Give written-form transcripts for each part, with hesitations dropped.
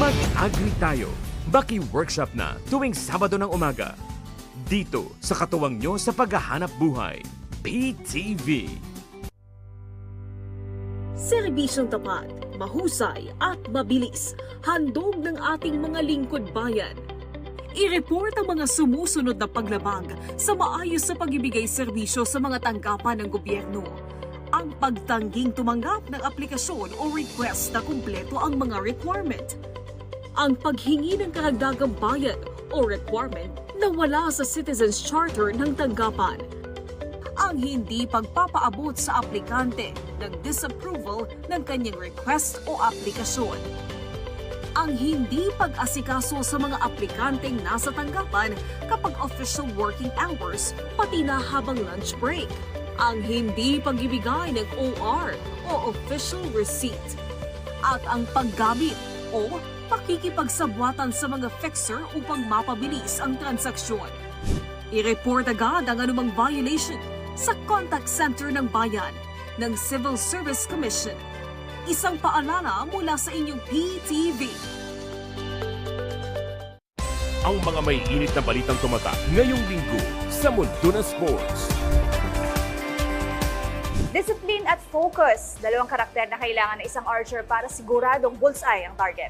Mag-agri tayo. Baki workshop na tuwing Sabado ng umaga. Dito sa katuwang nyo sa paghahanap buhay. PTV. Serbisyong tapat, mahusay at mabilis. Handog ng ating mga lingkod bayan. I-report ang mga sumusunod na paglabag sa maayos sa pagbibigay serbisyo sa mga tanggapan ng gobyerno. Ang pagtangging tumanggap ng aplikasyon o request na kumpleto ang mga requirement. Ang paghingi ng karagdagang bayad o requirement na wala sa Citizens Charter ng tanggapan. Ang hindi pagpapaabot sa aplikante ng disapproval ng kanyang request o aplikasyon. Ang hindi pag-asikaso sa mga aplikanteng nasa tanggapan kapag official working hours, pati na habang lunch break. Ang hindi pagbibigay ng OR o official receipt. At ang paggamit o pakikipagsabwatan sa mga fixer upang mapabilis ang transaksyon. I-report agad ang anumang violation sa contact center ng bayan ng Civil Service Commission. Isang paalala mula sa inyong PTV. Ang mga may init na balitang tumatak ngayong linggo sa Mundo ng Sports. Discipline at focus, dalawang karakter na kailangan ng isang archer para siguradong bullseye ang target.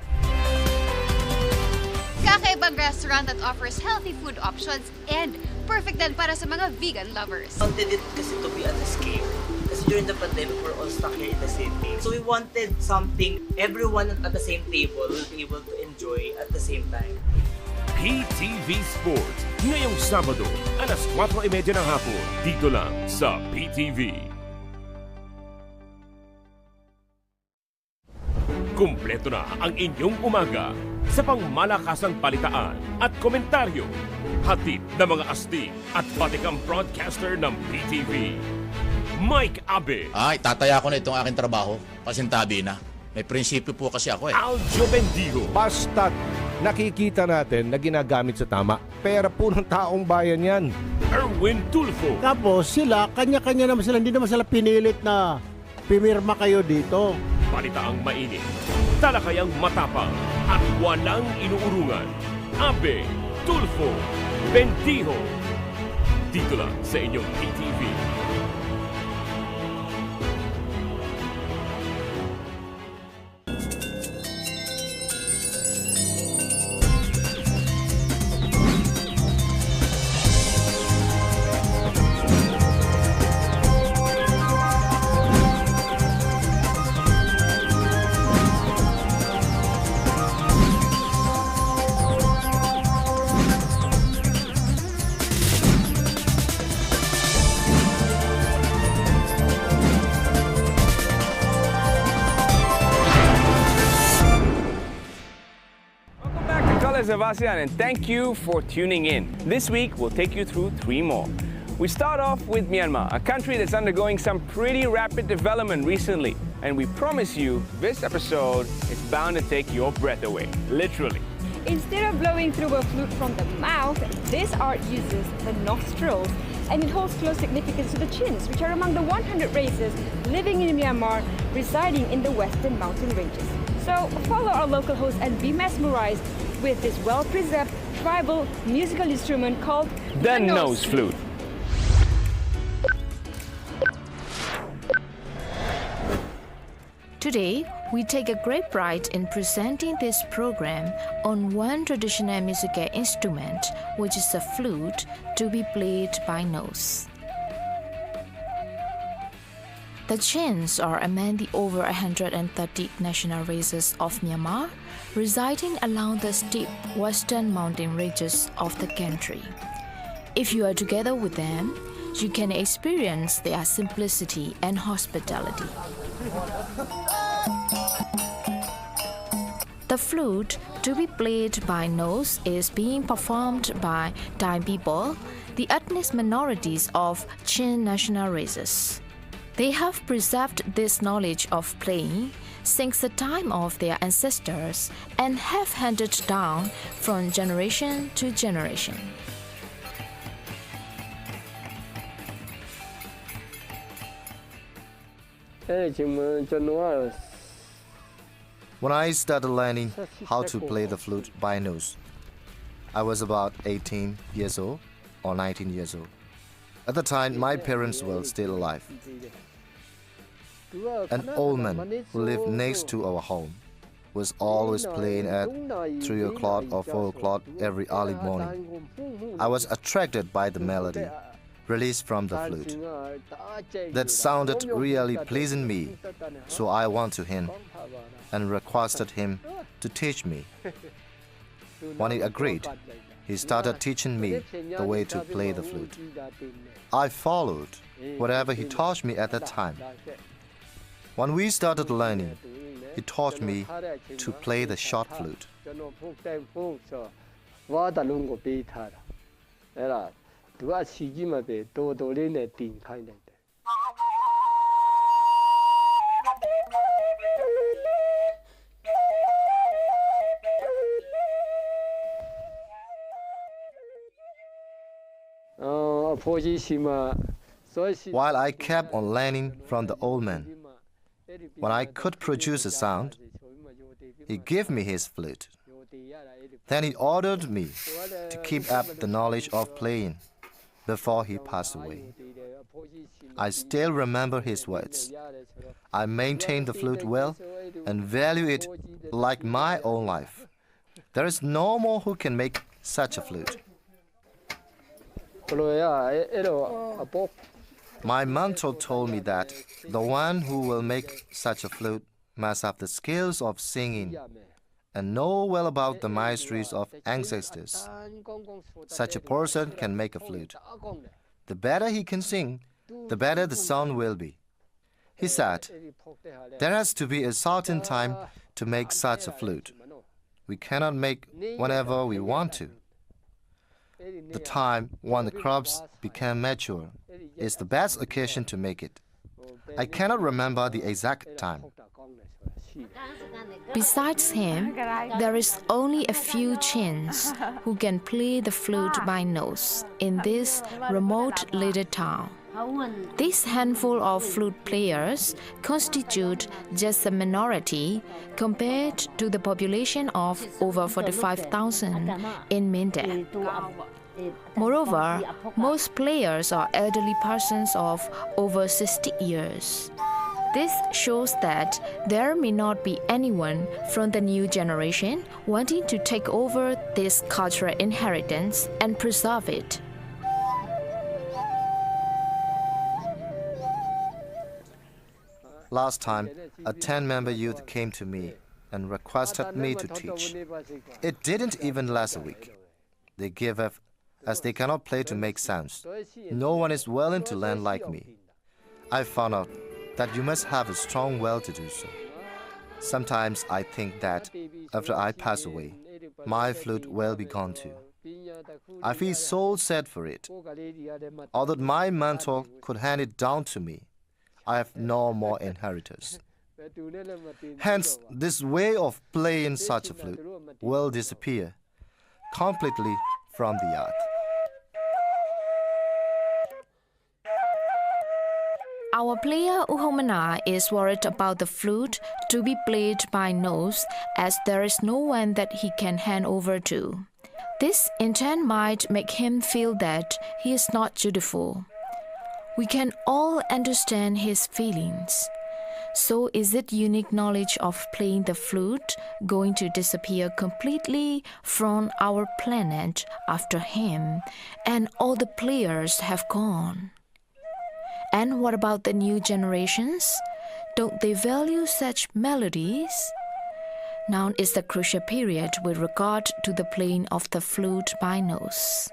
Kakaibang restaurant that offers healthy food options and perfect din para sa mga vegan lovers. We wanted it kasi to be an escape. Kasi during the pandemic, we're all stuck here in the city. So we wanted something everyone at the same table will be able to enjoy at the same time. PTV Sports, ngayong Sabado, alas 4:30 ng hapon, dito lang sa PTV. Kumpleto na ang inyong umaga sa pangmalakasang balitaan at komentaryo. Hatid ng mga astig at batikang broadcaster ng PTV. Mike Abe. Ay, tataya ko na itong aking trabaho. Pasintabi na. May prinsipyo po kasi ako eh. Aljo Bendijo. Basta't nakikita natin na ginagamit sa tama. Pera po ng taong bayan yan. Erwin Tulfo. Tapos sila, kanya-kanya naman sila. Hindi naman sila pinilit na pimirma kayo dito. Balitaang mainit, talakayang matapang at walang inuurungan. Abe, Tulfo, Bendijo. Dito lang sa inyong PTV. Of ASEAN, and thank you for tuning in. This week, we'll take you through 3 more. We start off with Myanmar, a country that's undergoing some pretty rapid development recently. And we promise you, this episode is bound to take your breath away, literally. Instead of blowing through a flute from the mouth, this art uses the nostrils, and it holds close significance to the Chins, which are among the 100 races living in Myanmar, residing in the western mountain ranges. So follow our local host and be mesmerized with this well-preserved tribal musical instrument called the nose flute. Today, we take a great pride in presenting this program on one traditional musical instrument, which is the flute, to be played by nose. The Chins are among the over 130 national races of Myanmar, residing along the steep western mountain ranges of the country. If you are together with them, you can experience their simplicity and hospitality. The flute, to be played by nose, is being performed by Thai people, the ethnic minorities of Chin national races. They have preserved this knowledge of playing since the time of their ancestors and have handed down from generation to generation. When I started learning how to play the flute by nose, I was about 18 years old or 19 years old. At the time, my parents were still alive. An old man who lived next to our home was always playing at 3 o'clock or 4 o'clock every early morning. I was attracted by the melody released from the flute. That sounded really pleasing me, so I went to him and requested him to teach me. When he agreed, he started teaching me the way to play the flute. I followed whatever he taught me at that time. When we started learning, he taught me to play the short flute. While I kept on learning from the old man, when I could produce a sound, he gave me his flute. Then he ordered me to keep up the knowledge of playing before he passed away. I still remember his words. I maintain the flute well and value it like my own life. There is no more who can make such a flute. My mentor told me that the one who will make such a flute must have the skills of singing and know well about the mysteries of ancestors. Such a person can make a flute. The better he can sing, the better the sound will be. He said, there has to be a certain time to make such a flute. We cannot make whenever we want to. The time when the crops become mature is the best occasion to make it. I cannot remember the exact time. Besides him, there is only a few Chins who can play the flute by nose in this remote little town. This handful of flute players constitute just a minority compared to the population of over 45,000 in Minde. Moreover, most players are elderly persons of over 60 years. This shows that there may not be anyone from the new generation wanting to take over this cultural inheritance and preserve it. Last time, a 10-member youth came to me and requested me to teach. It didn't even last a week. They gave up as they cannot play to make sounds. No one is willing to learn like me. I found out that you must have a strong will to do so. Sometimes I think that after I pass away, my flute will be gone too. I feel so sad for it. Although my mentor could hand it down to me, I have no more inheritors. Hence, this way of playing such a flute will disappear completely from the earth. Our player Uhomana is worried about the flute to be played by nose as there is no one that he can hand over to. This in turn might make him feel that he is not dutiful. We can all understand his feelings. So is it unique knowledge of playing the flute going to disappear completely from our planet after him and all the players have gone? And what about the new generations? Don't they value such melodies? Now is the crucial period with regard to the playing of the flute by nose.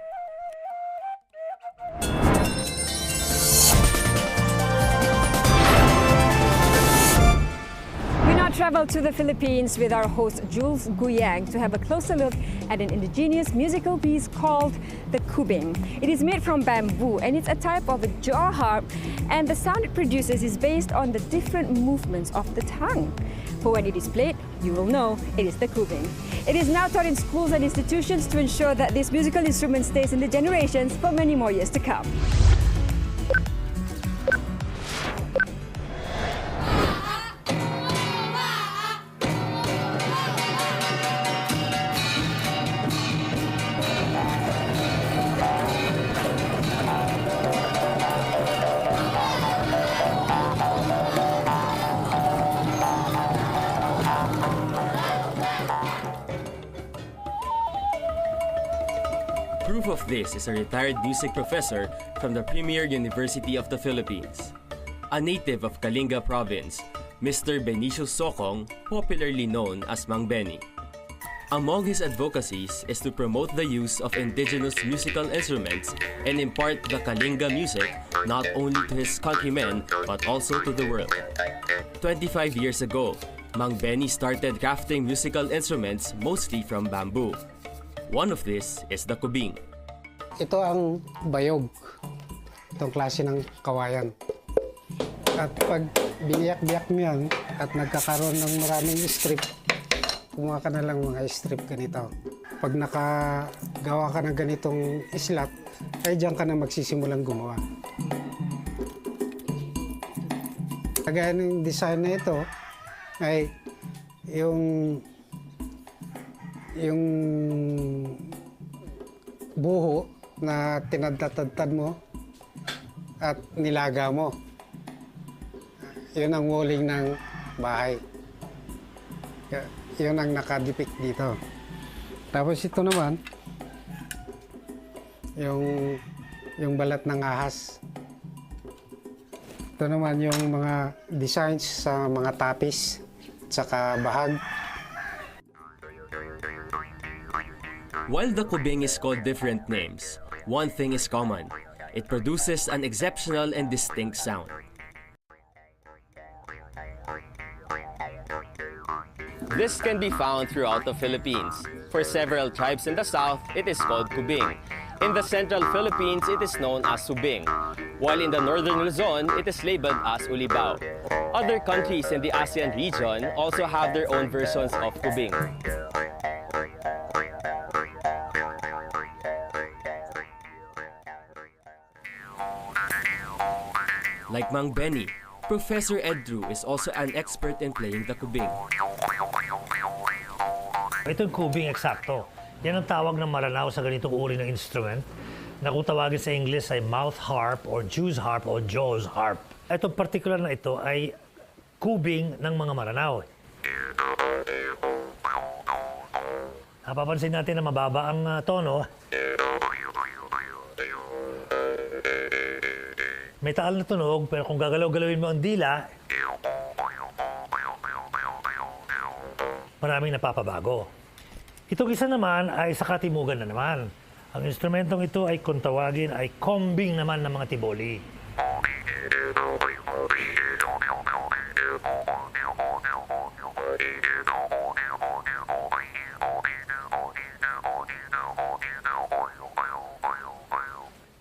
Travel to the Philippines with our host Jules Guyang to have a closer look at an indigenous musical piece called the kubing. It is made from bamboo and it's a type of a jaw harp, and the sound it produces is based on the different movements of the tongue. For when it is played, you will know it is the kubing. It is now taught in schools and institutions to ensure that this musical instrument stays in the generations for many more years to come. Proof of this is a retired music professor from the premier University of the Philippines. A native of Kalinga Province, Mr. Benicio Socong, popularly known as Mang Benny. Among his advocacies is to promote the use of indigenous musical instruments and impart the Kalinga music not only to his countrymen but also to the world. 25 years ago, Mang Benny started crafting musical instruments mostly from bamboo. One of this is the kubing. Ito ang bayog, itong klase ng kawayan. At pag biniyak-biyak mo yan at nagkakaroon ng maraming strip, kumuha ka na lang mga strip ganito. Pag nakagawa ka ng ganitong islat, ay diyan ka na magsisimulang gumawa. Kagaya ng design na ito, ay yung buho na tinadtad mo at nilaga mo. Yun ang walling ng bahay. Yun ang nakadepict dito. Tapos ito naman, yung balat ng ahas. Ito naman yung mga designs sa mga tapis at saka bahag. While the kubing is called different names, one thing is common. It produces an exceptional and distinct sound. This can be found throughout the Philippines. For several tribes in the south, it is called kubing. In the central Philippines, it is known as subing, while in the northern Luzon, it is labeled as ulibao. Other countries in the ASEAN region also have their own versions of kubing. Like Mang Benny, Professor Ed Drew is also an expert in playing the kubing. Ito yung kubing eksakto. Yan ang tawag ng Maranao sa ganitong uri ng instrument na kung tawagin sa English ay mouth harp or Jew's harp or Jaw's harp. Itong particular na ito ay kubing ng mga Maranao. Napapansin natin na mababa ang tono. May taal na tunog, pero kung gagalaw-galawin mo ang dila, maraming napapabago. Itong isa naman ay sa katimugan na naman. Ang instrumentong ito ay kung tawagin ay kombing naman ng mga tiboli.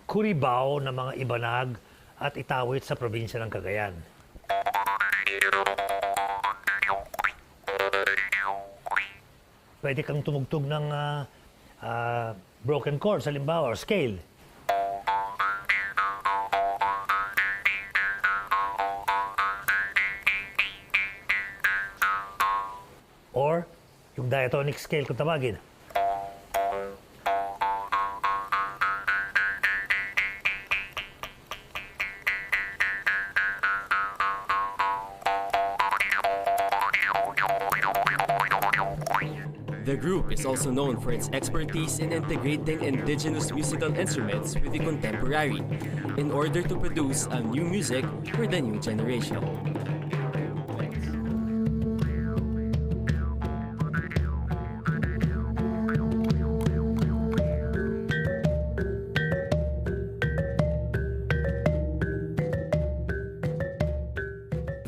Kuribaw ng mga ibanag at itawit sa probinsya ng Cagayan. Pwede kang tumugtog ng broken chords, halimbawa, or scale. Or yung diatonic scale kung tawagin. The group is also known for its expertise in integrating indigenous musical instruments with the contemporary in order to produce a new music for the new generation.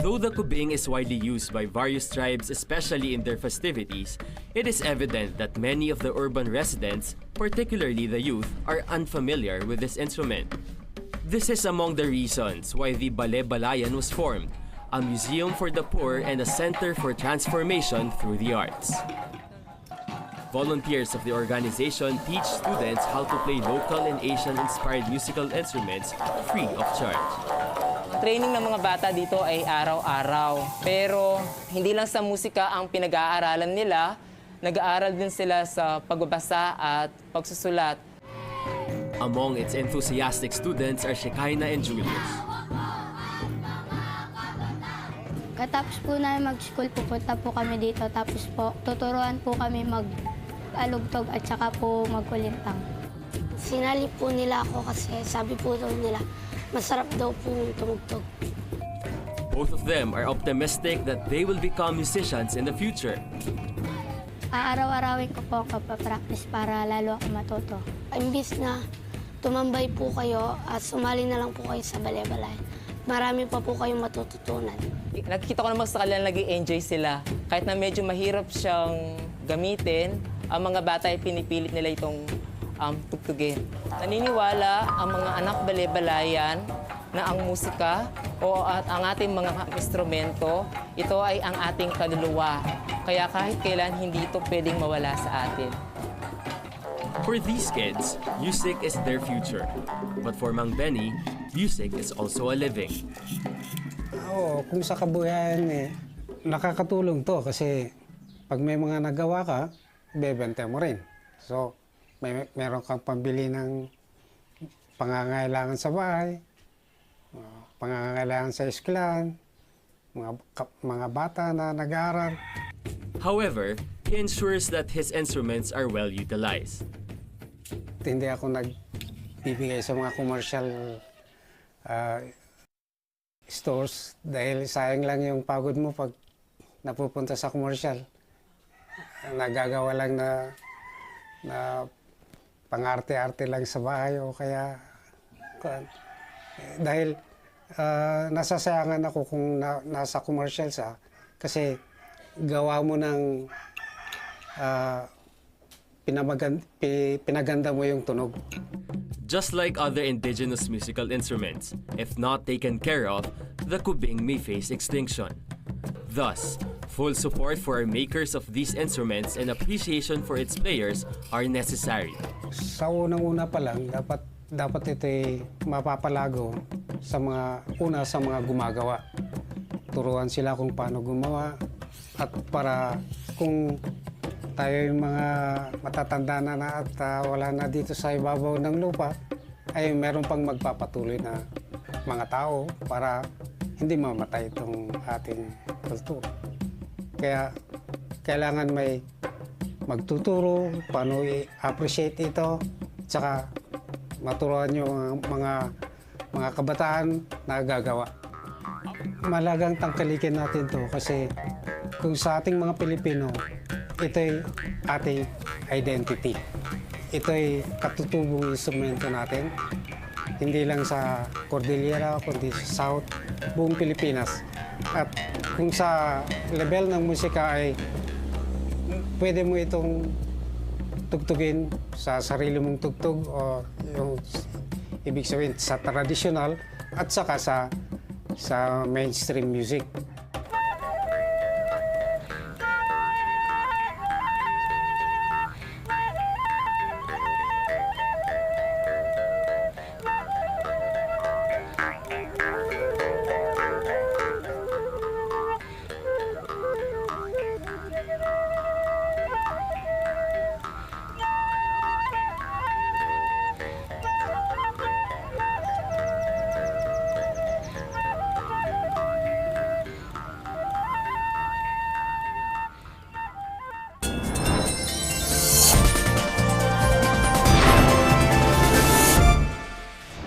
Though the kubing is widely used by various tribes, especially in their festivities, it is evident that many of the urban residents, particularly the youth, are unfamiliar with this instrument. This is among the reasons why the Balayan was formed, a museum for the poor and a center for transformation through the arts. Volunteers of the organization teach students how to play local and Asian-inspired musical instruments free of charge. Training ng mga bata dito ay araw-araw. Pero hindi lang sa musika ang pinag-aaralan nila, nag-aaral din sila sa pagbabasa at pagsusulat. Among its enthusiastic students are Shekinah and Julius. Katapos po namin mag-school, pupunta po kami dito. Tapos po, tuturuan po kami mag-alugtog at saka po magkulintang. Sinali po nila ako kasi sabi po daw nila, masarap daw po tumugtog. Both of them are optimistic that they will become musicians in the future. Araw-arawin ko po ang pagpapractice para lalo ako matuto. Imbis na tumambay po kayo at sumali na lang po kayo sa balay-balay, marami pa po kayong matututunan. Nakikita ko naman sa kanila nag-i-enjoy sila. Kahit na medyo mahirap siyang gamitin, ang mga bata ay pinipilit nila itong tugtugin. Naniniwala ang mga anak balay-balayan na ang musika o at ang ating mga instrumento, ito ay ang ating kaluluwa. Kaya kahit kailan, hindi ito pwedeng mawala sa atin. For these kids, music is their future. But for Mang Benny, music is also a living. Oo, kung sa kabuhayan nakakatulong to kasi pag may mga nagawa ka, bebenta mo rin. So, meron kang pambili ng pangangailangan sa bahay, pangangailangan sa eskwelahan, mga bata na nag-aaral. However, he ensures that his instruments are well utilized. Hindi ako nagbibigay sa mga commercial stores dahil sayang lang yung pagod mo pag napupunta sa commercial. Nagagawa lang na pang-arte-arte lang sa bahay o kaya dahil nasasayangan ako kung nasa commercial kasi gawa mo ng pinaganda mo yung tunog. Just like other indigenous musical instruments, if not taken care of, the kubing may face extinction. Thus, full support for our makers of these instruments and appreciation for its players are necessary. Sa unang-una pa lang, dapat ito'y mapapalago sa mga gumagawa. Turuan sila kung paano gumawa at para kung tayo yung mga matatanda na at wala na dito sa ibabaw ng lupa, ay meron pang magpapatuloy na mga tao para hindi mamatay itong ating kultura. Kaya kailangan may magtuturo paano i-appreciate ito, tsaka maturuan yung mga kabataan na gagawa. Malagang tangkalikin natin to kasi kung sa ating mga Pilipino, ito'y ating identity. Ito'y katutubong instrumento natin, hindi lang sa Cordillera, kundi sa South, buong Pilipinas. At kung sa level ng musika ay pwede mo itong tugtugin sa sarili mong tugtog o yung ibig sabihin sa traditional at saka sa mainstream music.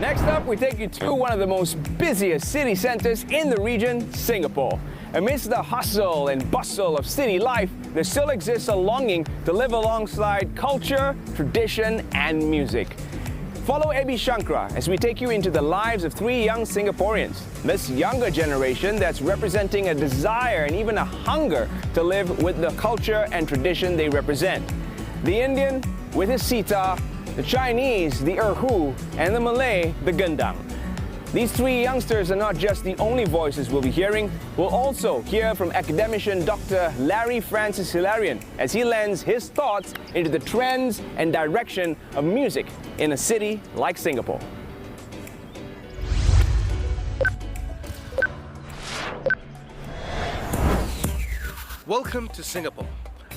Next up, we take you to one of the most busiest city centers in the region, Singapore. Amidst the hustle and bustle of city life, there still exists a longing to live alongside culture, tradition, and music. Follow Ebi Shankra as we take you into the lives of 3 young Singaporeans. This younger generation that's representing a desire and even a hunger to live with the culture and tradition they represent. The Indian with his sitar, the Chinese, the erhu, and the Malay, the gendang. These 3 youngsters are not just the only voices we'll be hearing. We'll also hear from academician Dr. Larry Francis Hilarion as he lends his thoughts into the trends and direction of music in a city like Singapore. Welcome to Singapore,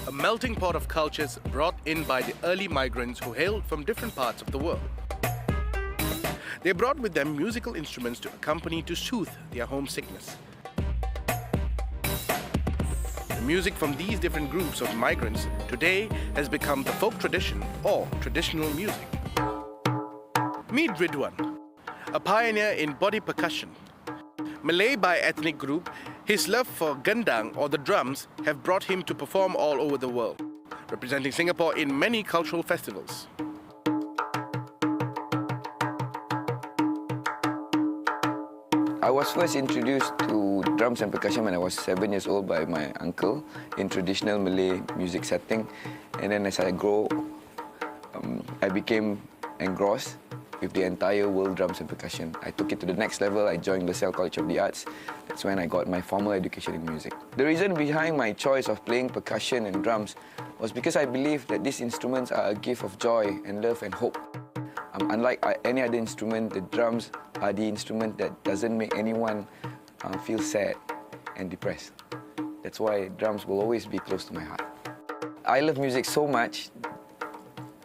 a melting pot of cultures brought in by the early migrants who hailed from different parts of the world. They brought with them musical instruments to accompany to soothe their homesickness. The music from these different groups of migrants today has become the folk tradition or traditional music. Meet Ridwan, a pioneer in body percussion. Malay by ethnic group, his love for gendang or the drums have brought him to perform all over the world, representing Singapore in many cultural festivals. I was first introduced to drums and percussion when I was 7 years old by my uncle in traditional Malay music setting. And then as I grew, I became engrossed with the entire world drums and percussion. I took it to the next level. I joined LaSalle College of the Arts. That's when I got my formal education in music. The reason behind my choice of playing percussion and drums was because I believe that these instruments are a gift of joy and love and hope. Unlike any other instrument, the drums are the instrument that doesn't make anyone feel sad and depressed. That's why drums will always be close to my heart. I love music so much.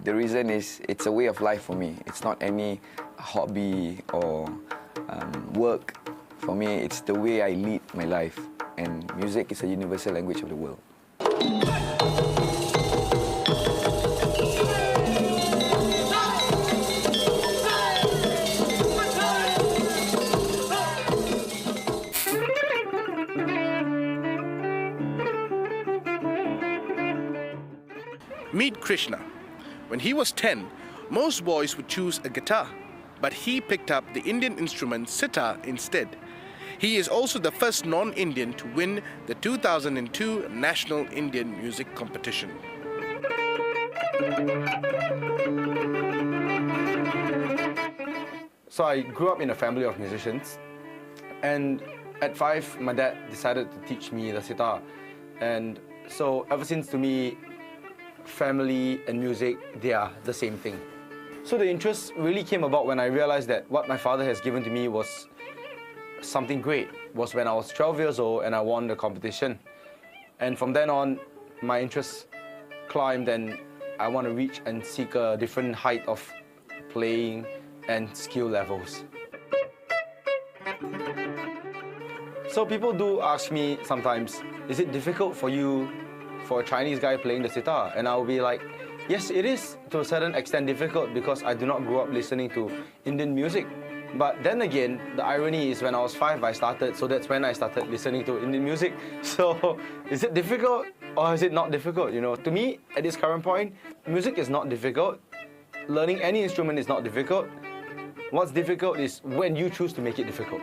The reason is it's a way of life for me. It's not any hobby or work. For me, it's the way I lead my life. And music is a universal language of the world. Meet Krishna. When he was 10, most boys would choose a guitar, but he picked up the Indian instrument sitar instead. He is also the first non-Indian to win the 2002 National Indian Music Competition. So I grew up in a family of musicians, and at 5, my dad decided to teach me the sitar. And so ever since, to me, family and music, they are the same thing. So the interest really came about when I realized that what my father has given to me was something great. It was when I was 12 years old and I won the competition. And from then on, my interest climbed, and I want to reach and seek a different height of playing and skill levels. So people do ask me sometimes, is it difficult for you, for a Chinese guy playing the sitar? And I'll be like, yes, it is to a certain extent difficult because I do not grow up listening to Indian music. But then again, the irony is when I was 5, I started, so that's when I started listening to Indian music. So is it difficult or is it not difficult? You know, to me, at this current point, music is not difficult. Learning any instrument is not difficult. What's difficult is when you choose to make it difficult.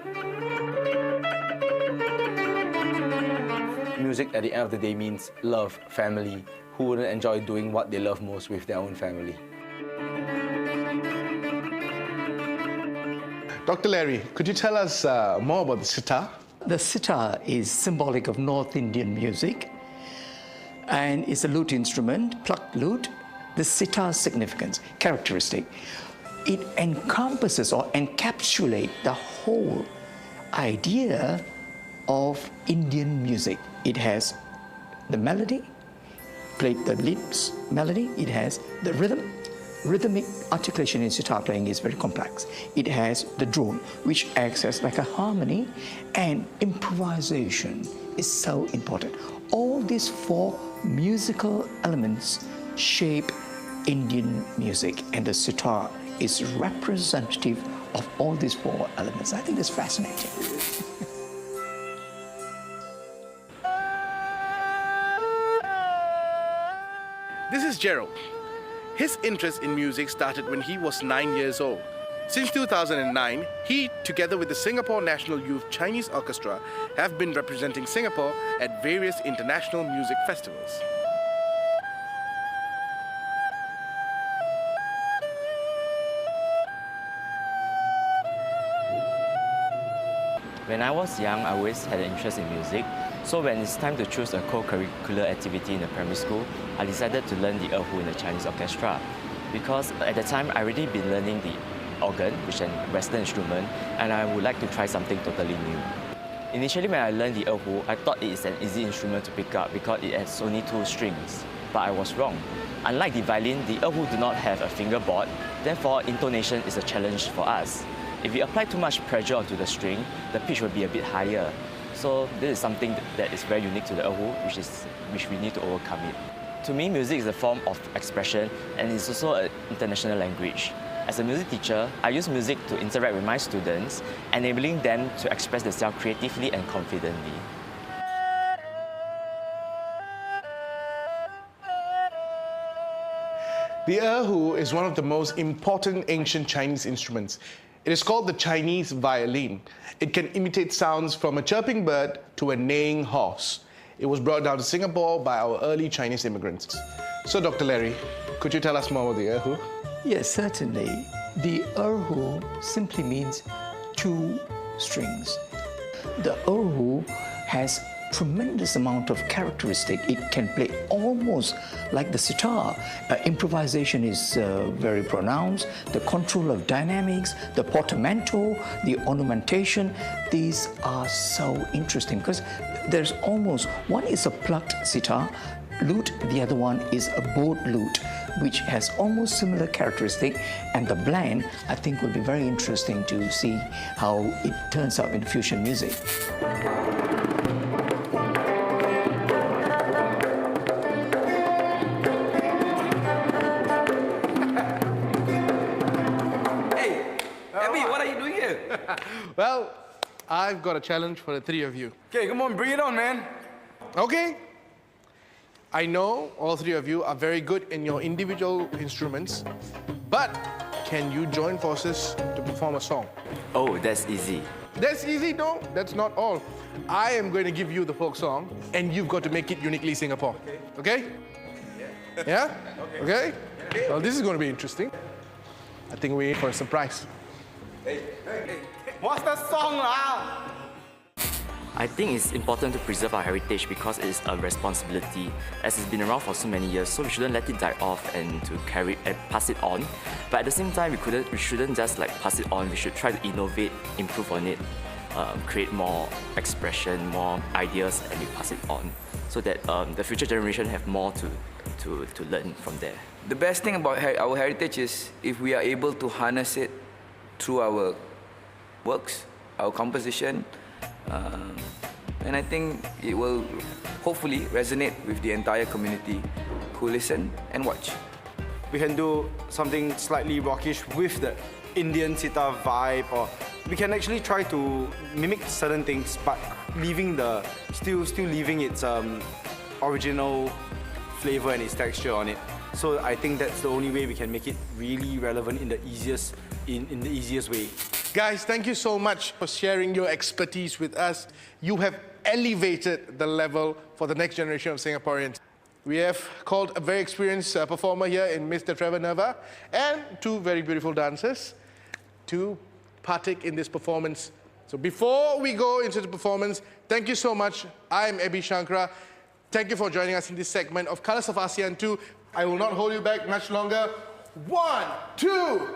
Music at the end of the day means love, family. Who wouldn't enjoy doing what they love most with their own family? Dr. Larry, could you tell us more about the sitar? The sitar is symbolic of North Indian music, and it's a lute instrument, plucked lute. The sitar's significance, characteristic, it encompasses or encapsulates the whole idea of Indian music. It has the melody, played the leads melody, it has the rhythm. Rhythmic articulation in sitar playing is very complex. It has the drone, which acts as like a harmony, and improvisation is so important. All these 4 musical elements shape Indian music, and the sitar is representative of all these 4 elements. I think that's fascinating. This is Gerald. His interest in music started when he was 9 years old. Since 2009, he, together with the Singapore National Youth Chinese Orchestra, have been representing Singapore at various international music festivals. When I was young, I always had an interest in music. So when it's time to choose a co-curricular activity in the primary school, I decided to learn the erhu in the Chinese orchestra. Because at the time, I already been learning the organ, which is a Western instrument, and I would like to try something totally new. Initially, when I learned the erhu, I thought it is an easy instrument to pick up because it has only 2 strings. But I was wrong. Unlike the violin, the erhu do not have a fingerboard, therefore intonation is a challenge for us. If we apply too much pressure onto the string, the pitch will be a bit higher. So this is something that is very unique to the erhu, which we need to overcome it. To me, music is a form of expression, and it's also an international language. As a music teacher, I use music to interact with my students, enabling them to express themselves creatively and confidently. The erhu is one of the most important ancient Chinese instruments. It is called the Chinese violin. It can imitate sounds from a chirping bird to a neighing horse. It was brought down to Singapore by our early Chinese immigrants. So, Dr. Larry, could you tell us more about the erhu? Yes, certainly. The erhu simply means two strings. The erhu has tremendous amount of characteristic. It can play almost like the sitar. Improvisation is very pronounced. The control of dynamics, the portamento, the ornamentation, these are so interesting because there's almost, one is a plucked sitar lute, the other one is a bowed lute, which has almost similar characteristic, and the blend I think will be very interesting to see how it turns out in fusion music. Well, I've got a challenge for the three of you. Okay, come on, bring it on, man. Okay. I know all three of you are very good in your individual instruments, but can you join forces to perform a song? Oh, that's easy. That's easy? No, that's not all. I am going to give you the folk song, and you've got to make it uniquely Singapore. Okay? Yeah? Okay? Well, this is going to be interesting. I think we're in for a surprise. Hey, what's the song lah? I think it's important to preserve our heritage because it is a responsibility, as it's been around for so many years, so we shouldn't let it die off and to carry and pass it on. But at the same time, we shouldn't just like pass it on. We should try to innovate, improve on it, create more expression, more ideas, and we pass it on, so that the future generation have more to learn from there. The best thing about our heritage is if we are able to harness it through our works, our composition, and I think it will hopefully resonate with the entire community who listen and watch. We can do something slightly rockish with the Indian sitar vibe, or we can actually try to mimic certain things, but leaving still leaving its original flavor and its texture on it. So I think that's the only way we can make it really relevant in the easiest way. Guys, thank you so much for sharing your expertise with us. You have elevated the level for the next generation of Singaporeans. We have called a very experienced performer here in Mr. Trevor Neva and two very beautiful dancers to partake in this performance. So before we go into the performance, thank you so much. I'm Abhi Shankara. Thank you for joining us in this segment of Colours of ASEAN 2. I will not hold you back much longer. 1, 2.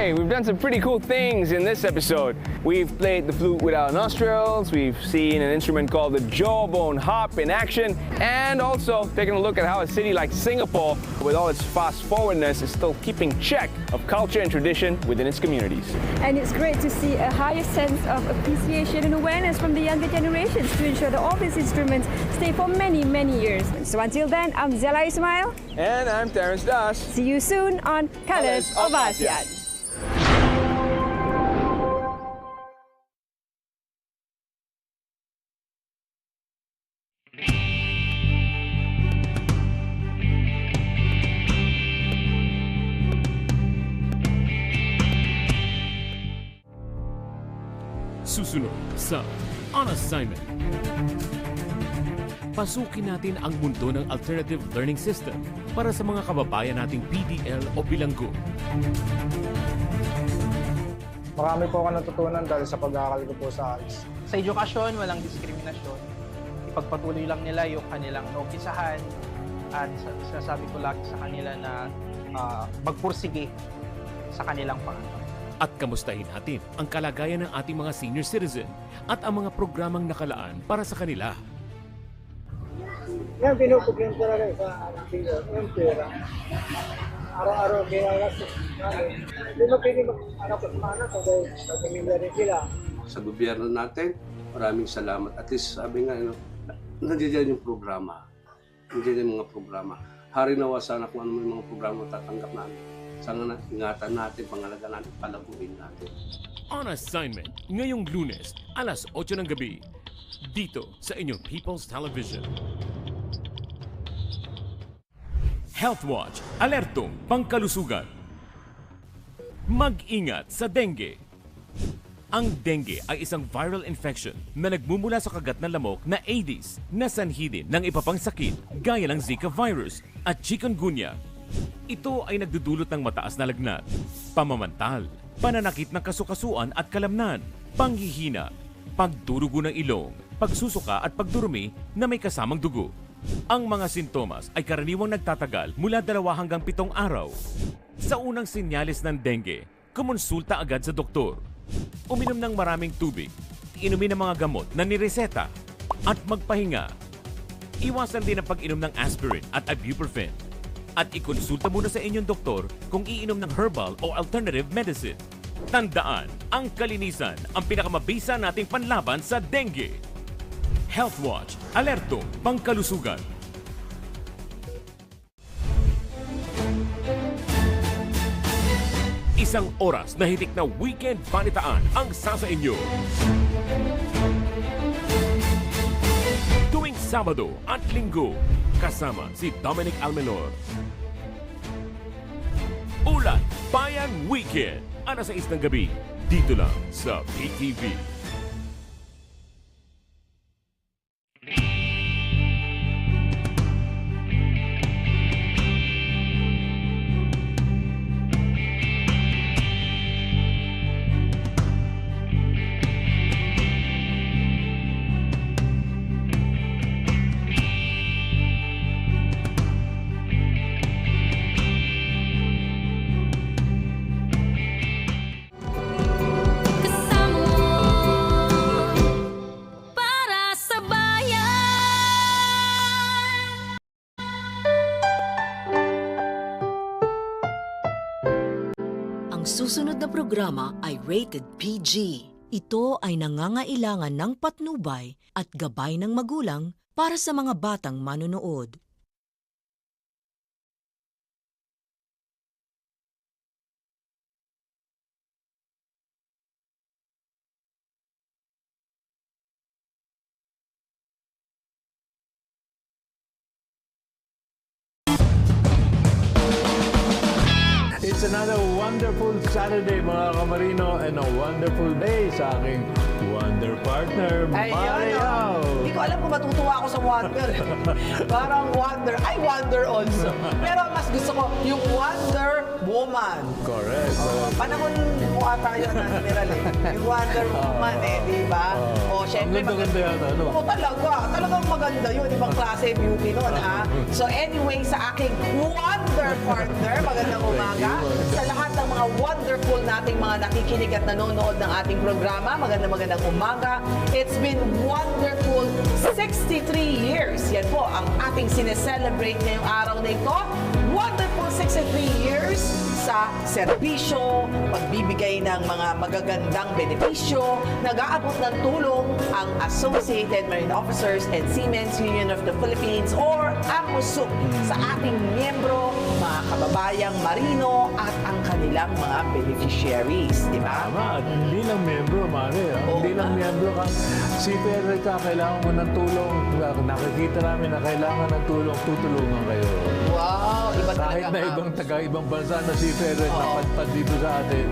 Okay, we've done some pretty cool things in this episode. We've played the flute without nostrils, we've seen an instrument called the jawbone harp in action, and also taken a look at how a city like Singapore, with all its fast-forwardness, is still keeping check of culture and tradition within its communities. And it's great to see a higher sense of appreciation and awareness from the younger generations to ensure that all these instruments stay for many, many years. So until then, I'm Zella Ismail. And I'm Terrence Das. See you soon on Colors of ASEAN. Susunod sa On Assignment. Pasukin natin ang mundo ng alternative learning system para sa mga kababayan nating PDL o bilanggo. Marami po ako natutunan dahil sa pag-aaral ko po sa ALS. Sa edukasyon, walang diskriminasyon. Ipagpatuloy lang nila yung kanilang naumpisahan at sinasabi ko lagi sa kanila na magpursige sa kanilang pangarap. At kamustahin natin ang kalagayan ng ating mga senior citizen at ang mga programang nakalaan para sa kanila. Yan, pinupugyan talaga sa senior, yung pera. Araw-araw kinagastos namin. Hindi mo pwede mag-anak at maanak kasi sa pamilya rin sila. Sa gobyerno natin, maraming salamat. At least sabi nga, nandiyan yung programa. Nandiyan yung mga programa. Hari nawa sana kung ano yung mga programa tatanggap namin. Sana ingatan natin, pangalaga natin, palaguin natin. On Assignment, ngayong Lunes, alas 8 ng gabi, dito sa inyong People's Television. Health Watch, alertong pangkalusugan. Mag-ingat sa dengue. Ang dengue ay isang viral infection na nagmumula sa kagat ng lamok na Aedes na sanhi din ng iba pang sakit gaya ng Zika virus at chikungunya. Ito ay nagdudulot ng mataas na lagnat, pamamantal, pananakit ng kasukasuan at kalamnan, panghihina, pagdurugo ng ilong, pagsusuka at pagdurumi na may kasamang dugo. Ang mga sintomas ay karaniwang nagtatagal mula 2 hanggang 7 araw. Sa unang senyales ng dengue, kumonsulta agad sa doktor. Uminom ng maraming tubig, inumin ang mga gamot na nireseta, at magpahinga. Iwasan din ang pag-inom ng aspirin at ibuprofen. At ikonsulta muna sa inyong doktor kung iinom ng herbal o alternative medicine. Tandaan, ang kalinisan ang pinakamabisa nating panlaban sa dengue. Health Watch, alertong pangkalusugan. Isang oras na hitik na weekend balitaan ang sasa inyo. Tuwing Sabado at Linggo, kasama si Dominic Almenor. Ulat Bayan Weekend, alas 6 ng gabi, dito lang sa PTV. Susunod na programa ay rated PG. Ito ay nangangailangan ng patnubay at gabay ng magulang para sa mga batang manonood. It's another wonderful Saturday, mga kamarino, and a wonderful day sa aking wonder partner, Mariao. Hindi ko alam kung matutuwa ako sa wonder. Parang wonder. I wonder also. Pero mas gusto ko yung Wonder Woman. Correct. Panahon mo ata yun, Admiral eh. Yung Wonder Woman eh, di ba? Syempre, ang ganda yan, ano? Oo, talagang maganda yun. Ibang klase beauty nun, So anyway, sa aking wonder partner, magandang umaga. Sa lahat ng mga mga wonderful nating mga nakikinig at nanonood ng ating programa. Magandang umaga. It's been wonderful 63 years. Yan po ang ating sineselebrate ngayong araw na ito. Wonderful 63 years sa serbisyo, pagbibigay ng mga magagandang benepisyo, nag-aabot ng tulong ang Associated Marine Officers and Seamen's Union of the Philippines or AMUSUP sa ating miyembro, mga kababayang marino at ang kanilang mga beneficiaries, di ba? Tama, at hindi lang miyembro, Mari. Hindi lang miyembro ka. Seafarer ka, kailangan mo ng tulong. Nakikita namin na kailangan ng tulong, tutulungan kayo. Wow, iba talaga. Kahit na ibang bansa na seafarer na padpad dito sa atin,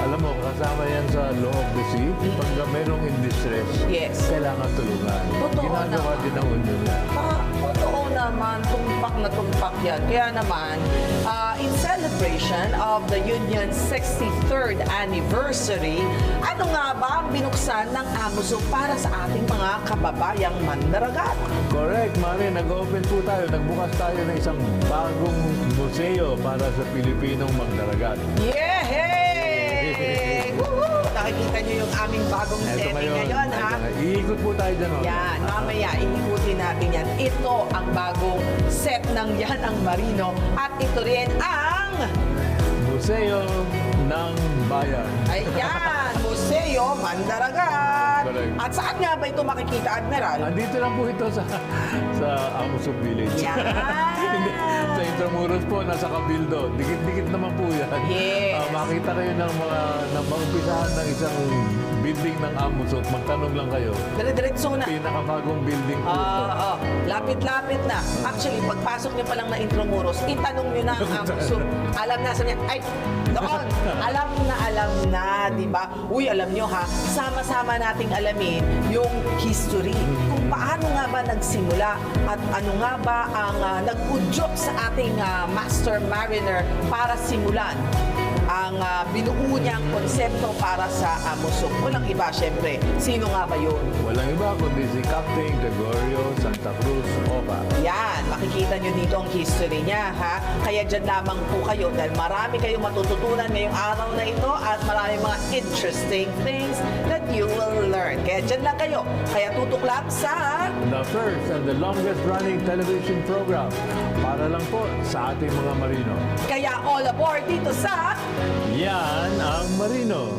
alam mo, kasama yan sa law of the sea. Pag merong in distress, kailangan tulungan. Ginagawa din ang union na. Totoo naman, tumpak yan. Kaya naman, in celebration of the Union's 63rd anniversary, ano nga ba ang binuksan ng AMUSUP para sa ating mga kababayang mandaragat? Correct, Mari. Nag-open po tayo. Nagbukas tayo ng isang bagong museo para sa Pilipinong magdaragat. Yehey! Woohoo! Nakikita niyo yung aming bagong setting ngayon, ha? Iikot po tayo dyan. Yan, mamaya, iikutin natin yan. Ito ang bagong set ng Yan ang Marino at ito rin ang... Museo ng Bayan. Ayan, Museo Mandaragat. Correct. At saan nga ba ito makikita, Admiral? Andito lang po ito sa AMUSUP Village. Yan. Sa Intramuros po, nasa Cabildo. Dikit-dikit naman po yan. Yes. Makita kayo ng umpisahan ng isang building ng AMUSUP. Magtanong lang kayo. Dire-diretso na. Pinakabagong building po ito. Lapit-lapit na. Actually, pagpasok niyo pa lang na Intramuros, itanong niyo na ang AMUSUP. Alam na sa niya, ay, doon. Alam na, di ba? Uy, alam niyo ha, sama-sama nating alamin yung history. Kung paano nga ba nagsimula at ano nga ba ang nag-udyok sa ating Master Mariner para simulan ang binuo niyang konsepto para sa AMUSUP. Walang iba, syempre. Sino nga ba yun? Walang iba kundi si Captain Gregorio Santa Cruz Oca. Yan, makikita nyo dito ang history niya, ha? Kaya dyan lamang po kayo dahil marami kayong matututunan ngayong araw na ito at marami mga interesting things that you will learn. Kaya dyan lang kayo. Kaya tutok lang sa... The first and the longest running television program para lang po sa ating mga marino. Kaya all aboard dito sa... Yan ang Marino.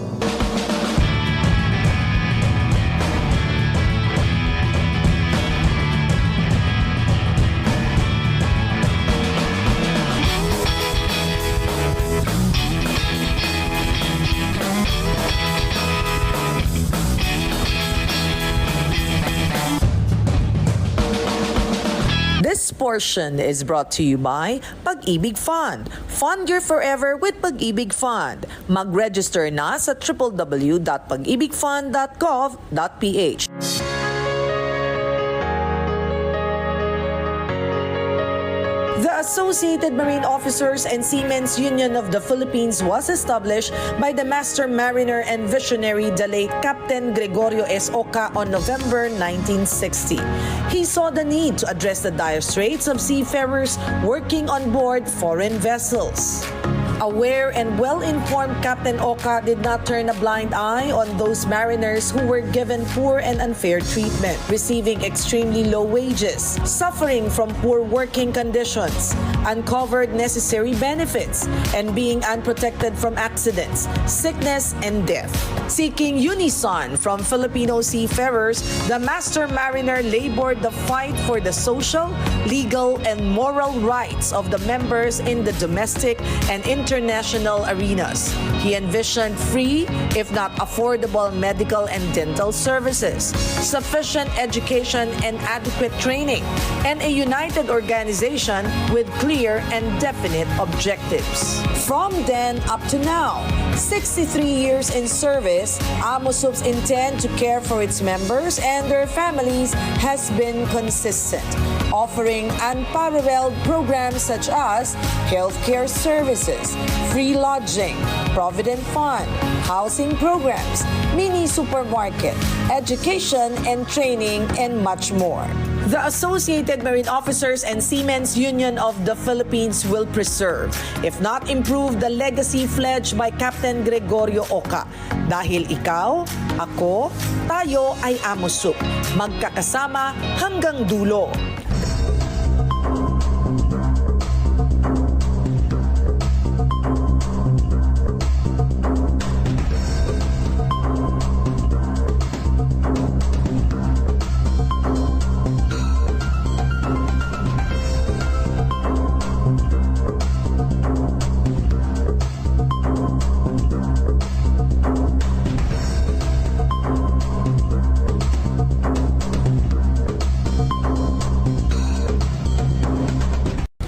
This portion is brought to you by Pag-ibig Fund. Fund your forever with Pag-ibig Fund. Mag-register na sa www.pagibigfund.gov.ph. The Associated Marine Officers and Seamen's Union of the Philippines was established by the Master Mariner and Visionary the late Captain Gregorio S. Oca on November 1960. He saw the need to address the dire straits of seafarers working on board foreign vessels. Aware and well-informed Captain Oca did not turn a blind eye on those mariners who were given poor and unfair treatment, receiving extremely low wages, suffering from poor working conditions, uncovered necessary benefits, and being unprotected from accidents, sickness, and death. Seeking unison from Filipino seafarers, the Master Mariner labored the fight for the social, legal, and moral rights of the members in the domestic and international arenas. He envisioned free, if not affordable, medical and dental services, sufficient education and adequate training, and a united organization with clear and definite objectives. From then up to now, 63 years in service, AMUSUP's intent to care for its members and their families has been consistent, offering unparalleled programs such as healthcare services, free lodging, provident fund, housing programs, mini supermarket, education and training, and much more. The Associated Marine Officers and Seamen's Union of the Philippines will preserve, if not improve, the legacy pledged by Captain Gregorio Oca. Dahil ikaw, ako, tayo ay AMOSUP. Magkakasama hanggang dulo.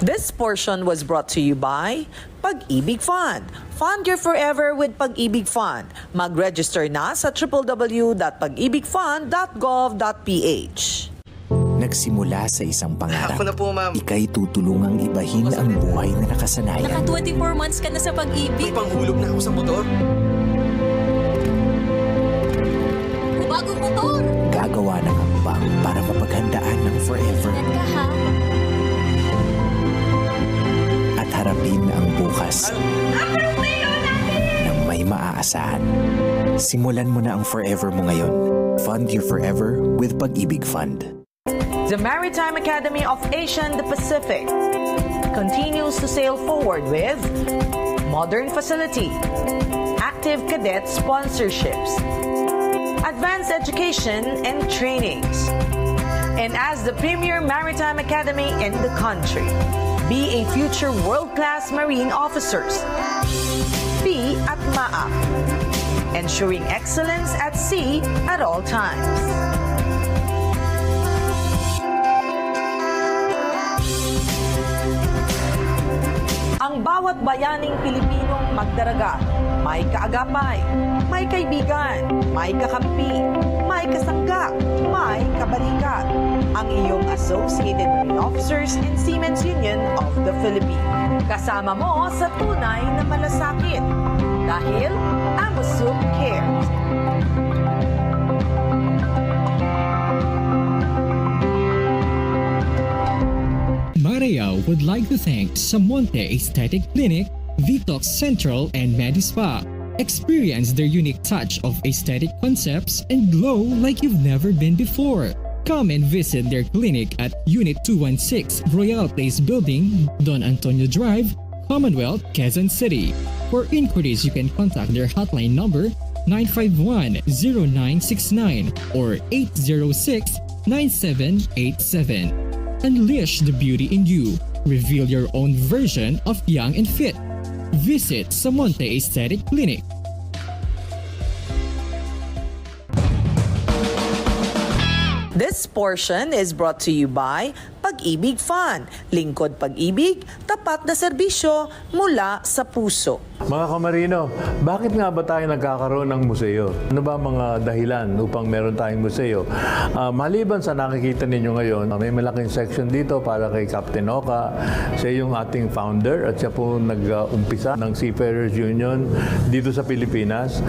This portion was brought to you by Pag-ibig Fund. Fund your forever with Pag-ibig Fund. Mag-register na sa www.pagibigfund.gov.ph. Nagsimula sa isang pangarap. Ako na po, ma'am. Ika'y tutulungang ibahin ang buhay na nakasanayan. Naka 24 months ka na sa pag-ibig. May panghulog na ako sa motor. Bagong motor! Gagawa ng hakbang para mapaghandaan ng forever. At harapin ang bukas nang may maaasahan. Simulan mo na ang forever mo ngayon. Fund your forever with Pag-ibig Fund. The Maritime Academy of Asia and the Pacific continues to sail forward with modern facility, active cadet sponsorships, advanced education and trainings. And as the premier maritime academy in the country, be a future world-class marine officers. Be at MAAP, ensuring excellence at sea at all times. Ang bawat bayaning Pilipinong magdaragat, may kaagapay, may kaibigan, may kakampi, may kasangga, may kabalikat. Ang iyong Associated Marine Officers and Seamen's Union of the Philippines. Kasama mo sa tunay na malasakit. Dahil AMOSUP cares. Maria would like to thank Samonte Aesthetic Clinic, Detox Central, and Medispa. Experience their unique touch of aesthetic concepts and glow like you've never been before. Come and visit their clinic at Unit 216 Royal Place Building, Don Antonio Drive, Commonwealth, Quezon City. For inquiries, you can contact their hotline number 951-0969 or 806-9787. Unleash the beauty in you. Reveal your own version of young and fit. Visit Samonte Aesthetic Clinic. This portion is brought to you by Pag-ibig Fund. Lingkod pag-ibig, tapat na serbisyo mula sa puso. Mga kamarino, bakit nga ba tayo nagkakaroon ng museo? Ano ba mga dahilan upang meron tayong museo? Maliban sa nakikita ninyo ngayon, may malaking section dito para kay Captain Oca. Siya yung ating founder at siya po nag-umpisa ng Seafarers Union dito sa Pilipinas.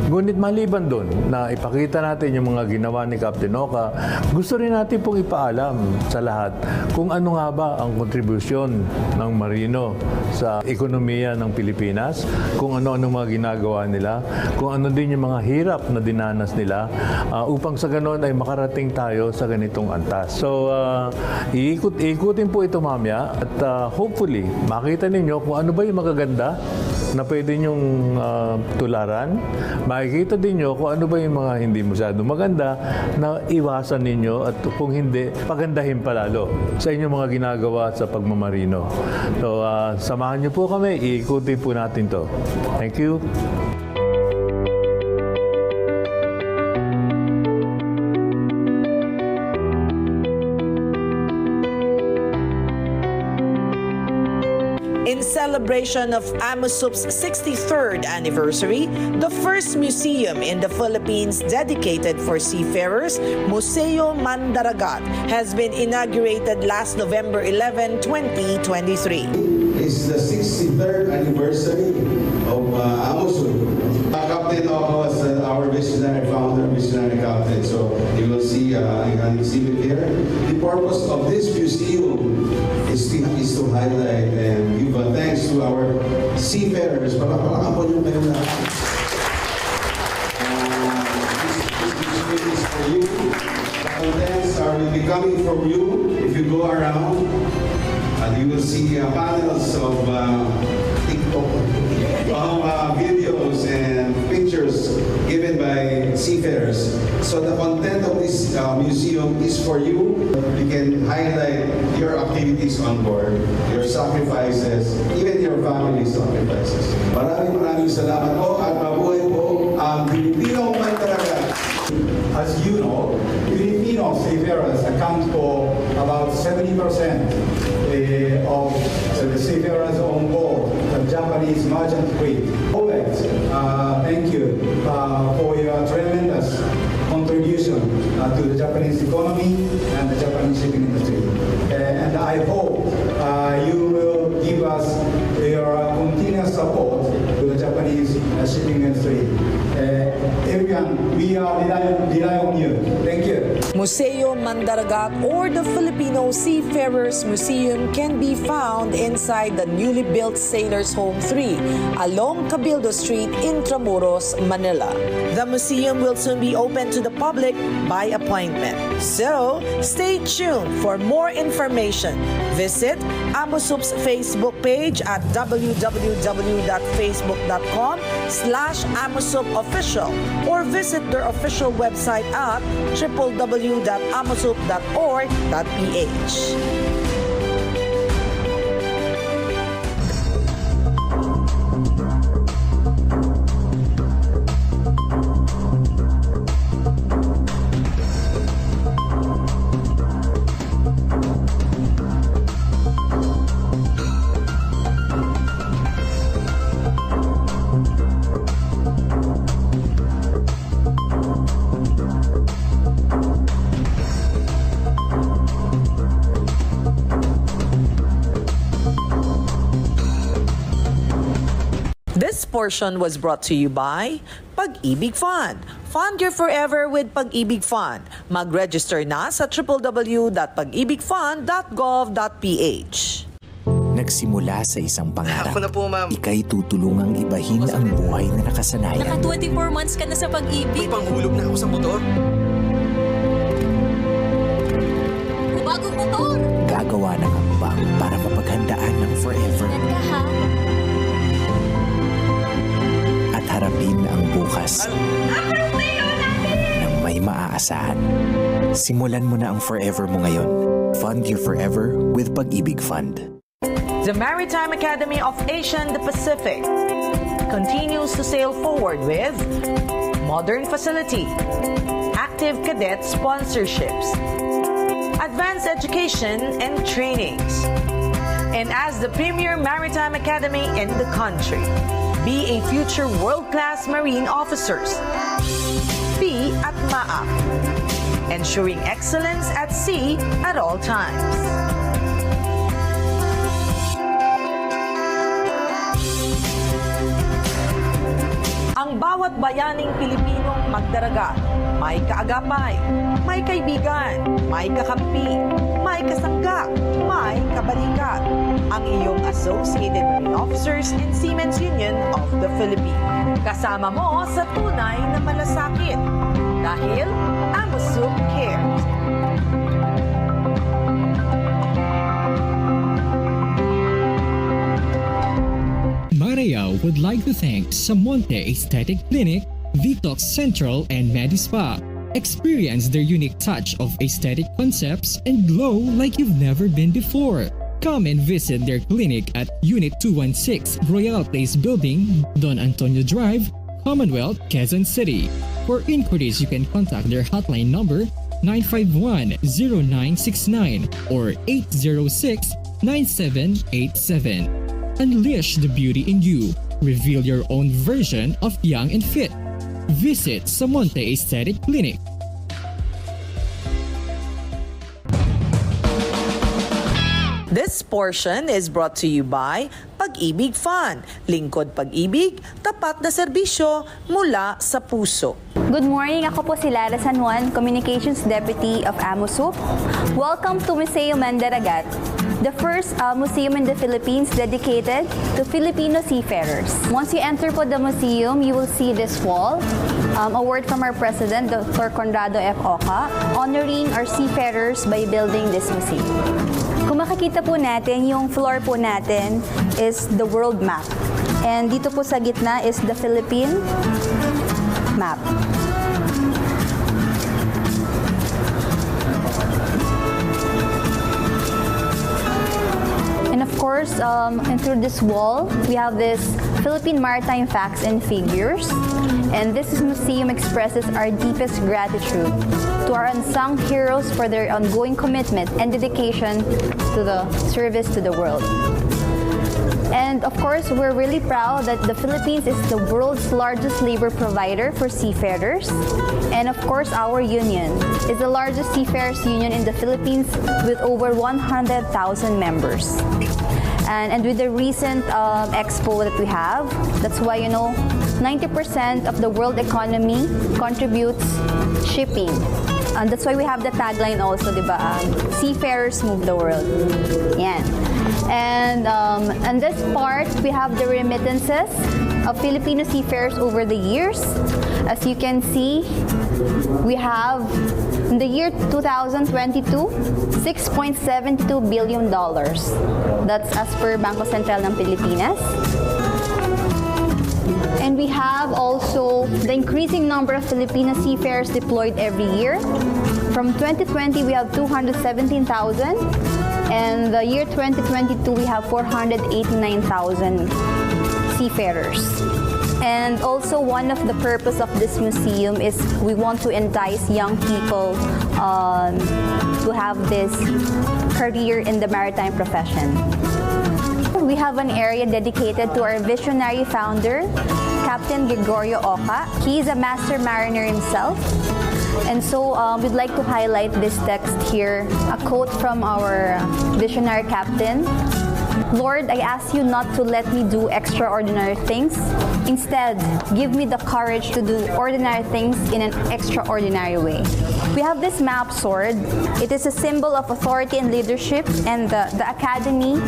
Ngunit maliban doon na ipakita natin yung mga ginawa ni Captain Oca, gusto rin natin pong ipaalam sa lahat kung ano nga ba ang kontribusyon ng marino sa ekonomiya ng Pilipinas, kung ano-ano mga ginagawa nila, kung ano din yung mga hirap na dinanas nila upang sa ganon ay makarating tayo sa ganitong antas. So, iikutin po ito mamaya at hopefully makita ninyo kung ano ba yung magaganda na pwede nyong tularan. Makikita din nyo kung ano ba yung mga hindi masyado maganda na iwasan ninyo at kung hindi, pagandahin palalo sa inyong mga ginagawa sa pagmamarino. So, samahan nyo po kami, iikutin po natin to. Thank you. In celebration of AMOSUP's 63rd anniversary, the first museum in the Philippines dedicated for seafarers, Museo Mandaragat, has been inaugurated last November 11, 2023. It's the 63rd anniversary of AMOSUP. Captain Oca was our visionary founder, visionary captain. So you will see an exhibit here. purpose of this museum is to highlight and give thanks to our seafarers. Palakpakan po yung kayo lahat. This is for you. The contents will be coming from you. If you go around, you will see panels of TikTok, videos and pictures given by seafarers. So the content of this museum is for you. You can highlight your activities on board, your sacrifices, even your family sacrifices. Maraming salamat po at mabuhay po ang Pilipino man talaga. As you know, Filipino seafarers account for about 70% of the seafarers on board the Japanese merchant fleet. Always, thank you for your tremendous contribution to the Japanese economy and the Japanese shipping industry. And I hope you will give us your continuous support to the Japanese shipping industry. Everyone, we rely on you. Thank you. Museo Mandaragat or the Filipino Seafarers Museum can be found inside the newly built Sailors Home 3 along Cabildo Street, Intramuros, Manila. The museum will soon be open to the public by appointment. So, stay tuned for more information. Visit Amosup's Facebook page at www.facebook.com/AmosupOfficial or visit their official website at www.amosup.org.ph. This portion was brought to you by Pag-ibig Fund. Fund your forever with Pag-ibig Fund. Mag-register na sa www.pagibigfund.gov.ph. Nagsimula sa isang pangarap. Ako na po, ma'am. Ika'y tutulungang ibahin ang buhay na nakasanayan. Naka 24 months ka na sa pag-ibig. May panghulog na ako sa motor. Bagong motor. Gagawa ng hakbang para mapaghandaan ng forever. At harapin ang bukas nang may maaasahan. Simulan mo na ang forever mo ngayon. Fund your forever with Pag-ibig Fund. The Maritime Academy of Asia and the Pacific continues to sail forward with modern facility, active cadet sponsorships, advanced education and trainings. And as the premier maritime academy in the country, be a future world-class marine officers. Be at MAAP, ensuring excellence at sea at all times. Ang bawat bayaning Pilipinong magdaragat, may kaagapay, may kaibigan, may kakampi, may kasangga, may kabalikat. Ang iyong Associated Marine Officers and Seamen's Union of the Philippines. Kasama mo sa tunay na malasakit. Dahil AMOSUP cares. Marayao would like to thank Samonte Aesthetic Clinic, Vitox Central, and Medispa. Experience their unique touch of aesthetic concepts and glow like you've never been before. Come and visit their clinic at Unit 216 Royal Place Building, Don Antonio Drive, Commonwealth, Quezon City. For inquiries, you can contact their hotline number 951-0969 or 806-9787. Unleash the beauty in you. Reveal your own version of young and fit. Visit Samonte Aesthetic Clinic. This portion is brought to you by Pag-ibig Fund. Lingkod pag-ibig, tapat na serbisyo mula sa puso. Good morning, ako po si Lara San Juan, Communications Deputy of AMUSUP. Welcome to Museo Mandaragat, the first museum in the Philippines dedicated to Filipino seafarers. Once you enter po the museum, you will see this wall, a word from our President, Dr. Conrado F. Oca, honoring our seafarers by building this museum. Kung makikita po natin, yung floor po natin is the world map. And dito po sa gitna is the Philippine map. And of course, and through this wall, we have this Philippine maritime facts and figures. And this museum expresses our deepest gratitude to our unsung heroes for their ongoing commitment and dedication to the service to the world. And of course, we're really proud that the Philippines is the world's largest labor provider for seafarers. And of course, our union is the largest seafarers union in the Philippines with over 100,000 members. And with the recent expo that we have, that's why, 90% of the world economy contributes shipping. And that's why we have the tagline also, di ba? Seafarers move the world. Yan. And this part, we have the remittances of Filipino seafarers over the years. As you can see, we have, in the year 2022, $6.72 billion. That's as per Bangko Sentral ng Pilipinas. And we have also the increasing number of Filipino seafarers deployed every year. From 2020, we have 217,000. And the year 2022, we have 489,000 seafarers. And also, one of the purpose of this museum is we want to entice young people to have this career in the maritime profession. We have an area dedicated to our visionary founder, Captain Gregorio Oca. He is a master mariner himself. And so we'd like to highlight this text here, a quote from our visionary captain. Lord, I ask you not to let me do extraordinary things. Instead, give me the courage to do ordinary things in an extraordinary way. We have this map sword. It is a symbol of authority and leadership, and the Academy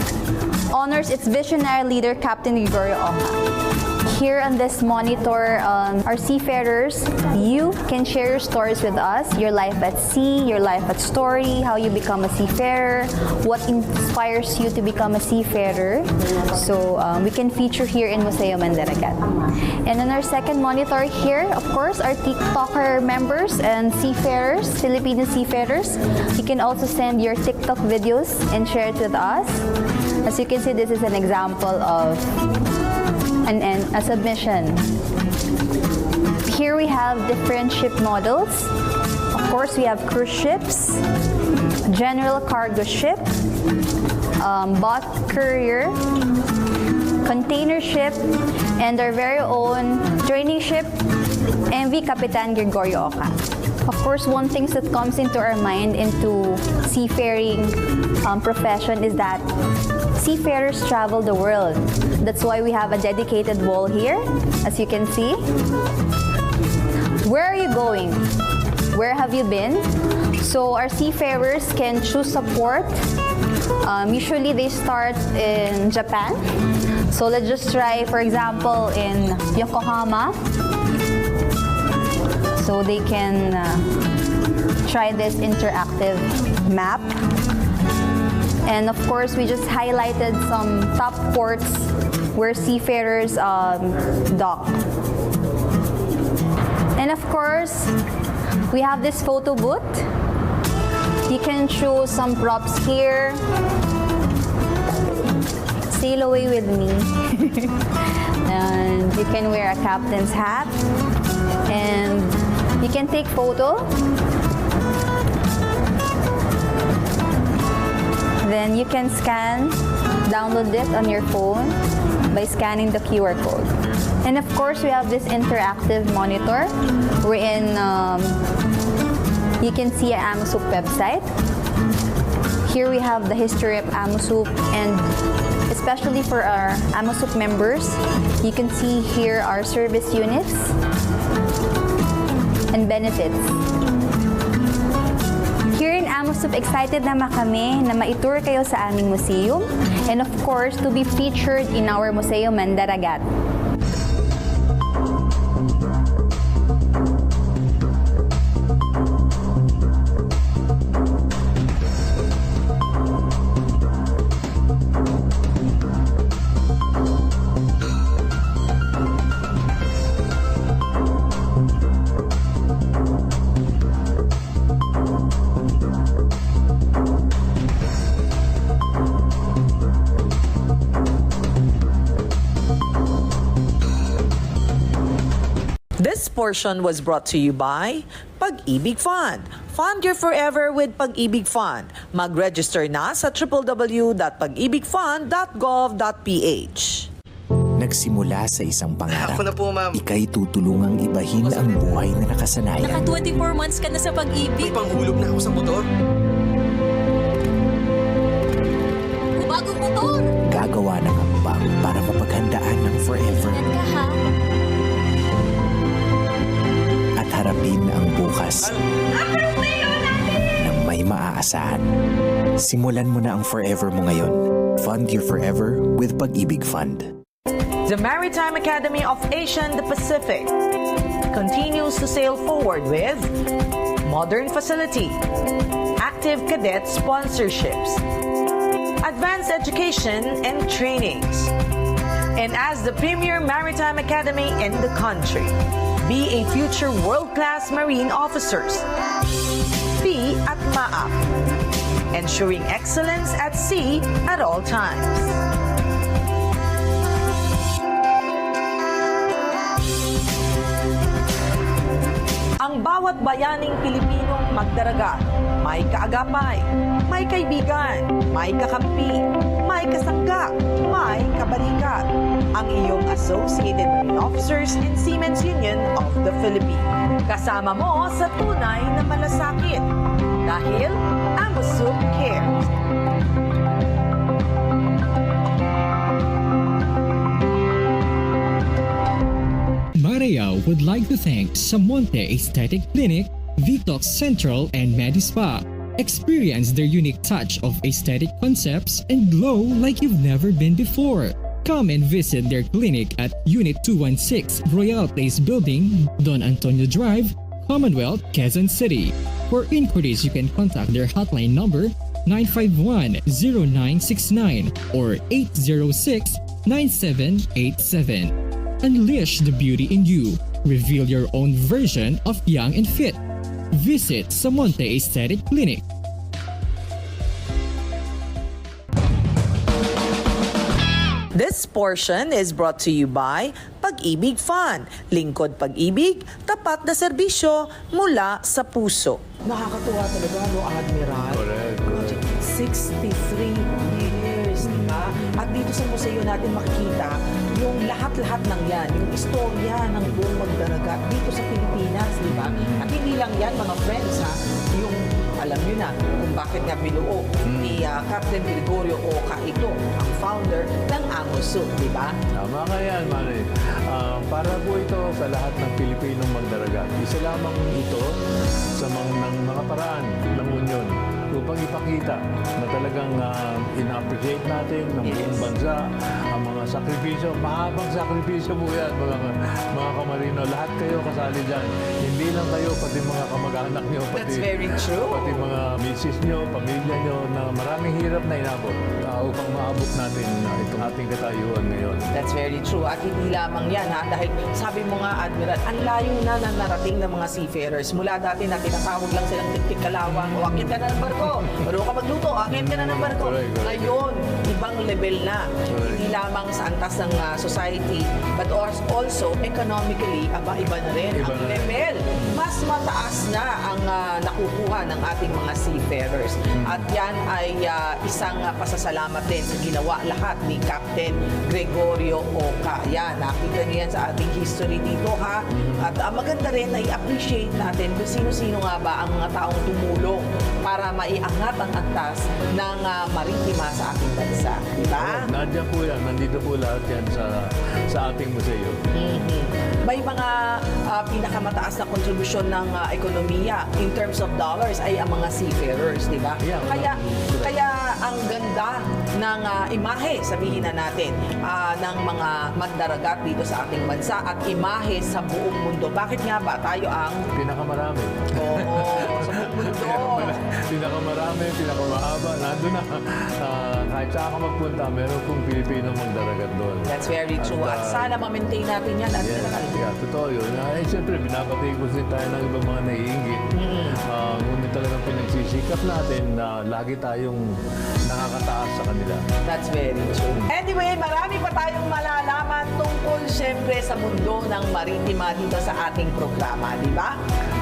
honors its visionary leader, Captain Gregorio Oca. Here on this monitor, our seafarers, you can share your stories with us, your life at sea, your life at story, how you become a seafarer, what inspires you to become a seafarer. So we can feature here in Museo Mandaragat. And on our second monitor here, of course, our TikToker members and seafarers, Filipino seafarers. You can also send your TikTok videos and share it with us. As you can see, this is an example of a submission. Here we have different ship models. Of course, we have cruise ships, general cargo ship, boat courier, container ship, and our very own training ship, MV Capitan Gregorio Oca. Of course, one thing that comes into our mind into seafaring profession is that seafarers travel the world. That's why we have a dedicated wall here, as you can see. Where are you going? Where have you been? So our seafarers can choose a port. Usually they start in Japan. So let's just try, for example, in Yokohama. So they can try this interactive map. And of course, we just highlighted some top ports where seafarers dock. And of course, we have this photo booth. You can choose some props here. Sail away with me. And you can wear a captain's hat. And you can take photo. Then you can scan, download it on your phone by scanning the QR code. And of course, we have this interactive monitor wherein you can see an AMUSUP website. Here we have the history of Amosup, and especially for our Amosup members, you can see here our service units and benefits. Here in Amosup, excited naman kami na ma-tour kayo sa aming museum and of course to be featured in our Museo Mandaragat. This portion was brought to you by Pag-ibig Fund. Fund your forever with Pag-ibig Fund. Mag-register na sa www.pagibigfund.gov.ph. Nagsimula sa isang pangarap. Ako na po, ma'am. Ika'y tutulungang ibahin ang buhay na nakasanayan. Naka 24 months ka na sa pag-ibig. May panghulog na ako sa motor. Bagong motor. Gagawa ng hakbang para mapaghandaan ng forever. At harapin ang bukas ng may maaasahan. Simulan mo na ang forever mo ngayon. Fund your forever with Pag-ibig Fund. The Maritime Academy of Asia and the Pacific continues to sail forward with modern facility, active cadet sponsorships, advanced education and trainings. And as the premier maritime academy in the country, be a future world-class marine officers. Be at MAAP, ensuring excellence at sea at all times. Ang bawat bayaning Pilipinong magdaragat, may kaagapay, may kaibigan, may kakampi, may kasangga, may kabalikat. Ang iyong Associated Marine Officers and Seamen's Union of the Philippines. Kasama mo sa tunay na malasakit dahil Amosup cares. Maria would like to thank Samonte Aesthetic Clinic, Vitox Central, and Medispa. Experience their unique touch of aesthetic concepts and glow like you've never been before. Come and visit their clinic at Unit 216 Royal Place Building, Don Antonio Drive, Commonwealth, Quezon City. For inquiries, you can contact their hotline number 951-0969 or 806-9787. Unleash the beauty in you. Reveal your own version of young and fit. Visit Samonte Aesthetic Clinic. This portion is brought to you by Pag-ibig Fund. Lingkod pag-ibig, tapat na serbisyo mula sa puso. Nakakatuwa talaga, no, Admiral? Correct. 63 years, di ba? At dito sa museo natin makikita yung lahat-lahat ng yan, yung istorya ng buong magdaragat dito sa Pilipinas, di ba? At hindi lang yan, mga friends, ha? Yung alam nyo na kung bakit nga binuo ni Captain Gregorio Oca ito, ang founder ng Amosup, di ba? Tama ka yan, Mari. Para po ito sa lahat ng Pilipinong magdaragat. Isa lamang ito sa mga paraan ng Union upang ipakita na talagang ina-appreciate natin ng buong bansa ang mga sakripisyo. Mahabang sakripisyo po yan, mga kamarino. Lahat kayo kasali dyan. Hindi lang kayo, pati mga kamag-anak nyo, That's very true. Pati mga misis nyo, pamilya nyo, na maraming hirap na inabot upang maabot natin itong ating katayuan ngayon. That's very true. At hindi lamang yan, ha? Dahil sabi mo nga, Admiral, ang layo na narating ng mga seafarers. Mula dati na tinatawag lang silang tik-tik kalawang, o akit ka na ng barko, marunong ka magluto, akit ka na ng barko. Ngayon, ibang level na. Hindi lamang sa antas ng society, but also economically, iba na rin ang level. Mas mataas na ang nakukuha ng ating mga seafarers. At yan ay isang pasasalamat din sa ginawa lahat ni Captain Gregorio Oca. Yan, nakita niyo yan sa ating history dito ha. At maganda rin na i-appreciate natin kung sino-sino nga ba ang mga taong tumulong para maiangat ang antas ng maritima sa ating bansa. Diba? Nandiyan po yan. Nandito po lahat yan sa ating museo. May mga pinakamataas na kontribusyon ng ekonomiya in terms of dollars ay ang mga seafarers, di ba? Yeah, kaya ang ganda ng imahe, sabihin na natin, ng mga mandaragat dito sa ating bansa at imahe sa buong mundo. Bakit nga ba tayo ang pinakamarami? Oo, sa buong mundo. Pinakamarami, pinakamahaba. Nandun na. Kahit saan ka magpunta, meron kong Pilipino mandaragat doon. That's very true. At sana ma-maintain natin yan. Yeah, totoo yun. Siyempre, binabati ko din tayo ng ibang mga naiingit. Ngunit talagang pinagsisikap natin na lagi tayong nakakataas sa kanila. That's very true. Anyway, marami pa tayong malalaman tungkol siyempre sa mundo ng maritima dito sa ating programa, di ba?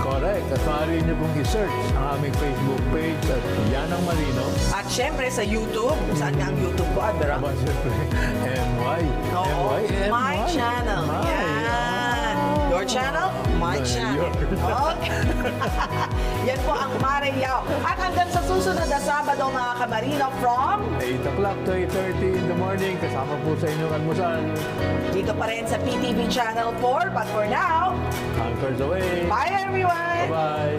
Correct. At maaari niyo pong i-search ang aming Facebook page at Yanang Marino. At siyempre sa YouTube. Saan nga ang YouTube ko, Adra? Siyempre, MY. My channel. Yan. Your channel? My channel. Okay. Yan po ang Mariyaw. At hanggang sa susunod na Sabado, mga kamarino, from 8 o'clock to 8:30 in the morning, kasama po sa inyong almusal. Dito pa rin sa PTV Channel 4. But for now, Anchors away. Bye, everyone. Bye-bye.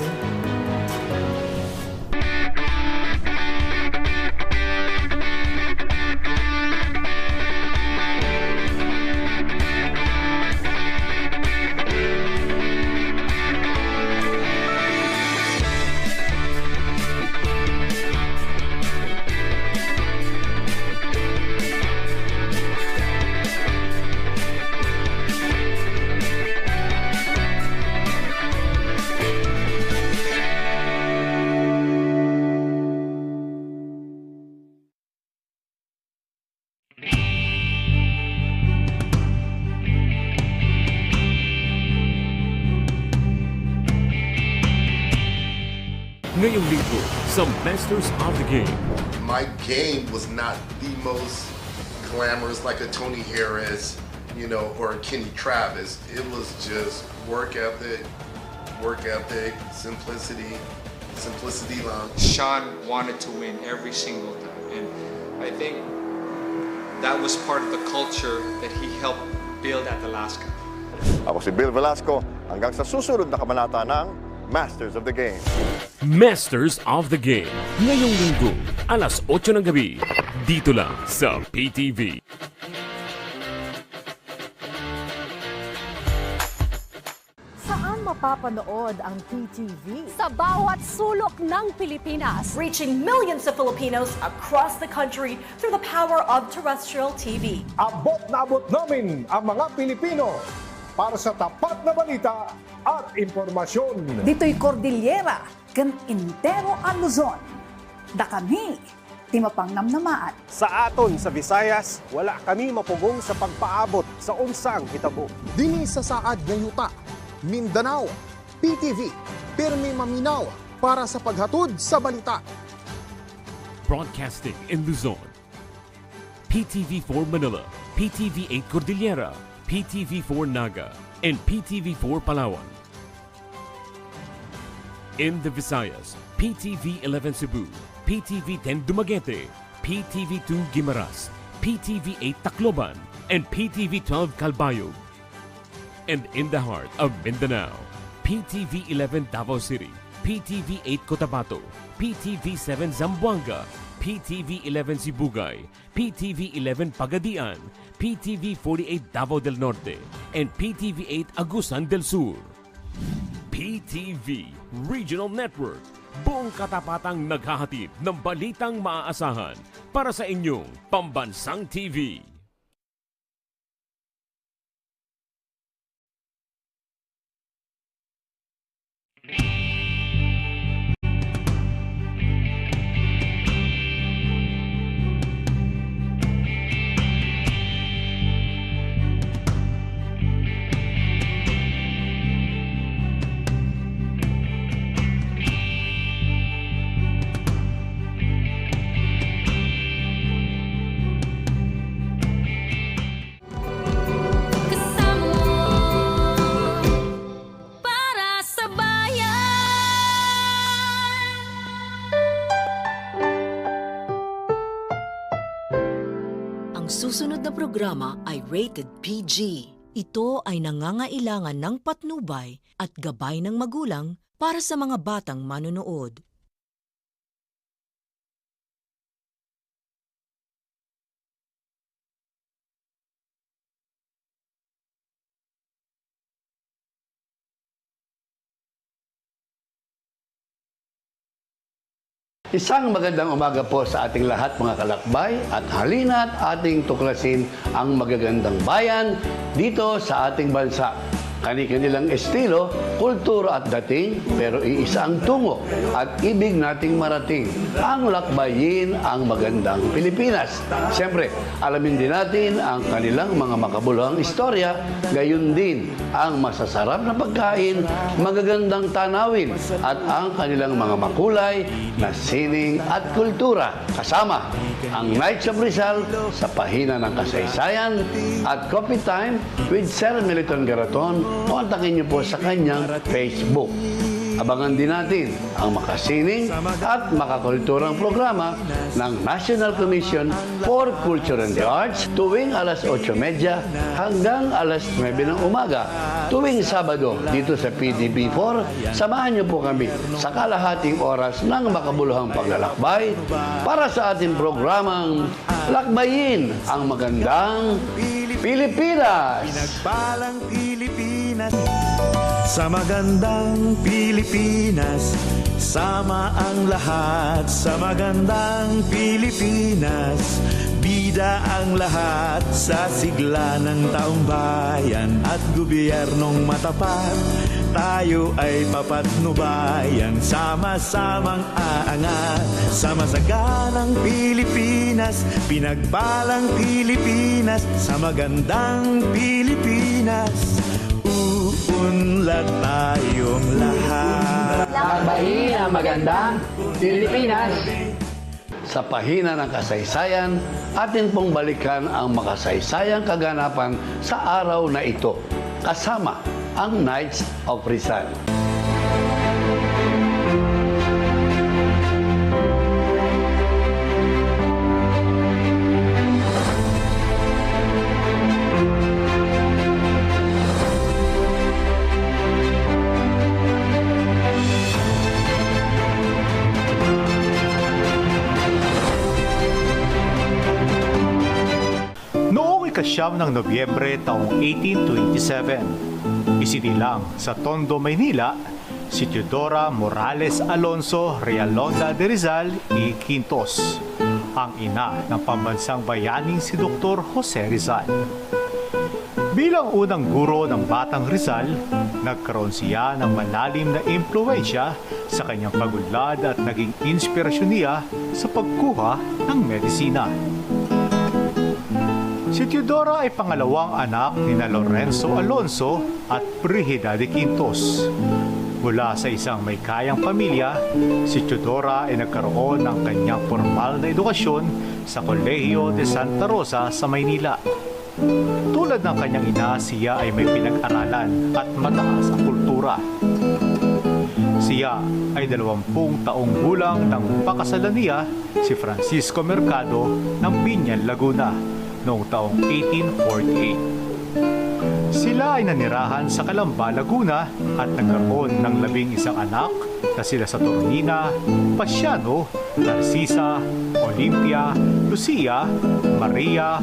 Ngayong linggo sa Masters of the Game. My game was not the most glamorous like a Tony Harris, or a Kenny Travis. It was just work ethic, simplicity lang. Sean wanted to win every single time, and I think that was part of the culture that he helped build at Alaska. Ako si Bill Velasco, hanggang sa susunod na kabanata ng Masters of the Game. Masters of the Game. Ngayong linggo, alas 8 ng gabi. Dito lang sa PTV. Saan mapapanood ang PTV? Sa bawat sulok ng Pilipinas. Reaching millions of Filipinos across the country through the power of terrestrial TV. Abot na abot namin ang mga Pilipino para sa tapat na balita at impormasyon. Dito'y Cordillera, kan Intero ang Luzon. Da kami, timapang namnamaan. Sa aton sa Visayas, wala kami mapugong sa pagpaabot sa unsang hitabo. Dini sa saad nga yuta, Mindanao, PTV, pirmi maminaw para sa paghatod sa balita. Broadcasting in Luzon. PTV4 Manila, PTV8 Cordillera, PTV4 Naga, and PTV4 Palawan. In the Visayas, PTV11 Cebu, PTV10 Dumaguete, PTV2 Guimaras, PTV8 Tacloban, and PTV12 Calbayog. And in the heart of Mindanao, PTV11 Davao City, PTV8 Cotabato, PTV7 Zamboanga, PTV11 Sibugay, PTV11 Pagadian, PTV48 Davao del Norte, and PTV8 Agusan del Sur. PTV Regional Network, buong katapatang naghahatid ng balitang maaasahan para sa inyong pambansang TV. Ang susunod na programa ay rated PG. Ito ay nangangailangan ng patnubay at gabay ng magulang para sa mga batang manonood. Isang magandang umaga po sa ating lahat mga kalakbay at halina't ating tuklasin ang magagandang bayan dito sa ating bansa. Kani-kanilang estilo, kultura at dating, pero iisa ang tungo at ibig nating marating. Ang lakbayin ang magandang Pilipinas. Siyempre, alamin din natin ang kanilang mga makabuluhang istorya, gayon din ang masasarap na pagkain, magagandang tanawin, at ang kanilang mga makulay na sining at kultura. Kasama ang Nights of Rizal sa pahina ng kasaysayan at Coffee Time with Sir Militon Garaton. Kontakin niyo po sa kanyang Facebook. Abangan din natin ang makasining at makakulturang programa ng National Commission for Culture and the Arts tuwing alas 8:30 hanggang alas 9 ng umaga. Tuwing Sabado dito sa PTV4, samahan niyo po kami sa kalahating oras ng makabuluhang paglalakbay para sa ating programang Lakbayin ang Magandang Pilipinas! Pinagpalang Pilipinas, sa magandang Pilipinas, sama ang lahat sa magandang Pilipinas. Bida ang lahat sa sigla ng taong bayan at gobyernong matapat. Tayo ay papatnubayan, sama-samang aangat sa masaganang Pilipinas, pinagpalang Pilipinas, sa magandang Pilipinas. Uunlad tayong lahat. Lakbayin ang magandang Pilipinas. Sa pahina ng kasaysayan, atin pong balikan ang makasaysayang kaganapan sa araw na ito, kasama ang Knights of Rizal. Ika-9 ng Nobyembre taong 1827, isinilang sa Tondo, Maynila, si Teodora Morales Alonso Realonda de Rizal y Quintos, ang ina ng pambansang bayaning si Dr. Jose Rizal. Bilang unang guro ng Batang Rizal, nagkaroon siya ng malalim na impluwensya sa kanyang pag-unlad at naging inspirasyon niya sa pagkuha ng medisina. Si Teodora ay pangalawang anak ni Lorenzo Alonso at Brigida de Quintos. Mula sa isang may kayang pamilya, si Teodora ay nagkaroon ng kanyang formal na edukasyon sa Kolehiyo de Santa Rosa sa Maynila. Tulad ng kanyang ina, siya ay may pinag-aralan at mataas ang kultura. Siya ay 20 taong gulang nang pakasalan niya si Francisco Mercado ng Binyan, Laguna noong taong 1848. Sila ay nanirahan sa Calamba, Laguna at nagkaroon ng 11 anak na sila sa Tornina, Pasiano, Narcisa, Olimpia, Lucia, Maria,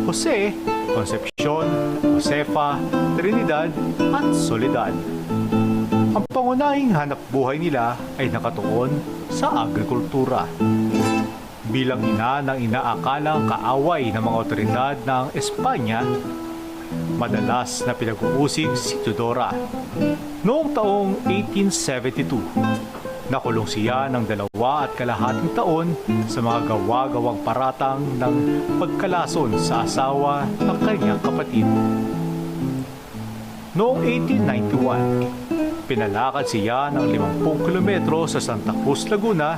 Jose, Concepcion, Josefa, Trinidad at Soledad. Ang pangunahing hanap buhay nila ay nakatuon sa agrikultura. Bilang ina ng inaakalang kaaway ng mga otoridad ng Espanya, madalas na pinag-uusig si Teodora. Noong taong 1872, nakulong siya ng 2.5 taon sa mga gawa-gawang paratang ng pagkalason sa asawa ng kanyang kapatid. Noong 1891, pinalakad siya ng 50 kilometro sa Santa Cruz, Laguna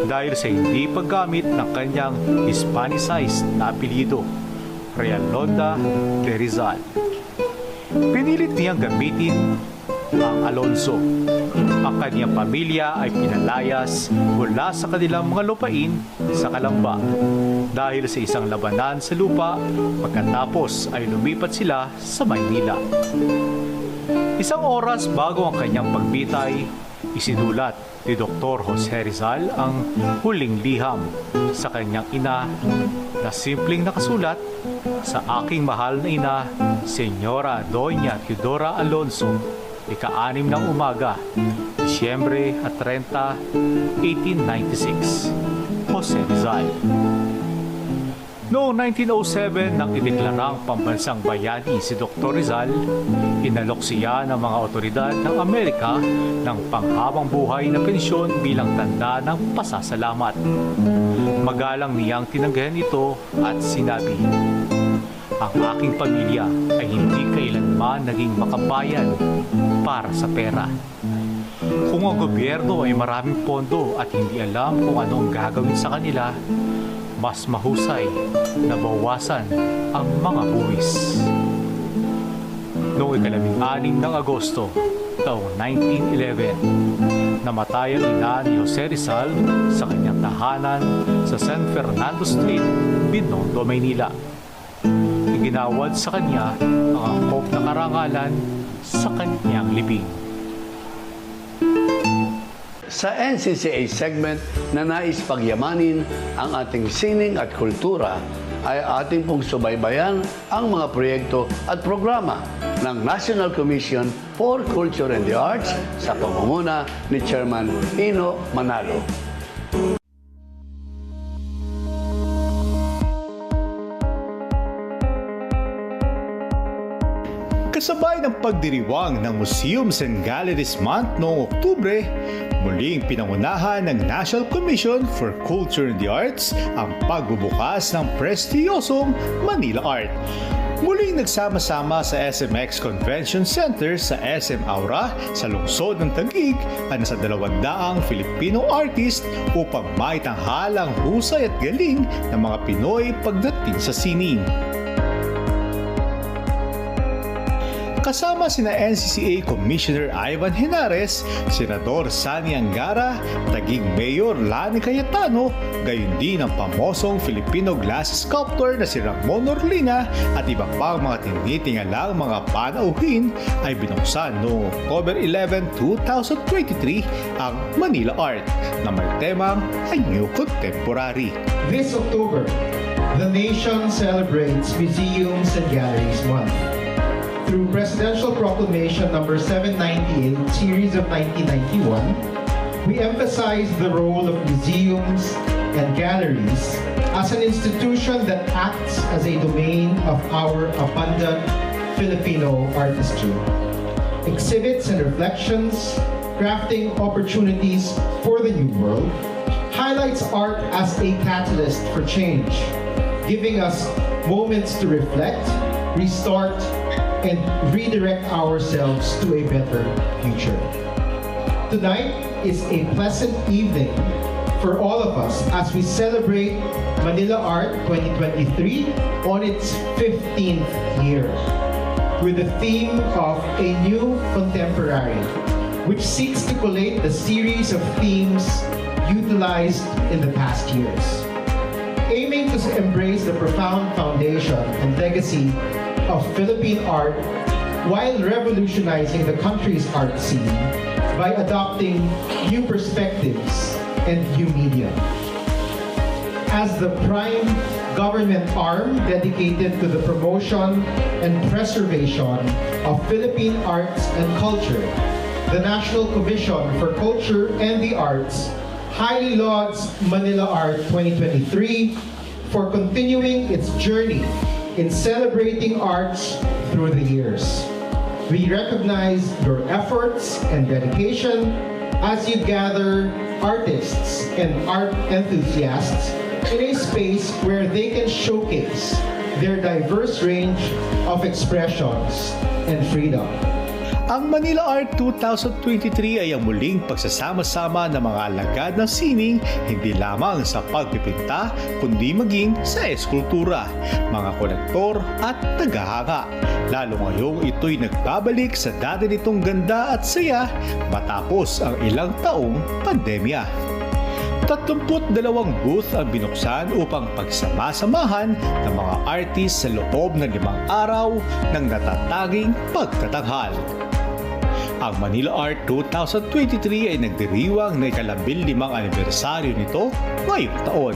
dahil sa hindi paggamit ng kanyang Hispanicized na apelyido, Realonda de Rizal. Pinilit niyang gamitin ang Alonso. Ang kanyang pamilya ay pinalayas mula sa kanilang mga lupain sa Kalamba dahil sa isang labanan sa lupa. Pagkatapos ay lumipat sila sa Maynila. Isang oras bago ang kanyang pagbitay, isinulat ni Dr. Jose Rizal ang huling liham sa kanyang ina na simpleng nakasulat, "Sa aking mahal na ina, Senyora Doña Teodora Alonso, ika-6 ng umaga, Disyembre 30, 1896. Jose Rizal." Noong 1907, nang ideklarang pambansang bayani si Dr. Rizal, inalok siya ng mga otoridad ng Amerika ng panghabang buhay na pensyon bilang tanda ng pasasalamat. Magalang niyang tinanggihan ito at sinabi, "Ang aking pamilya ay hindi kailanman naging makabayan para sa pera. Kung ang gobyerno ay maraming pondo at hindi alam kung ano ang gagawin sa kanila, mas mahusay na bawasan ang mga buwis." Noong 6 ng Agosto, taong 1911, namatay ang ina ni Jose Rizal sa kanyang tahanan sa San Fernando Street, Binondo, Maynila. Iginawad sa kanya ang angkop na karangalan sa kanyang libing. Sa NCCA segment na nais pagyamanin ang ating sining at kultura, ay ating pong subaybayan ang mga proyekto at programa ng National Commission for Culture and the Arts sa pamumuno ni Chairman Ino Manalo. Kasabay ng pagdiriwang ng Museums and Galleries Month noong Oktubre, muling pinangunahan ng National Commission for Culture and the Arts ang pagbubukas ng prestiyosong Manila Art. Muling nagsama-sama sa SMX Convention Center sa SM Aura sa lungsod ng Taguig ang nasa 200 Filipino artist upang maitanghal ang husay at galing ng mga Pinoy pagdating sa sining. Kasama sina NCCA Commissioner Ivan Henares, Senador Sani Angara, Taguig Mayor Lani Cayetano, gayon din ang pamosong Filipino glass sculptor na si Ramon Orlina at iba pang mga tinitingalang mga panauhin ay binuksan noong October 11, 2023 ang Manila Art na may temang A New Contemporary. This October, the nation celebrates Museums and Galleries Month. Through Presidential Proclamation number 798, Series of 1991, we emphasize the role of museums and galleries as an institution that acts as a domain of our abundant Filipino artistry. Exhibits and reflections, crafting opportunities for the new world, highlights art as a catalyst for change, giving us moments to reflect, restart, and redirect ourselves to a better future. Tonight is a pleasant evening for all of us as we celebrate Manila Art 2023 on its 15th year with the theme of A New Contemporary, which seeks to collate the series of themes utilized in the past years, aiming to embrace the profound foundation and legacy of Philippine art while revolutionizing the country's art scene by adopting new perspectives and new media. As the prime government arm dedicated to the promotion and preservation of Philippine arts and culture, the National Commission for Culture and the Arts highly lauds Manila Art 2023 for continuing its journey in celebrating arts through the years. We recognize your efforts and dedication as you gather artists and art enthusiasts in a space where they can showcase their diverse range of expressions and freedom. Ang Manila Art 2023 ay ang muling pagsasama-sama ng mga alagad ng sining hindi lamang sa pagpipinta kundi maging sa eskultura, mga kolektor at tagahanga. Lalo ngayong ito'y nagbabalik sa dati nitong ganda at saya matapos ang ilang taong pandemya. 32 booth ang binuksan upang pagsama-samahan ng mga artist sa loob ng 5 araw ng natataging pagtatanghal. Ang Manila Art 2023 ay nagdiriwang na ika-15 anibersaryo nito ngayong taon.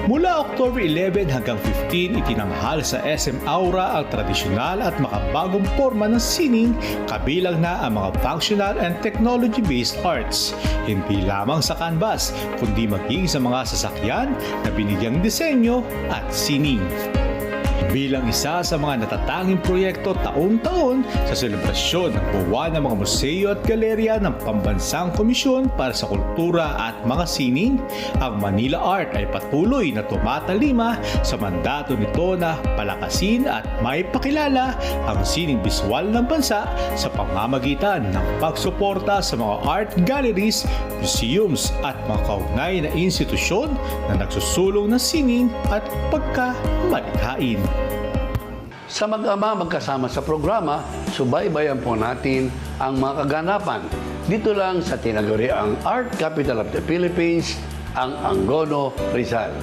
Mula October 11 hanggang 15, itinanghal sa SM Aura ang tradisyonal at makabagong forma ng sining kabilang na ang mga functional and technology-based arts. Hindi lamang sa canvas, kundi maging sa mga sasakyan na binigyang disenyo at sining. Bilang isa sa mga natatanging proyekto taon-taon sa selebrasyon ng buwan ng mga museo at galerya ng Pambansang Komisyon para sa Kultura at mga Sining, ang Manila Art ay patuloy na tumatalima sa mandato nito na palakasin at maipakilala ang sining biswal ng bansa sa pamamagitan ng pagsuporta sa mga art galleries, museums at mga kaugnay na institusyon na nagsusulong ng sining at pagkamalikhain. Sa mag-ama magkasama sa programa, subaybayan po natin ang mga kaganapan. Dito lang sa tinaguriang Art Capital of the Philippines, ang Angono, Rizal.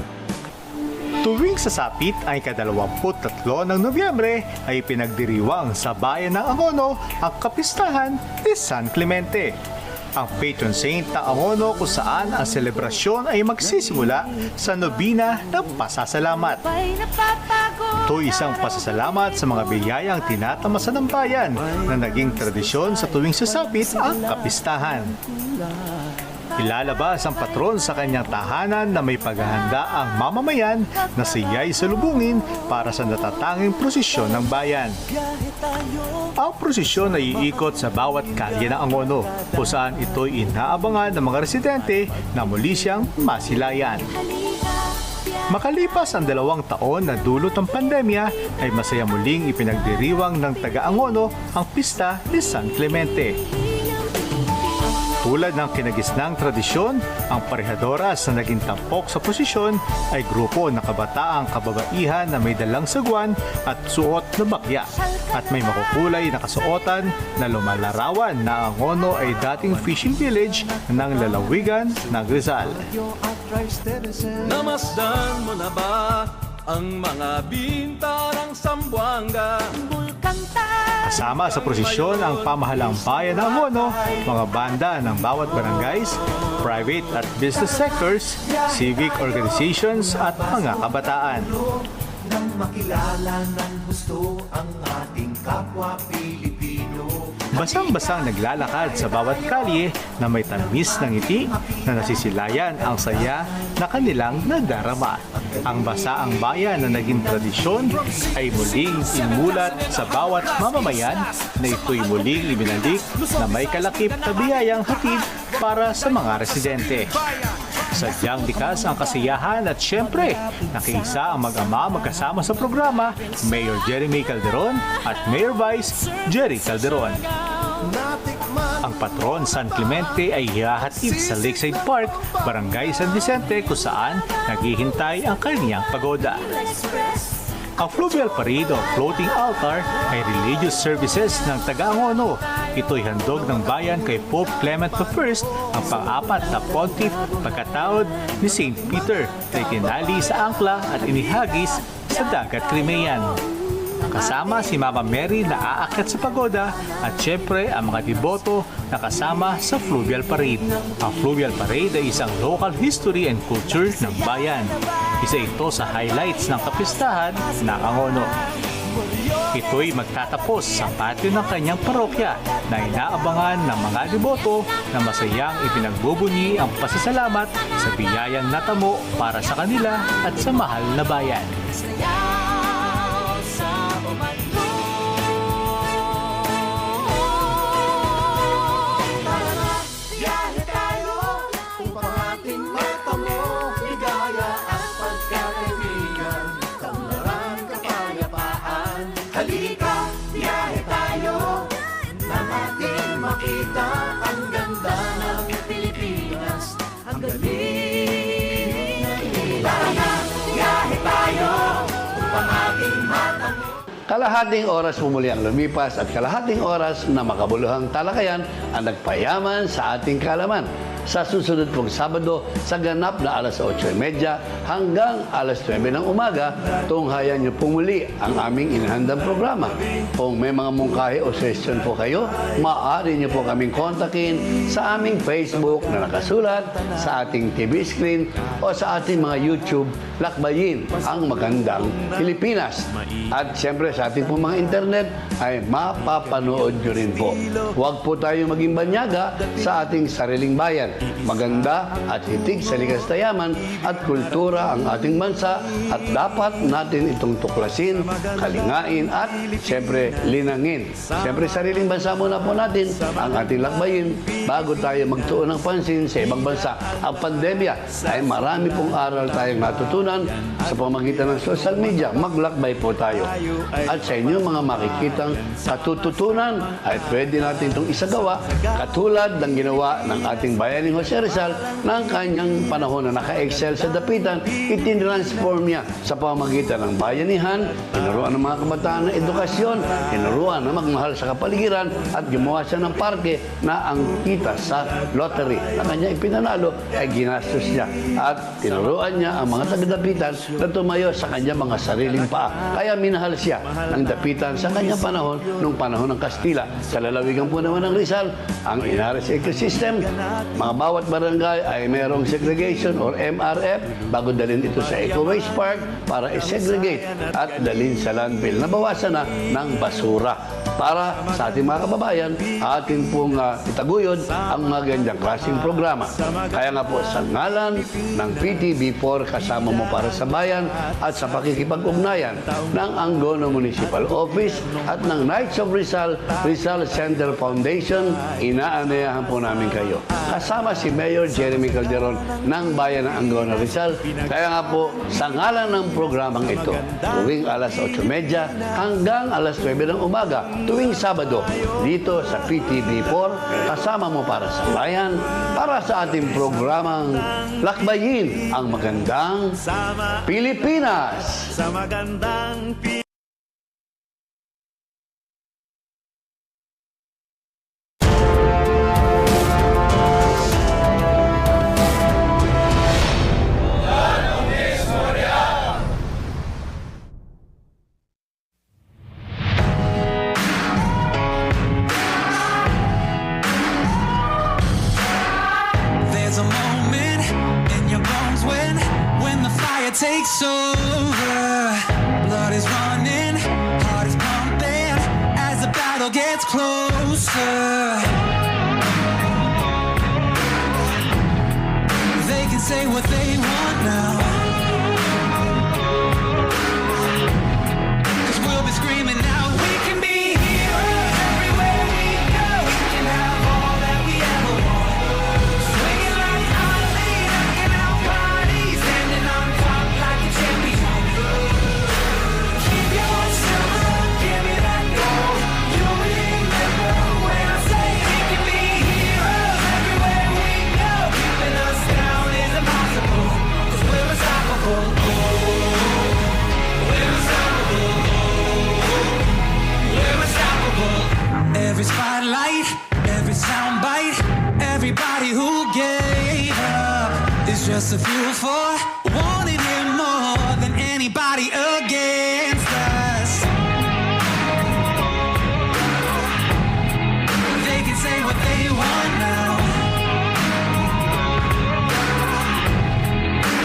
Tuwing sasapit ay ika-23 ng Nobyembre ay pinagdiriwang sa bayan ng Angono ang kapistahan ni San Clemente. Ang patron saint ng Angono kung saan ang selebrasyon ay magsisimula sa nobina ng pasasalamat. Ito isang pasasalamat sa mga biyayang tinatamasa ng bayan na naging tradisyon sa tuwing sasapit ang kapistahan. Ilalabas ang patron sa kanyang tahanan na may paghahanda ang mamamayan na siya'y salubungin para sa natatanging prosesyon ng bayan. Ang prosesyon ay iikot sa bawat kalye ng Angono, kung saan ito'y inaabangan ng mga residente na muli siyang masilayan. Makalipas ang 2 taon na dulot ng pandemya, ay masaya muling ipinagdiriwang ng taga-Angono ang pista ni San Clemente. Tulad ng kinagisnang tradisyon, ang parehadoras na naging tampok sa posisyon ay grupo ng kabataang kababaihan na may dalang sagwan at suot na bakya at may makukulay na kasuotan na lumalarawan na ang Angono ay dating fishing village ng lalawigan ng Rizal. Namasdan mo na ba ang mga bintarang Sambuanga? Kasama sa prosesyon ang pamahalang bayan ng Angono, mga banda ng bawat barangays, private at business sectors, civic organizations at mga kabataan. Nang makilala ng gusto ang ating kapwa Pilipino. Basang-basang naglalakad sa bawat kalye na may tamis ng ngiti na nasisilayan ang saya na kanilang nadarama. Ang basaang bayan na naging tradisyon ay muling imulat sa bawat mamamayan na ito'y muling ibinalik na may kalakip na biyayang hatid para sa mga residente. Sadyang likas ang kasiyahan at syempre, nakiisa ang mag-ama magkasama sa programa, Mayor Jeremy Calderon at Mayor Vice Jerry Calderon. Ang patron San Clemente ay hihahatid sa Lakeside Park, Barangay San Vicente kung saan naghihintay ang kanyang pagoda. Ang fluvial parade o floating altar ay religious services ng taga-Angono. Ito'y handog ng bayan kay Pope Clement I, ang pang-apat na pontiff pagkataod ni St. Peter na itinali sa angkla at inihagis sa dagat Crimean. Kasama si Mama Mary na aakyat sa pagoda at syempre ang mga deboto na kasama sa Fluvial Parade. Ang Fluvial Parade ay isang local history and culture ng bayan. Isa ito sa highlights ng kapistahan ng Angono. Ito'y magtatapos sa patio ng kanyang parokya na inaabangan ng mga deboto na masayang ipinagbubunyi ang pasasalamat sa biyayang natamo para sa kanila at sa mahal na bayan. Kalahating oras muli ang lumipas at kalahating oras na makabuluhang talakayan ang nagpayaman sa ating kaalaman. Sa susunod pong Sabado, sa ganap na alas 8:30 hanggang alas 9 ng umaga, tunghayan niyo po muli ang aming inahandang programa. Kung may mga mungkahi o suggestion po kayo, maaari niyo po kaming kontakin sa aming Facebook na nakasulat sa ating TV screen o sa ating mga YouTube, Lakbayin ang Magandang Pilipinas. At siyempre sa ating po mga internet ay mapapanood nyo rin po. Huwag po tayo maging banyaga sa ating sariling bayan. Maganda at hitig sa likas na yaman at kultura ang ating bansa at dapat natin itong tuklasin, kalingain at siyempre linangin. Siyempre sariling bansa muna po natin ang ating lakbayin bago tayo magtuon ng pansin sa ibang bansa. Ang pandemya ay marami pong aral tayong natutunan sa pamamagitan ng social media. Maglakbay po tayo. At sa inyo mga makikitang katututunan ay pwede natin itong isagawa katulad ng ginawa ng ating bayan ni Jose Rizal ng kanyang panahon na naka-excel sa dapitan, itinransform niya sa pamamagitan ng bayanihan, tinuruan ng mga kabataan ng edukasyon, tinuruan na magmahal sa kapaligiran at gumawa siya ng parke na ang kita sa lottery na kanya ipinanalo ay ginastos niya at tinuruan niya ang mga taga-dapitan na tumayo sa kanya mga sariling paa. Kaya minahal siya ng dapitan sa kanyang panahon nung panahon ng Kastila. Sa lalawigan po naman ng Rizal, ang Inares Ecosystem, mga bawat barangay ay mayroong segregation or MRF bago dalhin ito sa Eco Waste Park para i-segregate at dalhin sa landfill. Nabawasan na ng basura para sa ating mga kababayan, atin pong itaguyod ang mga ganyang klaseng programa. Kaya nga po sa ngalan ng PTV4 kasama mo para sa bayan at sa pakikipag-ugnayan ng Angono Municipal Office at ng Knights of Rizal, Rizal Center Foundation, inaanayahan po namin kayo. Kasama si Mayor Jeremy Calderon ng Bayan ng Angono Rizal. Kaya nga po, sa ngalan ng programang ito, tuwing alas 8:30 hanggang alas 9 ng umaga, tuwing Sabado, dito sa PTV4, kasama mo para sa bayan, para sa ating programang Lakbayin ang Magandang Pilipinas. Sa magandang takes over, blood is running, heart is pumping as the battle gets closer. They can say what they want now, 'cause we'll be screaming now. We can be heroes everywhere we go. We can have all that we ever want. Swinging like Ali, knocking out bodies, standing on top like a champion. Keep your silver up, give me that gold. You'll remember when I say we can be heroes everywhere we go. Keeping us down is impossible, 'cause we're unstoppable. We're unstoppable. We're unstoppable. Every spotlight, every soundbite, everybody who gave up is just a fuel for wanting him more than anybody against us. They can say what they want now,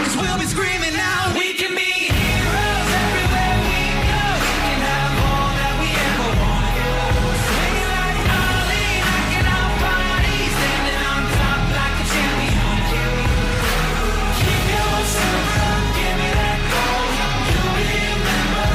'cause we'll be screaming now. We can be heroes everywhere we go. We can have all that we ever want. Swinging like Ali, knocking out bodies, standing on top like a champion. Keep your silver up, give me that gold. You'll remember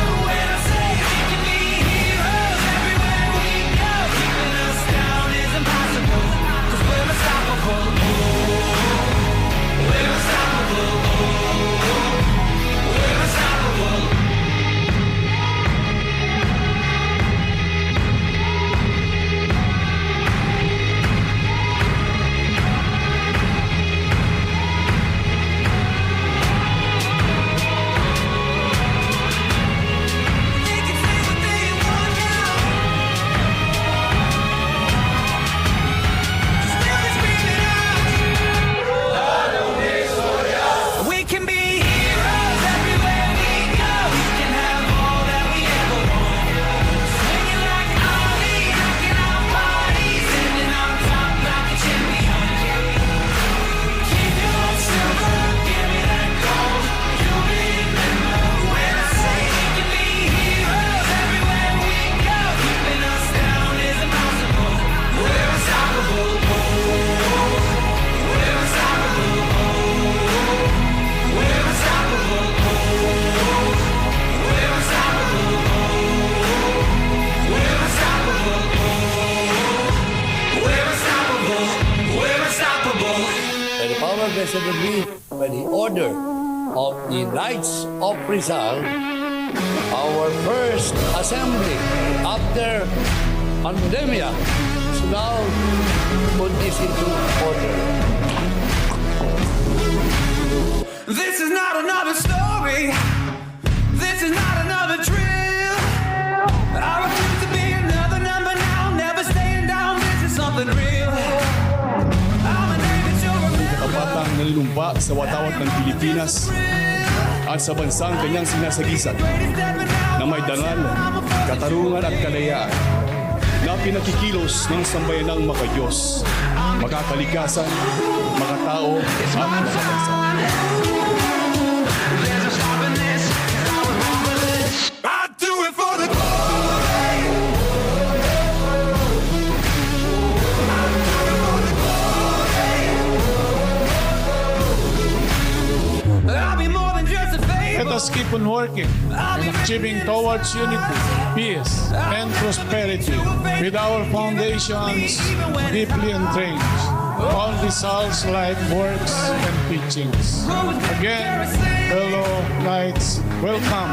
presently, by the order of the Knights of Rizal, our first assembly after pandemia is now put this into order. This is not another story. This is not another drill. I refuse to be another number now. Never staying down. This is something real. I'm a name that you'll remember. Kabatang nanunumpa sa watawat ng Pilipinas at sa bansang kanyang sinasagisan na may dangal, katarungan at kalayaan na pinakikilos ng sambayanang makadiyos, makakalikasan, makatao at makabansa. I do it for the glory. I'll be more than just a favor. Let us keep on working and achieving towards unity, peace, and prosperity with our foundations deeply entrenched on Rizal's life works and teachings. Again, fellow knights, welcome,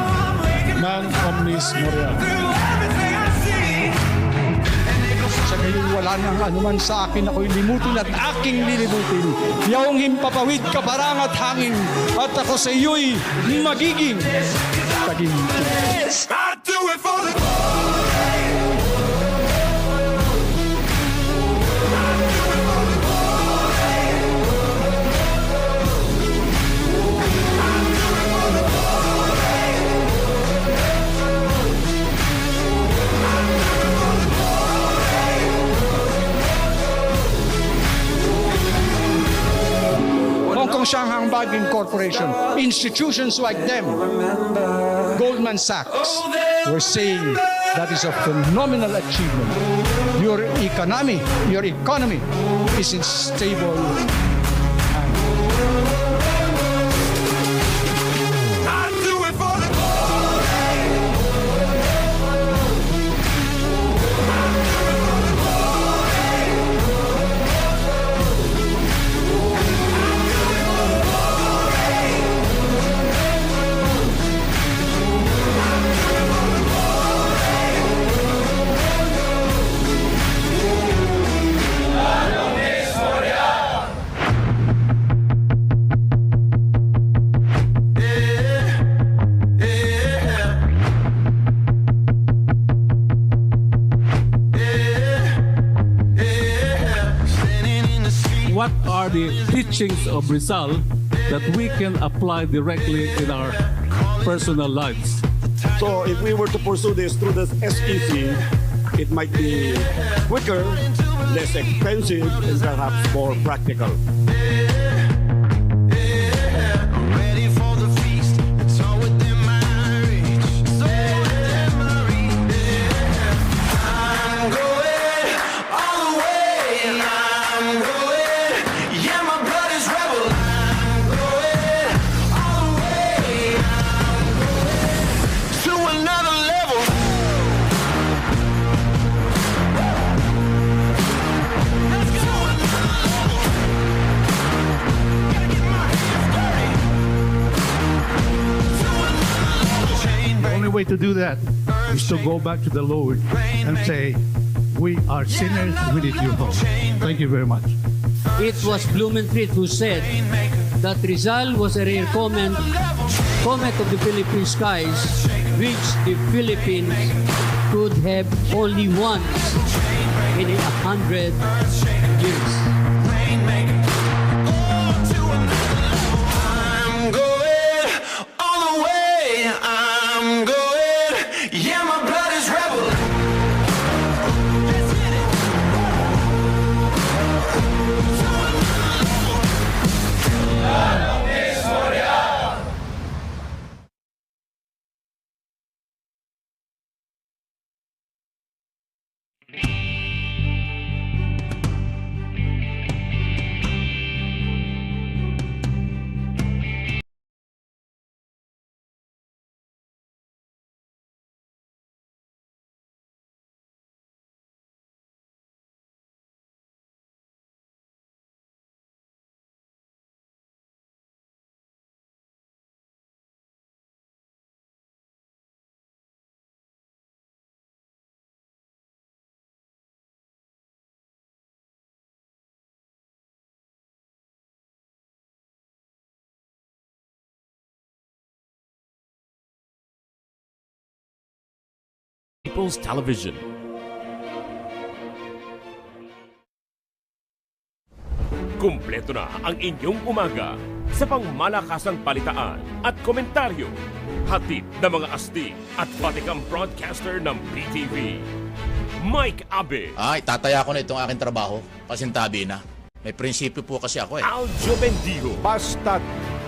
non omnis moriar. Sa ngayon wala nang anuman sa akin, ako'y limutin at aking lilimutin. Yaong himpapawid kaparang at hangin, at ako sa iyo'y magiging taginting. I do it for the glory. Hong Kong Shanghai Bagging Corporation, institutions like them, Goldman Sachs, were saying that is a phenomenal achievement. Your economy is in stable hands. I do it for the glory. What are the teachings of Rizal that we can apply directly in our personal lives? So if we were to pursue this through the SEC, it might be quicker, less expensive, and perhaps more practical. Way to do that is to go back to the Lord and say, we are sinners, we need your help. Thank you very much. It was Blumentritt who said that Rizal was a rare comet of the Philippine skies, which the Philippines could have only once in 100 years. People's Television. Kumpleto na ang inyong umaga sa pangmalakasang balitaan at komentaryo. Hatid ng mga astig at batikang broadcaster ng PTV. Mike Abe. Ay, tataya ko na itong aking trabaho. Pasintabi na. May prinsipyo po kasi ako eh. Aljo Bendijo. Basta't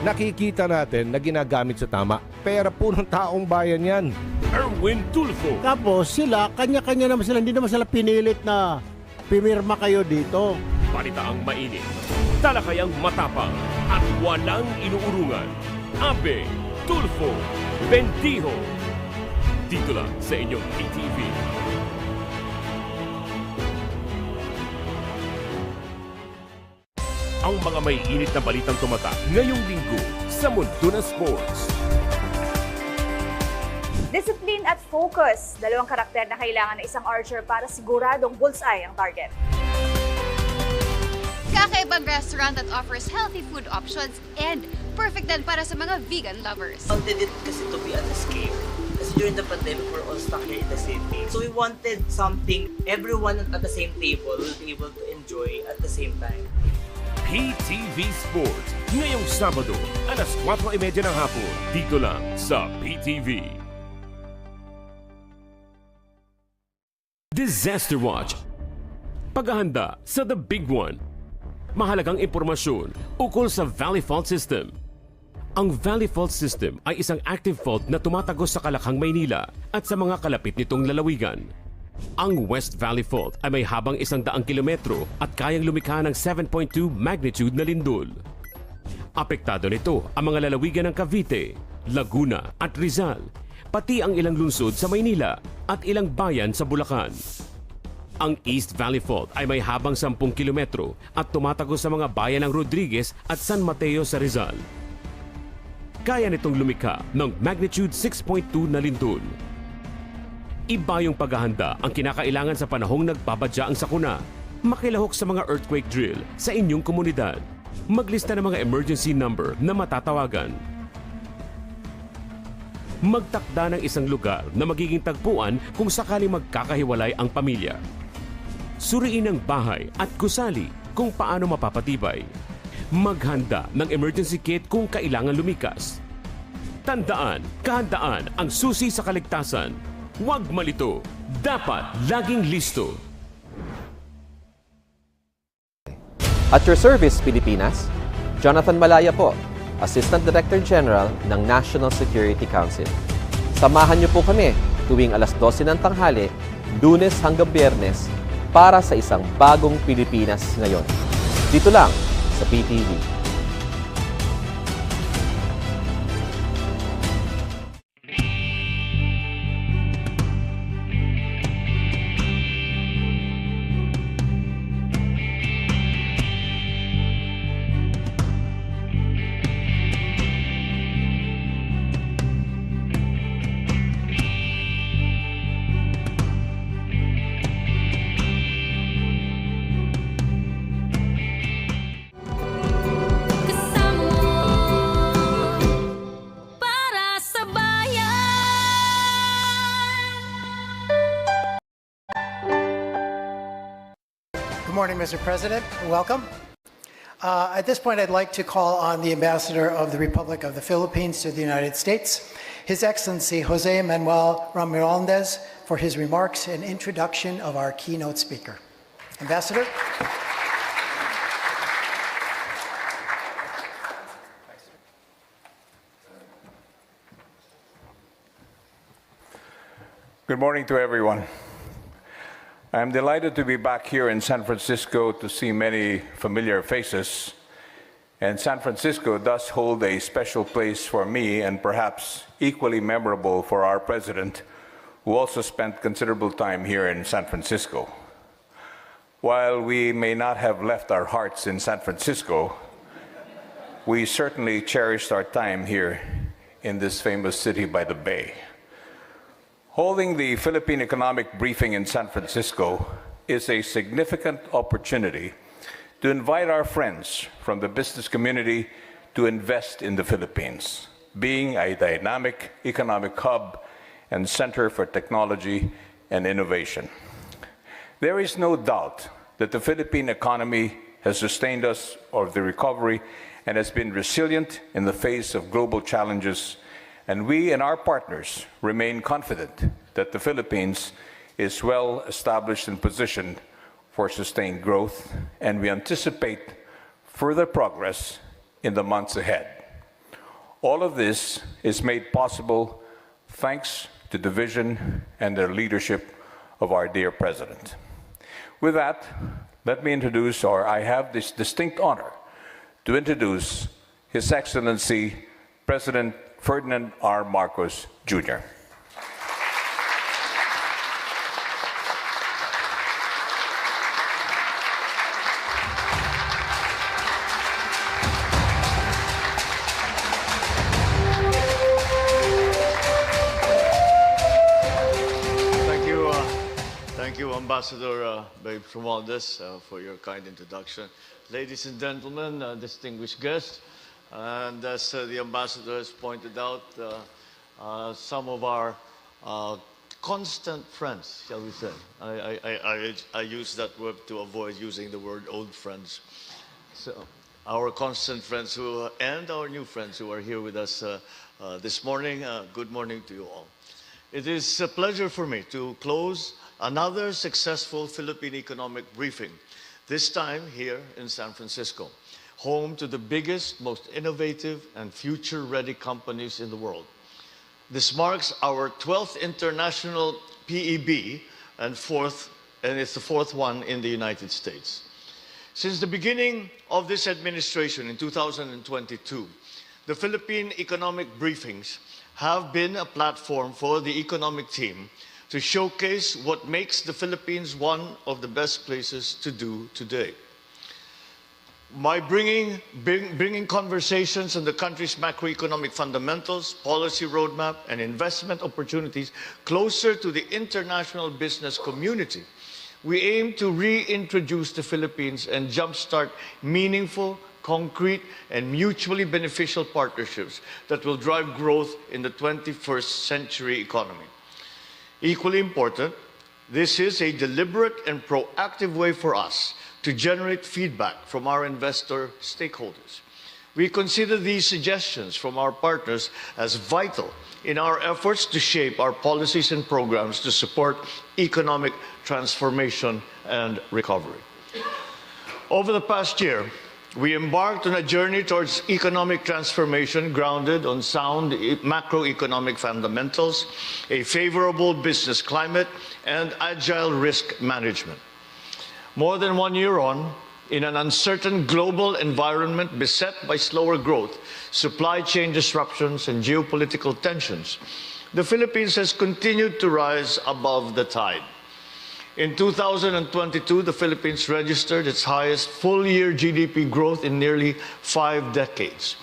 nakikita natin na ginagamit sa tama. Pera po ng taong bayan yan. Erwin Tulfo. Tapos sila, kanya-kanya naman sila. Hindi naman sila pinilit na pimirma kayo dito. Balitaang mainit, talakayang matapang at walang inuurungan. Abe, Tulfo, Bendijo. Dito lang sa inyong PTV. Ang mga may init na balitang tumatak ngayong linggo sa Mundo na Sports. Discipline at focus, dalawang karakter na kailangan ng isang archer para siguradong bullseye ang target. Kakaibang restaurant that offers healthy food options and perfect din para sa mga vegan lovers. We wanted it kasi to be an escape. Kasi during the pandemic, we're all stuck here in the same place. So we wanted something everyone at the same table will be able to enjoy at the same time. PTV Sports, ngayong Sabado, alas 4:30 ng hapon, dito lang sa PTV. Disaster Watch. Paghahanda sa The Big One. Mahalagang impormasyon ukol sa Valley Fault System. Ang Valley Fault System ay isang active fault na tumatagos sa Kalakhang, Maynila at sa mga kalapit nitong lalawigan. Ang West Valley Fault ay may habang 100 kilometro at kayang lumikha ng 7.2 magnitude na lindol. Apektado nito ang mga lalawigan ng Cavite, Laguna at Rizal, pati ang ilang lungsod sa Maynila at ilang bayan sa Bulacan. Ang East Valley Fault ay may habang 10 kilometro at tumatagos sa mga bayan ng Rodriguez at San Mateo sa Rizal. Kaya nitong lumikha ng magnitude 6.2 na lindol. Iba yung paghahanda ang kinakailangan sa panahong nagbabadya ang sakuna. Makilahok sa mga earthquake drill sa inyong komunidad. Maglista ng mga emergency number na matatawagan. Magtakda ng isang lugar na magiging tagpuan kung sakaling magkakahiwalay ang pamilya. Suriin ang bahay at gusali kung paano mapapatibay. Maghanda ng emergency kit kung kailangan lumikas. Tandaan, kahandaan ang susi sa kaligtasan. Huwag malito, dapat laging listo. At your service, Pilipinas, Jonathan Malaya po, Assistant Director General ng National Security Council. Samahan niyo po kami tuwing alas 12 ng tanghali, Lunes hanggang Biyernes, para sa isang bagong Pilipinas ngayon. Dito lang sa PTV. Good morning, Mr. President. Welcome. At this point, I'd like to call on the Ambassador of the Republic of the Philippines to the United States, His Excellency Jose Manuel Ramirez, for his remarks and introduction of our keynote speaker. Ambassador. Good morning to everyone. I'm delighted to be back here in San Francisco to see many familiar faces. And San Francisco does hold a special place for me and perhaps equally memorable for our president, who also spent considerable time here in San Francisco. While we may not have left our hearts in San Francisco, we certainly cherished our time here in this famous city by the bay. Holding the Philippine Economic Briefing in San Francisco is a significant opportunity to invite our friends from the business community to invest in the Philippines, being a dynamic economic hub and center for technology and innovation. There is no doubt that the Philippine economy has sustained us of the recovery and has been resilient in the face of global challenges, and we and our partners remain confident that the Philippines is well established and positioned for sustained growth, and we anticipate further progress in the months ahead. All of this is made possible thanks to the vision and the leadership of our dear President. With that, let me introduce, or I have this distinct honor to introduce His Excellency President Ferdinand R. Marcos, Jr. Thank you, Ambassador Babes Romualdez, for your kind introduction. Ladies and gentlemen, distinguished guests, and as the Ambassador has pointed out, some of our constant friends, shall we say. I use that word to avoid using the word old friends. So, our constant friends and our new friends who are here with us this morning, good morning to you all. It is a pleasure for me to close another successful Philippine economic briefing, this time here in San Francisco, home to the biggest, most innovative, and future-ready companies in the world. This marks our 12th international PEB and it's the fourth one in the United States. Since the beginning of this administration in 2022, the Philippine economic briefings have been a platform for the economic team to showcase what makes the Philippines one of the best places to do today. By bringing conversations on the country's macroeconomic fundamentals, policy roadmap, and investment opportunities closer to the international business community, we aim to reintroduce the Philippines and jumpstart meaningful, concrete, and mutually beneficial partnerships that will drive growth in the 21st century economy. Equally important, this is a deliberate and proactive way for us to generate feedback from our investor stakeholders. We consider these suggestions from our partners as vital in our efforts to shape our policies and programs to support economic transformation and recovery. Over the past year, we embarked on a journey towards economic transformation grounded on sound macroeconomic fundamentals, a favorable business climate, and agile risk management. More than 1 year on, in an uncertain global environment beset by slower growth, supply chain disruptions, and geopolitical tensions, the Philippines has continued to rise above the tide. In 2022, the Philippines registered its highest full-year GDP growth in nearly 5 decades.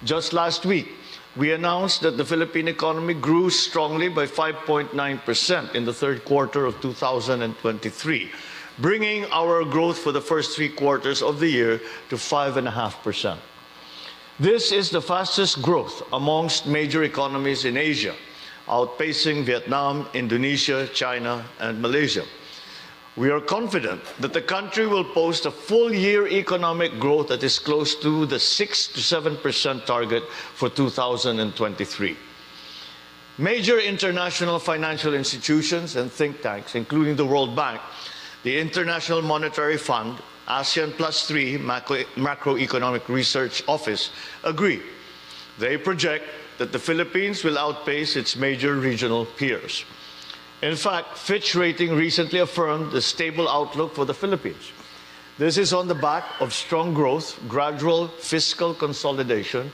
Just last week, we announced that the Philippine economy grew strongly by 5.9% in the third quarter of 2023, bringing our growth for the first 3 quarters of the year to 5.5%. This is the fastest growth amongst major economies in Asia, outpacing Vietnam, Indonesia, China, and Malaysia. We are confident that the country will post a full-year economic growth that is close to the 6 to 7% target for 2023. Major international financial institutions and think tanks, including the World Bank, the International Monetary Fund, ASEAN Plus 3 Macroeconomic Research Office, agree. They project that the Philippines will outpace its major regional peers. In fact, Fitch Rating recently affirmed a stable outlook for the Philippines. This is on the back of strong growth, gradual fiscal consolidation,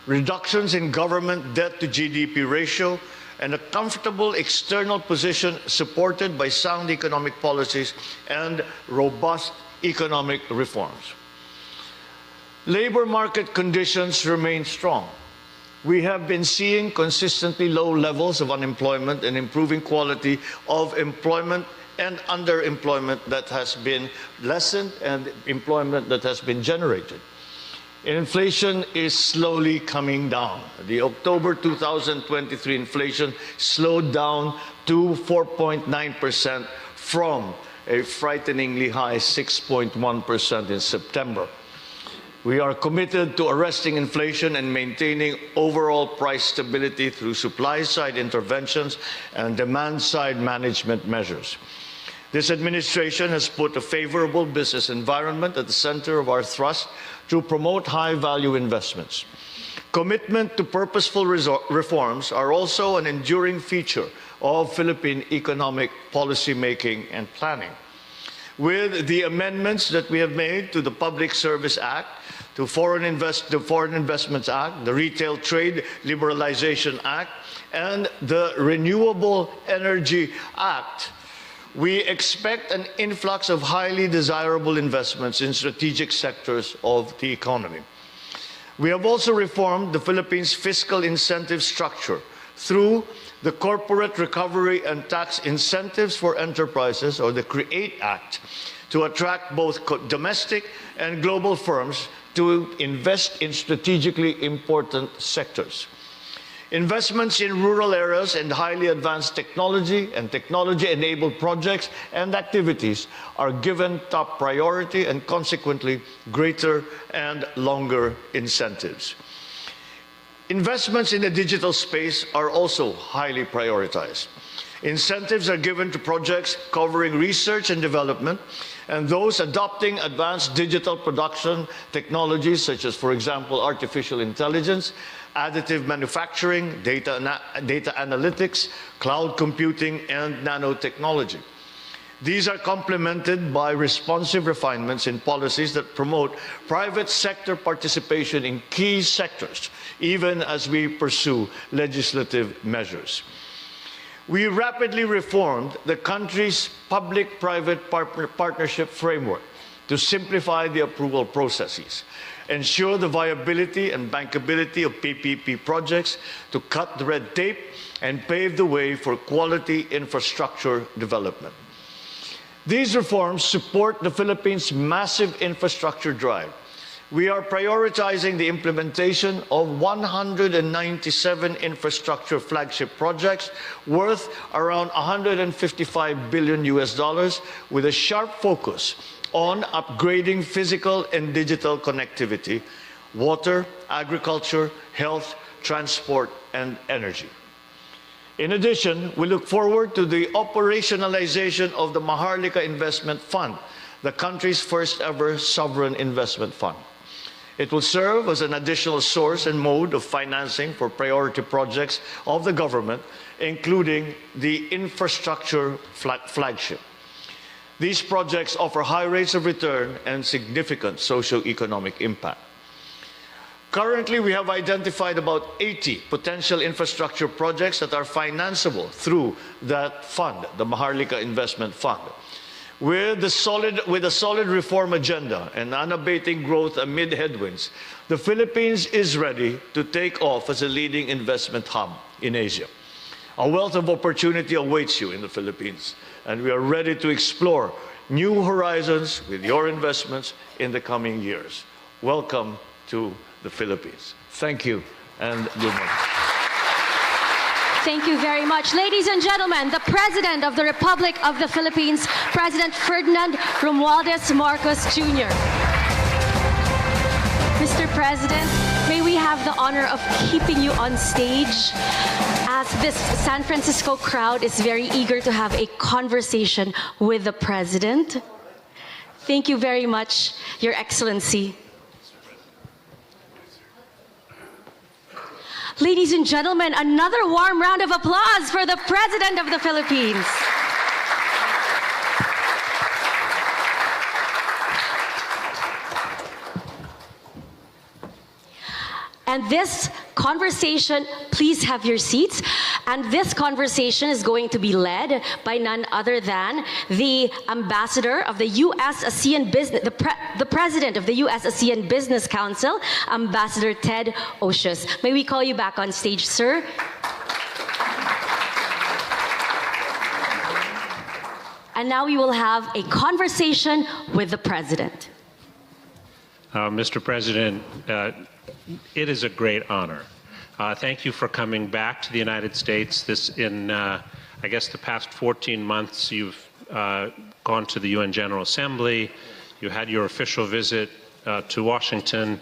reductions in government debt to GDP ratio, and a comfortable external position supported by sound economic policies and robust economic reforms. Labor market conditions remain strong. We have been seeing consistently low levels of unemployment and improving quality of employment and underemployment that has been lessened and employment that has been generated. Inflation is slowly coming down. The October 2023 inflation slowed down to 4.9% from a frighteningly high 6.1% in September. We are committed to arresting inflation and maintaining overall price stability through supply-side interventions and demand-side management measures. This administration has put a favorable business environment at the center of our thrust to promote high-value investments. Commitment to purposeful reforms are also an enduring feature of Philippine economic policy making and planning. With the amendments that we have made to the Public Service Act, to the Foreign Investments Act, the Retail Trade Liberalization Act, and the Renewable Energy Act, we expect an influx of highly desirable investments in strategic sectors of the economy. We have also reformed the Philippines' fiscal incentive structure through the Corporate Recovery and Tax Incentives for Enterprises, or the CREATE Act, to attract both domestic and global firms to invest in strategically important sectors. Investments in rural areas and highly advanced technology and technology-enabled projects and activities are given top priority and consequently greater and longer incentives. Investments in the digital space are also highly prioritized. Incentives are given to projects covering research and development and those adopting advanced digital production technologies such as, for example, artificial intelligence, additive manufacturing, data analytics, cloud computing, and nanotechnology. These are complemented by responsive refinements in policies that promote private sector participation in key sectors, even as we pursue legislative measures. We rapidly reformed the country's public-private partnership framework to simplify the approval processes, ensure the viability and bankability of PPP projects, to cut the red tape, and pave the way for quality infrastructure development. These reforms support the Philippines' massive infrastructure drive. We are prioritizing the implementation of 197 infrastructure flagship projects worth around $155 billion with a sharp focus on upgrading physical and digital connectivity, water, agriculture, health, transport, and energy. In addition, we look forward to the operationalization of the Maharlika Investment Fund, the country's first ever sovereign investment fund. It will serve as an additional source and mode of financing for priority projects of the government, including the infrastructure flagship. These projects offer high rates of return and significant socio-economic impact. Currently, we have identified about 80 potential infrastructure projects that are financeable through that fund, the Maharlika Investment Fund. With a solid reform agenda and unabating growth amid headwinds, the Philippines is ready to take off as a leading investment hub in Asia. A wealth of opportunity awaits you in the Philippines, and we are ready to explore new horizons with your investments in the coming years. Welcome to the Philippines. Thank you, and good morning. Thank you very much. Ladies and gentlemen, the President of the Republic of the Philippines, President Ferdinand Romualdez Marcos Jr. Mr. President, may we have the honor of keeping you on stage as this San Francisco crowd is very eager to have a conversation with the President. Thank you very much, Your Excellency. Ladies and gentlemen, another warm round of applause for the President of the Philippines. And this conversation, please have your seats. And this conversation is going to be led by none other than the ambassador of the U.S.-ASEAN Business, the president of the U.S.-ASEAN Business Council, Ambassador Ted Osius. May we call you back on stage, sir? And now we will have a conversation with the president. Mr. President, it is a great honor. Thank you for coming back to the United States. I guess, the past 14 months, you've gone to the UN General Assembly. You had your official visit to Washington.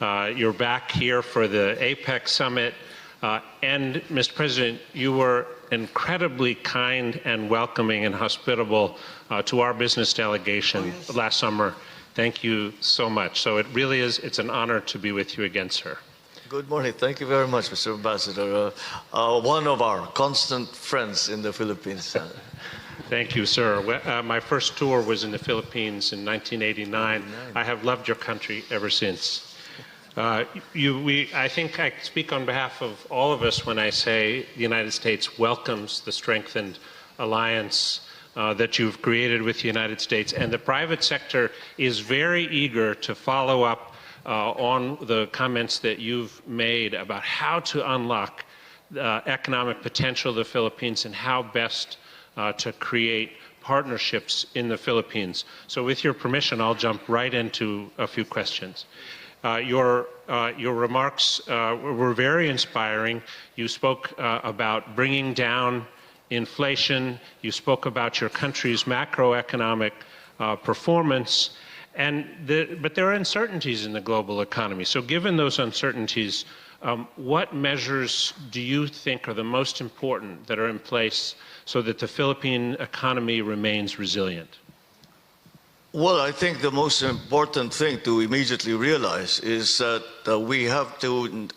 You're back here for the APEC summit. And, Mr. President, you were incredibly kind and welcoming and hospitable to our business delegation last summer. Thank you so much. So it really is, it's an honor to be with you again, sir. Good morning. Thank you very much, Mr. Ambassador. One of our constant friends in the Philippines. Thank you, sir. My first tour was in the Philippines in 1989. I have loved your country ever since. I think I speak on behalf of all of us when I say the United States welcomes the strengthened alliance that you've created with the United States, and the private sector is very eager to follow up on the comments that you've made about how to unlock the economic potential of the Philippines and how best to create partnerships in the Philippines. So with your permission, I'll jump right into a few questions. Your remarks were very inspiring. You spoke about bringing down inflation. You spoke about your country's macroeconomic performance. But there are uncertainties in the global economy. So given those uncertainties, what measures do you think are the most important that are in place so that the Philippine economy remains resilient? Well, I think the most important thing to immediately realize is that we have to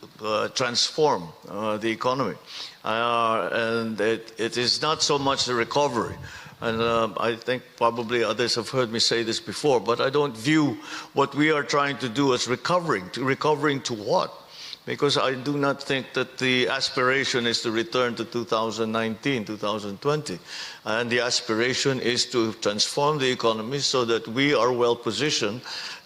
transform the economy. And it is not so much the recovery. And I think probably others have heard me say this before, but I don't view what we are trying to do as recovering. Recovering to what? Because I do not think that the aspiration is to return to 2019, 2020. And the aspiration is to transform the economy so that we are well positioned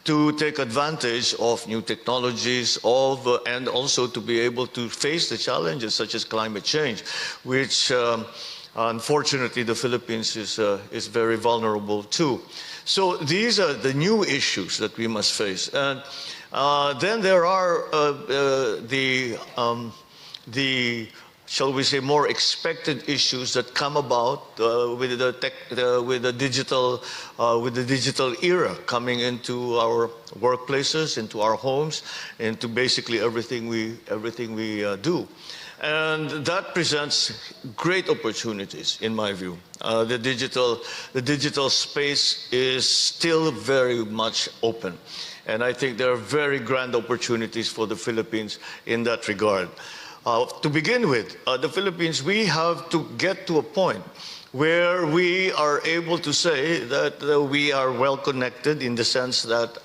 to take advantage of new technologies, and also to be able to face the challenges such as climate change, which unfortunately the Philippines is very vulnerable to. So these are the new issues that we must face. And then there are the shall we say more expected issues that come about with the digital era coming into our workplaces, into our homes, into basically everything we do. And that presents great opportunities, in my view. The digital space is still very much open. And I think there are very grand opportunities for the Philippines in that regard. To begin with, the Philippines, we have to get to a point where we are able to say that we are well connected in the sense that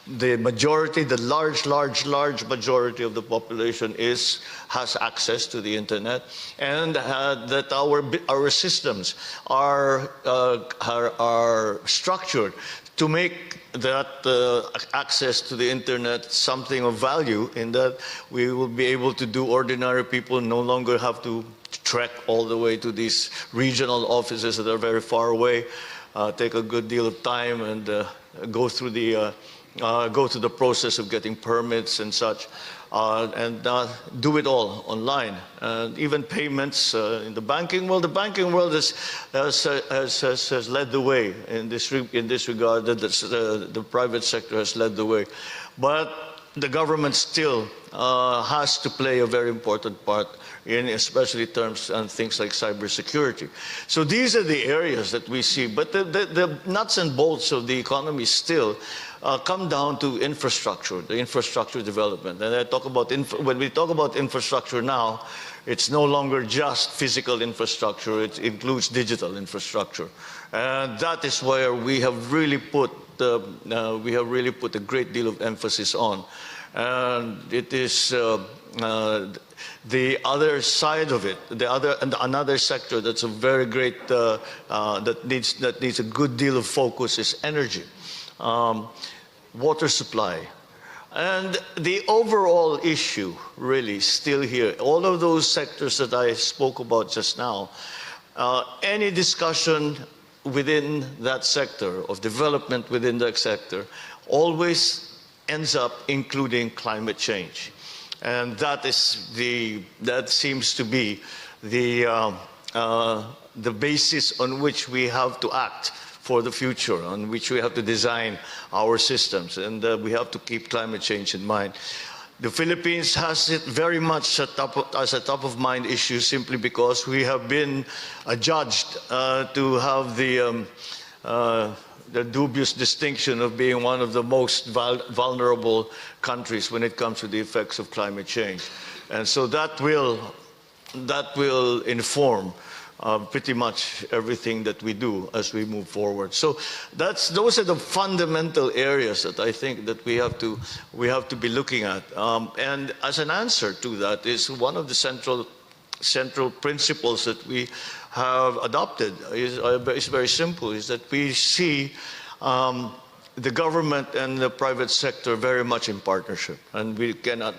the majority, the large majority of the population has access to the internet, and that our systems are structured to make that access to the internet something of value, in that we will be able to do ordinary people no longer have to trek all the way to these regional offices that are very far away, take a good deal of time, and go through the process of getting permits and such, and do it all online. And even payments in the banking world. The banking world has led the way in this regard. The private sector has led the way, but the government still has to play a very important part in especially terms and things like cybersecurity. So these are the areas that we see, but the nuts and bolts of the economy still come down to infrastructure, the infrastructure development. And when we talk about infrastructure now, it's no longer just physical infrastructure, it includes digital infrastructure. And that is where we have really put a great deal of emphasis on. And it is the other side of it, another sector that's a very great, that needs a good deal of focus is energy, water supply. And the overall issue really still here, all of those sectors that I spoke about just now, any discussion within that sector, of development within that sector, always ends up including climate change. And that seems to be the basis on which we have to act for the future, on which we have to design our systems, and we have to keep climate change in mind. The Philippines has it very much as a top-of-mind issue simply because we have been adjudged to have the dubious distinction of being one of the most vulnerable countries when it comes to the effects of climate change. And so that will inform pretty much everything that we do as we move forward. So those are the fundamental areas that I think that we have to be looking at. And as an answer to that is one of the central principles that we have adopted is very simple, is that we see the government and the private sector very much in partnership. And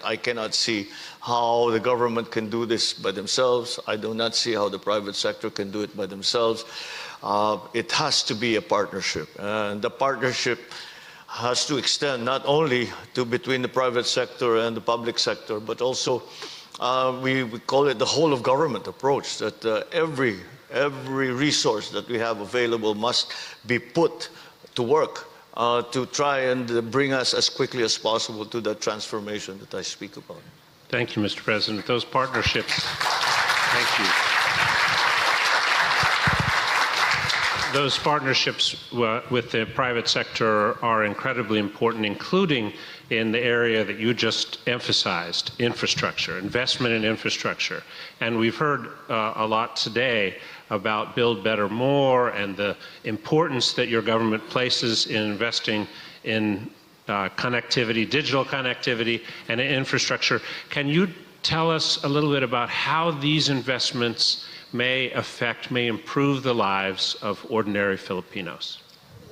I cannot see how the government can do this by themselves. I do not see how the private sector can do it by themselves. It has to be a partnership. And the partnership has to extend not only between the private sector and the public sector, but also we call it the whole of government approach, that every resource that we have available must be put to work to try and bring us as quickly as possible to that transformation that I speak about. Thank you, Mr. President. Those partnerships, thank you. Those partnerships with the private sector are incredibly important, including in the area that you just emphasized, infrastructure, investment in infrastructure. And we've heard a lot today about Build Better More and the importance that your government places in investing in connectivity, digital connectivity, and infrastructure. Can you tell us a little bit about how these investments may improve the lives of ordinary Filipinos?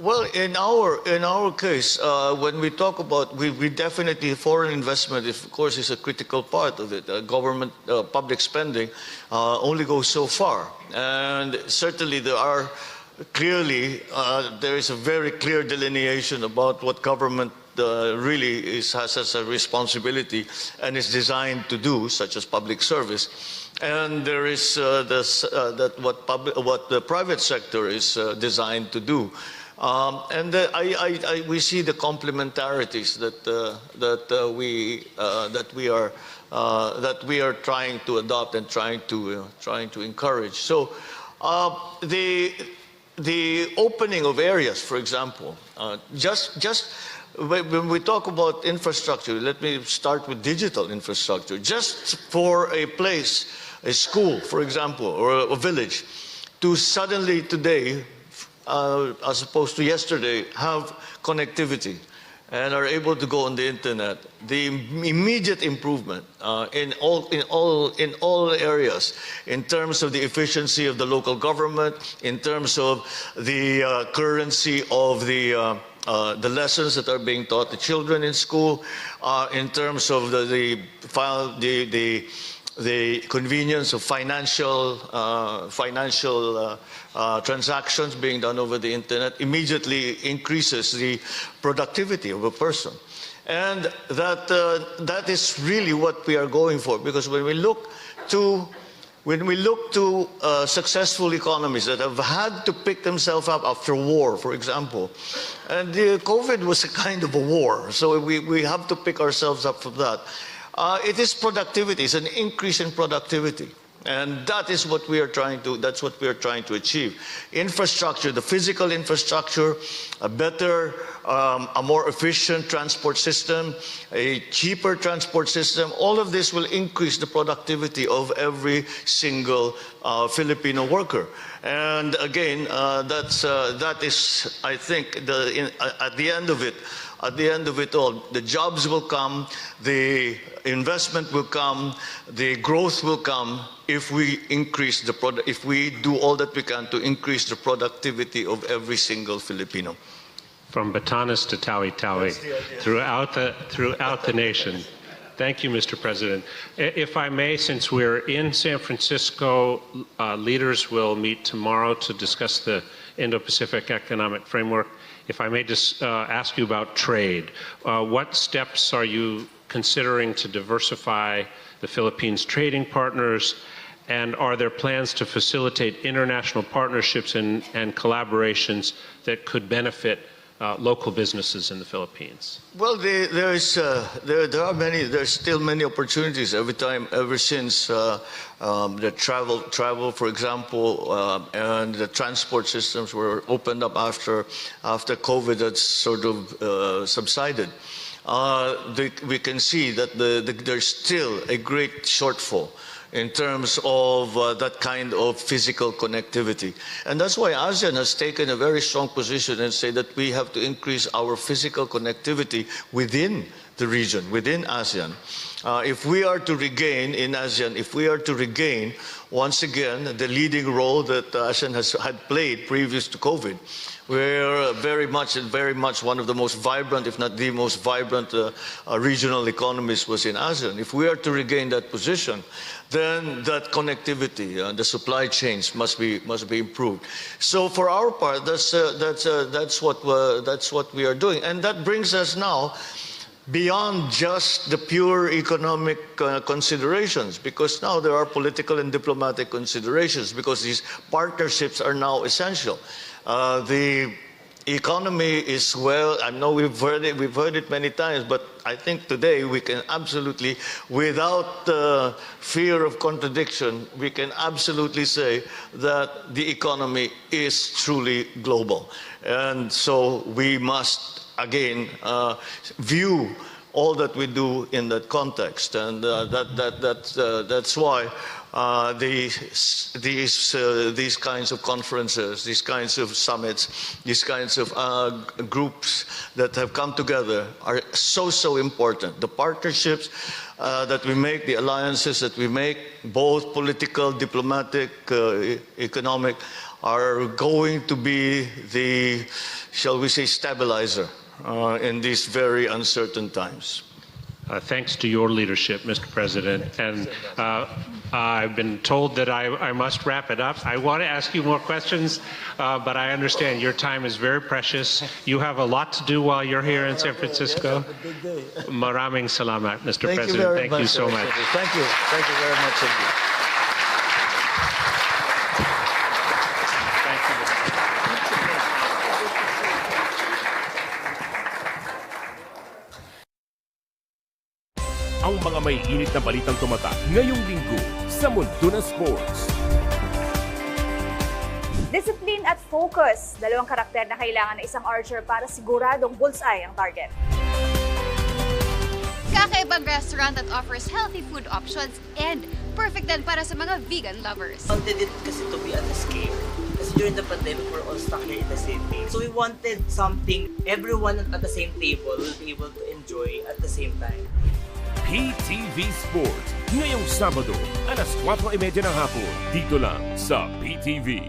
Well, in our case, when we talk about, we definitely, foreign investment, of course, is a critical part of it. Government, public spending only goes so far. And certainly there is a very clear delineation about what government really has as a responsibility and is designed to do, such as public service. And there is what the private sector is designed to do. And we see the complementarities that we are trying to adopt and trying to encourage. So the opening of areas, for example, just when we talk about infrastructure, let me start with digital infrastructure. Just for a place, a school, for example, or a village, to suddenly today, as opposed to yesterday, have connectivity and are able to go on the internet, the immediate improvement in all areas, in terms of the efficiency of the local government, in terms of the currency of the lessons that are being taught to children in school, in terms of the convenience of financial transactions being done over the internet, immediately increases the productivity of a person. And that is really what we are going for, because when we look to successful economies that have had to pick themselves up after war, for example, and COVID was a kind of a war, so we have to pick ourselves up from that. It is productivity, it's an increase in productivity. And that is what we are trying to achieve. Infrastructure, the physical infrastructure, a better, a more efficient transport system, a cheaper transport system, all of this will increase the productivity of every single Filipino worker. And again, that is, I think, at the end of it all, the jobs will come, the investment will come, the growth will come if we if we do all that we can to increase the productivity of every single Filipino. From Batanes to Tawi-Tawi, throughout the nation. Thank you, Mr. President. If I may, since we're in San Francisco, leaders will meet tomorrow to discuss the Indo-Pacific Economic Framework. If I may just ask you about trade, what steps are you considering to diversify the Philippines' trading partners? And are there plans to facilitate international partnerships and collaborations that could benefit local businesses in the Philippines? Well, there's still many opportunities ever since the travel, for example, and the transport systems were opened up after COVID had sort of subsided. We can see that there's still a great shortfall in terms of that kind of physical connectivity. And that's why ASEAN has taken a very strong position and say that we have to increase our physical connectivity within the region, within ASEAN. If we are to regain in ASEAN, if we are to regain once again the leading role that ASEAN had played previous to COVID, we're very much one of the most vibrant, if not the most vibrant regional economies was in ASEAN. If we are to regain that position, then that connectivity, the supply chains must be improved. So for our part, that's what we are doing, and that brings us now beyond just the pure economic considerations, because now there are political and diplomatic considerations, because these partnerships are now essential. The economy is, well, I know we've heard it many times, but I think today we can absolutely, without fear of contradiction, we can absolutely say that the economy is truly global. And so we must, again, view all that we do in that context. And that's why these kinds of conferences, these kinds of summits, these kinds of groups that have come together are so important. The partnerships that we make, the alliances that we make, both political, diplomatic, economic, are going to be the, shall we say, stabilizer in these very uncertain times. Thanks to your leadership, Mr. President. And I've been told that I must wrap it up. I want to ask you more questions, but I understand your time is very precious. You have a lot to do while you're here in San Francisco. Maraming salamat, Mr. President. Thank you so much. Thank you. Thank you very much indeed. Ang mga may init na balitang tumatak ngayong linggo sa Mundo ng Sports. Discipline at focus, dalawang karakter na kailangan ng isang archer para siguradong bullseye ang target. Kakaibang restaurant that offers healthy food options and perfect din para sa mga vegan lovers. We wanted it kasi to be at a scale. Kasi during the pandemic, we're all stuck here in the same place. So we wanted something everyone at the same table will be able to enjoy at the same time. PTV Sports, ngayong Sabado, alas 4:30 ng hapon, dito lang sa PTV.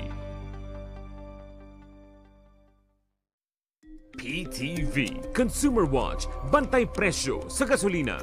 PTV Consumer Watch, bantay presyo sa gasolina.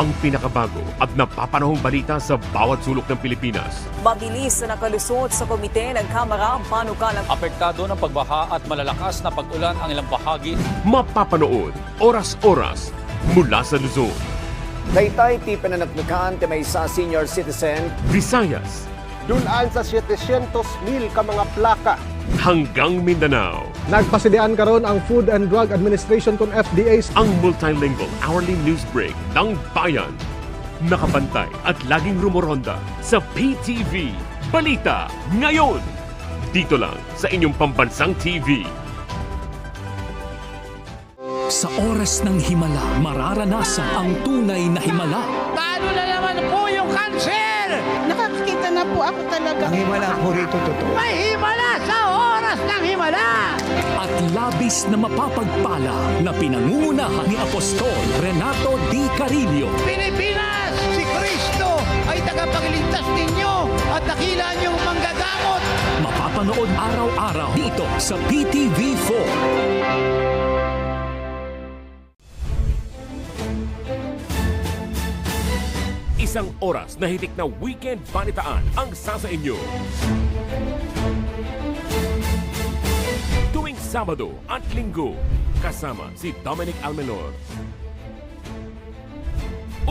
Ang pinakabago at napapanahong balita sa bawat sulok ng Pilipinas. Mabilis na nakalusot sa komite ng Kamara ang panukalang apektado ng pagbaha at malalakas na pag-ulan ang ilang bahagi. Mapapanood oras-oras mula sa Luzon, Taytay ti pananaklukan ti may isa senior citizen. Visayas, Dulaan sa 700,000 ka mga plaka. Hanggang Mindanao. Nagpasidian karon ang Food and Drug Administration kung FDA ang multilingual hourly news break ng bayan. Nakabantay at laging rumoronda sa PTV Balita ngayon. Dito lang sa inyong pambansang TV. Sa oras ng himala, mararanasan ang tunay na himala. Paano na naman po yung cancer? Nakakita na po ako talaga. Ang himala po rito totoo. May himala sa oras ng himala! At labis na mapapagpala na pinangungunahan ni Apostol Renato D. Carillo. Pilipinas! Si Kristo ay tagapagligtas ninyo at dakila niyong manggagamot! Mapapanood araw-araw dito sa PTV 4. Isang oras na hitik na weekend balitaan ang sasa inyo. Tuwing Sabado at Linggo, kasama si Dominic Almenor.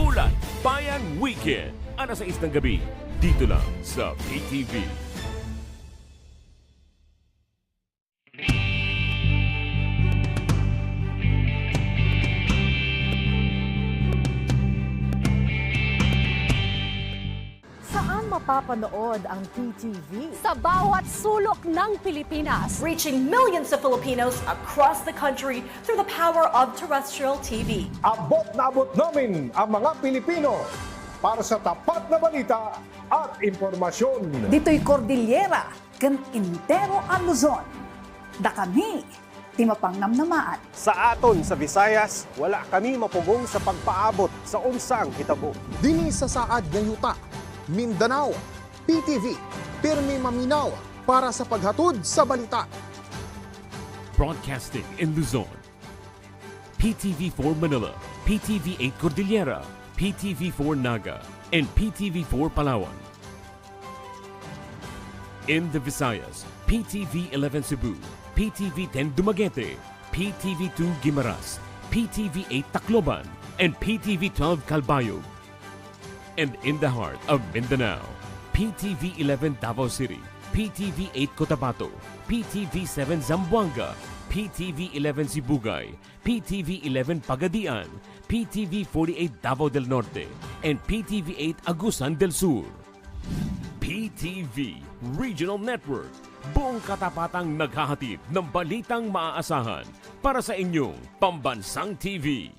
Ulat Bayan Weekend, alas 6 ng gabi, dito lang sa PTV. Mapapanood ang PTV sa bawat sulok ng Pilipinas, reaching millions of Filipinos across the country through the power of terrestrial TV. Abot na abot namin ang mga Pilipino para sa tapat na balita at impormasyon. Dito'y Cordillera, kan Intero ang Luzon. Da kami, di mapangnamnamaan. Sa aton sa Visayas, wala kami mapugong sa pagpaabot sa unsang hitabo. Dini sa saad ng yuta, Mindanao, PTV, pirmi maminaw para sa paghatod sa balita. Broadcasting in Luzon, PTV4 Manila, PTV8 Cordillera, PTV4 Naga, and PTV4 Palawan. In the Visayas, PTV11 Cebu, PTV10 Dumaguete, PTV2 Guimaras, PTV8 Tacloban, and PTV12 Calbayog. And in the heart of Mindanao, PTV11 Davao City, PTV8 Cotabato, PTV7 Zamboanga, PTV11 Sibugay, PTV11 Pagadian, PTV48 Davao del Norte, and PTV8 Agusan del Sur. PTV Regional Network, buong katapatang naghahatid ng balitang maaasahan para sa inyong pambansang TV.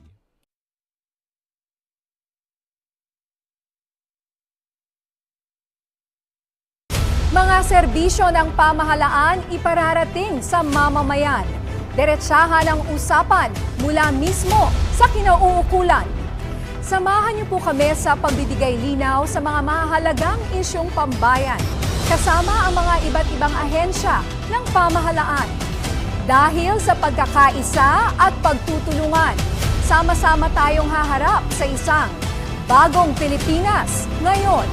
Mga serbisyo ng pamahalaan ipararating sa mamamayan. Diretsahan ang usapan mula mismo sa kinauukulan. Samahan niyo po kami sa pagbibigay linaw sa mga mahalagang isyong pambayan, kasama ang mga iba't ibang ahensya ng pamahalaan. Dahil sa pagkakaisa at pagtutulungan, sama-sama tayong haharap sa isang bagong Pilipinas ngayon.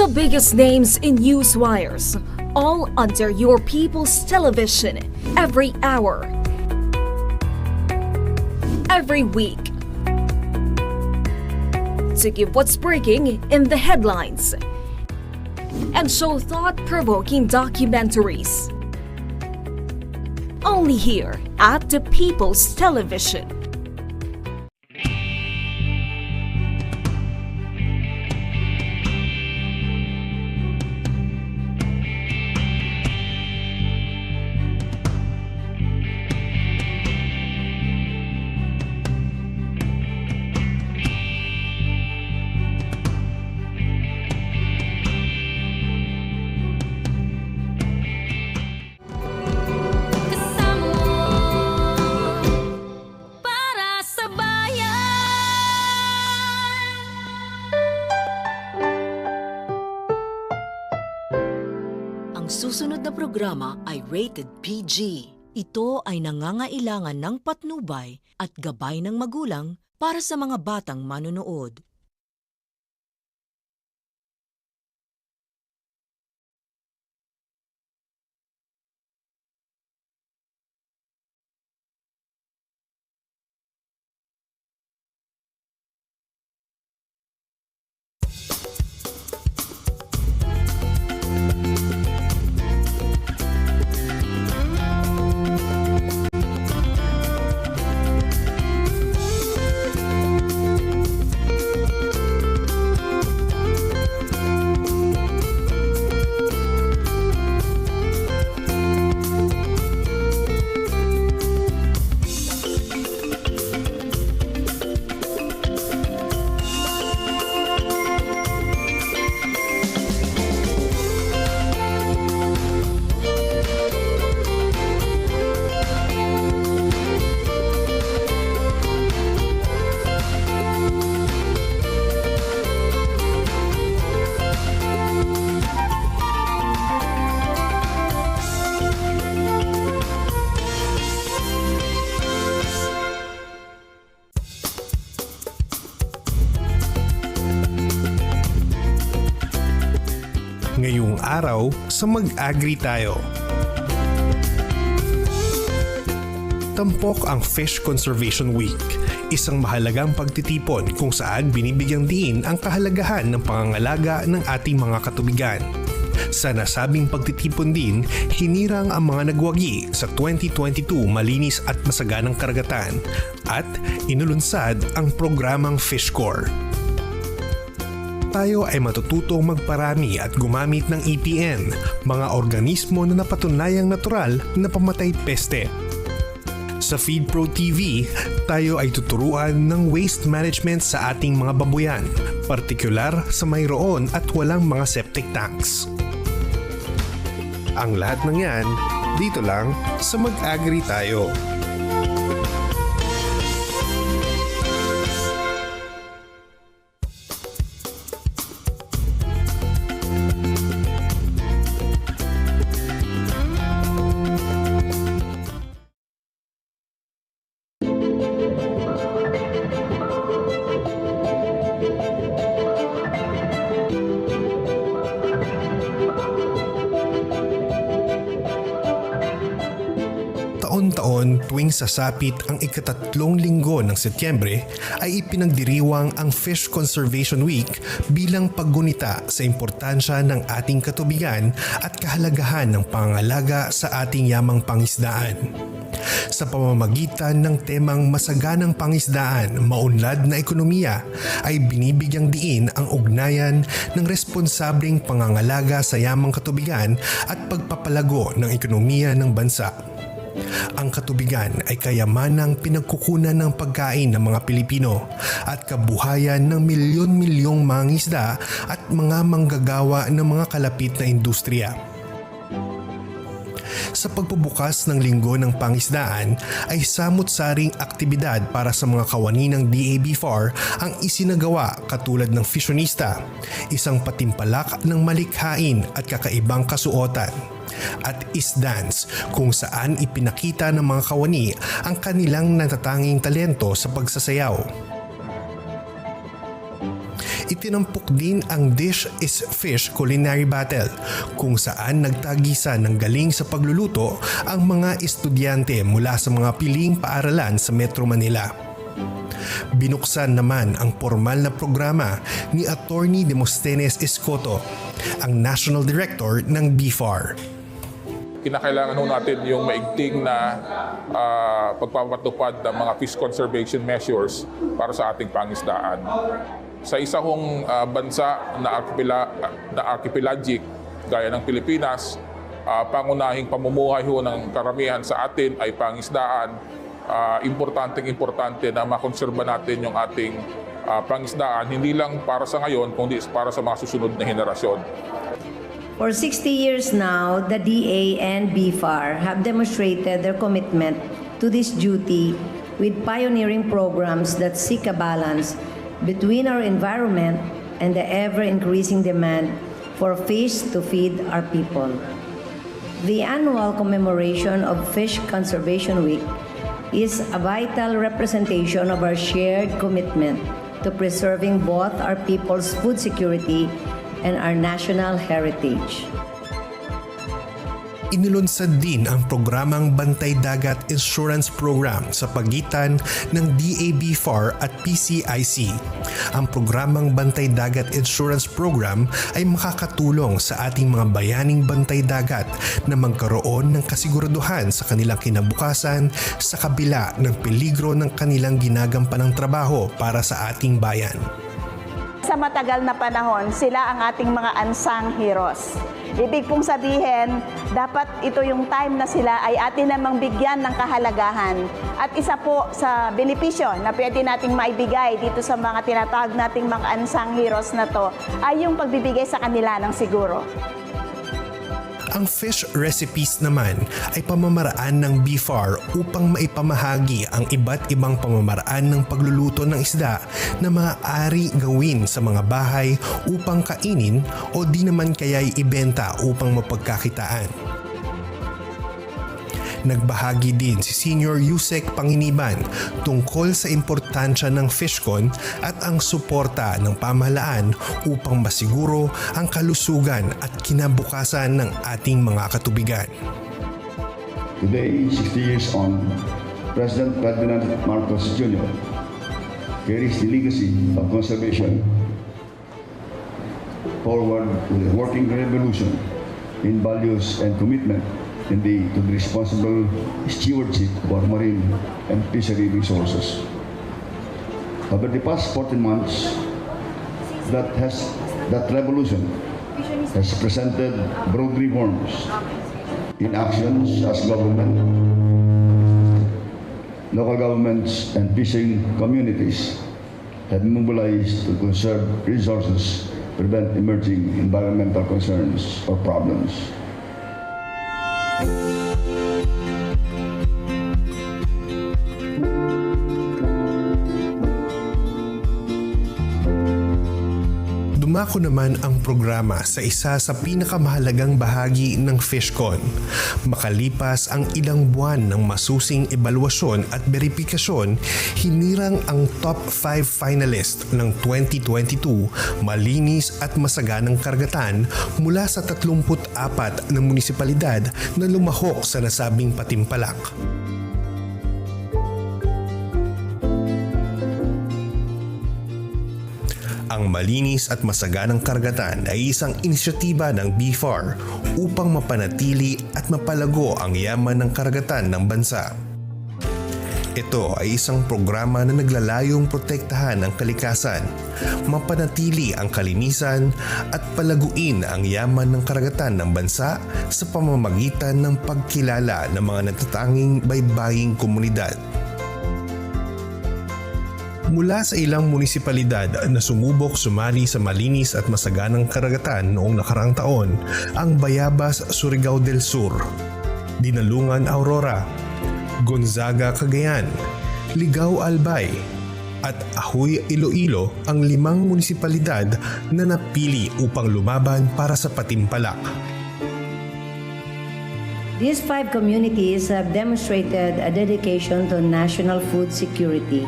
The biggest names in news wires, all under your People's Television, every hour, every week. To give what's breaking in the headlines and show thought-provoking documentaries. Only here at the People's Television. Susunod na programa ay rated PG. Ito ay nangangailangan ng patnubay at gabay ng magulang para sa mga batang manonood. ngayong araw sa Mag-Agri Tayo. Tampok ang Fish Conservation Week, isang mahalagang pagtitipon kung saan binibigyang diin ang kahalagahan ng pangangalaga ng ating mga katubigan. Sa nasabing pagtitipon din, hinirang ang mga nagwagi sa 2022 malinis at masaganang karagatan at inulunsad ang programang Fish Corps. Tayo ay matututong magparami at gumamit ng EPN, mga organismo na napatunayang natural na pamatay peste. Sa Feed Pro TV, tayo ay tuturuan ng waste management sa ating mga babuyan, partikular sa mayroon at walang mga septic tanks. Ang lahat ng yan, dito lang sa Mag-Agri Tayo. Taon-taon tuwing sasapit ang ikatatlong linggo ng Setyembre ay ipinagdiriwang ang Fish Conservation Week bilang paggunita sa importansya ng ating katubigan at kahalagahan ng pangangalaga sa ating yamang pangisdaan. Sa pamamagitan ng temang masaganang pangisdaan, maunlad na ekonomiya, ay binibigyang diin ang ugnayan ng responsableng pangangalaga sa yamang katubigan at pagpapalago ng ekonomiya ng bansa. Ang katubigan ay kayamanang pinagkukunan ng pagkain ng mga Pilipino at kabuhayan ng milyon-milyong mangingisda at mga manggagawa ng mga kalapit na industriya. Sa pagbubukas ng Linggo ng Pangisdaan ay samut-saring aktibidad para sa mga kawani ng DAB-FAR ang isinagawa katulad ng fishionista, isang patimpalak ng malikhain at kakaibang kasuotan, at isdance kung saan ipinakita ng mga kawani ang kanilang natatanging talento sa pagsasayaw. Itinampok din ang Dish is Fish Culinary Battle kung saan nagtagisan ng galing sa pagluluto ang mga estudyante mula sa mga piling paaralan sa Metro Manila. Binuksan naman ang formal na programa ni Attorney Demosthenes Escoto, ang National Director ng BFAR. Kinakailangan natin yung maigting na pagpapatupad ng mga fish conservation measures para sa ating pangisdaan. Sa isa kong bansa na archipelagic gaya ng Pilipinas, pangunahing pamumuhay ng karamihan sa atin ay pangisdaan. Importante na makonserba natin yung ating pangisdaan, hindi lang para sa ngayon, kundi para sa mga susunod na henerasyon. For 60 years now, the DA and BFAR have demonstrated their commitment to this duty with pioneering programs that seek a balance between our environment and the ever-increasing demand for fish to feed our people. The annual commemoration of Fish Conservation Week is a vital representation of our shared commitment to preserving both our people's food security and our national heritage. Inilunsad din ang programang Bantay Dagat Insurance Program sa pagitan ng DAB-FAR at PCIC. Ang programang Bantay Dagat Insurance Program ay makakatulong sa ating mga bayaning bantay dagat na magkaroon ng kasiguraduhan sa kanilang kinabukasan sa kabila ng peligro ng kanilang ginagampanang trabaho para sa ating bayan. Sa matagal na panahon, sila ang ating mga unsung heroes. Ibig pong sabihin, dapat ito yung time na sila ay atin namang bigyan ng kahalagahan. At isa po sa benepisyo na pwede nating maibigay dito sa mga tinatawag nating mga unsung heroes na to ay yung pagbibigay sa kanila ng siguro. Ang fish recipes naman ay pamamaraan ng BFAR upang maipamahagi ang iba't ibang pamamaraan ng pagluluto ng isda na maaari gawin sa mga bahay upang kainin o di naman kaya'y ibenta upang mapagkakitaan. Nagbahagi din si Senior Yusek Panginiban tungkol sa importansya ng Fishcon at ang suporta ng pamahalaan upang masiguro ang kalusugan at kinabukasan ng ating mga katubigan. Today, 60 years on, President Ferdinand Marcos Jr. carries the legacy of conservation forward with a working revolution in values and commitment to the responsible stewardship of our marine and fishery resources. Over the past 14 months, that revolution has presented broad reforms in actions as government, local governments, and fishing communities have mobilized to conserve resources, prevent emerging environmental concerns or problems. Dumako naman ang programa sa isa sa pinakamahalagang bahagi ng Fishcon. Makalipas ang ilang buwan ng masusing ebalwasyon at verifikasyon, hinirang ang top 5 finalist ng 2022 malinis at masaganang karagatan mula sa 34 na munisipalidad na lumahok sa nasabing patimpalak. Ang malinis at masaganang karagatan ay isang inisyatiba ng BFAR upang mapanatili at mapalago ang yaman ng karagatan ng bansa. Ito ay isang programa na naglalayong protektahan ang kalikasan, mapanatili ang kalinisan at palaguin ang yaman ng karagatan ng bansa sa pamamagitan ng pagkilala ng mga natatanging baybaying komunidad. Mula sa ilang munisipalidad na sumubok sumali sa malinis at masaganang karagatan noong nakaraang taon, ang Bayabas, Surigao del Sur, Dinalungan, Aurora, Gonzaga, Cagayan, Ligao, Albay, at Ahoy, Iloilo ang 5 munisipalidad na napili upang lumaban para sa patimpalak. These 5 communities have demonstrated a dedication to national food security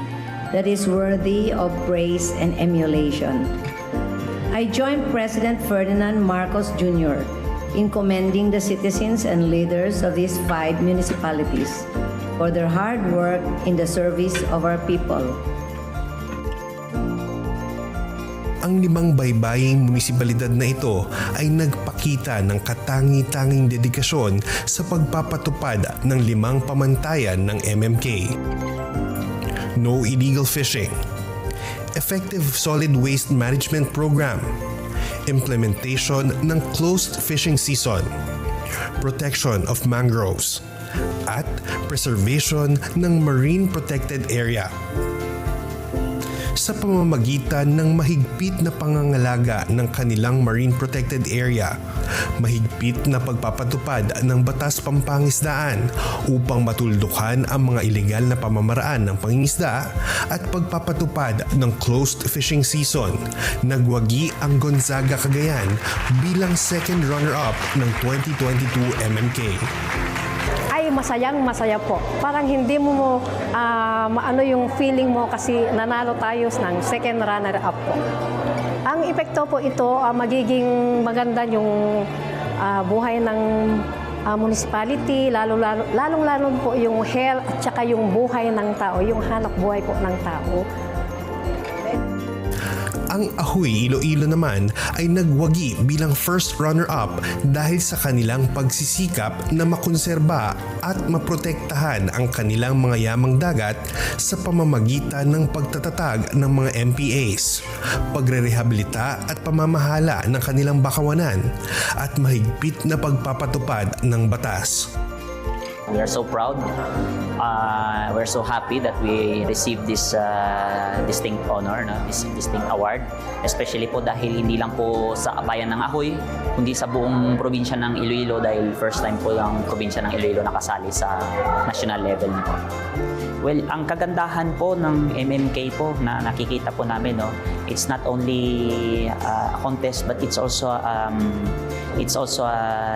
that is worthy of praise and emulation. I join President Ferdinand Marcos Jr. in commending the citizens and leaders of these 5 municipalities for their hard work in the service of our people. Ang 5 baybaying munisipalidad na ito ay nagpakita ng katangi-tanging dedikasyon sa pagpapatupad ng 5 pamantayan ng MMK. No illegal fishing, effective solid waste management program, implementation ng closed fishing season, protection of mangroves, at preservation ng marine protected area. Sa pamamagitan ng mahigpit na pangangalaga ng kanilang marine protected area, mahigpit na pagpapatupad ng batas pampangisdaan upang matuldukan ang mga ilegal na pamamaraan ng pangingisda at pagpapatupad ng closed fishing season, nagwagi ang Gonzaga, Cagayan bilang second runner-up ng 2022 MMK. Masaya po. Parang hindi mo maano yung feeling mo kasi nanalo tayo ng second runner-up po. Ang epekto po ito, magiging maganda yung buhay ng municipality, lalong-lalo po yung health at saka yung buhay ng tao, yung hanap buhay po ng tao. Ang Ahoy, Iloilo naman ay nagwagi bilang first runner-up dahil sa kanilang pagsisikap na makonserba at maprotektahan ang kanilang mga yamang dagat sa pamamagitan ng pagtatatag ng mga MPAs, pagrerehabilita at pamamahala ng kanilang bakawanan at mahigpit na pagpapatupad ng batas. We are so proud. We're so happy that we received this distinct honor, this distinct award. Especially po dahil hindi lang po sa bayan ng Ahoy, kundi sa buong probinsya ng Iloilo dahil first time po ang probinsya ng Iloilo nakasali sa national level nito. Well, ang kagandahan po ng MMK po na nakikita po namin, no, it's not only a contest but it's also a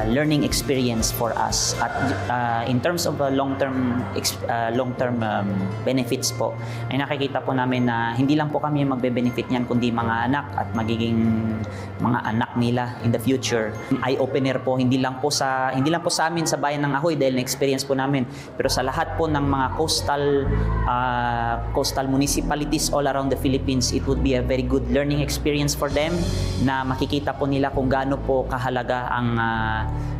learning experience for us. At in terms of long-term benefits po, ay nakikita po namin na hindi lang po kami magbe-benefit niyan kundi mga anak at magiging mga anak nila in the future. Eye-opener po hindi lang po sa amin sa bayan ng Ahoy dahil na-experience po namin, pero sa lahat po ng mga coastal municipalities all around the Philippines, it would be a very good learning experience for them na makikita po nila kung gaano po kahalaga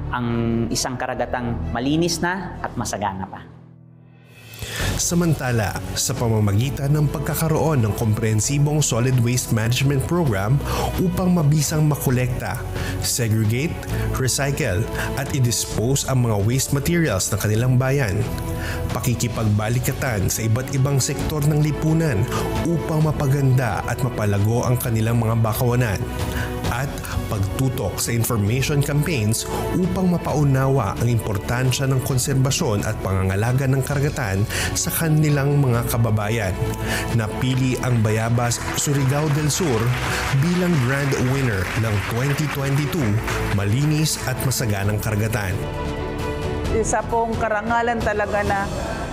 ang isang karagatang malinis na at masagana pa. Samantala, sa pamamagitan ng pagkakaroon ng komprehensibong solid waste management program upang mabisang makolekta, segregate, recycle at i-dispose ang mga waste materials ng kanilang bayan, pakikipagbalikatan sa iba't ibang sektor ng lipunan upang mapaganda at mapalago ang kanilang mga bakawanan, at pagtutok sa information campaigns upang mapaunawa ang importansya ng konserbasyon at pangangalaga ng karagatan sa kanilang mga kababayan. Napili ang Bayabas, Surigao del Sur bilang grand winner ng 2022 Malinis at Masaganang Karagatan. Isa pong karangalan talaga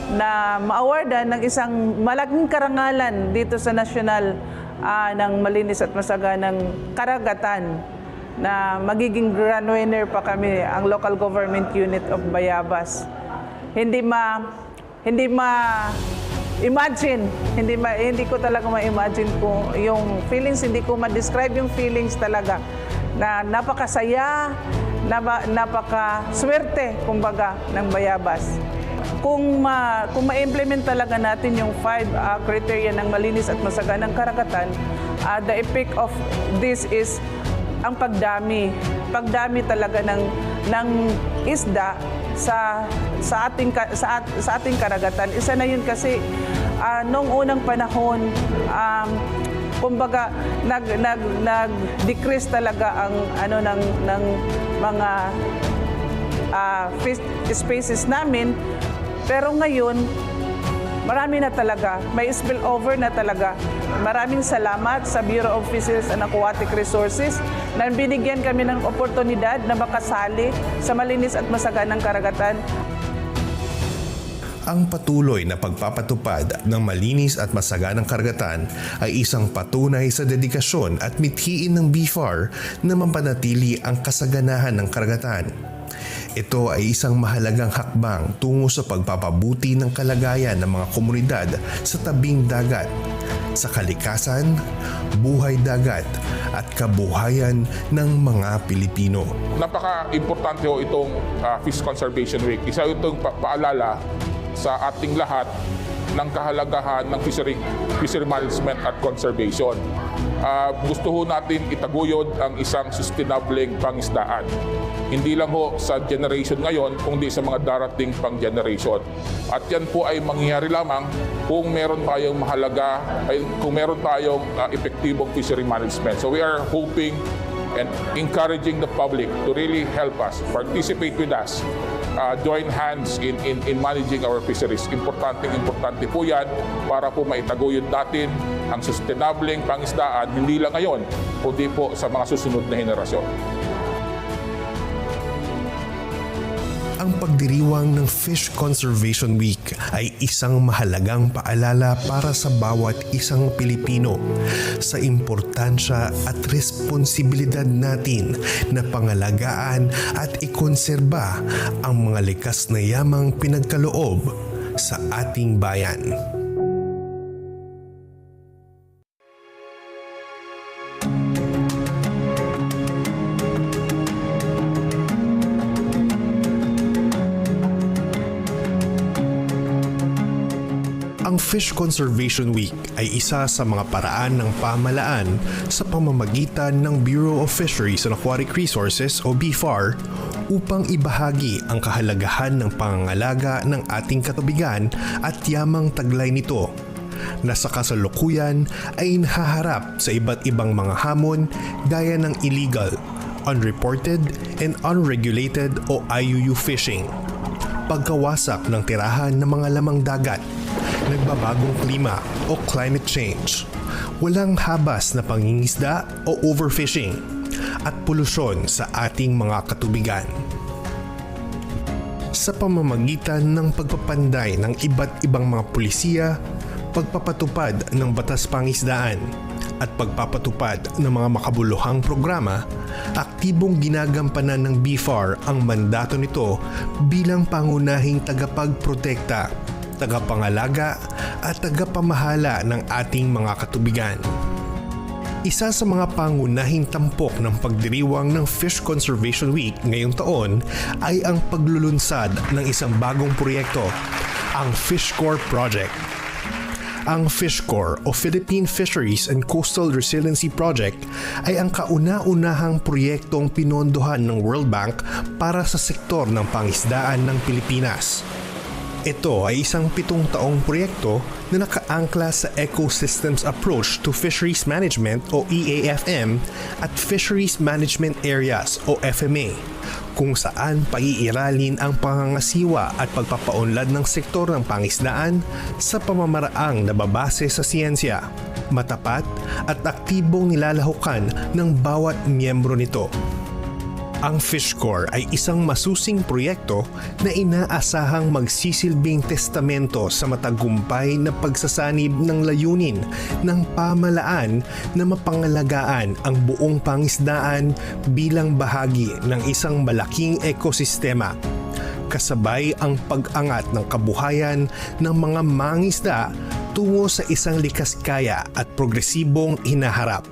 na ma-awardan ng isang malaking karangalan dito sa nasyonal ng Malinis at Masaganang Karagatan na magiging grand winner pa kami, ang local government unit of Bayabas. Hindi ko talaga ma-imagine kung yung feelings, hindi ko ma-describe yung feelings talaga na napakasaya, napakaswerte kumbaga ng Bayabas. Kung ma-implement talaga natin yung 5 criteria ng malinis at masaganang karagatan, the effect of this is ang pagdami talaga ng isda sa ating karagatan. Isa na yun kasi noong unang panahon, kumbaga nag-decrease talaga ang ng mga fish species namin. Pero ngayon, marami na talaga, may spillover na talaga. Maraming salamat sa Bureau of Fisheries and Aquatic Resources na binigyan kami ng oportunidad na makasali sa malinis at masaganang karagatan. Ang patuloy na pagpapatupad ng malinis at masaganang karagatan ay isang patunay sa dedikasyon at mithiin ng BFAR na mapanatili ang kasaganahan ng karagatan. Ito ay isang mahalagang hakbang tungo sa pagpapabuti ng kalagayan ng mga komunidad sa tabing dagat, sa kalikasan, buhay dagat at kabuhayan ng mga Pilipino. Napaka-importante ho itong Fish Conservation Week. Isa itong paalala sa ating lahat ng kahalagahan ng fishery management at conservation. Gusto ho natin itaguyod ang isang sustainableng pangisdaan. Hindi lang ho sa generation ngayon, kundi sa mga darating pang generation. At yan po ay mangyayari lamang kung meron tayong epektibong fishery management. So we are hoping and encouraging the public to really help us, participate with us, join hands in managing our fisheries. Importante po yan para po maitaguyod natin ang sustainableng pangisdaan, hindi lang ngayon, kundi po sa mga susunod na henerasyon. Ang pagdiriwang ng Fish Conservation Week ay isang mahalagang paalala para sa bawat isang Pilipino sa importansya at responsibilidad natin na pangalagaan at ikonserba ang mga likas na yamang pinagkaloob sa ating bayan. Ang Fish Conservation Week ay isa sa mga paraan ng pamahalaan sa pamamagitan ng Bureau of Fisheries and Aquatic Resources o BFAR upang ibahagi ang kahalagahan ng pangangalaga ng ating katubigan at yamang taglay nito na sa kasalukuyan ay nahaharap sa iba't ibang mga hamon gaya ng illegal, unreported, and unregulated o IUU fishing, pagkawasak ng tirahan ng mga lamang dagat, nagbabagong klima o climate change, walang habas na pangingisda o overfishing, at polusyon sa ating mga katubigan. Sa pamamagitan ng pagpapanday ng iba't ibang mga pulisiya, pagpapatupad ng batas pangisdaan, at pagpapatupad ng mga makabuluhang programa, aktibong ginagampanan ng BFAR ang mandato nito bilang pangunahing tagapagprotekta, tagapangalaga at tagapamahala ng ating mga katubigan. Isa sa mga pangunahing tampok ng pagdiriwang ng Fish Conservation Week ngayong taon ay ang paglulunsad ng isang bagong proyekto, ang FishCorps Project. Ang FishCorps o Philippine Fisheries and Coastal Resiliency Project ay ang kauna-unahang proyektong pinondohan ng World Bank para sa sektor ng pangisdaan ng Pilipinas. Ito ay isang 7 taong proyekto na nakaangkla sa Ecosystems Approach to Fisheries Management o EAFM at Fisheries Management Areas o FMA, kung saan paiiralin ang pangangasiwa at pagpapaunlad ng sektor ng pangisdaan sa pamamaraang nababase sa siyensya, matapat at aktibong nilalahukan ng bawat miyembro nito. Ang FishCorps ay isang masusing proyekto na inaasahang magsisilbing testamento sa matagumpay na pagsasanib ng layunin ng pamalaan na mapangalagaan ang buong pangisdaan bilang bahagi ng isang malaking ekosistema, kasabay ang pag-angat ng kabuhayan ng mga mangisda tungo sa isang likaskaya at progresibong hinaharap.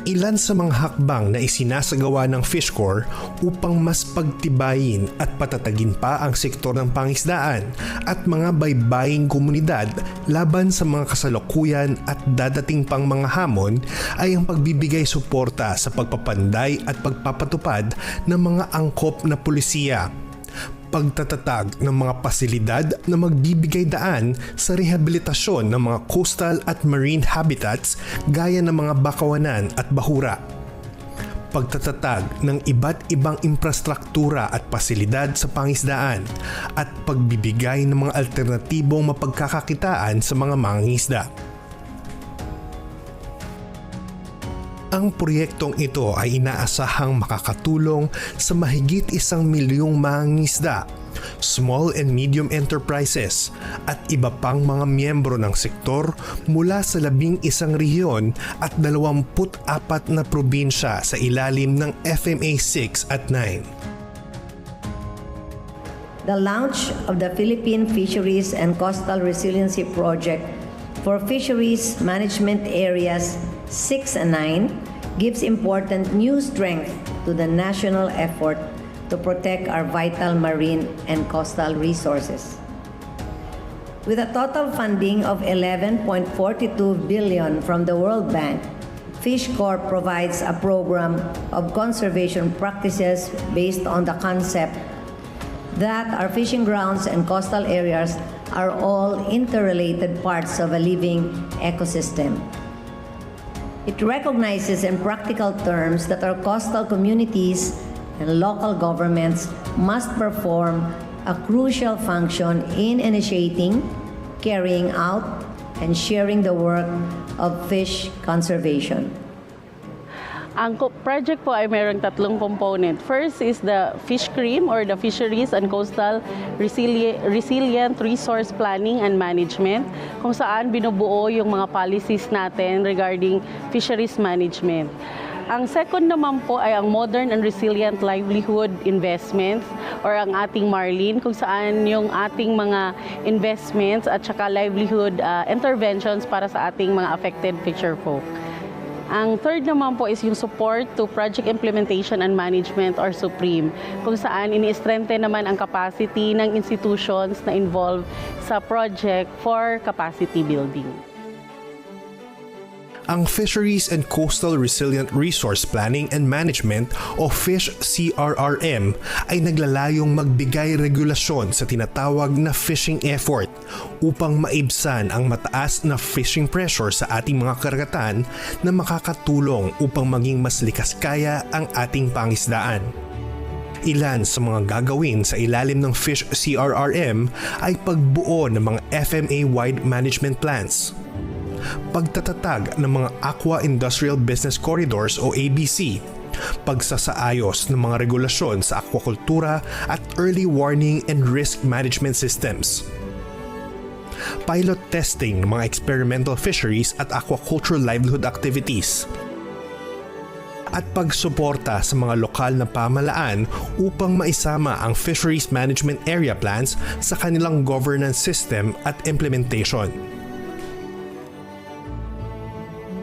Ilan sa mga hakbang na isinasagawa ng FishCorps upang mas pagtibayin at patatagin pa ang sektor ng pangisdaan at mga baybaying komunidad laban sa mga kasalukuyan at dadating pang mga hamon ay ang pagbibigay suporta sa pagpapanday at pagpapatupad ng mga angkop na pulisiya, pagtatatag ng mga pasilidad na magbibigay daan sa rehabilitasyon ng mga coastal at marine habitats gaya ng mga bakawanan at bahura, pagtatatag ng iba't ibang infrastruktura at pasilidad sa pangisdaan, at pagbibigay ng mga alternatibong mapagkakakitaan sa mga mangingisda. Ang proyektong ito ay inaasahang makakatulong sa mahigit 1 milyong mangingisda, small and medium enterprises at iba pang mga miyembro ng sektor mula sa 11 rehiyon at 24 na probinsya sa ilalim ng FMA 6 at 9. The launch of the Philippine Fisheries and Coastal Resiliency Project for Fisheries Management Areas 6 and 9 gives important new strength to the national effort to protect our vital marine and coastal resources. With a total funding of 11.42 billion from the World Bank, FishCorps provides a program of conservation practices based on the concept that our fishing grounds and coastal areas are all interrelated parts of a living ecosystem. It recognizes in practical terms that our coastal communities and local governments must perform a crucial function in initiating, carrying out, and sharing the work of fish conservation. Ang project po ay mayroong 3 component. First is the fish cream or the Fisheries and Coastal Resilient Resource Planning and Management, kung saan binubuo yung mga policies natin regarding fisheries management. Ang second naman po ay ang Modern and Resilient Livelihood Investments or ang ating MARLIN, kung saan yung ating mga investments at saka livelihood interventions para sa ating mga affected fisher folk. Ang third naman po is yung support to project implementation and management or SUPREME, kung saan ini-strengthen naman ang capacity ng institutions na involved sa project for capacity building. Ang Fisheries and Coastal Resilient Resource Planning and Management o FISH-CRRM ay naglalayong magbigay regulasyon sa tinatawag na fishing effort upang maibsan ang mataas na fishing pressure sa ating mga karagatan na makakatulong upang maging mas likas kaya ang ating pangisdaan. Ilan sa mga gagawin sa ilalim ng Fish CRRM ay pagbuo ng mga FMA-wide management plans, pagtatatag ng mga Aqua Industrial Business Corridors o ABC, pagsasaayos ng mga regulasyon sa aquakultura at early warning and risk management systems, pilot testing ng mga experimental fisheries at aquaculture livelihood activities, at pagsuporta sa mga lokal na pamahalaan upang maisama ang Fisheries Management Area Plans sa kanilang governance system at implementation.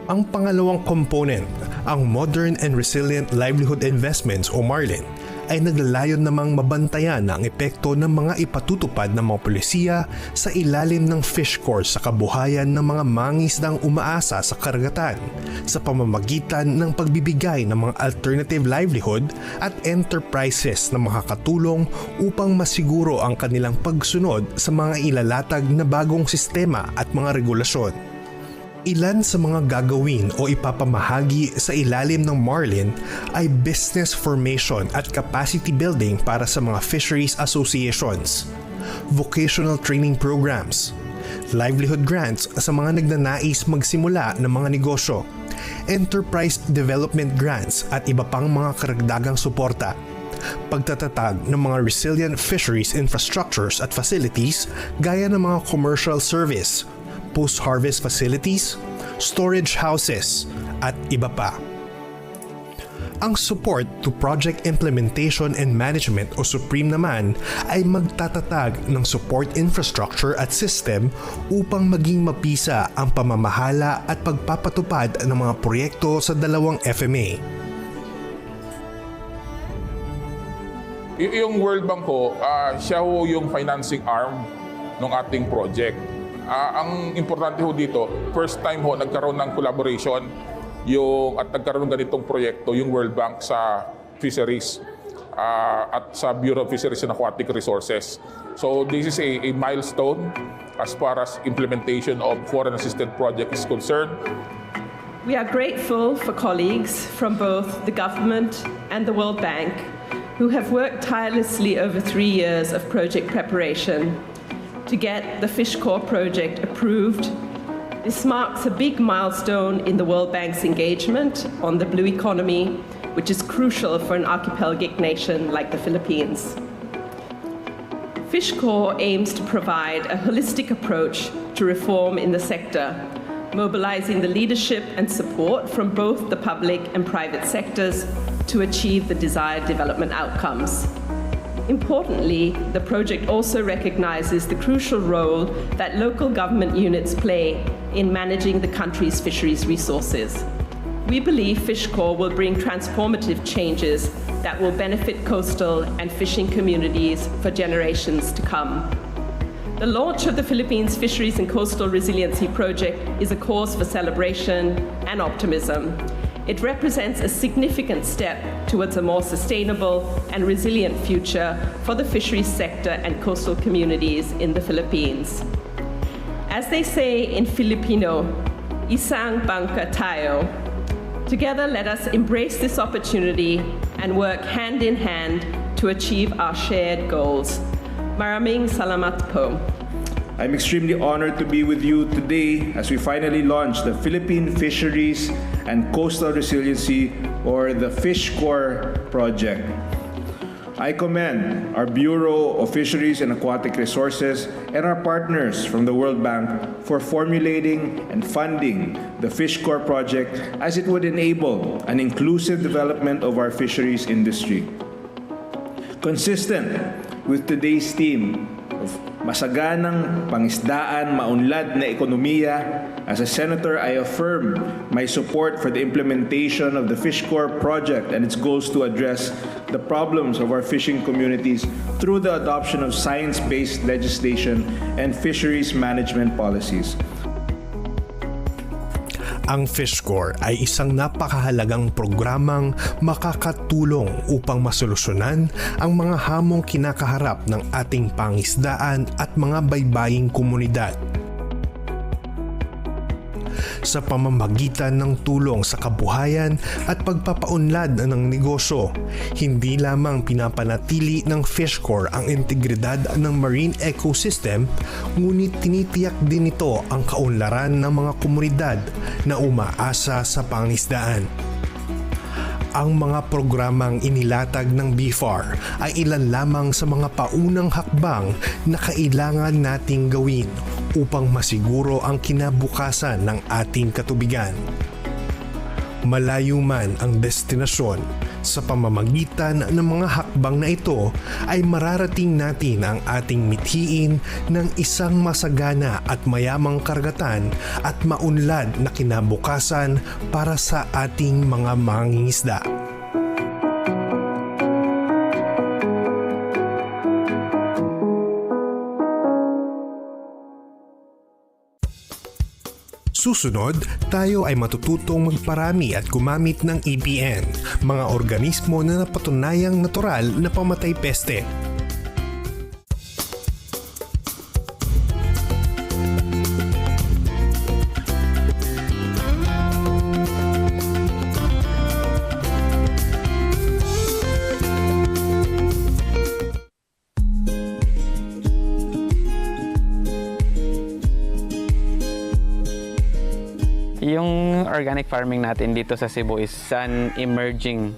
Ang pangalawang component, ang Modern and Resilient Livelihood Investments o MARLIN, ay naglalayon namang mabantayan ang epekto ng mga ipatutupad ng mga polisiya sa ilalim ng fish course sa kabuhayan ng mga mangingisdang umaasa sa karagatan sa pamamagitan ng pagbibigay ng mga alternative livelihood at enterprises na makakatulong upang masiguro ang kanilang pagsunod sa mga ilalatag na bagong sistema at mga regulasyon. Ilan sa mga gagawin o ipapamahagi sa ilalim ng MARLIN ay business formation at capacity building para sa mga fisheries associations, vocational training programs, livelihood grants sa mga nagnanais magsimula ng mga negosyo, enterprise development grants at iba pang mga karagdagang suporta, pagtatatag ng mga resilient fisheries infrastructures at facilities gaya ng mga commercial service, post-harvest facilities, storage houses, at iba pa. Ang support to project implementation and management o SUPREME naman ay magtatatag ng support infrastructure at system upang maging mapisa ang pamamahala at pagpapatupad ng mga proyekto sa dalawang FMA. Yung World Bank ho, siya ho yung financing arm ng ating project. Ang importante ho dito, first time ho nagkaroon ng collaboration at nagkaroon ng ganitong proyekto yung World Bank sa fisheries at sa Bureau of Fisheries and Aquatic Resources. So this is a milestone as far as implementation of foreign assisted project is concerned. We are grateful for colleagues from both the government and the World Bank who have worked tirelessly over 3 years of project preparation to get the Fish Corps project approved. This marks a big milestone in the World Bank's engagement on the blue economy, which is crucial for an archipelagic nation like the Philippines. Fish Corps aims to provide a holistic approach to reform in the sector, mobilizing the leadership and support from both the public and private sectors to achieve the desired development outcomes. Importantly, the project also recognizes the crucial role that local government units play in managing the country's fisheries resources. We believe Fish Corps will bring transformative changes that will benefit coastal and fishing communities for generations to come. The launch of the Philippines Fisheries and Coastal Resiliency Project is a cause for celebration and optimism. It represents a significant step towards a more sustainable and resilient future for the fisheries sector and coastal communities in the Philippines. As they say in Filipino, isang bangka tayo. Together, let us embrace this opportunity and work hand in hand to achieve our shared goals. Maraming salamat po. I'm extremely honored to be with you today as we finally launch the Philippine Fisheries and Coastal Resiliency, or the Fish Corps project. I commend our Bureau of Fisheries and Aquatic Resources and our partners from the World Bank for formulating and funding the Fish Corps project, as it would enable an inclusive development of our fisheries industry. Consistent with today's theme of masaganang pangisdaan, maunlad na ekonomiya, as a senator, I affirm my support for the implementation of the Fish Corps project and its goals to address the problems of our fishing communities through the adoption of science-based legislation and fisheries management policies. Ang Fish Corps ay isang napakahalagang programang makakatulong upang masolusyonan ang mga hamong kinakaharap ng ating pangisdaan at mga baybaying komunidad. sa pamamagitan ng tulong sa kabuhayan at pagpapaunlad ng negosyo. Hindi lamang pinapanatili ng Fish Corps ang integridad ng marine ecosystem, ngunit tinitiyak din ito ang kaunlaran ng mga komunidad na umaasa sa pangisdaan. Ang mga programang inilatag ng BFAR ay ilan lamang sa mga paunang hakbang na kailangan nating gawin upang masiguro ang kinabukasan ng ating katubigan. Malayo man ang destinasyon, sa pamamagitan ng mga hakbang na ito ay mararating natin ang ating mithiin ng isang masagana at mayamang karagatan at maunlad na kinabukasan para sa ating mga mangingisda. Susunod, tayo ay matututong magparami at gumamit ng EPN, mga organismo na napatunayang natural na pamatay peste. Yung organic farming natin dito sa Cebu is an emerging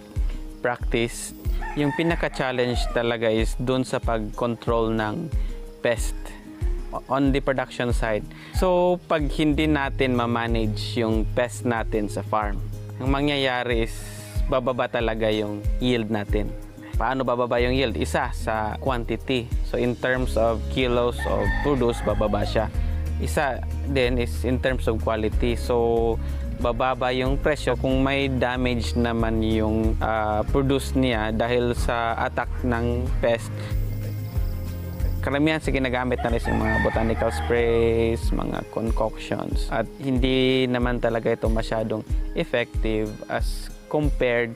practice. Yung pinaka-challenge talaga is dun sa pag-control ng pest on the production side. So, pag hindi natin ma-manage yung pest natin sa farm, ang mangyayari is bababa talaga yung yield natin. Paano bababa yung yield? Isa, sa quantity. So, in terms of kilos of produce, bababa siya. Isa din is in terms of quality. So, bababa yung presyo kung may damage naman yung produce niya dahil sa attack ng pest. Karamihan sa ginagamit na rin yung mga botanical sprays, mga concoctions. At hindi naman talaga ito masyadong effective as compared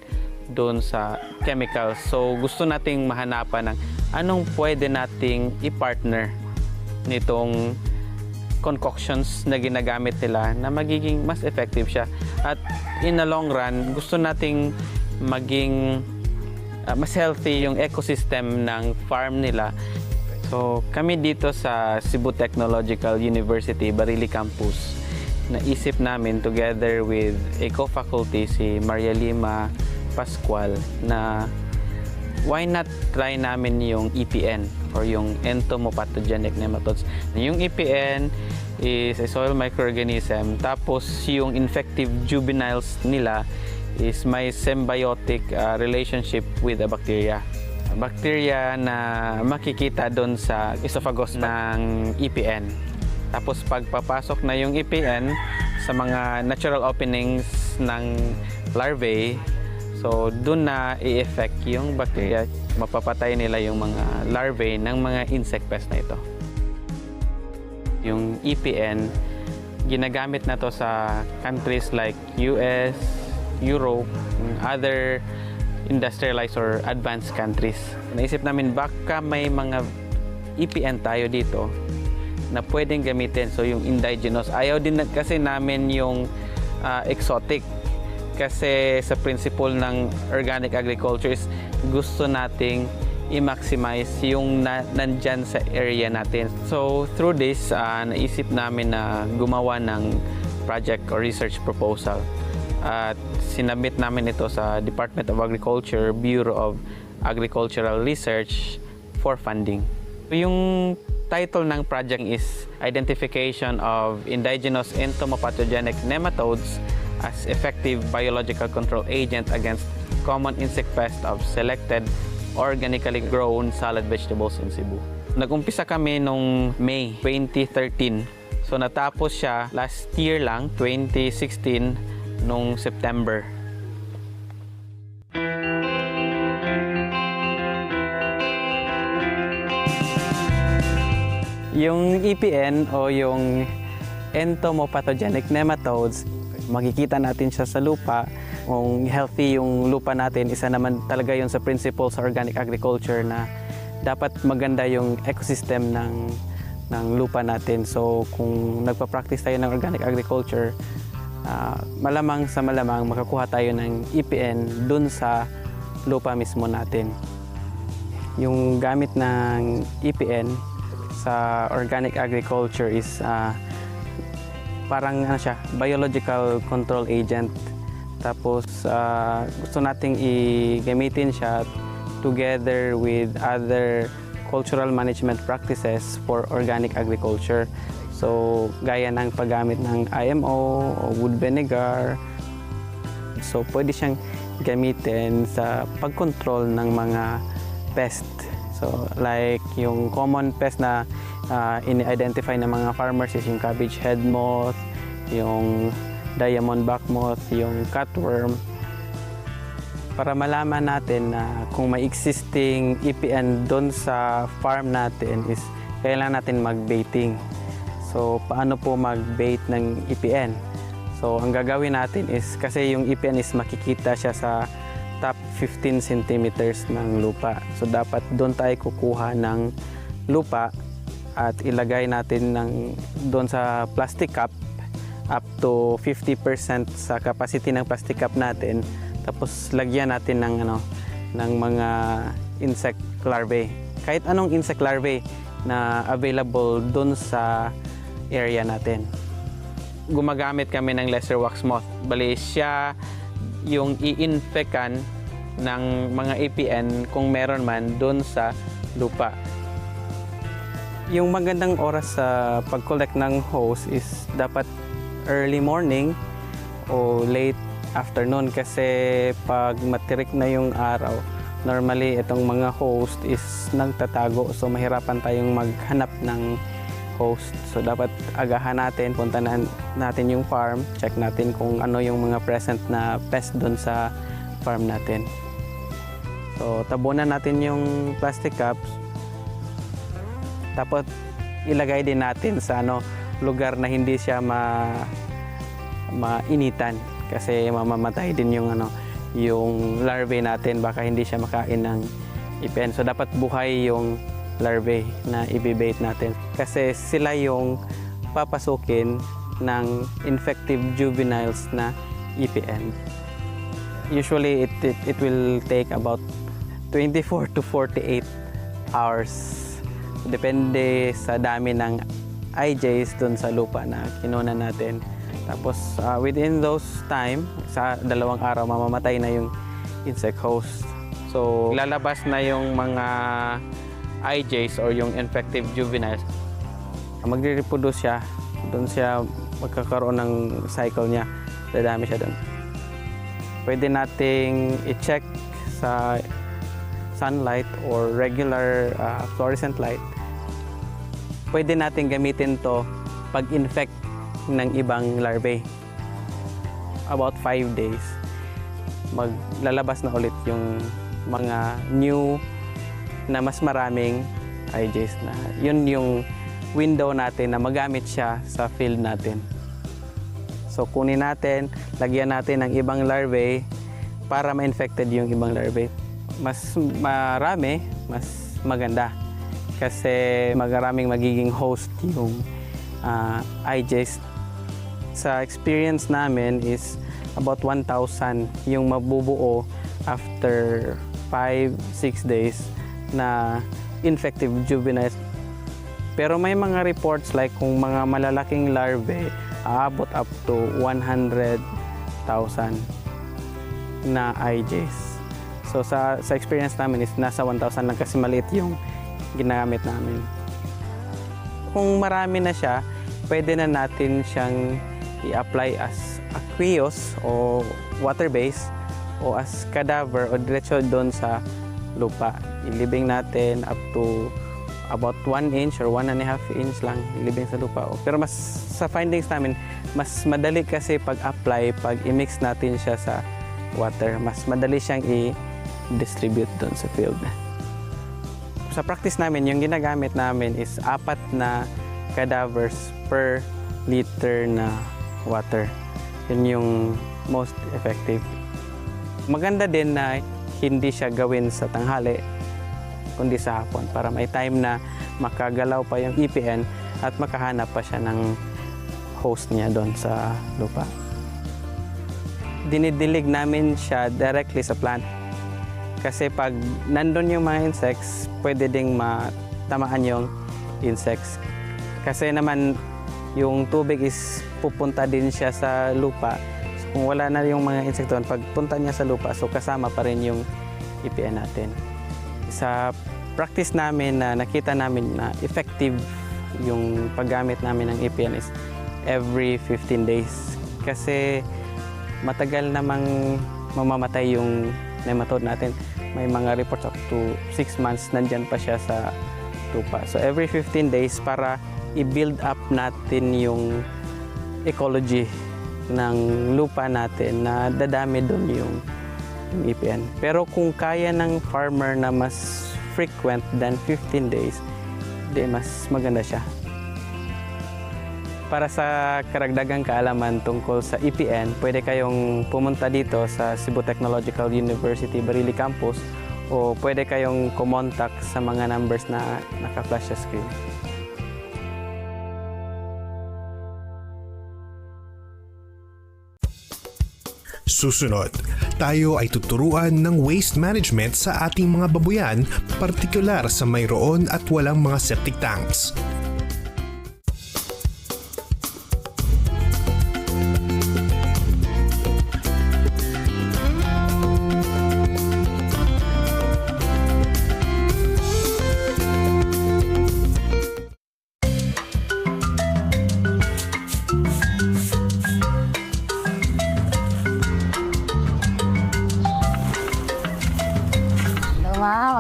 doon sa chemicals. So, gusto nating mahanapan ng anong pwede nating i-partner nitong concoctions na ginagamit nila na magiging mas effective siya. At in the long run, gusto nating maging mas healthy yung ecosystem ng farm nila. So kami dito sa Cebu Technological University, Barili Campus, naisip namin together with a co-faculty, si Maria Lima Pascual, na why not try namin yung EPN or yung entomopathogenic nematodes. Yung EPN is a soil microorganism, tapos yung infective juveniles nila is may symbiotic relationship with a bacteria. Bacteria na makikita doon sa esophagus ng EPN. Tapos pagpapasok na yung EPN sa mga natural openings ng larvae, so doon na i-effect yung bacteria. Mapapatay nila yung mga larvae ng mga insect pest na ito. Yung EPN, ginagamit na to sa countries like US, Europe, other industrialized or advanced countries. Naisip namin baka may mga EPN tayo dito na pwedeng gamitin. So yung indigenous, ayaw din kasi namin yung exotic. Kasi sa principle ng organic agriculture is gusto nating i-maximize yung nandyan sa area natin. So through this, naisip namin na gumawa ng project or research proposal. At sinabit namin ito sa Department of Agriculture, Bureau of Agricultural Research for funding. Yung title ng project is Identification of Indigenous Entomopathogenic Nematodes as Effective Biological Control Agent Against Common Insect Pest of Selected Organically Grown Salad Vegetables in Cebu. Nag-umpisa kami nung May 2013. So natapos siya last year lang, 2016, nung September. Yung EPN o yung entomopathogenic nematodes, makikita natin siya sa lupa. Kung healthy yung lupa natin, isa naman talaga yun sa principles sa organic agriculture na dapat maganda yung ecosystem ng lupa natin. So kung nagpa-practice tayo ng organic agriculture, malamang sa malamang makakuha tayo ng EPN dun sa lupa mismo natin. Yung gamit ng EPN sa organic agriculture is parang siya, biological control agent. Tapos gusto nating i-gamitin siya together with other cultural management practices for organic agriculture. So, gaya ng paggamit ng IMO o wood vinegar. So, pwede siyang gamitin sa pag-control ng mga pest. So, like yung common pest na ini-identify ng mga farmers is yung cabbage head moth, yung diamond back moth, yung cutworm. Para malaman natin na kung may existing EPN doon sa farm natin is kailangan natin mag-baiting. So, paano po mag-bait ng EPN? So, ang gagawin natin is, kasi yung EPN is makikita siya sa top 15 centimeters ng lupa. So, dapat doon tayo kukuha ng lupa at ilagay natin doon sa plastic cup up to 50% sa capacity ng plastic cup natin. Tapos, lagyan natin ng mga insect larvae. Kahit anong insect larvae na available doon sa area natin. Gumagamit kami ng lesser wax moth. Bali, siya yung i-infectan ng mga EPN kung meron man doon sa lupa. Yung magandang oras sa pag-collect ng host is dapat early morning o late afternoon kasi pag matirik na yung araw, normally itong mga host is nagtatago, so mahirapan tayong maghanap ng host. So dapat agahan natin, punta natin yung farm, check natin kung ano yung mga present na pest doon sa farm natin. So tabunan natin yung plastic cups, tapos ilagay din natin sa lugar na hindi siya mainitan kasi mamamatay din yung larvae natin, baka hindi siya makain ng EPN. So dapat buhay yung larvae na ibibait natin kasi sila yung papasukin ng infective juveniles na EPN. Usually it will take about 24 to 48 hours. Depende sa dami ng IJs dun sa lupa na kinunan natin. Tapos within those time, sa 2 araw mamamatay na yung insect host. So lalabas na yung mga IJs or yung infective juveniles. Magre-reproduce siya, doon siya magkakaroon ng cycle niya. Dadami siya doon. Pwede nating i-check sa sunlight or regular fluorescent light. Pwede natin gamitin to pag-infect ng ibang larvae. About 5 days, maglalabas na ulit yung mga new na mas maraming IJs na. Yun yung window natin na magamit siya sa field natin. So kunin natin, lagyan natin ng ibang larvae para ma-infected yung ibang larvae. Mas marami, mas maganda. Kasi maraming magiging host yung IJs. Sa experience namin is about 1,000 yung mabubuo after 5-6 days na infective juveniles. Pero may mga reports like kung mga malalaking larvae, aabot up to 100,000 na IJs. So sa experience namin is nasa 1,000 lang kasi maliit yung ginagamit namin. Kung marami na siya, pwede na natin siyang i-apply as aqueous o water-based o as cadaver o diretso doon sa lupa. Ilibing natin up to about 1 inch or 1.5 inch lang ilibing sa lupa. Pero mas sa findings namin, mas madali kasi pag-apply, pag i-mix natin siya sa water, mas madali siyang i-distribute doon sa field. Sa practice namin, yung ginagamit namin is 4 na cadavers per liter na water. Yun yung most effective. Maganda din na hindi siya gawin sa tanghali, kundi sa hapon para may time na makagalaw pa yung EPN at makahanap pa siya ng host niya doon sa lupa. dinidilig namin siya directly sa plant. Kasi pag nandun yung mga insects, pwede ding matamaan yung insects. Kasi naman yung tubig is pupunta din siya sa lupa. So, kung wala na yung mga insekto, pagpunta niya sa lupa, so kasama pa rin yung EPN natin. Sa practice namin na nakita namin na effective yung paggamit namin ng EPN is every 15 days. Kasi matagal namang mamamatay yung nematode natin. May mga reports up to 6 months nandyan pa siya sa lupa. So every 15 days para i-build up natin yung ecology ng lupa natin na dadami doon yung EPN. Pero kung kaya ng farmer na mas frequent than 15 days, di mas maganda siya. Para sa karagdagang kaalaman tungkol sa EPN, pwede kayong pumunta dito sa Cebu Technological University Barili Campus o pwede kayong kumontak sa mga numbers na naka-flash sa screen. Susunod, tayo ay tuturuan ng waste management sa ating mga babuyan, partikular sa mayroon at walang mga septic tanks.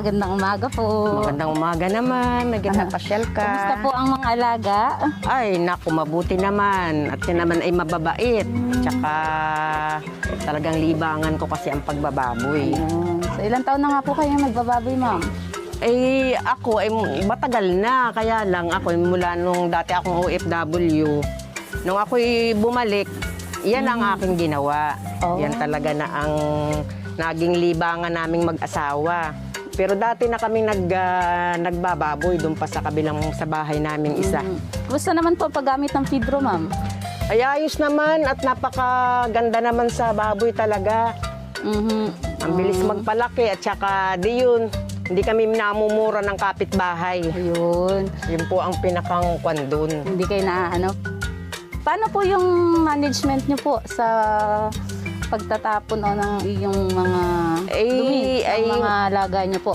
Magandang umaga po. Magandang umaga naman. Nagpasyal ka. Kumusta po ang mga alaga? Ay, naku, mabuti naman. At yan naman ay mababait. Tsaka talagang libangan ko kasi ang pagbababoy. So, ilang taon na nga po kayo magbababoy, ma'am? Eh, ako ay matagal na. Kaya lang ako, mula nung dati akong OFW, nung ako'y bumalik, yan ang aking ginawa. Yan talaga na ang naging libangan naming mag-asawa. Pero dati na kaming nagbababoy doon pa sa kabilang sa bahay naming isa. Gusto naman po paggamit ng fidro, ma'am? Ay, ayos naman at napakaganda naman sa baboy talaga. Ang bilis magpalaki at saka di yun, hindi kami namumura ng kapitbahay. Ayun. Yun po ang pinakang kwan doon. Hindi kayo na Paano po yung management niyo po sa pagtatapon o ng iyong mga dumi sa mga alaga niyo po?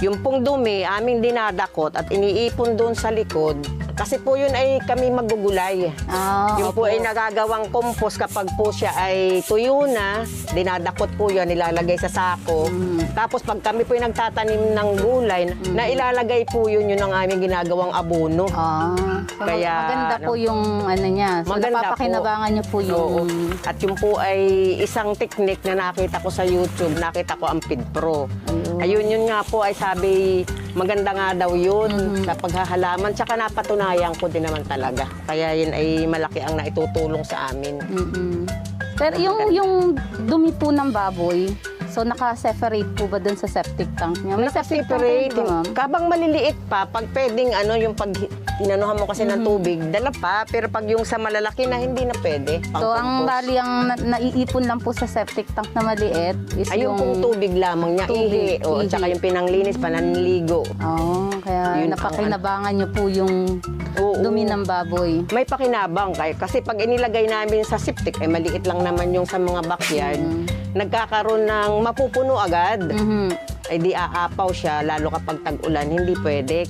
Yung pong dumi, aming dinadakot at iniipon doon sa likod. Kasi po yun ay kami magugulay. Yung po ay nagagawang compost kapag po siya ay tuyo na, dinadakot po yun, nilalagay sa sako. Tapos pag kami po ay nagtatanim ng gulay, na ilalagay po yun ang aming ginagawang abono. So kaya maganda po yung niya. So napapakinabangan niyo po yung... At yung po ay isang technique na nakita ko sa YouTube, nakita ko ang Feed Pro. Ayun yun nga po ay sabi, maganda nga daw yun sa paghahalaman. Tsaka napatunayan ko din naman talaga. Kaya yun ay malaki ang naitutulong sa amin. Pero yung dumi po ng baboy, so naka-separate po ba dun sa septic tank niya? May septic tank po, ma'am? Kabang maliliit pa, pag pwedeng yung pag inanuhan mo kasi ng tubig, dala pa. Pero pag yung sa malalaki na, hindi na pwede. So ang bali ang naiipon lang po sa septic tank na maliit is ay, yung pong tubig lamang niya, ihi. At saka yung pinanglinis, pananligo. Kaya napakinabangan niyo po yung dumi ng baboy. May pakinabang kasi pag inilagay namin sa septic, ay maliit lang naman yung sa mga backyard. Nagkakaroon ng mapupuno agad. Ay di aapaw siya, lalo kapag tag-ulan, hindi pwede.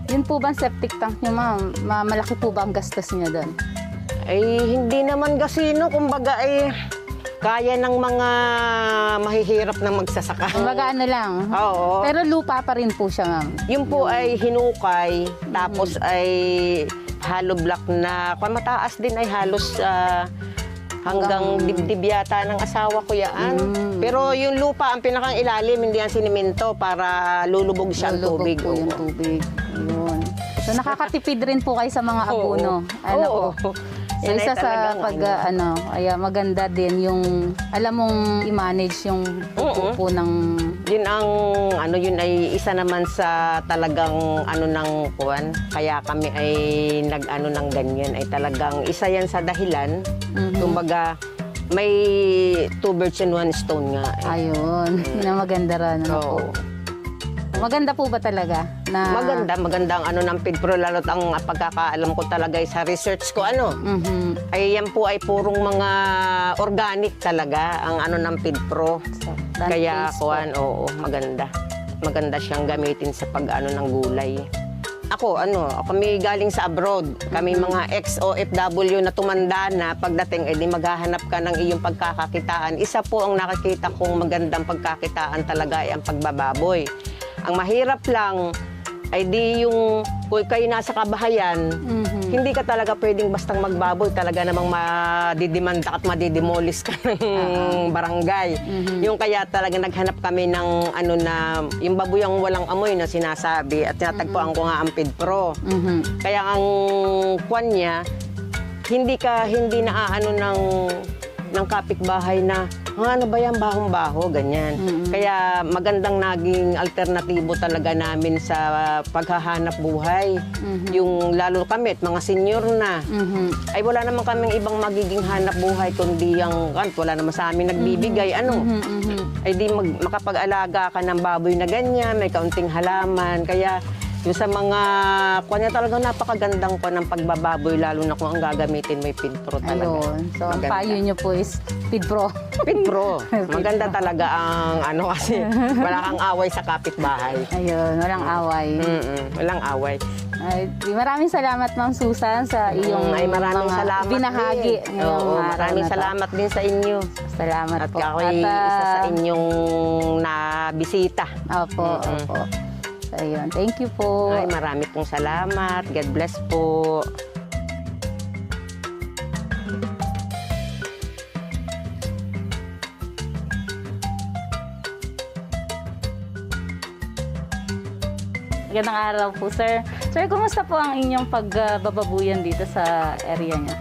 Yun po ba ang septic tank niyo, ma'am? Malaki po ba ang gastos niya doon? Ay, hindi naman gasino. Kumbaga ay kaya ng mga mahihirap na magsasaka. Kumbaga lang. Oo. Pero lupa pa rin po siya, ma'am. Yun po ay hinukay, tapos ay hollow block na, mataas din ay halos hanggang dibdib yata ng asawa ko yan. Pero yung lupa, ang pinakang ilalim, hindi yan sinimento para lulubog siya ang tubig. Po yung tubig. Ayun. So nakakatipid rin po kayo sa mga abono. So isa sa kaya maganda din yung alam mong i-manage yung po ng yun ang yun ay isa naman sa talagang ng kuwan. Kaya kami ay ng ganyan ay talagang isa yan sa dahilan. Kumbaga may 2 birds and 1 stone nga. Ayun, yun ang maganda rin. Oo. Maganda po ba talaga? Maganda ang ng PIDPRO, lalo't ang pagkakaalam ko talaga sa research ko ay yan po ay purong mga organic talaga ang ng PIDPRO. Kaya maganda. Maganda siyang gamitin sa pag-ano ng gulay. Kami galing sa abroad. Kami mga ex-OFW na tumanda na pagdating di maghahanap ka ng iyong pagkakakitaan. Isa po ang nakikita kong magandang pagkakitaan talaga ay ang pagbababoy. Ang mahirap lang ay di yung kung kayo nasa kabahayan, hindi ka talaga pwedeng bastang magbaboy. Talaga namang madidimanda at madidimolis ka ng barangay. Yung kaya talaga naghanap kami ng yung baboyang walang amoy na sinasabi at tinatagpuan ko nga ang PIDPRO. Kaya ang kwan niya, hindi na ng kapitbahay na ano ba yan, bahong-baho, ganyan. Kaya magandang naging alternatibo talaga namin sa paghahanap buhay. Yung lalo kami, mga senior na, ay wala naman kaming ibang magiging hanap buhay kundi yung, wala naman sa amin nagbibigay, ay di makapag-alaga ka ng baboy na ganyan, may kaunting halaman, kaya yung sa mga kanya talaga napakagandang ng pagbababoy, lalo na kung ang gagamitin may PIDPRO talaga. Ayun. So, ang payo nyo po is PIDPRO. PIDPRO. Maganda talaga ang kasi wala kang away sa kapitbahay. Ayun, walang away. Walang away. Maraming salamat, Ma'am Susan, sa iyong maraming mga salamat binahagi. Maraming salamat din sa inyo. Salamat at po. At ako'y isa sa inyong nabisita. Opo. Ayun, thank you po. Ay, marami pong salamat. God bless po. Magandang araw po, sir. Sir, kumusta po ang inyong pagbababuyan dito sa area niya?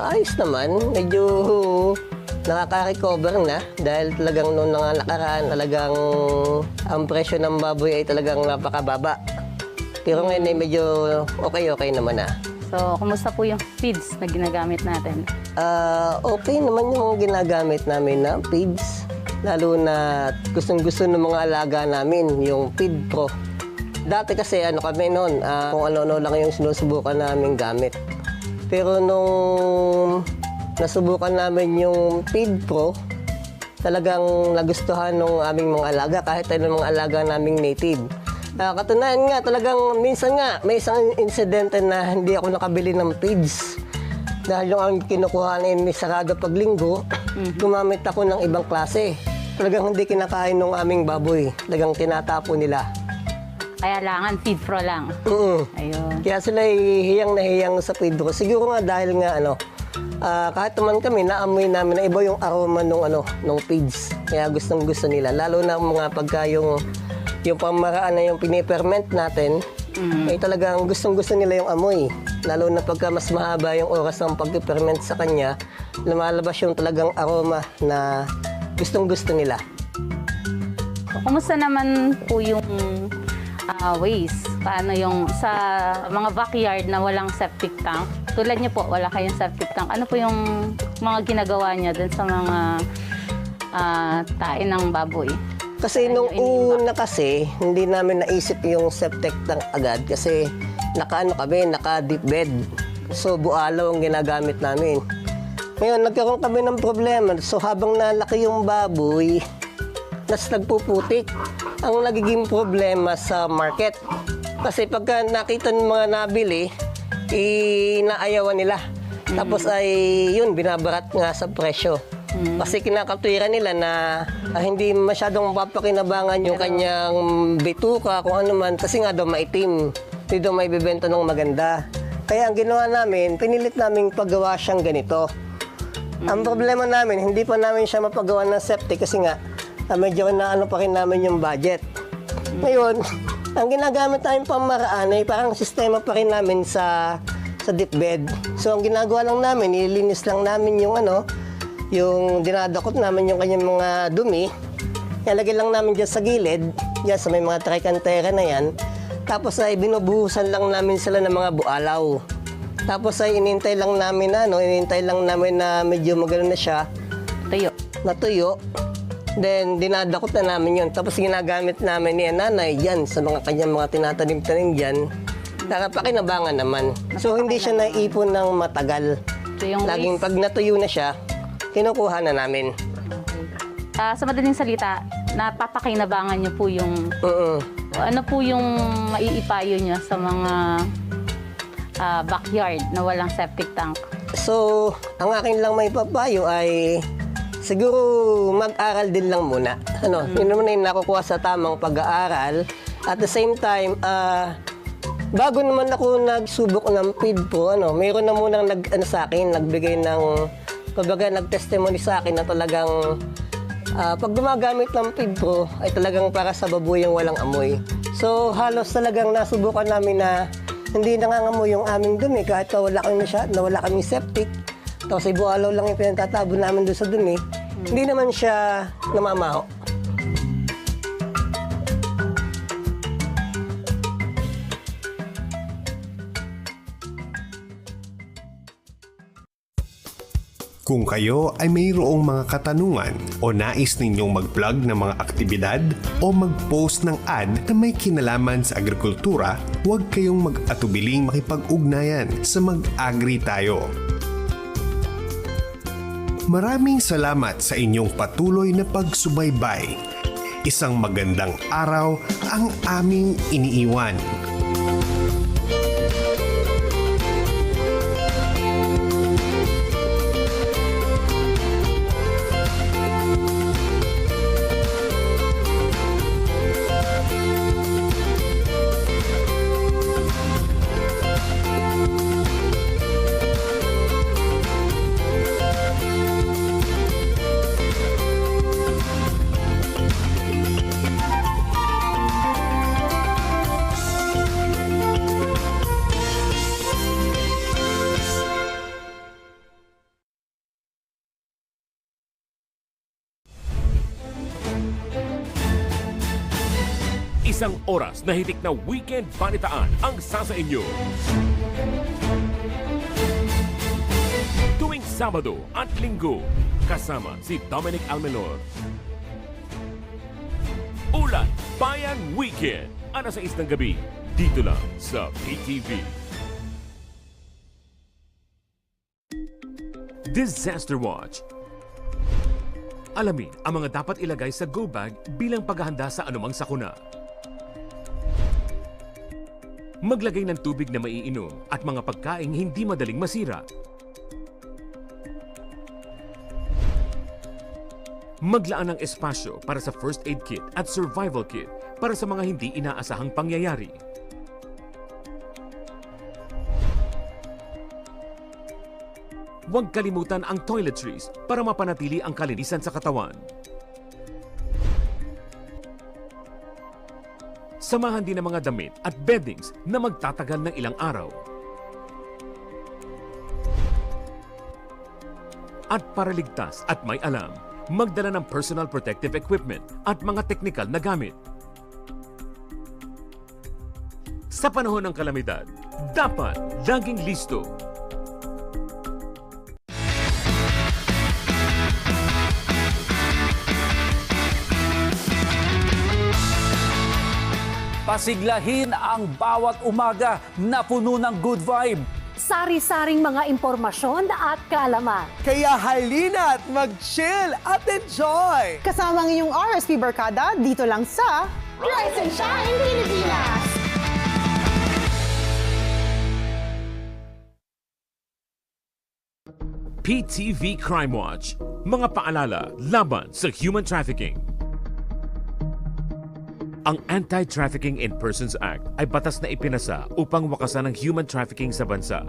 Ayos naman. Medyo nakaka-recover na dahil talagang noong nakaraan talagang ang presyo ng baboy ay talagang napakababa. Pero ngayon ay medyo okay naman na. So, kumusta po yung feeds na ginagamit natin? Okay naman yung ginagamit namin na feeds. Lalo na gustong-gusto ng mga alaga namin, yung PIDPRO. Dati kasi kami noon, kung ano-ano lang yung sinusubukan namin gamit. Pero nung nasubukan namin yung PIDPRO, talagang nagustuhan ng aming mga alaga, kahit ano mga alaga naming native. Katunayan nga, talagang minsan nga, may isang insidente na hindi ako nakabili ng feeds. Dahil yung ang kinukuha namin sarado pag linggo, gumamit ako ng ibang klase. Talagang hindi kinakain ng aming baboy. Talagang tinatapo nila. Kaya langan, PIDPRO lang. Ayun. Kaya sila hiyang na hiyang sa PIDPRO. Siguro nga dahil nga kahit naman kami, naamoy namin na iba yung aroma nung feeds. Kaya gustong-gusto nila. Lalo na mga pagka yung pamaraan na yung piniperment natin, ay talagang gustong-gusto nila yung amoy. Lalo na pagka mas mahaba yung oras ng pag-ferment sa kanya, lumalabas yung talagang aroma na gustong-gusto nila. Kumusta naman po yung waste? Paano yung sa mga backyard na walang septic tank? Tulad niyo po, wala kayong septic tank. Ano po yung mga ginagawa niya dun sa mga tain ng baboy? Kasi nung una kasi, hindi namin naisip yung septic tank agad kasi naka-deep bed. So bualaw ang ginagamit namin. Ngayon, nagkaroon kami ng problema. So habang nalaki yung baboy, nagpuputik. Ang nagiging problema sa market. Kasi pagka nakita ng mga nabili, inaayawan nila. Tapos ay yun, binabarat nga sa presyo. Kasi kinakatwiran nila na hindi masyadong mapapakinabangan yung kanyang bituka, kung ano man. Kasi nga daw maitim. Hindi daw may bibenta ng maganda. Kaya ang ginawa namin, pinilit namin paggawa siyang ganito. Ang problema namin, hindi pa namin siya mapagawa ng septic kasi nga medyo pa rin namin yung budget. Ngayon, ang ginagamit namin pamaraan ay parang sistema pa rin namin sa deep bed. So ang ginagawa lang namin, nililinis lang namin yung dinadakot namin yung kanyang mga dumi. Nilagay lang namin dyan sa gilid, dyan sa may mga trikantera na yan. Tapos ay binubuhusan lang namin sila ng mga bualaw. Tapos ay inintay lang namin na medyo magano na siya. Natuyo. Then, dinadakot na namin yun. Tapos ginagamit namin ni nanay dyan sa mga kanyang mga tinatanim-tanim dyan. Nakapakinabangan naman. So, hindi siya naipon ng matagal. So, yung Laging pag natuyo na siya, kinukuha na namin. Sa madaling salita, napapakinabangan niyo po yung... Ano po yung maiipayo niyo sa mga backyard na walang septic tank? So, ang akin lang may papayo ay siguro mag-aral din lang muna. Yun naman yung nakukuha sa tamang pag-aaral. At the same time, bago naman ako nagsubok ng feed po, mayroon na munang sa akin, nagbigay ng, nag-testimony sa akin na talagang pag gumagamit ng feed pro ay talagang para sa baboy yung walang amoy. So halos talagang nasubukan namin na hindi nangangamoy yung aming dumi kahit na wala kami septic. Tapos ibualaw lang yung pinagtatabo namin doon sa dumi. Hindi naman siya namamaho. Kung kayo ay mayroong mga katanungan o nais ninyong mag-vlog ng mga aktibidad o mag-post ng ad na may kinalaman sa agrikultura, huwag kayong mag-atubiling makipag-ugnayan sa Mag-Agri Tayo. Maraming salamat sa inyong patuloy na pagsubaybay. Isang magandang araw ang aming iniiwan. Isang oras na hitik na weekend balitaan ang sasa inyo. Tuwing Sabado at Linggo, kasama si Dominic Almenor. Ulat Bayan Weekend, alas 6 ng gabi, dito lang sa PTV. Disaster Watch. Alamin ang mga dapat ilagay sa go bag bilang paghahanda sa anumang sakuna. Maglagay ng tubig na maiinom at mga pagkaing hindi madaling masira. Maglaan ng espasyo para sa first aid kit at survival kit para sa mga hindi inaasahang pangyayari. Huwag kalimutan ang toiletries para mapanatili ang kalinisan sa katawan. Samahan din ang mga damit at beddings na magtatagal ng ilang araw. At para ligtas at may alam, magdala ng personal protective equipment at mga teknikal na gamit. Sa panahon ng kalamidad, dapat laging listo. Pasiglahin ang bawat umaga na puno ng good vibe. Sari-saring mga impormasyon at kaalaman. Kaya halina't mag-chill at enjoy! Kasama ang inyong RSP Barkada dito lang sa Rise and Shine Pilipinas! PTV Crime Watch, mga paalala laban sa human trafficking. Ang Anti-Trafficking in Persons Act ay batas na ipinasa upang wakasan ang human trafficking sa bansa.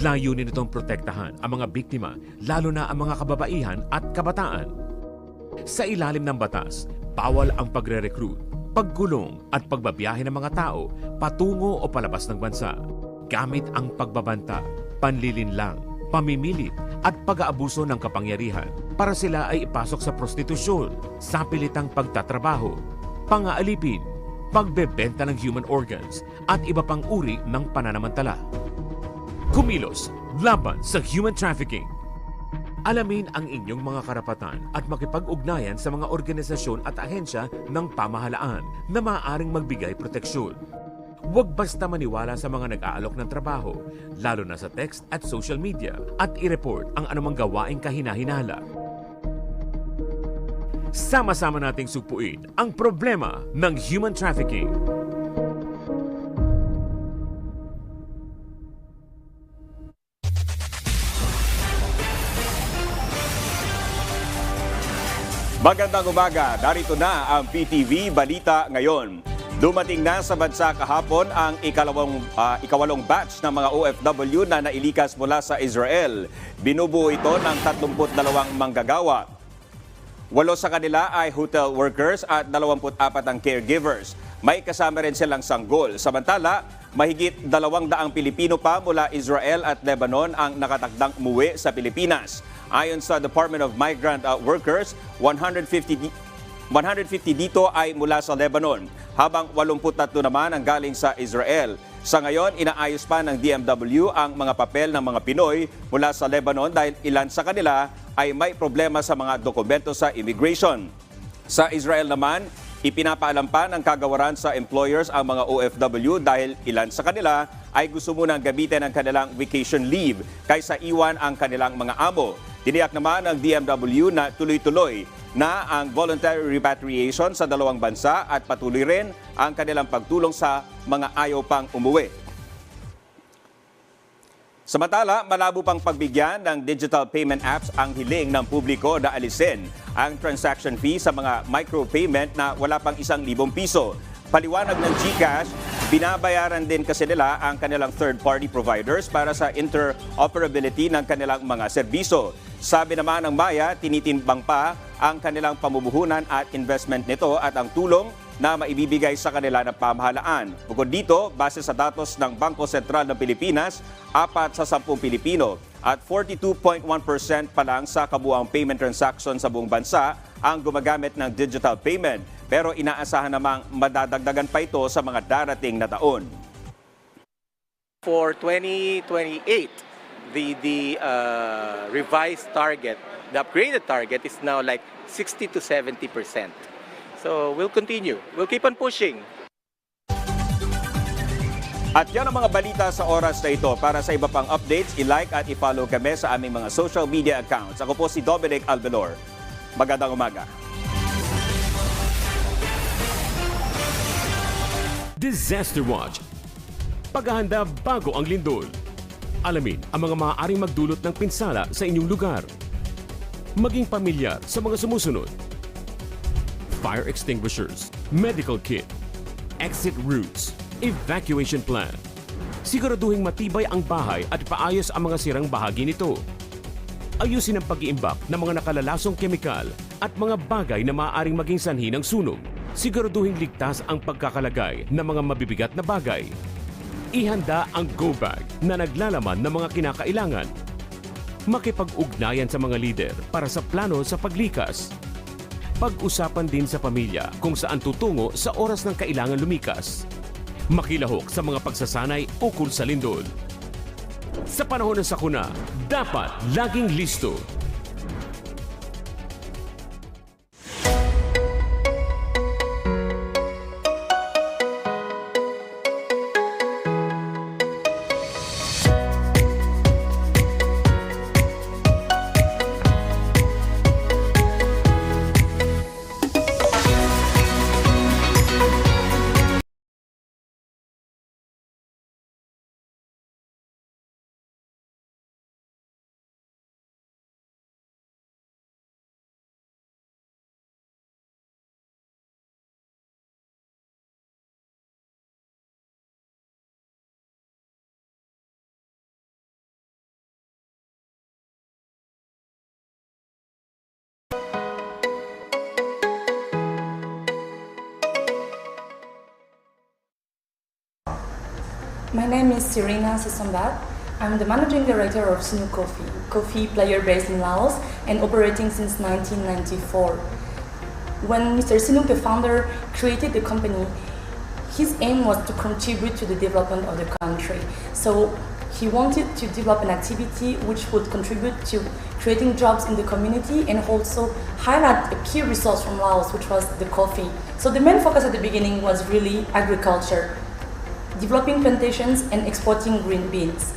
Layunin nitong protektahan ang mga biktima, lalo na ang mga kababaihan at kabataan. Sa ilalim ng batas, bawal ang pagre-recruit, pagkulong at pagbabiyahe ng mga tao patungo o palabas ng bansa, gamit ang pagbabanta, panlilinlang, pamimilit at pag-aabuso ng kapangyarihan para sila ay ipasok sa prostitusyon, sa pilitang pagtatrabaho, pang-aalipin, pagbebenta ng human organs at iba pang uri ng pananamantala. Kumilos laban sa human trafficking. Alamin ang inyong mga karapatan at makipag-ugnayan sa mga organisasyon at ahensya ng pamahalaan na maaaring magbigay proteksyon. Huwag basta maniwala sa mga nag-aalok ng trabaho, lalo na sa text at social media, at i-report ang anumang gawaing kahinahinala. Sama-sama nating supuin ang problema ng human trafficking. Magandang umaga, narito na ang PTV Balita ngayon. Dumating na sa bansa kahapon ang ikawalong batch ng mga OFW na nailikas mula sa Israel. Binubuo ito ng 32 manggagawa. 8 sa kanila ay hotel workers at 24 ang caregivers. May kasama rin silang sanggol. Samantala, mahigit 200 Pilipino pa mula Israel at Lebanon ang nakatakdang umuwi sa Pilipinas. Ayon sa Department of Migrant Workers, 150 dito ay mula sa Lebanon, habang 83 naman ang galing sa Israel. Sa ngayon, inaayos pa ng DMW ang mga papel ng mga Pinoy mula sa Lebanon dahil ilan sa kanila ay may problema sa mga dokumento sa immigration. Sa Israel naman, ipinapaalam pa ng kagawaran sa employers ang mga OFW dahil ilan sa kanila ay gusto munang gamitin ang kanilang vacation leave kaysa iwan ang kanilang mga amo. Tiniyak naman ng DMW na tuloy-tuloy na ang voluntary repatriation sa dalawang bansa at patuloy rin ang kanilang pagtulong sa mga ayaw pang umuwi. Samantala, malabo pang pagbigyan ng digital payment apps ang hiling ng publiko na alisin ang transaction fee sa mga micropayment na wala pang 1,000 piso. Paliwanag ng GCash, binabayaran din kasi nila ang kanilang third-party providers para sa interoperability ng kanilang mga serbisyo. Sabi naman ng Maya, tinitimbang pa ang kanilang pamumuhunan at investment nito at ang tulong na maibibigay sa kanila ng pamahalaan. Bukod dito, base sa datos ng Bangko Sentral ng Pilipinas, 4 sa 10 Pilipino at 42.1% pa lang sa kabuuang payment transaction sa buong bansa ang gumagamit ng digital payment. Pero inaasahan namang madadagdagan pa ito sa mga darating na taon. For 2028, the revised target, the upgraded target is now like 60 to 70%. So we'll continue. We'll keep on pushing. At yan ang mga balita sa oras na ito. Para sa iba pang updates, i-like at i-follow kami sa aming mga social media accounts. Ako po si Dominic Alvelor. Magandang umaga. Disaster Watch. Paghahanda bago ang lindol. Alamin ang mga maaaring magdulot ng pinsala sa inyong lugar. Maging pamilyar sa mga sumusunod. Fire extinguishers, medical kit, exit routes, evacuation plan. Siguraduhing matibay ang bahay at paayos ang mga sirang bahagi nito. Ayusin ang pag-iimbak ng mga nakalalasong kemikal at mga bagay na maaaring maging sanhi ng sunog. Siguraduhing ligtas ang pagkakalagay ng mga mabibigat na bagay. Ihanda ang go bag na naglalaman ng mga kinakailangan. Makipag-ugnayan sa mga lider para sa plano sa paglikas. Pag-usapan din sa pamilya kung saan tutungo sa oras ng kailangan lumikas. Makilahok sa mga pagsasanay ukol sa lindol. Sa panahon ng sakuna, dapat laging listo. My name is Serena Sisombat. I'm the managing director of Sinu Coffee player based in Laos and operating since 1994. When Mr. Sinu, the founder, created the company, his aim was to contribute to the development of the country. So he wanted to develop an activity which would contribute to creating jobs in the community and also highlight a key resource from Laos, which was the coffee. So the main focus at the beginning was really agriculture, developing plantations and exporting green beans.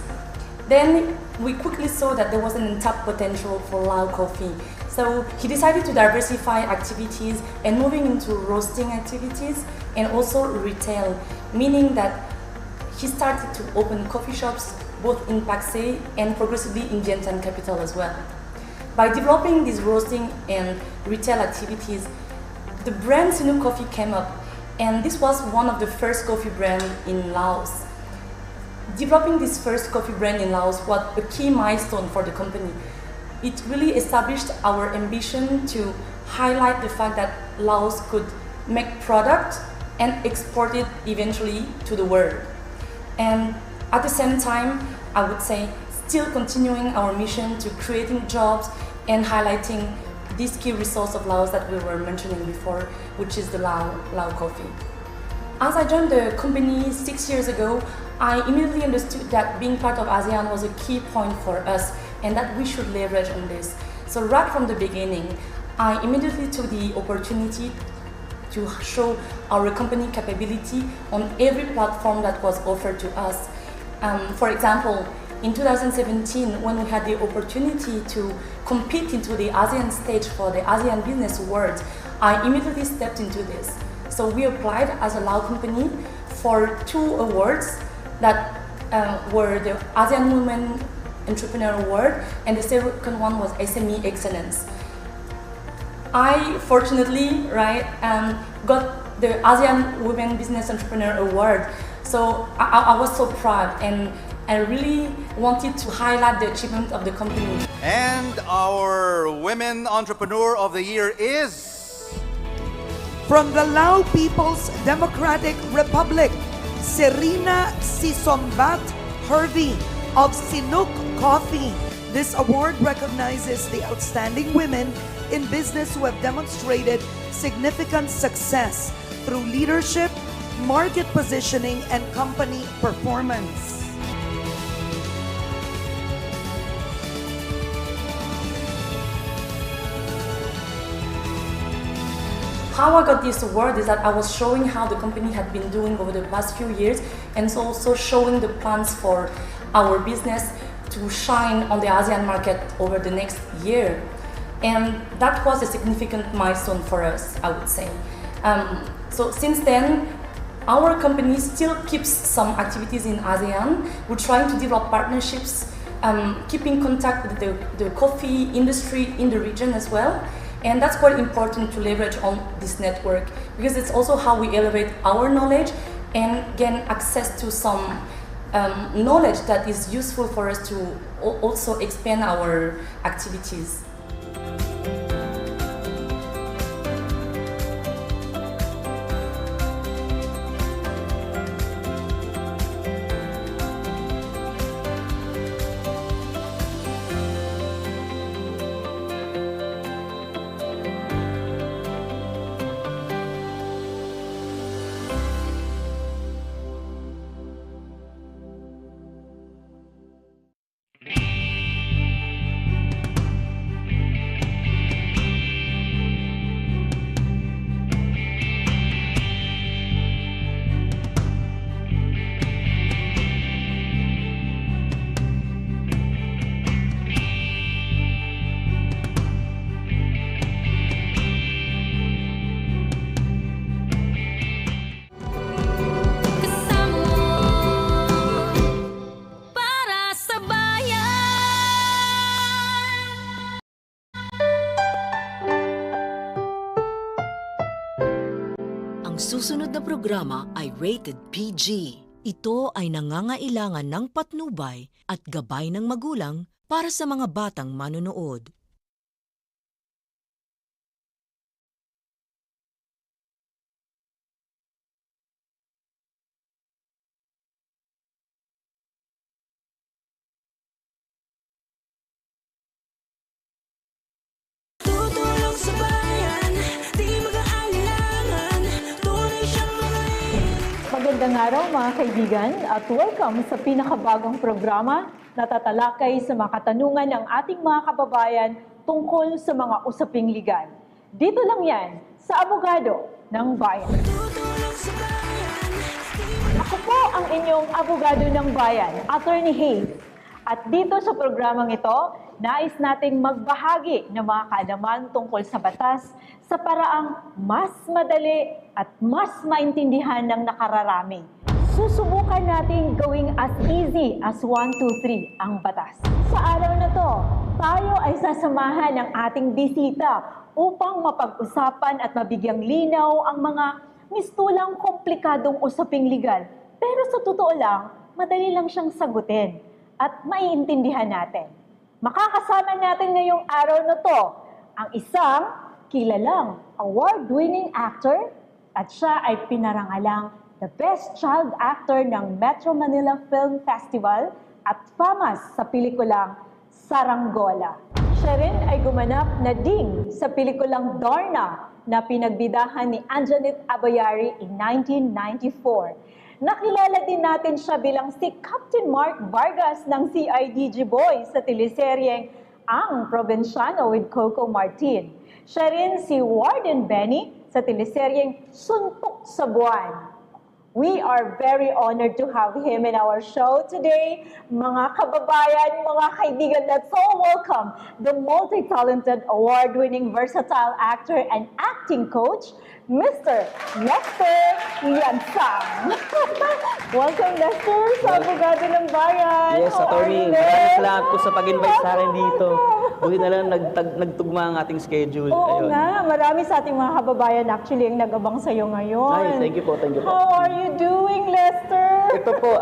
Then we quickly saw that there was an untapped potential for Lao coffee. So he decided to diversify activities and moving into roasting activities and also retail, meaning that he started to open coffee shops both in Paksay and progressively in Vientiane capital as well. By developing these roasting and retail activities, the brand Sinuk Coffee came up, and this was one of the first coffee brands in Laos. Developing this first coffee brand in Laos was a key milestone for the company. It really established our ambition to highlight the fact that Laos could make product and export it eventually to the world. And at the same time, I would say, still continuing our mission to creating jobs and highlighting this key resource of Laos that we were mentioning before, which is the Lao coffee. As I joined the company 6 years ago, I immediately understood that being part of ASEAN was a key point for us and that we should leverage on this. So right from the beginning, I immediately took the opportunity to show our company capability on every platform that was offered to us. For example, in 2017, when we had the opportunity to compete into the ASEAN stage for the ASEAN Business Awards, I immediately stepped into this. So we applied as a Lao company for 2 awards that were the ASEAN Women Entrepreneur Award, and the second one was SME Excellence. I fortunately, got the ASEAN Women Business Entrepreneur Award. So I was so proud, and I really wanted to highlight the achievement of the company. And our Women Entrepreneur of the Year is... From the Lao People's Democratic Republic, Serena Sisombat Hervey of Sinuk Coffee. This award recognizes the outstanding women in business who have demonstrated significant success through leadership, market positioning, and company performance. How I got this award is that I was showing how the company had been doing over the past few years, and so also showing the plans for our business to shine on the ASEAN market over the next year. And that was a significant milestone for us, I would say. So since then, our company still keeps some activities in ASEAN. We're trying to develop partnerships, keep in contact with the coffee industry in the region as well. And that's quite important to leverage on this network, because it's also how we elevate our knowledge and gain access to some knowledge that is useful for us to also expand our activities. Susunod na programa ay rated PG. Ito ay nangangailangan ng patnubay at gabay ng magulang para sa mga batang manonood. Magandang araw mga kaibigan at welcome sa pinakabagong programa na tatalakay sa mga katanungan ng ating mga kababayan tungkol sa mga usaping legal. Dito lang yan sa Abogado ng Bayan. Ako po ang inyong Abogado ng Bayan, Attorney Hayes. At dito sa programang ito, nais nating magbahagi ng mga kaalaman tungkol sa batas sa paraang mas madali at mas maintindihan ng nakararami. Susubukan nating gawing as easy as 1, 2, 3 ang batas. Sa araw na to, tayo ay sasamahan ng ating bisita upang mapag-usapan at mabigyang linaw ang mga mistulang komplikadong usaping legal. Pero sa totoo lang, madali lang siyang sagutin at maiintindihan natin. Makakasama natin ngayong araw na to ang isang kilalang award-winning actor at siya ay pinarangalang the Best Child Actor ng Metro Manila Film Festival at famous sa pelikulang Saranggola. Siya rin ay gumanap na ding sa pelikulang Darna na pinagbidahan ni Anjanette Abayari in 1994. Nakilala din natin siya bilang si Captain Mark Vargas ng CIDG Boys sa teleseryeng Ang Provinciano with Coco Martin. Siya rin si Warden Benny sa teleseryeng Suntok sa Buwan. We are very honored to have him in our show today. Mga kababayan, mga kaibigan, let's all welcome the multi-talented, award-winning, versatile actor and acting coach, Mr. Lester Yansang. Welcome, Lester, sa Abogado ng Bayan. Yes, Attorney. Maraming salamat po sa pag-invite sa akin dito. Buti na lang nagtugma ang ating schedule. Oo nga, marami sa ating mga kababayan actually ang nag-abang sa'yo ngayon. Ay, thank you po, thank you po. How are you doing, Lester? Ito po,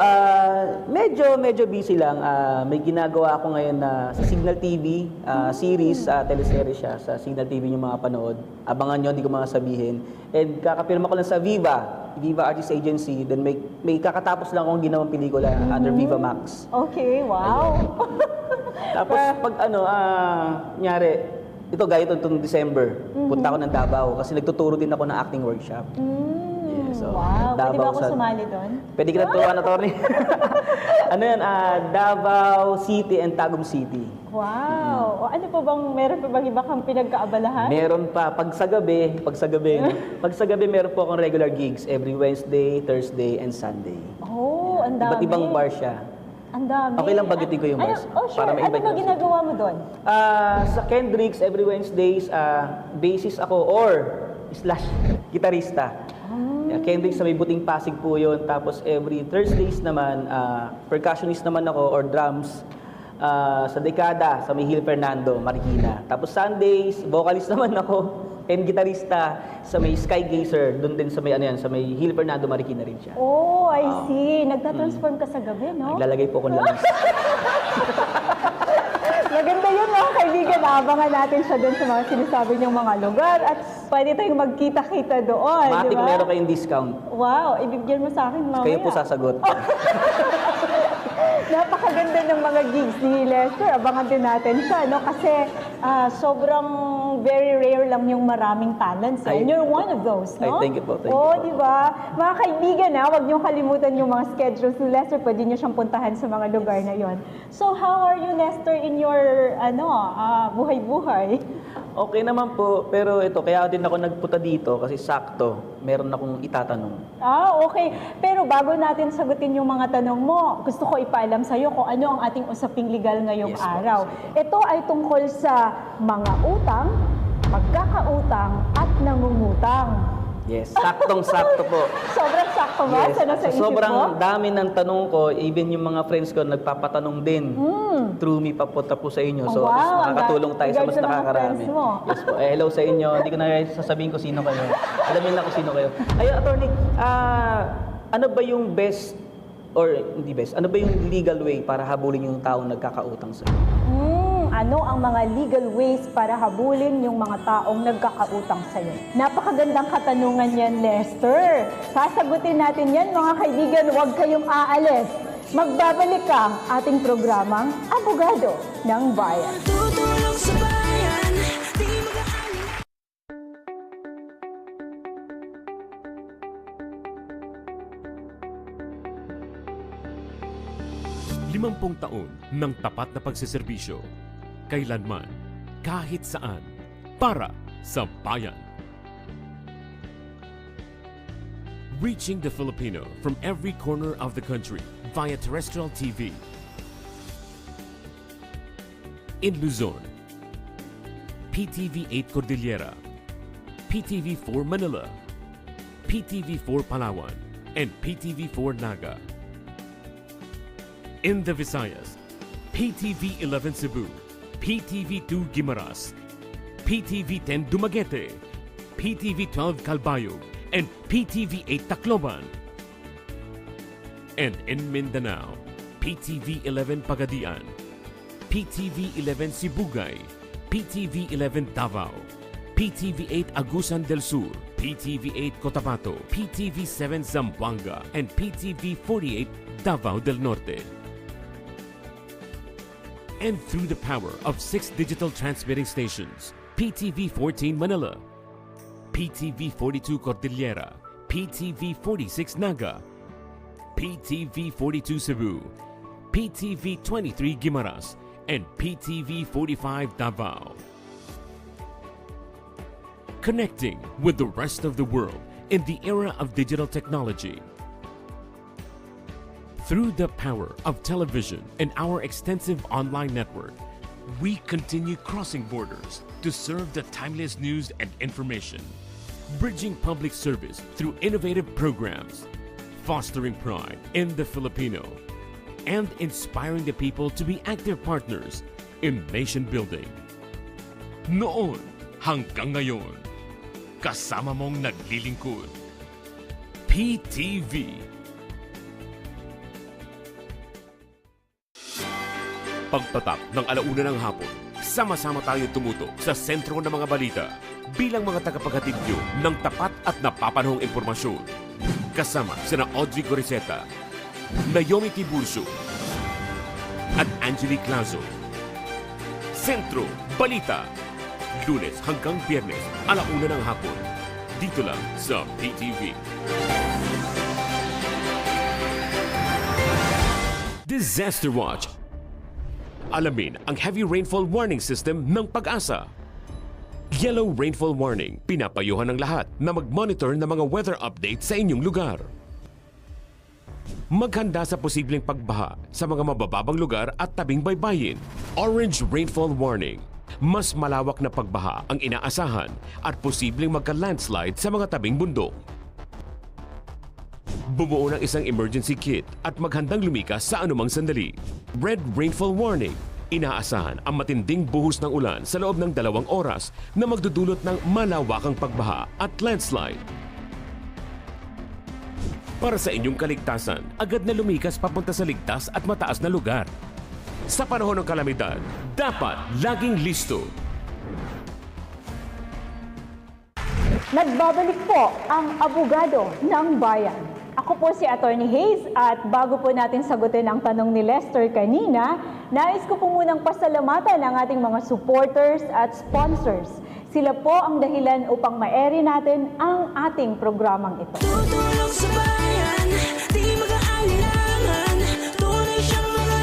medyo busy lang. May ginagawa ako ngayon na sa Signal TV series, teleserye siya. Sa Signal TV yung mga panood. Abangan nyo, hindi ko mga sabihin. And kakapirma ko lang sa Viva Artist Agency. Then may kakatapos lang akong ginawang pelikula under Viva Max. Okay, wow. Tapos pag nyari, ito gaya itong December, punta ako ng Davao kasi nagtuturo din ako ng acting workshop. So, Wow, pwede ba ako sa- sumali doon? Pwede kita turuan, Atty. Ano yan? Davao City and Tagum City. Wow. O ano pa bang, meron pa bang iba kang pinagkaabalahan? Meron pa, pag sa gabi, meron po akong regular gigs every Wednesday, Thursday, and Sunday. Oh, ang dami. Iba't ibang bar siya. Ang dami. Okay lang bagitin ko yung bars. Oh, sure. Para Ano ma-invite ba ko. ginagawa mo doon? Sa Kendricks, every Wednesdays, bassist ako or / gitarista. Kendricks sa may Buting Pasig po yun. Tapos every Thursdays naman, percussionist naman ako or drums sa Dekada, sa may Hill Fernando, Marikina. Tapos Sundays, vocalist naman ako and gitarista sa may Skygazer. Doon din sa may, sa may Hill Fernando, Marikina rin siya. Oh, I see. Nagtatransform ka sa gabi, no? Naglalagay po ko ng langis. Maganda yun, mga kaibigan. Abangan natin siya doon sa mga sinasabi niyang mga lugar at pwede tayong magkita-kita doon, di Matik ba? meron kayong discount. Wow, ibigyan mo sa akin mamaya. Kayo po sasagot. Napakaganda ng mga gigs ni Lester. Abangan din natin siya, no? Kasi sobrang very rare lang yung maraming talents. And you're one of those, no? Ay, thank you po. Thank Oh, you po. di ba? Mga kaibigan, huwag niyong kalimutan yung mga schedules ni Lester. Pwede niyo siyang puntahan sa mga lugar na yon. So, how are you, Lester, in your, buhay-buhay? Okay naman po, pero ito, kaya din ako nagpunta dito kasi sakto, meron akong itatanong. Okay. Pero bago natin sagutin yung mga tanong mo, gusto ko ipaalam sa'yo kung ano ang ating usaping legal ngayong araw. Ito ay tungkol sa mga utang, pagkakautang, at nangungutang. Yes, saktong-sakto po. Sobrang sakto ba? Yes. Sa nasa isip mo? Sobrang dami ng tanong ko, even yung mga friends ko nagpapatanong din. Through me papunta po sa inyo. So, Wow, at least makakatulong tayo sa regards mas sa mga nakakarami. friends mo. Yes po. Hello sa inyo. Hindi ko na sasabihin ko sino kayo. Alamin na kung sino kayo. Ayun, attorney, ano ba yung best, or hindi best, ano ba yung legal way para habulin yung taong nagkakautang sa inyo? Ano ang mga legal ways para habulin yung mga taong nagkakautang sa'yo? Napakagandang katanungan yan, Lester. Sasagutin natin yan, mga kaibigan. Huwag kayong aalis. Magbabalik ang ating programang Abogado ng Bayan. Tutulong sa bayan, di 10 taon ng tapat na pagsiservisyo. Kailanman, kahit saan, para sa bayan. Reaching the Filipino from every corner of the country via terrestrial TV. In Luzon, PTV 8 Cordillera, PTV 4 Manila, PTV 4 Palawan, and PTV 4 Naga. In the Visayas, PTV 11 Cebu, PTV 2 Guimaras, PTV 10 Dumaguete, PTV 12 Calbayog, and PTV 8 Tacloban. And in Mindanao, PTV 11 Pagadian, PTV 11 Sibugay, PTV 11 Davao, PTV 8 Agusan del Sur, PTV 8 Cotabato, PTV 7 Zamboanga, and PTV 48 Davao del Norte. And through the power of 6 digital transmitting stations, PTV 14 Manila, PTV 42 Cordillera, PTV 46 Naga, PTV 42 Cebu, PTV 23 Guimaras, and PTV 45 Davao. Connecting with the rest of the world in the era of digital technology. Through the power of television and our extensive online network, we continue crossing borders to serve the timeliest news and information, bridging public service through innovative programs, fostering pride in the Filipino, and inspiring the people to be active partners in nation building. Noon hanggang ngayon, kasama mong naglilingkod. PTV. Pagpatak ng 1:00 ng hapon, sama-sama tayo tumutok sa sentro ng mga balita bilang mga tagapaghatid nyo ng tapat at napapanahong impormasyon. Kasama sina Audrey Goriseta, Naomi Tiburcio, at Angelique Lazo. Sentro Balita, Lunes hanggang Biyernes, 1:00 ng hapon. Dito lang sa PTV. Disaster Watch. Alamin ang heavy rainfall warning system ng Pag-asa. Yellow rainfall warning, pinapayuhan ng lahat na mag-monitor ng mga weather update sa inyong lugar. Maghanda sa posibleng pagbaha sa mga mabababang lugar at tabing baybayin. Orange rainfall warning, mas malawak na pagbaha ang inaasahan at posibleng magka-landslide sa mga tabing bundok. Bumuo ng isang emergency kit at maghandang lumikas sa anumang sandali. Red rainfall warning, inaasahan ang matinding buhos ng ulan sa loob ng 2 oras na magdudulot ng malawakang pagbaha at landslide. Para sa inyong kaligtasan, agad na lumikas papunta sa ligtas at mataas na lugar. Sa panahon ng kalamidad, dapat laging listo. Nagbabalik po ang abogado ng bayan. Ako po si Attorney Hayes at bago po natin sagutin ang tanong ni Lester kanina, nais ko po munang pasalamatan ang ating mga supporters at sponsors. Sila po ang dahilan upang ma-airy natin ang ating programang ito. Tutulong sa bayan, di mag-aalilangan, tunay siyang mga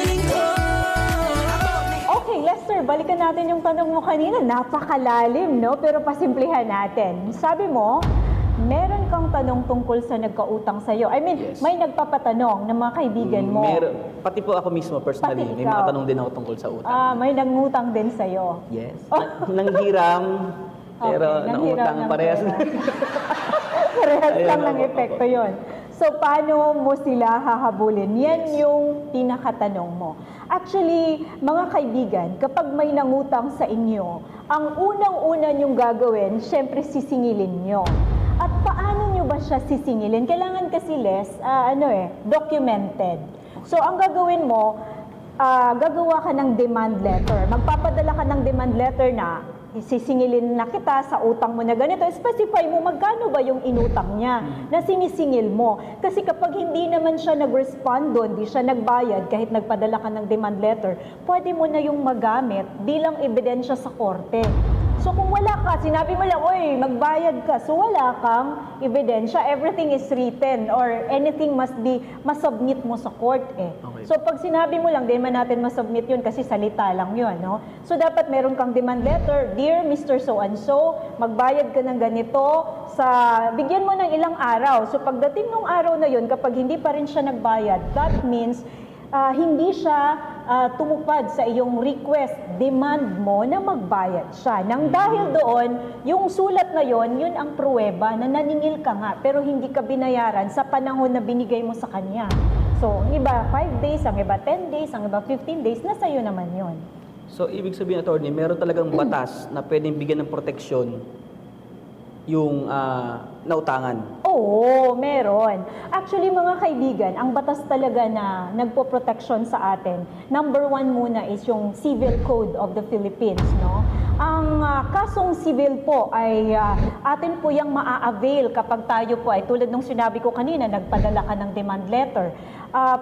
lingkod. Okay, Lester, balikan natin yung tanong mo kanina. Napakalalim, no? Pero pasimplihan natin. Sabi mo, meron kang tanong tungkol sa nagkautang sa'yo. I mean, yes. May nagpapatanong ng mga kaibigan mo. Meron. Pati po ako mismo, personally. Pati may mga tanong din ako tungkol sa utang. May nangutang din sa'yo. Yes. Nanghiram, pero okay, nangutang parehas. Parehas lang ng epekto yon. So, paano mo sila hahabulin? Yan yung pinakatanong mo. Actually, mga kaibigan, kapag may nangutang sa inyo, ang unang-una nyong gagawin, syempre sisingilin nyo. At paano nyo ba siya sisingilin? Kailangan kasi documented. So, ang gagawin mo, gagawa ka ng demand letter. Magpapadala ka ng demand letter na sisingilin na kita sa utang mo na ganito. Specify mo magkano ba yung inutang niya na sinisingil mo. Kasi kapag hindi naman siya nag-respond doon, di siya nagbayad kahit nagpadala ka ng demand letter, pwede mo na yung magamit bilang ebidensya sa korte. So kung wala ka, sinabi mo lang, oy, magbayad ka. So wala kang ebidensya. Everything is written or anything must be masubmit mo sa court eh. Okay. So pag sinabi mo lang, di man natin masubmit yun kasi salita lang yun, no? So dapat meron kang demand letter, Dear Mr. So-and-so, magbayad ka ng ganito bigyan mo ng ilang araw. So pagdating ng araw na yun, kapag hindi pa rin siya nagbayad, that means hindi siya tumupad sa iyong request, demand mo na magbayad siya. Nang dahil doon, yung sulat na yon, yun ang pruweba na naningil ka nga, pero hindi ka binayaran sa panahon na binigay mo sa kanya. So, ang iba 5 days, ang iba 10 days, ang iba 15 days, nasa iyo naman yon. So, ibig sabihin, attorney, meron talagang batas na pwedeng bigyan ng proteksyon yung nautangan. Oo, meron. Actually, mga kaibigan, ang batas talaga na nagpo-protection sa atin, number 1 muna is yung Civil Code of the Philippines, no? Ang kasong civil po ay atin po yung maa-avail kapag tayo po ay tulad ng sinabi ko kanina, nagpadala ka ng demand letter.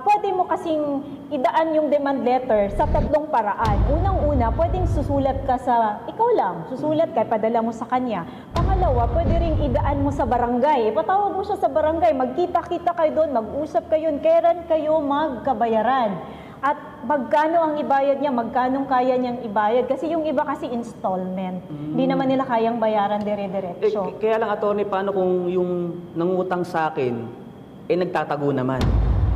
Pwede mo kasing idaan yung demand letter sa 3 paraan. Unang-una, pwedeng susulat ka ikaw lang, susulat ka, padala mo sa kanya. Pangalawa, pwede ring idaan mo sa barangay. Ipatawag mo siya sa barangay, magkita-kita kayo doon, mag-usap kayo, kailan kayo magkabayaran. At magkano ang ibayad niya, magkano kaya niyang ibayad. Kasi yung iba kasi installment. Hindi naman nila kayang bayaran dire-diretso. Kaya lang, attorney, paano kung yung nangutang sa akin, nagtatago naman?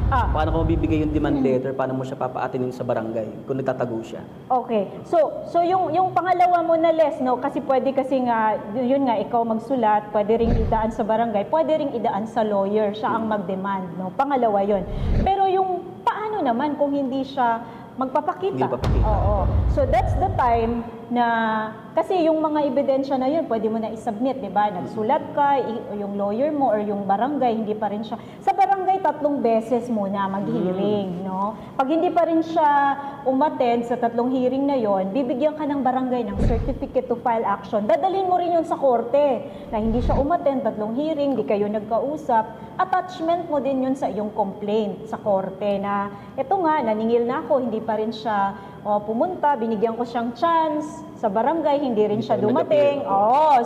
Paano kung mabibigay yung demand letter, paano mo siya papaatinin sa barangay kung nagtatago siya? Okay. So yung pangalawa mo na less, no? Kasi pwede kasi nga, yun nga, ikaw magsulat, pwede ring idaan sa barangay, pwede ring idaan sa lawyer, siya ang mag-demand, no? Pangalawa yun. Pero yung paano naman kung hindi siya magpapakita? Oo. So that's the time na, kasi yung mga ebidensya na yun, pwede mo na isubmit, di ba? Nagsulat ka, yung lawyer mo or yung barangay, hindi pa rin siya. Sa barangay, 3 beses muna mag-hearing, no? Pag hindi pa rin siya umattend sa 3 hearing na yon, bibigyan ka ng barangay ng certificate to file action. Dadalhin mo rin yun sa korte na hindi siya umattend, 3 hearing, di kayo nagkausap. Attachment mo din yun sa iyong complaint sa korte na, eto nga, naningil na ako, hindi pa rin siya pumunta, binigyan ko siyang chance sa barangay, hindi rin siya dumating.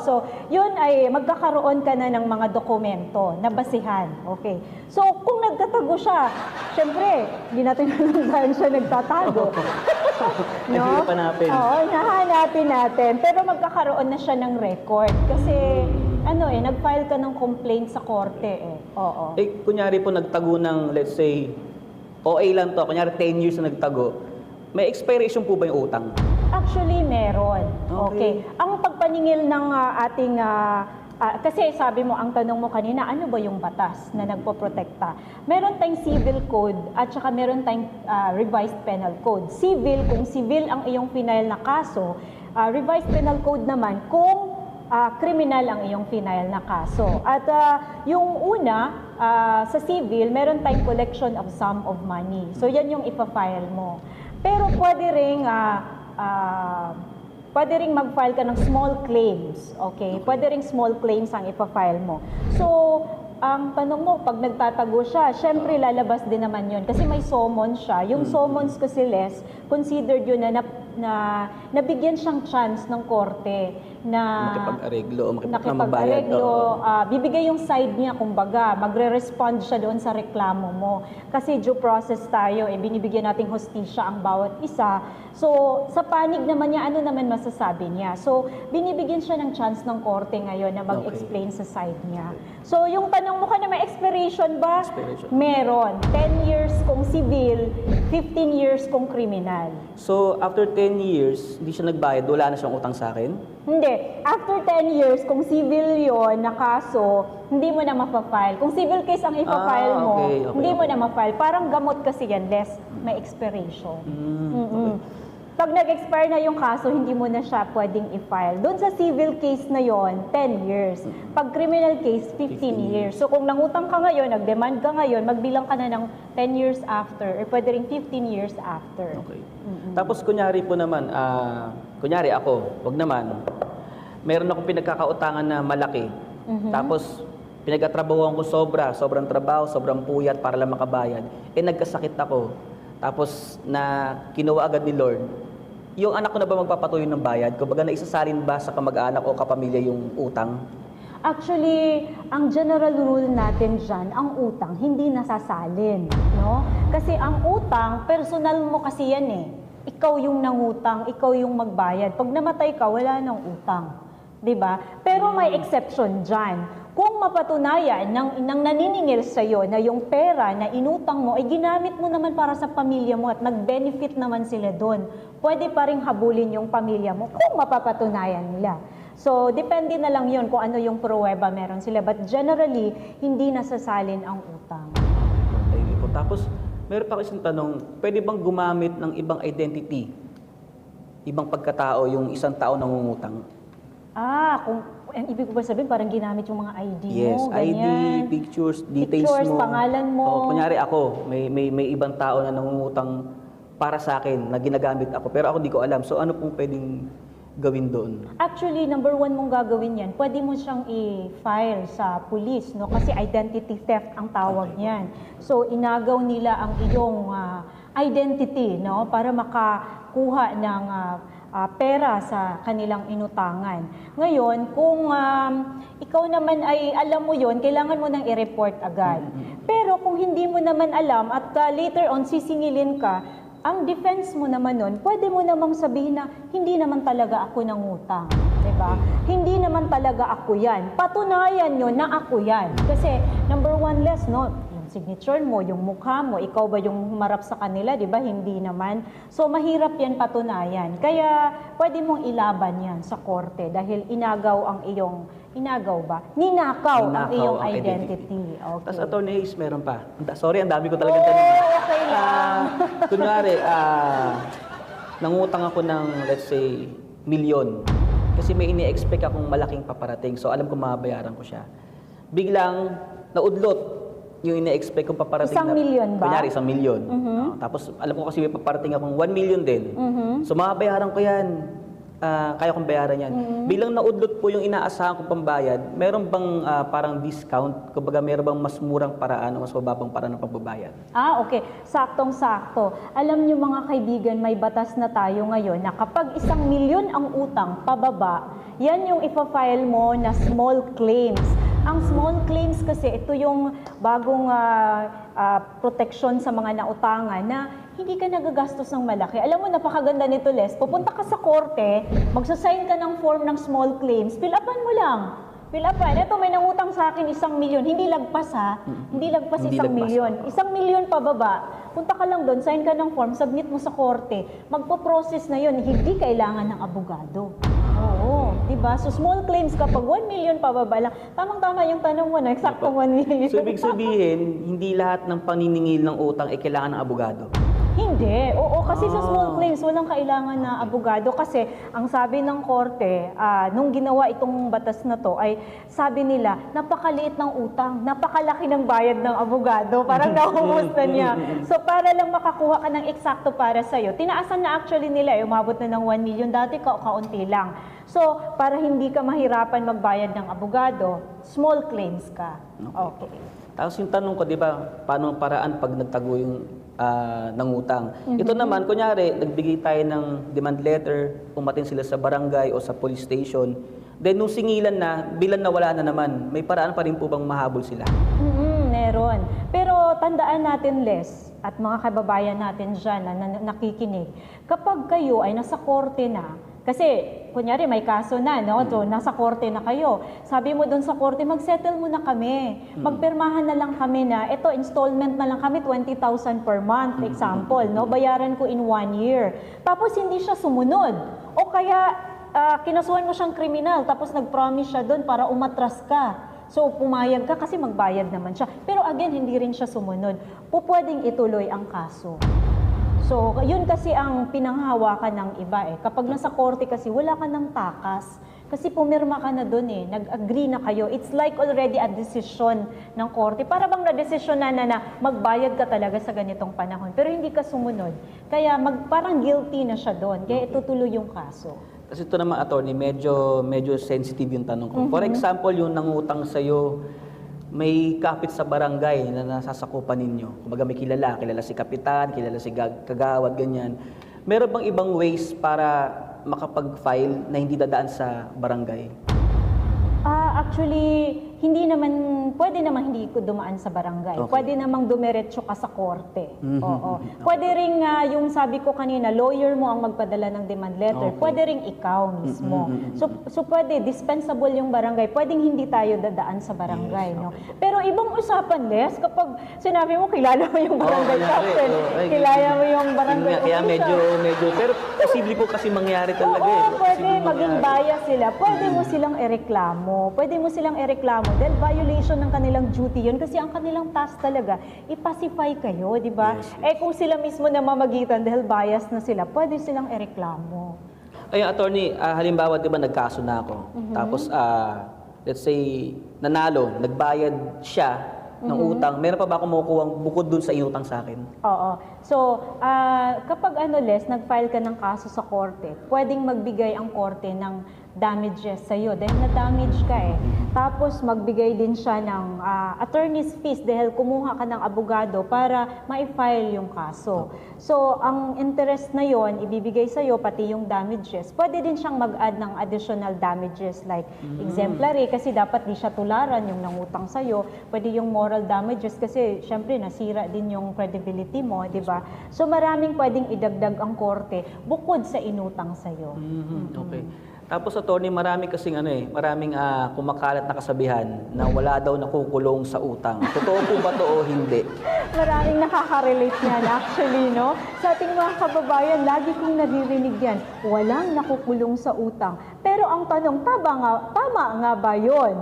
So yun ay magkakaroon ka na ng mga dokumento na basihan. Okay. So kung nagtatago siya, syempre, hindi natin alam saan siya nagtatago. No? Oo, nahanapin natin. Pero magkakaroon na siya ng record. Kasi nag-file ka ng complaint sa korte Oo. Kunyari po nagtago ng, let's say, OA lang to, kunyari 10 years na nagtago, may expiration po ba yung utang? Actually, meron. Okay. Ang pagpaningil ng ating, kasi sabi mo, ang tanong mo kanina, ano ba yung batas na nagpoprotekta? Meron tayong civil code at saka meron tayong revised penal code. Civil, kung civil ang iyong final na kaso, revised penal code naman kung criminal ang iyong final na kaso. At yung una, sa civil, meron tayong collection of sum of money. So yan yung ipa-file mo. Pero pwede ring mag-file ka ng small claims, okay? Pwede ring small claims ang ipa-file mo. So, ang tanong mo, pag nagtatago siya, syempre lalabas din naman yun kasi may summons siya. Yung summons kasi considered yun na nabigyan siyang chance ng korte na makipag-areglo, bibigay yung side niya, kumbaga, magre-respond siya doon sa reklamo mo. Kasi due process tayo, binibigyan nating hustisya ang bawat isa. So, sa panig naman niya, ano naman masasabi niya? So, binibigyan siya ng chance ng korte ngayon na mag-explain sa side niya. So, yung tanong mo ka na may expiration ba? Meron. 10 years kung civil, 15 years kung criminal. So, after 10 years, hindi siya nagbayad, wala na siyang utang sa akin? Hindi. After 10 years, kung civil yon na kaso, hindi mo na mapafile. Kung civil case ang ipafile mo, hindi mo na mapafile. Parang gamot kasi yan, less may expiration. Pag nag-expire na yung kaso, hindi mo na siya pwedeng i-file. Doon sa civil case na yon, 10 years. Pag criminal case, 15 years. So kung nangutang ka ngayon, nag-demand ka ngayon, magbilang ka na ng 10 years after, or pwede rin 15 years after. Okay. Tapos kunyari po naman, kunyari ako, wag naman, meron akong pinagkakautangan na malaki. Tapos pinagkatrabahuan ko sobrang trabaho, sobrang puyat para lang makabayad. Nagkasakit ako. Tapos na kinuha agad ni Lord, yung anak ko na ba magpapatuloy ng bayad? Kumbaga naisasalin ba sa kamag-anak o kapamilya yung utang? Actually, ang general rule natin dyan, ang utang, hindi nasasalin. No? Kasi ang utang, personal mo kasi yan eh. Ikaw yung nangutang, ikaw yung magbayad. Pag namatay ka, wala nang utang. 'Di ba? Pero may exception dyan. Kung mapatunayan ng naniningil sa'yo na yung pera na inutang mo ay ginamit mo naman para sa pamilya mo at nag-benefit naman sila doon, pwede pa rin habulin yung pamilya mo kung mapapatunayan nila. So, depende na lang yun kung ano yung pruweba meron sila. But generally, hindi nasasalin ang utang. Thank you po. Tapos, meron pa isang tanong, pwede bang gumamit ng ibang identity, ibang pagkatao, yung isang tao nangungutang? Kung ang ibig ko ba sabihin, parang ginamit yung mga ID Yes, mo, ganyan. ID, pictures, details Pictures, mo. pangalan mo. Kunyari ako, may ibang tao na nangungutang para sa akin, na ginagamit ako, pero ako di ko alam. So, ano pong pwedeng gawin doon? Actually, number one mong gagawin yan, pwede mo siyang i-file sa police, no? Kasi identity theft ang tawag niyan. So, inagaw nila ang iyong identity, no? Para makakuha ng pera sa kanilang inutangan. Ngayon, kung ikaw naman ay alam mo yon, kailangan mo nang i-report agad. Pero kung hindi mo naman alam at later on sisingilin ka, ang defense mo naman nun, pwede mo namang sabihin na hindi naman talaga ako nangutang. Diba? Hindi naman talaga ako yan. Patunayan nyo na ako yan. Kasi number one less, no? Yung signature mo, yung mukha mo, ikaw ba yung humarap sa kanila, di ba? Hindi naman. So mahirap yan patunayan. Kaya pwede mong ilaban yan sa korte dahil ninakaw ang iyong identity. Okay. Tapos attorney Hayes, meron pa. Sorry, ang dami ko talagang tanong. Okay lang. Kunyari, nangutang ako ng, let's say, milyon. Kasi may ini-expect akong malaking paparating. So alam ko mabayaran ko siya. Biglang naudlot yung ine-expect kong paparating. 1 milyon ba? Kunyari, 1 milyon. Tapos alam ko kasi may paparating akong 1 million din. So mabayaran ko yan. Kaya kong bayaran yan. Bilang naudlot po yung inaasahan kong pambayad, meron bang parang discount? Kumbaga, meron bang mas murang paraan o mas mababang paraan ng pagbabayad? Okay. Saktong-sakto. Alam niyo mga kaibigan, may batas na tayo ngayon na kapag 1 milyon ang utang pababa, yan yung ipa-file mo na small claims. Ang small claims kasi, ito yung bagong proteksyon sa mga nautangan na hindi ka nagagastos ng malaki. Alam mo, napakaganda nito, Les. Pupunta ka sa korte, magsasign ka ng form ng small claims, fill-upan mo lang. Fill-upan. Ito, may nangutang sa akin 1 milyon. Hindi lagpas ha. Hindi lagpas 1 milyon. 1 milyon pababa. Punta ka lang doon, sign ka ng form, submit mo sa korte. Magpo-process na yun. Hindi kailangan ng abogado. Oo, diba? So small claims kapag 1 million pababa lang. Tamang-tama yung tanong mo na, eksakto 1 million. So ibig sabihin, hindi lahat ng paniningil ng utang ay kailangan ng abogado? Hindi. Oo, kasi sa small claims, walang kailangan na abogado. Kasi ang sabi ng korte, nung ginawa itong batas na to, ay sabi nila, napakaliit ng utang, napakalaki ng bayad ng abogado. Parang naumusta niya. So para lang makakuha ka ng eksakto para sa'yo, tinaasan na actually nila, umabot na ng 1 million. Dati kaunti lang. So para hindi ka mahirapan magbayad ng abogado, small claims ka. Okay. Tapos yung tanong ko, di ba, paano ang paraan pag nagtago yung nangutang? Ito naman, kunyari, nagbigay tayo ng demand letter, umatin sila sa barangay o sa police station. Then, nung singilan na, bilang nawala na naman, may paraan pa rin po bang mahabol sila? Meron. Pero tandaan natin, Les, at mga kababayan natin dyan na nakikinig, kapag kayo ay nasa korte na, kasi, kunyari, may kaso na, no? So, nasa korte na kayo. Sabi mo doon sa korte, mag-settle muna kami. Magpirmahan na lang kami na, ito, installment na lang kami, 20,000 per month, example, no? Bayaran ko in 1 year. Tapos, hindi siya sumunod. O kaya, kinasuhan mo siyang kriminal, tapos nag-promise siya doon para umatras ka. So, pumayag ka kasi magbayad naman siya. Pero again, hindi rin siya sumunod. Pwedeng ituloy ang kaso. So, yun kasi ang pinanghahawakan ng iba eh. Kapag nasa korte kasi, wala ka ng takas. Kasi pumirma ka na doon eh. Nag-agree na kayo. It's like already a decision ng korte. Para bang na-desisyon na magbayad ka talaga sa ganitong panahon. Pero hindi ka sumunod. Kaya parang guilty na siya doon. Kaya itutuloy yung kaso. Kasi ito naman, attorney, medyo sensitive yung tanong ko. For example, yung nangutang sa'yo, may kapit sa barangay na nasasakupan ninyo. Kumbaga may kilala si kapitan, kilala si kagawad, ganyan. Meron bang ibang ways para makapag-file na hindi dadaan sa barangay? Actually, pwede naman hindi ko dumaan sa barangay. Okay. Pwede namang dumiretso ka sa korte. Mhm. Oo. Pwede ring, yung sabi ko kanina, lawyer mo ang magpadala ng demand letter. Okay. Pwede ring ikaw mismo. Mhm. So pwede, dispensable yung barangay. Pwedeng hindi tayo dadaan sa barangay. No? Pero ibang usapan, Les, kapag sinabi mo, kilala mo yung barangay captain, kilala mo yung barangay Kaya official. medyo, pero posible po kasi mangyari talaga. Oo, pwede Posible maging mangyari. bias sila. Pwede mo silang ireklamo. Pwede mo silang ireklamo dahil violation ng kanilang duty yun kasi ang kanilang task talaga, ipacify kayo, di ba? Kung sila mismo na mamagitan dahil bias na sila, pwede silang ireklamo. Ayun, attorney, halimbawa, di ba, nagkaso na ako. Tapos, let's say, nanalo, nagbayad siya ng utang. Meron pa ba akong makukuha bukod dun sa inutang sa akin? Oo. So, kapag Les, nag-file ka ng kaso sa korte, pwedeng magbigay ang korte ng damages sa'yo dahil na-damage ka eh. Tapos magbigay din siya ng attorney's fees dahil kumuha ka ng abogado para ma-file yung kaso. So, ang interest na yon ibibigay sa'yo pati yung damages. Pwede din siyang mag-add ng additional damages like exemplary kasi dapat di siya tularan yung nangutang sa'yo. Pwede yung moral damages kasi syempre nasira din yung credibility mo, di ba? So, maraming pwedeng idagdag ang korte bukod sa inutang sa'yo. Okay. Tapos attorney, maraming kumakalat na kasabihan na wala daw nakukulong sa utang. Totoo po ba to o hindi? Maraming nakaka-relate niyan actually, no? Sa ating mga kababayan, lagi kong naririnig yan, walang nakukulong sa utang. Pero ang tanong, tama nga ba yun?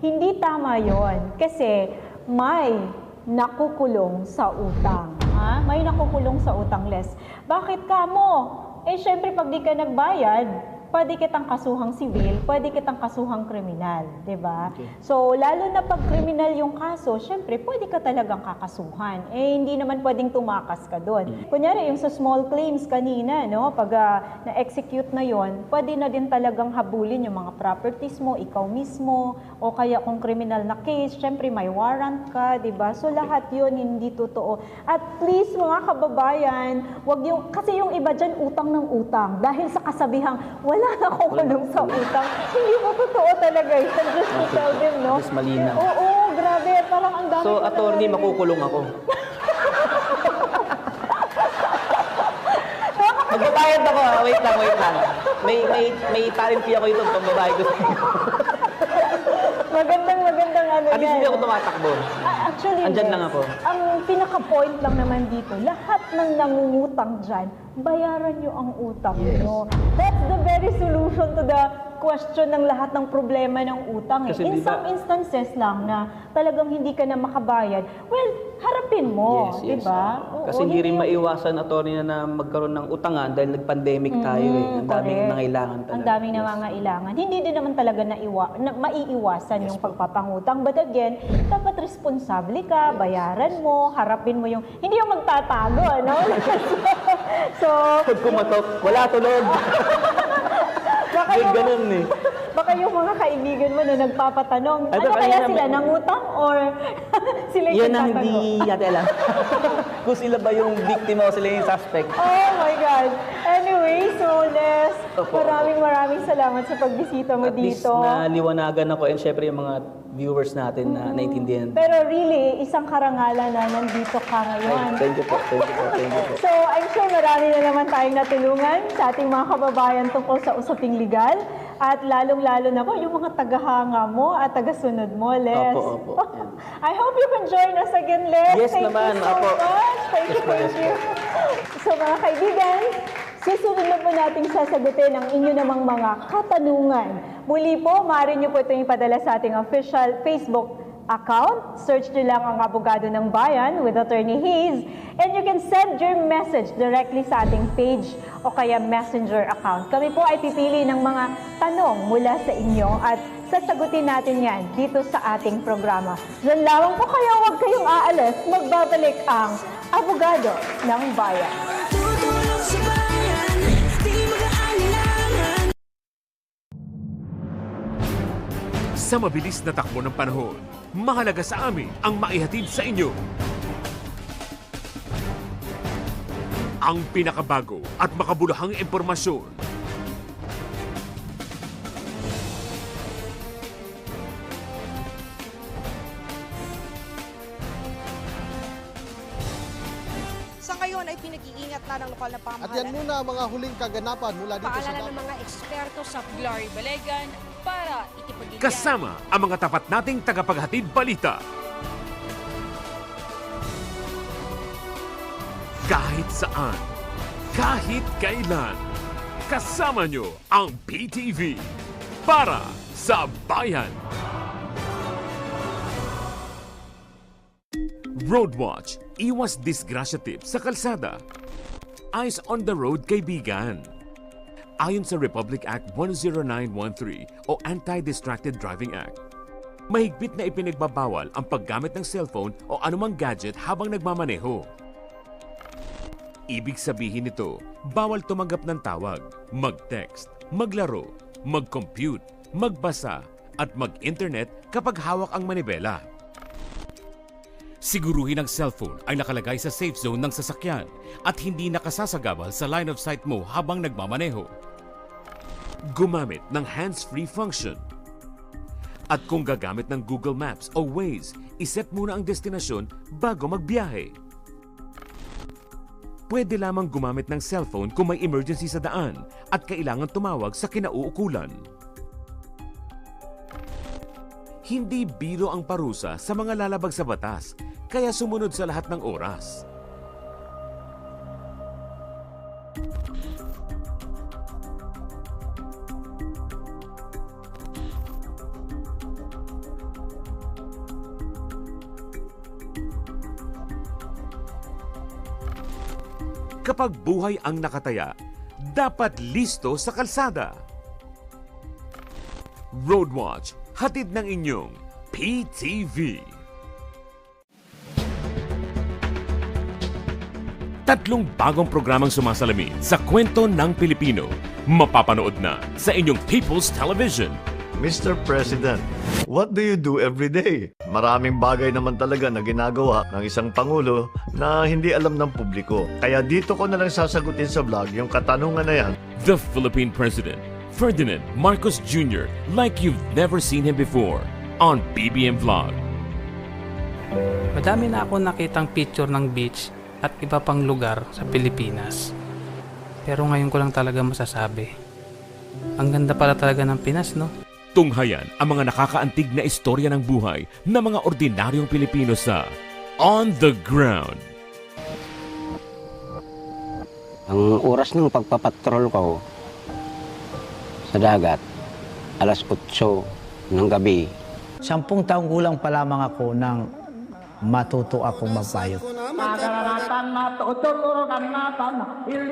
Hindi tama yun. Kasi may nakukulong sa utang. Ha? May nakukulong sa utang, Les. Bakit ka mo? Syempre, pag di ka nagbayad, pwede kitang kasuhang civil, pwede kitang kasuhang kriminal, di ba? Okay. So, lalo na pag kriminal yung kaso, syempre, pwede ka talagang kakasuhan. Hindi naman pwedeng tumakas ka doon. Kunyari, yung sa small claims kanina, no? Pag na-execute na yon, pwede na din talagang habulin yung mga properties mo, ikaw mismo, o kaya kung kriminal na case, syempre, may warrant ka, di ba? So, lahat yon hindi totoo. At please, mga kababayan, kasi yung iba dyan, utang ng utang. Dahil sa kasabihang, wala nakukulong sa utang. Hindi mo totoo talaga yun. Just to tell them, no? Just malinaw. Oo, grabe. Parang ang dami. So, attorney, makukulong ako. Magbabayad ako. Wait lang. May talent fee ako ito. Pambabayad ko. Magandang At least hindi ako tumatakbo. Actually, andyan lang ako. Ang pinaka-point lang naman dito, lahat ng nangungutang dyan, bayaran nyo ang utang nyo. That's the very solution to the question ng lahat ng problema ng utang. In some instances lang na talagang hindi ka na makabayad, well, harapin mo, di ba? Kasi hindi rin maiwasan, attorney, na magkaroon ng utangan dahil nag-pandemic tayo eh. Ang daming nangailangan talaga. Ang daming nangangailangan. Hindi din naman talaga maiiwasan yung pagpapangutang. But again, dapat responsable ka, bayaran mo, harapin mo yung, hindi yung magtatago, ano? So, pag kumatok, wala tulog. Baka yung mga kaibigan mo na nagpapatanong, ano kaya sila, nangutang or sila yung yan ang hindi natin alam. Kung sila ba yung biktima o sila yung suspect. Oh my God. Anyway, so Les, maraming salamat sa pagbisita mo dito. At least naliwanagan ako and syempre yung mga viewers natin na naintindihan. Pero really, isang karangalan na nandito ka ngayon. Thank you po. So, I'm sure marami na naman tayong natulungan sa ating mga kababayan tungkol sa usaping legal. At lalong-lalo na po, yung mga tagahanga mo at tagasunod mo, Les. Opo. I hope you can join us again, Les. Yes naman, Thank you so much. Thank you. So, mga kaibigan, susunod na po nating sasagutin ang inyo namang mga katanungan. Muli po, maaari nyo po ito ipadala sa ating official Facebook account. Search nyo lang ang Abogado ng Bayan with Attorney Hayes. And you can send your message directly sa ating page o kaya messenger account. Kami po ay pipili ng mga tanong mula sa inyo at sasagutin natin yan dito sa ating programa. Diyan lamang po kayo, huwag kayong aalis. Magbabalik ang Abogado ng Bayan. Tutulong sa bayan, di mag-aalilangan. Sa mabilis na takbo ng panahon, mahalaga sa amin ang maihatid sa inyo Ang pinakabago at makabuluhang impormasyon. Sa ngayon ay pinag-iingat na ng lokal na pamahalaan. At yan muna ang mga huling kaganapan mula dito Paalala ng mga eksperto sa Glory Balegan para itipagigyan. Kasama ang mga tapat nating tagapaghatid balita. Kahit saan, kahit kailan, kasama nyo ang PTV para sa bayan. Roadwatch, iwas disgrasya tips sa kalsada. Eyes on the road, kaibigan. Ayon sa Republic Act 10913 o Anti-Distracted Driving Act, mahigpit na ipinagbabawal ang paggamit ng cellphone o anumang gadget habang nagmamaneho. Ibig sabihin nito, bawal tumanggap ng tawag, mag-text, maglaro, mag-compute, magbasa at mag-internet kapag hawak ang manibela. Siguruhin ang cellphone ay nakalagay sa safe zone ng sasakyan at hindi nakasasagabal sa line of sight mo habang nagmamaneho. Gumamit ng hands-free function. At kung gagamit ng Google Maps o Waze, iset muna ang destinasyon bago magbiyahe. Pwede lamang gumamit ng cellphone kung may emergency sa daan at kailangan tumawag sa kinauukulan. Hindi biro ang parusa sa mga lalabag sa batas, kaya sumunod sa lahat ng oras. Kapag buhay ang nakataya, dapat listo sa kalsada. Roadwatch, hatid ng inyong PTV. Tatlong bagong programang sumasalamin sa kwento ng Pilipino. Mapapanood na sa inyong People's Television. Mr. President, what do you do every day? Maraming bagay naman talaga na ginagawa ng isang Pangulo na hindi alam ng publiko. Kaya dito ko na lang sasagutin sa vlog yung katanungan na yan. The Philippine President, Ferdinand Marcos Jr., like you've never seen him before on BBM Vlog. Madami na ako nakitang picture ng beach at iba pang lugar sa Pilipinas. Pero ngayon ko lang talaga masasabi. Ang ganda pala talaga ng Pinas, no? Tunghayan ang mga nakakaantig na istorya ng buhay ng mga ordinaryong Pilipino sa On the Ground. Ang oras ng pagpapatrol ko sa dagat, alas 8 ng gabi. 10 taong gulang pa lamang ako nang matuto akong magpayot.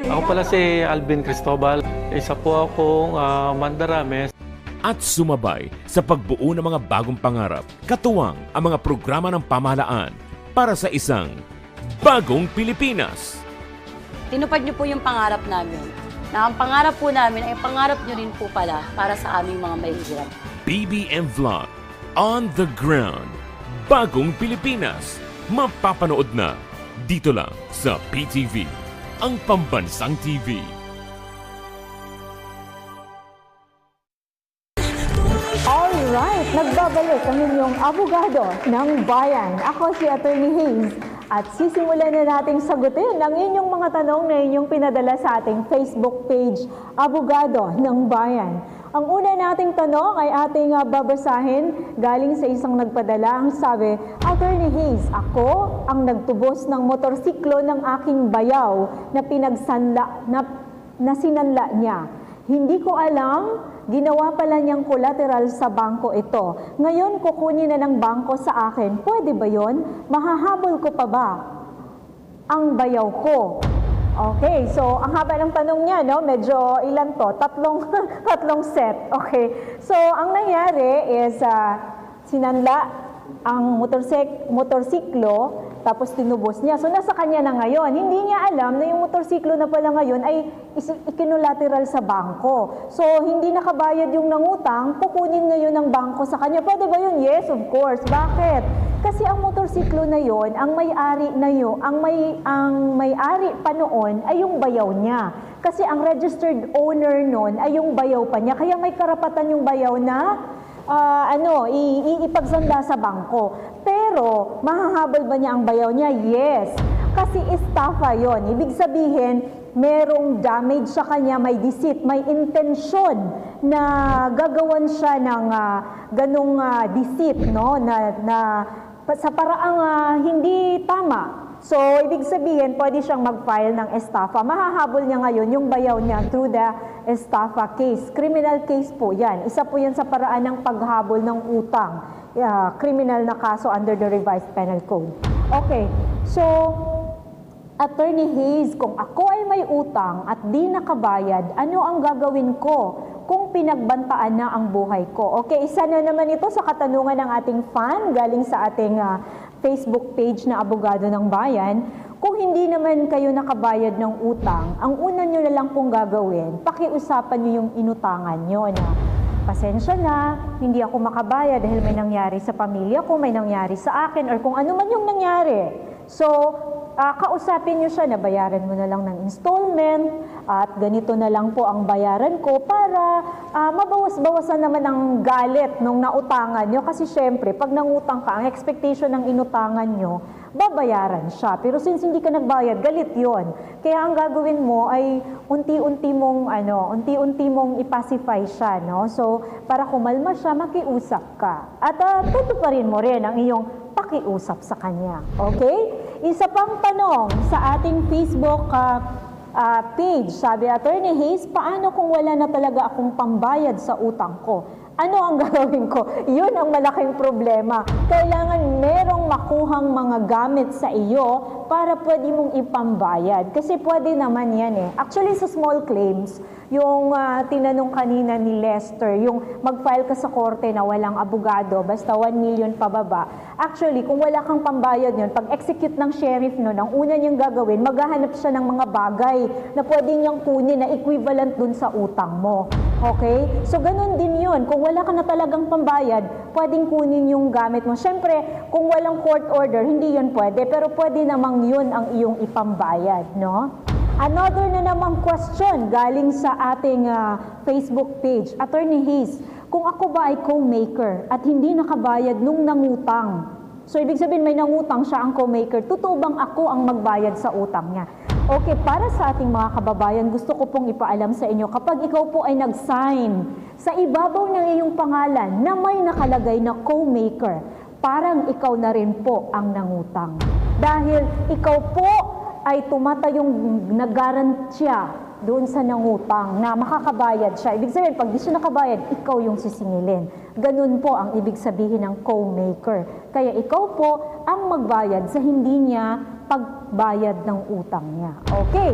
Ako pala si Alvin Cristobal. Isa po akong mandarames. At sumabay sa pagbuo ng mga bagong pangarap, katuwang ang mga programa ng pamahalaan para sa isang bagong Pilipinas. Tinupad niyo po yung pangarap namin. Na ang pangarap po namin ay pangarap niyo rin po pala para sa aming mga mahihirap. BBM Vlog, On the Ground, Bagong Pilipinas. Mapapanood na dito lang sa PTV, ang pambansang TV. Alright, nagbabalik ang inyong abogado ng bayan. Ako si Attorney Hayes at sisimulan na nating sagutin ang inyong mga tanong na inyong pinadala sa ating Facebook page, Abogado ng Bayan. Ang una nating tanong ay ating babasahin galing sa isang nagpadala. Ang sabi, Attorney Hayes, ako ang nagtubos ng motorsiklo ng aking bayaw na sinanla niya. Hindi ko alam, ginawa pala niyang collateral sa bangko ito. Ngayon, kukunin na ng bangko sa akin. Pwede ba yon? Mahahabol ko pa ba ang bayaw ko? Okay, so ang haba ng tanong niya, no? Medyo ilan to? Tatlong set. Okay, so ang nangyari is sinanla ang motorsiklo, tapos tinubos niya. So nasa kanya na ngayon. Hindi niya alam na yung motorsiklo na pala ngayon ay ikinulateral sa bangko. So hindi nakabayad yung nangutang, kukunin ngayon ng bangko sa kanya. Pwede ba yun? Yes, of course. Bakit? Kasi ang motorsiklo na yon, ang may-ari na yon, ang may-ari pa noon ay yung bayaw niya. Kasi ang registered owner noon ay yung bayaw pa niya. Kaya may karapatan yung bayaw na ipagsanda sa bangko. Pero mahahabol ba niya ang bayaw niya? Yes. Kasi estafa yon. Ibig sabihin, merong damage sa kanya, may deceit, may intensyon na gagawan siya ng ganong deceit, no? na sa paraang hindi tama. So, ibig sabihin, pwede siyang mag-file ng estafa. Mahahabol niya ngayon yung bayaw niya through the estafa case. Criminal case po yan. Isa po yan sa paraan ng paghabol ng utang. Criminal na kaso under the revised penal code. Okay, so Attorney Hayes, kung ako ay may utang at di nakabayad, ano ang gagawin ko kung pinagbantaan na ang buhay ko? Okay, isa na naman ito sa katanungan ng ating fan galing sa ating Facebook page na Abogado ng Bayan. Kung hindi naman kayo nakabayad ng utang, ang una nyo na lang pong gagawin, pakiusapan nyo yung inutangan nyo na pasensya na, hindi ako makabayad dahil may nangyari sa pamilya ko, may nangyari sa akin, or kung ano man yung nangyari. So, kausapin nyo siya na bayaran mo na lang ng installment at ganito na lang po ang bayaran ko para mabawas-bawasan naman ang galit nung nautangan nyo. Kasi syempre, pag nangutang ka, ang expectation ng inutangan nyo, babayaran siya. Pero since hindi ka nagbayad, galit yon. Kaya ang gagawin mo ay unti-unti mong ipacify siya, no? So, para kumalma siya, makiusap ka. At tutuparin mo rin ang iyong pakiusap sa kanya. Okay? Isa pang tanong sa ating Facebook page, sabi Attorney Hayes, paano kung wala na talaga akong pambayad sa utang ko? Ano ang gagawin ko? Yun ang malaking problema. Kailangan merong makuhang mga gamit sa iyo para pwede mong ipambayad. Kasi pwede naman yan eh. Actually, sa small claims, yung tinanong kanina ni Lester, yung mag-file ka sa korte na walang abogado, basta 1 million pababa. Actually, kung wala kang pambayad yun, pag-execute ng sheriff nun, ang una niyang gagawin, maghahanap siya ng mga bagay na pwede niyang kunin na equivalent dun sa utang mo. Okay? So, ganun din yun. Kung wala ka na talagang pambayad, pwedeng kunin yung gamit mo. Siyempre, kung walang court order, hindi yun pwede. Pero pwede namang yun ang iyong ipambayad, no? Another na namang question galing sa ating Facebook page. Attorney Hayes, kung ako ba ay co-maker at hindi nakabayad nung nangutang, so ibig sabihin may nangutang siya ang co-maker, totoo bang ako ang magbayad sa utang niya? Okay, para sa ating mga kababayan, gusto ko pong ipaalam sa inyo, kapag ikaw po ay nag-sign sa ibabaw ng iyong pangalan na may nakalagay na co-maker, parang ikaw na rin po ang nangutang. Dahil ikaw po ay tumatayong nag-garantiya doon sa nangutang na makakabayad siya. Ibig sabihin, pag di siya nakabayad, ikaw yung sisingilin. Ganun po ang ibig sabihin ng co-maker. Kaya ikaw po ang magbayad sa hindi niya pagbayad ng utang niya. Okay.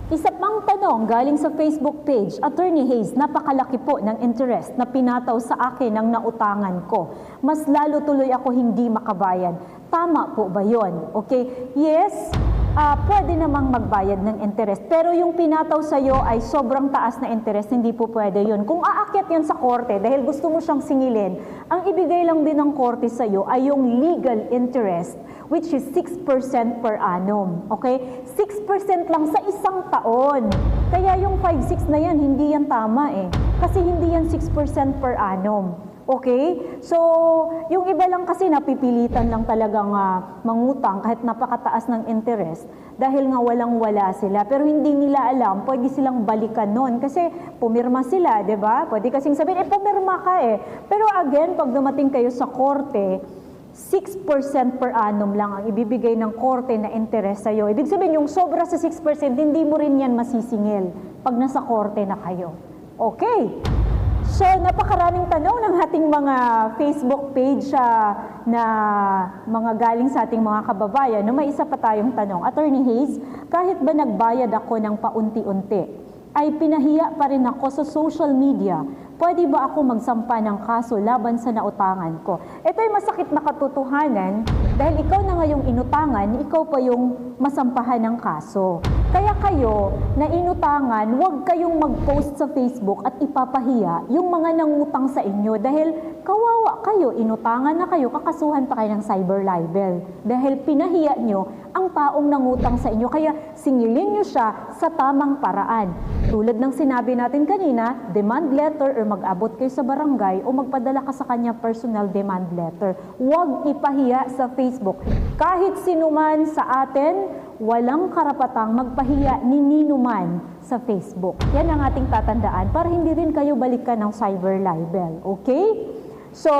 Isa pang tanong galing sa Facebook page, Attorney Hayes, napakalaki po ng interest na pinataw sa akin ng nautangan ko. Mas lalo tuloy ako hindi makabayad. Tama po ba yon? Okay? Yes, pwede namang magbayad ng interest. Pero yung pinataw sa'yo ay sobrang taas na interest, hindi po pwede yun. Kung aakyat yan sa korte dahil gusto mo siyang singilin, ang ibigay lang din ng korte sa'yo ay yung legal interest, which is 6% per annum. Okay? 6% lang sa isang taon. Kaya yung 5-6 na yan, hindi yan tama eh. Kasi hindi yan 6% per annum. Okay? So, yung iba lang kasi napipilitan lang talagang mangutang kahit napakataas ng interest dahil nga walang-wala sila. Pero hindi nila alam, pwede silang balikan nun kasi pumirma sila, di ba? Pwede kasing sabihin, pumirma ka eh. Pero again, pag dumating kayo sa korte, 6% per annum lang ang ibibigay ng korte na interest sa'yo. Ibig sabihin, yung sobra sa 6%, hindi mo rin yan masisingil pag nasa korte na kayo. Okay? So, napakaraming tanong ng ating mga Facebook page na mga galing sa ating mga kababayan. No, may isa pa tayong tanong. Attorney Hayes, kahit ba nagbayad ako ng paunti-unti, ay pinahiya pa rin ako sa social media. Pwede ba ako magsampa ng kaso laban sa nautangan ko? Ito ay masakit na katotohanan Dahil ikaw na ngayong inutangan, ikaw pa yung masampahan ng kaso. Kaya kayo na inutangan, huwag kayong mag-post sa Facebook at ipapahiya yung mga nangutang sa inyo dahil kawawa kayo, inutangan na kayo, kakasuhan pa kayo ng cyber libel. Dahil pinahiya nyo ang taong nangutang sa inyo, kaya singilin nyo siya sa tamang paraan. Tulad ng sinabi natin kanina, demand letter or mag-abot kayo sa barangay o magpadala ka sa kanya personal demand letter. Huwag ipahiya sa Facebook. Kahit sinuman sa atin, walang karapatang magpahiya ni ninuman sa Facebook. Yan ang ating tatandaan para hindi rin kayo balikan ng cyber libel. Okay? So,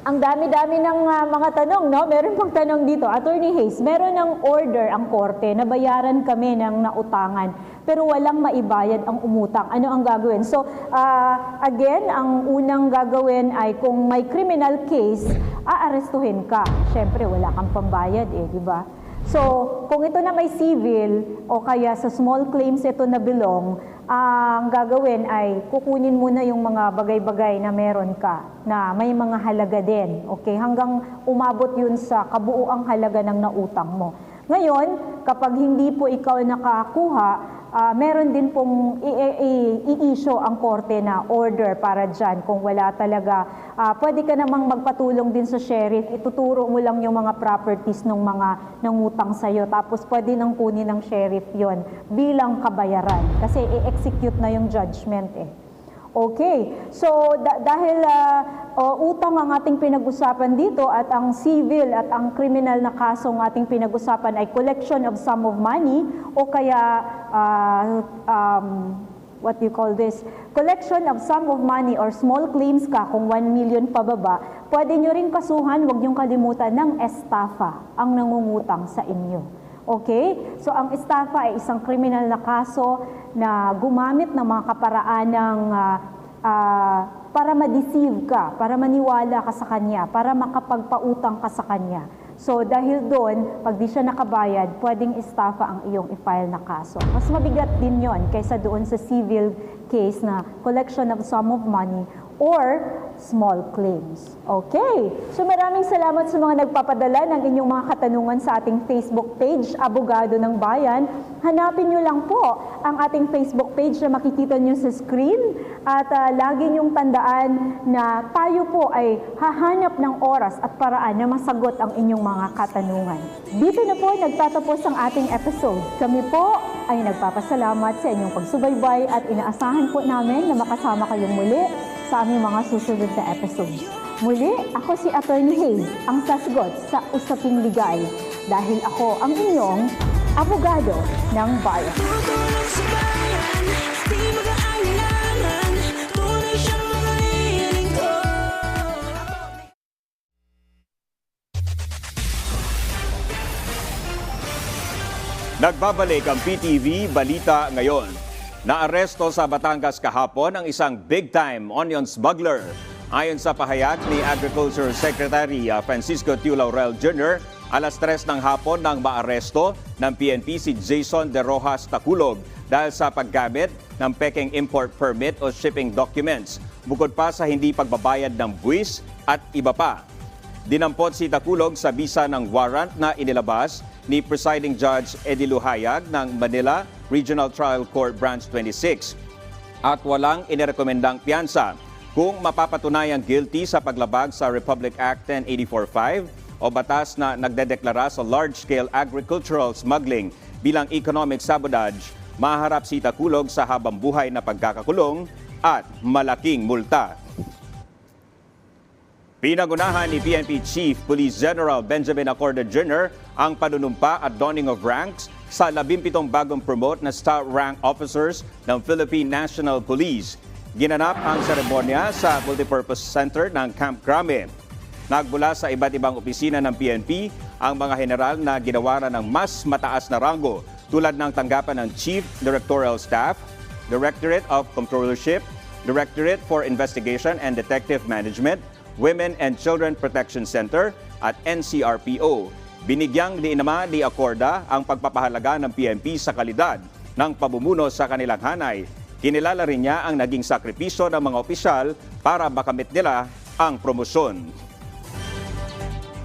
ang dami-dami ng mga tanong, no? Meron pang tanong dito. Attorney Hayes, meron ng order ang korte na bayaran kami ng nautangan pero walang maibayad ang umutang. Ano ang gagawin? So, again, ang unang gagawin ay kung may criminal case, aarestuhin ka. Siyempre, wala kang pambayad di ba? So, kung ito na may civil o kaya sa small claims ito na belong, ang gagawin ay kukunin muna yung mga bagay-bagay na meron ka na may mga halaga din. Okay? Hanggang umabot yun sa kabuuang halaga ng nautang mo. Ngayon, kapag hindi po ikaw nakakuha, meron din pong i-issue ang korte na order para dyan. Kung wala talaga, pwede ka namang magpatulong din sa sheriff. Ituturo mo lang yung mga properties ng mga nangutang sa'yo. Tapos pwede nang kunin ng sheriff yon bilang kabayaran. Kasi i-execute na yung judgment Okay. So, dahil utang ang ating pinag-usapan dito at ang civil at ang criminal na kaso ang ating pinag-usapan ay collection of sum of money o kaya, what do you call this? Collection of sum of money or small claims ka kung 1 million pababa, pwede nyo rin kasuhan, huwag nyong kalimutan ng estafa ang nangungutang sa inyo. Okay? So, ang estafa ay isang kriminal na kaso na gumamit ng mga kaparaanang para ma-deceive ka, para maniwala ka sa kanya, para makapagpautang ka sa kanya. So, dahil doon, pag di siya nakabayad, pwedeng estafa ang iyong i-file na kaso. Mas mabigat din yon kaysa doon sa civil case na collection of sum of money or small claims. Okay. So maraming salamat sa mga nagpapadala ng inyong mga katanungan sa ating Facebook page, Abogado ng Bayan. Hanapin nyo lang po ang ating Facebook page na makikita nyo sa screen at lagi nyong tandaan na tayo po ay hahanap ng oras at paraan na masagot ang inyong mga katanungan. Dito na po nagtatapos ang ating episode. Kami po ay nagpapasalamat sa inyong pagsubaybay at inaasahan po namin na makasama kayong muli sa aming mga susunod na episodes. Muli, ako si Attorney Hayes, ang sasagot sa Usaping Legal dahil ako ang inyong abogado ng bayan. Tutulong sa bayan, di mag-aalilangan, tunay siyang mga lilingkod. Nagbabalik ang PTV Balita ngayon. Naaresto sa Batangas kahapon ang isang big-time onion smuggler. Ayon sa pahayag ni Agriculture Secretary Francisco Tiu Laurel Jr., alas 3 ng hapon nang maaresto ng PNP si Jason De Rojas Taculog dahil sa paggamit ng peking import permit o shipping documents, bukod pa sa hindi pagbabayad ng buwis at iba pa. Dinampot si Taculog sa bisa ng warrant na inilabas ni Presiding Judge Eddie Luhayag ng Manila Regional Trial Court Branch 26 at walang inirekomendang piyansa kung mapapatunayang guilty sa paglabag sa Republic Act 10845 o batas na nagdedeklara sa large-scale agricultural smuggling bilang economic sabotage. Maharap si Taculog sa habang buhay na pagkakakulong at malaking multa. Pinagunahan ni PNP Chief Police General Benjamin Acorda Jr. ang panunumpa at donning of ranks sa 17 bagong promote na star rank officers ng Philippine National Police. Ginanap ang seremonya sa Multipurpose Center ng Camp Crame. Nagbula sa iba't ibang opisina ng PNP ang mga general na ginawaran ng mas mataas na rango tulad ng tanggapan ng Chief Directorial Staff, Directorate of Controllership, Directorate for Investigation and Detective Management, Women and Children Protection Center at NCRPO. Binigyang diinama ni Acorda ang pagpapahalaga ng PNP sa kalidad ng pamumuno sa kanilang hanay. Kinilala rin niya ang naging sakripisyo ng mga opisyal para makamit nila ang promosyon.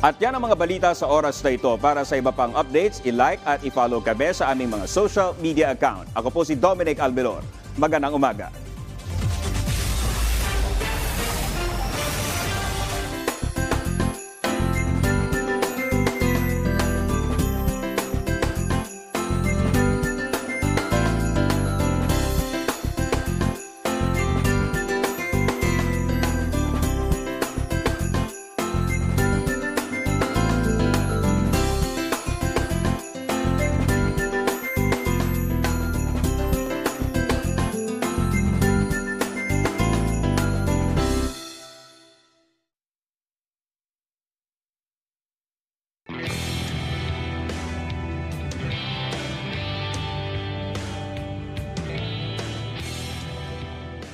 At yan ang mga balita sa oras na ito. Para sa iba pang updates, i-like at i-follow kami sa aming mga social media account. Ako po si Dominic Albelor. Magandang umaga.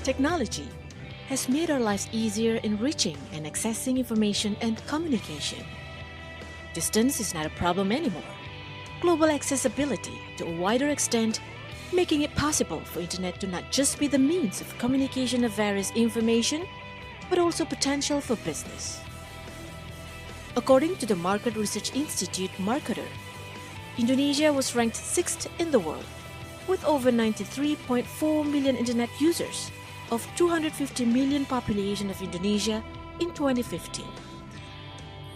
Technology has made our lives easier in reaching and accessing information and communication. Distance is not a problem anymore. Global accessibility to a wider extent, making it possible for internet to not just be the means of communication of various information, but also potential for business. According to the Market Research Institute Marketer, Indonesia was ranked 6th in the world with over 93.4 million internet users of 250 million population of Indonesia in 2015.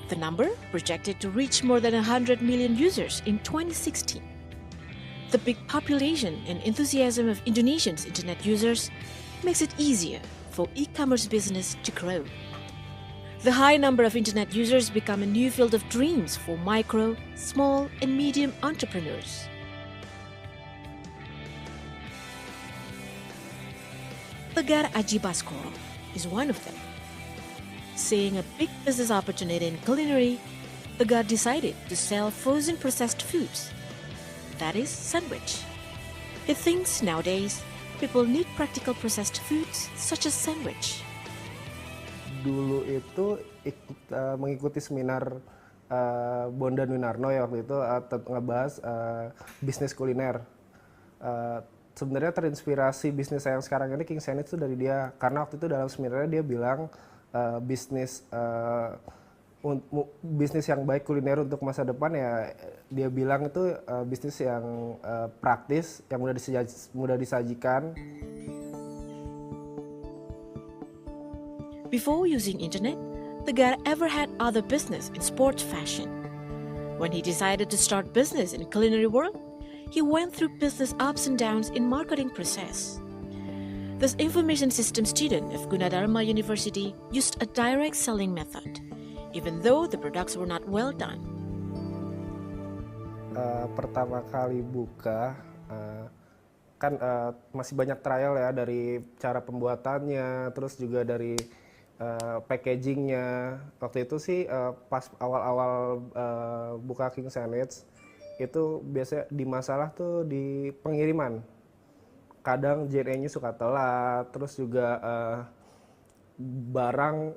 The number projected to reach more than 100 million users in 2016. The big population and enthusiasm of Indonesians' internet users makes it easier for e-commerce business to grow. The high number of internet users become a new field of dreams for micro, small, and medium entrepreneurs. Tegar Aji Baskoro is one of them. Seeing a big business opportunity in culinary, Tegar decided to sell frozen processed foods. That is, sandwich. He thinks nowadays people need practical processed foods such as sandwich. Dulu itu mengikuti seminar Bondan Winarno ya waktu itu ngebahas bisnis kuliner. Sebenarnya terinspirasi bisnis saya yang sekarang ini King Sandwich itu dari dia, karena waktu itu dalam seminarnya dia bilang bisnis yang baik kuliner untuk masa depan ya dia bilang itu bisnis yang praktis, yang mudah disajikan. Before using internet, Tegar ever had other business in sports fashion. When he decided to start business in culinary world, he went through business ups and downs in marketing process. This information system student of Gunadarma University used a direct selling method, even though the products were not well done. Pertama kali buka, kan masih banyak trial ya dari cara pembuatannya, terus juga dari packagingnya. Waktu itu sih pas awal-awal buka King Sandwich, itu biasanya di masalah tuh di pengiriman. Kadang JNE-nya suka telat, terus juga barang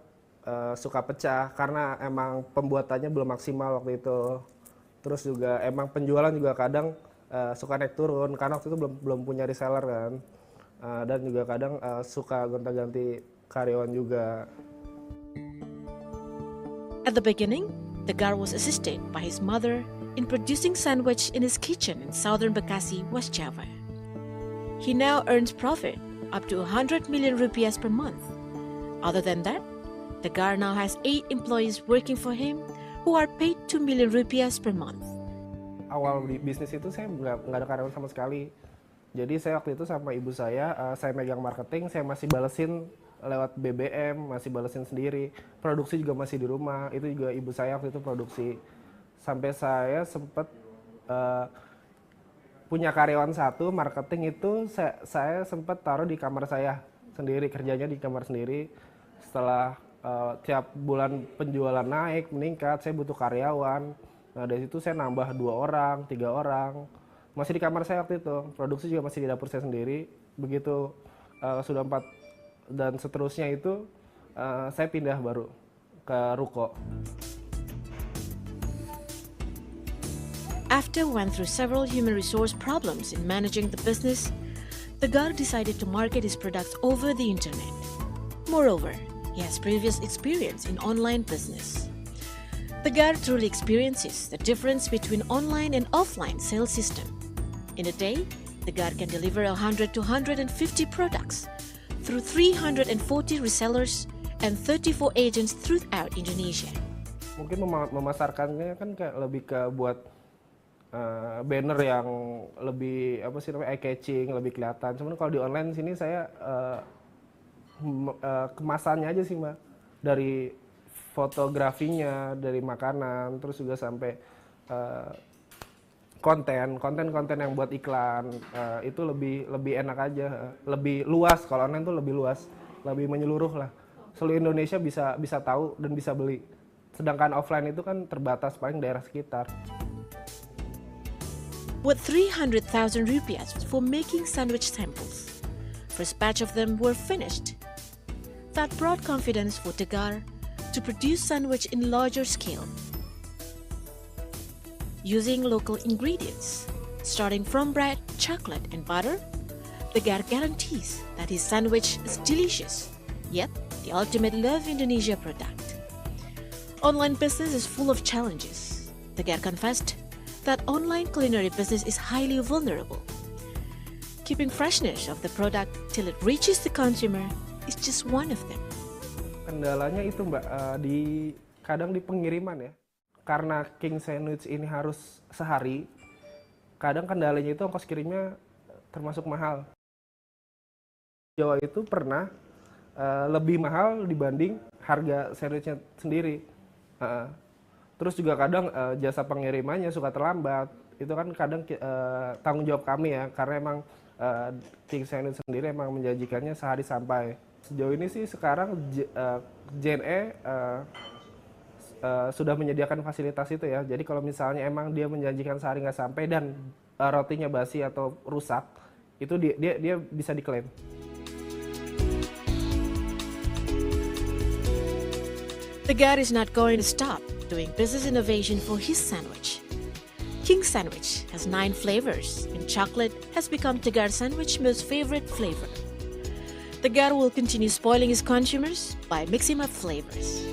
suka pecah karena emang pembuatannya belum maksimal waktu itu. Terus juga emang penjualan juga kadang suka naik turun karena waktu itu belum punya reseller kan. Dan juga kadang suka gonta-ganti karyawan juga. At the beginning, Tegar was assisted by his mother in producing sandwich in his kitchen in southern Bekasi, West Java. He now earns profit up to 100 million rupiahs per month. Other than that, Tegar now has 8 employees working for him who are paid 2 million rupiahs per month. Awal bisnis itu saya nggak ada karyawan sama sekali. Jadi saya waktu itu sama ibu saya megang marketing, saya masih balesin lewat BBM, masih balesin sendiri. Produksi juga masih di rumah, itu juga ibu saya waktu itu produksi. Sampai saya sempat punya karyawan satu, marketing itu saya sempat taruh di kamar saya sendiri, kerjanya di kamar sendiri. Setelah tiap bulan penjualan naik, meningkat, saya butuh karyawan. Nah dari situ saya nambah 2 orang, 3 orang. Masih di kamar saya waktu itu, produksi juga masih di dapur saya sendiri. Begitu sudah 4 dan seterusnya itu saya pindah baru ke ruko. After went through several human resource problems in managing the business, Tegar decided to market his products over the internet. Moreover, he has previous experience in online business. Tegar truly experiences the difference between online and offline sales system. In a day, Tegar can deliver 100 to 150 products through 340 resellers and 34 agents throughout Indonesia. Mungkin memasarkannya kan kayak lebih ke buat banner yang lebih apa sih namanya eye catching, lebih kelihatan. Cuman kalau di online sini saya kemasannya aja sih Mbak, dari fotografinya, dari makanan, terus juga sampai konten yang buat iklan, itu lebih enak aja, lebih luas. Kalau online tuh lebih luas, lebih menyeluruh lah. Seluruh Indonesia bisa tahu dan bisa beli. Sedangkan offline itu kan terbatas paling daerah sekitar. With 300,000 rupiah for making sandwich samples, first batch of them were finished. That brought confidence for Tegar to produce sandwich in larger scale. Using local ingredients, starting from bread, chocolate, and butter, Tegar guarantees that his sandwich is delicious, yet the ultimate Love Indonesia product. Online business is full of challenges. Tegar confessed that online culinary business is highly vulnerable. Keeping freshness of the product till it reaches the consumer is just one of them. Kendalanya itu Mbak, kadang di pengiriman ya. Karena King Sandwich ini harus sehari, kadang kendalanya itu ongkos kirimnya termasuk mahal. Jawa itu pernah lebih mahal dibanding harga sandwichnya sendiri. Terus juga kadang jasa pengirimannya suka terlambat. Itu kan kadang tanggung jawab kami ya, karena emang King Sandwich sendiri emang menjanjikannya sehari sampai. Sejauh ini sih sekarang JNE sudah menyediakan fasilitas itu ya. Jadi kalau misalnya emang dia menjanjikan sehari nggak sampai dan rotinya basi atau rusak, itu dia bisa diklaim. Tegar is not going to stop doing business innovation for his sandwich. King Sandwich has 9 flavors, and chocolate has become Tegar Sandwich's most favorite flavor. Tegar will continue spoiling his consumers by mixing up flavors.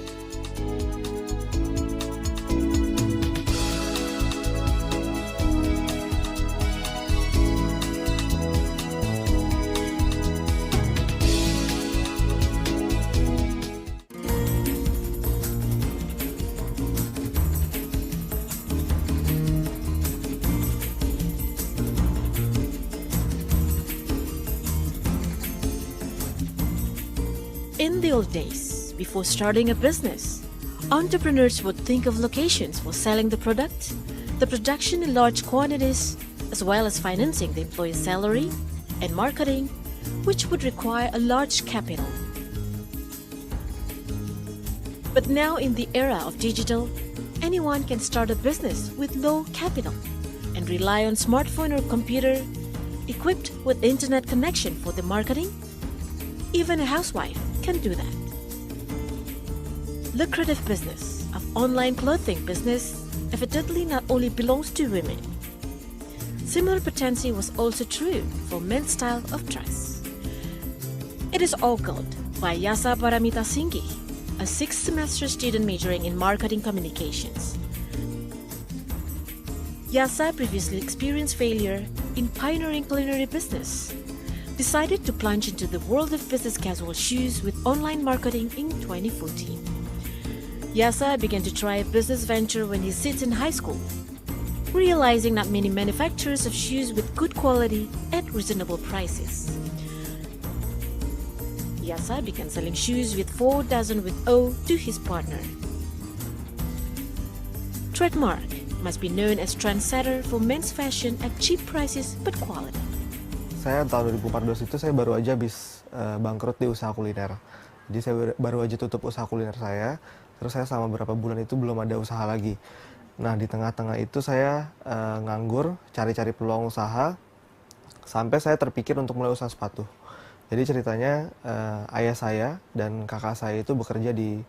In the old days, before starting a business, entrepreneurs would think of locations for selling the product, the production in large quantities, as well as financing the employee's salary and marketing, which would require a large capital. But now in the era of digital, anyone can start a business with low capital and rely on smartphone or computer equipped with internet connection for the marketing. Even a housewife can do that. Lucrative business of online clothing business evidently not only belongs to women. Similar potency was also true for men's style of dress. It is ogled by Yasa Paramita Singhi, a 6th semester student majoring in marketing communications. Yasa previously experienced failure in pioneering culinary business, decided to plunge into the world of business casual shoes with online marketing in 2014. Yasa began to try a business venture when he sits in high school, realizing not many manufacturers of shoes with good quality at reasonable prices. Yasa began selling shoes with 4 dozen with O to his partner. Trademark must be known as trendsetter for men's fashion at cheap prices but quality. Saya tahun 2014 itu saya baru aja habis bangkrut di usaha kuliner. Jadi saya baru aja tutup usaha kuliner saya, terus saya selama beberapa bulan itu belum ada usaha lagi. Nah di tengah-tengah itu saya nganggur, cari-cari peluang usaha, sampai saya terpikir untuk mulai usaha sepatu. Jadi ceritanya ayah saya dan kakak saya itu bekerja di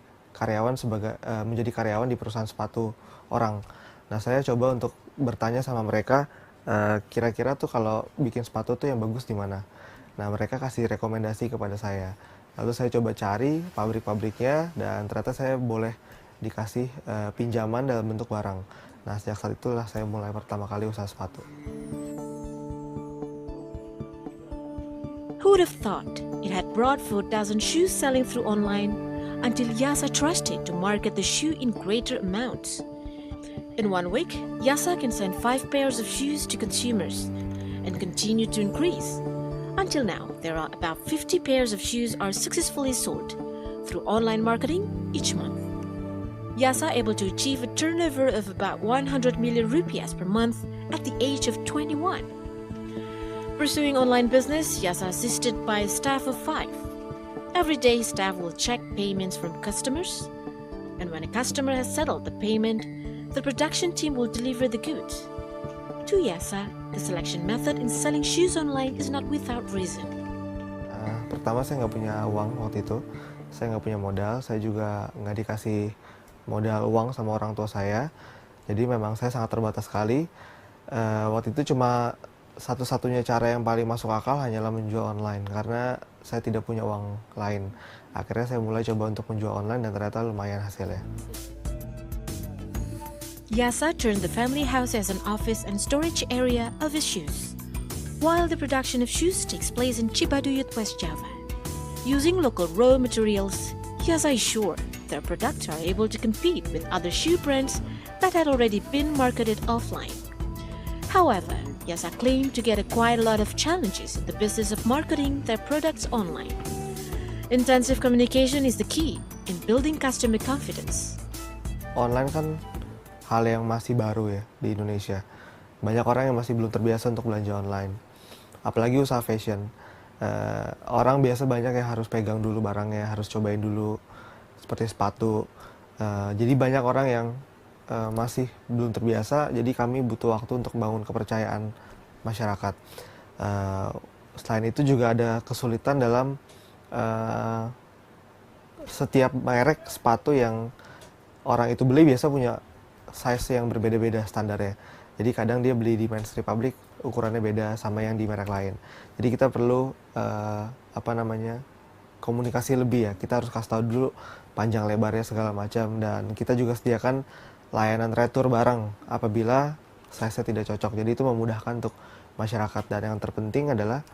menjadi karyawan di perusahaan sepatu orang. Nah saya coba untuk bertanya sama mereka, kira-kira tuh kalau bikin sepatu tuh yang bagus di mana. Nah mereka kasih rekomendasi kepada saya. Lalu saya coba cari pabrik-pabriknya dan ternyata saya boleh dikasih pinjaman dalam bentuk barang. Nah, sejak saat itulah saya mulai pertama kali usaha sepatu. Who would have thought it had brought 4,000 shoes selling through online until Yasa trusted to market the shoe in greater amounts. In 1 week, Yasa can send 5 pairs of shoes to consumers and continue to increase. Until now, there are about 50 pairs of shoes are successfully sold through online marketing each month. Yasa able to achieve a turnover of about 100 million rupiahs per month at the age of 21. Pursuing online business, Yasa assisted by a staff of 5. Every day, staff will check payments from customers, and when a customer has settled the payment, the production team will deliver the goods. To Yasa, the selection method in selling shoes online is not without reason. Pertama, saya nggak punya uang waktu itu. Saya nggak punya modal, saya juga nggak dikasih modal uang sama orang tua saya. Jadi memang saya sangat terbatas sekali. Waktu itu cuma satu-satunya cara yang paling masuk akal hanyalah menjual online karena saya tidak punya uang lain. Akhirnya saya mulai coba untuk menjual online dan ternyata lumayan hasilnya. Yasa turned the family house as an office and storage area of his shoes, while the production of shoes takes place in Cibaduyut, West Java. Using local raw materials, Yasa is sure their products are able to compete with other shoe brands that had already been marketed offline. However, Yasa claimed to get quite a lot of challenges in the business of marketing their products online. Intensive communication is the key in building customer confidence. Online kan hal yang masih baru ya di Indonesia. Banyak orang yang masih belum terbiasa untuk belanja online. Apalagi usaha fashion. Orang biasa banyak yang harus pegang dulu barangnya, harus cobain dulu seperti sepatu. Jadi banyak orang yang masih belum terbiasa, jadi kami butuh waktu untuk membangun kepercayaan masyarakat. Selain itu juga ada kesulitan dalam setiap merek sepatu yang orang itu beli biasa punya size yang berbeda-beda standarnya. Jadi kadang dia beli di Men's Republic ukurannya beda sama yang di merek lain. Jadi kita perlu komunikasi lebih ya. Kita harus kasih tahu dulu panjang lebarnya segala macam, dan kita juga sediakan layanan retur barang apabila size-nya tidak cocok. Jadi itu memudahkan untuk masyarakat, dan yang terpenting adalah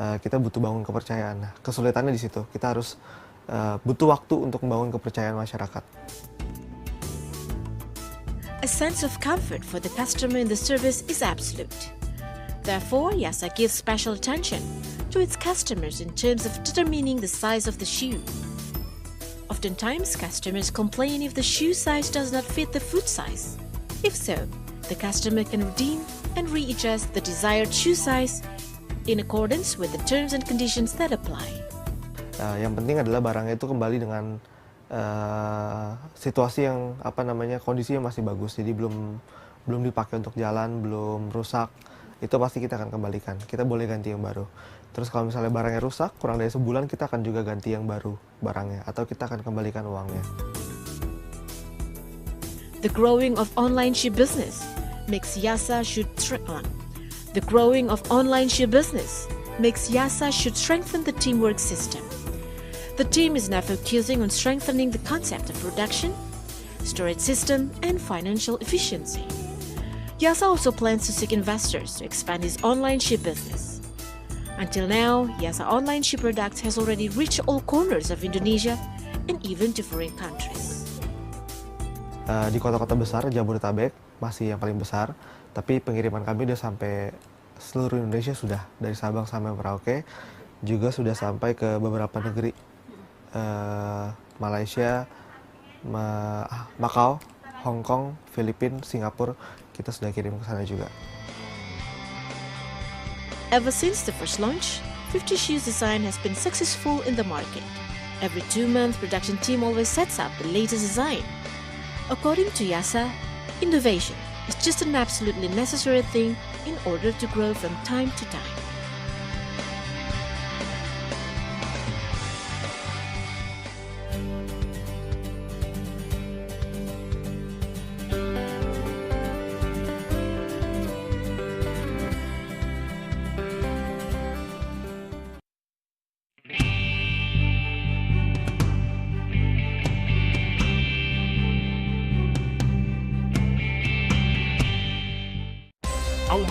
kita butuh bangun kepercayaan. Nah, kesulitannya di situ. Kita harus butuh waktu untuk membangun kepercayaan masyarakat. A sense of comfort for the customer in the service is absolute. Therefore, Yasa gives special attention to its customers in terms of determining the size of the shoe. Oftentimes, customers complain if the shoe size does not fit the foot size. If so, the customer can redeem and readjust the desired shoe size in accordance with the terms and conditions that apply. Yang penting adalah barangnya itu kembali dengan situasi yang kondisinya masih bagus. Jadi belum dipakai untuk jalan, belum rusak. Itu pasti kita akan kembalikan. Kita boleh ganti yang baru. Terus kalau misalnya barangnya rusak, kurang dari sebulan kita akan juga ganti yang baru barangnya, atau kita akan kembalikan uangnya. The growing of online shoe business makes Yasa should strengthen the teamwork system. The team is now focusing on strengthening the concept of production, storage system, and financial efficiency. Yasa also plans to seek investors to expand his online shoe business. Until now, Yasa online shoe products has already reached all corners of Indonesia and even to foreign countries. Di kota-kota besar, Jabodetabek masih yang paling besar, tapi pengiriman kami udah sampai seluruh Indonesia sudah, dari Sabang sampai Merauke, juga sudah sampai ke beberapa negeri, Malaysia, Macau, Hong Kong, Filipina, Singapura, kita sudah kirim ke sana juga. Ever since the first launch, 50 shoes design has been successful in the market. Every 2 months, production team always sets up the latest design. According to Yasa, innovation is just an absolutely necessary thing in order to grow from time to time.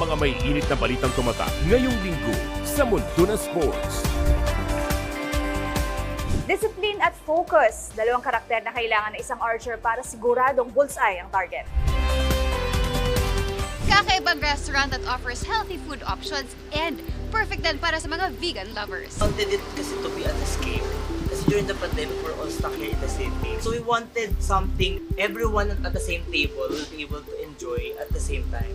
mga may init na balitang tumatak ngayong linggo sa Mundo ng Sports. Discipline at focus. Dalawang karakter na kailangan ng isang archer para siguradong bullseye ang target. Kakaibang restaurant that offers healthy food options and perfect din para sa mga vegan lovers. We wanted it kasi to be an escape. Kasi during the pandemic, we're all stuck here in the same place. So we wanted something everyone at the same table will be able to enjoy at the same time.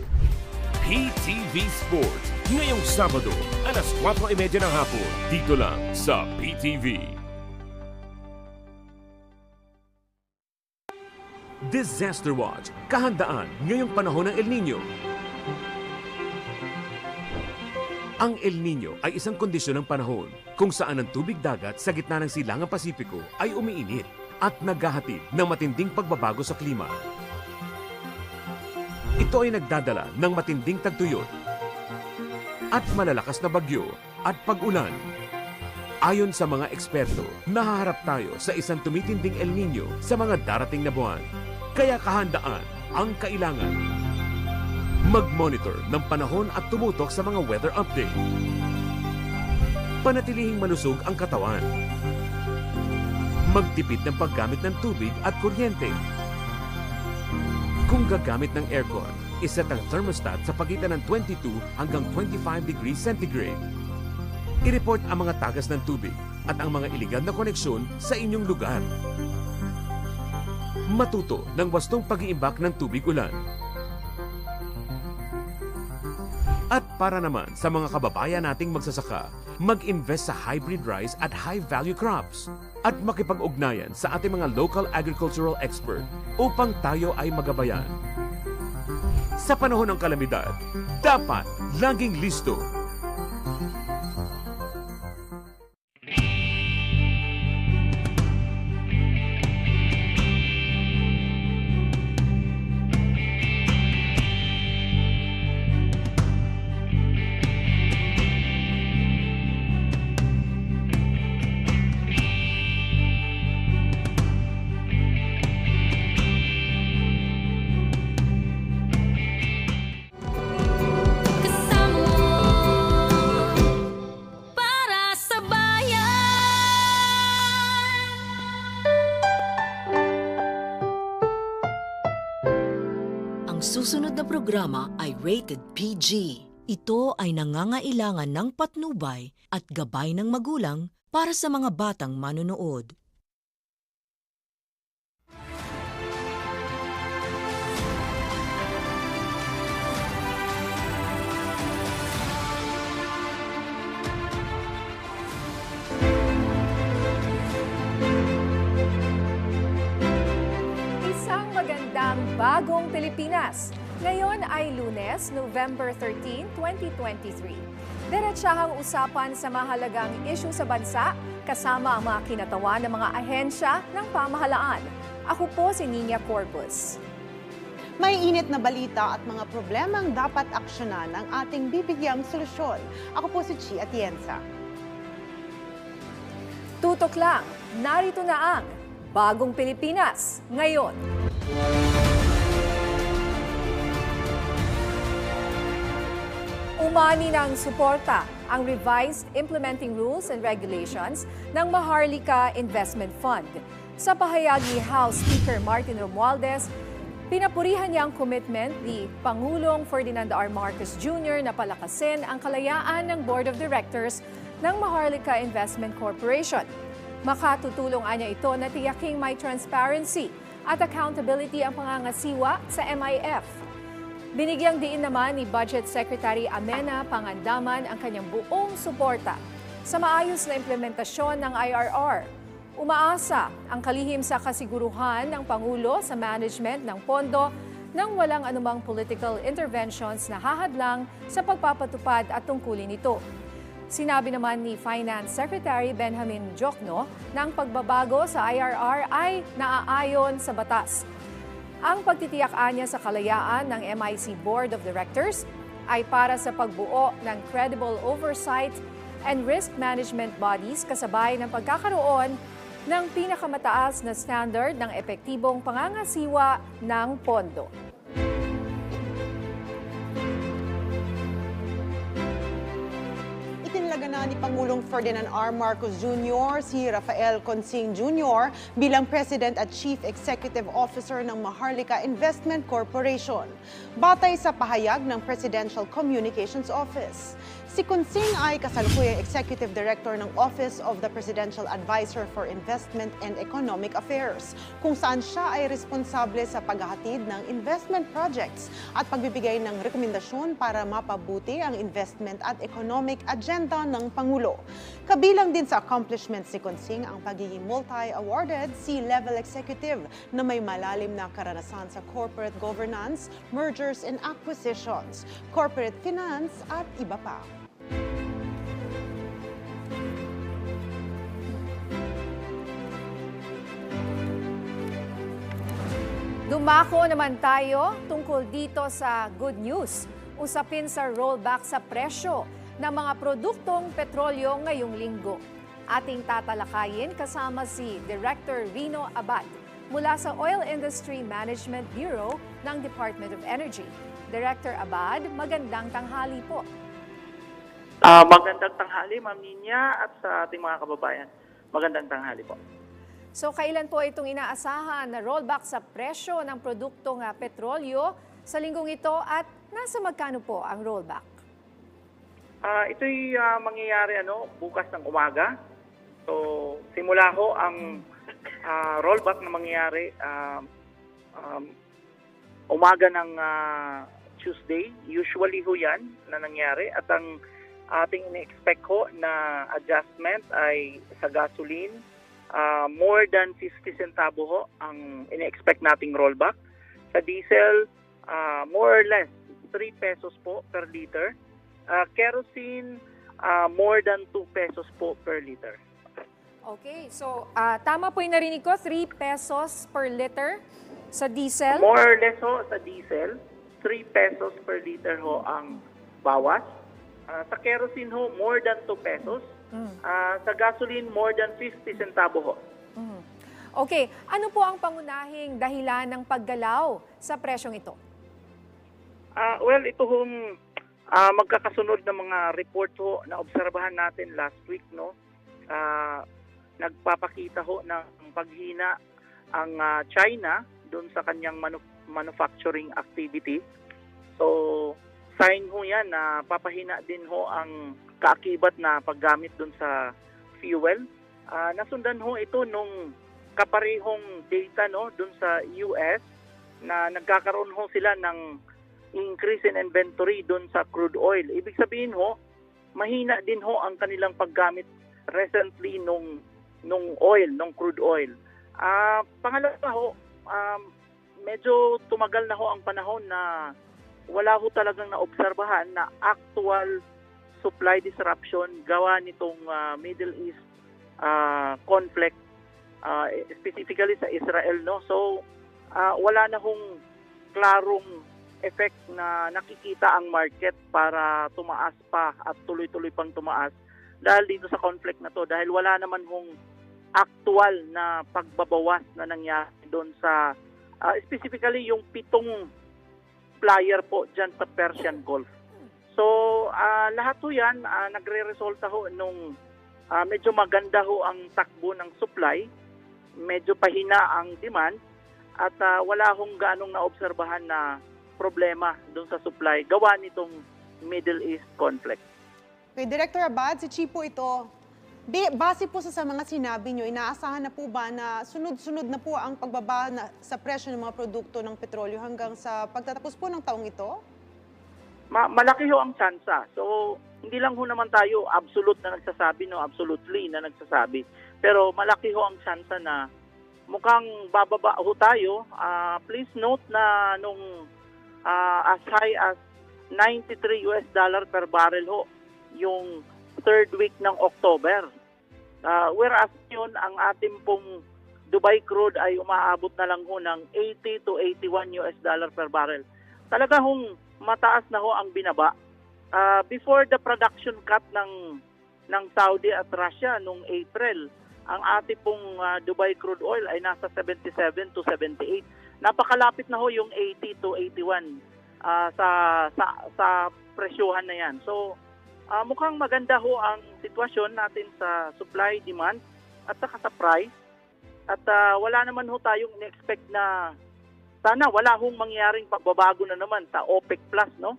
PTV Sports, ngayong Sabado, alas 4:30 ng hapon, dito lang sa PTV. Disaster Watch, kahandaan ngayong panahon ng El Nino. Ang El Nino ay isang kondisyon ng panahon kung saan ang tubig dagat sa gitna ng silangang Pasipiko ay umiinit at naghahatid ng matinding pagbabago sa klima. Ito ay nagdadala ng matinding tagtuyot at malalakas na bagyo at pag-ulan. Ayon sa mga eksperto, nahaharap tayo sa isang tumitinding El Nino sa mga darating na buwan. Kaya kahandaan ang kailangan. Mag-monitor ng panahon at tumutok sa mga weather update. Panatilihing malusog ang katawan. Magtipid ng paggamit ng tubig at kuryente. Kung gagamit ng aircon, iset ang thermostat sa pagitan ng 22 hanggang 25 degrees centigrade. I-report ang mga tagas ng tubig at ang mga iligal na koneksyon sa inyong lugar. Matuto ng wastong pag-iimbak ng tubig ulan. At para naman sa mga kababayan nating magsasaka, mag-invest sa hybrid rice at high-value crops at makipag-ugnayan sa ating mga local agricultural expert upang tayo ay magabayan. Sa panahon ng kalamidad, dapat laging listo. Susunod na programa ay rated PG. Ito ay nangangailangan ng patnubay at gabay ng magulang para sa mga batang manonood. Magandang bagong Pilipinas. Ngayon ay Lunes, November 13, 2023. Diretsahang usapan sa mahalagang issue sa bansa kasama ang mga kinatawan ng mga ahensya ng pamahalaan. Ako po si Nina Corpus. May init na balita at mga problemang dapat aksyonan ang ating bibigyang solusyon. Ako po si Chi Atienza. Tutok lang, narito na ang Bagong Pilipinas ngayon. Umani ng suporta ang revised implementing rules and regulations ng Maharlika Investment Fund. Sa pahayag ni House Speaker Martin Romualdez, pinapurihan niya ang commitment ni Pangulong Ferdinand R. Marcos Jr. na palakasin ang kalayaan ng Board of Directors ng Maharlika Investment Corporation. Makatutulong niya ito na tiyaking may transparency at accountability ang pangangasiwa sa MIF. Binigyang diin naman ni Budget Secretary Amena Pangandaman ang kanyang buong suporta sa maayos na implementasyon ng IRR. Umaasa ang kalihim sa kasiguruhan ng Pangulo sa management ng pondo nang walang anumang political interventions na hahadlang sa pagpapatupad at tungkulin nito. Sinabi naman ni Finance Secretary Benjamin Diokno na ang pagbabago sa IRR ay naaayon sa batas. Ang pagtitiyak niya sa kalayaan ng MIC Board of Directors ay para sa pagbuo ng credible oversight and risk management bodies kasabay ng pagkakaroon ng pinakamataas na standard ng epektibong pangangasiwa ng pondo. na ni Pangulong Ferdinand R. Marcos Jr. si Rafael Consing Jr. bilang President at Chief Executive Officer ng Maharlika Investment Corporation. Batay sa pahayag ng Presidential Communications Office. Si Consing ay kasalukuyang Executive Director ng Office of the Presidential Advisor for Investment and Economic Affairs, kung saan siya ay responsable sa paghahatid ng investment projects at pagbibigay ng rekomendasyon para mapabuti ang investment at economic agenda ng Pangulo. Kabilang din sa accomplishments ni Consing ang pagiging multi-awarded C-level executive na may malalim na karanasan sa corporate governance, mergers and acquisitions, corporate finance at iba pa. Dumako naman tayo tungkol dito sa good news. Usapin sa rollback sa presyo ng mga produktong petrolyo ngayong linggo. Ating tatalakayin kasama si Director Rino Abad mula sa Oil Industry Management Bureau ng Department of Energy. Director Abad, magandang tanghali po. Magandang tanghali, Ma'am Ninya, at sa ating mga kababayan. Magandang tanghali po. So kailan po itong inaasahan na rollback sa presyo ng produktong petrolyo sa linggong ito at nasa magkano po ang rollback? Ito'y mangyayari bukas ng umaga. So simula ho ang rollback na mangyayari umaga ng Tuesday. Usually ho yan na nangyari at ang ating in-expect ho na adjustment ay sa gasoline. More than 50 centavo ho ang in-expect nating rollback. Sa diesel, more or less 3 pesos po per liter. Kerosene, more than 2 pesos po per liter. Okay, so tama po yung narinig ko, 3 pesos per liter sa diesel? More or less ho sa diesel, 3 pesos per liter ho ang bawas. Sa kerosene ho, more than 2 pesos. Sa gasoline, more than 50 centavo ho. Okay, ano po ang pangunahing dahilan ng paggalaw sa presyong ito? Well, ito hong magkakasunod na mga report ho na obserbahan natin last week, no? Nagpapakita ho ng paghina ang China doon sa kanyang manufacturing activity. So, sign ho yan na papahina din ho ang kaakibat na paggamit doon sa fuel. Nasundan ho ito nung kaparehong data doon sa US na nagkakaroon ho sila ng increase in inventory doon sa crude oil. Ibig sabihin ho, mahina din ho ang kanilang paggamit recently nung crude oil. Pangalawa ho, medyo tumagal na ho ang panahon na wala ho talagang naobserbahan na actual supply disruption gawa nitong Middle East conflict, specifically sa Israel, no? So wala na hong klarong effect na nakikita ang market para tumaas pa at tuloy-tuloy pang tumaas dahil dito sa conflict na to, dahil wala naman hong actual na pagbabawas na nangyari doon sa specifically yung 7 supplier po dyan sa Persian Gulf. So, lahat ho yan, nagre-resulta ho nung medyo maganda ho ang takbo ng supply, medyo pahina ang demand, at wala hong ganong naobserbahan na problema doon sa supply gawa nitong Middle East conflict. Okay, Director Abad, si Chipo ito. Base po sa mga sinabi nyo, inaasahan na po ba na sunod-sunod na po ang pagbaba sa presyo ng mga produkto ng petrolyo hanggang sa pagtatapos po ng taong ito? Malaki ho ang tsansa. So, hindi lang ho naman tayo absolute na nagsasabi, absolutely na nagsasabi. Pero malaki ho ang tsansa na mukhang bababa ho tayo. Please note na nung as high as $93 per barrel ho yung third week ng October. Whereas yun, ang ating pong Dubai crude ay umaabot na lang ho ng $80 to $81 per barrel. Talaga hong mataas na ho ang binaba. Before the production cut ng Saudi at Russia noong April, ang ating pong Dubai crude oil ay nasa 77 to 78. Napakalapit na ho yung 80 to 81 sa presyohan na yan. So, mukhang maganda ho ang sitwasyon natin sa supply, demand, at saka sa price. At wala naman ho tayong in-expect na sana wala hong mangyaring pagbabago na naman sa OPEC Plus, no?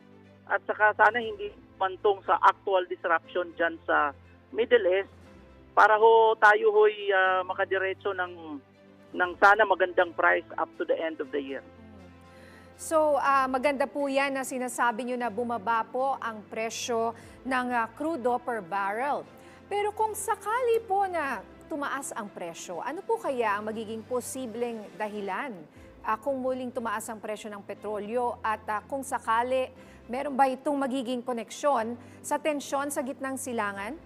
At saka sana hindi pantong sa actual disruption dyan sa Middle East para ho tayo ho'y makadiretso ng sana magandang price up to the end of the year. So, maganda po yan na sinasabi nyo na bumaba po ang presyo ng crudo per barrel. Pero kung sakali po na tumaas ang presyo, ano po kaya ang magiging posibleng dahilan kung muling tumaas ang presyo ng petrolyo at kung sakali meron ba itong magiging koneksyon sa tensyon sa gitnang silangan?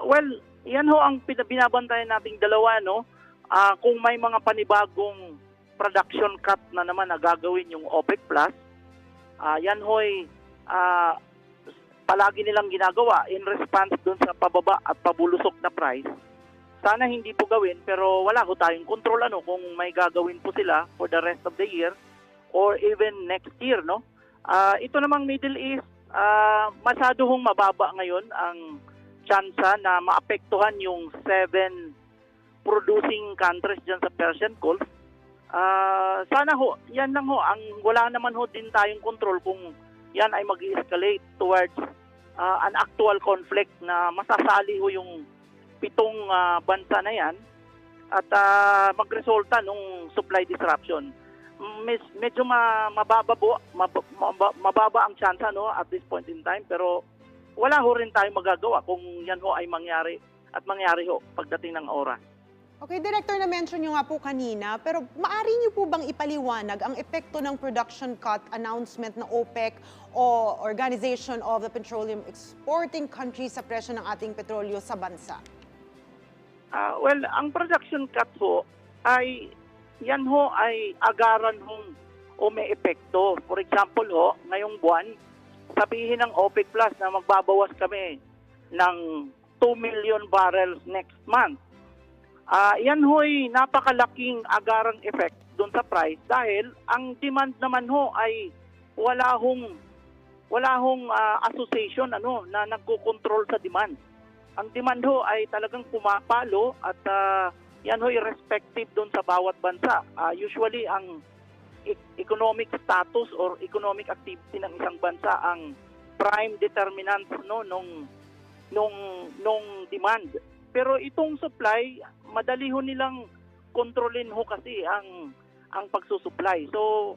Well, yan ho ang binabantayan nating dalawa, no? Kung may mga panibagong production cut na naman na gagawin yung OPEC Plus, yan ho'y palagi nilang ginagawa in response dun sa pababa at pabulusok na price. Sana hindi po gawin, pero wala ho tayong control kung may gagawin po sila for the rest of the year or even next year, no? Ito namang Middle East, masyado hong mababa ngayon ang tsansa na maapektuhan yung 7 producing countries dyan sa Persian Gulf. Sana ho, yan lang ho, wala naman ho din tayong control kung yan ay mag-escalate towards an actual conflict na masasali ho yung 7 bansa na yan at magresulta nung supply disruption. Medyo mababa ang tsansa, no, at this point in time, pero wala ho rin tayong magagawa kung yan ho ay mangyari at mangyari ho pagdating ng oras. Okay, Director, na-mention nyo nga po kanina, pero maaari nyo po bang ipaliwanag ang epekto ng production cut announcement ng OPEC o Organization of the Petroleum Exporting Countries sa presyo ng ating petrolyo sa bansa? Well, ang production cut ho ay yan ho ay agaran hong o may epekto. For example ho, ngayong buwan, sabihin ng OPEC Plus na magbabawas kami ng 2 million barrels next month. Yan ho'y napakalaking agarang effect doon sa price dahil ang demand naman ho ay wala hong association na nagko-control sa demand. Ang demand ho ay talagang pumapalo at yan ho'y respective doon sa bawat bansa. Usually ang economic status or economic activity ng isang bansa ang prime determinant nung demand. Pero itong supply, madali ho nilang kontrolin ho kasi ang pagsusupply. So,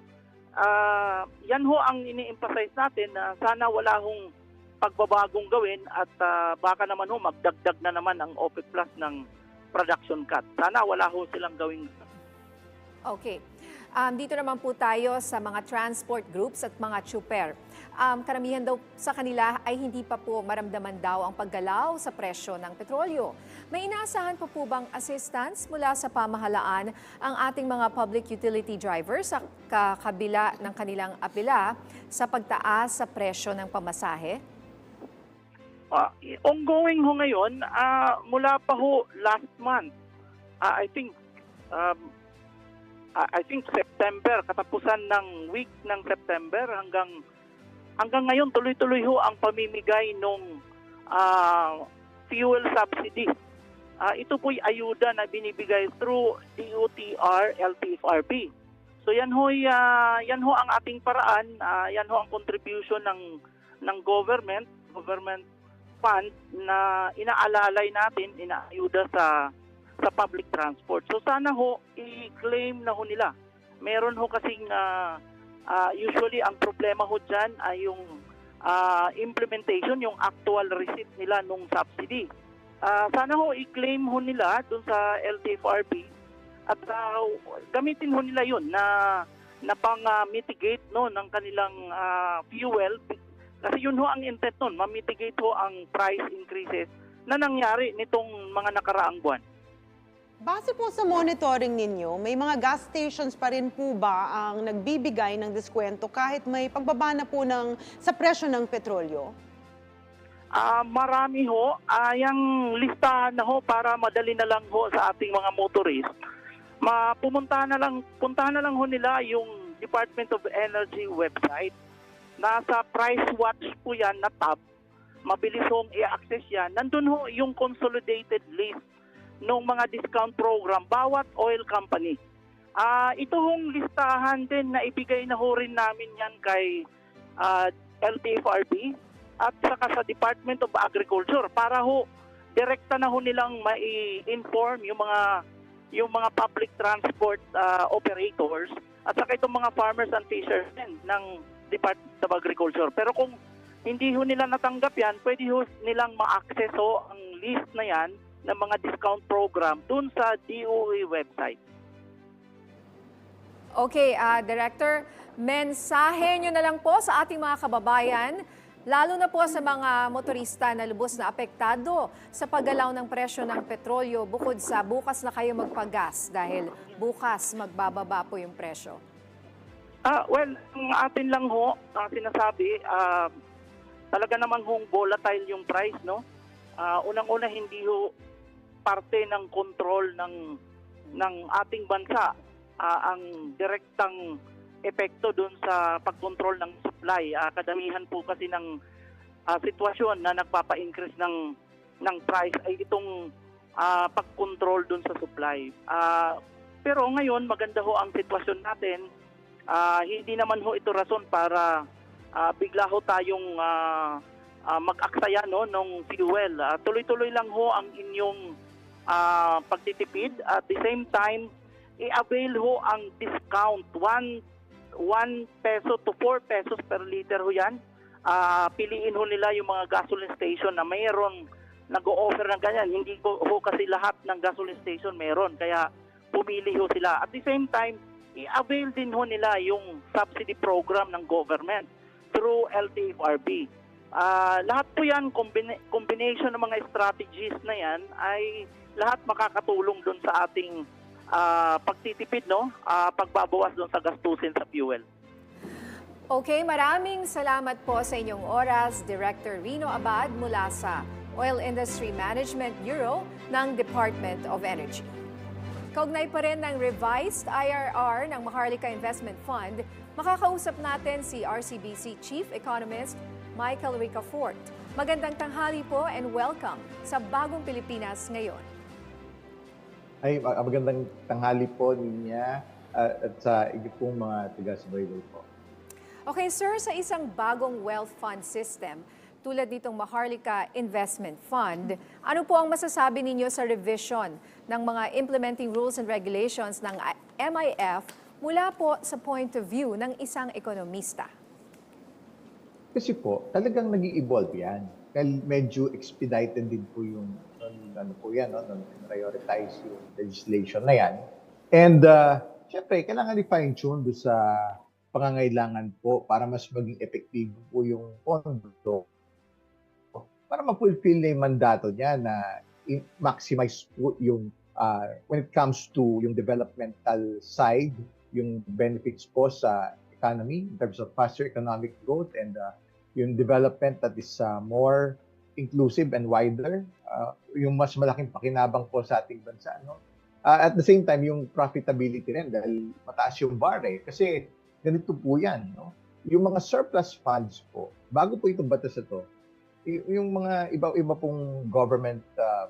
yan ho ang ini-emphasize natin na sana wala hong pagbabagong gawin at baka naman ho magdagdag na naman ang OPEC Plus ng production cut. Sana wala ho silang gawin. Okay. Dito naman po tayo sa mga transport groups at mga chuper. Karamihan daw sa kanila ay hindi pa po maramdaman daw ang paggalaw sa presyo ng petrolyo. May inaasahan pa po bang assistance mula sa pamahalaan ang ating mga public utility drivers sa kabila ng kanilang apela sa pagtaas sa presyo ng pamasahe? Ongoing ho ngayon, mula pa ho last month, I think September, katapusan ng week ng September hanggang ngayon tuloy-tuloy ho ang pamimigay ng fuel subsidy. Ito po'y ayuda na binibigay through DOTR, LTFRB. So yan ho ang ating paraan, yan ho ang contribution ng government fund na inaalalay natin, inaayuda sa public transport. So sana ho, i-claim na ho nila. Meron ho kasing, usually ang problema ho dyan ay yung implementation, yung actual receipt nila nung subsidy. Sana ho, i-claim ho nila dun sa LTFRB at gamitin ho nila yun na pang-mitigate ng kanilang fuel. Kasi yun ho ang intent nun, ma-mitigate ho ang price increases na nangyari nitong mga nakaraang buwan. Base po sa monitoring ninyo, may mga gas stations pa rin po ba ang nagbibigay ng diskwento kahit may pagbaba na po sa presyo ng petrolyo? Marami ho. Yung listahan na ho para madali na lang ho sa ating mga motorist. Puntahan na lang ho nila yung Department of Energy website. Nasa Price Watch po yan na tab. mabilis hong i-access yan. Nandun ho yung consolidated list ng mga discount program bawat oil company. Ito hong listahan din na ibigay na ho rin namin yan kay LTFRB at saka sa Department of Agriculture para ho direkta na ho nilang mai-inform yung mga public transport operators at saka itong mga farmers and fishermen ng Department of Agriculture. Pero kung hindi ho nila natanggap yan, pwede ho nilang ma-access ho ang list na yan ng mga discount program dun sa DOE website. Okay, Director, mensahe nyo na lang po sa ating mga kababayan, lalo na po sa mga motorista na lubos na apektado sa paggalaw ng presyo ng petrolyo bukod sa bukas na kayo magpagas dahil bukas magbababa po yung presyo. Well, ang atin lang ho, sinasabi, talaga naman hong volatile yung price, no? Unang-una, hindi ho parte ng control ng ating bansa ang direktang epekto doon sa pagkontrol ng supply. Kadamihan po kasi ng sitwasyon na nagpapa-increase ng price ay itong pagkontrol doon sa supply. Pero ngayon, maganda ho ang sitwasyon natin. Hindi naman ho ito rason para bigla ho tayong mag-aksaya ng fuel. Tuloy-tuloy lang ho ang inyong pagtitipid. At the same time, i-avail ho ang discount 1 peso to 4 pesos per liter ho yan. Piliin ho nila yung mga gasoline station na mayroon nag-o-offer ng ganyan. Hindi ho kasi lahat ng gasoline station mayroon, kaya pumili ho sila. At the same time, i-avail din ho nila yung subsidy program ng government through LTFRB. Lahat po yan, combination ng mga strategies na yan ay lahat makakatulong doon sa ating pagtitipid, no? Pagbabawas doon sa gastusin sa fuel. Okay, maraming salamat po sa inyong oras, Director Rino Abad mula sa Oil Industry Management Bureau ng Department of Energy. Kaugnay pa rin ng revised IRR ng Maharlika Investment Fund, makakausap natin si RCBC Chief Economist Michael Ricafort. Magandang tanghali po and welcome sa Bagong Pilipinas Ngayon. Ay, magandang tanghali po niya at sa igit pong mga taga-subaybay po. Okay, sir, sa isang bagong wealth fund system, tulad nitong Maharlika Investment Fund, ano po ang masasabi ninyo sa revision ng mga implementing rules and regulations ng MIF mula po sa point of view ng isang ekonomista? Kasi po, talagang nag-i-evolve yan. Dahil medyo expedited din po yung prioritize yung legislation na yan. And syempre, kailangan i-fine-tune doon sa pangangailangan po para mas maging effective po yung pondo. Para ma-fulfill na yung mandato niya na maximize po yung when it comes to yung developmental side, yung benefits po sa economy in terms of faster economic growth and yung development that is more inclusive and wider, yung mas malaking pakinabang po sa ating bansa. No? At the same time, yung profitability rin dahil mataas yung bar eh. Kasi ganito po yan. No? Yung mga surplus funds po, bago po itong batas ito, yung mga iba pong government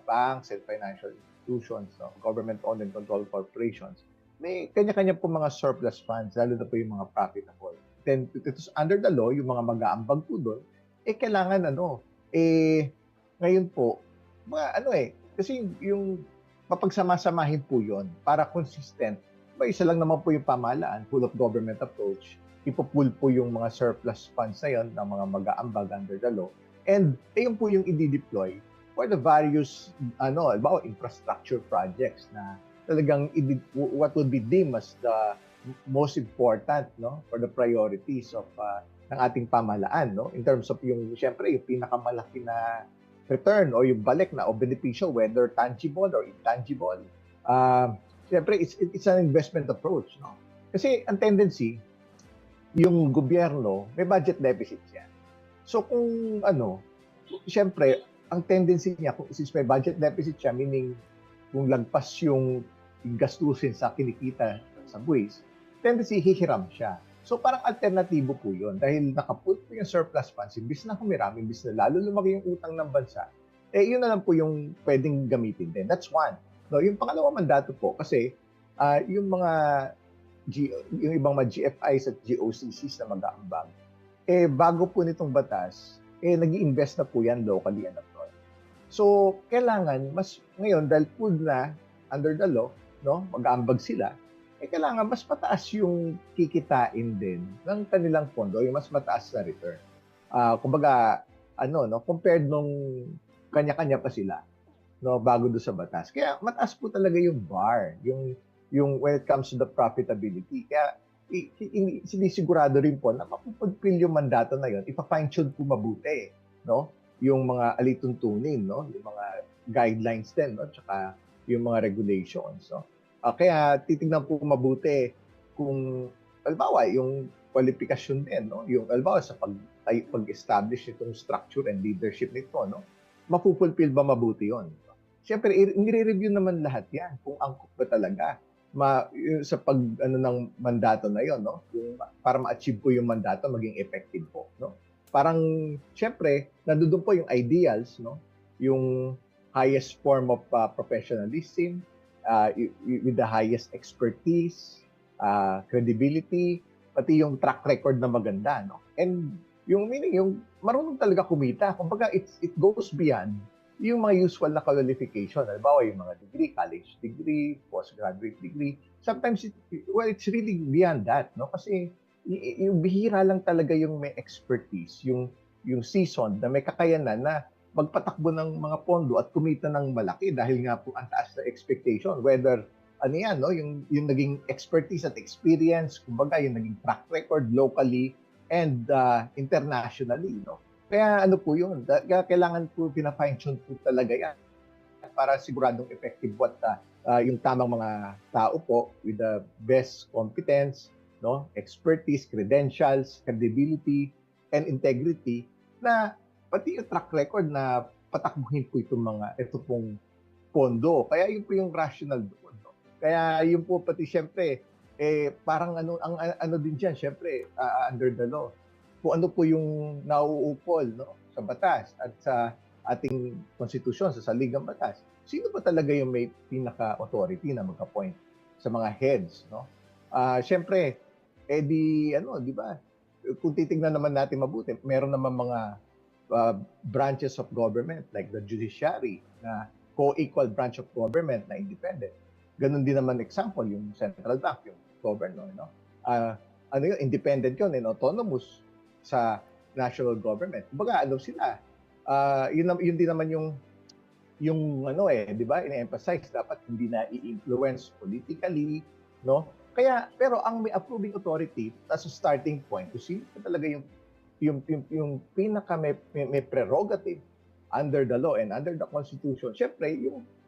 banks and financial institutions, no? Government-owned and controlled corporations, may kanya-kanya po mga surplus funds, lalo na po yung mga profitable. Then, under the law, yung mga mag-aambag po doon, kailangan ngayon po, kasi yung mapagsama-samahin po yon para consistent. Isa lang naman po yung pamahalaan, full of government approach, ipo-pull po yung mga surplus funds na yon ng mga mag-aambag under the law. And yun po yung i-deploy for the various infrastructure projects na talagang what would be deemed as the most important, no, for the priorities of ng ating pamahalaan, no, in terms of yung syempre yung pinakamalaki na return o yung balik na o beneficial, whether tangible or intangible. Syempre it's an investment approach, no, kasi ang tendency yung gobyerno may budget deficits yan. So kung syempre ang tendency niya kung since may budget deficit siya, meaning kung lagpas yung gastusin sa kinikita sa buwis, tendency hihiram siya. So parang alternatibo po yun dahil nakaput po yung surplus funds, imbis na humirami, imbis na lalo lumaki yung utang ng bansa, yun na lang po yung pwedeng gamitin din. That's one. No, yung pangalawang mandato po, kasi yung mga yung ibang mga GFIs at GOCCs na mag-aambag, bago po nitong batas, nag-i-invest na po yan locally and abroad. So, kailangan, mas ngayon, dahil pulled na under the law, no, mag-aambag sila, kailangan mas mataas yung kikitain din ng kanilang pondo, yung mas mataas na return. Kumbaga, compared nung kanya-kanya pa sila, no, bago do sa batas. Kaya mataas po talaga yung bar, yung when it comes to the profitability. Kaya sinisigurado rin po na mapupulfill yung mandato na yun, ipa-fine-tune po mabuti, no? Yung mga alituntunin, no? Yung mga guidelines din, no? Tsaka yung mga regulations, no? Kaya titingnan po mabuti kung, halimbawa, yung kwalifikasyon din, no? Yung, halimbawa, sa pag-establish itong structure and leadership nito, no? Mapupulfill ba mabuti yon? Siyempre, nire-review naman lahat yan kung angkop ba talaga sa ng mandato na yon, no? Yung, para ma-achieve po yung mandato, maging effective po, no? Parang, siyempre, nandoon po yung ideals, no? Yung highest form of professionalism, with the highest expertise, credibility, pati yung track record na maganda, no? And yung meaning, yung marunong talaga kumita. Kumbaga, it goes beyond yung mga usual na qualification. Halimbawa, yung mga degree, college degree, postgraduate degree. Sometimes, it's really beyond that, no? Kasi yung bihira lang talaga yung may expertise, yung seasoned na may kakayanan na magpatakbo ng mga pondo at kumita ng malaki dahil nga po ang taas na expectation. Whether, no, yung naging expertise at experience, kumbaga, yung naging track record locally and internationally, no? Kaya po yun, kailangan po pina-fine-tune po talaga yan para siguradong effective at yung tamang mga tao po with the best competence, no, expertise, credentials, credibility, and integrity na pati yung track record na patakbuhin po ito pong pondo. Kaya yun po yung rational doon. No? Kaya yun po pati syempre, parang ano din dyan, syempre, under the law. Kung ano po yung nauupol, no, sa batas at sa ating konstitusyon, sa saligang batas. Sino ba talaga yung may pinaka-authority na mag-appoint sa mga heads, no? Syempre, di ba? Kung titingnan naman natin mabuti, meron naman mga branches of government like the judiciary na co-equal branch of government na independent. Ganun din naman example yung central bank, yung governor, no? Independent yun and autonomous sa national government. Kumbaga, sila? Yun din naman yung di ba, ina-emphasize, dapat hindi na i-influence politically, no? Kaya, pero ang may approving authority, as a starting point, kung sino talaga yung pinaka may prerogative under the law and under the Constitution, syempre,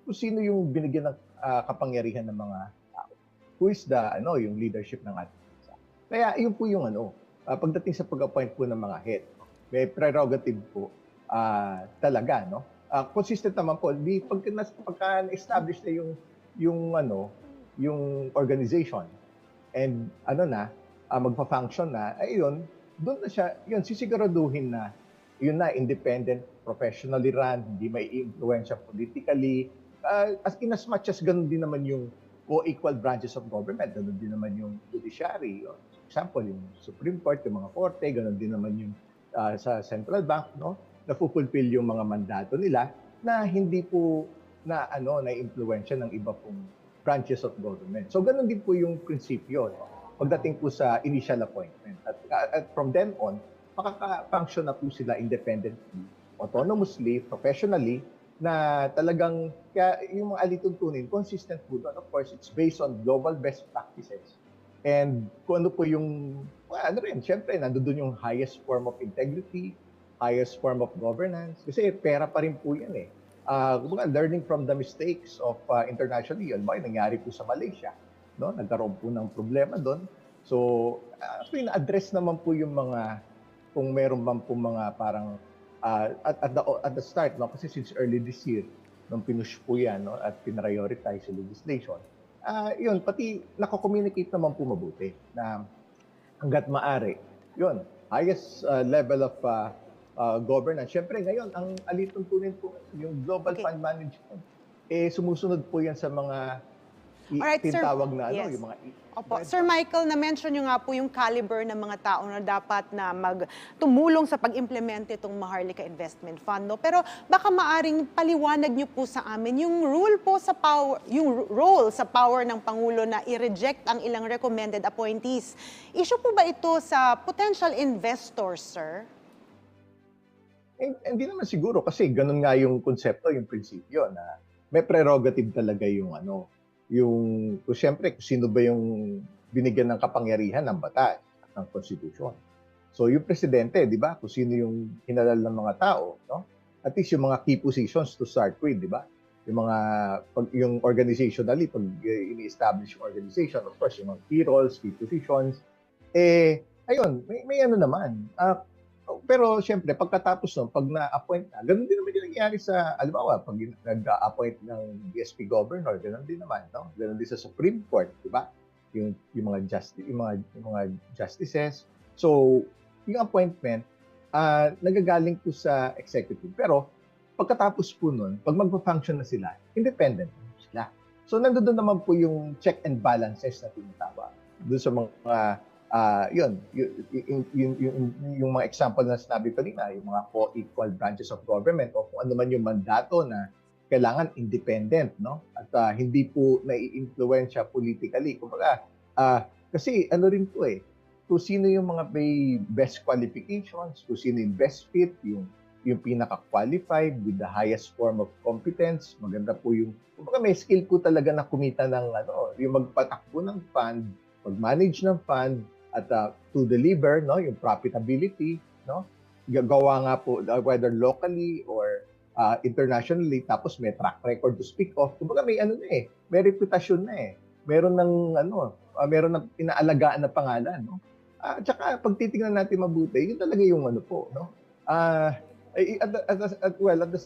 kung sino yung binigyan ng kapangyarihan ng mga tao. Who is yung leadership ng ating bansa. Kaya, yun po yung pagdating sa pag-appoint po ng mga head, may prerogative po talaga, no? Consistent naman po, pagka na-establish na yung organization and magpa-function na, doon na siya, sisiguraduhin na yun na, independent, professionally run, hindi may influensya politically, as much as ganun din naman yung co-equal branches of government, ganun din naman yung judiciary, example, yung Supreme Court, yung mga korte, ganun din naman yung sa central bank, no? Na-fulfill yung mga mandato nila na hindi po na-influensya ng iba pong branches of government. So, ganun din po yung prinsipyo, no? Pagdating po sa initial appointment. At from then on, makaka-function na po sila independently, autonomously, professionally, na talagang, kaya yung mga alituntunin, consistent po doon. Of course, it's based on global best practices. And kung ano po yung, syempre, nandoon yung highest form of integrity, highest form of governance. Kasi pera pa rin po yan eh. Learning from the mistakes of internationally, yun ba, nangyari po sa Malaysia. No? Nagkaroon po ng problema doon. So, na-address naman po yung mga, kung meron man po mga parang, at the start, no? Kasi since early this year, nung pinush po yan, no? At pinrioritize sa legislation, yun, pati nako-communicate naman po mabuti na hangga't maaari. Yun, highest level of governance. Siyempre ngayon, ang alituntunin po, yung global fund management, sumusunod po yan sa mga Alright, sir. tinatawag na Yes. yung mga Opo. Sir Michael, na-mention nyo nga po yung caliber ng mga tao na dapat na tumulong sa pag-implement itong Maharlika Investment Fund. No? Pero baka maaring paliwanag nyo po sa amin yung role sa power ng Pangulo na i-reject ang ilang recommended appointees. Issue po ba ito sa potential investors, sir? Hindi naman siguro kasi ganun nga yung konsepto, yung prinsipyo na may prerogative talaga yung siyempre kung sino ba yung binigyan ng kapangyarihan ng batas at ng konstitusyon. So yung presidente, di ba, kung sino yung hinalal ng mga tao, no? At least yung mga key positions to start with, di ba? Yung organizationally, pag ini-establish yung organization, of course, yung mga key roles, key positions, ayun, may ano naman. Pero siyempre, pagkatapos nun, pag na-appoint na, ganun din naman yung nangyayari sa, alimbawa, pag nag-appoint ng BSP governor, ganun din naman, no? Ganun din sa Supreme Court, di ba? Yung mga justices. So, yung appointment, nagagaling po sa executive. Pero, pagkatapos po nun, pag magpa-function na sila, independent sila. So, nandoon naman po yung check and balances na tinatawag. Doon sa mga yung mga example na sinabi ko nila, yung mga co-equal branches of government o kung ano man yung mandato na kailangan independent, no? At hindi po nai-influensya politically. Kumbaga, kasi ano rin po kung sino yung mga may best qualifications, kung sino yung best fit, yung pinaka-qualified with the highest form of competence, maganda po yung, kumbaga may skill po talaga na kumita ng yung magpatakbo ng fund, mag-manage ng fund, at to deliver, no, yung profitability, no, gagawa nga po whether locally or internationally, tapos may track record to speak of. Kumbaga may may reputasyon na meron ng meron ng inaalagaan na pangalan, no. At saka pag titingnan natin mabuti, yun talaga yung no. At the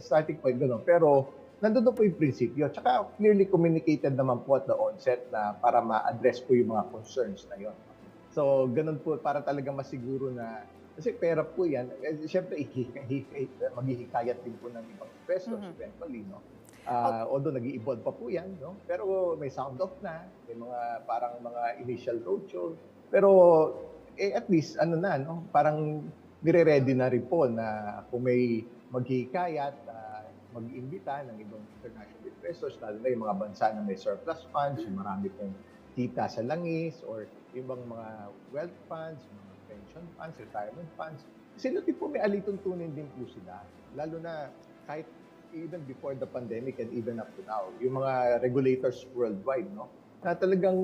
starting point gano'n. Pero nandoon po yung prinsipyo. Tsaka clearly communicated naman po at the onset na para ma-address po yung mga concerns na yun. So, ganun po, para talaga masiguro na, kasi pera po yan, siyempre, maghihikayat din po ng ibang investors eventually, no? Although nag-i-evolve pa po yan, no? Pero may sound off na, may mga parang mga initial roadshow. Pero, at least, no? Parang nire-ready na rin po na kung may maghihikayat, mag-imbita ng ibang international investors, lalo na yung mga bansa na may surplus funds, yung marami pong kita sa langis, or ibang mga wealth funds, mga pension funds, retirement funds. Sila din po may alituntunin din po sila. Lalo na kahit even before the pandemic and even up to now, yung mga regulators worldwide, no, na talagang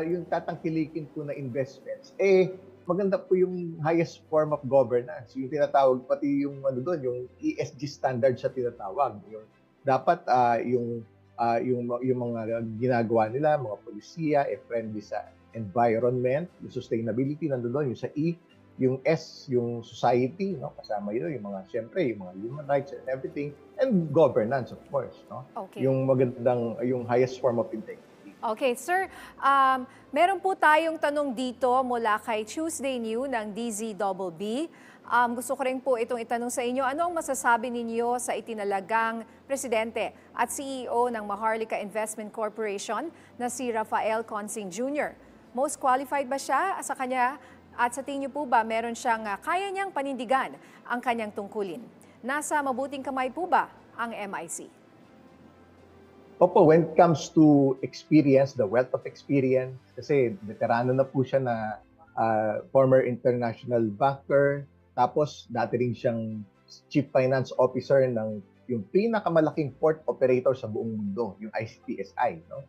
yung tatangkilikin po na investments, maganda po yung highest form of governance. Yung tinatawag, pati yung yung ESG standards sa tinatawag. Yung, dapat yung mga ginagawa nila, mga polisiya, friendly sa environment, yung sustainability, nandoon yung sa E, yung S, yung society, no? Kasama yun, yung mga, siyempre, yung mga human rights and everything, and governance, of course, no? Okay. Yung magandang, yung highest form of integrity. Okay, sir, meron po tayong tanong dito mula kay Tuesday New ng DZBB. Gusto ko rin po itong itanong sa inyo, ano ang masasabi ninyo sa itinalagang presidente at CEO ng Maharlika Investment Corporation na si Rafael Consing Jr.? Most qualified ba siya sa kanya at sa tingin niyo po ba meron siyang kaya niyang panindigan ang kanyang tungkulin? Nasa mabuting kamay po ba ang MIC? Opo, when it comes to experience, the wealth of experience, kasi veterano na po siya na former international banker, tapos dati rin siyang chief finance officer ng yung pinakamalaking port operator sa buong mundo, yung ICPSI, no?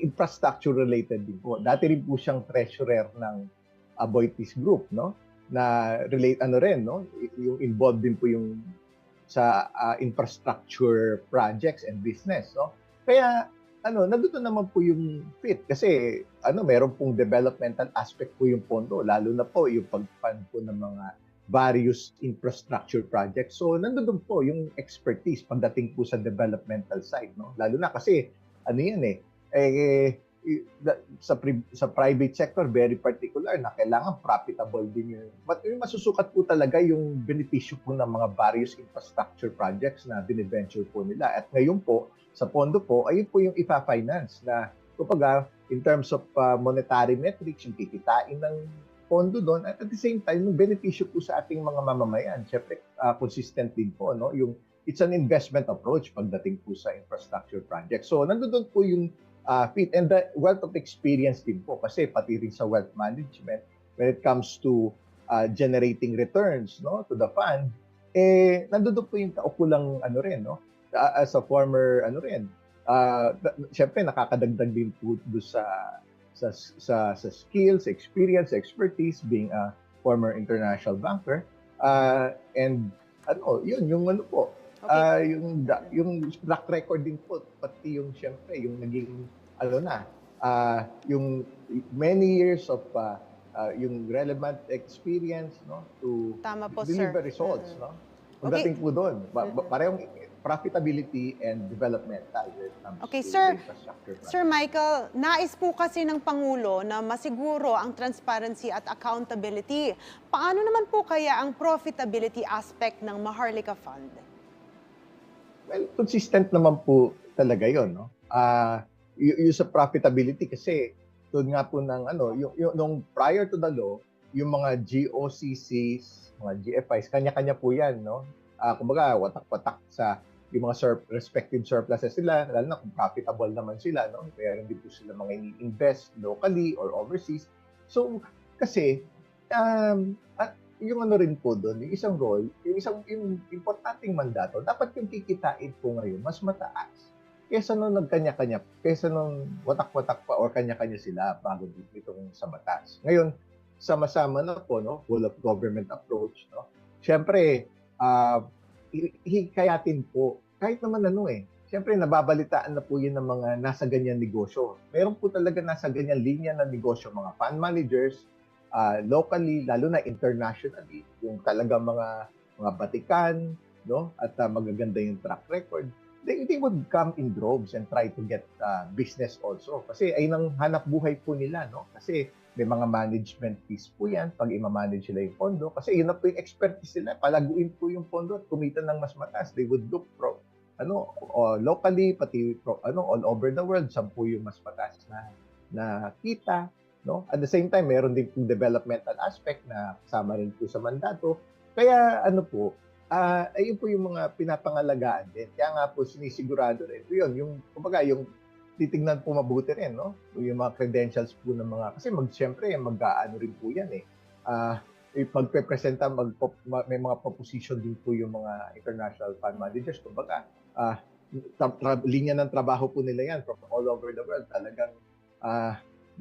Infrastructure related din po. Dati rin po siyang treasurer ng Aboitiz Group, no? Na relate no? Yung involved din po yung sa infrastructure projects and business, no? Kaya nandito naman po yung fit kasi meron pong developmental aspect po yung pondo, lalo na po yung pag-fund po ng mga various infrastructure projects. So nandoon po yung expertise pagdating po sa developmental side, no? Lalo na kasi sa private sector, very particular na kailangan profitable din yun. But yung masusukat po talaga yung benepisyo po ng mga various infrastructure projects na biniventure po nila. At ngayon po, sa pondo po, ayun po yung ipa-finance na kumbaga, in terms of monetary metrics, yung kikitain ng pondo doon, at the same time, yung benepisyo po sa ating mga mamamayan. Siyempre, consistent din po, no? It's an investment approach pagdating po sa infrastructure project. So, nandun po yung fit and the wealth of experience din po kasi pati rin sa wealth management when it comes to generating returns, no, to the fund, nandun po yung kaukulang rin, no, as a former syempre nakakadagdag din po sa skills, experience, expertise being a former international banker, and yung po. Okay. Yung track record din po, pati yung syempre, yung naging, yung many years of yung relevant experience, no, to Tama po, deliver sir. results, no? Pagdating po doon, parehong profitability and developmental. Okay, sir. Sir Michael, nais po kasi ng Pangulo na masiguro ang transparency at accountability. Paano naman po kaya ang profitability aspect ng Maharlika Fund? Well, consistent naman po talaga yun, no? Yung sa profitability kasi, doon nga po ng yung prior to the law, yung mga GOCCs, mga GFIs, kanya-kanya po yan, no? Kumbaga, watak-watak sa yung mga respective surpluses sila, lalo na kung profitable naman sila, no? Kaya hindi po sila mga ini-invest locally or overseas. So, kasi, yung rin po doon, yung isang role, yung importanteng mandato, dapat yung kikitain po ngayon mas mataas kesa nung nagkanya-kanya, kesa nung watak-watak pa or kanya-kanya sila bago itong sa batas. Ngayon, sama-sama na po, no, full of government approach, no. Siyempre, hikayatin po, kahit naman siyempre nababalitaan na po yun ng mga nasa ganyan negosyo. Meron po talaga nasa ganyan linya na negosyo, mga fund managers, locally, lalo na internationally, yung talagang mga batikan, no, at magaganda yung track record, they would come in droves and try to get business also. Kasi ay nang hanap buhay po nila, no? Kasi may mga management fees po yan pag ima-manage nila yung pondo. Kasi yun na po yung expertise nila. Palaguin po yung pondo at kumita ng mas mataas. They would look locally, pati all over the world, saan po yung mas mataas na kita. No? At the same time, meron din yung developmental aspect na kasama rin po sa mandato. Kaya ayun po yung mga pinapangalagaan din. Kaya nga po sinisigurado rin. Yung titignan po mabuti rin, no? Yung mga credentials po ng mga, kasi siyempre, mag-aano rin po yan pagpe-presenta, may mga proposition din po yung mga international fund managers. Kumbaga, linya ng trabaho po nila yan from all over the world. Talagang,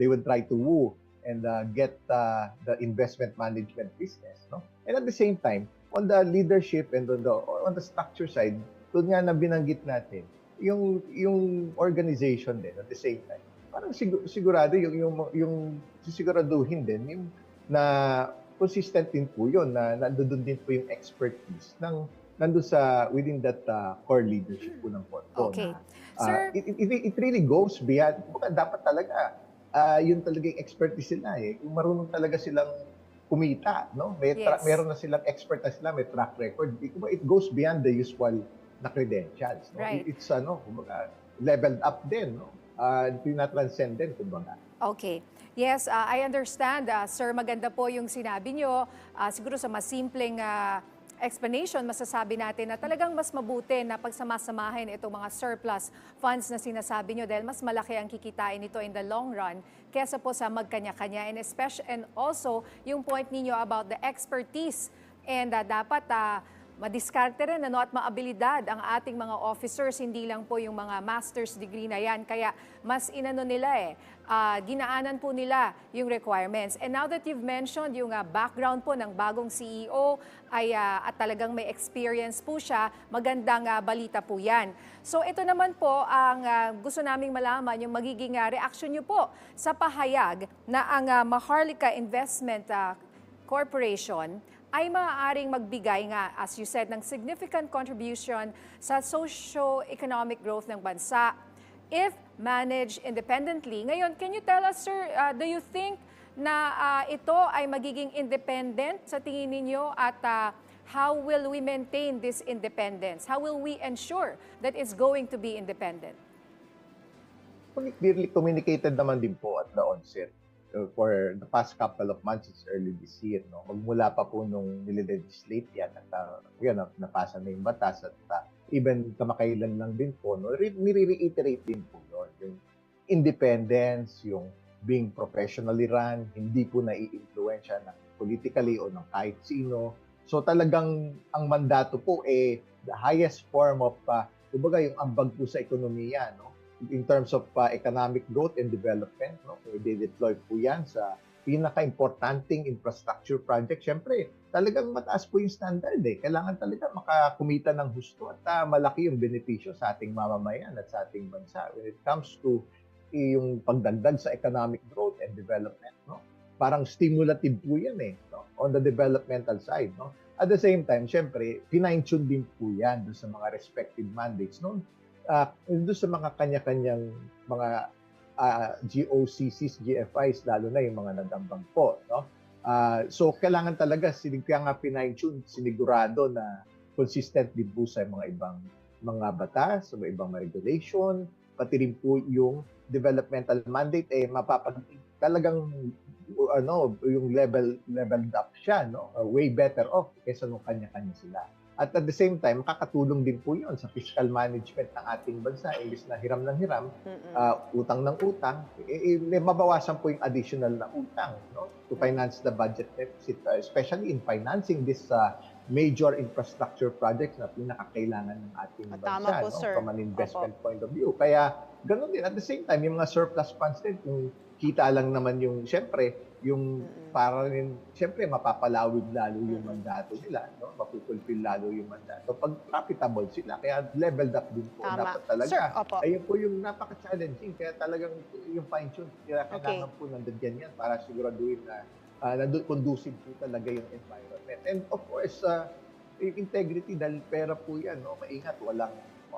they would try to woo and get the investment management business, no? And at the same time, on the leadership and on the structure side, doon nga na binanggit natin, yung organization din at the same time. Parang sigurado yung sisiguraduhin din yung na consistent din po yun, na nandoon din po yung expertise nandun within that core leadership po ng pondo. Okay. Sir, it really goes beyond, dapat talaga yun talaga yung expertise nila Kung marunong talaga silang kumita, no? Meron na silang expert na sila, may track record. It goes beyond the usual na credentials, no? Right. It's kumbaga, leveled up din, no? Tina-transcend din, kumbaga. Okay. Yes, I understand. Sir, maganda po yung sinabi nyo. Siguro sa mas simpleng explanation, masasabi natin na talagang mas mabuti na pagsamasamahin itong mga surplus funds na sinasabi nyo dahil mas malaki ang kikitain nito in the long run kesa po sa magkanya-kanya. And also, yung point ninyo about the expertise and dapat madiskarte rin at maabilidad ang ating mga officers, hindi lang po yung mga master's degree na yan. Kaya mas nila ginaanan po nila yung requirements. And now that you've mentioned yung background po ng bagong CEO at talagang may experience po siya, magandang balita po yan. So ito naman po ang gusto naming malaman, yung magiging reaction nyo po sa pahayag na ang Maharlika Investment Corporation ay maaaring magbigay as you said, ng significant contribution sa socio-economic growth ng bansa if manage independently. Ngayon, can you tell us, sir, do you think na ito ay magiging independent sa tingin ninyo at how will we maintain this independence? How will we ensure that it's going to be independent? Clearly communicated naman din po at the onset for the past couple of months, it's early this year, no? Magmula pa po nung nile-legislate yan at napasa na yung batas at even kamakailan lang din po, no? Nire-reiterate din po yun. Yung independence, yung being professionally run, hindi po nai-influensya ng politically o ng kahit sino. So talagang ang mandato po the highest form of, kumbaga yung ambag po sa ekonomiya, no? In terms of economic growth and development, no? I-deploy po yan sa pinaka-importanting infrastructure project. Siyempre, talagang mataas po yung standard Kailangan talaga makakumita ng husto at malaki yung benepisyo sa ating mamamayan at sa ating bansa when it comes to yung pagdagdag sa economic growth and development, no? Parang stimulative po yan no? On the developmental side, no? At the same time, siyempre, fine-tune din po yan doon sa mga respective mandates, no? Doon sa mga kanya-kanyang mga GOCCs, GFIs, lalo na yung mga nadambang po, no? So, kailangan talaga, kaya nga fine-tune, sinigurado na consistent din po sa mga ibang mga batas, sa mga ibang regulation, pati rin po yung developmental mandate, talagang yung leveled up siya, no? Way better off kaysa nung kanya-kanya sila. At the same time, makakatulong din po yun sa fiscal management ng ating bansa. Imbis na hiram ng hiram, utang ng utang, mabawasan po yung additional na utang, no? To finance the budget deficit, especially in financing this major infrastructure projects na pinakakailangan ng ating bansa, po, no? From an investment point of view. Kaya, ganun din. At the same time, yung mga surplus funds din, kung kita lang naman yung, siyempre, yung para rin, siyempre, mapapalawig lalo yung mandato nila, no? Mapupulfill lalo yung mandato. Pag profitable sila, kaya leveled up din po dapat talaga. Sir, ayun po yung napaka-challenging, kaya talagang yung fine-tune, kailangan po nandyan yan para siguraduhin na conducive po talaga yung environment. And of course, yung integrity, dahil pera po yan, no? Maingat, walang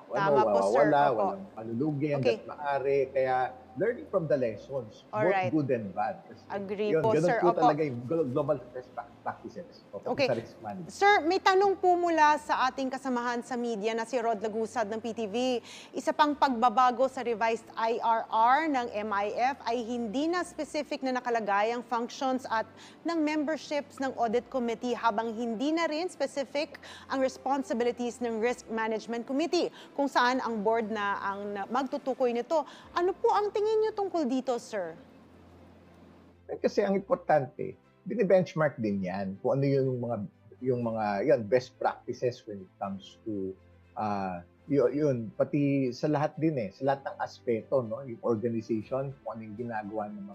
walang panulugi hanggat maaari. Kaya learning from the lessons, both good and bad. Agree yun, po, ganun sir. po talaga yung global best practices sa risk management. Sir, may tanong po mula sa ating kasamahan sa media na si Rod Lagusad ng PTV. Isa pang pagbabago sa revised IRR ng MIF ay hindi na specific na nakalagay ang functions at ng memberships ng Audit Committee, habang hindi na rin specific ang responsibilities ng Risk Management Committee, kung saan ang board na ang magtutukoy nito. Ano po ang tingin niyo tungkol dito, sir? Kasi ang importante, bini-benchmark din yan kung ano yung mga best practices when it comes to yun pati sa lahat din sa lahat ng aspeto, no? Yung organization, kung ano yung ginagawa ng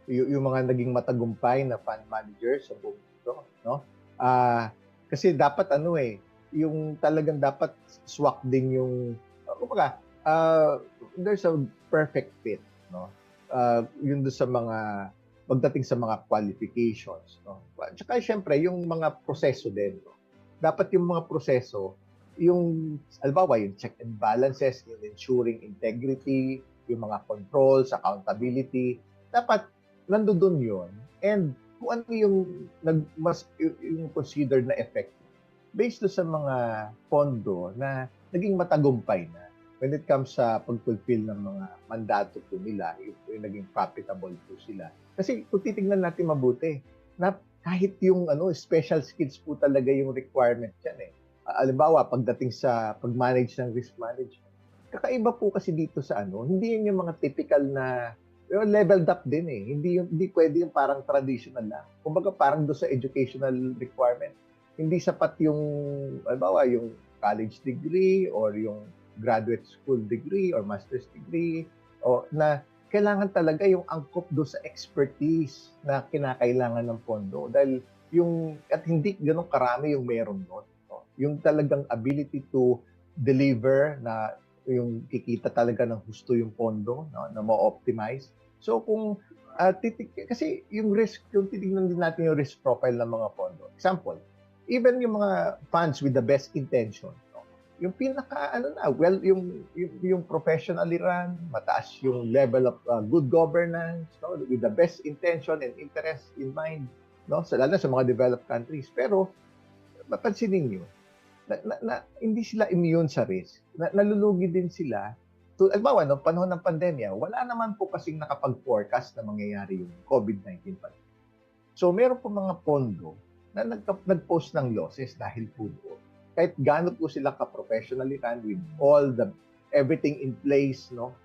yung mga naging matagumpay na fund managers sa buong mundo, no? Kasi dapat yung talagang dapat swak din yung kumbaga there's a perfect fit, no? Yun do sa mga pagdating sa mga qualifications, no? Tsaka syempre yung mga proseso din, no? Dapat yung mga proseso, yung halimbawa yung check and balances, yung ensuring integrity, yung mga controls, accountability, dapat nandoon yun. And kung ano yung yung considered na effective based sa mga pondo na naging matagumpay na when it comes sa pag-fulfill ng mga mandato po nila, yung naging profitable po sila. Kasi kung titignan natin mabuti, na kahit yung special skills po talaga yung requirement yan halimbawa, pagdating sa pag-manage ng risk management, kakaiba po kasi dito sa hindi yun yung mga typical na leveled up din Hindi pwede yung parang traditional na. Kumbaga parang doon sa educational requirement, hindi sapat yung, halimbawa, yung college degree or yung graduate school degree or master's degree o na kailangan talaga yung angkop do sa expertise na kinakailangan ng pondo dahil at hindi ganun karami yung meron doon, no? Yung talagang ability to deliver na yung kikita talaga ng husto yung pondo, no? Na ma-optimize. So kung kasi yung risk, yung titignan din natin yung risk profile ng mga pondo. Example, even yung mga funds with the best intention, yung pinaka yung professionally run, mataas yung level of good governance, no, with the best intention and interest in mind, no, lalo sa mga developed countries. Pero mapansinin niyo na hindi sila immune sa risk. Nalulugi din sila. Albawa, no, panahon ng pandemya, wala naman po kasing nakapag-forecast na mangyayari yung COVID-19 pa. So meron po mga pondo na nag-post ng losses dahil po doon. Kahit gaano po sila ka-professionally run with everything in place, no?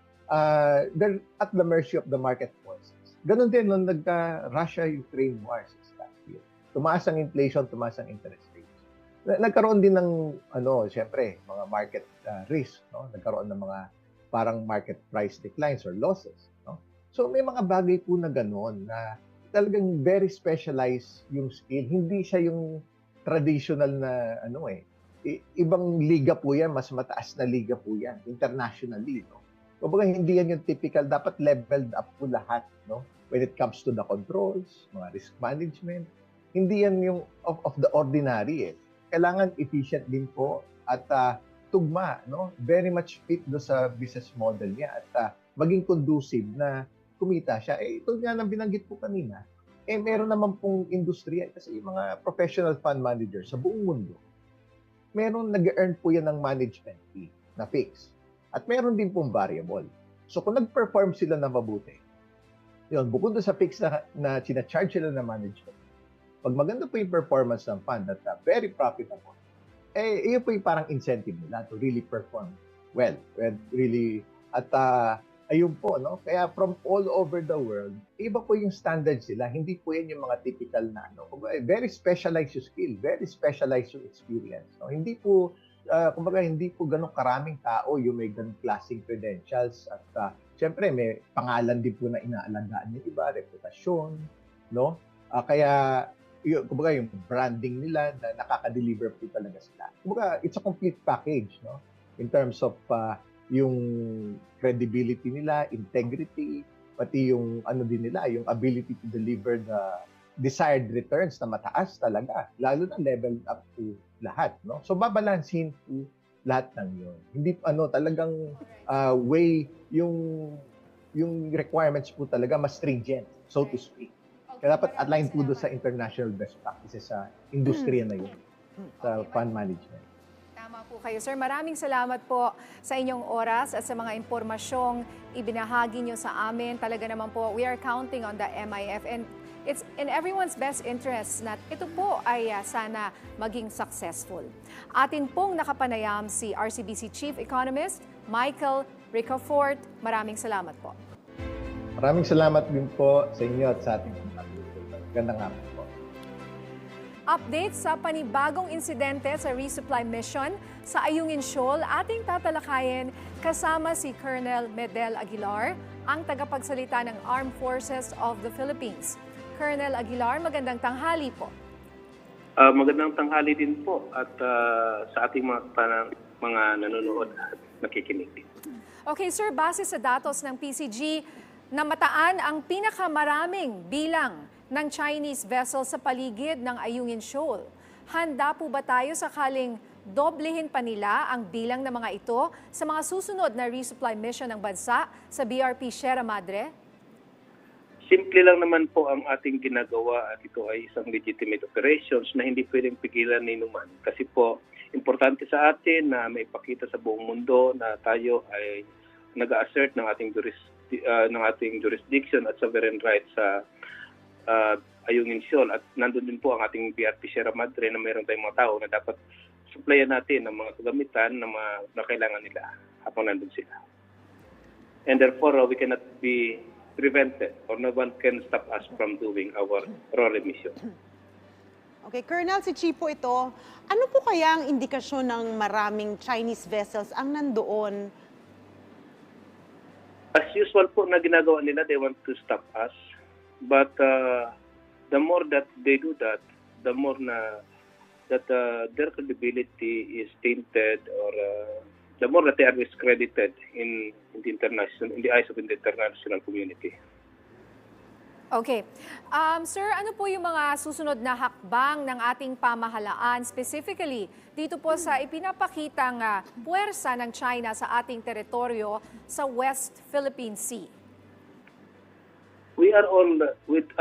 They're at the mercy of the market forces. Ganon din nung nagka-Russia-Ukraine wars last year. Tumaas ang inflation, tumaas ang interest rates. Nagkaroon din ng, siyempre, mga market risk, no? Nagkaroon ng mga parang market price declines or losses, no? So may mga bagay po na ganon na talagang very specialized yung skill. Hindi siya yung traditional na, ibang liga po yan, mas mataas na liga po yan, internationally, no? Kumbaga, hindi yan yung typical, dapat leveled up po lahat, no? When it comes to the controls, mga risk management, hindi yan yung of the ordinary, eh. Kailangan efficient din po at tugma, no? Very much fit do sa business model niya at maging conducive na kumita siya. Ito nga nang binanggit po kanina, meron naman pong industriya kasi yung mga professional fund managers sa buong mundo, meron nag-earn po yan ng management fee na fix. At meron din pong variable. So kung nag-perform sila na mabuti, yun, bukod sa fix na charge sila na management, pag maganda po yung performance ng fund at very profitable, yun po yung parang incentive nila to really perform well. Really, at ayun po, no? Kaya from all over the world, iba po yung standards sila. Hindi po yan yung mga typical na, very specialized yung skill, very specialized yung experience. No? Hindi po, hindi po ganun karaming tao yung may ganun klaseng credentials. At syempre, may pangalan din po na inaalagaan yung iba, reputasyon, no? Kaya, yung branding nila na nakaka-deliver po talaga sila. It's a complete package, no? In terms of yung credibility nila, integrity, pati yung din nila, yung ability to deliver the desired returns na mataas talaga, lalo na level up to lahat, no? So babalansin po lahat ng yun. Hindi talagang way yung requirements po talaga mas stringent, so to speak. Kaya dapat align po doon sa international best practices sa industriya na yun, sa fund management. Tama po kayo, sir. Maraming salamat po sa inyong oras at sa mga impormasyong ibinahagi nyo sa amin. Talaga naman po, we are counting on the MIF and it's in everyone's best interest na ito po ay sana maging successful. Atin pong nakapanayam si RCBC Chief Economist Michael Ricafort. Maraming salamat po. Maraming salamat din po sa inyo at sa ating mga gandang hapon po. Update sa panibagong insidente sa resupply mission sa Ayungin Shoal, ating tatalakayin kasama si Colonel Medel Aguilar, ang tagapagsalita ng Armed Forces of the Philippines. Colonel Aguilar, magandang tanghali po. Magandang tanghali din po at sa ating mga nanonood at nakikinig. Okay sir, base sa datos ng PCG, namataan ang pinakamaraming bilang ng Chinese vessel sa paligid ng Ayungin Shoal. Handa po ba tayo sakaling doblehin pa nila ang bilang ng mga ito sa mga susunod na resupply mission ng bansa sa BRP Sierra Madre? Simple lang naman po ang ating ginagawa at ito ay isang legitimate operations na hindi pwedeng pigilan ni numan. Kasi po, importante sa atin na maipakita sa buong mundo na tayo ay nag-assert ng ating jurisdiction at sovereign rights sa Ayungin Shoal. At nandun din po ang ating BRP Sierra Madre na mayroon tayong mga tao na dapat supplyan natin ng mga kagamitan na kailangan nila habang nandun sila. And therefore, we cannot be prevented or no one can stop us from doing our role mission. Okay, Colonel, si Chipo ito, ano po kaya ang indikasyon ng maraming Chinese vessels ang nandoon? As usual po na ginagawa nila, they want to stop us. But the more that they do that, the more that their credibility is tainted, or the more that they are discredited in the eyes of the international community. Okay. Sir, ano po yung mga susunod na hakbang ng ating pamahalaan, specifically dito po sa ipinapakitang puwersa ng China sa ating teritoryo sa West Philippine Sea? We are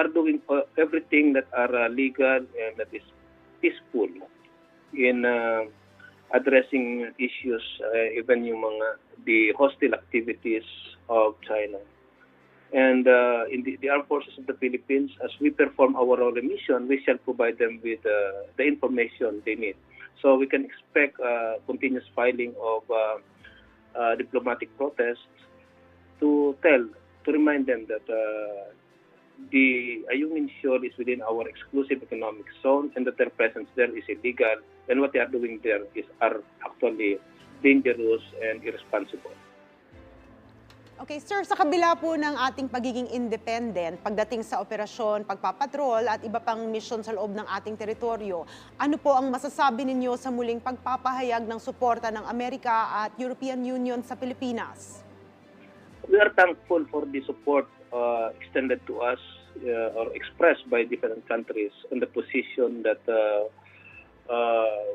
doing everything that are legal and that is peaceful in addressing issues, even yung the hostile activities of China. And in the armed forces of the Philippines, as we perform our role mission, we shall provide them with the information they need. So we can expect continuous filing of diplomatic protests to remind them that the Ayungin Shoal is within our exclusive economic zone and that their presence there is illegal, and what they are doing there are actually dangerous and irresponsible. Okay, sir, sa kabila po ng ating pagiging independent pagdating sa operasyon, pagpapatrol at iba pang misyon sa loob ng ating teritoryo, ano po ang masasabi ninyo sa muling pagpapahayag ng suporta ng Amerika at European Union sa Pilipinas? We are thankful for the support extended to us or expressed by different countries on the position that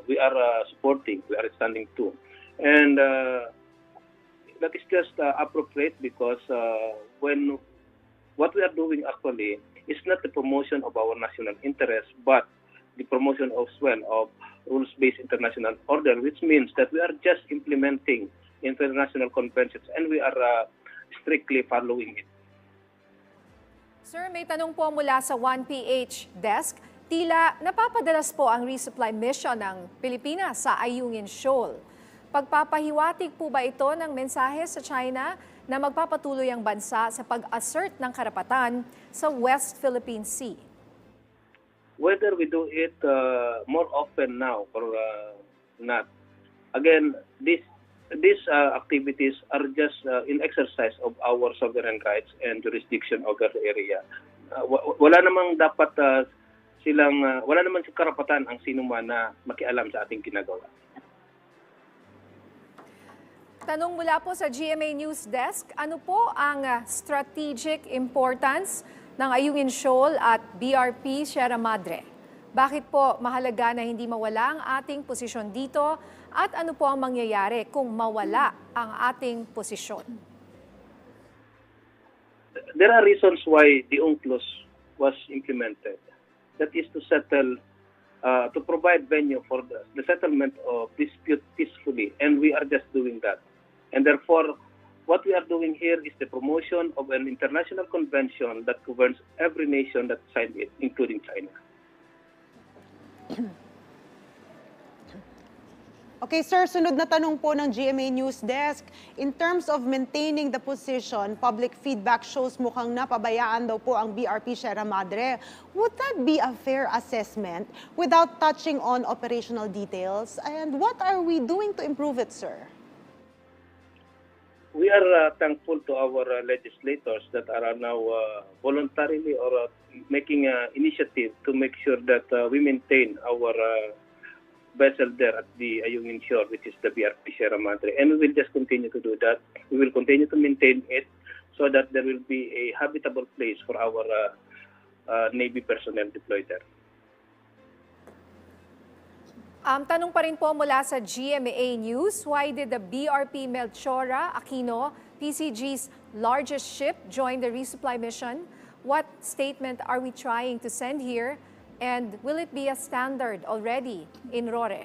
we are supporting, we are standing to. And that is just appropriate because when what we are doing actually is not the promotion of our national interest, but the promotion as well of rules-based international order, which means that we are just implementing international conventions and we are strictly following it. Sir, may tanong po mula sa 1PH Desk. Tila napapadalas po ang resupply mission ng Pilipinas sa Ayungin Shoal. Pagpapahiwatig po ba ito ng mensahe sa China na magpapatuloy ang bansa sa pag-assert ng karapatan sa West Philippine Sea? Whether we do it more often now or not, again, these activities are just in exercise of our sovereign rights and jurisdiction over the area. Wala namang dapat wala namang karapatan ang sinuman na makialam sa ating ginagawa. Tanong mula po sa GMA News Desk, ano po ang strategic importance ng Ayungin Shoal at BRP Sierra Madre? Bakit po mahalaga na hindi mawala ang ating posisyon dito at ano po ang mangyayari kung mawala ang ating posisyon? There are reasons why the UNCLOS was implemented. That is to settle, to provide venue for the settlement of dispute peacefully, and we are just doing that. And therefore, what we are doing here is the promotion of an international convention that governs every nation that signed it, including China. Okay, sir, sunod na tanong po ng GMA News Desk. In terms of maintaining the position, public feedback shows mukhang napabayaan daw po ang BRP Sierra Madre. Would that be a fair assessment without touching on operational details? And what are we doing to improve it, sir? We are thankful to our legislators that are now voluntarily or making initiative to make sure that we maintain our vessel there at the Ayungin Shore, which is the BRP Sierra Madre. And we will just continue to do that. We will continue to maintain it so that there will be a habitable place for our Navy personnel deployed there. Tanong pa rin po mula sa GMA News, why did the BRP Melchora Aquino, PCG's largest ship, join the resupply mission? What statement are we trying to send here? And will it be a standard already in RORE?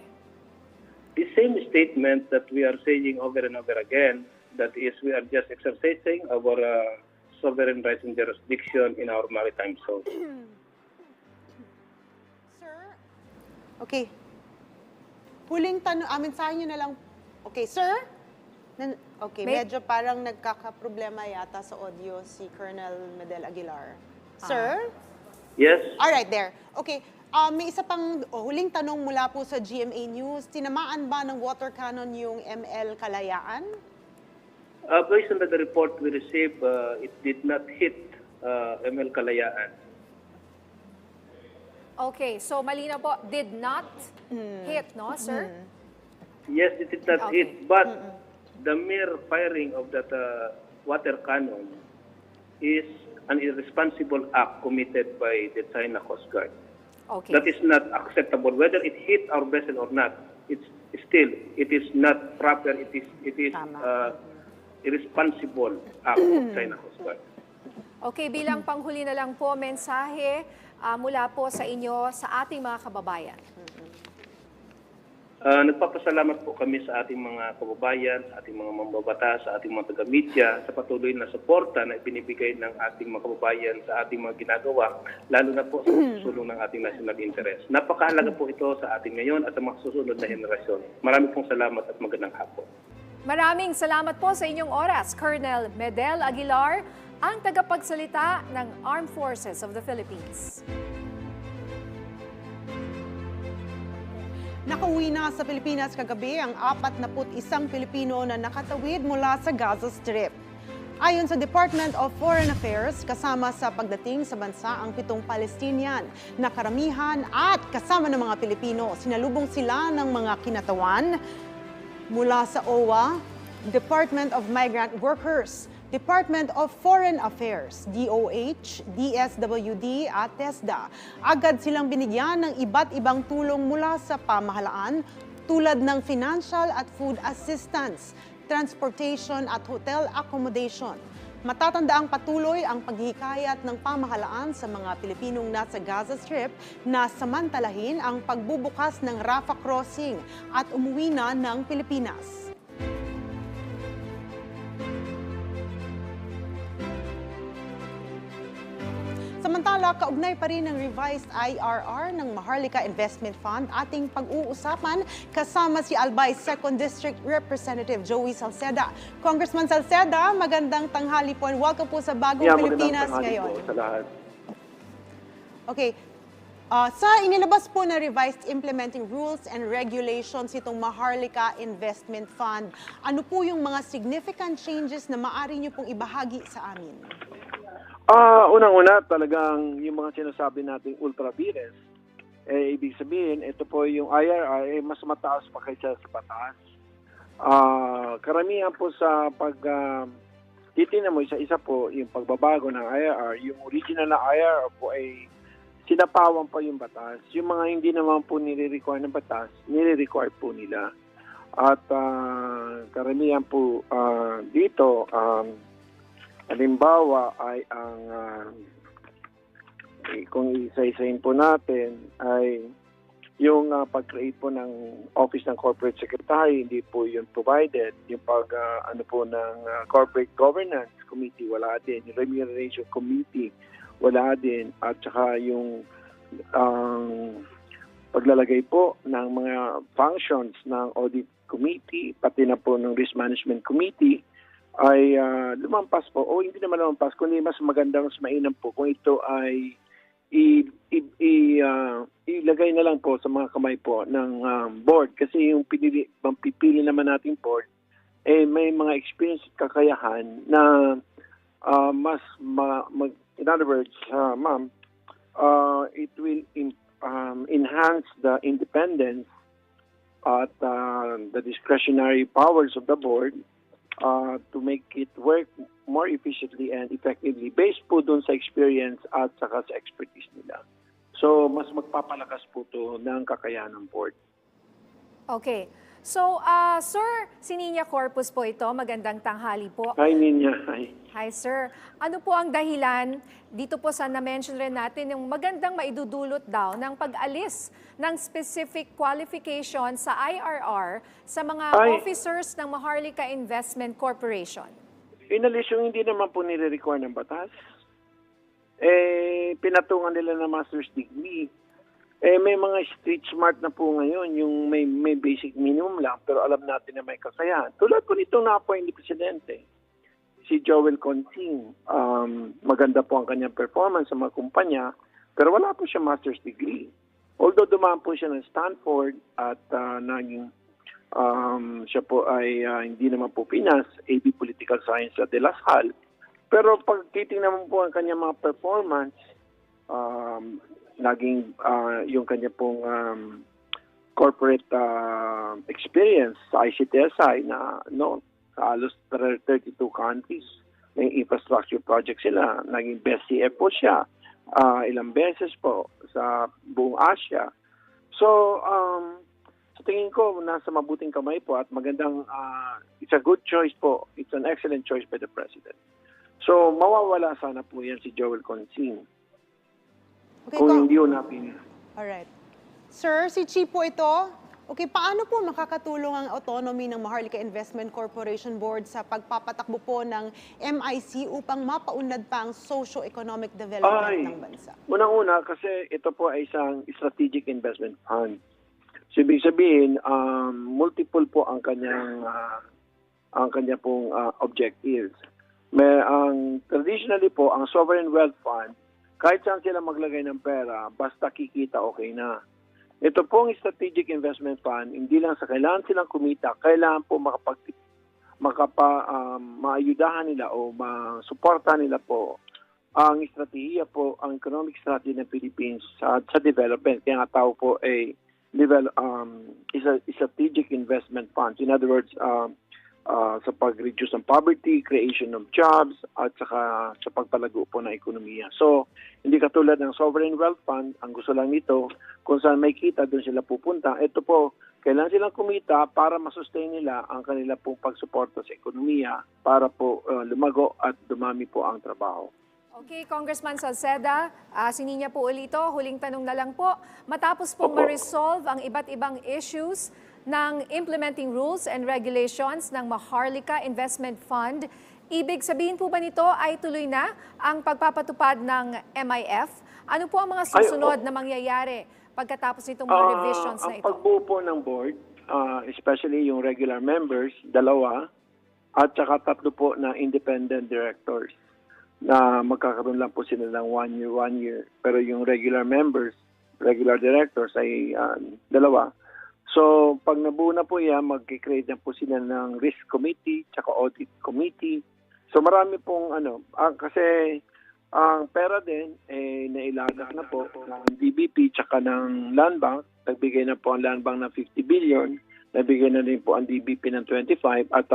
The same statement that we are saying over and over again, that is, we are just exercising our sovereign rights and jurisdiction in our maritime zone. Sir? Okay. Huling tanong, mensahe nyo na lang. Okay, sir? Okay, medyo parang nagkakaproblema yata sa audio si Colonel Medel Aguilar. Sir? Yes? Alright, there. Okay, may isa pang huling tanong mula po sa GMA News. Tinamaan ba ng water cannon yung ML Kalayaan? Based on the report we received, it did not hit ML Kalayaan. Okay, so malinaw po, did not hit, no, sir? Yes, it did not hit, but the mere firing of that water cannon is an irresponsible act committed by the China Coast Guard. Okay. That is not acceptable. Whether it hit our vessel or not, it is not proper. It is irresponsible act of China Coast Guard. Okay, bilang panghuli na lang po, mensahe mula po sa inyo sa ating mga kababayan. Nagpapasalamat po kami sa ating mga kababayan, sa ating mga mambabatas, sa ating mga taga-media, sa patuloy na suporta na ibinibigay ng ating mga kababayan sa ating mga ginagawa, lalo na po sa susulong ng ating national interest. Napakahalaga po ito sa atin ngayon at sa mga susunod na henerasyon. Maraming pong salamat at magandang hapon. Maraming salamat po sa inyong oras, Colonel Medel Aguilar, ang tagapagsalita ng Armed Forces of the Philippines. Nakauwi na sa Pilipinas kagabi ang 41 Pilipino na nakatawid mula sa Gaza Strip. Ayon sa Department of Foreign Affairs, kasama sa pagdating sa bansa ang 7 Palestinian na karamihan at kasama ng mga Pilipino. Sinalubong sila ng mga kinatawan mula sa OWA, Department of Migrant Workers, Department of Foreign Affairs, DOH, DSWD at TESDA. Agad silang binigyan ng iba't ibang tulong mula sa pamahalaan tulad ng financial at food assistance, transportation at hotel accommodation. Matatandaang patuloy ang paghihikayat ng pamahalaan sa mga Pilipinong nasa Gaza Strip na samantalahin ang pagbubukas ng Rafah Crossing at umuwi na ng Pilipinas. Samantala, kaugnay pa rin ng revised IRR ng Maharlika Investment Fund ating pag-uusapan kasama si Albay 2nd District Representative Joey Salceda. Congressman Salceda, magandang tanghali po and welcome po sa Bagong Pilipinas ngayon. Po sa lahat. Okay. Sa inilabas po na revised implementing rules and regulations itong Maharlika Investment Fund, ano po yung mga significant changes na maaari niyo pong ibahagi sa amin? Unang-una, talagang yung mga sinasabi nating ultra vires, ibig sabihin, ito po yung IRR, mas mataas pa kaysa sa batas. Karamihan po sa titingnan mo isa-isa po yung pagbabago ng IRR, yung original na IRR po ay sinapawan pa yung batas. Yung mga hindi naman po nire-require ng batas, nire-require po nila. At karamihan po dito, halimbawa ay ang kung isa-isahin po natin ay yung pag-create po ng Office ng Corporate Secretary, hindi po yun provided. Yung ano po ng Corporate Governance Committee, wala din. Yung Remuneration Committee, wala din. At saka yung paglalagay po ng mga functions ng Audit Committee, pati na po ng Risk Management Committee, ay lumampas po, o hindi naman lumampas, kundi mas magandang, mas mainam po kung ito ay ilagay na lang po sa mga kamay po ng board. Kasi yung pipili naman nating board, may mga experience at kakayahan na in other words, ma'am, it will enhance the independence at the discretionary powers of the board to make it work more efficiently and effectively based po dun sa experience at saka sa expertise nila. So, mas magpapalakas po to ng kakayahan ng board. Okay. So, Sir, si Ninya Corpus po ito. Magandang tanghali po. Hi, Ninya. Hi. Hi, Sir. Ano po ang dahilan dito po sa na-mention rin natin yung magandang maidudulot daw ng pag-alis ng specific qualification sa IRR sa mga officers ng Maharlika Investment Corporation? Inalis yung hindi naman po nire-require ng batas. Pinatungan nila ng master's degree. May mga street smart na po ngayon, yung may basic minimum lang, pero alam natin na may kakayahan. Tulad po nitong na-appoint ni Presidente, si Joel Consing. Maganda po ang kanyang performance sa mga kumpanya, pero wala po siya master's degree. Although dumaan po siya ng Stanford at naging siya po ay hindi naman po Pinas, AB Political Science at De La Salle. Pero pag titingnan mo po ang kanyang mga performance, naging yung kanya pong corporate experience sa ICTSI na sa halos 32 countries may infrastructure project sila. Naging best CF po siya ilang beses po sa buong Asia. So, sa tingin ko, nasa mabuting kamay po at magandang, it's a good choice po. It's an excellent choice by the President. So, mawawala sana po yan si Joel Consing. Okay, Kung hindi yun napili. Alright. Sir, si Chi po ito. Okay, paano po makakatulong ang autonomy ng Maharlika Investment Corporation Board sa pagpapatakbo po ng MIC upang mapaunlad pa ang socio-economic development ng bansa? Unang-una, kasi ito po ay isang strategic investment fund. So, ibig sabihin, multiple po ang kanyang pong objectives. Traditionally po, ang sovereign wealth fund, kahit saan sila maglagay ng pera, basta kikita, okay na. Ito pong strategic investment fund, hindi lang sa kailangan silang kumita, kailangan po maayudahan nila o masuportahan nila po ang estratehiya po, ang economic strategy ng Philippines sa development. Kaya nga tao po ay strategic investment fund. In other words, sa pag-reduce ng poverty, creation of jobs, at saka sa pagpalago po ng ekonomiya. So, hindi katulad ng sovereign wealth fund, ang gusto lang nito, kung saan may kita, doon sila pupunta. Ito po, kailangan silang kumita para masustain nila ang kanila pong pagsuporta sa ekonomiya para po lumago at dumami po ang trabaho. Okay, Congressman Salceda, sininya po ulito, huling tanong na lang po. Matapos pong ma-resolve ang iba't ibang issues ng implementing rules and regulations ng Maharlika Investment Fund, ibig sabihin po ba nito ay tuloy na ang pagpapatupad ng MIF? Ano po ang mga susunod na mangyayari pagkatapos nitong mga revisions na ito? Ang pagbuo po ng board, especially yung regular members, 2, at saka 3 po na independent directors na magkakaroon lang po sila ng 1 year. Pero yung regular members, regular directors ay 2. So, pag nabuo na po yan, mag-create na po sila ng risk committee, tsaka audit committee. So, marami pong kasi ang pera din, nailagas na po ng DBP tsaka ng Land Bank. Nagbigay na po ang Land Bank ng 50 billion. Nagbigay na din po ang DBP ng 25. At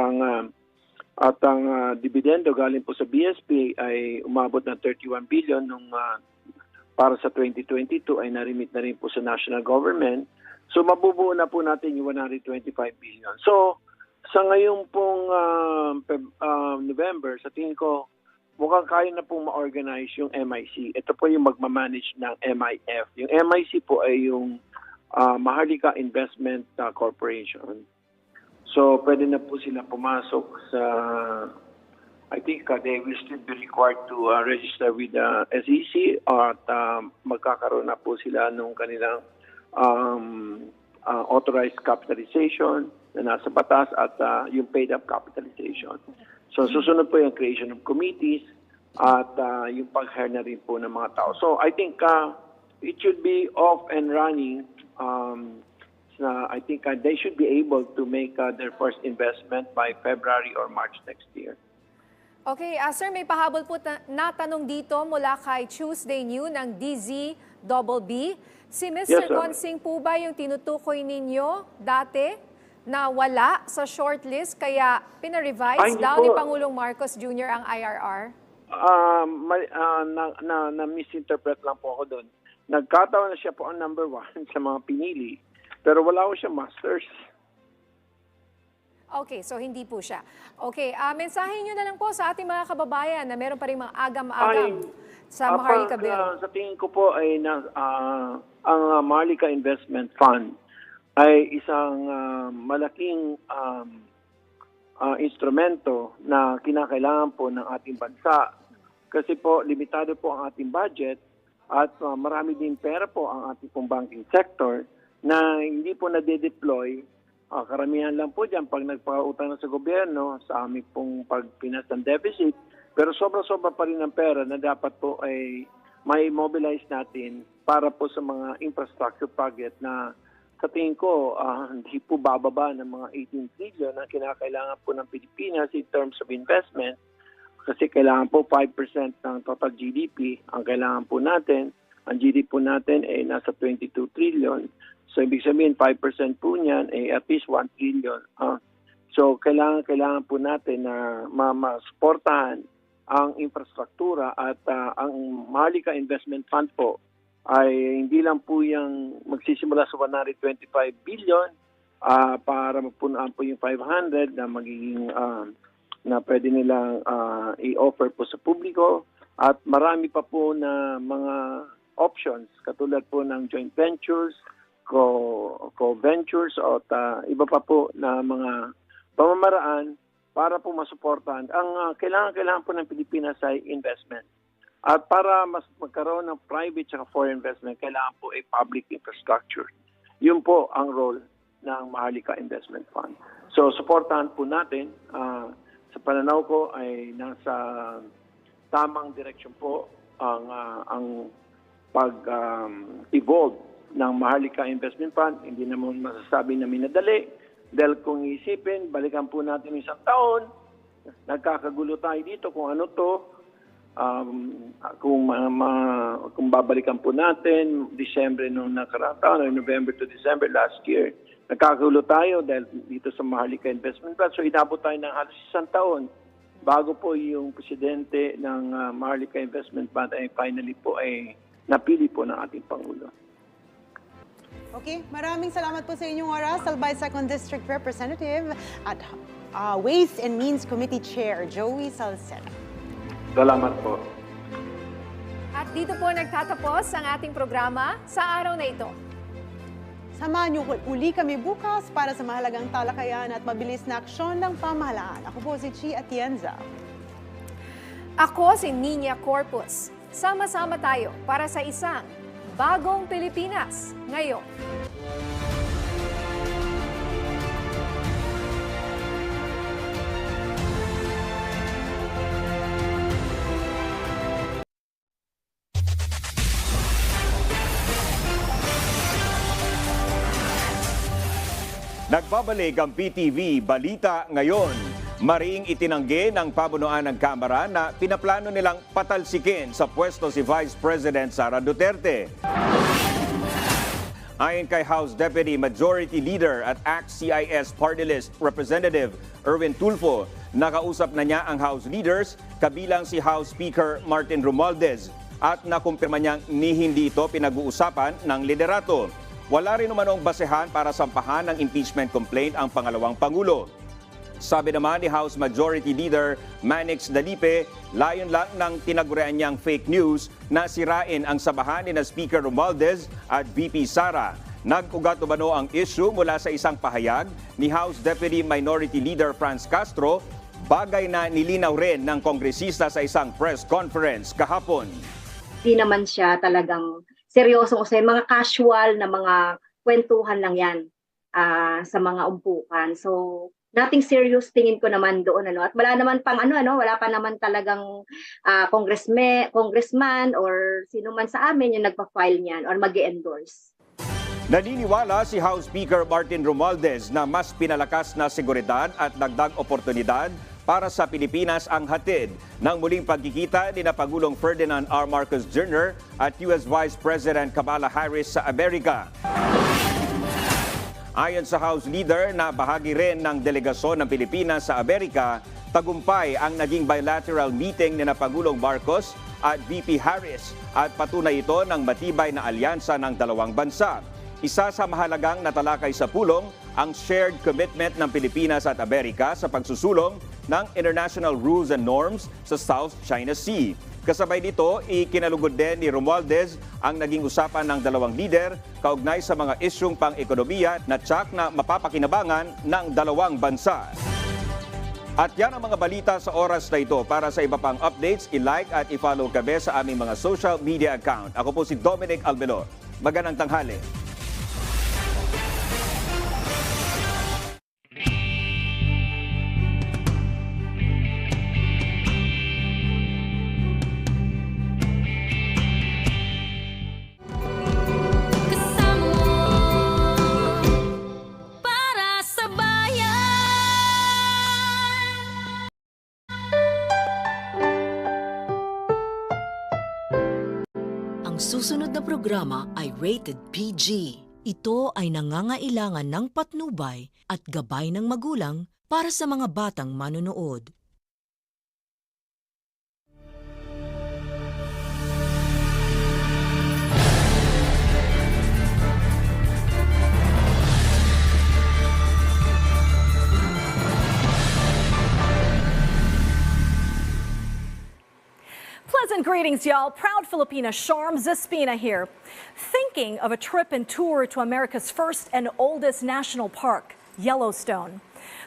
ang dividendo galing po sa BSP ay umabot ng 31 billion nung para sa 2022 ay narimit na rin po sa national government. So, mabubuo na po natin yung 125 billion. So, sa ngayong pong November, sa tingin ko, mukhang kaya na pong ma-organize yung MIC. Ito po yung magmamanage ng MIF. Yung MIC po ay yung Maharlika Investment Corporation. So, pwede na po sila pumasok sa, I think they will still be required to register with the SEC at magkakaroon na po sila nung kanilang authorized capitalization na nasa batas at yung paid-up capitalization. So, susunod po yung creation of committees at yung pag-hire na rin po ng mga tao. So, I think it should be off and running. I think they should be able to make their first investment by February or March next year. Okay, sir, may pahabol po na tanong dito mula kay Tuesday New ng DZBB. Si Mr. Consing po ba yung tinutukoy ninyo dati na wala sa shortlist kaya pinarevise daw ni Pangulong Marcos Jr. ang IRR? Na-misinterpret lang po ako doon. Nagkataon na siya po ang number 1 sa mga pinili, pero wala ko siya masters. Okay, so hindi po siya. Okay, mensahe nyo na lang po sa ating mga kababayan na meron pa rin mga agam-agam sa Maharlika Bill. Sa tingin ko po ay ang Maharlika Investment Fund ay isang malaking instrumento na kinakailangan po ng ating bansa. Kasi po, limitado po ang ating budget at marami din pera po ang ating pong banking sector na hindi po nade-deploy. Karamihan lang po dyan pag nagpautang na sa gobyerno sa aming pong pagpinas ng deficit. Pero sobra-sobra pa rin ang pera na dapat po ay may mobilize natin para po sa mga infrastructure project na sa tingin ko hindi po bababa ng mga 18 trillion na kinakailangan po ng Pilipinas in terms of investment. Kasi kailangan po 5% ng total GDP ang kailangan po natin. Ang GDP po natin ay nasa 22 trillion. So, ibig sabihin, 5% po niyan ay at least 1 trillion. So, kailangan po natin na masuportahan ang infrastruktura at ang Maharlika Investment Fund po ay hindi lang po yung magsisimula sa 125 billion para mapunaan po yung 500 na magiging na pwede nilang i-offer po sa publiko at marami pa po na mga options katulad po ng joint ventures, co-ventures at iba pa po na mga pamamaraan para po masuportahan. Ang kailangan po ng Pilipinas ay investment. At para mas magkaroon ng private at foreign investment, kailangan po ay public infrastructure. Yun po ang role ng Maharlika Investment Fund. So, suportahan po natin. Sa pananaw ko ay nasa tamang direksyon po ang pag-evolve ng Maharlika Investment Fund. Hindi naman masasabi na minadali. Dahil kung isipin, balikan po natin isang taon, nagkakagulo tayo dito kung ano to, kung babalikan po natin, Disyembre nung nakaraang taon, or November to December last year, nagkakagulo tayo dahil dito sa Maharlika Investment Fund. So inabot tayo ng halos isang taon bago po yung presidente ng Maharlika Investment Fund ay finally po ay napili po ng ating Pangulo. Okay, maraming salamat po sa inyong oras, Albay 2nd District Representative at Ways and Means Committee Chair, Joey Salceda. Salamat po. At dito po nagtatapos ang ating programa sa araw na ito. Samahan niyo uli kami bukas para sa mahalagang talakayan at mabilis na aksyon ng pamahalaan. Ako po si Chi Atienza. Ako si Nina Corpus. Sama-sama tayo para sa isang bagong Pilipinas ngayon. Nagbabalik ang PTV Balita ngayon. Mariing itinanggi ng pamunuan ng Kamara na pinaplano nilang patalsikin sa pwesto si Vice President Sara Duterte. Ayon kay House Deputy Majority Leader at ACT-CIS Party List Representative Erwin Tulfo, nakausap na niya ang House leaders kabilang si House Speaker Martin Romualdez at nakumpirma niyang hindi ito pinag-uusapan ng liderato. Wala rin umanong basehan para sampahan ng impeachment complaint ang pangalawang Pangulo. Sabi naman ni House Majority Leader Manix Dalipe, layon lang ng tinagurian niyang fake news na sirain ang sabahan ni na Speaker Romualdez at VP Sara. Nag-ugat umano ang issue mula sa isang pahayag ni House Deputy Minority Leader Franz Castro, bagay na nilinaw rin ng kongresista sa isang press conference kahapon. Di naman siya talagang seryoso kasi mga casual na mga kwentuhan lang yan sa mga umpukan. So, nothing serious tingin ko naman doon. At wala naman pang wala pa naman talagang congressman or sino man sa amin yung nagpa-file niyan or mag-endorse. Naniniwala si House Speaker Martin Romualdez na mas pinalakas na seguridad at dagdag oportunidad para sa Pilipinas ang hatid ng muling pagkikita ni na Pangulong Ferdinand R. Marcos Jr. at US Vice President Kamala Harris sa Amerika. Ayon sa House Leader na bahagi rin ng delegasyon ng Pilipinas sa Amerika, tagumpay ang naging bilateral meeting ni na Pangulong Marcos at VP Harris at patunay ito ng matibay na alyansa ng dalawang bansa. Isa sa mahalagang natalakay sa pulong ang shared commitment ng Pilipinas at Amerika sa pagsusulong ng international rules and norms sa South China Sea. Kasabay nito, ikinalugod din ni Romualdez ang naging usapan ng dalawang lider kaugnay sa mga isyung pang-ekonomiya na tsak na mapapakinabangan ng dalawang bansa. At yan ang mga balita sa oras na ito. Para sa iba pang updates, i-like at i-follow kami sa aming mga social media account. Ako po si Dominic Albelor. Magandang tanghali. Ang susunod na programa ay rated PG. Ito ay nangangailangan ng patnubay at gabay ng magulang para sa mga batang manonood. Greetings, y'all. Proud Filipina Sharm Zespina here. Thinking of a trip and tour to America's first and oldest national park, Yellowstone.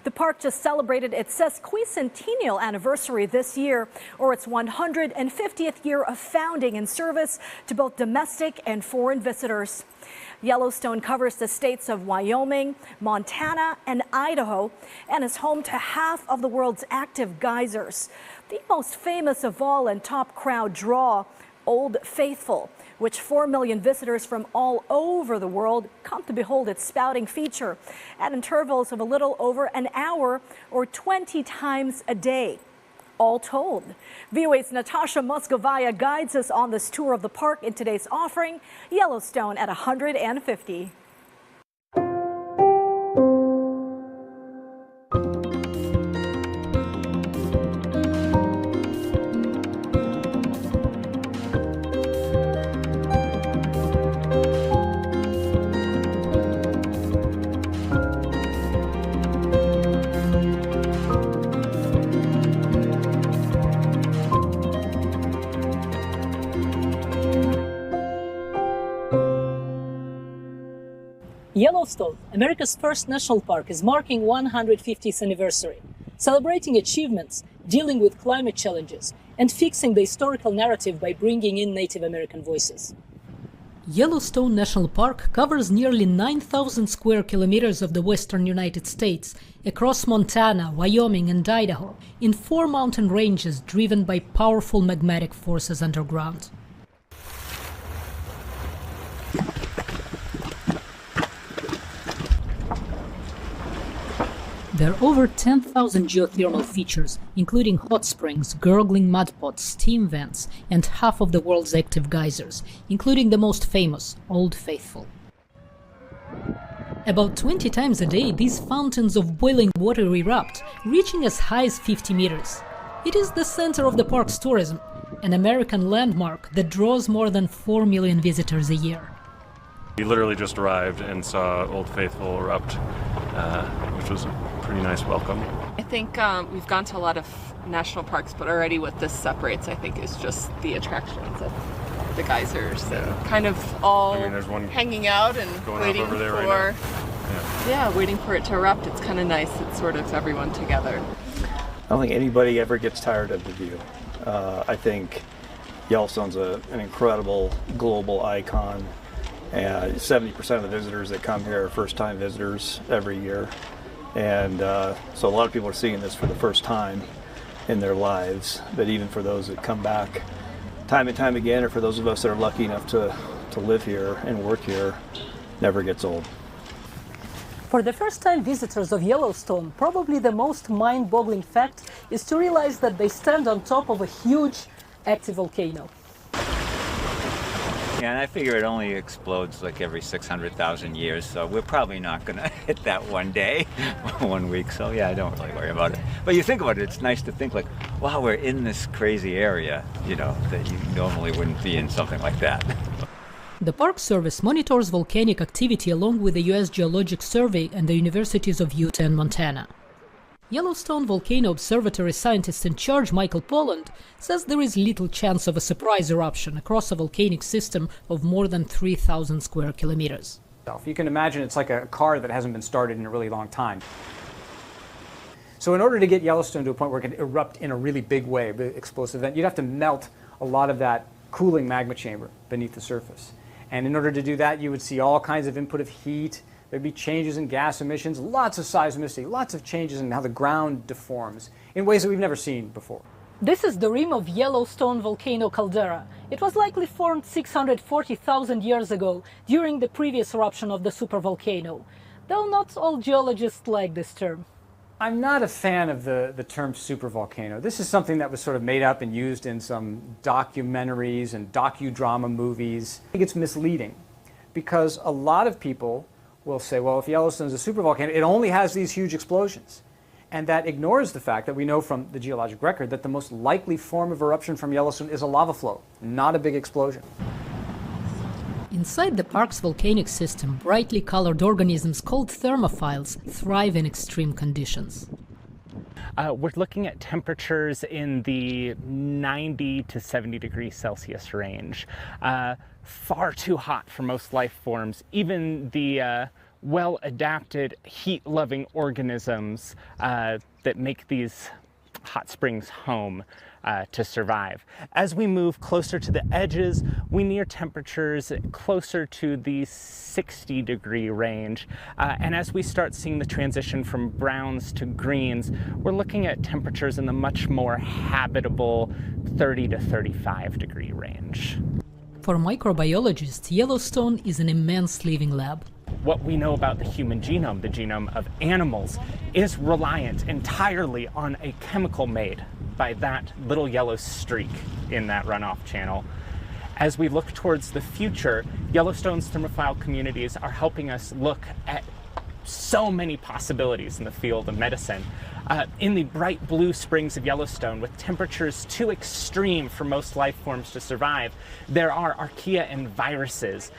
The park just celebrated its sesquicentennial anniversary this year, or its 150th year of founding and service to both domestic and foreign visitors. Yellowstone covers the states of Wyoming, Montana, and Idaho, and is home to half of the world's active geysers. The most famous of all and top crowd draw, Old Faithful, which 4 million visitors from all over the world come to behold its spouting feature at intervals of a little over an hour or 20 times a day. All told. VOA's Natasha Moscovaya guides us on this tour of the park in today's offering, Yellowstone at 150. Yellowstone, America's first national park, is marking 150th anniversary, celebrating achievements, dealing with climate challenges, and fixing the historical narrative by bringing in Native American voices. Yellowstone National Park covers nearly 9,000 square kilometers of the western United States, across Montana, Wyoming, and Idaho, in 4 mountain ranges driven by powerful magmatic forces underground. There are over 10,000 geothermal features, including hot springs, gurgling mud pots, steam vents, and half of the world's active geysers, including the most famous, Old Faithful. About 20 times a day, these fountains of boiling water erupt, reaching as high as 50 meters. It is the center of the park's tourism, an American landmark that draws more than 4 million visitors a year. We literally just arrived and saw Old Faithful erupt, which was a pretty nice welcome. I think we've gone to a lot of national parks, but already what this separates, I think, is just the attractions of the geysers and kind of all there's one hanging out and waiting for, right waiting for it to erupt. It's kind of nice. It's sort of everyone together. I don't think anybody ever gets tired of the view. I think Yellowstone's an incredible global icon. 70% of the visitors that come here are first-time visitors every year. And so a lot of people are seeing this for the first time in their lives. But even for those that come back time and time again, or for those of us that are lucky enough to live here and work here, never gets old. For the first-time visitors of Yellowstone, probably the most mind-boggling fact is to realize that they stand on top of a huge active volcano. Yeah, and I figure it only explodes like every 600,000 years, so we're probably not going to hit that one day, 1 week, so yeah, I don't really worry about it. But you think about it, it's nice to think like, wow, we're in this crazy area, that you normally wouldn't be in something like that. The Park Service monitors volcanic activity along with the U.S. Geologic Survey and the Universities of Utah and Montana. Yellowstone Volcano Observatory scientist in charge Michael Polland says there is little chance of a surprise eruption across a volcanic system of more than 3,000 square kilometers. You can imagine it's like a car that hasn't been started in a really long time. So in order to get Yellowstone to a point where it can erupt in a really big way, big explosive event, you'd have to melt a lot of that cooling magma chamber beneath the surface. And in order to do that, you would see all kinds of input of heat. There'd be changes in gas emissions, lots of seismicity, lots of changes in how the ground deforms in ways that we've never seen before. This is the rim of Yellowstone volcano caldera. It was likely formed 640,000 years ago during the previous eruption of the supervolcano, though not all geologists like this term. I'm not a fan of the term supervolcano. This is something that was sort of made up and used in some documentaries and docudrama movies. I think it's misleading because a lot of people will say, well, if Yellowstone is a supervolcano, it only has these huge explosions. And that ignores the fact that we know from the geologic record that the most likely form of eruption from Yellowstone is a lava flow, not a big explosion. Inside the park's volcanic system, brightly colored organisms called thermophiles thrive in extreme conditions. we're looking at temperatures in the 90 to 70 degrees Celsius range. Far too hot for most life forms, even the well-adapted, heat-loving organisms that make these hot springs home to survive. As we move closer to the edges, we near temperatures closer to the 60-degree range. And as we start seeing the transition from browns to greens, we're looking at temperatures in the much more habitable 30 to 35-degree range. For microbiologists, Yellowstone is an immense living lab. What we know about the human genome, the genome of animals, is reliant entirely on a chemical made by that little yellow streak in that runoff channel. As we look towards the future, Yellowstone's thermophile communities are helping us look at so many possibilities in the field of medicine. In the bright blue springs of Yellowstone, with temperatures too extreme for most life forms to survive, there are archaea and viruses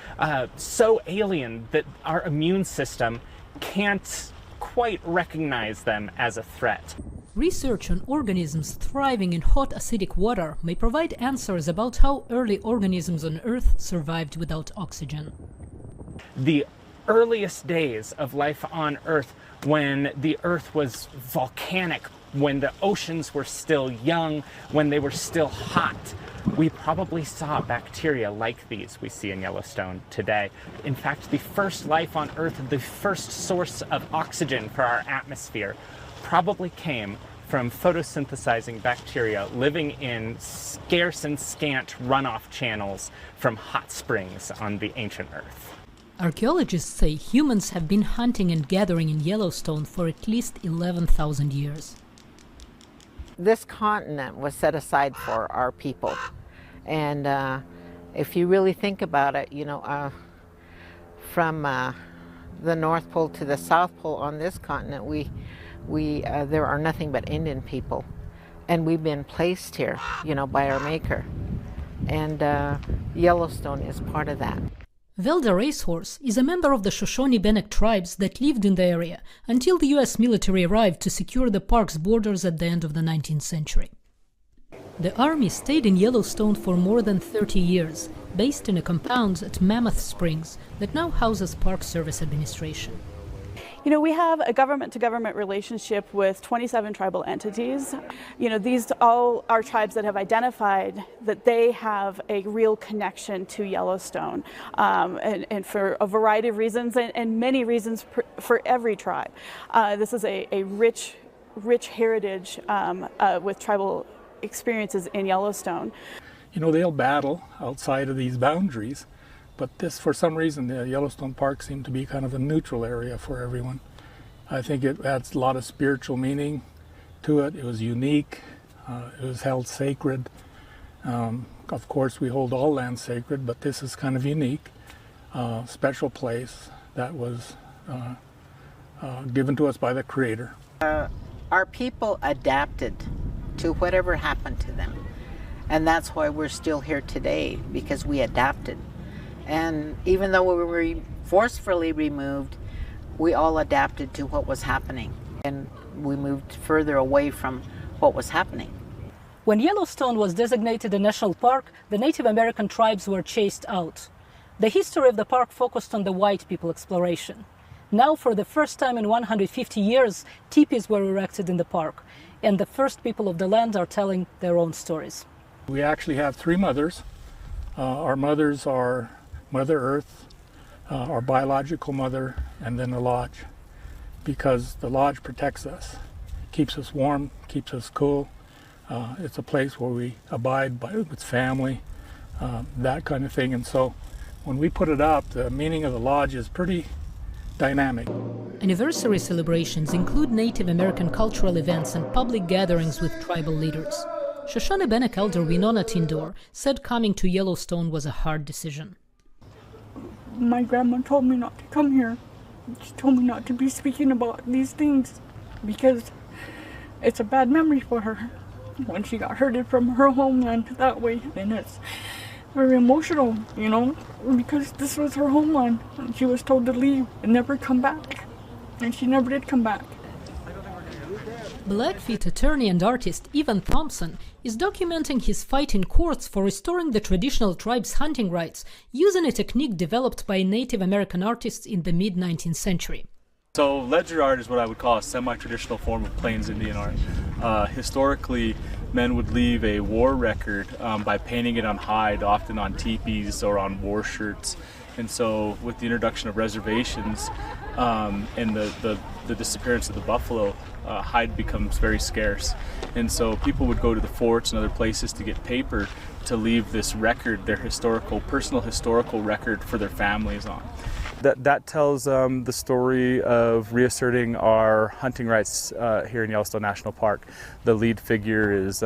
so alien that our immune system can't quite recognize them as a threat. Research on organisms thriving in hot acidic water may provide answers about how early organisms on Earth survived without oxygen. The earliest days of life on Earth, when the Earth was volcanic, when the oceans were still young, when they were still hot, we probably saw bacteria like these we see in Yellowstone today. In fact, the first life on Earth, the first source of oxygen for our atmosphere, probably came from photosynthesizing bacteria living in scarce and scant runoff channels from hot springs on the ancient Earth. Archaeologists say humans have been hunting and gathering in Yellowstone for at least 11,000 years. This continent was set aside for our people. And if you really think about it, you know, from the North Pole to the South Pole on this continent, there are nothing but Indian people. And we've been placed here, you know, by our maker. And Yellowstone is part of that. Velda Racehorse is a member of the Shoshone-Bannock tribes that lived in the area until the US military arrived to secure the park's borders at the end of the 19th century. The Army stayed in Yellowstone for more than 30 years, based in a compound at Mammoth Springs that now houses Park Service Administration. You know, we have a government-to-government relationship with 27 tribal entities. You know, these all are tribes that have identified that they have a real connection to Yellowstone, and for a variety of reasons, and many reasons for every tribe. This is a rich heritage with tribal experiences in Yellowstone. You know, they'll battle outside of these boundaries, but this, for some reason, the Yellowstone Park seemed to be kind of a neutral area for everyone. I think it adds a lot of spiritual meaning to it. It was unique. It was held sacred. Of course, we hold all land sacred, but this is kind of unique, special place that was given to us by the Creator. Our people adapted to whatever happened to them. And that's why we're still here today, because we adapted. And even though we were forcefully removed, we all adapted to what was happening. And we moved further away from what was happening. When Yellowstone was designated a national park, the Native American tribes were chased out. The history of the park focused on the white people exploration. Now, for the first time in 150 years, teepees were erected in the park, and the first people of the land are telling their own stories. We actually have three mothers. Our mothers are Mother Earth, our biological mother, and then the lodge, because the lodge protects us, keeps us warm, keeps us cool. It's a place where we abide with family, that kind of thing. And so when we put it up, the meaning of the lodge is pretty dynamic. Anniversary celebrations include Native American cultural events and public gatherings with tribal leaders. Shoshone-Bannock elder Winona Tindor said coming to Yellowstone was a hard decision. My grandma told me not to come here. She told me not to be speaking about these things because it's a bad memory for her. When she got herded from her homeland that way, and it's very emotional, you know, because this was her homeland. And she was told to leave and never come back. And she never did come back. Blackfeet attorney and artist Evan Thompson is documenting his fight in courts for restoring the traditional tribe's hunting rights using a technique developed by Native American artists in the mid-19th century. So ledger art is what I would call a semi-traditional form of Plains Indian art. Historically, men would leave a war record by painting it on hide, often on teepees or on war shirts. And so with the introduction of reservations and the disappearance of the buffalo, hide becomes very scarce. And so people would go to the forts and other places to get paper to leave this record, their personal historical record for their families on. That tells the story of reasserting our hunting rights here in Yellowstone National Park. The lead figure is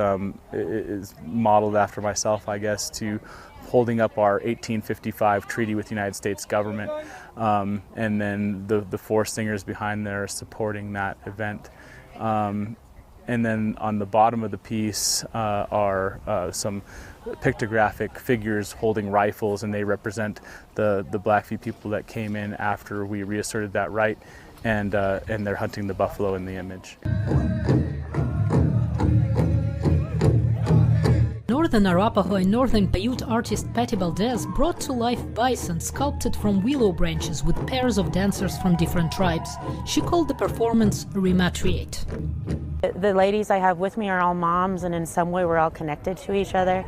modeled after myself, I guess, to holding up our 1855 treaty with the United States government. And then the four singers behind there are supporting that event. And then on the bottom of the piece are some pictographic figures holding rifles, and they represent the Blackfeet people that came in after we reasserted that right, and they're hunting the buffalo in the image. Northern Arapaho and Northern Paiute artist Patty Valdez brought to life bison sculpted from willow branches with pairs of dancers from different tribes. She called the performance Rematriate. The ladies I have with me are all moms, and in some way we're all connected to each other.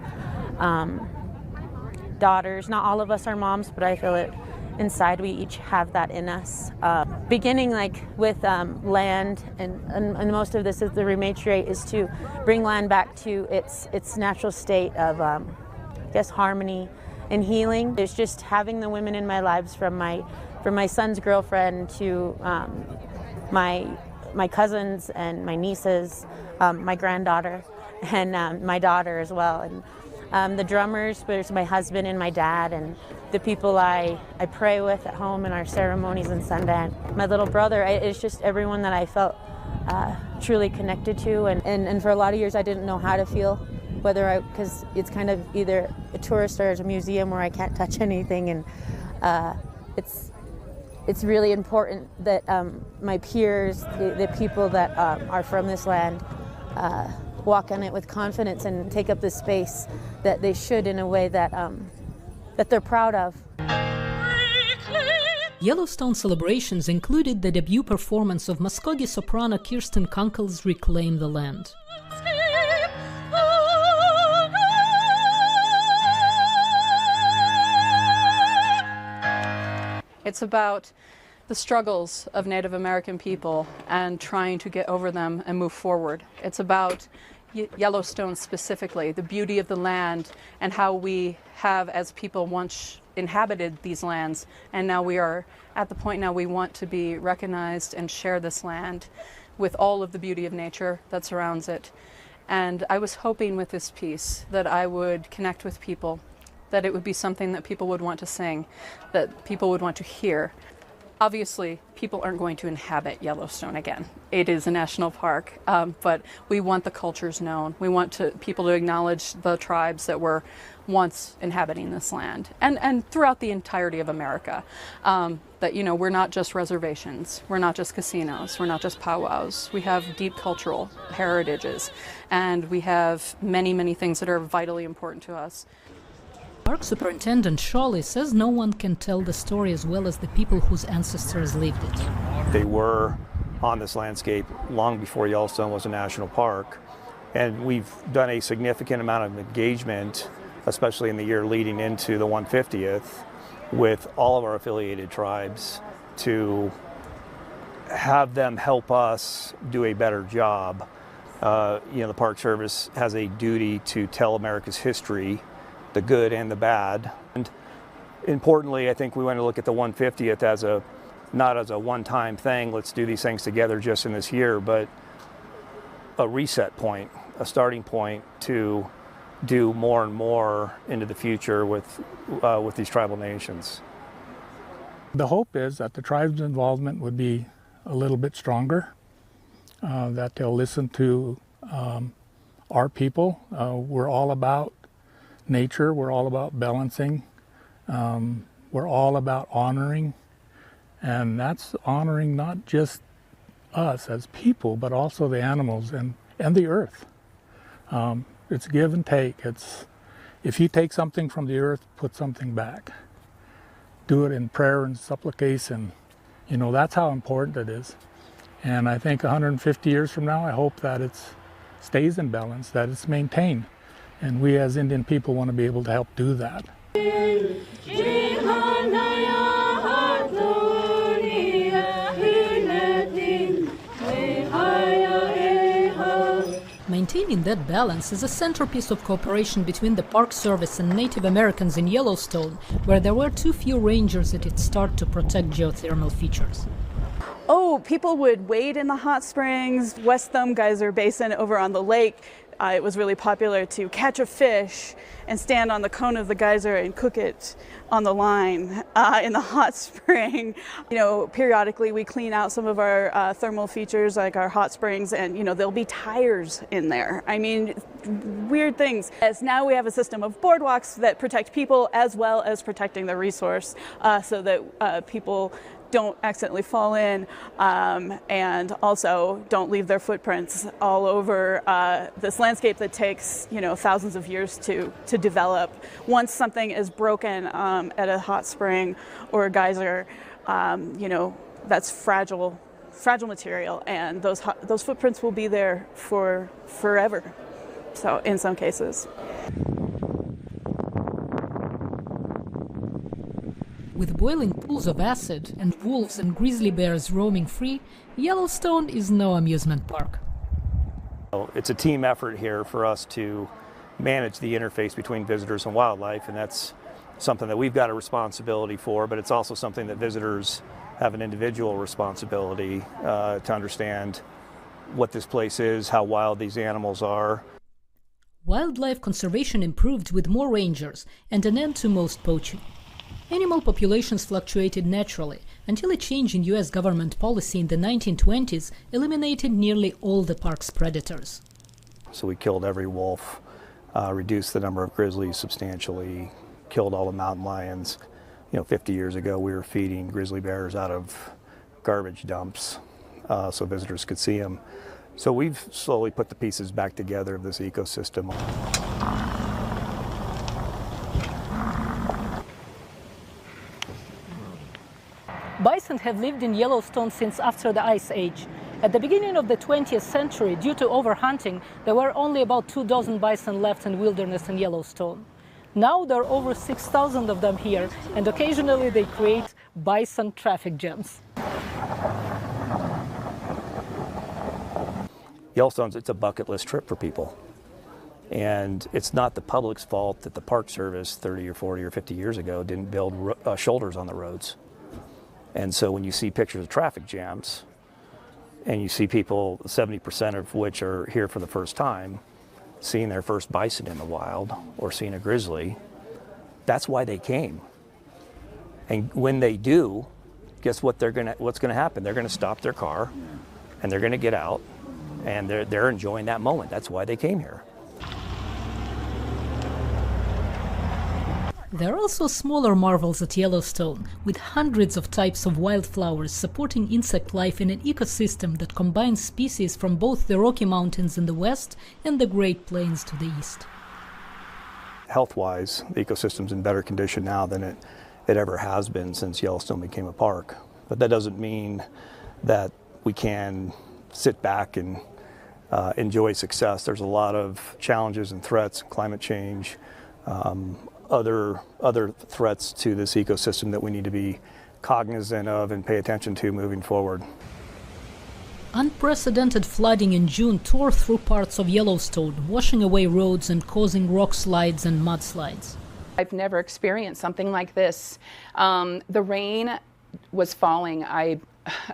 Daughters, not all of us are moms, but I feel it inside we each have that in us. Beginning with land, and most of this is the Rematriate, is to bring land back to its natural state of harmony and healing. It's just having the women in my lives, from my son's girlfriend to my cousins and my nieces, my granddaughter, and my daughter as well. And the drummers, there's my husband and my dad, and the people I pray with at home in our ceremonies in Sundance. My little brother, it's just everyone that I felt truly connected to. And for a lot of years I didn't know how to feel, because it's kind of either a tourist or a museum where I can't touch anything. And it's really important that my peers, the people that are from this land, walk on it with confidence and take up the space that they should, in a way that they're proud of. Yellowstone celebrations included the debut performance of Muskogee soprano Kirsten Kunkel's Reclaim the Land. It's about the struggles of Native American people and trying to get over them and move forward. It's about Yellowstone specifically, the beauty of the land and how we have, as people, once inhabited these lands, and now we are at the point now we want to be recognized and share this land with all of the beauty of nature that surrounds it. And I was hoping with this piece that I would connect with people, that it would be something that people would want to sing, that people would want to hear. Obviously, people aren't going to inhabit Yellowstone again. It is a national park, but we want the cultures known. We want people to acknowledge the tribes that were once inhabiting this land, and throughout the entirety of America. That, we're not just reservations, we're not just casinos, we're not just powwows. We have deep cultural heritages, and we have many, many things that are vitally important to us. Park Superintendent Shawley says no one can tell the story as well as the people whose ancestors lived it. They were on this landscape long before Yellowstone was a national park, and we've done a significant amount of engagement, especially in the year leading into the 150th, with all of our affiliated tribes to have them help us do a better job. The Park Service has a duty to tell America's history, the good and the bad. And importantly, I think we want to look at the 150th not as a one-time thing, let's do these things together just in this year, but a reset point, a starting point to do more and more into the future with these tribal nations. The hope is that the tribe's involvement would be a little bit stronger, that they'll listen to our people. We're all about nature, we're all about balancing, we're all about honoring, and that's honoring not just us as people, but also the animals and the earth. It's give and take. It's, if you take something from the earth, put something back. Do it in prayer and supplication. You know, that's how important it is. And I think 150 years from now, I hope that it stays in balance, that it's maintained. And we as Indian people want to be able to help do that. Maintaining that balance is a centerpiece of cooperation between the Park Service and Native Americans in Yellowstone, where there were too few rangers at its start to protect geothermal features. Oh, people would wade in the hot springs, West Thumb Geyser Basin over on the lake. It was really popular to catch a fish and stand on the cone of the geyser and cook it on the line in the hot spring. You know, periodically we clean out some of our thermal features like our hot springs, and, you know, there'll be tires in there. I mean, weird things. As now we have a system of boardwalks that protect people as well as protecting the resource so that people don't accidentally fall in and also don't leave their footprints all over this landscape that takes, you know, thousands of years to develop. Once something is broken at a hot spring or a geyser, you know, that's fragile material, and those footprints will be there for forever. So in some cases. With boiling pools of acid and wolves and grizzly bears roaming free, Yellowstone is no amusement park. It's a team effort here for us to manage the interface between visitors and wildlife, and that's something that we've got a responsibility for, but it's also something that visitors have an individual responsibility to understand what this place is, how wild these animals are. Wildlife conservation improved with more rangers and an end to most poaching. Animal populations fluctuated naturally until a change in U.S. government policy in the 1920s eliminated nearly all the park's predators. So we killed every wolf, reduced the number of grizzlies substantially, killed all the mountain lions. You know, 50 years ago we were feeding grizzly bears out of garbage dumps so visitors could see them. So we've slowly put the pieces back together of this ecosystem. Bison have lived in Yellowstone since after the Ice Age. At the beginning of the 20th century, due to overhunting, there were only about 24 bison left in wilderness in Yellowstone. Now there are over 6,000 of them here, and occasionally they create bison traffic jams. Yellowstone's, it's a bucket list trip for people. And it's not the public's fault that the Park Service 30 or 40 or 50 years ago didn't build shoulders on the roads. And so when you see pictures of traffic jams, and you see people, 70% of which are here for the first time, seeing their first bison in the wild or seeing a grizzly, that's why they came. And when they do, guess what what's gonna happen? They're gonna stop their car and they're gonna get out, and they're enjoying that moment. That's why they came here. There are also smaller marvels at Yellowstone, with hundreds of types of wildflowers supporting insect life in an ecosystem that combines species from both the Rocky Mountains in the west and the Great Plains to the east. Health-wise, the ecosystem's in better condition now than it ever has been since Yellowstone became a park. But that doesn't mean that we can sit back and enjoy success. There's a lot of challenges and threats, climate change, other threats to this ecosystem that we need to be cognizant of and pay attention to moving forward. Unprecedented flooding in June tore through parts of Yellowstone, washing away roads and causing rock slides and mudslides. I've never experienced something like this. The rain was falling.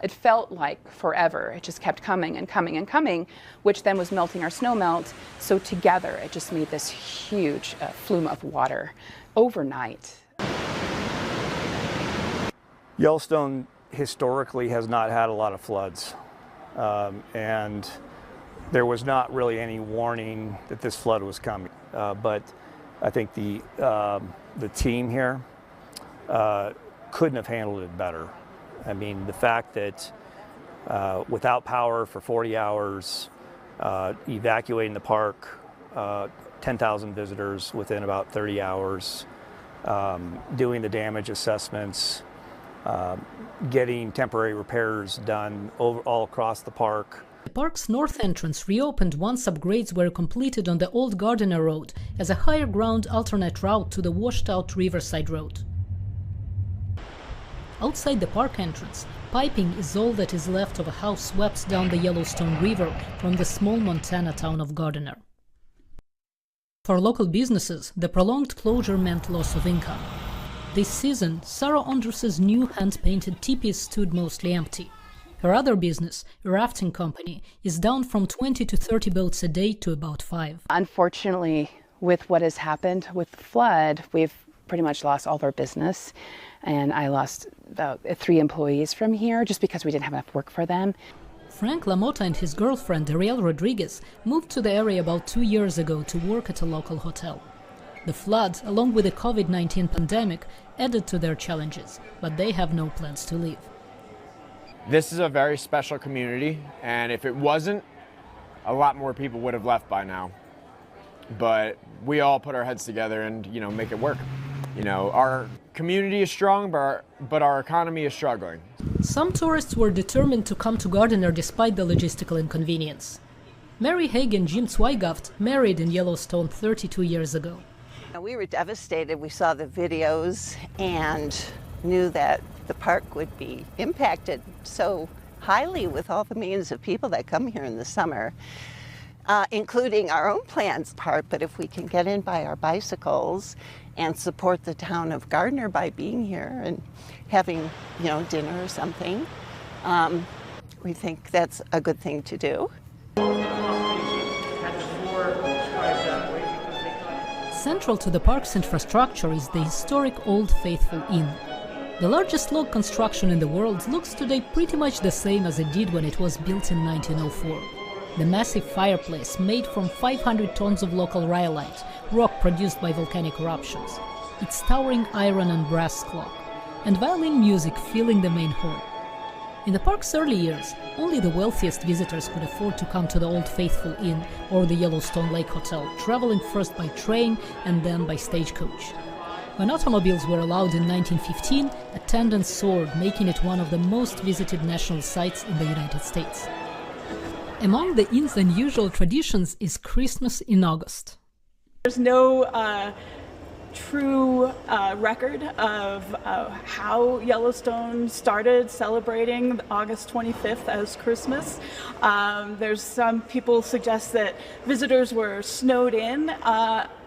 It felt like forever. It just kept coming and coming and coming, which then was melting our snow melt. So together, it just made this huge flume of water overnight. Yellowstone historically has not had a lot of floods, and there was not really any warning that this flood was coming. But I think the team here couldn't have handled it better. I mean, the fact that without power for 40 hours, evacuating the park, 10,000 visitors within about 30 hours, doing the damage assessments, getting temporary repairs done all across the park. The park's north entrance reopened once upgrades were completed on the old Gardiner Road as a higher ground alternate route to the washed-out Riverside Road. Outside the park entrance, piping is all that is left of a house swept down the Yellowstone River from the small Montana town of Gardiner. For local businesses, the prolonged closure meant loss of income. This season, Sarah Andrus's new hand-painted teepees stood mostly empty. Her other business, a rafting company, is down from 20 to 30 boats a day to about 5. Unfortunately, with what has happened with the flood, we've pretty much lost all of our business. And I lost about 3 employees from here just because we didn't have enough work for them. Frank LaMotta and his girlfriend, Ariel Rodriguez, moved to the area about 2 years ago to work at a local hotel. The flood, along with the COVID-19 pandemic, added to their challenges, but they have no plans to leave. This is a very special community, and if it wasn't, a lot more people would have left by now. But we all put our heads together and, make it work. Our community is strong, but our economy is struggling. Some tourists were determined to come to Gardiner despite the logistical inconvenience. Mary Haig and Jim Zweigaft married in Yellowstone 32 years ago. We were devastated. We saw the videos and knew that the park would be impacted so highly with all the millions of people that come here in the summer, including our own plans part. But if we can get in by our bicycles and support the town of Gardiner by being here and having, dinner or something, we think that's a good thing to do. Central to the park's infrastructure is the historic Old Faithful Inn. The largest log construction in the world looks today pretty much the same as it did when it was built in 1904. The massive fireplace, made from 500 tons of local rhyolite, rock produced by volcanic eruptions, its towering iron and brass clock, and violin music filling the main hall. In the park's early years, only the wealthiest visitors could afford to come to the Old Faithful Inn or the Yellowstone Lake Hotel, traveling first by train and then by stagecoach. When automobiles were allowed in 1915, attendance soared, making it one of the most visited national sites in the United States. Among the inn's unusual traditions is Christmas in August. There's no true record of how Yellowstone started celebrating August 25th as Christmas. There's some people suggest that visitors were snowed in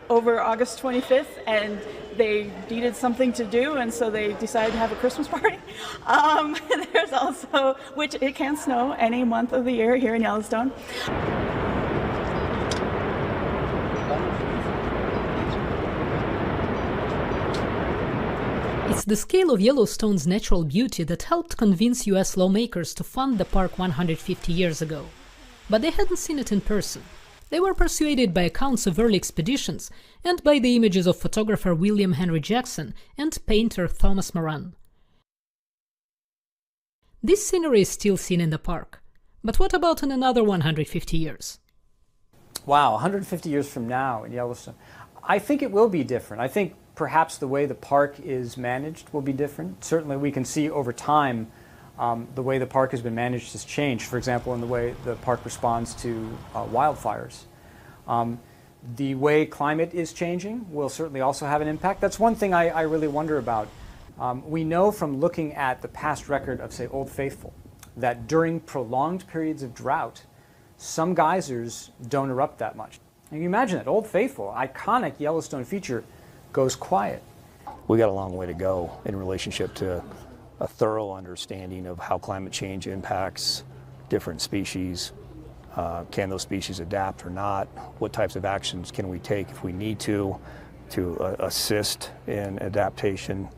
over August 25th and they needed something to do, and so they decided to have a Christmas party. There's also, which it can snow any month of the year here in Yellowstone. It's the scale of Yellowstone's natural beauty that helped convince US lawmakers to fund the park 150 years ago. But they hadn't seen it in person. They were persuaded by accounts of early expeditions and by the images of photographer William Henry Jackson and painter Thomas Moran. This scenery is still seen in the park. But what about in another 150 years? Wow, 150 years from now in Yellowstone. I think it will be different. I think perhaps the way the park is managed will be different. Certainly we can see over time the way the park has been managed has changed. For example, in the way the park responds to wildfires. The way climate is changing will certainly also have an impact. That's one thing I really wonder about. We know from looking at the past record of, say, Old Faithful, that during prolonged periods of drought, some geysers don't erupt that much. And you imagine that Old Faithful, iconic Yellowstone feature, goes quiet. We got a long way to go in relationship to a thorough understanding of how climate change impacts different species. Can those species adapt or not? What types of actions can we take if we need to assist in adaptation?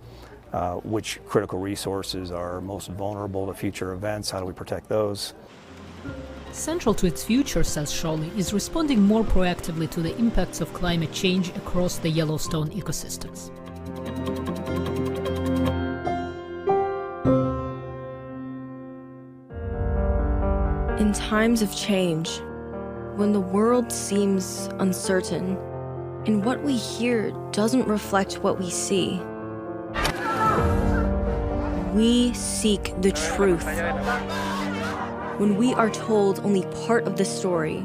Which critical resources are most vulnerable to future events? How do we protect those? Central to its future, says Shawley, is responding more proactively to the impacts of climate change across the Yellowstone ecosystems. times of change, when the world seems uncertain, and what we hear doesn't reflect what we see, we seek the truth. When we are told only part of the story,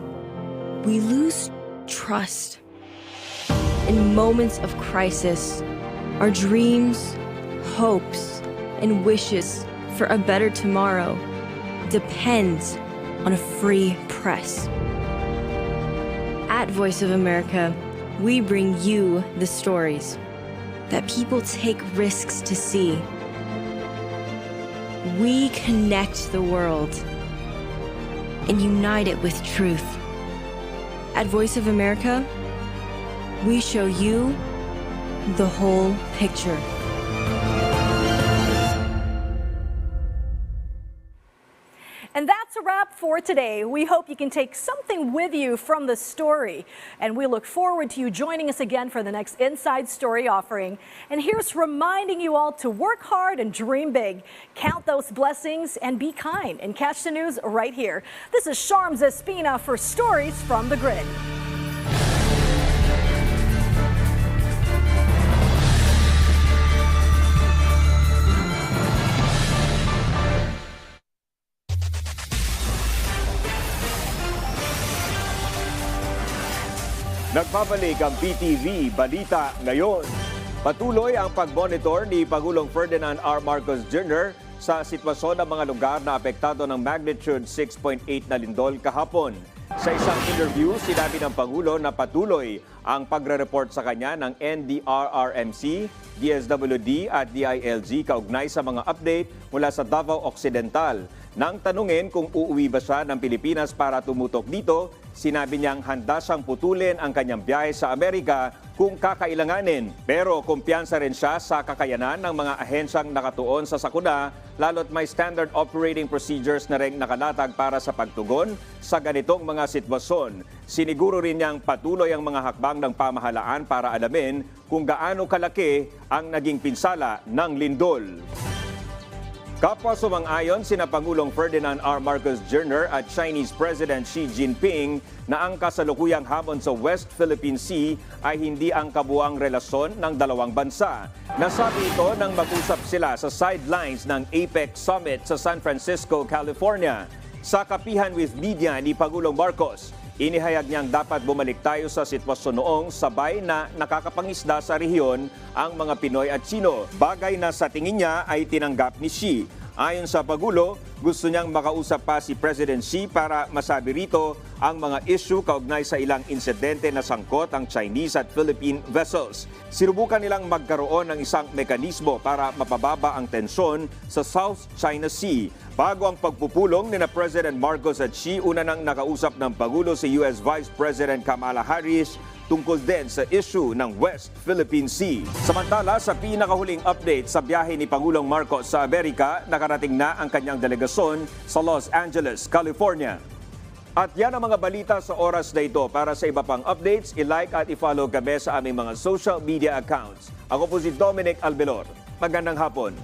we lose trust. In moments of crisis, our dreams, hopes, and wishes for a better tomorrow depends on a free press. At Voice of America, we bring you the stories that people take risks to see. We connect the world and unite it with truth. At Voice of America, we show you the whole picture. And that's a wrap for today. We hope you can take something with you from the story. And we look forward to you joining us again for the next Inside Story offering. And here's reminding you all to work hard and dream big. Count those blessings and be kind. And catch the news right here. This is Sharms Espina for Stories from the Grid. Nagbabalik ang PTV Balita ngayon. Patuloy ang pag-monitor ni Pangulong Ferdinand R. Marcos Jr. sa sitwasyon ng mga lugar na apektado ng magnitude 6.8 na lindol kahapon. Sa isang interview, sinabi ng Pangulo na patuloy ang pagre-report sa kanya ng NDRRMC, DSWD at DILG kaugnay sa mga update mula sa Davao Occidental. Nang tanungin kung uuwi ba siya ng Pilipinas para tumutok dito, sinabi niyang handa siyang putulin ang kanyang biyahe sa Amerika kung kakailanganin. Pero kumpiyansa rin siya sa kakayanan ng mga ahensyang nakatuon sa sakuna, lalo't may standard operating procedures na ring nakalatag para sa pagtugon sa ganitong mga sitwasyon. Siniguro rin niyang patuloy ang mga hakbang ng pamahalaan para alamin kung gaano kalaki ang naging pinsala ng lindol. Kapwa sumang-ayon sina Pangulong Ferdinand R. Marcos Jr. at Chinese President Xi Jinping na ang kasalukuyang hamon sa West Philippine Sea ay hindi ang kabuang relasyon ng dalawang bansa. Nasabi ito nang mag-usap sila sa sidelines ng APEC Summit sa San Francisco, California. Sa kapihan with media ni Pangulong Marcos, inihayag niyang dapat bumalik tayo sa sitwasyon noong sabay na nakakapangisda sa rehiyon ang mga Pinoy at Tsino, bagay na sa tingin niya ay tinanggap ni Xi. Ayon sa Pangulo, gusto niyang makausap pa si President Xi para masabi rito ang mga issue kaugnay sa ilang insidente na sangkot ang Chinese at Philippine vessels. Sinubukan nilang magkaroon ng isang mekanismo para mapababa ang tensyon sa South China Sea. Bago ang pagpupulong ni President Marcos at Xi, una nang nakausap ng Pangulo si US Vice President Kamala Harris tungkol din sa issue ng West Philippine Sea. Samantala, sa pinakahuling update sa biyahe ni Pangulong Marcos sa Amerika, nakarating na ang kanyang delegasyon sa Los Angeles, California. At yan ang mga balita sa oras na ito. Para sa iba pang updates, i-like at i-follow kami sa aming mga social media accounts. Ako po si Dominic Albelor. Magandang hapon.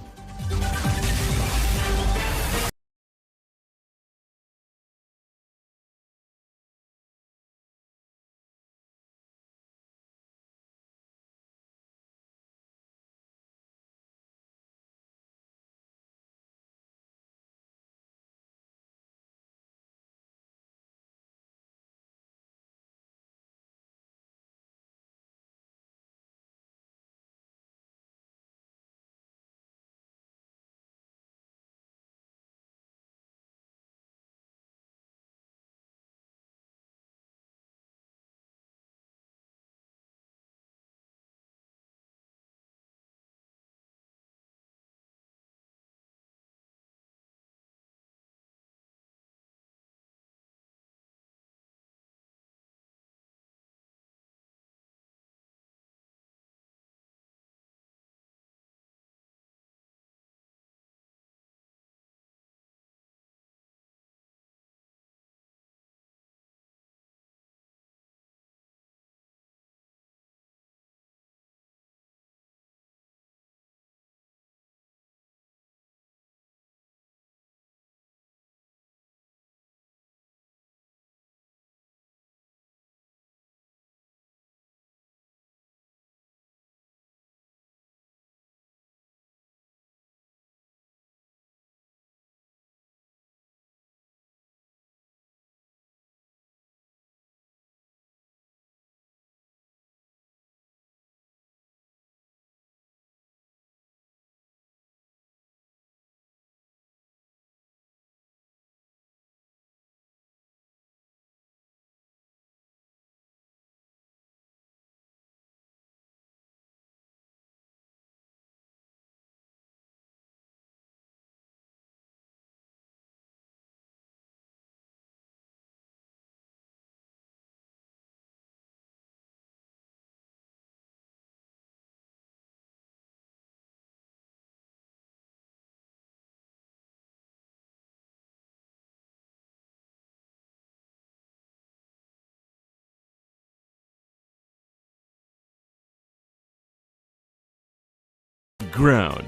ground.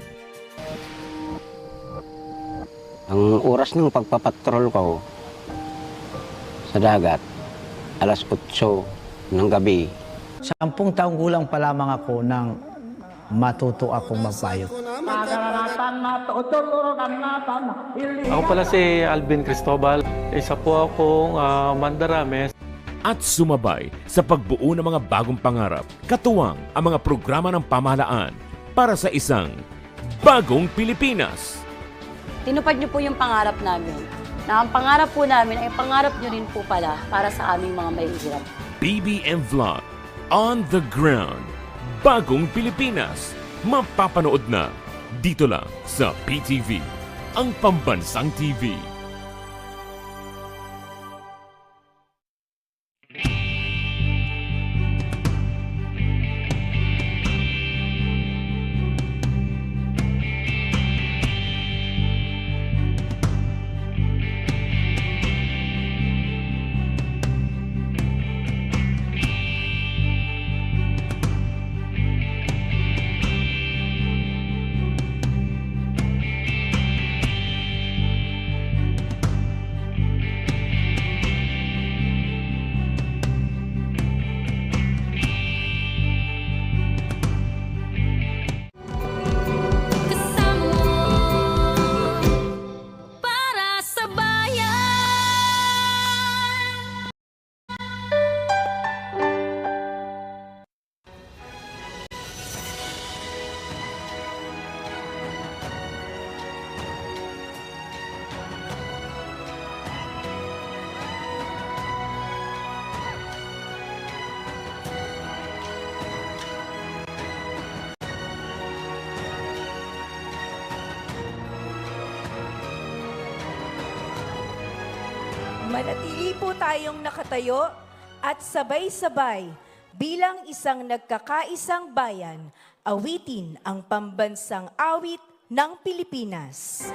Ang oras ng pagpapatrol ko sa dagat, alas 8 ng gabi. 10 taong gulang pa lamang ako nang matuto akong magpayot. Ako pala si Alvin Cristobal. Isa po akong mandarame. At sumabay sa pagbuo ng mga bagong pangarap, katuwang ang mga programa ng pamahalaan para sa isang bagong Pilipinas. Tinupad niyo po yung pangarap namin. Na ang pangarap po namin ay pangarap niyo rin po pala para sa aming mga mahihirap. BBM Vlog, On the Ground, Bagong Pilipinas. Mapapanood na dito lang sa PTV, ang pambansang TV. Manatili po tayong nakatayo at sabay-sabay bilang isang nagkakaisang bayan, awitin ang pambansang awit ng Pilipinas.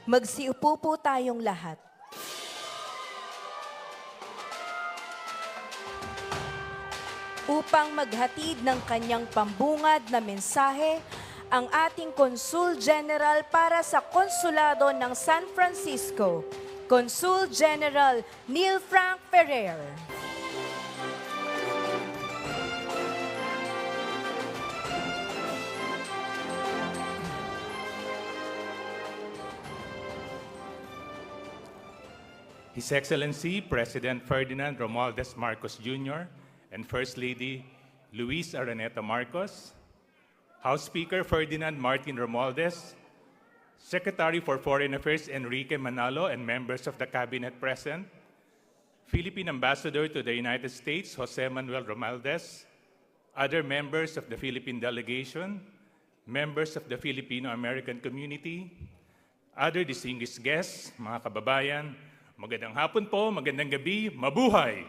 Magsiupo po tayong lahat. Upang maghatid ng kanyang pambungad na mensahe, ang ating Consul General para sa Konsulado ng San Francisco, Consul General Neil Frank Ferrer. His Excellency President Ferdinand Romualdez Marcos Jr. and First Lady Luis Araneta Marcos, House Speaker Ferdinand Martin Romualdez, Secretary for Foreign Affairs Enrique Manalo and members of the Cabinet present, Philippine Ambassador to the United States Jose Manuel Romualdez, other members of the Philippine delegation, members of the Filipino-American community, other distinguished guests, mga kababayan, magandang hapon po, magandang gabi, mabuhay!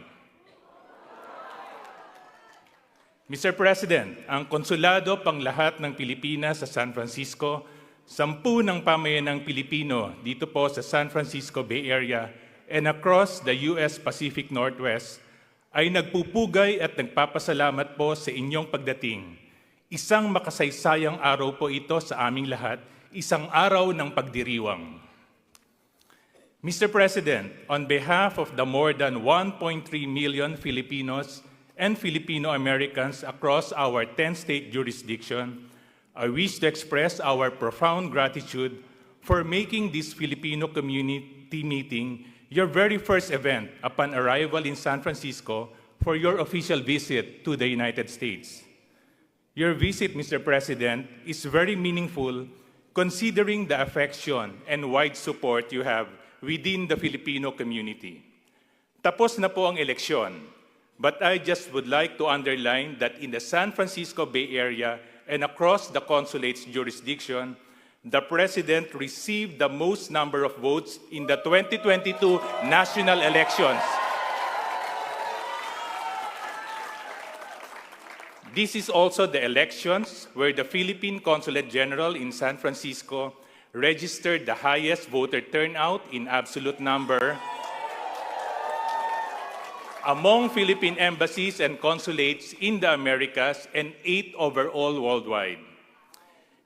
Mr. President, ang konsulado panglahat ng Pilipinas sa San Francisco, 10 ng pamayanang Pilipino dito po sa San Francisco Bay Area and across the U.S. Pacific Northwest ay nagpupugay at nagpapasalamat po sa inyong pagdating. Isang makasaysayang araw po ito sa aming lahat, isang araw ng pagdiriwang. Mr. President, on behalf of the more than 1.3 million Filipinos and Filipino Americans across our 10-state jurisdiction, I wish to express our profound gratitude for making this Filipino community meeting your very first event upon arrival in San Francisco for your official visit to the United States. Your visit, Mr. President, is very meaningful considering the affection and wide support you have within the Filipino community. Tapos na po ang eleksyon, but I just would like to underline that in the San Francisco Bay Area and across the consulate's jurisdiction, the President received the most number of votes in the 2022 national elections. This is also the elections where the Philippine Consulate General in San Francisco registered the highest voter turnout in absolute number among Philippine embassies and consulates in the Americas and 8 overall worldwide.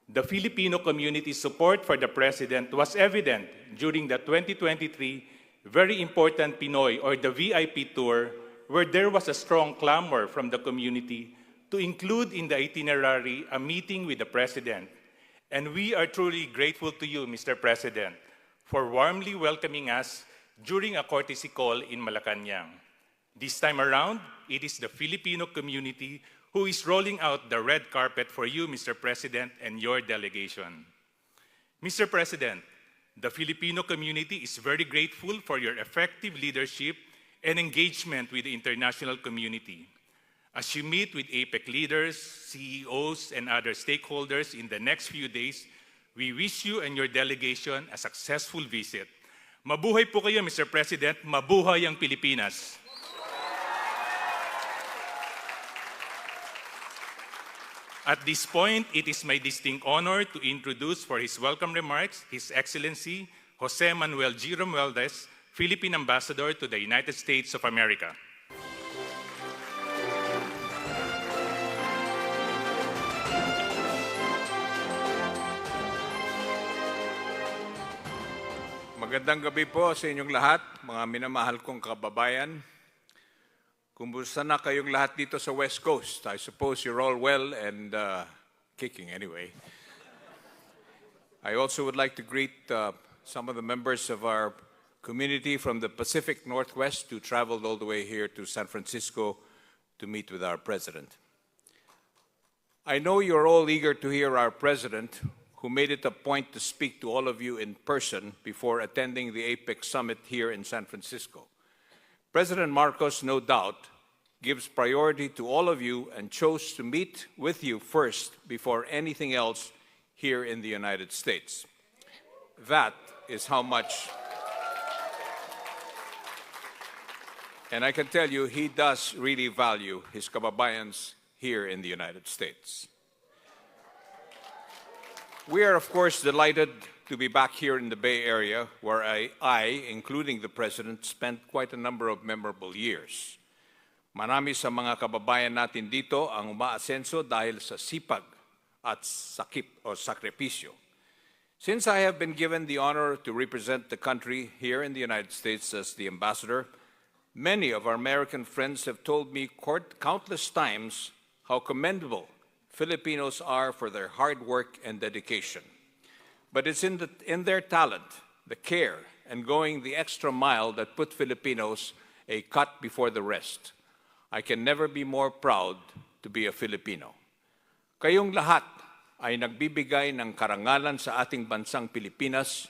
The Filipino community's support for the President was evident during the 2023 very important Pinoy or the VIP tour, where there was a strong clamor from the community to include in the itinerary a meeting with the President. And we are truly grateful to you, Mr. President, for warmly welcoming us during a courtesy call in Malacanang. This time around, it is the Filipino community who is rolling out the red carpet for you, Mr. President, and your delegation. Mr. President, the Filipino community is very grateful for your effective leadership and engagement with the international community. As you meet with APEC leaders, CEOs, and other stakeholders in the next few days, we wish you and your delegation a successful visit. Mabuhay po kayo, Mr. President. Mabuhay ang Pilipinas. At this point, it is my distinct honor to introduce for his welcome remarks His Excellency Jose Manuel G. Romualdez, Philippine Ambassador to the United States of America. Magandang gabi po sa inyong lahat, mga minamahal kong kababayan. Kumusta na kayong lahat dito sa West Coast? I suppose you're all well and kicking anyway. I also would like to greet some of the members of our community from the Pacific Northwest who traveled all the way here to San Francisco to meet with our President. I know you're all eager to hear our President, who made it a point to speak to all of you in person before attending the APEC summit here in San Francisco. President Marcos, no doubt, gives priority to all of you and chose to meet with you first before anything else here in the United States. That is how much, and I can tell you, he does really value his kababayans here in the United States. We are, of course, delighted to be back here in the Bay Area, where I, including the President, spent quite a number of memorable years. Marami sa mga kababayan natin dito ang umaasenso dahil sa sipag at sakip o sakripisyo. Since I have been given the honor to represent the country here in the United States as the ambassador, many of our American friends have told me countless times how commendable Filipinos are for their hard work and dedication. But it's in their talent, the care, and going the extra mile that put Filipinos a cut before the rest. I can never be more proud to be a Filipino. Kayong lahat ay nagbibigay ng karangalan sa ating bansang Pilipinas.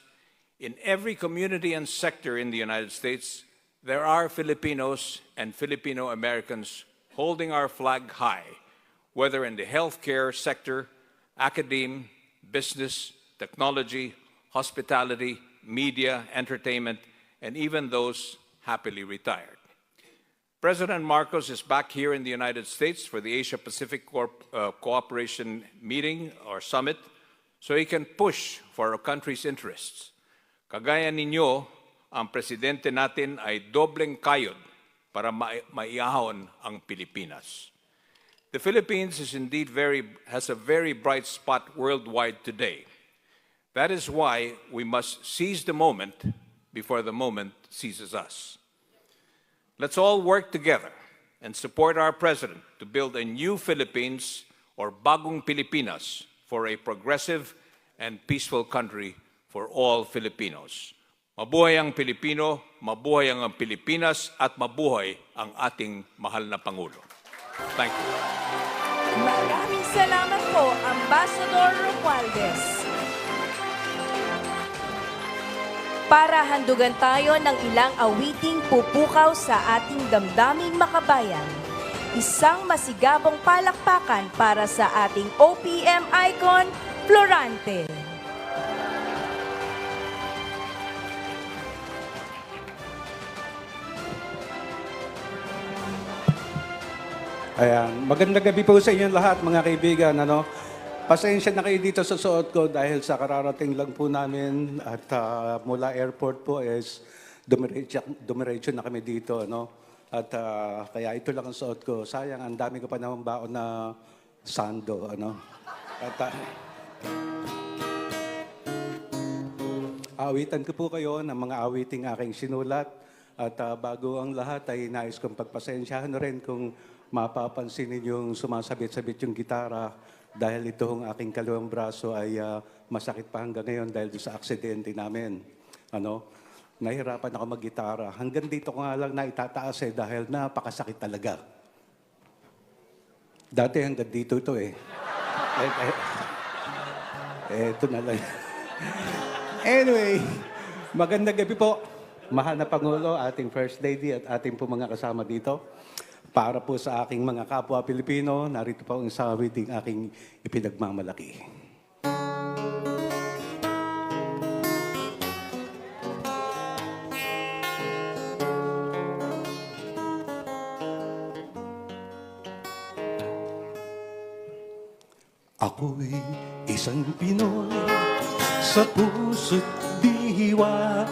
In every community and sector in the United States, there are Filipinos and Filipino Americans holding our flag high, whether in the healthcare sector, academe, business, technology, hospitality, media, entertainment, and even those happily retired. President Marcos is back here in the United States for the Asia-Pacific Cooperation Meeting or Summit so he can push for our country's interests. Kagaya ninyo, ang presidente natin ay dobleng kayod para maiahon ang Pilipinas. The Philippines is indeed has a very bright spot worldwide today. That is why we must seize the moment before the moment seizes us. Let's all work together and support our President to build a new Philippines or Bagong Pilipinas for a progressive and peaceful country for all Filipinos. Mabuhay ang Pilipino, mabuhay ang Pilipinas, at mabuhay ang ating mahal na Pangulo. Thank you. Maraming salamat po, Ambassador Romualdez. Para handugan tayo ng ilang awiting pupukaw sa ating damdaming makabayan. Isang masigabong palakpakan para sa ating OPM icon, Florante. Ayan. Magandang gabi po sa inyo lahat, mga kaibigan. Pasensya na kayo dito sa suot ko dahil sa kararating lang po namin at mula airport po is dumiretso na kami dito. At kaya ito lang ang suot ko. Sayang, ang dami ko pa naman baon na sando. At awitan ko po kayo ng mga awiting aking sinulat. At bago ang lahat ay nais kong pagpasensyahan rin kung mapapansin ninyong sumasabit-sabit yung gitara dahil itong aking kaliwang braso ay masakit pa hanggang ngayon dahil sa aksidente namin. Nahirapan ako mag-gitara. Hanggang dito ko nga lang na itataas dahil napakasakit talaga. Dati hanggang dito ito Ito na lang. Anyway, magandang gabi po. Mahal na Pangulo, ating First Lady at ating po mga kasama dito. Para po sa aking mga kapwa Pilipino, narito po ang isang awiting aking ipinagmamalaki. Ako'y isang Pinoy sa puso't diwa,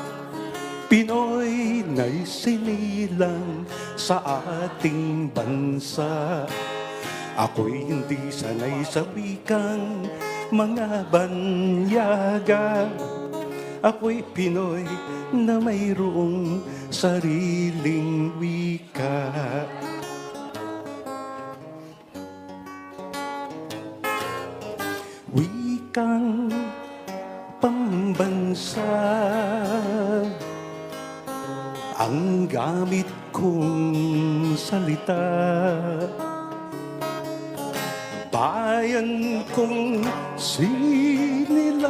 Pinoy na'y sinilang sa ating bansa. Ako'y hindi sanay sa wikang mga banyaga. Ako'y Pinoy na mayroong sariling wika. Wikang pambansa ang gamit kong salita. Bayan kong sinilangan,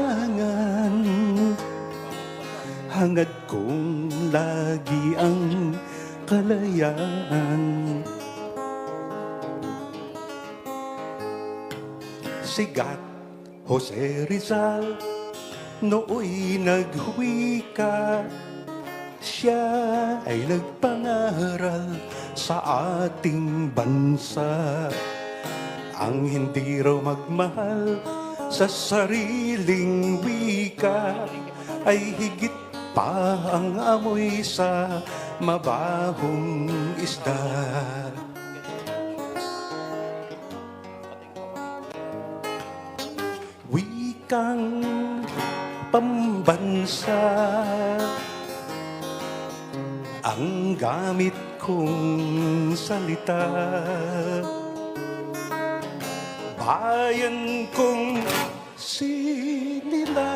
hangad kong lagi ang kalayaan. Sigat Jose Rizal nooy naghuwika. Siya ay nagpangaral sa ating bansa. Ang hindi raw magmahal sa sariling wika ay higit pa ang amoy sa mabahong isda. Wikang pambansa ang gamit kong salita. Bayan kong sinilangan,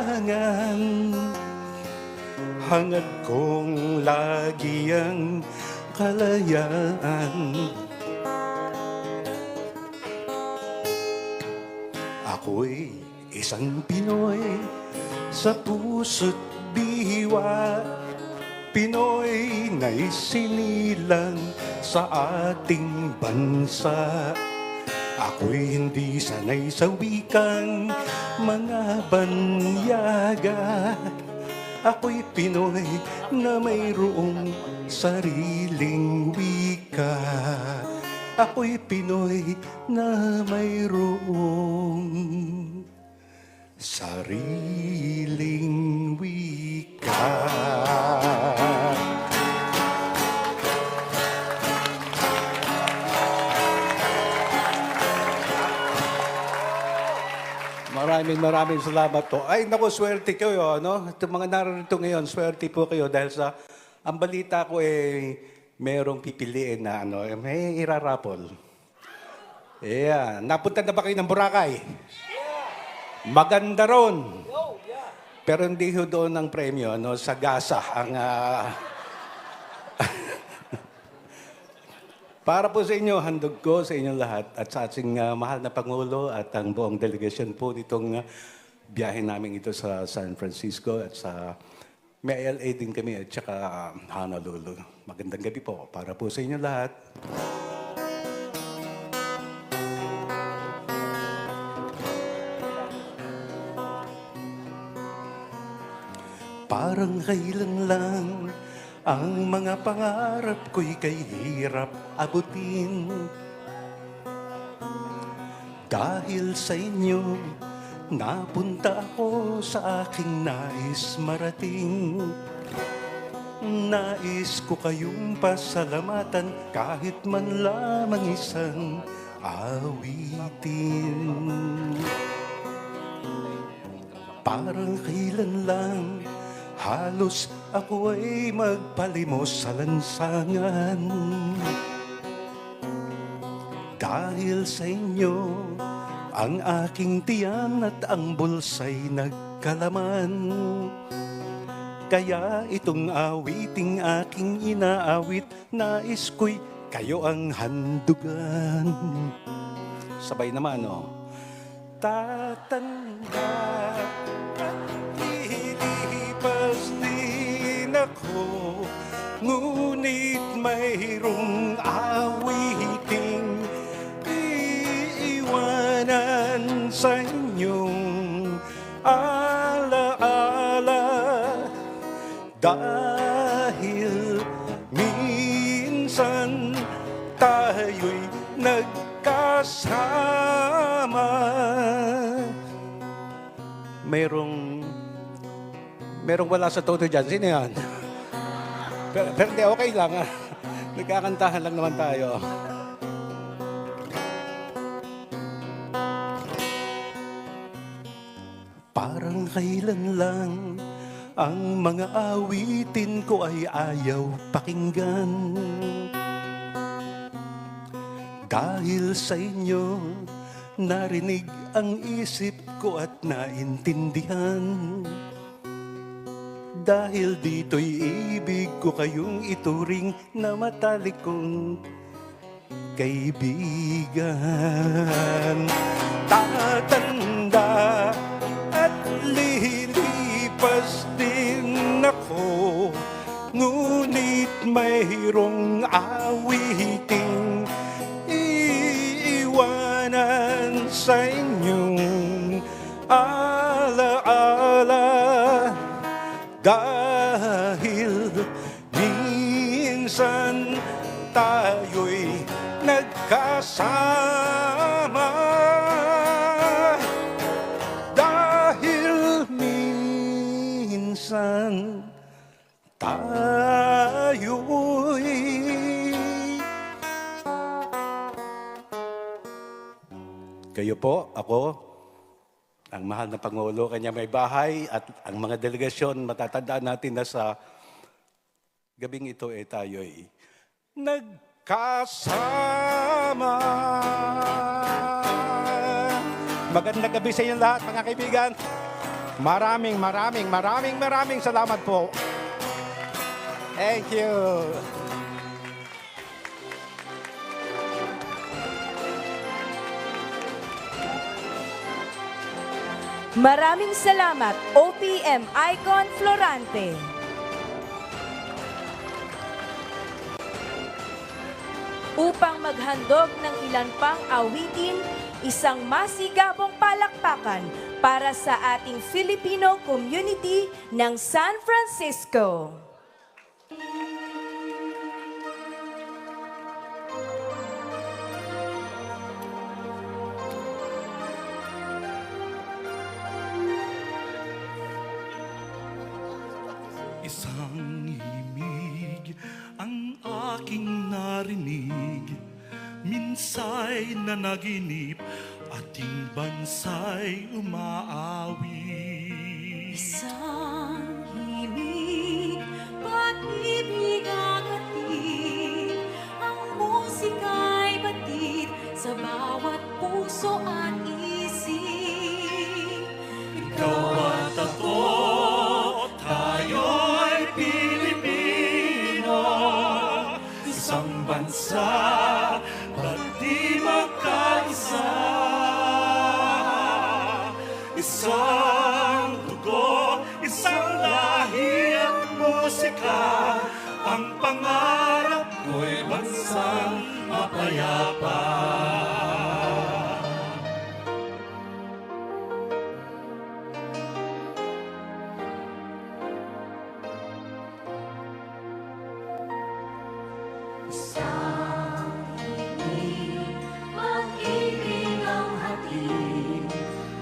hangad kong lagi ang kalayaan. Ako'y isang Pinoy sa puso't diwa, Pinoy na'y sinilang sa ating bansa. Ako'y hindi sanay sa wikang mga banyaga. Ako'y Pinoy na mayroong sariling wika. Ako'y Pinoy na mayroong sariling wika. Maraming salamat po. Ay, naku, swerte kayo, Itong mga narito ngayon, swerte po kayo dahil sa, ang balita ko merong pipiliin na, may irarapol. Yeah. Napunta na ba kayo ng Boracay? Maganda ron. Pero hindi ho doon ang premyo, no? Sa gasa ang... Para po sa inyo, handog ko sa inyong lahat at sa ating mahal na Pangulo at ang buong delegasyon po nitong biyahe namin ito sa San Francisco at sa may LA din kami at saka Honolulu. Magandang gabi po para po sa inyong lahat. Parang kailan lang ang mga pangarap ko'y kay hirap abutin. Dahil sa inyo, napunta ako sa aking nais marating. Nais ko kayong pasalamatan kahit man lamang isang awitin. Parang kailan lang halos ako ay magpalimos sa lansangan. Dahil sa inyo, ang aking tiyan at ang bulsa'y nagkalaman. Kaya itong awiting aking inaawit, nais ko'y kayo ang handugan. Sabay naman, oh. Tatanda at lilipas din ako, ngunit mayroong awiting iiwanan sa inyong alaala. Dahil minsan tayo'y nagkasama. Merong wala sa toto dyan. Sino yan? Pero hindi, okay lang. Nagkakantahan lang naman tayo. Parang kailan lang ang mga awitin ko ay ayaw pakinggan. Dahil sa inyo, narinig ang isip ko at naintindihan. Dahil dito'y ibig ko kayong ituring na matalik kong kaibigan. Tatanda at lilipas din ako, ngunit mayroong awiting iiwanan sa inyong alaala. Dahil minsan tayo'y nagkasama. Dahil minsan tayo'y kayo po, ako, ang mahal na Pangulo, kanya may bahay, at ang mga delegasyon, matatandaan natin na sa gabing ito tayo'y nagkasama. Magandang gabi sa inyo lahat, mga kaibigan. Maraming salamat po. Thank you. Maraming salamat, OPM Icon Florante. Upang maghandog ng ilan pang awitin, isang masigabong palakpakan para sa ating Filipino community ng San Francisco. Isang himig ang aking narinig, minsay nanaginip, ating bansa'y umaawi. Isang himig, pag-ibig ang hatid, ang musika'y batid sa bawat puso at isip. isang dugo, isang lahi at musika. Ang pangarap ko'y bansang mapayapa. Pag-ibig ang hatid,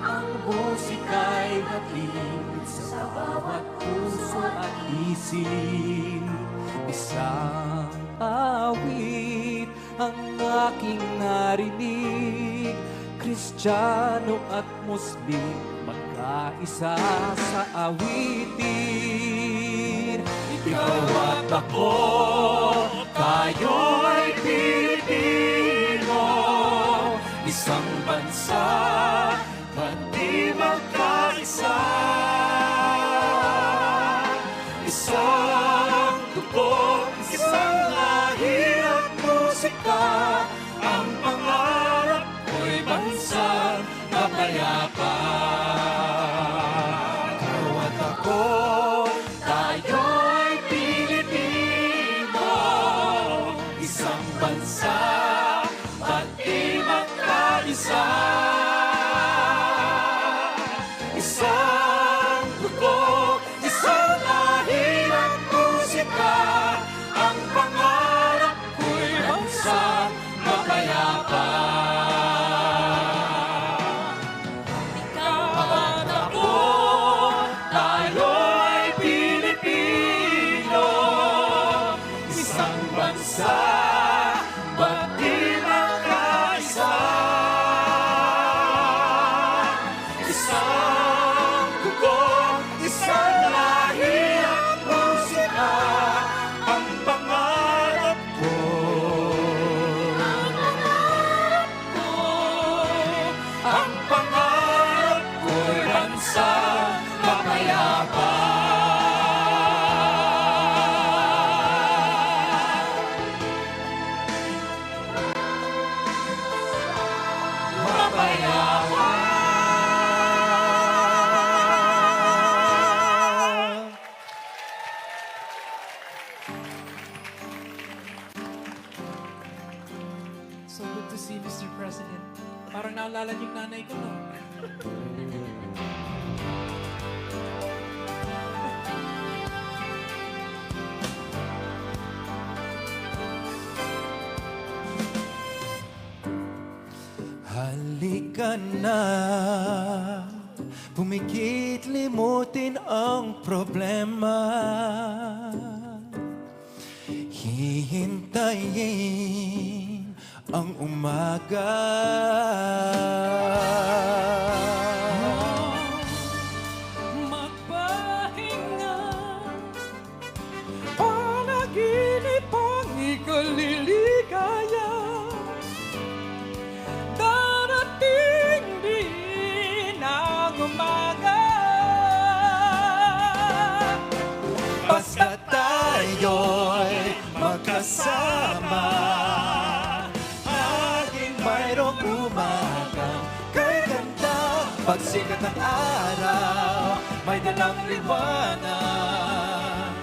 ang musika'y hatid sa bawat puso at isip. Isang awit ang aking narinig, Kristiyano at Muslim, magkaisa sa awitin. Ikaw at ako, tayo'y Pilipino, isang bansa, ba't di magkaisa? Isang dugo, isang lahi at musika, ang pangarap ko'y bansang mapayapa. Ikaw at ako, tayo'y Pilipino, isang bansa, ba't di magkaisa? Isang dugo, isang lahi at musika, ang pangarap ko'y bansang mapayapa. Ikaw at ako, tayo'y Pilipino, isang bansa, ba't di magkaisa? Isang dugo, isang lahi at musika, ang pangarap ko. Ang pangarap ko'y bansang mapayapa. Mapayapa. So good to see Mr. President. Parang naalala niyo yung nanay ko, no? Halika na, pumikit limutin ang problema. Hihintayin ang umaga. Magpahinga, panaginip ang ikaliligaya. Darating din ang umaga. Basta tayo'y magkasama, laging mayroong umagang kay ganda. Pagsikat ng araw, may dalang liwanag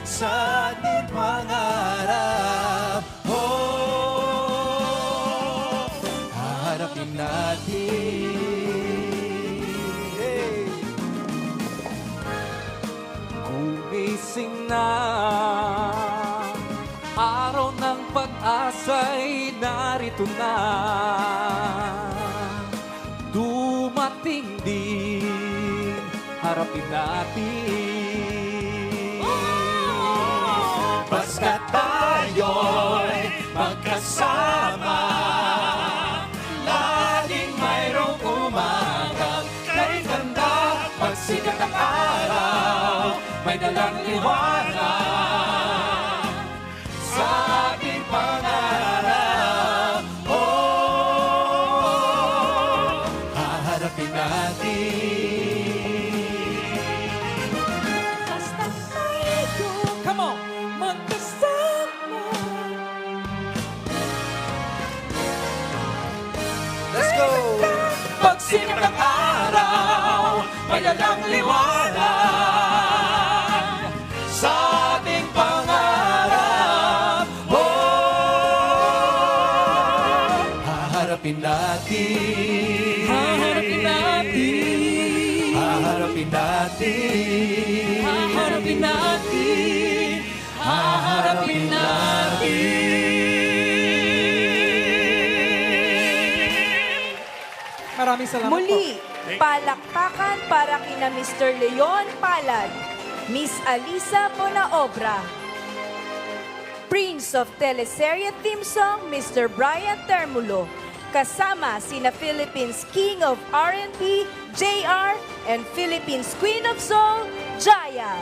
sa ating pangarap. Oh, haharapin natin. Hey. Gumising na, araw ng pag-asa'y narito na. Dumating din, harapin natin. Basta tayo'y magkasama, laging mayroong umagang kay ganda. Pagsikat ng araw, may dalang liwanag sa ating pangarap. Oh, haharapin natin. Basta tayo, come on, magkasama. Let's go! Pagsikat ng araw, Agad ang liwanag sa ating pangarap. Haharapin natin, haharapin natin, haharapin natin, haharapin natin, haharapin natin. Maraming salamat Muli, po. palakpakan para kina Mr. Leon Palad, Miss Alisa Bonaobra, Prince of Teleserye Theme Song, Mr. Brian Termulo, kasama sina Philippines King of R&B, JR, and Philippines Queen of Soul, Jaya.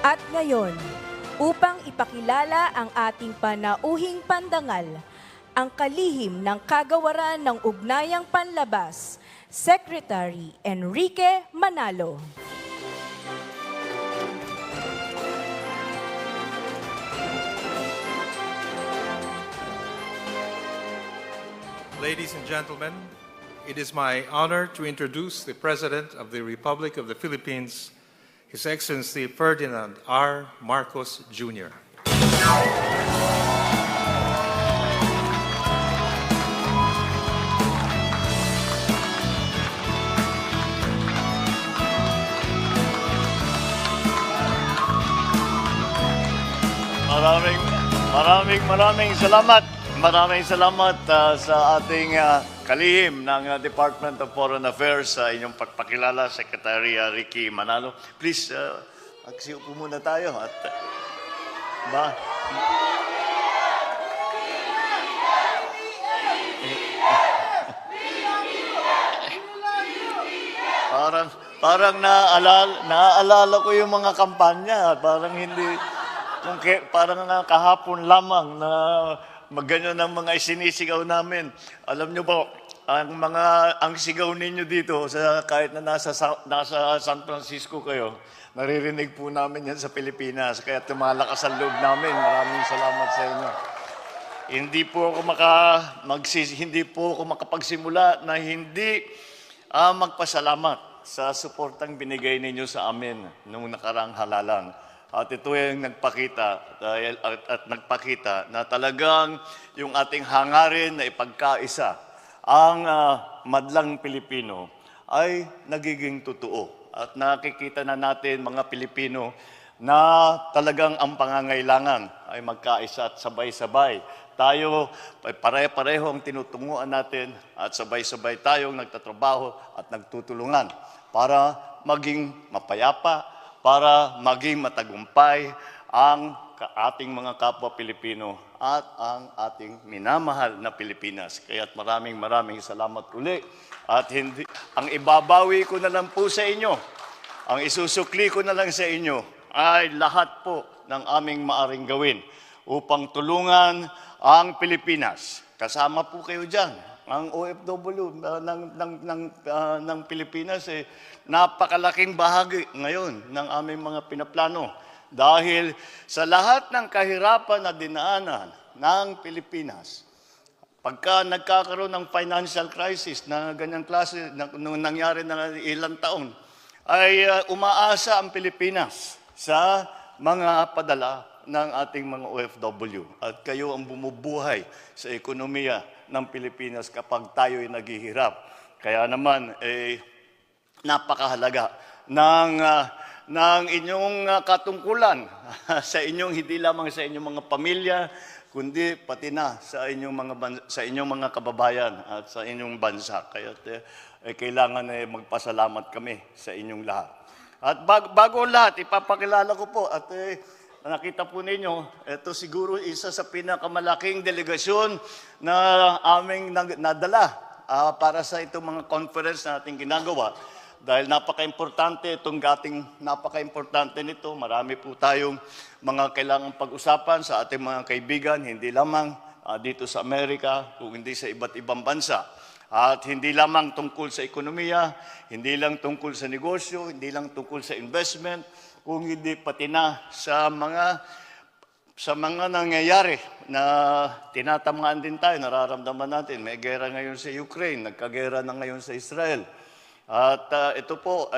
At ngayon, upang ipakilala ang ating panauhing pandangal, ang kalihim ng kagawaran ng ugnayang panlabas, Secretary Enrique Manalo. Ladies and gentlemen, it is my honor to introduce the President of the Republic of the Philippines, His Excellency Ferdinand R. Marcos Jr. Maraming salamat. Maraming salamat sa ating kalihim ng Department of Foreign Affairs sa inyong pagpakilala, Secretary Ricky Manalo. Please, magsiupo muna tayo. At, parang naaalala ko yung mga kampanya. Parang hindi, parang kahapon lamang na ganyan ang mga isinisigaw namin. Alam nyo po, ang sigaw ninyo dito, kahit na nasa San Francisco kayo, naririnig po namin yan sa Pilipinas. Kaya tumalakas ang loob namin. Maraming salamat sa inyo. Hindi po ako makapagsimula na hindi magpasalamat sa suportang binigay ninyo sa amin noong nakaraang halalan. At ito yung nagpakita na talagang yung ating hangarin na ipagkaisa ang madlang Pilipino ay nagiging totoo. At nakikita na natin mga Pilipino na talagang ang pangangailangan ay magkaisa at sabay-sabay. Tayo, pare-pareho ang tinutunguan natin at sabay-sabay tayong nagtatrabaho at nagtutulungan para maging mapayapa, para maging matagumpay ang ating mga kapwa Pilipino at ang ating minamahal na Pilipinas. Kaya't maraming salamat uli. At ang ibabawi ko na lang po sa inyo, ang isusukli ko na lang sa inyo ay lahat po ng aming maaring gawin upang tulungan ang Pilipinas. Kasama po kayo dyan. Ang OFW ng Pilipinas napakalaking bahagi ngayon ng aming mga pinaplano. Dahil sa lahat ng kahirapan na dinaanan ng Pilipinas, pagka nagkakaroon ng financial crisis na ganyang klase, nung nangyari na ilang taon, ay umaasa ang Pilipinas sa mga padala ng ating mga OFW. At kayo ang bumubuhay sa ekonomiya ng Pilipinas kapag tayo'y naghihirap. Kaya naman, napakahalaga ng inyong katungkulan sa inyong, hindi lamang sa inyong mga pamilya, kundi pati na sa inyong mga kababayan at sa inyong bansa. Kaya kailangan magpasalamat kami sa inyong lahat. At bago lahat, ipapakilala ko po at nakita po ninyo, ito siguro isa sa pinakamalaking delegasyon na aming nadala para sa itong mga conference na ating ginagawa. Dahil napaka-importante nito. Marami po tayong mga kailangang pag-usapan sa ating mga kaibigan, hindi lamang dito sa Amerika, kung hindi sa iba't ibang bansa. At hindi lamang tungkol sa ekonomiya, hindi lang tungkol sa negosyo, hindi lang tungkol sa investment, kung hindi pati na sa mga nangyayari na tinatamaan din tayo, nararamdaman natin. May gera ngayon sa Ukraine, nagkagera na ngayon sa Israel. At ito po,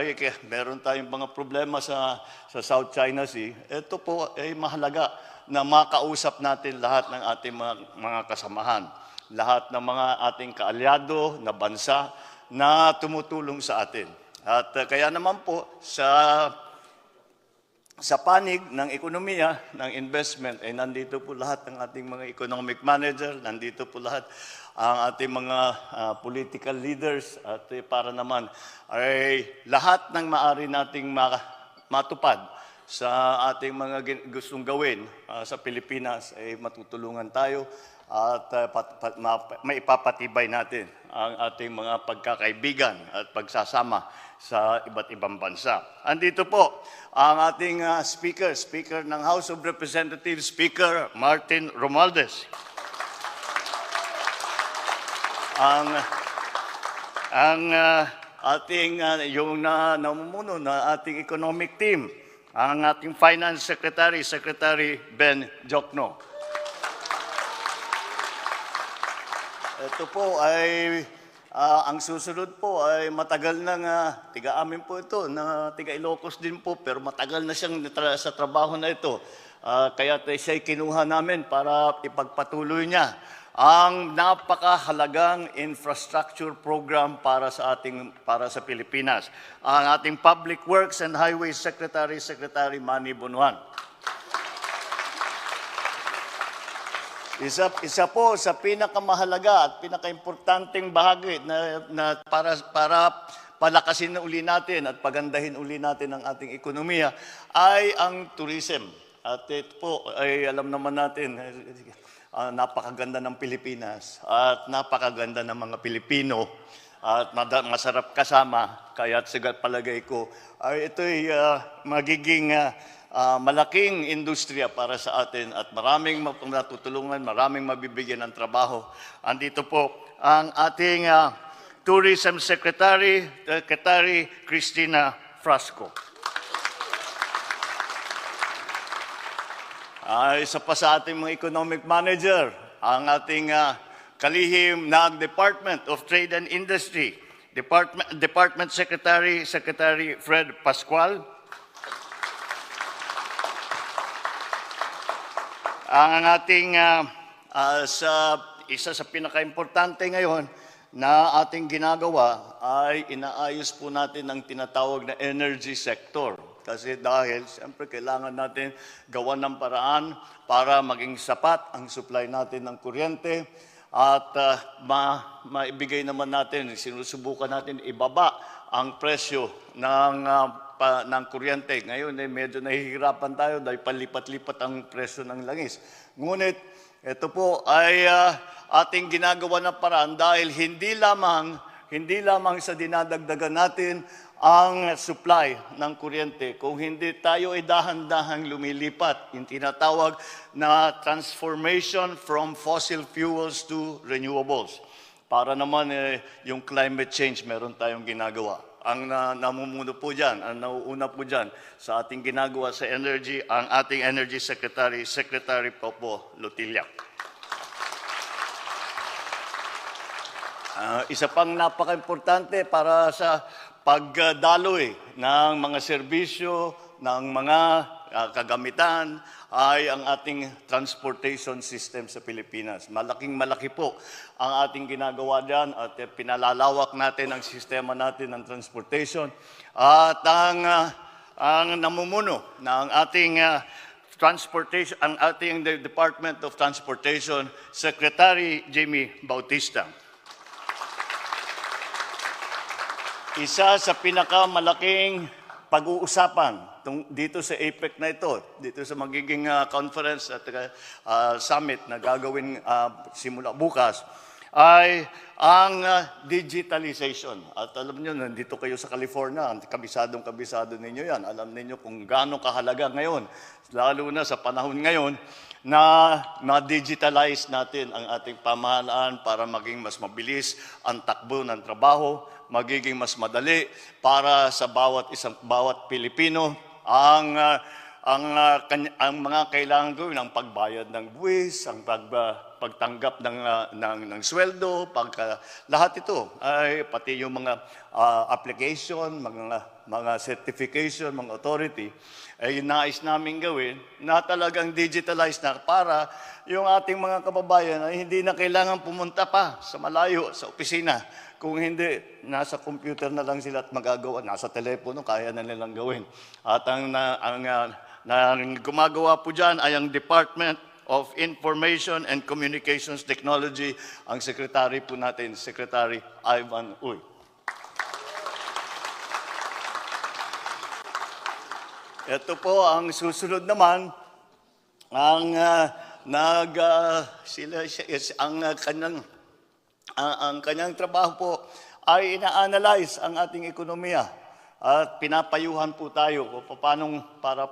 meron tayong mga problema sa South China Sea. Ito po ay mahalaga na makausap natin lahat ng ating mga kasamahan. Lahat ng mga ating kaalyado na bansa na tumutulong sa atin. At kaya naman po sa panig ng ekonomiya, ng investment, ay nandito po lahat ng ating mga economic manager, nandito po lahat ang ating mga political leaders, at para naman ay lahat ng maaari nating matupad sa ating mga gustong gawin sa Pilipinas ay matutulungan tayo at maipapatibay natin ang ating mga pagkakaibigan at pagsasama sa iba't ibang bansa. Andito po ang ating Speaker ng House of Representatives, Speaker Martin Romualdez. Ang ating yung namumuno na ating economic team, ang ating Finance Secretary, Secretary Ben Jokno. Ito po ay, ang susunod po ay matagal nang tiga-amin po ito, na tiga-Ilocos din po, pero matagal na siyang sa trabaho na ito. Kaya siya'y kinuha namin para ipagpatuloy niya ang napakahalagang infrastructure program para sa Pilipinas. Ang ating Public Works and Highways Secretary, Secretary Manny Bunuan. Isa po sa pinakamahalaga at pinakaimportanteng bahagi na para palakasin uli natin at pagandahin uli natin ang ating ekonomiya ay ang tourism. At ito po ay alam naman natin, napakaganda ng Pilipinas at napakaganda ng mga Pilipino at masarap kasama. Kaya sa palagay ko ay ito'y magiging malaking industriya para sa atin at maraming matutulungan, maraming mabibigyan ng trabaho. Andito po ang ating Tourism Secretary, Secretary Cristina Frasco. Isa pa sa ating mga economic manager, ang ating kalihim na Department of Trade and Industry, Department Secretary, Secretary Fred Pascual. Ang ating isa sa pinaka-importante ngayon na ating ginagawa ay inaayos po natin ang tinatawag na energy sector. Kasi dahil siyempre kailangan natin gawan ng paraan para maging sapat ang supply natin ng kuryente at maibigay naman natin, sinusubukan natin ibaba ang presyo ng kuryente. Ngayon, medyo nahihirapan tayo dahil palipat-lipat ang presyo ng langis. Ngunit, ito po ay ating ginagawa ng paraan dahil hindi lamang sa dinadagdagan natin ang supply ng kuryente, kung hindi tayo ay dahan-dahang lumilipat, yung tinatawag na transformation from fossil fuels to renewables. Para naman yung climate change, meron tayong ginagawa. Ang namumuno po dyan, ang nauuna po dyan sa ating ginagawa sa energy, ang ating Energy Secretary, Secretary Popo Lotilla. Isa pang napaka-importante para sa pagdaloy ng mga serbisyo, ng mga kagamitan ay ang ating transportation system sa Pilipinas. Malaking-malaki po ang ating ginagawa dyan at pinalalawak natin ang sistema natin ng transportation. At ang namumuno ng ating transportation, ang ating Department of Transportation, Secretary Jimmy Bautista. Isa sa pinakamalaking pag-uusapan dito sa APEC na ito, dito sa magiging conference at summit na gagawin simula bukas, ay ang digitalization. At alam niyo, nandito kayo sa California, kabisado ninyo yan. Alam niyo kung gaano kahalaga ngayon, lalo na sa panahon ngayon, na na-digitalize natin ang ating pamahalaan para maging mas mabilis ang takbo ng trabaho, magiging mas madali para sa bawat Pilipino ang mga kailangan gawin, ang pagbayad ng buwis, ang pagtanggap ng sweldo, lahat ito ay pati yung mga application, mga certification, mga authority, ay nais namin gawin na talagang digitalized na para yung ating mga kababayan ay hindi na kailangan pumunta pa sa malayo, sa opisina. Kung hindi, nasa computer na lang sila at magagawa, nasa telepono, kaya na nilang gawin. At ang gumagawa po dyan ay ang Department of Information and Communications Technology, ang secretary po natin, Secretary Ivan Uy. Ito po ang susunod naman, ang kanyang trabaho po ay ina-analyze ang ating ekonomiya at pinapayuhan po tayo kung paano para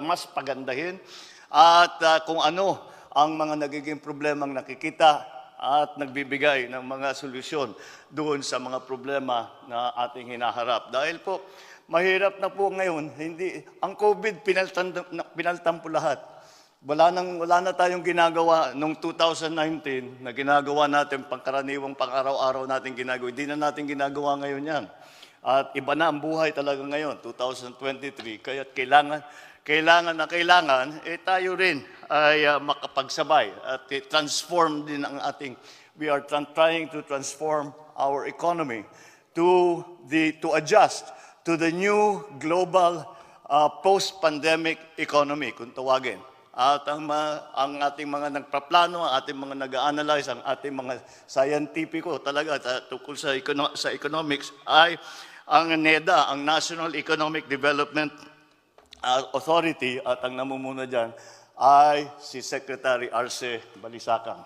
mas pagandahin at kung ano ang mga nagiging problemang nakikita at nagbibigay ng mga solusyon doon sa mga problema na ating hinaharap. Dahil po, mahirap na po ngayon, ang COVID pinaltan po lahat. Wala na tayong ginagawa noong 2019 na ginagawa natin pangkaraniwang pang-araw-araw natin ginagawa. Hindi na natin ginagawa ngayon yan. At iba na ang buhay talaga ngayon, 2023. Kaya kailangan tayo rin ay makapagsabay at transform din ang we are trying to transform our economy to adjust to the new global post-pandemic economy, kung tawagin. At ang ating mga nagpaplano, ang ating mga nag-analyze, ang ating mga scientifico talaga tungkol sa economics ay ang NEDA, ang National Economic Development Authority, at ang namumuna dyan ay si Secretary Arce Balisacang.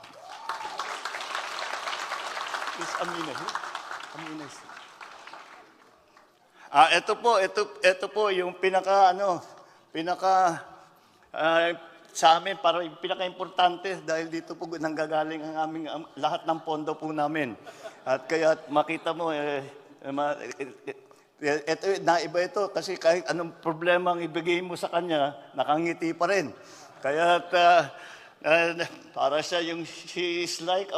Is Amina here? Amina is ito po yung sa amin, para yung pinaka-importante dahil dito po nanggagaling ang aming lahat ng pondo po namin. At kaya makita mo, naiba ito kasi kahit anong problema ang ibigay mo sa kanya, nakangiti pa rin. Kaya para siya she is like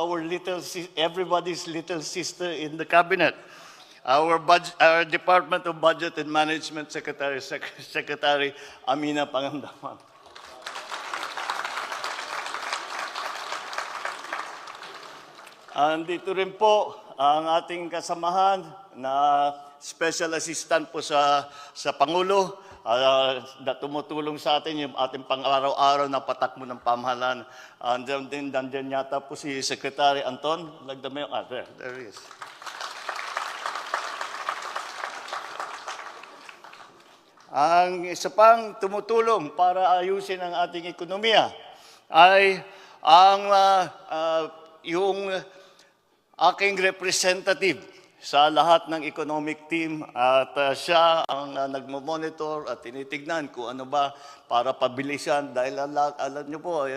everybody's little sister in the cabinet. Our Department of Budget and Management Secretary Amina Pangandaman. Andito rin po ang ating kasamahan na Special Assistant po sa Pangulo na tumutulong sa atin yung ating pang-araw-araw na patakbo ng pamahalaan. Nandiyan yata po si Secretary Anton. Lagdam mo yung there he is. Ang isa pang tumutulong para ayusin ang ating ekonomiya ay yung aking representative sa lahat ng economic team, at siya ang nagmo-monitor at tinitignan kung ano ba para pabilisan dahil alam niyo po,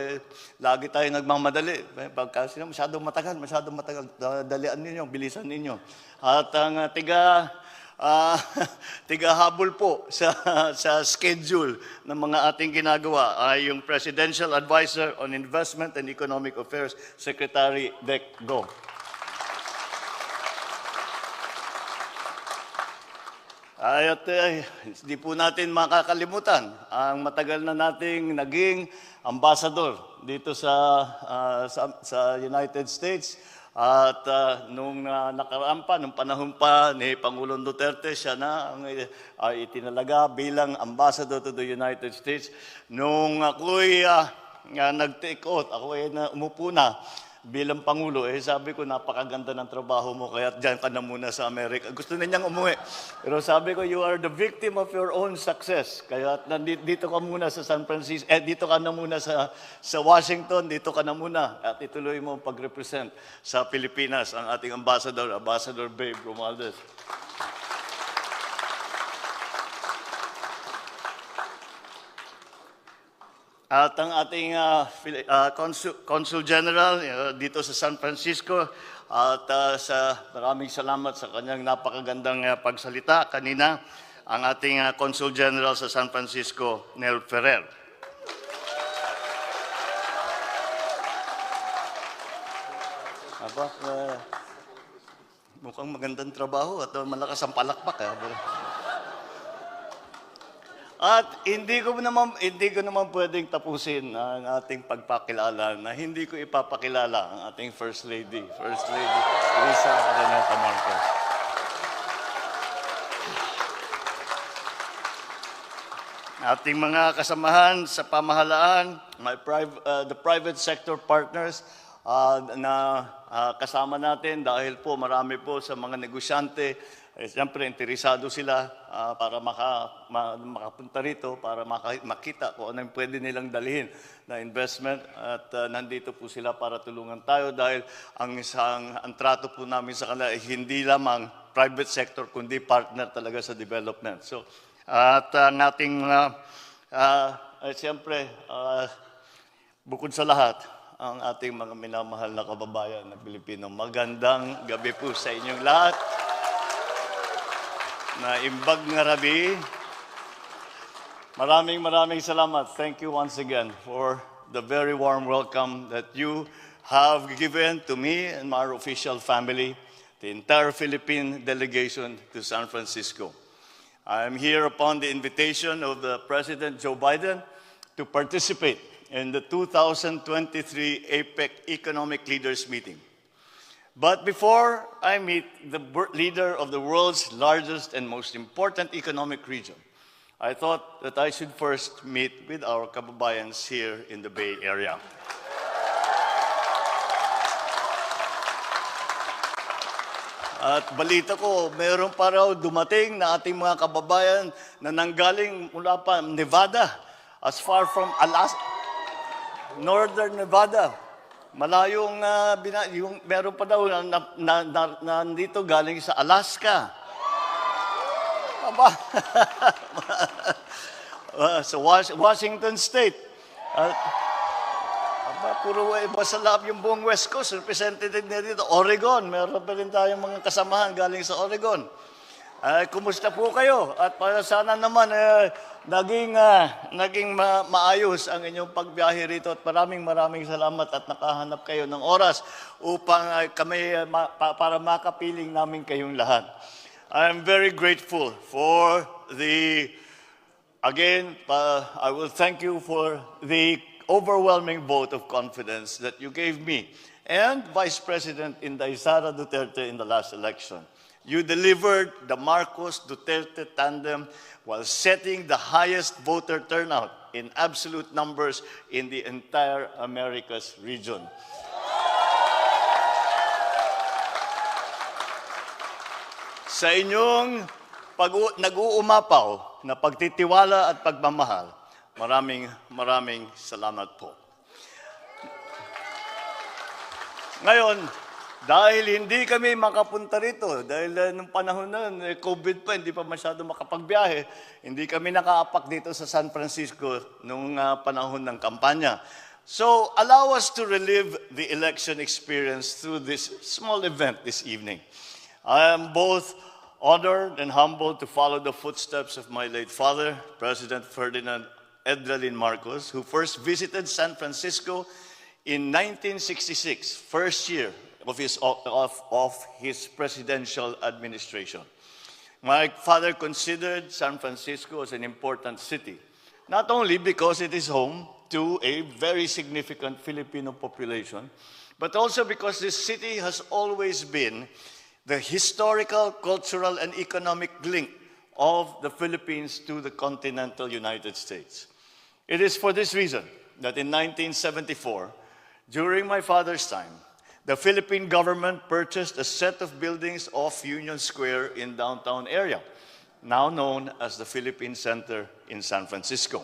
lagi tayo nagmamadali. Pagka masyadong matagal, dalian ninyo, bilisan ninyo. At ang tigahabol po sa schedule ng mga ating ginagawa ay yung Presidential Advisor on Investment and Economic Affairs, Secretary Dec Go. At hindi po natin makakalimutan ang matagal na nating naging ambassador dito sa United States. At nung nakaraan pa, nung panahon pa ni Pangulong Duterte, siya na ang itinalaga bilang ambassador to the United States. Nung ako'y nag-take out, ako'y umupo na, bilang Pangulo, sabi ko, napakaganda ng trabaho mo, kaya dyan ka na muna sa Amerika. Gusto na niyang umuwi. Pero sabi ko, you are the victim of your own success. Kaya dito ka muna sa San Francisco, dito ka na muna sa Washington, dito ka na muna. At ituloy mo pag-represent sa Pilipinas ang ating ambassador, Ambassador Babe Romualdez. At ang ating Consul General dito sa San Francisco, at maraming salamat sa kanyang napakagandang pagsalita kanina, ang ating Consul General sa San Francisco, Nel Ferrer. Mukhang magandang trabaho at malakas ang palakpak. At hindi ko naman pwedeng tapusin ang ating pagpakilala na hindi ko ipapakilala ang ating First Lady Lisa Araneta Marcos. Ating mga kasamahan sa pamahalaan, the private sector partners na kasama natin dahil po marami po sa mga negosyante, siyempre, interesado sila para makapunta rito, para makita kung ano yung pwede nilang dalhin na investment. At nandito po sila para tulungan tayo dahil ang trato po namin sa kanila ay hindi lamang private sector, kundi partner talaga sa development. So, at ang ating, siyempre, bukod sa lahat, ang ating mga minamahal na kababayan na Pilipino, magandang gabi po sa inyong lahat. Na imbag nga rabi. Maraming salamat. Thank you once again for the very warm welcome that you have given to me and my official family, the entire Philippine delegation to San Francisco. I am here upon the invitation of the President Joe Biden to participate in the 2023 APEC Economic Leaders Meeting. But before I meet the leader of the world's largest and most important economic region, I thought that I should first meet with our kababayans here in the Bay Area. At balita ko, mayroon pa raw dumating na ating mga kababayan na nanggaling mula pa Nevada, as far from Alaska, Northern Nevada. Malayong, meron pa daw nandito galing sa Alaska. Sa Washington State. Puro masalap yung buong West Coast. Representative na dito. Oregon. Meron pa rin tayong mga kasamahan galing sa Oregon. Kumusta po kayo? At para sana naman naging maayos ang inyong pagbiyahe rito at maraming salamat at nakahanap kayo ng oras upang para makapiling namin kayong lahat. I am very grateful for I will thank you for the overwhelming vote of confidence that you gave me and Vice President Inday Sara Duterte in the last election. You delivered the Marcos-Duterte tandem while setting the highest voter turnout in absolute numbers in the entire Americas region. Sa inyong nag-uumapaw na pagtitiwala at pagmamahal, maraming salamat po. Ngayon, dahil hindi kami makapunta rito, dahil nung panahon na COVID pa, hindi pa masyado makapagbiyahe, hindi kami nakaapak dito sa San Francisco nung panahon ng kampanya. So, allow us to relive the election experience through this small event this evening. I am both honored and humbled to follow the footsteps of my late father, President Ferdinand Edralin Marcos, who first visited San Francisco in 1966, first year of his presidential administration. My father considered San Francisco as an important city, not only because it is home to a very significant Filipino population, but also because this city has always been the historical, cultural, and economic link of the Philippines to the continental United States. It is for this reason that in 1974, during my father's time, The Philippine government purchased a set of buildings off Union Square in downtown area, now known as the Philippine Center in San Francisco.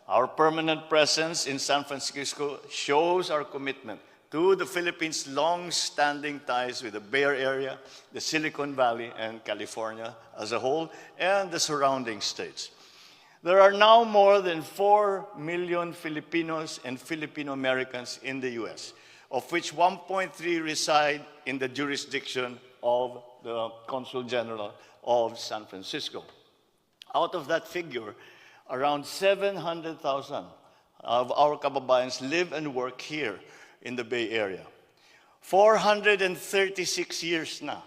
Our permanent presence in San Francisco shows our commitment to the Philippines' long-standing ties with the Bay Area, the Silicon Valley, and California as a whole, and the surrounding states. There are now more than 4 million Filipinos and Filipino Americans in the U.S., of which 1.3 reside in the jurisdiction of the Consul General of San Francisco. Out of that figure, around 700,000 of our kababayans live and work here in the Bay Area. 436 years na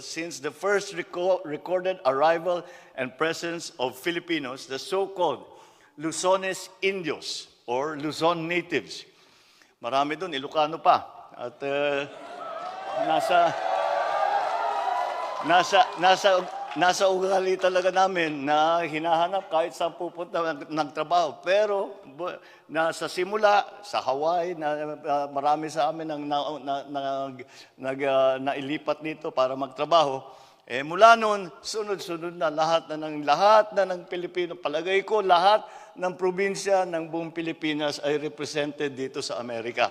since the first recorded arrival and presence of Filipinos, the so-called Luzones Indios or Luzon natives. Marami doon, Ilocano pa. At nasa ugali talaga namin na hinahanap kahit saan pupunta nagtrabaho. Pero nasa simula, sa Hawaii, marami sa amin ang nailipat dito para magtrabaho. Mula noon, sunod-sunod na lahat na ng Pilipino. Palagay ko, lahat ng probinsya ng buong Pilipinas ay represented dito sa Amerika.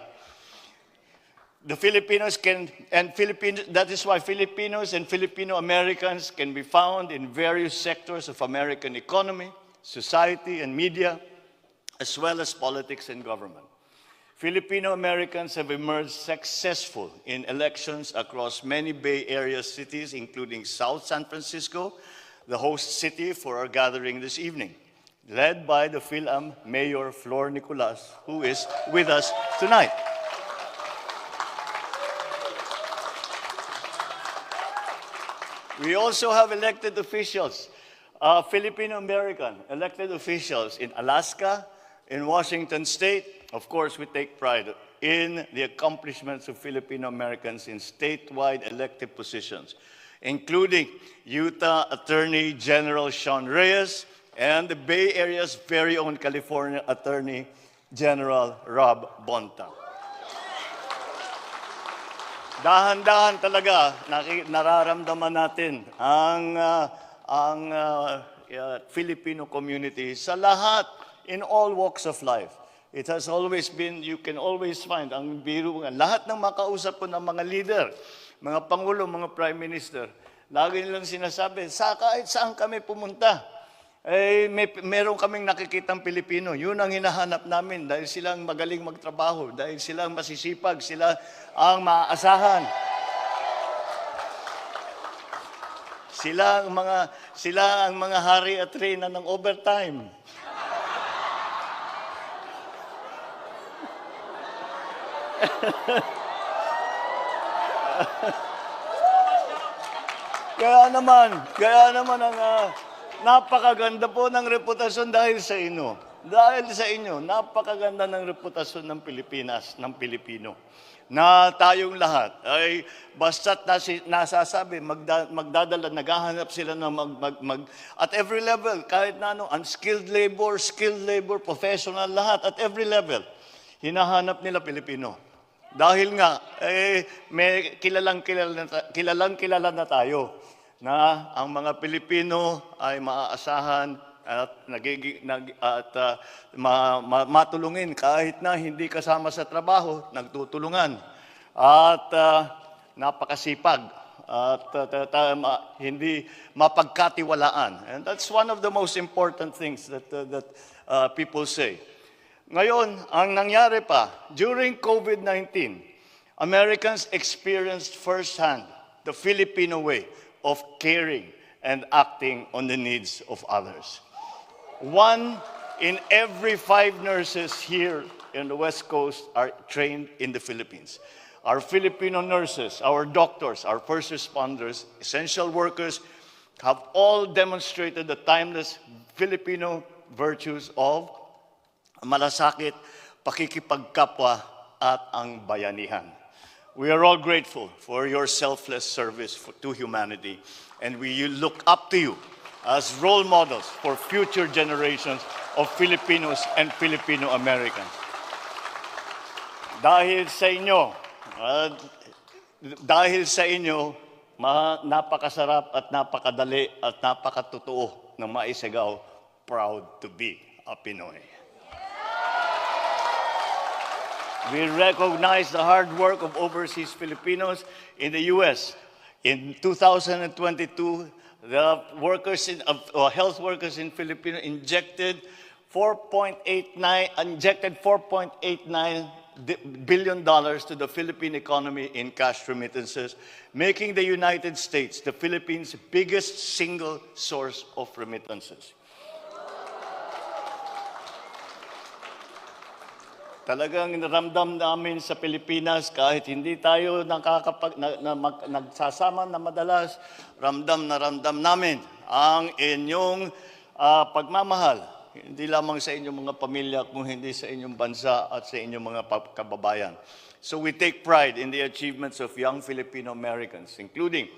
The Filipinos that is why Filipinos and Filipino Americans can be found in various sectors of American economy, society, and media, as well as politics and government. Filipino Americans have emerged successful in elections across many Bay Area cities, including South San Francisco, the host city for our gathering this evening, led by the PhilAm Mayor Flor Nicolas, who is with us tonight. We also have elected officials, Filipino-American elected officials in Alaska, in Washington State. Of course, we take pride in the accomplishments of Filipino-Americans in statewide elected positions, including Utah Attorney General Sean Reyes and the Bay Area's very own California Attorney General Rob Bonta. Dahan-dahan talaga nararamdaman natin ang Filipino community sa lahat, in all walks of life. It has always been, you can always find, ang biro, lahat ng makausap ko ng mga leader, mga pangulo, mga prime minister, lagi nilang sinasabi, kahit saan kami pumunta, meron kaming nakikitang Pilipino. Yun ang hinahanap namin dahil silang magaling magtrabaho, dahil silang masisipag, sila ang maaasahan. Sila ang mga hari at reyna ng overtime. Kaya naman ang napakaganda po ng reputasyon dahil sa inyo. Dahil sa inyo, napakaganda ng reputasyon ng Pilipinas, ng Pilipino. Na tayong lahat ay basta't nasasabi, magdadala, naghahanap sila ng at every level, kahit na unskilled labor, skilled labor, professional, lahat, at every level, hinahanap nila Pilipino. Dahil nga, may kilalang-kilala na tayo na ang mga Pilipino ay maaasahan at matulungin kahit na hindi kasama sa trabaho, nagtutulungan at napakasipag at hindi mapagkatiwalaan. And that's one of the most important things that people say. Ngayon, ang nangyari pa, during COVID-19, Americans experienced firsthand the Filipino way of caring and acting on the needs of others. 1 in every 5 nurses here in the West Coast are trained in the Philippines. Our Filipino nurses, our doctors, our first responders, essential workers have all demonstrated the timeless Filipino virtues of malasakit, pakikipagkapwa, at ang bayanihan. We are all grateful for your selfless service to humanity, and we look up to you as role models for future generations of Filipinos and Filipino Americans. Dahil sa inyo, dahil sa inyo, napakasarap at napakadali at napakatotoo na maisagaw, proud to be a Pinoy. We recognize the hard work of overseas Filipinos in the U.S. In 2022, the health workers in Philippines injected $4.89 billion to the Philippine economy in cash remittances, making the United States the Philippines' biggest single source of remittances. Talagang naramdam namin sa Pilipinas, kahit hindi tayo nagsasama na madalas, ramdam na ramdam namin ang inyong pagmamahal. Hindi lamang sa inyong mga pamilya, kung hindi sa inyong bansa at sa inyong mga kababayan. So we take pride in the achievements of young Filipino Americans, including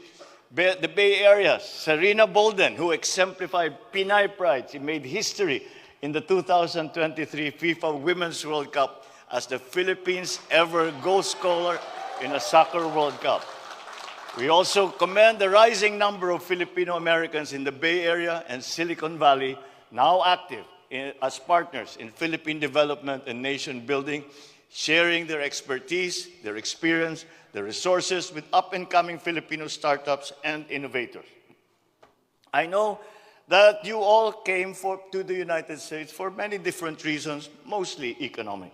the Bay Area, Serena Bolden, who exemplified Pinay pride. She made history in the 2023 FIFA Women's World Cup as the Philippines' ever goal scorer in a soccer World Cup. We also commend the rising number of Filipino Americans in the Bay Area and Silicon Valley now active as partners in Philippine development and nation building, sharing their expertise, their experience, their resources with up-and-coming Filipino startups and innovators. I know that you all came to the United States for many different reasons, mostly economic.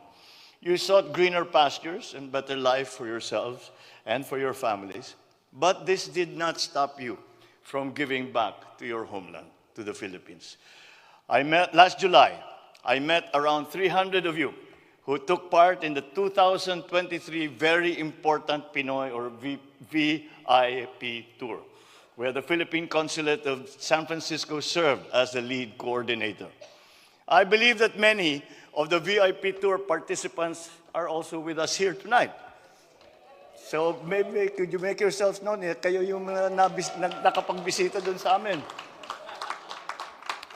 You sought greener pastures and better life for yourselves and for your families, but this did not stop you from giving back to your homeland, to the Philippines. Last July, I met around 300 of you who took part in the 2023 very important Pinoy or VIP tour, where the Philippine Consulate of San Francisco served as the lead coordinator. I believe that many of the VIP tour participants are also with us here tonight. So maybe could you make yourselves known? Kayo yung nakapagbisita dun sa amin.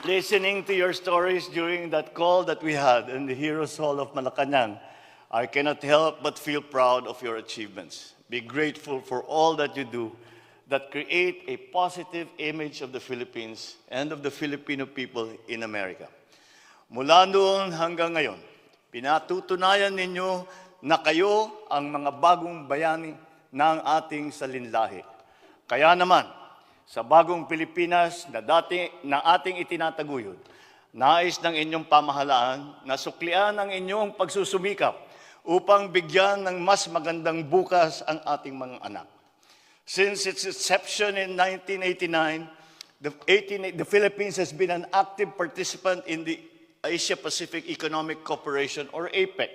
Listening to your stories during that call that we had in the Heroes Hall of Malacanang, I cannot help but feel proud of your achievements. Be grateful for all that you do that create a positive image of the Philippines and of the Filipino people in America. Mula noon hanggang ngayon, pinatutunayan ninyo na kayo ang mga bagong bayani ng ating salinlahi. Kaya naman, sa bagong Pilipinas na ating itinataguyod, nais ng inyong pamahalaan na suklian ang inyong pagsusumikap upang bigyan ng mas magandang bukas ang ating mga anak. Since its inception in 1989, the Philippines has been an active participant in the Asia-Pacific Economic Cooperation, or APEC,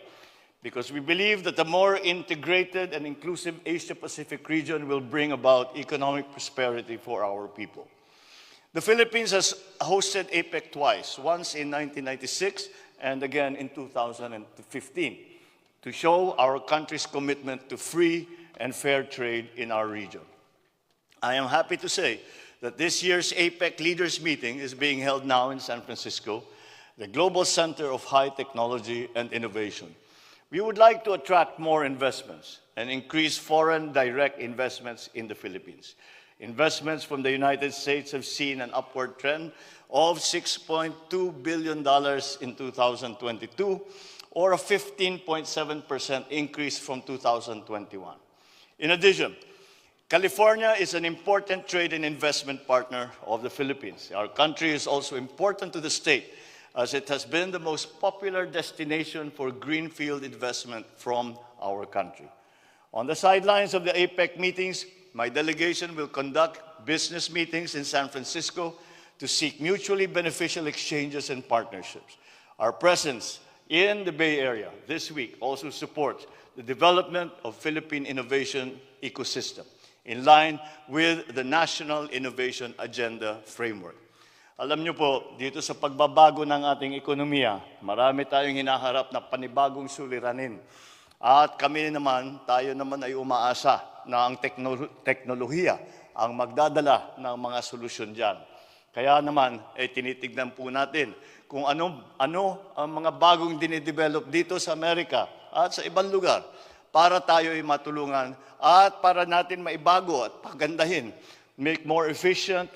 because we believe that a more integrated and inclusive Asia-Pacific region will bring about economic prosperity for our people. The Philippines has hosted APEC twice, once in 1996 and again in 2015, to show our country's commitment to free and fair trade in our region. I am happy to say that this year's APEC Leaders Meeting is being held now in San Francisco, the global center of high technology and innovation. We would like to attract more investments and increase foreign direct investments in the Philippines. Investments from the United States have seen an upward trend of $6.2 billion in 2022, or a 15.7% increase from 2021. In addition, California is an important trade and investment partner of the Philippines. Our country is also important to the state, as it has been the most popular destination for greenfield investment from our country. On the sidelines of the APEC meetings, my delegation will conduct business meetings in San Francisco to seek mutually beneficial exchanges and partnerships. Our presence in the Bay Area this week also supports the development of Philippine innovation ecosystem in line with the National Innovation Agenda Framework. Alam niyo po, dito sa pagbabago ng ating ekonomiya, marami tayong hinaharap na panibagong suliranin. At kami naman, tayo naman ay umaasa na ang teknolohiya ang magdadala ng mga solusyon dyan. Kaya naman, tinitignan po natin kung ano ang mga bagong dinidevelop dito sa Amerika at sa ibang lugar para tayo ay matulungan at para natin maibago at pagandahin, make more efficient,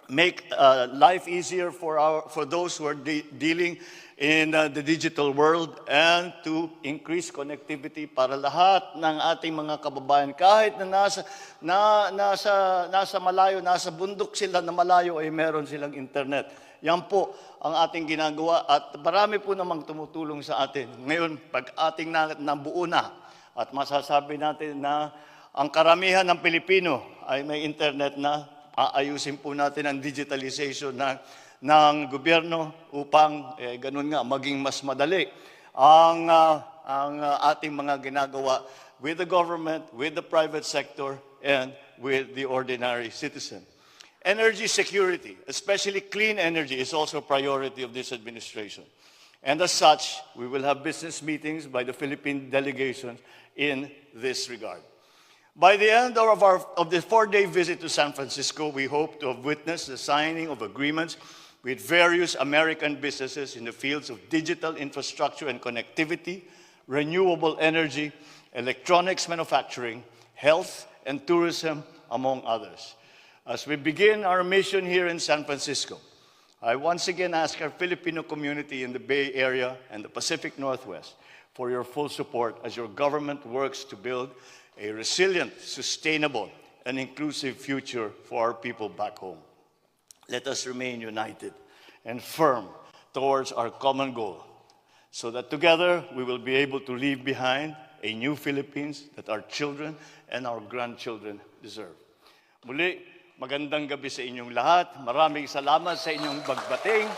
make life easier for those who are dealing in the digital world, and to increase connectivity para lahat ng ating mga kababayan, kahit na nasa malayo, nasa bundok sila na malayo, ay meron silang internet. Yan po ang ating ginagawa at marami po namang tumutulong sa atin. Ngayon, pag ating nabuo na at masasabi natin na ang karamihan ng Pilipino ay may internet na, aayusin po natin ang digitalization ng gobyerno upang ganun nga maging mas madali ang ating mga ginagawa with the government, with the private sector, and with the ordinary citizen. Energy security, especially clean energy, is also a priority of this administration. And as such, we will have business meetings by the Philippine delegation in this regard. By the end of the 4-day visit to San Francisco, we hope to have witnessed the signing of agreements with various American businesses in the fields of digital infrastructure and connectivity, renewable energy, electronics manufacturing, health, and tourism, among others. As we begin our mission here in San Francisco, I once again ask our Filipino community in the Bay Area and the Pacific Northwest for your full support as your government works to build a resilient, sustainable, and inclusive future for our people back home. Let us remain united and firm towards our common goal so that together we will be able to leave behind a new Philippines that our children and our grandchildren deserve. Muli, magandang gabi sa inyong lahat. Maraming salamat sa inyong pagbating.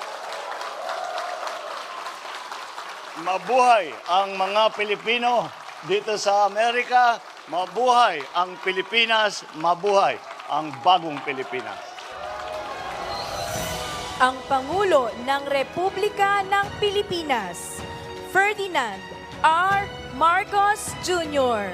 Mabuhay ang mga Pilipino dito sa Amerika. Mabuhay ang Pilipinas. Mabuhay ang bagong Pilipinas. Ang Pangulo ng Republika ng Pilipinas, Ferdinand R. Marcos Jr.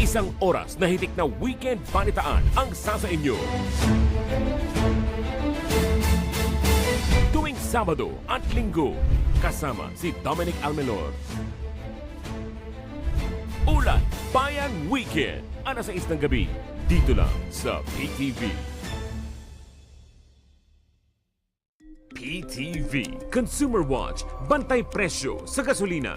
Isang oras na hitik na weekend balitaan ang sasa inyo. Tuwing Sabado at Linggo, kasama si Dominic Almenor. Ulat Bayan Weekend, alas 6 ng gabi, dito lang sa PTV. PTV Consumer Watch, bantay presyo sa gasolina.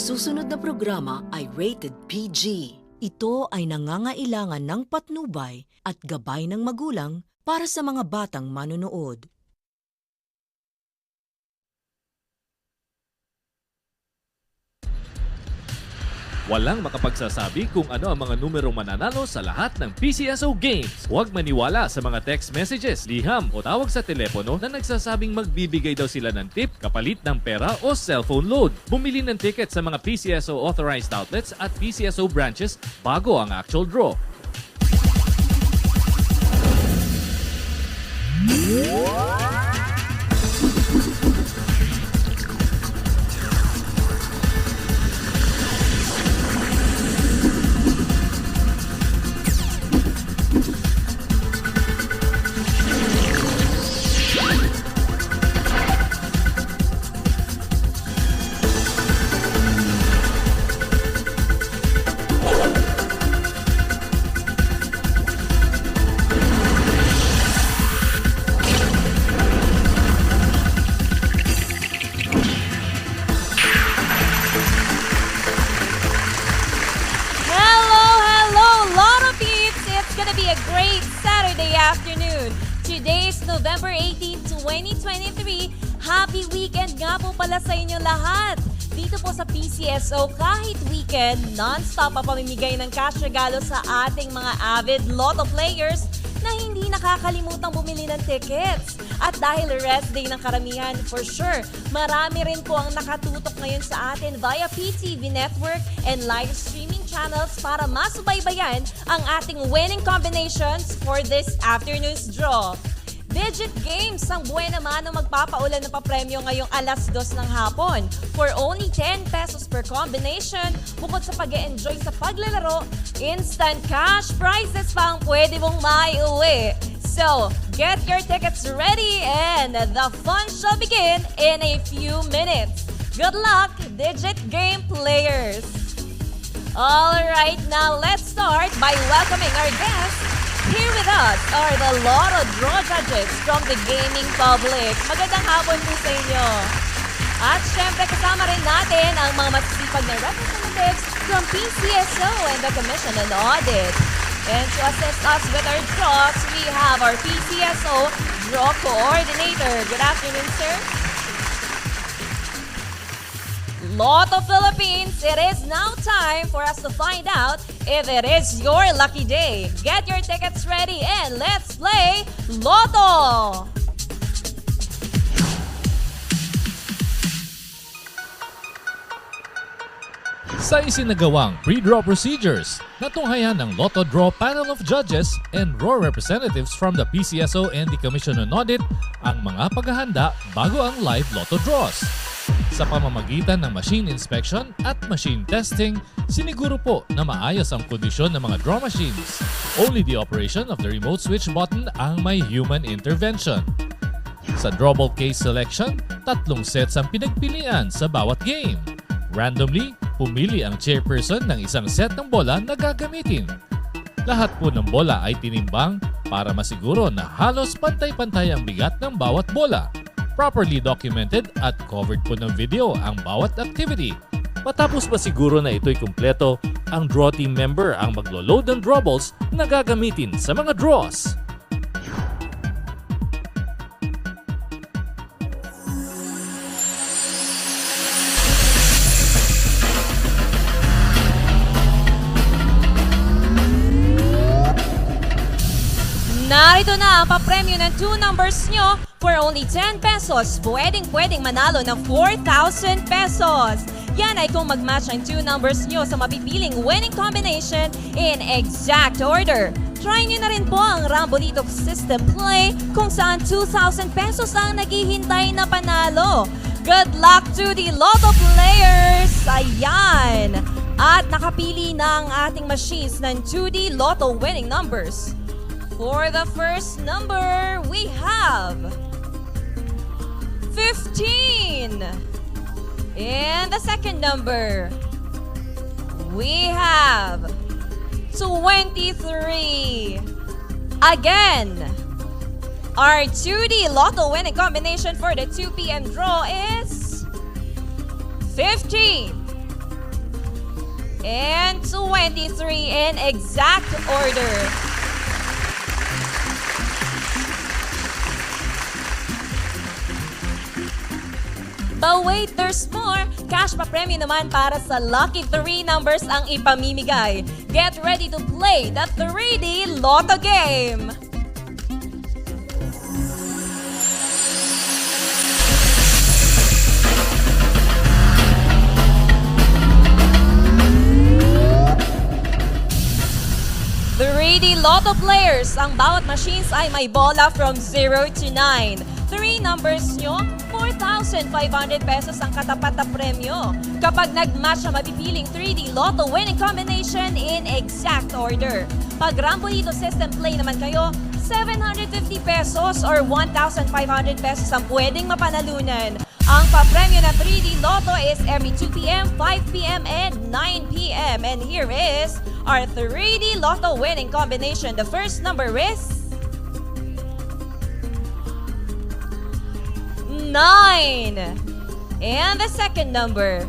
Susunod na programa ay rated PG. Ito ay nangangailangan ng patnubay at gabay ng magulang para sa mga batang manonood. Walang makapagsasabi kung ano ang mga numerong mananalo sa lahat ng PCSO games. Huwag maniwala sa mga text messages, liham o tawag sa telepono na nagsasabing magbibigay daw sila ng tip kapalit ng pera o cellphone load. Bumili ng ticket sa mga PCSO authorized outlets at PCSO branches bago ang actual draw. Friday afternoon. Today is November 18, 2023. Happy weekend nga po pala sa inyo lahat. Dito po sa PCSO, kahit weekend, non-stop pa pamimigay ng cash regalo sa ating mga avid lotto players na hindi nakakalimutang bumili ng tickets. At dahil rest day ng karamihan, for sure, marami rin po ang nakatutok ngayon sa atin via PTV Network and live streaming channels para masubaybayan ang ating winning combinations for this afternoon's draw. Digit games ang buena mano magpapaulan ng papremyo ngayong alas 2 ng hapon. For only 10 pesos per combination, bukod sa pag-e-enjoy sa paglalaro, instant cash prizes pa ang pwede mong maiuwi. So, get your tickets ready and the fun shall begin in a few minutes. Good luck, Digit game players! Alright, now let's start by welcoming our guests. Here with us are the Lotto Draw Judges from the gaming public. Magandang hapon po sa inyo. At syempre kasama rin natin ang mga masisipag na representatives from PCSO and the Commission on Audit. And to assist us with our draws, we have our PCSO Draw Coordinator. Good afternoon, sir. Lotto Philippines, it is now time for us to find out if it is your lucky day. Get your tickets ready and let's play Lotto! Sa isinagawang pre-draw procedures, natunghayan ng Lotto Draw Panel of Judges and draw representatives from the PCSO and the Commission on Audit ang mga paghahanda bago ang live Lotto draws. Sa pamamagitan ng machine inspection at machine testing, siniguro po na maayos ang kondisyon ng mga draw machines. Only the operation of the remote switch button ang may human intervention. Sa drawable case selection, 3 sets ang pinagpilian sa bawat game. Randomly, pumili ang chairperson ng isang set ng bola na gagamitin. Lahat po ng bola ay tinimbang para masiguro na halos pantay-pantay ang bigat ng bawat bola. Properly documented at covered po ng video ang bawat activity. Matapos ba siguro na ito'y kumpleto, ang draw team member ang maglo-load ng draw balls na gagamitin sa mga draws. Narito na ang papremyo ng 2 numbers nyo. For only 10 pesos, pwedeng manalo ng 4,000 pesos. Yan ay kung mag-match ang 2 numbers nyo sa mapipiling winning combination in exact order. Try nyo na rin po ang Rambolito System Play kung saan 2,000 pesos ang naghihintay na panalo. Good luck to the Lotto players! Ayan! At nakapili na ang ating machines ng 2D Lotto winning numbers. For the first number, we have 15. And the second number, we have 23. Again, our 2D Lotto winning combination for the 2 p.m. draw is 15 and 23 in exact order. But wait, there's more! Cash pa premyo naman para sa lucky 3 numbers ang ipamimigay. Get ready to play the 3D Lotto game! The 3D Lotto players, ang bawat machines ay may bola from 0 to 9. 3 numbers nyo, 4,500 pesos ang katapat na premyo. Kapag nag-match ang mapipiling 3D Lotto winning combination in exact order. Pag Rambolito System Play naman kayo, 750 pesos or 1,500 pesos ang pwedeng mapanalunan. Ang papremyo na 3D Lotto is every 2 p.m., 5 p.m., and 9 p.m. And here is our 3D Lotto winning combination. The first number is 9. And the second number,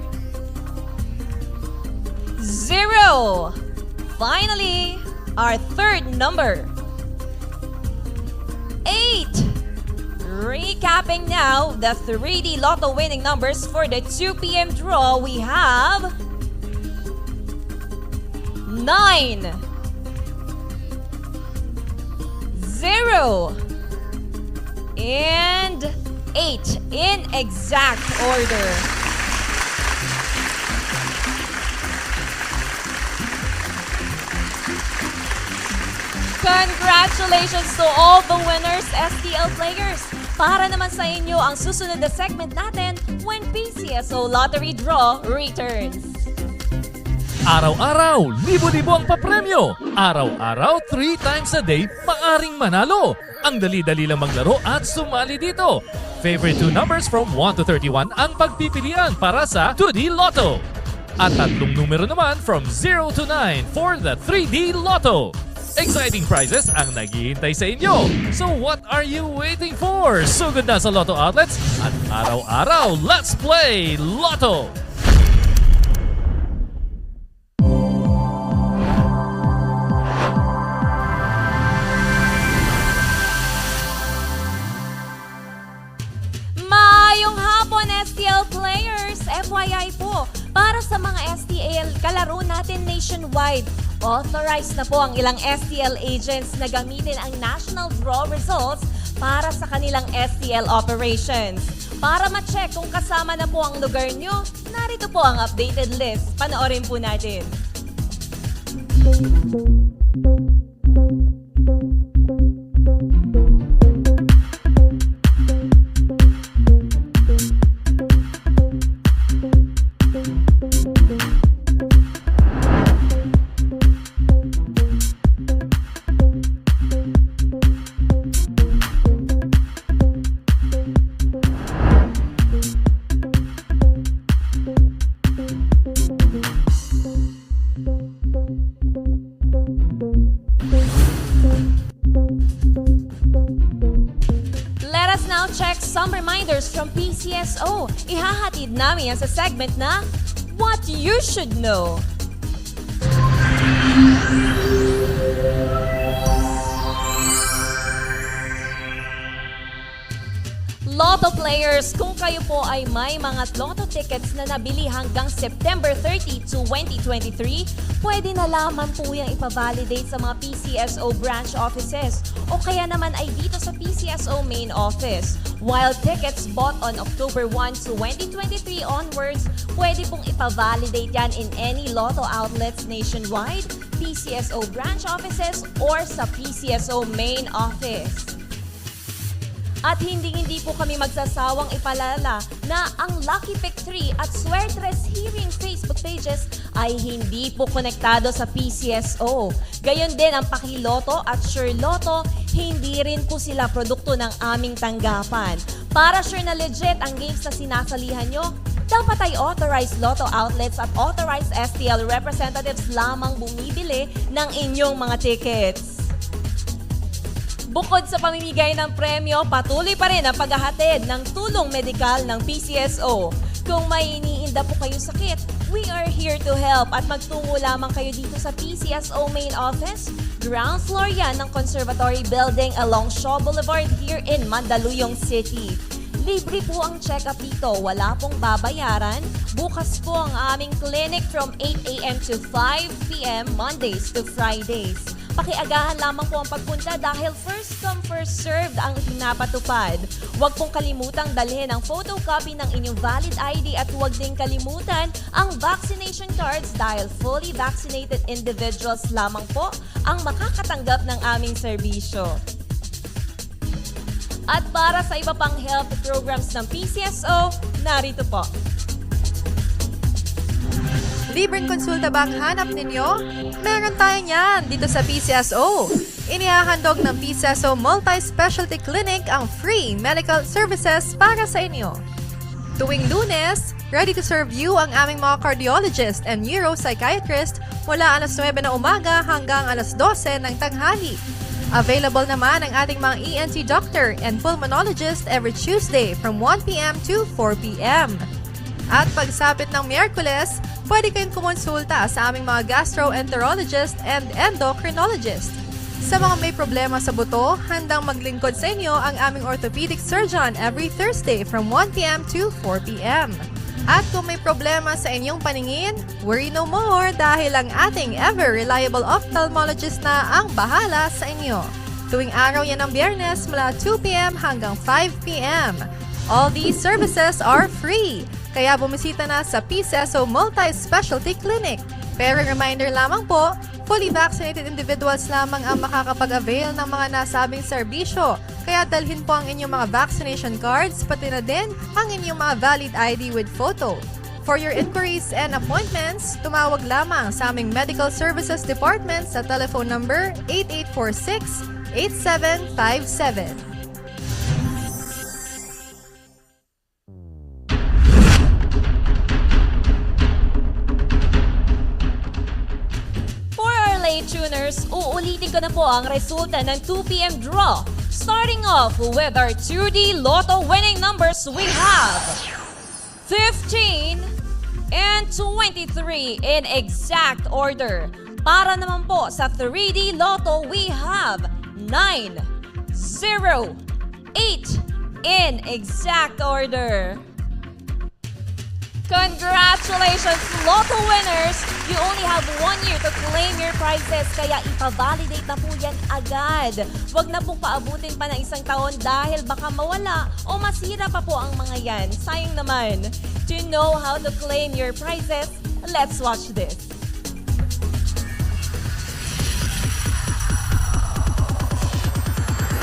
0. Finally, our third number, Recapping now the 3D Lotto winning numbers for the 2 p.m. draw, we have 9, 0, and 8 in exact order. Congratulations to all the winners, STL players! Para naman sa inyo ang susunod na segment natin when PCSO Lottery Draw returns. Araw-araw, libo-libo ang papremyo. Araw-araw, 3 times a day, maaring manalo. Ang dali-dali lang maglaro at sumali dito. Favorite 2 numbers from 1 to 31 ang pagpipilian para sa 2D Lotto. At 3 numero naman from 0 to 9 for the 3D Lotto. Exciting prizes ang naghihintay sa inyo. So what are you waiting for? Sugod na sa Lotto outlets at araw-araw, let's play Lotto! Maayong hapon, STL players! FYI po, para sa mga STL kalaro natin nationwide, authorized na po ang ilang STL agents na gamitin ang national draw results para sa kanilang STL operations. Para ma-check kung kasama na po ang lugar nyo, narito po ang updated list. Panoorin po natin. Some reminders from PCSO. Ihahatid namin yan sa segment na What You Should Know. Lotto players, kung kayo po ay may mga Lotto tickets na nabili hanggang September 30, 2023, pwede na lamang po yung ipavalidate sa mga PCSO branch offices o kaya naman ay dito sa PCSO main office. While tickets bought on October 1, 2023 onwards, pwede pong ipavalidate yan in any Lotto outlets nationwide, PCSO branch offices, or sa PCSO main office. At hindi po kami magsasawang ipalala na ang Lucky Pick 3 at Suertres Hearing Facebook pages ay hindi po konektado sa PCSO. Gayon din ang Pakiloto at Sure Lotto, hindi rin po sila produkto ng aming tanggapan. Para sure na legit ang games na sinasalihan nyo, dapat ay authorized Lotto outlets at authorized STL representatives lamang bumibili ng inyong mga tickets. Bukod sa pamimigay ng premyo, patuloy pa rin ang paghahatid ng tulong medikal ng PCSO. Kung may iniinda po kayong sakit, we are here to help at magtungo lamang kayo dito sa PCSO main office. Ground floor yan ng Conservatory Building along Shaw Boulevard here in Mandaluyong City. Libre po ang check-up dito, wala pong babayaran. Bukas po ang aming clinic from 8 a.m. to 5 p.m. Mondays to Fridays. Pakiagahan lamang po ang pagpunta dahil first come, first served ang pinapatupad. Huwag pong kalimutang dalhin ang photocopy ng inyong valid ID at huwag din kalimutan ang vaccination cards dahil fully vaccinated individuals lamang po ang makakatanggap ng aming serbisyo. At para sa iba pang health programs ng PCSO, narito po. Libreng konsulta ba ang hanap ninyo? Meron tayo niyan dito sa PCSO. Inihahandog ng PCSO Multi-Specialty Clinic ang free medical services para sa inyo. Tuwing Lunes, ready to serve you ang aming mga cardiologist and neuropsychiatrist mula alas 9 na umaga hanggang alas 12 ng tanghali. Available naman ang ating mga ENT doctor and pulmonologist every Tuesday from 1 p.m. to 4 p.m. At pagsapit ng Miyerkules, pwede kayong kumonsulta sa aming mga gastroenterologist and endocrinologist. Sa mga may problema sa buto, handang maglingkod sa inyo ang aming orthopedic surgeon every Thursday from 1 p.m. to 4 p.m. At kung may problema sa inyong paningin, worry no more dahil ang ating ever-reliable ophthalmologist na ang bahala sa inyo. Tuwing araw yan ng Biyernes mula 2 p.m. hanggang 5 p.m. All these services are free, kaya bumisita na sa PCSO Multi-Specialty Clinic. Pero reminder lamang po, fully vaccinated individuals lamang ang makakapag-avail ng mga nasabing serbisyo. Kaya dalhin po ang inyong mga vaccination cards, pati na din ang inyong mga valid ID with photo. For your inquiries and appointments, tumawag lamang sa aming Medical Services Department sa telephone number 8846-8757. Tuners, uulitin ko na po ang resulta ng 2 p.m. draw. Starting off with our 2D Lotto winning numbers, we have 15 and 23 in exact order. Para naman po sa 3D Lotto, we have 9, 0, 8 in exact order. Congratulations, Lotto winners! You only have 1 year to claim your prizes, kaya ipa-validate na po yan agad. Huwag na pong paabutin pa ng 1 taon dahil baka mawala o masira pa po ang mga yan. Sayang naman. To know how to claim your prizes, let's watch this.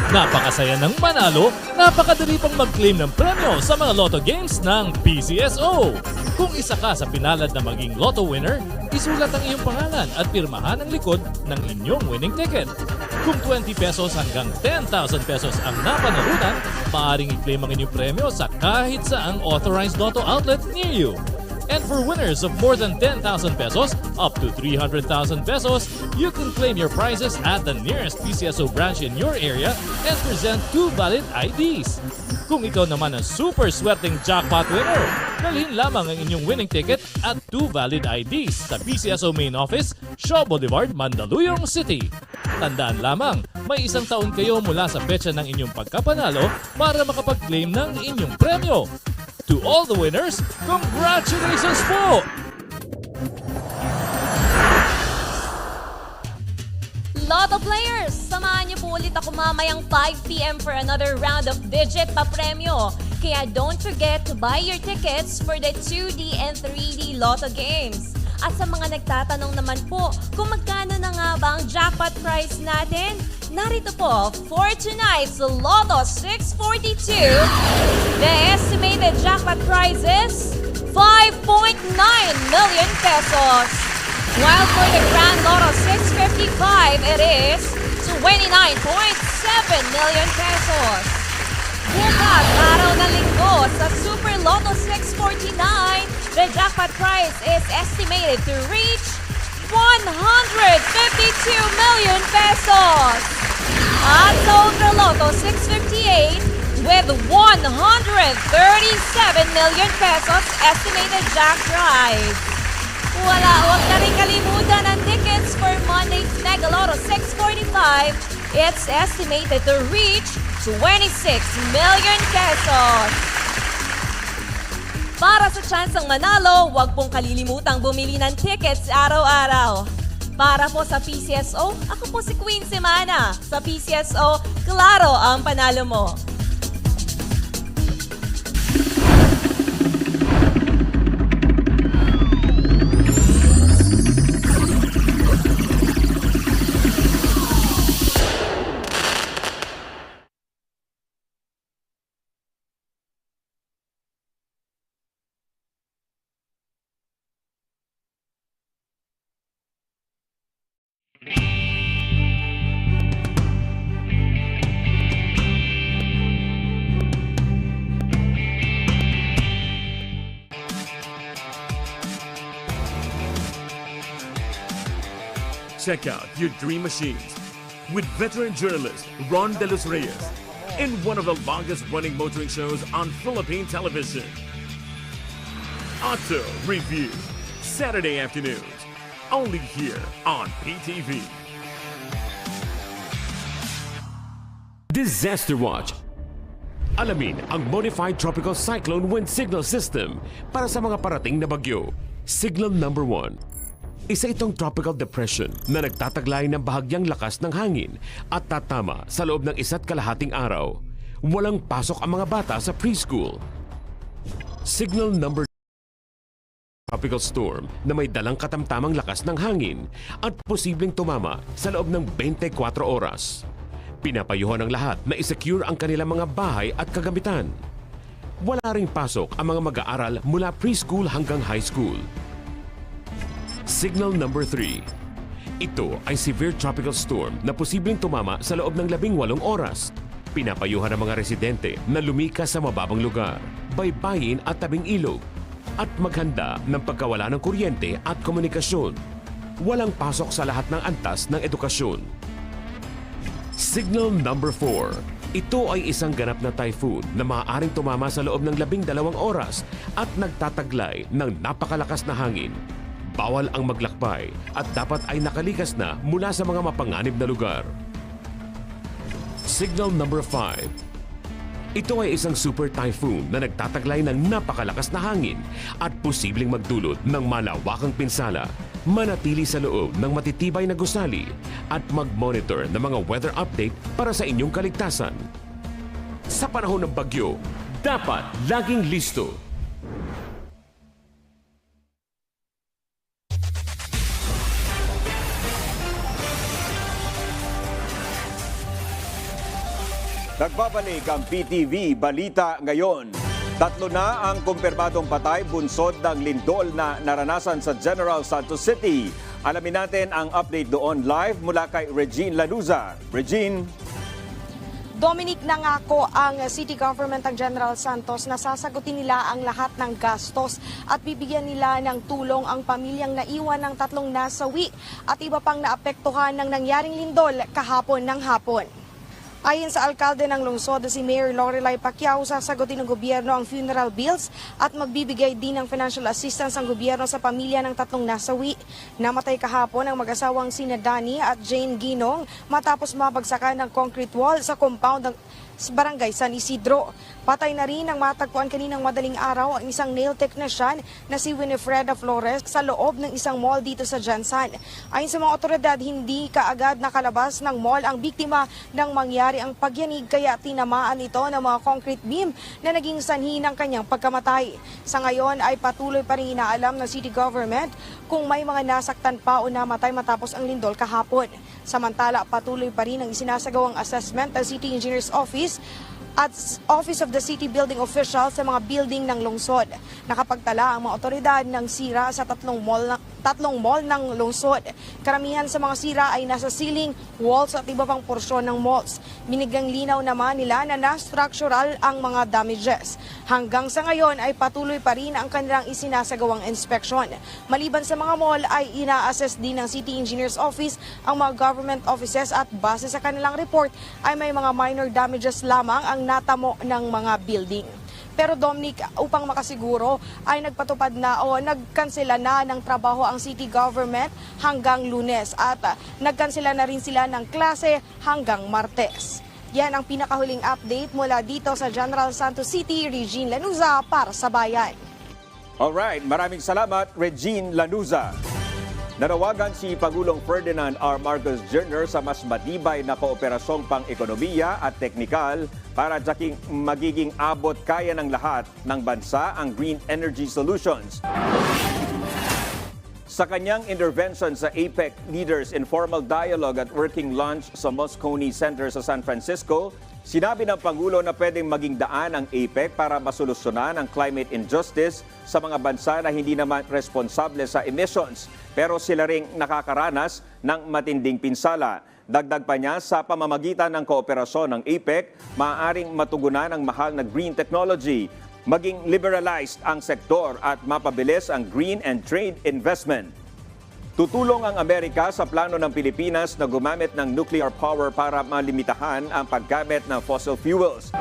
Napakasaya ng manalo, napakadali pang mag-claim ng premyo sa mga Lotto games ng PCSO. Kung isa ka sa pinalad na maging Lotto winner, isulat ang iyong pangalan at pirmahan ang likod ng inyong winning ticket. Kung 20 pesos hanggang 10,000 pesos ang napanalunan, maaaring i-claim ang inyong premyo sa kahit saang authorized Lotto outlet near you. And for winners of more than 10,000 pesos up to 300,000 pesos, you can claim your prizes at the nearest PCSO branch in your area and present 2 valid IDs. Kung ikaw naman ang super swerteng jackpot winner, dalhin lamang ang inyong winning ticket at 2 valid IDs sa PCSO Main Office, Shaw Boulevard, Mandaluyong City. Tandaan lamang, may 1 taon kayo mula sa petsa ng inyong pagkapanalo para makapag-claim ng inyong premyo. To all the winners, congratulations po! Lotto players, samahan niyo po ulit ako mamayang 5 p.m. for another round of digit pa premyo. Kaya don't forget to buy your tickets for the 2D and 3D Lotto games. At sa mga nagtatanong naman po kung magkano na nga ba ang jackpot prize natin, narito po for tonight's Lotto 642, the estimated jackpot prize is 5.9 million pesos. While for the Grand Lotto 655, it is 29.7 million pesos. Bukas, araw ng linggo, sa Super Lotto 649, the jackpot prize is estimated to reach 152 million pesos. At sa Ultra Lotto 658, with 137 million pesos estimated jack prize. Huwag na rin kalimutan ang tickets for Monday's Mega Lotto 645. It's estimated to reach 26 million pesos. Para sa tsansang manalo, huwag pong kalilimutang bumili ng tickets araw-araw. Para po sa PCSO, ako po si Queen Semana. Sa PCSO, klaro ang panalo mo. Check out your dream machines with veteran journalist Ron De Los Reyes in one of the longest-running motoring shows on Philippine television. Auto Review, Saturday afternoons, only here on PTV. Disaster Watch. Alamin ang Modified Tropical Cyclone Wind Signal System para sa mga parating na bagyo. Signal number 1. Isa itong tropical depression na nagtataglay ng bahagyang lakas ng hangin at tatama sa loob ng 1.5 araw. Walang pasok ang mga bata sa preschool. Signal number 2. Tropical storm na may dalang katamtamang lakas ng hangin at posibleng tumama sa loob ng 24 oras. Pinapayuhan ng lahat na isecure ang kanilang mga bahay at kagamitan. Wala ring pasok ang mga mag-aaral mula preschool hanggang high school. Signal number 3. Ito ay severe tropical storm na posibleng tumama sa loob ng 18 oras. Pinapayuhan ng mga residente na lumikas sa mababang lugar, baybayin at tabing ilog, at maghanda ng pagkawala ng kuryente at komunikasyon. Walang pasok sa lahat ng antas ng edukasyon. Signal number 4. Ito ay isang ganap na typhoon na maaaring tumama sa loob ng 12 oras at nagtataglay ng napakalakas na hangin. Bawal ang maglakbay at dapat ay nakalikas na mula sa mga mapanganib na lugar. Signal number 5. Ito ay isang super typhoon na nagtataglay ng napakalakas na hangin at posibleng magdulot ng malawakang pinsala. Manatili sa loob ng matitibay na gusali at mag-monitor ng mga weather update para sa inyong kaligtasan. Sa panahon ng bagyo, dapat laging listo. Nagbabalik ang PTV Balita ngayon. 3 na ang kumpirmadong patay bunsod ng lindol na naranasan sa General Santos City. Alamin natin ang update doon live mula kay Regine Lanuza. Regine. Dominic, nangako ang City Government ng General Santos na sasagutin nila ang lahat ng gastos at bibigyan nila ng tulong ang pamilyang naiwan ng 3 nasawi at iba pang naapektuhan ng nangyaring lindol kahapon ng hapon. Ayon sa alkalde ng lungsod, si Mayor Lorelai Pacquiao, sasagutin ng gobyerno ang funeral bills at magbibigay din ng financial assistance ang gobyerno sa pamilya ng 3 nasawi. Namatay kahapon ang mag-asawang sina Danny at Jane Ginong matapos mabagsakan ng concrete wall sa compound ng Barangay San Isidro. Patay na rin ang matagpuan kaninang madaling araw ang isang nail technician na si Winifreda Flores sa loob ng isang mall dito sa Jansan. Ayon sa mga otoridad, hindi kaagad nakalabas ng mall ang biktima nang mangyari ang pagyanig kaya tinamaan ito ng mga concrete beam na naging sanhi ng kanyang pagkamatay. Sa ngayon ay patuloy pa rin inaalam ng city government kung may mga nasaktan pa o namatay matapos ang lindol kahapon. Samantala, patuloy pa rin ang isinasagawang assessment ng City Engineer's Office at Office of the City Building Official sa mga building ng lungsod. Nakapagtala ang mga otoridad ng sira sa 3 mall ng lungsod. Karamihan sa mga sira ay nasa ceiling, walls at iba pang porsyon ng malls. Binigyang linaw naman nila na na-structural ang mga damages. Hanggang sa ngayon ay patuloy pa rin ang kanilang isinasagawang inspeksyon. Maliban sa mga mall ay ina-assess din ng City Engineer's Office ang mga government offices at base sa kanilang report ay may mga minor damages lamang ang natamo ng mga building. Pero Dominic, upang makasiguro ay nagpatupad na o nagkansela na ng trabaho ang city government hanggang Lunes at nagkansela na rin sila ng klase hanggang Martes. Yan ang pinakahuling update mula dito sa General Santos City. Regine Lanuza para sa Bayan. Alright, maraming salamat Regine Lanuza. Nanawagan si Pangulong Ferdinand R. Marcos Jr. sa mas matibay na kooperasyong pang-ekonomiya at teknikal para jaking magiging abot kaya ng lahat ng bansa ang green energy solutions. Sa kanyang intervention sa APEC Leaders Informal Dialogue at Working Lunch sa Moscone Center sa San Francisco, sinabi ng Pangulo na pwedeng maging daan ang APEC para masolusyonan ang climate injustice sa mga bansa na hindi naman responsable sa emissions, pero sila ring nakakaranas ng matinding pinsala. Dagdag pa niya, sa pamamagitan ng kooperasyon ng APEC, maaaring matugunan ang mahal na green technology, maging liberalized ang sektor at mapabilis ang green and trade investment. Tutulong ang Amerika sa plano ng Pilipinas na gumamit ng nuclear power para malimitahan ang paggamit ng fossil fuels.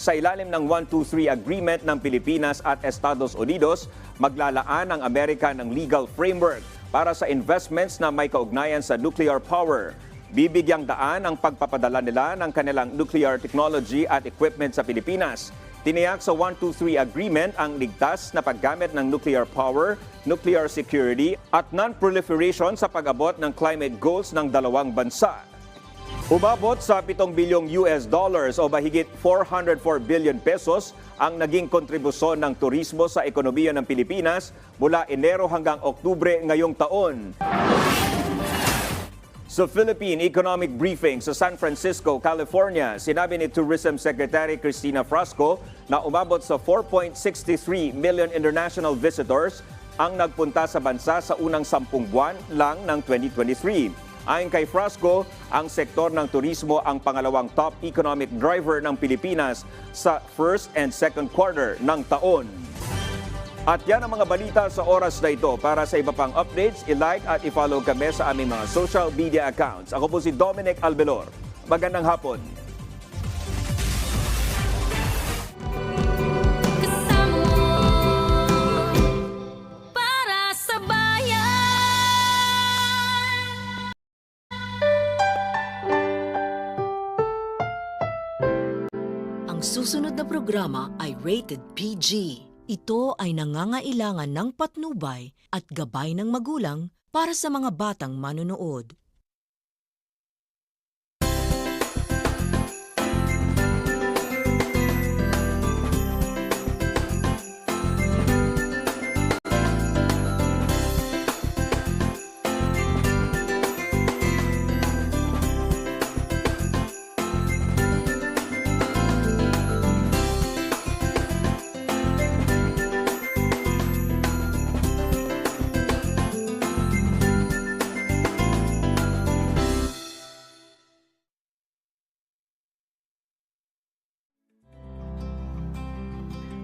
Sa ilalim ng 123 Agreement ng Pilipinas at Estados Unidos, maglalaan ang Amerika ng legal framework para sa investments na may kaugnayan sa nuclear power. bibigyang daan ang pagpapadala nila ng kanilang nuclear technology at equipment sa Pilipinas. Tiniyak sa 123 Agreement ang ligtas na paggamit ng nuclear power, nuclear security at non-proliferation sa pag-abot ng climate goals ng dalawang bansa. Umabot sa 7 bilyong US dollars o mahigit 404 billion pesos ang naging kontribusyon ng turismo sa ekonomiya ng Pilipinas mula Enero hanggang Oktubre ngayong taon. Sa Philippine Economic Briefing sa San Francisco, California, sinabi ni Tourism Secretary Cristina Frasco na umabot sa 4.63 million international visitors ang nagpunta sa bansa sa unang 10 buwan lang ng 2023. Ayon kay Frasco, ang sektor ng turismo ang pangalawang top economic driver ng Pilipinas sa first and second quarter ng taon. At yan ang mga balita sa oras na ito. Para sa iba pang updates, i-like at i-follow kami sa aming mga social media accounts. Ako po si Dominic Albelor. Magandang hapon. Para sa bayan. Ang susunod na programa ay rated PG. Ito ay nangangailangan ng patnubay at gabay ng magulang para sa mga batang manonood.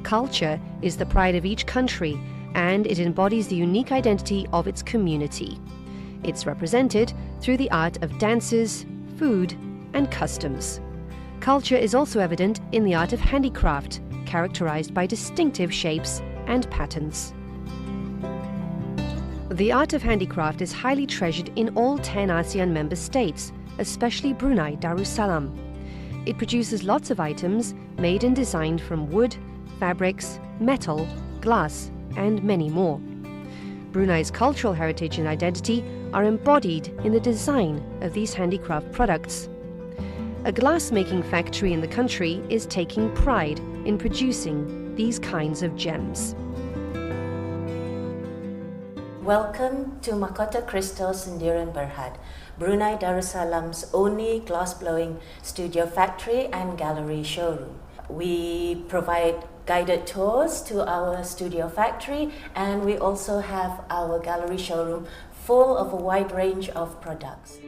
Culture is the pride of each country, and it embodies the unique identity of its community. It's represented through the art of dances, food, and customs. Culture is also evident in the art of handicraft, characterized by distinctive shapes and patterns. The art of handicraft is highly treasured in all 10 ASEAN member states, especially Brunei Darussalam. It produces lots of items made and designed from wood, fabrics, metal, glass, and many more. Brunei's cultural heritage and identity are embodied in the design of these handicraft products. A glass-making factory in the country is taking pride in producing these kinds of gems. Welcome to Mahkota Crystal Sendiran Berhad, Brunei Darussalam's only glass-blowing studio factory and gallery showroom. We provide guided tours to our studio factory, and we also have our gallery showroom full of a wide range of products.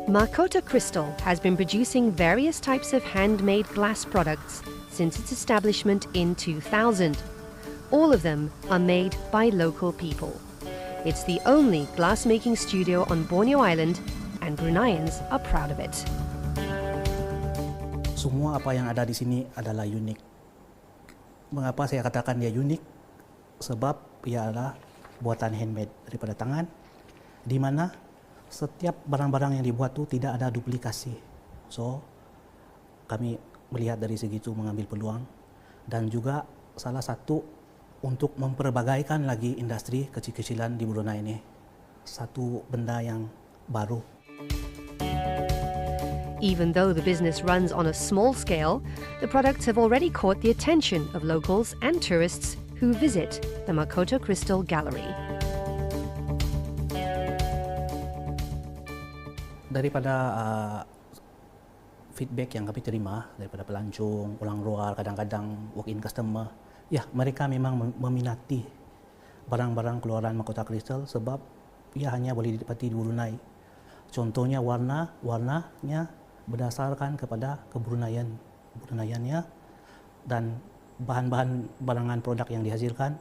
Mahkota Crystal has been producing various types of handmade glass products since its establishment in 2000. All of them are made by local people. It's the only glass-making studio on Borneo Island, and Bruneians are proud of it. Semua apa yang ada di sini adalah unik. Mengapa saya katakan dia unik? Sebab ia adalah buatan handmade daripada tangan, di mana setiap barang-barang yang dibuat itu tidak ada duplikasi. So, kami melihat dari segi itu mengambil peluang, dan juga salah satu untuk memperbagaikan lagi industri kecil-kecilan di Brunei ini. Satu benda yang baru. Even though the business runs on a small scale, the products have already caught the attention of locals and tourists who visit the Mahkota Crystal Gallery. Daripada feedback yang kami terima daripada pelancong, orang luar, kadang-kadang walk-in customer, ya mereka memang meminati barang-barang keluaran Mahkota Crystal sebab ia hanya boleh didapati di Brunei. Contohnya warnanya berdasarkan kepada kebruneiannya, dan bahan-bahan barangan produk yang dihasilkan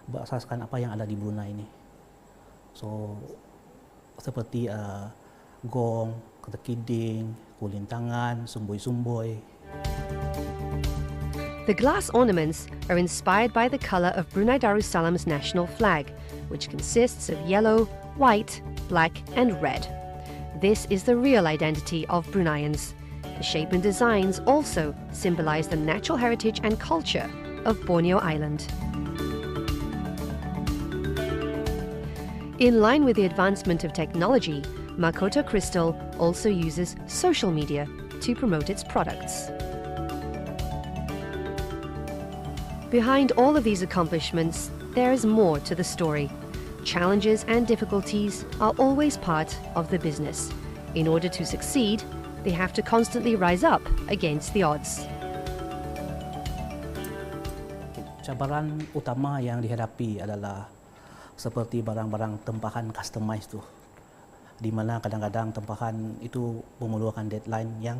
berasaskan apa yang ada di Brunei ini. So seperti gong, ketekiding, kulintangan, sumboi-sumboi. The glass ornaments are inspired by the color of Brunei Darussalam's national flag, which consists of yellow, white, black, and red. This is the real identity of Bruneians. The shape and designs also symbolize the natural heritage and culture of Borneo Island. In line with the advancement of technology, Mahkota Crystal also uses social media to promote its products. Behind all of these accomplishments, there is more to the story. Challenges and difficulties are always part of the business. In order to succeed, they have to constantly rise up against the odds. Cabaran utama yang dihadapi adalah seperti barang-barang tempahan customized tu, di mana kadang-kadang tempahan itu memerlukan deadline yang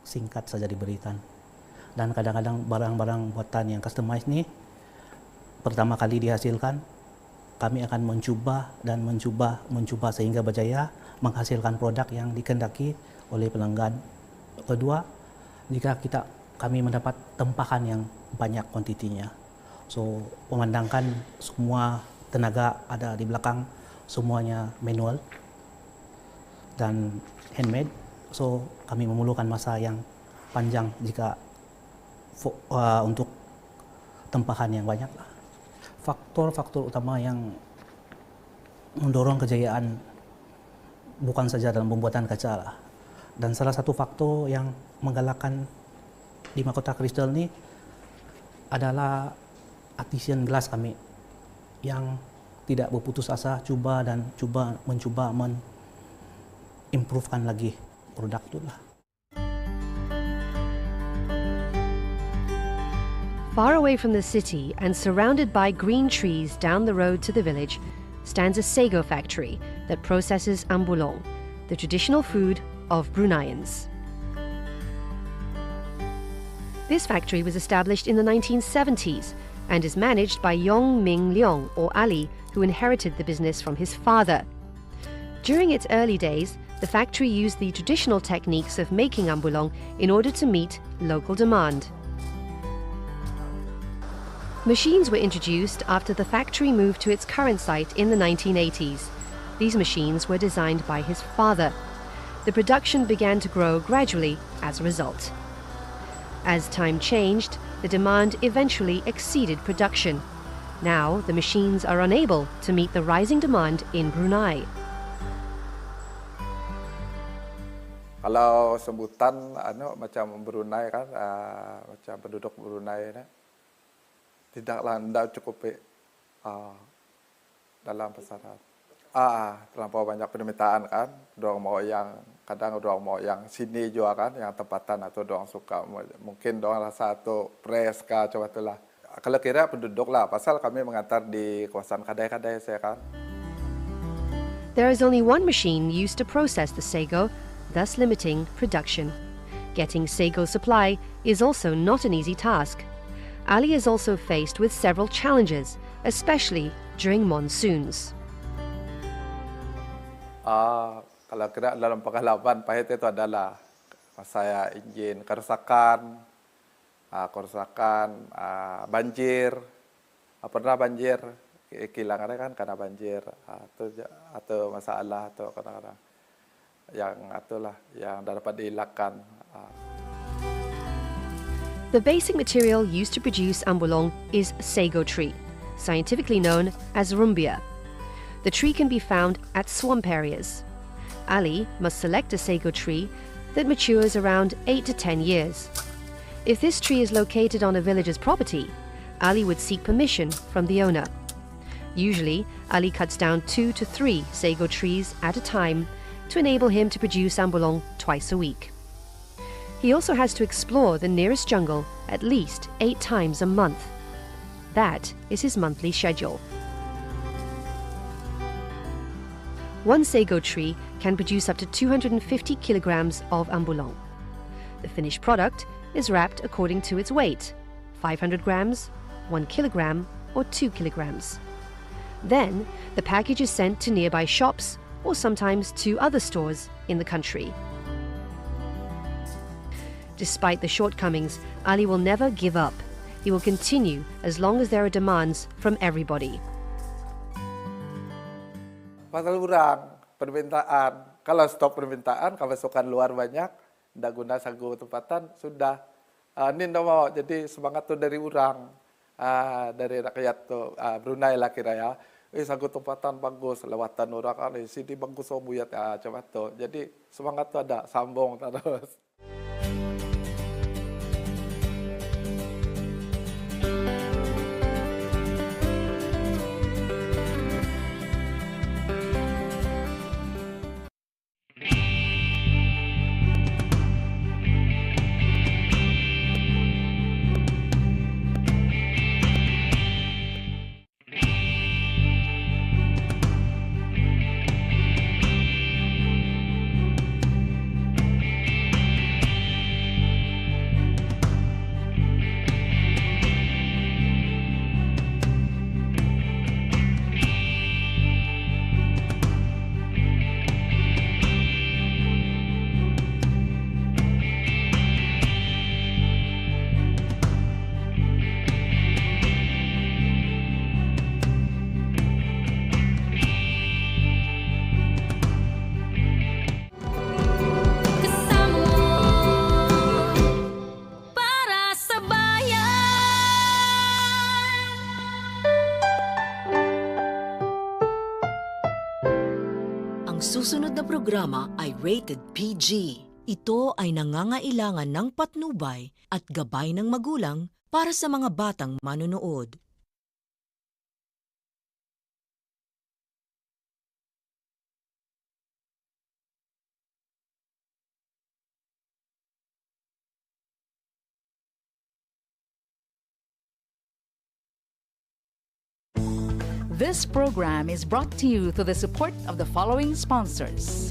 singkat saja diberikan. Dan kadang-kadang barang-barang buatan yang customized ni pertama kali dihasilkan, kami akan mencuba dan mencuba sehingga berjaya menghasilkan produk yang dikehendaki oleh pelanggan. Kedua, jika kami mendapat tempahan yang banyak kuantitinya, so memandangkan semua tenaga ada di belakang, semuanya manual dan handmade, so kami memerlukan masa yang panjang jika untuk tempahan yang banyak. Faktor-faktor utama yang mendorong kejayaan bukan saja dalam pembuatan kaca lah. Dan salah satu faktor yang menggalakkan di Mahkota Crystal ni adalah artisan gelas kami yang tidak berputus asa mencoba improvekan lagi produk itu lah. Far away from the city and surrounded by green trees down the road to the village stands a sago factory that processes ambulong, the traditional food of Bruneians. This factory was established in the 1970s and is managed by Yong Ming Leong, or Ali, who inherited the business from his father. During its early days, the factory used the traditional techniques of making ambulong in order to meet local demand. Machines were introduced after the factory moved to its current site in the 1980s. These machines were designed by his father. The production began to grow gradually as a result. As time changed, the demand eventually exceeded production. Now, the machines are unable to meet the rising demand in Brunei. Kalau sebutan macam Brunei kan, macam penduduk Brunei tidaklah cukup dalam pasaran. Terlampau banyak permintaan kan, dorang mau yang kadang dorang mau yang sini juga kan, yang tempatan atau dorang suka mungkin dorang rasa atau press kah coba itulah. Kalau kira penduduk lah, pasal kami mengantar di kawasan kadai-kadai saya kan. There is only one machine used to process the sago, thus limiting production. Getting sago supply is also not an easy task. Ali is also faced with several challenges, especially during monsoons. Kalau kira dalam pengalaman pahit itu adalah saya izin kerusakan, banjir, pernah banjir, kehilangannya kan karena banjir, atau masalah atau kadang-kadang yang dapat dihilangkan. The basic material used to produce ambulong is sago tree, scientifically known as rumbia. The tree can be found at swamp areas. Ali must select a sago tree that matures around 8 to 10 years. If this tree is located on a village's property, Ali would seek permission from the owner. Usually, Ali cuts down 2 to 3 sago trees at a time to enable him to produce ambulong twice a week. He also has to explore the nearest jungle at least 8 times a month. That is his monthly schedule. One sago tree can produce up to 250 kilograms of ambulong. The finished product is wrapped according to its weight, 500 grams, 1 kilogram, or 2 kilograms. Then, the package is sent to nearby shops or sometimes to other stores in the country. Despite the shortcomings, Ali will never give up. He will continue as long as there are demands from everybody. Pasal permintaan kalau stop permintaan, kemasukan luar banyak, tidak guna sagu tempatan, sudah. Ini tidak mau, jadi semangat tuh dari orang, dari rakyat tuh Brunei lah kira ya. Sagu tempatan bagus, lewatan orang kan, sini bagus oh buyat coba tuh. Jadi semangat tuh ada, sambung terus. Susunod na programa ay rated PG. Ito ay nangangailangan ng patnubay at gabay ng magulang para sa mga batang manonood. This program is brought to you through the support of the following sponsors.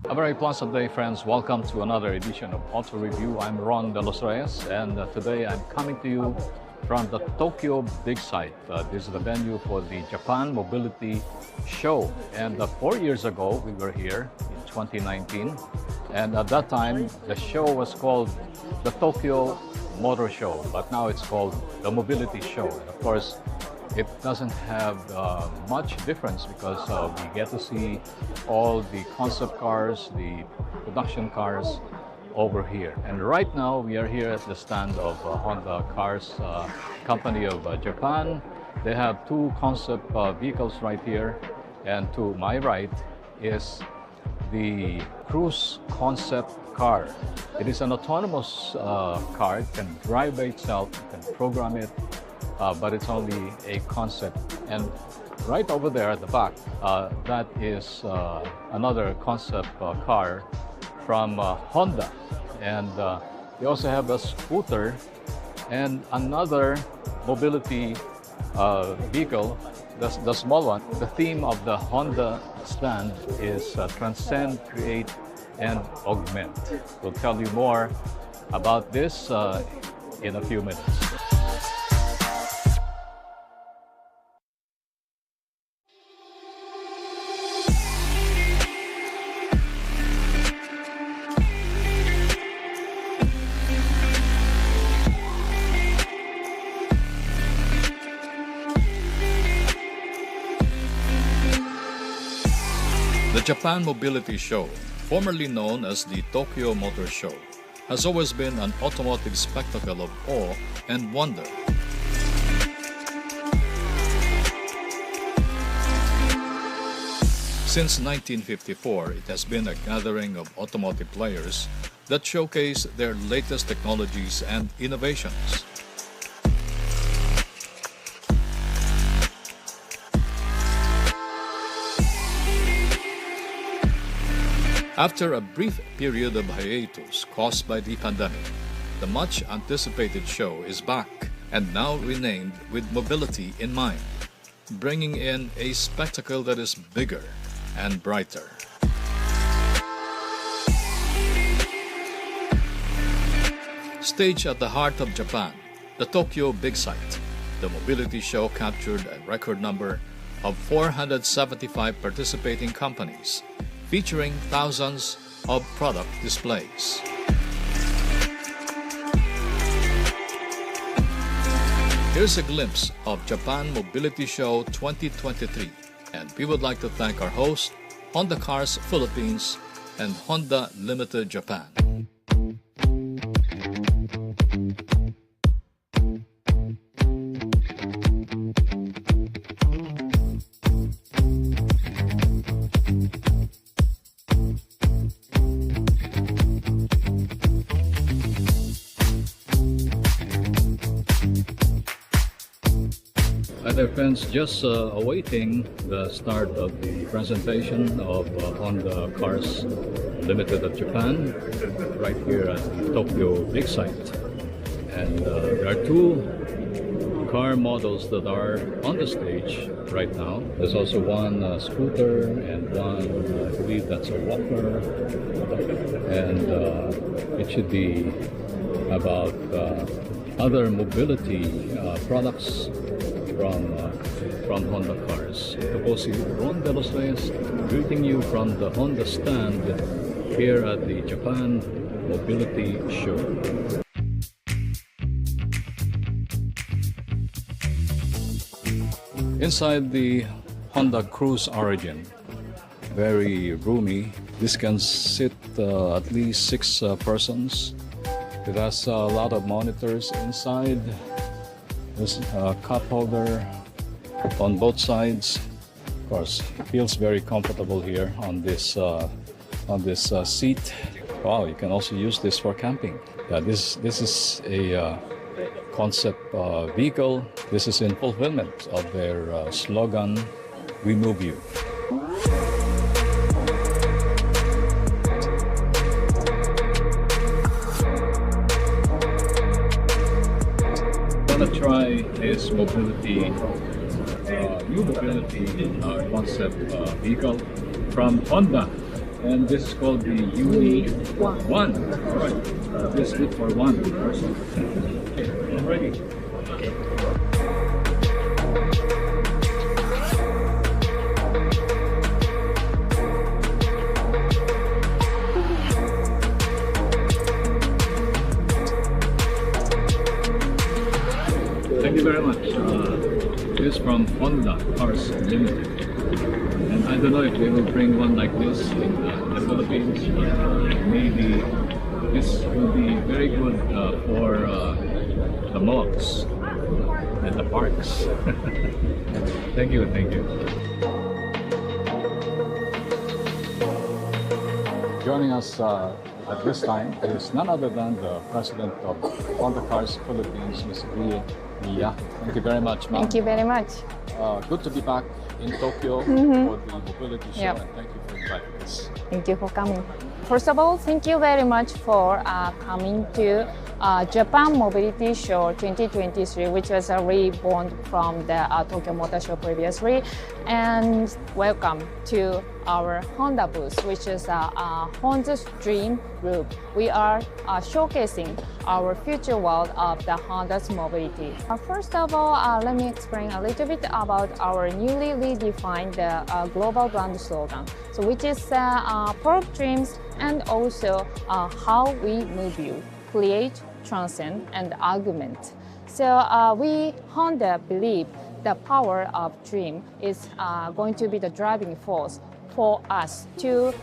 A very pleasant day, friends. Welcome to another edition of Auto Review. I'm Ron De Los Reyes, and today I'm coming to you from the Tokyo Big Site. This is the venue for the Japan Mobility Show. And 4 years ago, we were here in 2019. And at that time, the show was called the Tokyo Motor Show, but now it's called the Mobility Show. And of course, it doesn't have much difference because we get to see all the concept cars, the production cars over here. And right now we are here at the stand of Honda Cars Company of Japan. They have two concept vehicles right here, and to my right is the Cruise concept car. It is an autonomous car. It can drive by itself, you can program it, but it's only a concept. And right over there at the back, that is another concept car from Honda. And they also have a scooter and another mobility vehicle, the small one. The theme of the Honda stand is Transcend, Create, and Augment. We'll tell you more about this in a few minutes. The Japan Mobility Show, formerly known as the Tokyo Motor Show, has always been an automotive spectacle of awe and wonder. Since 1954, it has been a gathering of automotive players that showcase their latest technologies and innovations. After a brief period of hiatus caused by the pandemic, the much-anticipated show is back and now renamed with mobility in mind. bringing in a spectacle that is bigger and brighter. Staged at the heart of Japan, the Tokyo Big Sight, the mobility show captured a record number of 475 participating companies, featuring thousands of product displays. Here's a glimpse of Japan Mobility Show 2023, and we would like to thank our host, Honda Cars Philippines and Honda Limited Japan. Hi there friends, just awaiting the start of the presentation of Honda Cars Limited of Japan right here at the Tokyo Big Sight. And there are two car models that are on the stage right now. There's also one scooter and one, I believe that's a walker. And it should be about other mobility products from Honda Cars. Ito po si Ron De Los Reyes greeting you from the Honda stand here at the Japan Mobility Show. Inside the Honda Cruise Origin, very roomy. This can sit at least 6 persons. It has a lot of monitors inside. There's a cup holder on both sides. Of course, it feels very comfortable here on this seat. Wow, you can also use this for camping. Yeah, this is a concept vehicle. This is in fulfillment of their slogan, "We Move You." Gonna try this mobility, new mobility concept vehicle from Honda, and this is called the Uni One. All right, this is for one person. Okay, I'm ready. Thank you very much. This is from Honda Cars Limited. And I don't know if they will bring one like this in the Philippines, but maybe this will be very good for the malls and the parks. Thank you, thank you. Joining us at this time is none other than the president of Honda Cars Philippines, Ms. Mia. Thank you very much, ma'am. Thank you very much. Good to be back in Tokyo Mhm. for the mobility show, Yep. and thank you for inviting us. Thank you for coming. First of all, thank you very much for coming to Japan Mobility Show 2023, which was reborn from the Tokyo Motor Show previously. And welcome to our Honda booth, which is Honda's Dream Group. We are showcasing our future world of the Honda's mobility. First of all, let me explain a little bit about our newly redefined global brand slogan, so which is Product Dreams and also how we move you, create, transcend, and augment. So we Honda believe the power of dream is going to be the driving force for us to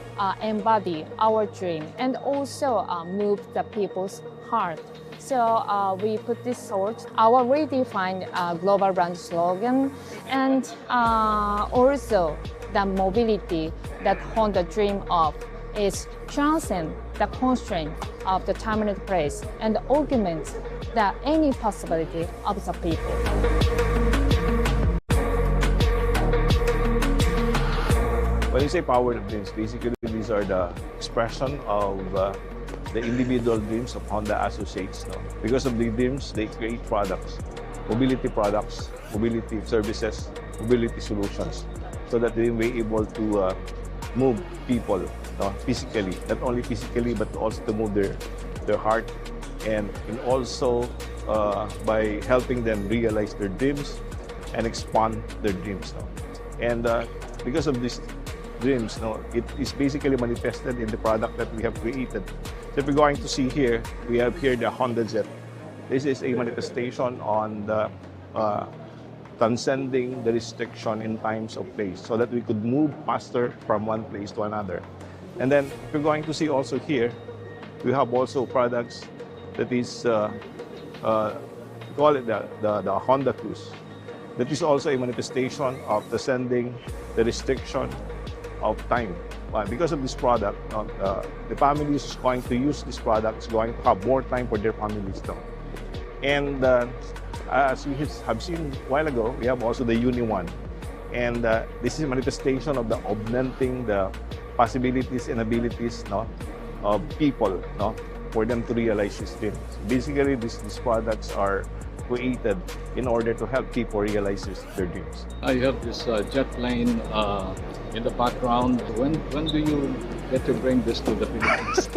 embody our dream and also move the people's heart. So we put this sort, our redefined global brand slogan, and also the mobility that Honda dream of is transcend the constraint of the time and place and augment any possibility of the people. When you say power of dreams, basically these are the expression of the individual dreams of Honda associates. No? Because of the dreams, they create products, mobility services mobility solutions so that they may be able to move people physically, not only physically but also to move their heart, and also by helping them realize their dreams and expand their dreams. And because of these dreams, it is basically manifested in the product that we have created. So if you're going to see here, we have here the Honda Jet. This is a manifestation on the transcending the restriction in times of place so that we could move faster from one place to another. And then if you're going to see also here, we have also products that is, call it the Honda Cruise. That is also a manifestation of transcending the restriction of time. Because of this product, the families is going to use this product, is going to have more time for their families now. And as we have seen a while ago, we have also the Uni One. And this is a manifestation of the augmenting the possibilities and abilities of people for them to realize these dreams. Basically, these products are created in order to help people realize their dreams. I have this jet plane in the background. When do you get to bring this to the Philippines?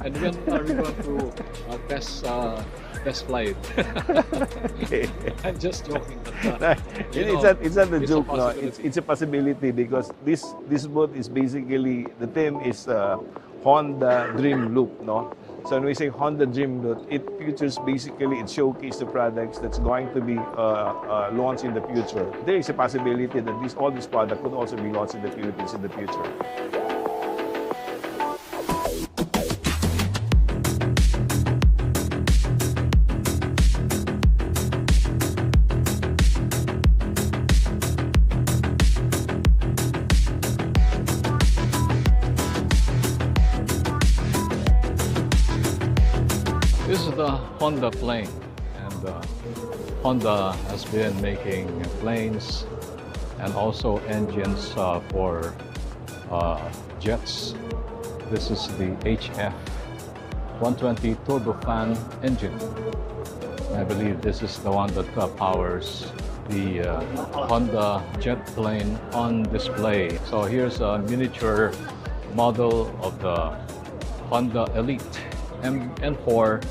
And when are we going to test flight? Okay. I'm just joking. But, it's not a joke. It's a possibility because this boat is basically, the theme is Honda Dream Loop. So when we say Honda Dream Loop, it features basically, it showcases the products that's going to be launched in the future. There is a possibility that all these products could also be launched in the Philippines in the future. This is the Honda plane, and Honda has been making planes and also engines for jets. This is the HF 120 turbofan engine. I believe this is the one that powers the Honda jet plane on display. So here's a miniature model of the Honda Elite N4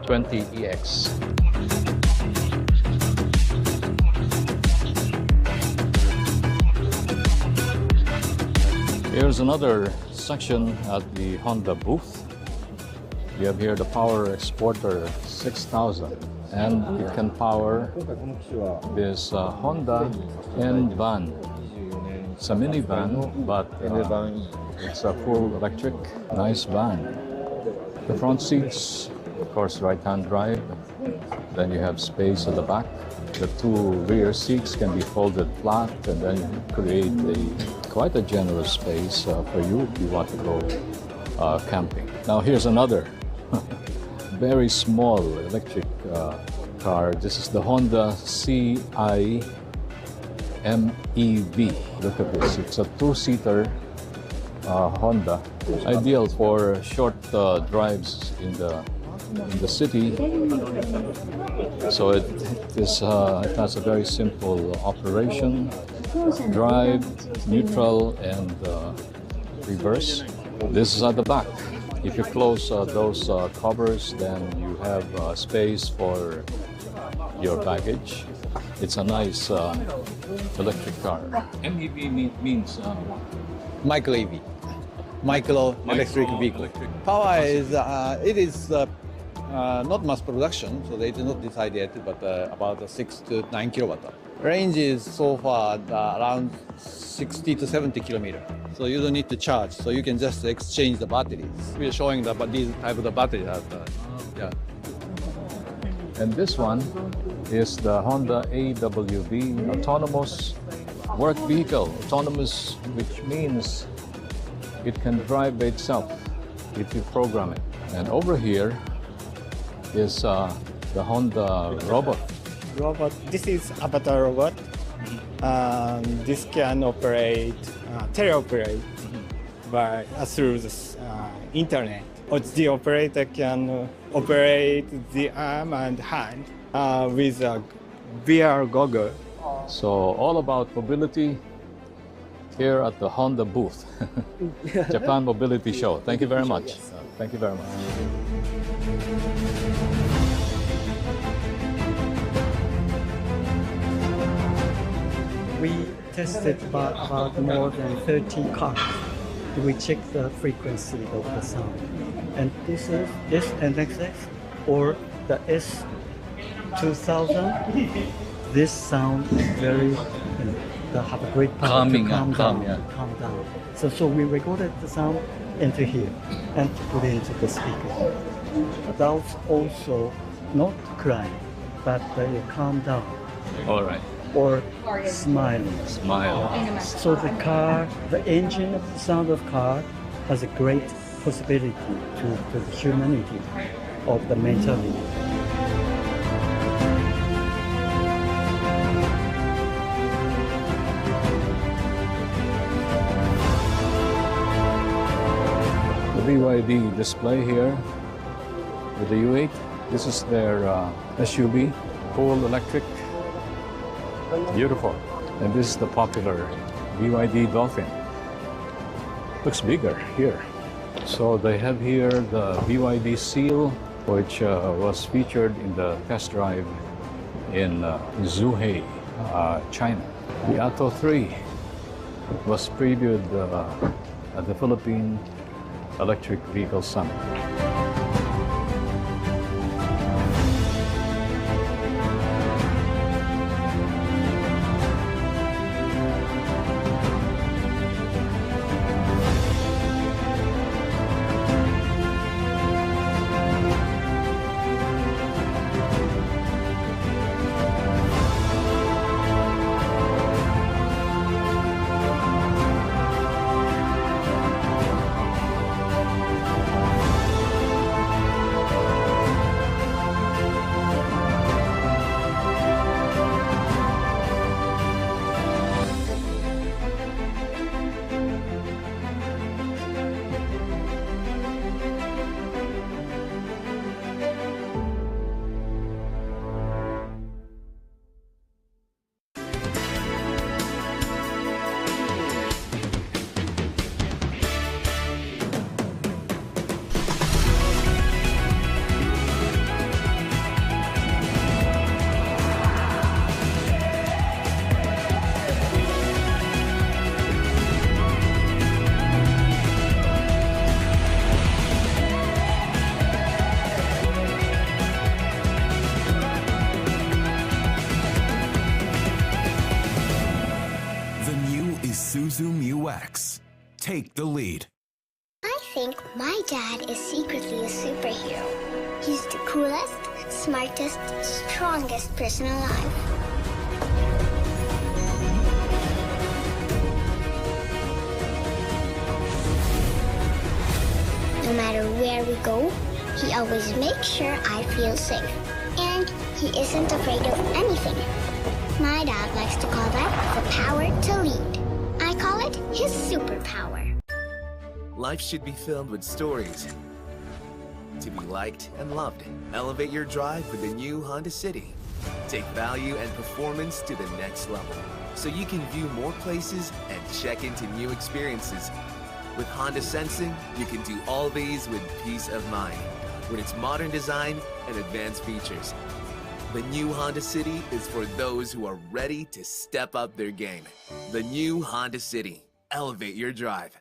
20EX. Here's another section at the Honda booth. We have here the Power Exporter 6000, and it can power this Honda N-Van. It's a minivan, but it's a full electric, nice van. The front seats, of course, right-hand drive. Then you have space at the back. The two rear seats can be folded flat, and then create quite a generous space for you if you want to go camping. Now here's another very small electric car. This is the Honda CI MEV. Look at this. It's a two-seater Honda, ideal for short drives in the city. So it has a very simple operation: drive, neutral, and reverse. This is at the back. If you close those covers, then you have space for your baggage. It's a nice electric car. MEV means micro EV. Micro electric vehicle. Power is not mass production, so they did not decide yet, but about 6 to 9 kilowatt. Range is so far around 60 to 70 kilometers. So you don't need to charge, so you can just exchange the batteries. We are showing these type of the batteries. Yeah. And this one is the Honda AWV autonomous work vehicle. Autonomous, which means it can drive by itself if you program it. And over here is the Honda robot. This is Avatar robot. This can operate, teleoperate through the internet. The operator can operate the arm and hand with a VR goggle. So all about mobility here at the Honda booth, Japan Mobility Show. Thank you very much. Thank you very much. We tested about more than 30 cars. We check the frequency of the sound. And this is NXX or the S2000. This sound is very, they have a great power to calm down. So we recorded the sound into here and put it into the speaker. Adults also not crying, but they calm down. All right. Or smiling. Smile. So the car, the engine of the sound of car has a great possibility to the humanity of the mentality. The BYD display here with the U8. This is their SUV, full electric. Beautiful. And this is the popular BYD Dolphin. Looks bigger here. So they have here the BYD Seal, which was featured in the test drive in Zhuhai, China. The Atto 3 was previewed at the Philippine Electric Vehicle Summit. Isuzu Mu-X. Take the lead. I think my dad is secretly a superhero. He's the coolest, smartest, strongest person alive. No matter where we go, he always makes sure I feel safe. And he isn't afraid of anything. My dad likes to call that the power to lead. I call it his superpower. Life should be filled with stories. To be liked and loved. Elevate your drive with the new Honda City. Take value and performance to the next level, so you can view more places and check into new experiences. With Honda Sensing, you can do all these with peace of mind, with its modern design and advanced features. The new Honda City is for those who are ready to step up their game. The new Honda City. Elevate your drive.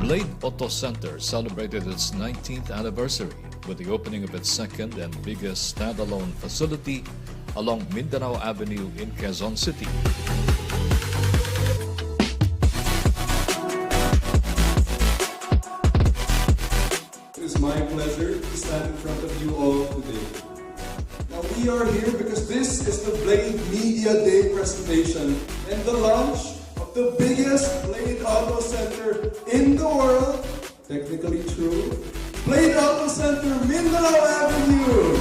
Blade Auto Center celebrated its 19th anniversary with the opening of its second and biggest standalone facility along Mindanao Avenue in Quezon City. It is my pleasure to stand in front of you all today. Now we are here because this is the Blade Media Day presentation and the launch of the biggest Blade Auto Center in the world Technically true. Blade Auto Center, Mindanao Avenue.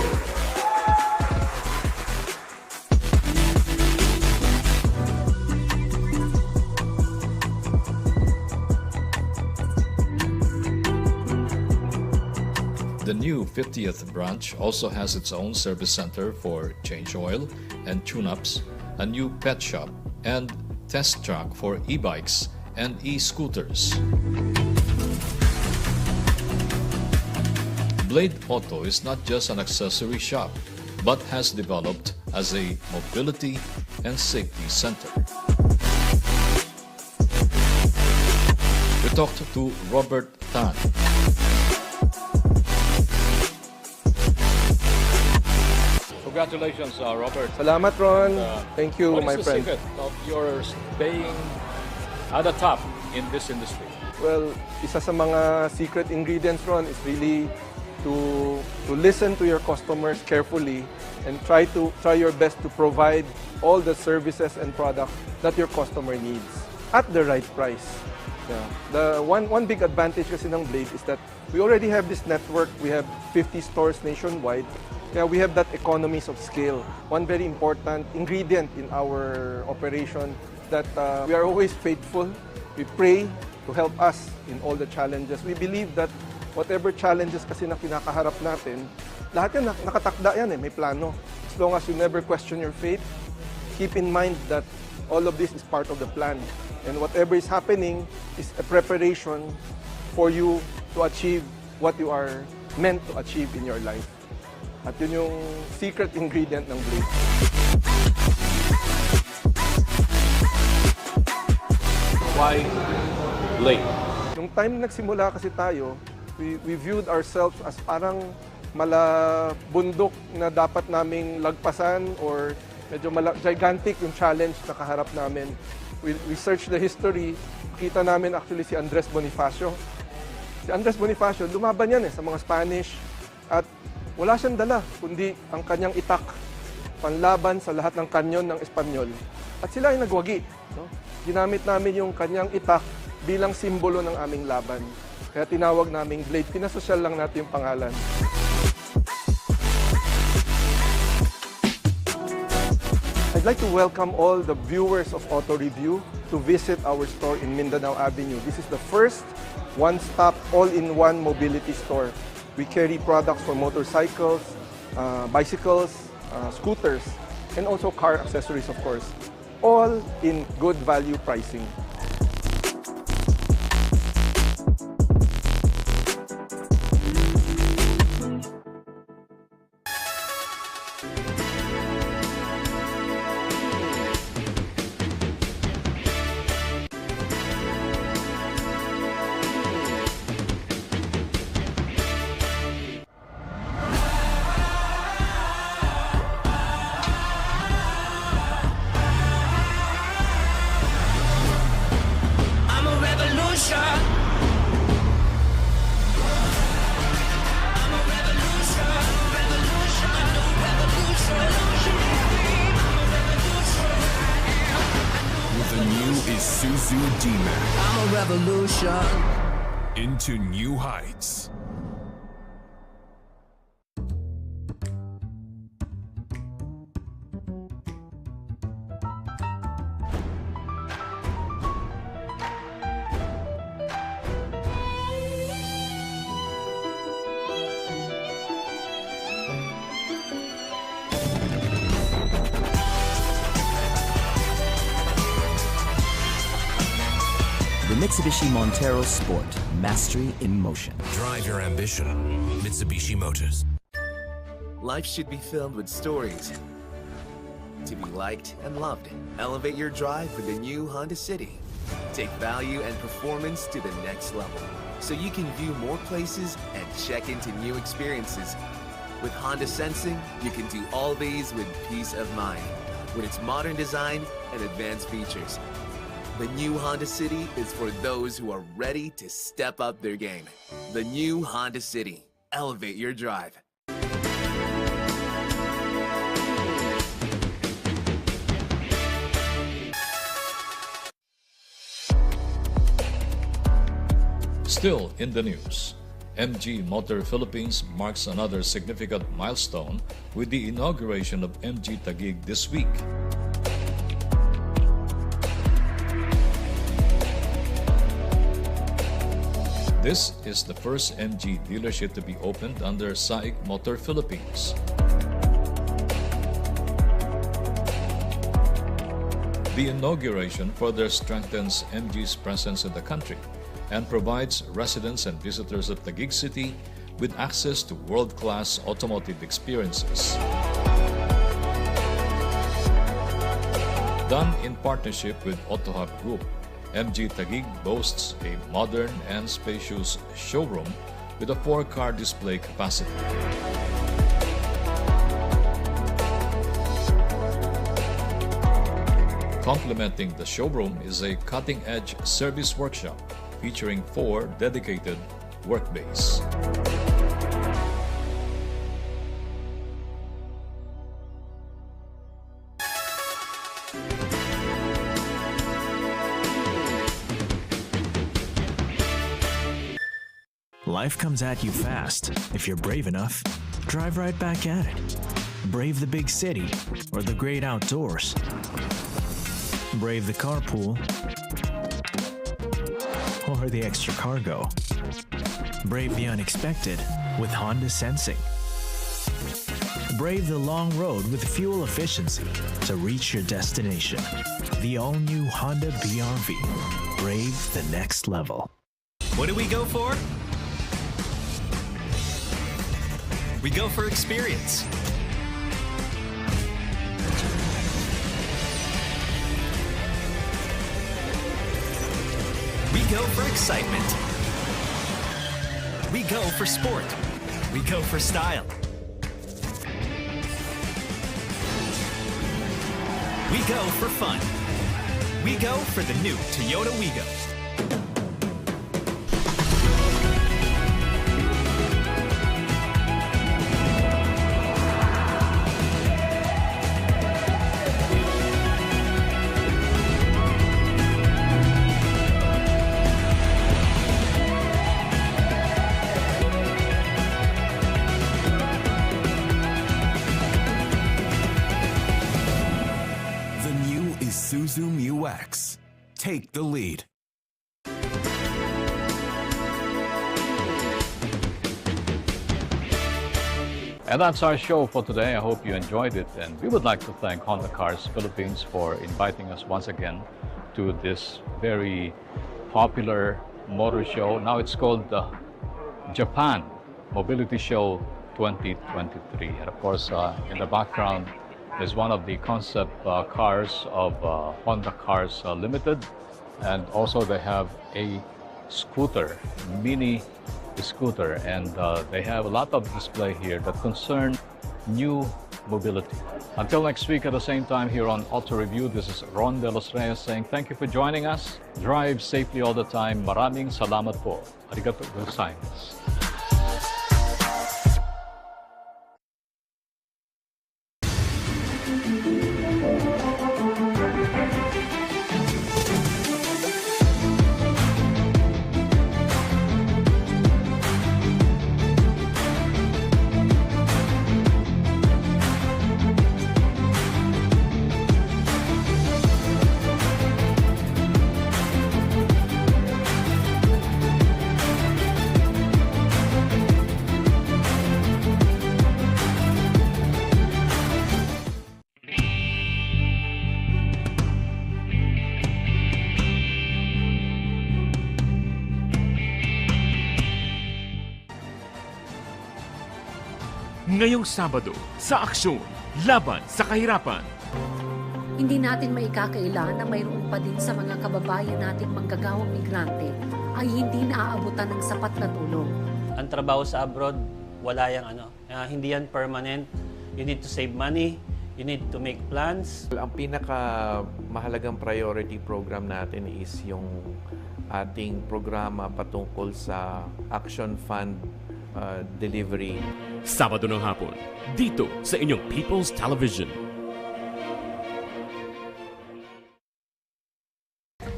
The new 50th branch also has its own service center for change oil and tune-ups, a new pet shop, and test track for e-bikes and e-scooters. Blade Auto is not just an accessory shop, but has developed as a mobility and safety center. We talked to Robert Tan. Congratulations, Robert. Salamat, Ron. Thank you, my What is the friend. secret of your staying at the top in this industry? Well, isa sa mga secret ingredients, Ron, is really to listen to your customers carefully and try your best to provide all the services and products that your customer needs at the right price. Yeah. The one big advantage kasi ng Blade is that we already have this network. We have 50 stores nationwide. Yeah, we have that economies of scale. One very important ingredient in our operation that we are always faithful. We pray to help us in all the challenges. We believe that whatever challenges kasi na kinakaharap natin, lahat yan nakatakda yan may plano. As long as you never question your faith, keep in mind that all of this is part of the plan. And whatever is happening is a preparation for you to achieve what you are meant to achieve in your life. At yun yung secret ingredient ng Blade. Why Blade? Yung time na nagsimula kasi tayo, we viewed ourselves as parang malabundok na dapat naming lagpasan or medyo gigantic yung challenge na kaharap namin. We searched the history, kita namin actually si Andres Bonifacio. Si Andres Bonifacio, lumaban yan sa mga Spanish at wala siyang dala, kundi ang kanyang itak, panlaban sa lahat ng kanyon ng Espanyol. At sila ay nagwagi. No? Ginamit namin yung kanyang itak bilang simbolo ng aming laban. Kaya tinawag naming Blade. Pinasosyal lang natin yung pangalan. I'd like to welcome all the viewers of Auto Review to visit our store in Mindanao Avenue. This is the first one-stop, all-in-one mobility store. We carry products for motorcycles, bicycles, scooters, and also car accessories, of course, all in good value pricing. Into new heights. The Mitsubishi Montero Sport, mastery in motion. Drive your ambition. Mitsubishi Motors. Life should be filled with stories to be liked and loved. Elevate your drive with the new Honda City. Take value and performance to the next level so you can view more places and check into new experiences. With Honda Sensing, you can do all these with peace of mind with its modern design and advanced features. The new Honda City is for those who are ready to step up their game. The new Honda City. Elevate your drive. Still in the news, MG Motor Philippines marks another significant milestone with the inauguration of MG Taguig this week. This is the first MG dealership to be opened under SAIC Motor Philippines. The inauguration further strengthens MG's presence in the country and provides residents and visitors of Taguig City with access to world-class automotive experiences. Done in partnership with AutoHub Group, MG Taguig boasts a modern and spacious showroom with a 4-car display capacity. Complementing the showroom is a cutting-edge service workshop featuring 4 dedicated work bays. Life comes at you fast. If you're brave enough, drive right back at it. Brave the big city or the great outdoors. Brave the carpool or the extra cargo. Brave the unexpected with Honda Sensing. Brave the long road with fuel efficiency to reach your destination. The all-new Honda BRV. Brave the next level. What do we go for? We go for experience. We go for excitement. We go for sport. We go for style. We go for fun. We go for the new Toyota Wigo. Zoom UX. Take the lead. And that's our show for today. I hope you enjoyed it. And we would like to thank Honda Cars Philippines for inviting us once again to this very popular motor show. Now it's called the Japan Mobility Show 2023. And of course, in the background is one of the concept cars of Honda Cars Limited. And also they have a scooter, mini scooter, and they have a lot of display here that concern new mobility. Until next week at the same time here on Auto Review, this is Ron De Los Reyes saying thank you for joining us. Drive safely all the time. Maraming salamat po. Arigato gozaimasu. Ngayong Sabado, sa aksyon, laban sa kahirapan. Hindi natin maikakaila na mayroon pa din sa mga kababayan nating manggagawang migrante ay hindi naaabutan ng sapat na tulong. Ang trabaho sa abroad, wala yang hindi yan permanent. You need to save money, you need to make plans. Ang pinakamahalagang priority program natin is yung ating programa patungkol sa Action Fund delivery. Sabado ng hapon, dito sa inyong People's Television.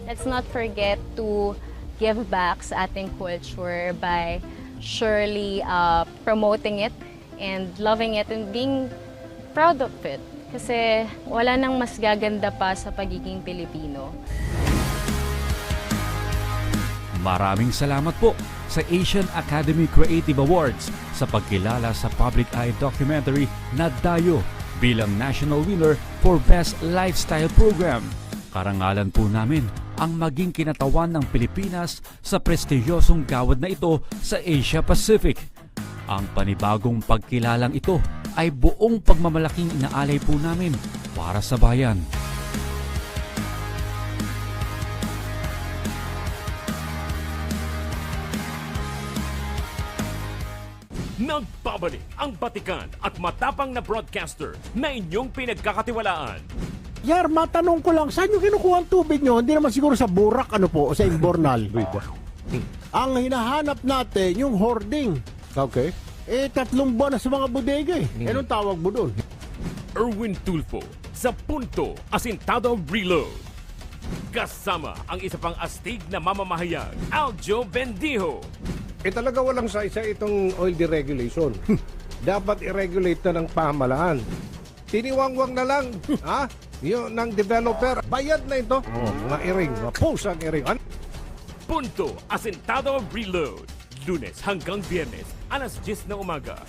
Let's not forget to give back sa ating culture by surely promoting it and loving it and being proud of it. Kasi wala nang mas gaganda pa sa pagiging Pilipino. Maraming salamat po sa Asian Academy Creative Awards sa pagkilala sa Public Eye documentary na Dayo bilang national winner for Best Lifestyle Program. Karangalan po namin ang maging kinatawan ng Pilipinas sa prestigyosong gawad na ito sa Asia Pacific. Ang panibagong pagkilalang ito ay buong pagmamalaking inaalay po namin para sa bayan. Nagbabalik ang batikan at matapang na broadcaster na inyong pinagkakatiwalaan. Yar, matanong ko lang, saan yung kinukuha ang tubig nyo? Hindi naman siguro sa Burak, ano po, o sa Imbornal. Ang hinahanap natin, yung hoarding. Okay. 3 buwan na sa mga bodega eh. Anong tawag mo doon? Erwin Tulfo sa Punto Asintado Reload. Kasama ang isa pang astig na mamamahayag, Aljo Bendijo. Talaga walang sa itong oil deregulation. Dapat i-regulate na ng pamahalaan. Tiniwangwang na lang, ha? Yung ng developer, bayad na ito. Mga iring, mga pusang iring. Punto Asintado Reload. Lunes hanggang Biyernes, alas 10 na umaga.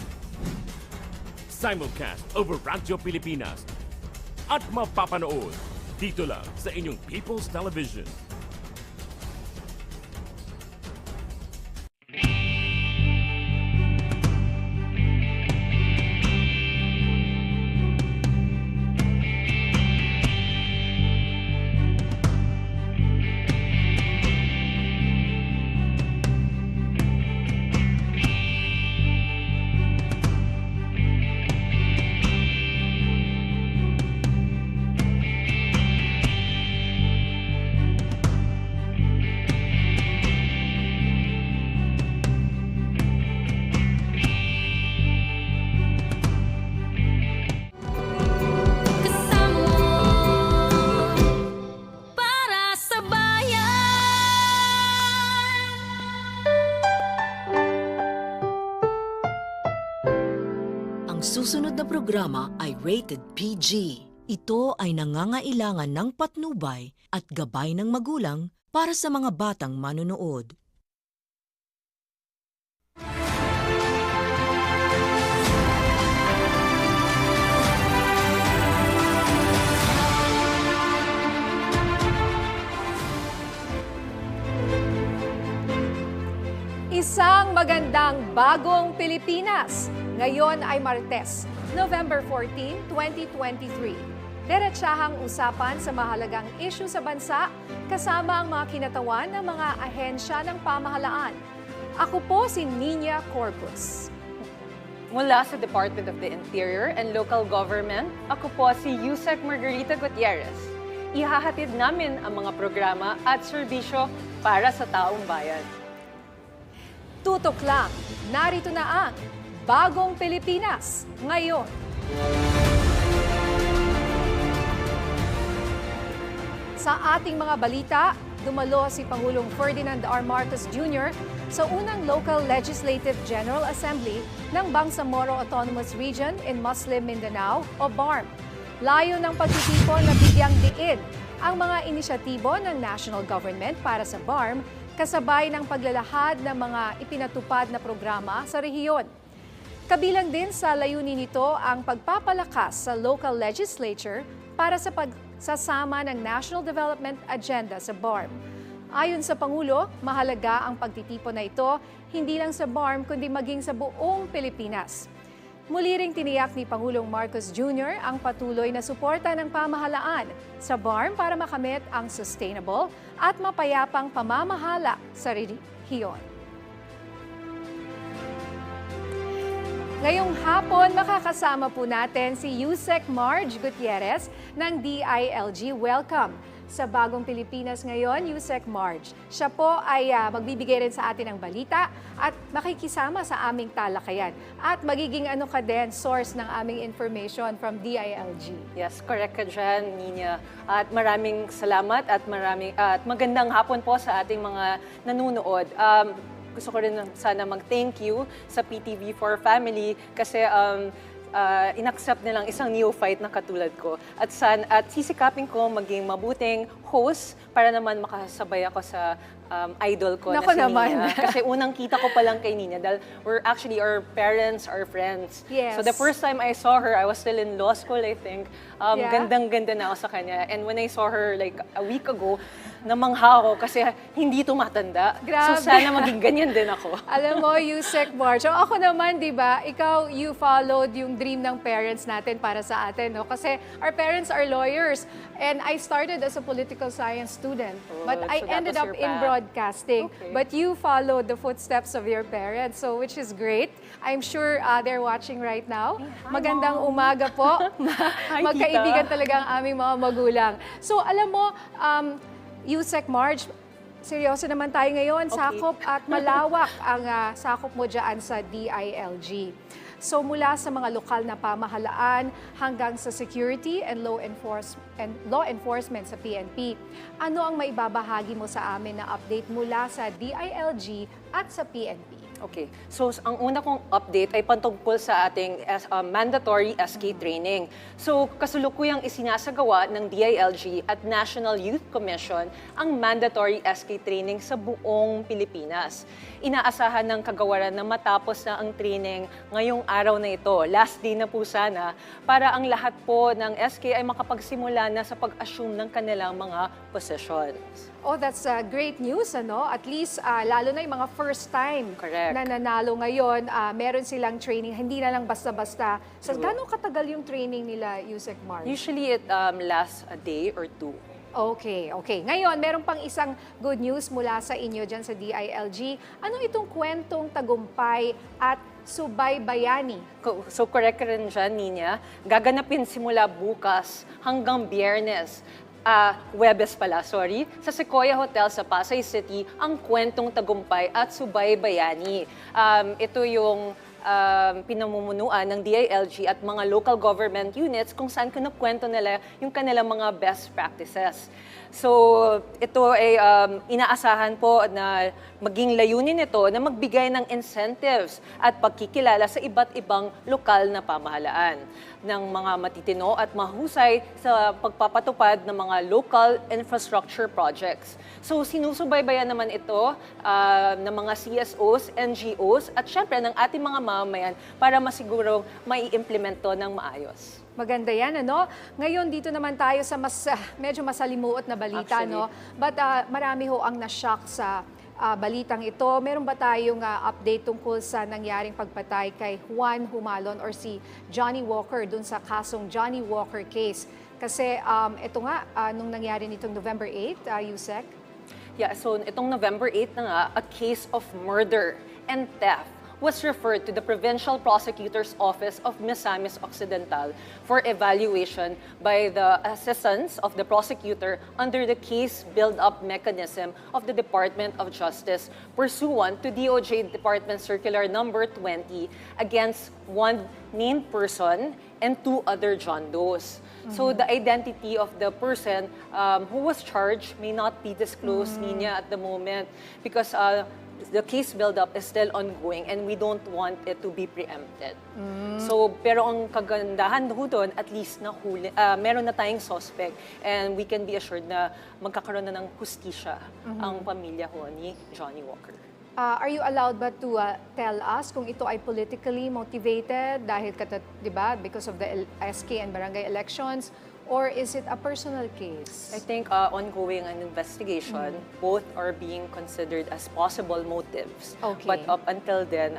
Simulcast over Radyo Pilipinas. At mapapanood dito lang sa inyong People's Television. Susunod na programa ay rated PG. Ito ay nangangailangan ng patnubay at gabay ng magulang para sa mga batang manonood. Isang magandang bagong Pilipinas. Ngayon ay Martes, November 14, 2023. Diretsahang usapan sa mahalagang issue sa bansa kasama ang mga kinatawan ng mga ahensya ng pamahalaan. Ako po si Nina Corpus. Mula sa Department of the Interior and Local Government, ako po si Yusek Margarita Gutierrez. Ihahatid namin ang mga programa at serbisyo para sa taong bayan. Tutok lang, narito na ang Bagong Pilipinas ngayon. Sa ating mga balita, dumalo si Pangulong Ferdinand R. Marcos Jr. sa unang Local Legislative General Assembly ng Bangsamoro Autonomous Region in Muslim Mindanao o BARM. Layo ng pagtitipon na bigyang diin ang mga inisyatibo ng national government para sa BARM kasabay ng paglalahad ng mga ipinatupad na programa sa rehiyon. Kabilang din sa layunin nito ang pagpapalakas sa local legislature para sa pagsasama ng National Development Agenda sa BARM. Ayon sa Pangulo, mahalaga ang pagtitipon na ito hindi lang sa BARM kundi maging sa buong Pilipinas. Muli ring tiniyak ni Pangulong Marcos Jr. ang patuloy na suporta ng pamahalaan sa BARM para makamit ang sustainable at mapayapang pamamahala sa rehiyon. Ngayong hapon, makakasama po natin si Yusek Marge Gutierrez ng DILG. Welcome. sa Bagong Pilipinas ngayon, Yusek Marge. Siya po ay magbibigay rin sa atin ng balita at makikisama sa aming talakayan. At magiging source ng aming information from DILG. Yes, correct ka dyan, Nina. At maraming salamat at magandang hapon po sa ating mga nanonood. Gusto ko rin sana mag-thank you sa PTV4 family kasi inaccept nilang isang neophyte na katulad ko. At sisikapin ko maging mabuting host para naman makasabay ako sa idol ko Nako na si naman. Nina. Kasi unang kita ko pa lang kay Nina dahil our parents are friends. Yes. So the first time I saw her, I was still in law school, I think. Yeah. Gandang-ganda na ako sa kanya. And when I saw her like a week ago, namangha ako kasi hindi tumatanda. Grabe. So sana maging ganyan din ako. Alam mo, Yusek Marge, ako naman, di ba, you followed yung dream ng parents natin para sa atin, no? Kasi our parents are lawyers. And I started as a political science student. But I so that ended was up your in path. broadcasting. Okay. But you followed the footsteps of your parents, so which is great. I'm sure they're watching right now. Magandang umaga po. Hi, Magkaibigan tita. talaga ang aming mga magulang. So alam mo, Yusek Marge, seryoso naman tayo ngayon. Okay. Sakop at malawak ang sakop mo dyan sa DILG. So mula sa mga lokal na pamahalaan hanggang sa security and law enforcement sa PNP, ano ang maibabahagi mo sa amin na update mula sa DILG at sa PNP? Okay. So, ang una kong update ay patungkol sa ating mandatory SK training. So, kasulukuyang isinasagawa ng DILG at National Youth Commission ang mandatory SK training sa buong Pilipinas. Inaasahan ng kagawaran na matapos na ang training ngayong araw na ito. Last day na po sana para ang lahat po ng SK ay makapagsimula na sa pag-assume ng kanilang mga positions. Oh, that's great news, ano? At least, lalo na yung mga first time Correct. na nanalo ngayon, meron silang training, hindi na lang basta-basta. So, True. gano'ng katagal yung training nila, Yusek Marge? Usually, it lasts a day or two. Okay. Ngayon, meron pang isang good news mula sa inyo dyan sa DILG. Ano itong kwentong tagumpay at subaybayani? So, correct ka rin dyan, Nina. Gaganapin simula bukas hanggang Biyernes. Webes pala, sa Sequoia Hotel sa Pasay City, ang kwentong tagumpay at subaybayani. Ito yung pinamumunuan ng DILG at mga local government units kung saan kinukwento nila yung kanilang mga best practices. So, ito ay inaasahan po na maging layunin ito na magbigay ng incentives at pagkikilala sa iba't ibang lokal na pamahalaan ng mga matitino at mahusay sa pagpapatupad ng mga local infrastructure projects. So, sinusubaybayan naman ito ng mga CSOs, NGOs at syempre ng ating mga mamamayan para masigurong mai-implement to ng maayos. Maganda yan, ano? Ngayon, dito naman tayo sa medyo masalimuot na balita, Actually. no? But marami ho ang na-shock sa balitang ito. Meron ba tayong update tungkol sa nangyaring pagpatay kay Juan Humalon or si Johnny Walker dun sa kasong Johnny Walker case? Kasi ito nga, nung nangyari nitong November 8, Yusek? Yeah, so itong November 8 na nga, a case of murder and theft was referred to the Provincial Prosecutor's Office of Misamis Occidental for evaluation by the assistance of the prosecutor under the case build-up mechanism of the Department of Justice pursuant to DOJ Department Circular Number 20 against one named person and two other John Does. So the identity of the person who was charged may not be disclosed, Nina, at the moment because the case build-up is still ongoing and we don't want it to be preempted. So, pero ang kagandahan doon, at least meron na tayong suspect and we can be assured na magkakaroon na ng hustisya ang pamilya ho ni Johnny Walker. Are you allowed ba to tell us kung ito ay politically motivated dahil, di ba, because of the SK and barangay elections? Or is it a personal case? I think ongoing an investigation, both are being considered as possible motives. Okay. But up until then,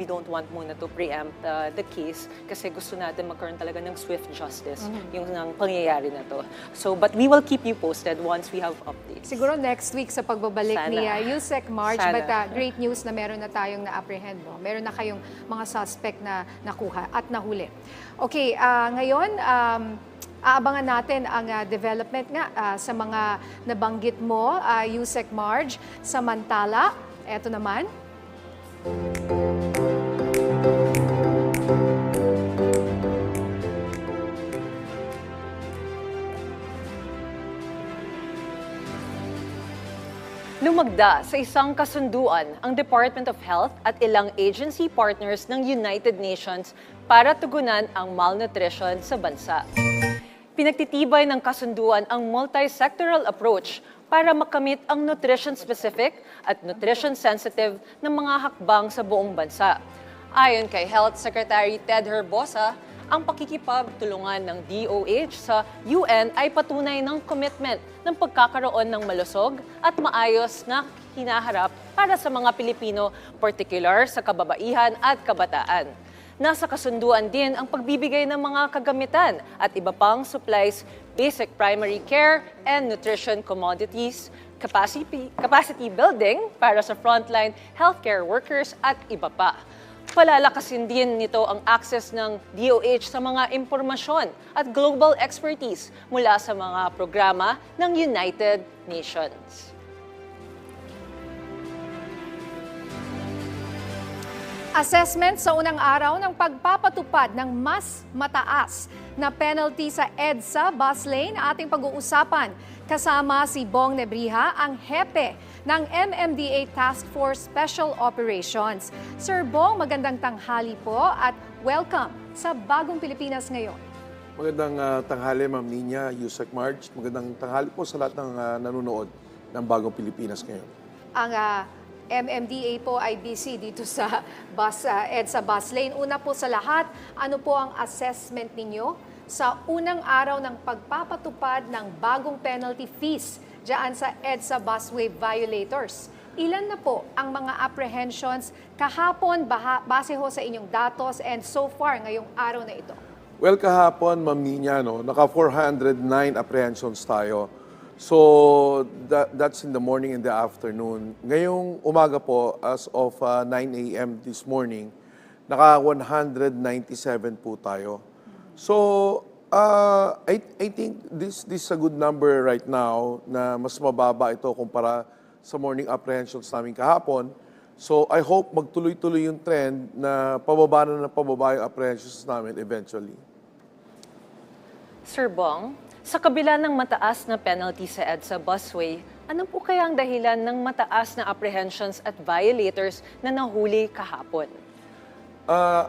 we don't want muna to preempt the case kasi gusto natin magkaroon talaga ng swift justice yung ng pangyayari na to. So, but we will keep you posted once we have updates. Siguro next week sa pagbabalik Sana. ni Yusek Marge, Sana. but great news na meron na tayong na-apprehend. No? Meron na kayong mga suspect na nakuha at nahuli. Okay, ngayon, Aabangan natin ang development nga sa mga nabanggit mo, Yusek Marge. Samantala, eto naman. Lumagda sa isang kasunduan ang Department of Health at ilang agency partners ng United Nations para tugunan ang malnutrition sa bansa. Pinagtitibay ng kasunduan ang multi-sectoral approach para makamit ang nutrition-specific at nutrition-sensitive ng mga hakbang sa buong bansa. Ayon kay Health Secretary Ted Herbosa, ang pakikipagtulungan ng DOH sa UN ay patunay ng commitment ng pagkakaroon ng malusog at maayos na hinaharap para sa mga Pilipino, particular sa kababaihan at kabataan. Nasa kasunduan din ang pagbibigay ng mga kagamitan at iba pang supplies, basic primary care and nutrition commodities, capacity building para sa frontline healthcare workers at iba pa. Palalakasin din nito ang access ng DOH sa mga impormasyon at global expertise mula sa mga programa ng United Nations. Assessment sa unang araw ng pagpapatupad ng mas mataas na penalty sa EDSA bus lane, ating pag-uusapan kasama si Bong Nebriha, ang hepe ng MMDA Task Force Special Operations. Sir Bong, magandang tanghali po at welcome sa Bagong Pilipinas ngayon. Magandang tanghali, Ma'am Nina, Yusek Marge. Magandang tanghali po sa lahat ng nanonood ng Bagong Pilipinas ngayon. Ang MMDA po ay busy dito sa EDSA bus lane. Una po sa lahat, ano po ang assessment ninyo sa unang araw ng pagpapatupad ng bagong penalty fees diyan sa EDSA busway violators? Ilan na po ang mga apprehensions kahapon base ho sa inyong datos and so far ngayong araw na ito? Well, kahapon, Ma'am Nina, naka 409 apprehensions tayo. So, that's in the morning and the afternoon. Ngayong umaga po, as of 9 a.m. this morning, naka 197 po tayo. So, I think this is a good number right now na mas mababa ito kumpara sa morning apprehensions namin kahapon. So, I hope magtuloy-tuloy yung trend na pababa yung apprehensions namin eventually. Sir Bong, sa kabila ng mataas na penalty sa EDSA busway, ano po kaya ang dahilan ng mataas na apprehensions at violators na nahuli kahapon?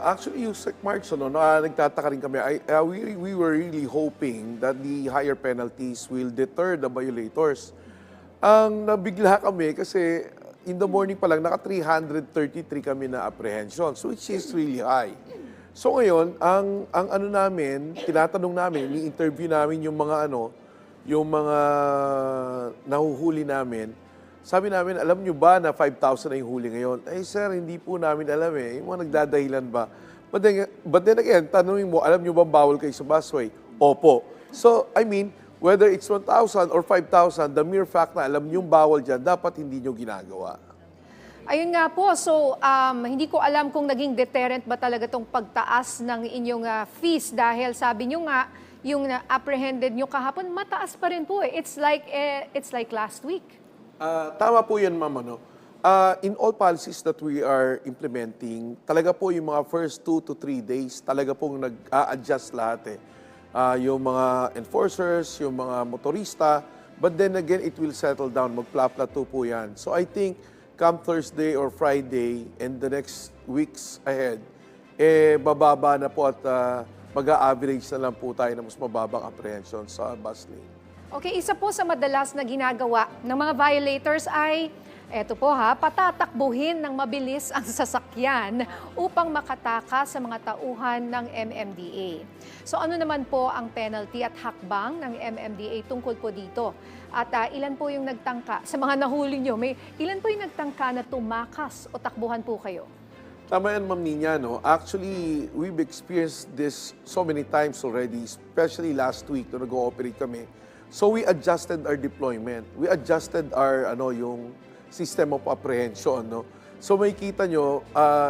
Actually, Yusek Marge, nagtataka rin kami. We were really hoping that the higher penalties will deter the violators. Ang nabigla kami kasi in the morning pa lang, naka 333 kami na apprehensions, which is really high. So ngayon, ang ano namin, tinatanong namin, ni-interview namin yung mga nahuhuli namin. Sabi namin, alam nyo ba na 5,000 na yung huli ngayon? Eh sir, hindi po namin alam eh. Yung mga nagdadahilan ba? But then again, tanongin mo, alam nyo ba bawal kayo sa busway? Opo. So, I mean, whether it's 1,000 or 5,000, the mere fact na alam nyo bawal dyan, dapat hindi nyo ginagawa. Ayun nga po, so hindi ko alam kung naging deterrent ba talaga itong pagtaas ng inyong fees dahil sabi nyo nga, yung apprehended nyo kahapon, mataas pa rin po eh. It's like last week. Tama po yan, Ma'am. In all policies that we are implementing, talaga po yung mga first 2 to 3 days, talaga pong nag-a-adjust lahat eh. Yung mga enforcers, yung mga motorista, but then again, it will settle down. Magpla-plateau po yan. So I think, come Thursday or Friday and the next weeks ahead, bababa na po at mag-a-average na lang po tayo na mas mababang apprehension sa bus lane. Okay, isa po sa madalas na ginagawa ng mga violators ay, eto po patatakbuhin ng mabilis ang sasakyan upang makatakas sa mga tauhan ng MMDA. So ano naman po ang penalty at hakbang ng MMDA tungkol po dito? At ilan po yung nagtangka, sa mga nahuli nyo, ilan po yung nagtangka na tumakas o takbuhan po kayo? Tama yan, Ma'am Nina. Actually, we've experienced this so many times already, especially last week na nag-ooperate kami. So we adjusted our deployment. We adjusted our yung system of apprehension. So makikita nyo,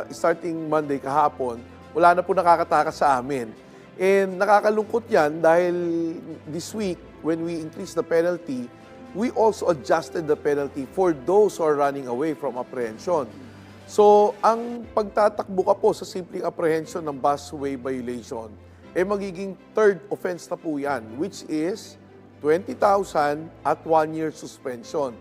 starting Monday kahapon, wala na po nakakatakas sa amin. And nakakalungkot yan dahil this week, when we increased the penalty, we also adjusted the penalty for those who are running away from apprehension. So, ang pagtatakbo ka po sa simpleng apprehension ng busway violation, magiging third offense na po yan, which is 20,000 at 1 year suspension.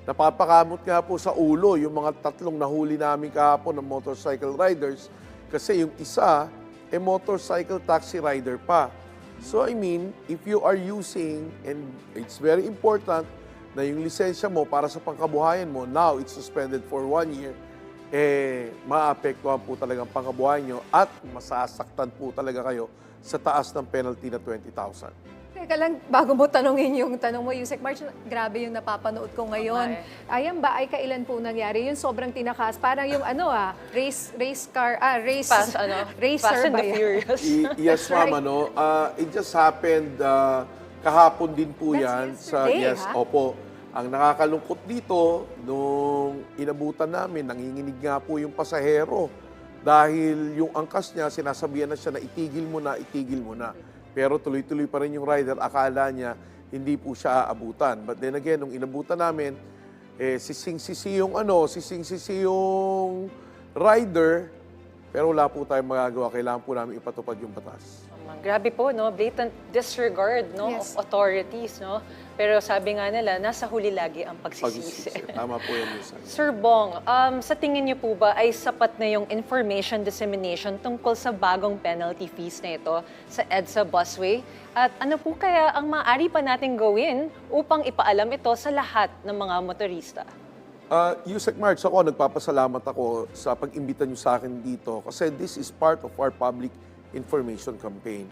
Napapakamot nga po sa ulo yung mga tatlong nahuli namin kahapon ng motorcycle riders kasi yung isa, motorcycle taxi rider pa. So I mean, if you are using, and it's very important na yung lisensya mo para sa pangkabuhayan mo, now it's suspended for 1 year, maapektuhan po talaga ang pangkabuhayan nyo at masasaktan po talaga kayo sa taas ng penalty na 20,000. Teka lang, bago mo tanongin yung tanong mo, Yusek March, grabe yung napapanood ko ngayon. Ayan ba, ay kailan po nangyari? Yung sobrang tinakas, parang yung race car, racer Fast and ba the yan? Furious. Yes, ma'am, it just happened kahapon din po yan. Opo. Ang nakakalungkot dito, nung inabutan namin, nanginginig nga po yung pasahero dahil yung angkas niya, sinasabihan na siya na itigil mo na. Pero tuloy-tuloy pa rin yung rider, akala niya hindi po siya aabutan. But then again, nung inabutan namin, sising-sisi yung rider, pero wala po tayong magagawa. Kailangan po namin ipatupad yung batas. Grabe po, no? Blatant disregard, no? Of authorities, no? Pero sabi nga nila, nasa huli lagi ang pagsisisi. Tama po yan, Lisa. Sir Bong, sa tingin niyo po ba ay sapat na yung information dissemination tungkol sa bagong penalty fees na ito sa EDSA busway? At ano po kaya ang maaari pa nating gawin upang ipaalam ito sa lahat ng mga motorista? Yusek March, nagpapasalamat ako sa pag-imbita niyo sa akin dito kasi this is part of our public information campaign.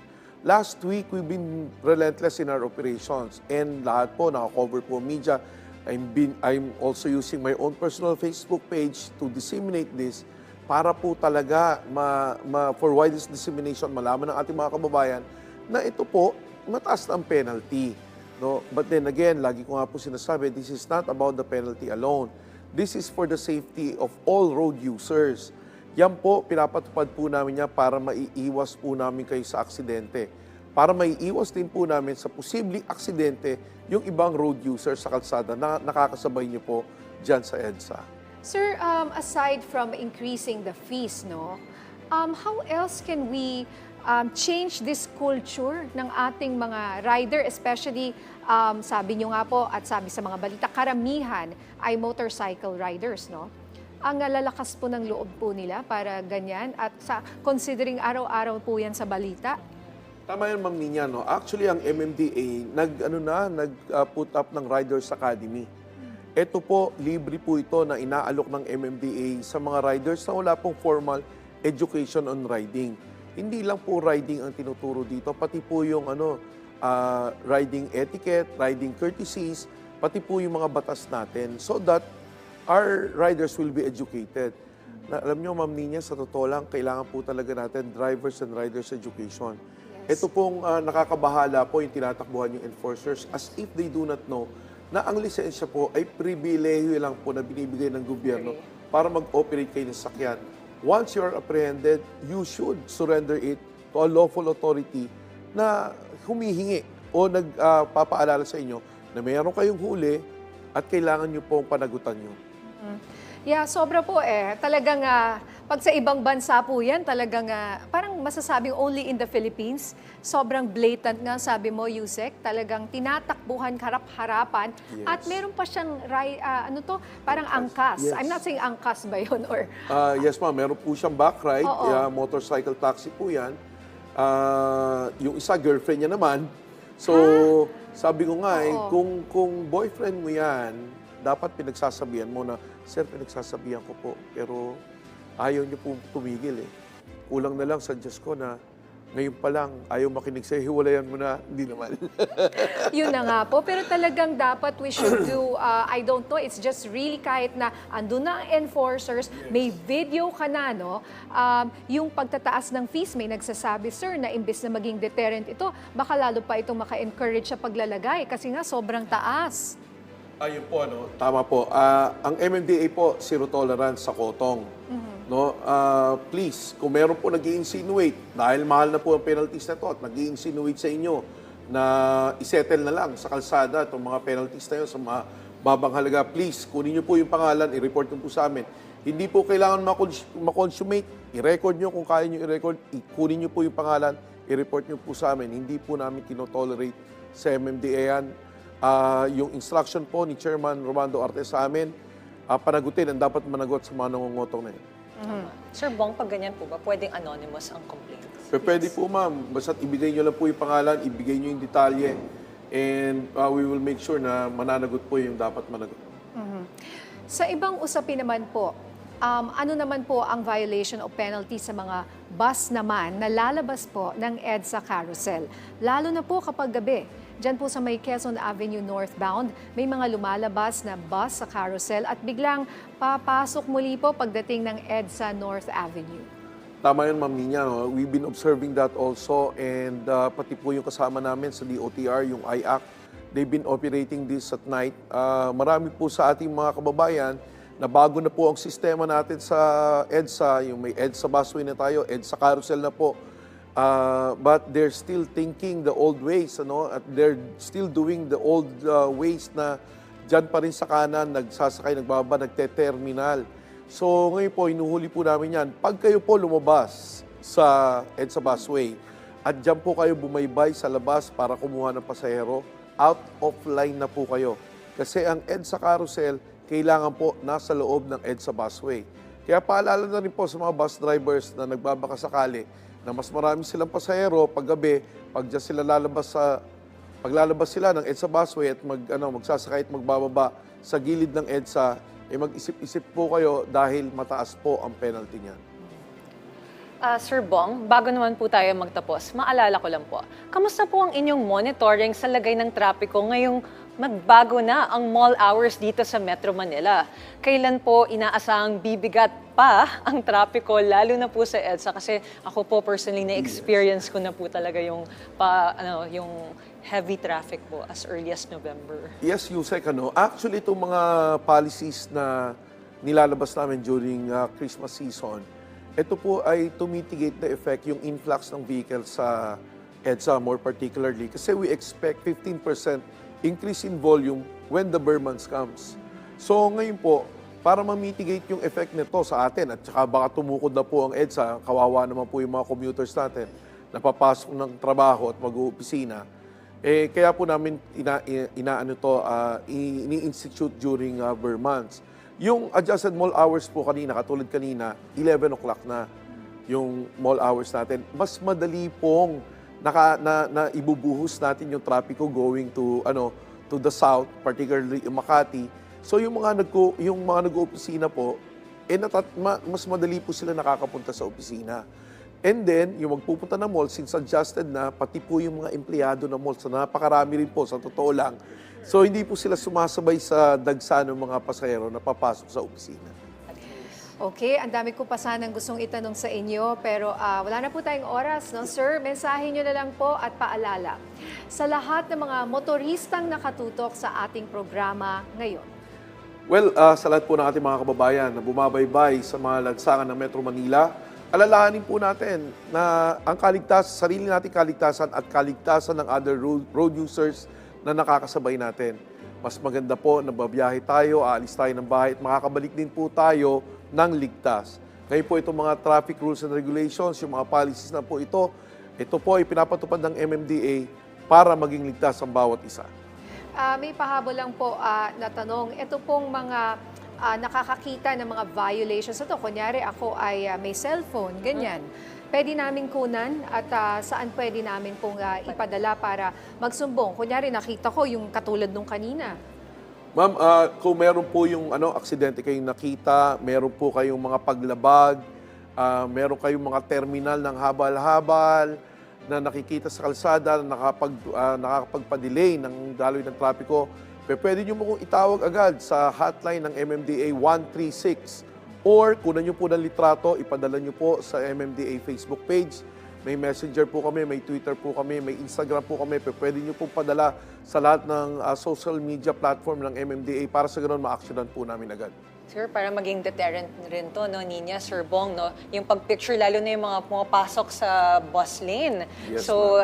Last week, we've been relentless in our operations and lahat po, naka-cover po media. I'm also using my own personal Facebook page to disseminate this para po talaga for widest dissemination, malaman ng ating mga kababayan na ito po, mataas na ang penalty. No? But then again, lagi ko nga po sinasabi, this is not about the penalty alone. This is for the safety of all road users. Yan po, pinapatupad po namin yan para maiiwas po namin kayo sa aksidente. Para maiiwas din po namin sa posibleng aksidente yung ibang road users sa kalsada na nakakasabay niyo po dyan sa EDSA. Sir, aside from increasing the fees, how else can we change this culture ng ating mga rider, especially sabi nyo nga po at sabi sa mga balita, karamihan ay motorcycle riders, no? Ang lalakas po ng loob po nila para ganyan at considering araw-araw po yan sa balita. Tama yan, Ma'am Nina, no? Actually, ang MMDA nag-put up ng Riders Academy. Ito po, libre po ito na inaalok ng MMDA sa mga riders na wala pong formal education on riding. Hindi lang po riding ang tinuturo dito, pati po yung riding etiquette, riding courtesies, pati po yung mga batas natin so that our riders will be educated. Alam nyo, Ma'am Nina, sa totoo lang, kailangan po talaga natin drivers and riders education. Yes. Ito pong nakakabahala po yung tinatakbuhan yung enforcers as if they do not know na ang lisensya po ay pribilehiyo lang po na binibigay ng gobyerno para mag-operate kayo ng sakyan. Once you are apprehended, you should surrender it to a lawful authority na humihingi o nagpapaalala sa inyo na mayroon kayong huli at kailangan nyo pong panagutan nyo. Yeah, sobra po Talagang pag sa ibang bansa po yan, talagang parang masasabing only in the Philippines. Sobrang blatant nga, sabi mo, Yusek. Talagang tinatakbuhan harap-harapan. Yes. At meron pa siyang, parang angkas. Yes. I'm not saying angkas ba yun? Or, yes, ma'am. Meron po siyang back ride. Motorcycle taxi po yan. Yung isa, girlfriend niya naman. So, sabi ko nga, kung boyfriend mo yan, dapat pinagsasabihan mo na, sir, pinagsasabihan ko po, pero ayaw niyo po tumigil Kulang na lang sa Diyos ko na ngayon pa lang, ayaw makinig sa'yo, hiwalayan mo na, hindi naman. Yun na nga po, pero talagang dapat we should do, I don't know, it's just really kahit na andun na ang enforcers, may video ka na, no? Yung pagtataas ng fees, may nagsasabi, sir, na imbes na maging deterrent ito, baka lalo pa itong maka-encourage sa paglalagay kasi nga sobrang taas. Ayun po, no? Tama po. Ang MMDA po, zero tolerance sa kotong. No, please, kung meron po nag-i-insinuate, dahil mahal na po ang penalties na to at nag-i-insinuate sa inyo na isettle na lang sa kalsada itong mga penalties na yun sa mga babang halaga, please, kunin niyo po yung pangalan, i-report niyo po sa amin. Hindi po kailangan makonsummate, i-record niyo kung kaya niyo i-record, kunin niyo po yung pangalan, i-report niyo po sa amin. Hindi po namin kinotolerate sa MMDA yan. Yung instruction po ni Chairman Romando Arte sa amin, panagutin ang dapat managot sa mga nangungutong na yun. Sir Bong, pag ganyan po ba, pwedeng anonymous ang complaint? Pwede po ma'am, basta't ibigay nyo lang po yung pangalan, ibigay nyo yung detalye, and we will make sure na mananagot po yung dapat managot. Sa ibang usapin naman po, ano naman po ang violation o penalty sa mga bus naman na lalabas po ng EDSA carousel? Lalo na po kapag gabi. Diyan po sa may Quezon Avenue northbound, may mga lumalabas na bus sa carousel at biglang papasok muli po pagdating ng EDSA North Avenue. Tama yun, Ma'am Nina. No? We've been observing that also, and pati po yung kasama namin sa DOTR, yung IAC, they've been operating this at night. Marami po sa ating mga kababayan na bago na po ang sistema natin sa EDSA, yung may EDSA busway na tayo, EDSA carousel na po. But they're still thinking the old ways, ano? At they're still doing the old ways na dyan pa rin sa kanan, nagsasakay, nagbaba, nagte-terminal. So ngayon po, inuhuli po namin yan. Pag kayo po lumabas sa EDSA busway at dyan po kayo bumaybay sa labas para kumuha ng pasahero, out of line na po kayo. Kasi ang EDSA carousel, kailangan po nasa loob ng EDSA busway. Kaya paalala na rin po sa mga bus drivers na nagbabaka sakali na mas marami silang pasahero paggabi, pag dyan sila paglalabas sila ng EDSA busway at magsasakay at magbababa sa gilid ng EDSA, mag-isip-isip po kayo dahil mataas po ang penalty niyan. Sir Bong, bago naman po tayo magtapos, maalala ko lang po, kamusta po ang inyong monitoring sa lagay ng trapiko ngayong magbago na ang mall hours dito sa Metro Manila? Kailan po inaasahang bibigat pa ang trapiko, lalo na po sa EDSA? Kasi ako po personally na-experience ko na po talaga yung heavy traffic po as early as November. Yes, Yusek, actually itong mga policies na nilalabas namin during Christmas season, ito po ay to mitigate the effect yung influx ng vehicles sa EDSA more particularly. Kasi we expect 15% increase in volume when the Burr months comes. So ngayon po, para ma-mitigate yung effect nito sa atin at saka baka tumukod na po ang EDSA, kawawa naman po yung mga commuters natin na papasok ng trabaho at mag-uopisina, kaya po namin ini-institute during Burr months. Yung adjusted mall hours po kanina, katulad kanina, 11 o'clock na yung mall hours natin. Mas madali pong na ibubuhos natin yung trapiko going to the south, particularly Makati. So yung mga nag-oopisina po, mas madali po sila nakakapunta sa opisina. And then, yung magpupunta ng mall, since adjusted na, pati po yung mga empleyado ng mall, so napakarami rin po, sa totoo lang. So hindi po sila sumasabay sa dagsa ng mga pasahero na papasok sa opisina. Okay, ang dami ko pa sanang gustong itanong sa inyo, pero wala na po tayong oras, no? Sir, mensahe nyo na lang po at paalala sa lahat ng mga motoristang nakatutok sa ating programa ngayon. Well, sa lahat po ng ating mga kababayan na bumabaybay sa mga lansangan ng Metro Manila, alalahanin po natin na ang sarili nating kaligtasan at kaligtasan ng other road users na nakakasabay natin. Mas maganda po na babiyahe tayo, aalis tayo ng bahay at makakabalik din po tayo ng ligtas. Ngayon po itong mga traffic rules and regulations, yung mga policies na po ito po ay pinapatupad ng MMDA para maging ligtas ang bawat isa. May pahabol lang po na tanong, ito pong mga nakakakita ng mga violations ito. Kunyari ako ay may cellphone, ganyan. Pwede namin kunan at saan pwede namin pong ipadala para magsumbong? Kunyari nakita ko yung katulad nung kanina. Ma'am, kung meron po yung aksidente kayong nakita, meron po kayong mga paglabag, meron kayong mga terminal ng habal-habal na nakikita sa kalsada na nakakapagpa-delay ng daloy ng trapiko, pwede nyo mo itawag agad sa hotline ng MMDA 136 or kunan nyo po ng litrato, ipadala nyo po sa MMDA Facebook page. May Messenger po kami, may Twitter po kami, may Instagram po kami. Pwede nyo po padala sa lahat ng social media platform ng MMDA para sa ganoon ma-actionan po namin agad. Siguro para maging deterrent rin to, no, Nina, Sir Bong, no? Yung pagpicture, lalo na yung mga pumapasok sa bus lane. Yes, So,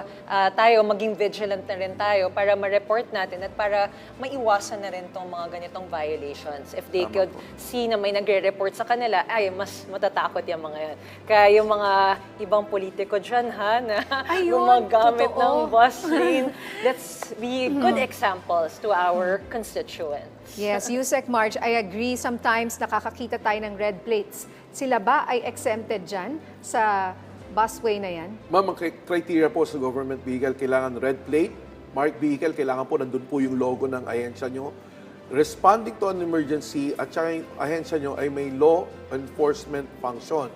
tayo, maging vigilant na rin tayo para ma-report natin at para maiwasan na rin tong mga ganitong violations. If they could see na may nagre-report sa kanila, ay, mas matatakot yung mga yan. Kaya yung mga ibang politiko dyan, ha, na gumagamit ng bus lane, let's be good examples to our constituents. Yes, Yusek Marge, I agree. Sometimes nakakakita tayo ng red plates. Sila ba ay exempted dyan sa busway na yan? Ma'am, ang criteria po sa government vehicle, kailangan red plate, marked vehicle, kailangan po nandun po yung logo ng ahensya nyo. Responding to an emergency at saka yung ahensya nyo ay may law enforcement function.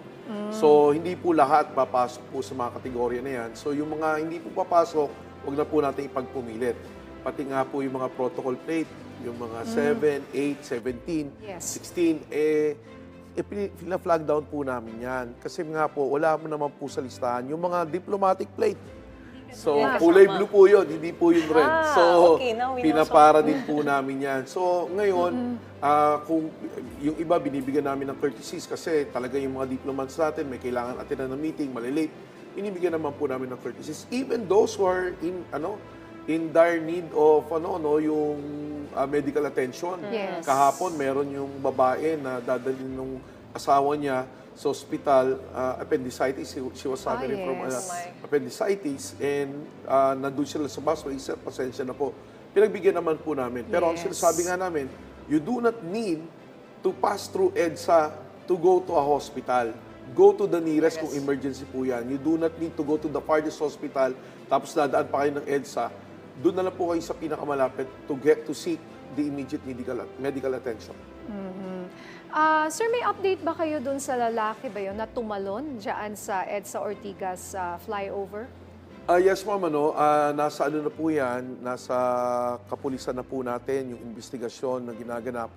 So, hindi po lahat papasok po sa mga kategorya na yan. So, yung mga hindi po papasok, huwag na po natin ipagpumilit. Pati nga po yung mga protocol plate, yung mga 7, 8, 17, 16, pina-flag down po namin yan. Kasi nga po, wala mo naman po sa listahan yung mga diplomatic plate. So, kulay blue po yun, hindi po yung red. So, pinapara din po namin yan. So, ngayon, kung yung iba binibigyan namin ng courtesies kasi talaga yung mga diplomats natin, may kailangan attend ng meeting, malilate, binibigyan naman po namin ng courtesies. Even those who are in dire need of yung medical attention. Yes. Kahapon meron yung babae na dadalhin ng asawa niya sa hospital, appendicitis. She was suffering from appendicitis and nandun sila sa busway. Sir, pasensya na po. Pinagbigyan naman po namin. Pero ang sinasabi nga namin, you do not need to pass through EDSA to go to a hospital. Go to the nearest kung emergency po yan. You do not need to go to the farthest hospital tapos dadaan pa kayo ng EDSA. Doon na lang po kayo sa pinakamalapit to seek the immediate medical attention. Sir, may update ba kayo dun sa lalaki ba yun na tumalon dyan sa EDSA Ortigas flyover? Yes, ma'am. Nasa na po yan, nasa kapulisan na po natin yung investigasyon na ginaganap.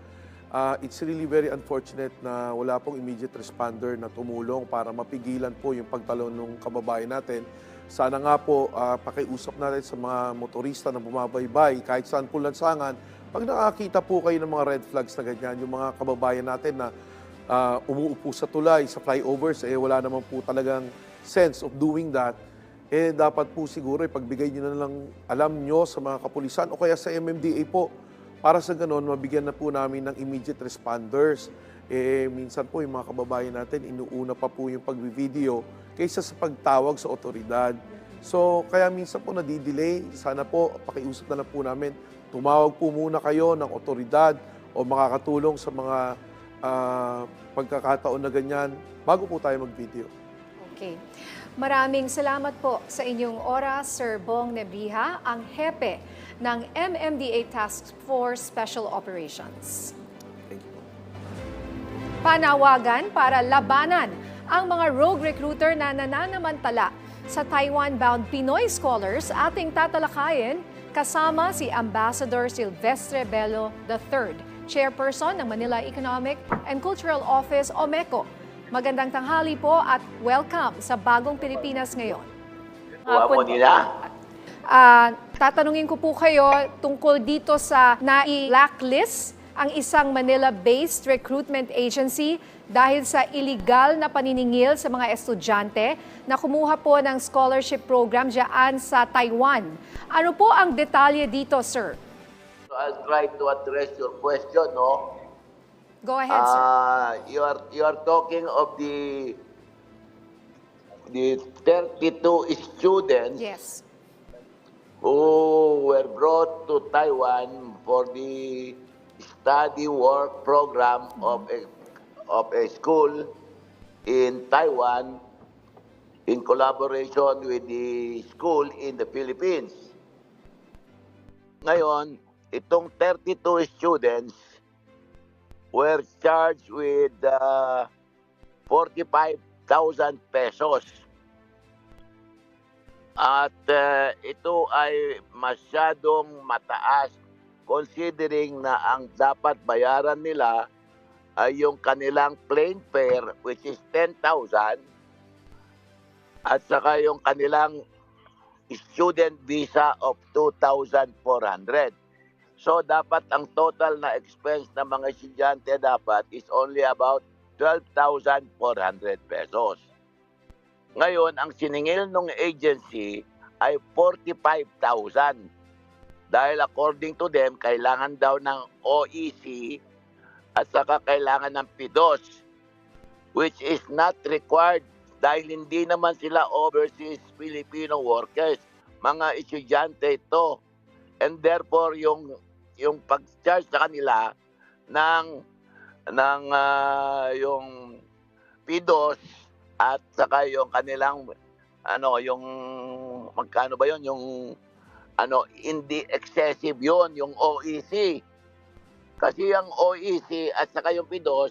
It's really very unfortunate na wala pong immediate responder na tumulong para mapigilan po yung pagtalon ng kababayan natin. Sana nga po, pakiusap natin sa mga motorista na bumabaybay, kahit saan po lansangan, pag nakakita po kayo ng mga red flags na ganyan, yung mga kababayan natin na umuupo sa tulay, sa flyovers, wala naman po talagang sense of doing that, dapat po siguro ipagbigay nyo na lang alam nyo sa mga kapulisan o kaya sa MMDA po, para sa ganon, mabigyan na po namin ng immediate responders. Minsan po yung mga kababayan natin, inuuna pa po yung pagbivideo kaysa sa pagtawag sa otoridad. So, kaya minsan po nadidelay. Sana po, pakiusap na lang po namin, tumawag po muna kayo ng otoridad o makakatulong sa mga pagkakataon na ganyan bago po tayo mag-video. Okay. Maraming salamat po sa inyong oras, Sir Bong Nebriha, ang hepe ng MMDA Task Force Special Operations. Panawagan para labanan ang mga rogue recruiter na nananamantala sa Taiwan-bound Pinoy scholars ating tatalakayin kasama si Ambassador Silvestre Bello III, Chairperson ng Manila Economic and Cultural Office o MECO. Magandang tanghali po at welcome sa Bagong Pilipinas ngayon. Tatanungin ko po kayo tungkol dito sa nai-blacklist ang isang Manila-based recruitment agency dahil sa illegal na paniningil sa mga estudyante na kumuha po ng scholarship program diyan sa Taiwan. Ano po ang detalye dito, sir? I'll try to address your question, no? Go ahead, sir. You are talking of the 32 students who were brought to Taiwan for the study work program of a school in Taiwan in collaboration with the school in the Philippines. Ngayon, itong 32 students were charged with 45,000 pesos. At ito ay masyadong mataas considering na ang dapat bayaran nila ay yung kanilang plane fare which is 10,000 at saka yung kanilang student visa of 2,400. So dapat ang total na expense ng mga estudyante dapat is only about 12,400 pesos. Ngayon, ang siningil ng agency ay 45,000. Dahil according to them, kailangan daw ng OEC at saka kailangan ng PIDOS, which is not required dahil hindi naman sila overseas Filipino workers. Mga estudyante ito. And therefore, yung pag-charge sa kanila ng yung PIDOS at saka yung kanilang yung magkano ba yon, yung hindi excessive yon, yung OEC. Kasi yung OEC at saka yung PIDOS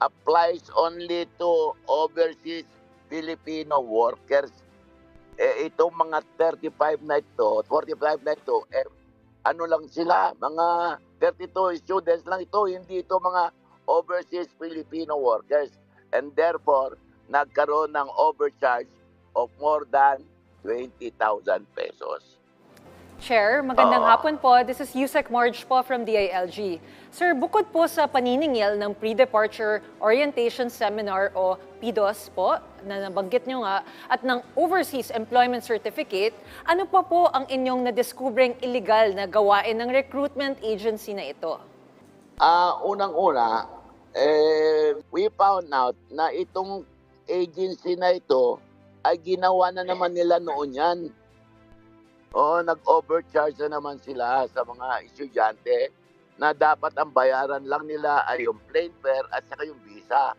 applies only to overseas Filipino workers. Itong mga 45 na ito, lang sila, mga 32 students lang ito, hindi ito mga overseas Filipino workers. And therefore, nagkaroon ng overcharge of more than 20,000 pesos. Chair, magandang hapon po. This is Yusek Marge po from DILG. Sir, bukod po sa paniningil ng Pre-Departure Orientation Seminar o PDOS po, na nabanggit nyo nga, at ng Overseas Employment Certificate, ano pa po ang inyong nadiskubreng illegal na gawain ng recruitment agency na ito? Unang-una, we found out na itong agency na ito ay ginawa na naman nila noon yan. Nag-overcharge na naman sila sa mga estudyante na dapat ang bayaran lang nila ay yung plane fare at saka yung visa.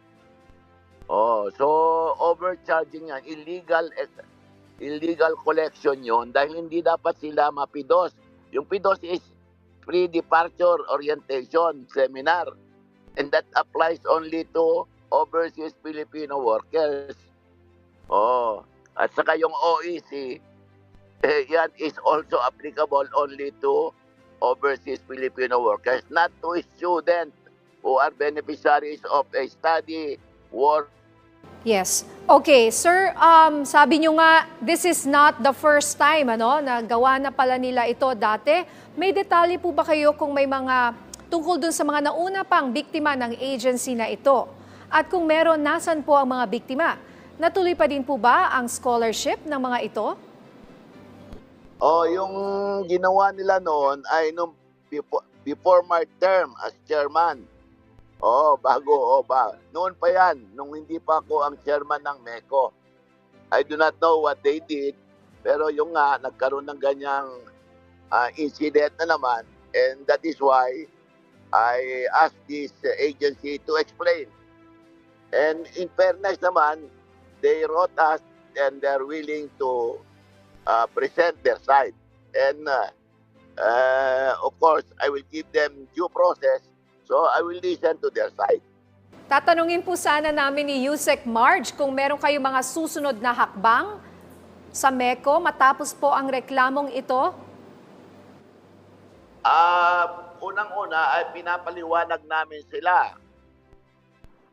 So overcharging yan, illegal collection yon dahil hindi dapat sila mapidos. Yung PIDOS is Pre-Departure Orientation Seminar, and that applies only to overseas Filipino workers. At saka yung OEC, yan is also applicable only to overseas Filipino workers, not to students who are beneficiaries of a study, work. Yes. Okay, sir, sabi nyo nga, this is not the first time, na gawa na pala nila ito dati. May detalye po ba kayo kung may mga tungkol dun sa mga nauna pang biktima ng agency na ito? At kung meron, nasan po ang mga biktima? Natuloy pa din po ba ang scholarship ng mga ito? Yung ginawa nila noon ay nung before my term as chairman. Noon pa yan, nung hindi pa ako ang chairman ng MECO. I do not know what they did, pero yung nga, nagkaroon ng ganyang incident na naman, and that is why I asked this agency to explain. And in fairness naman, they wrote us and they're willing to present their side. And of course, I will give them due process, so I will listen to their side. Tatanungin po sana namin ni Yusek Marge kung meron kayong mga susunod na hakbang sa MECO matapos po ang reklamong ito. Unang-una ay pinapaliwanag namin sila.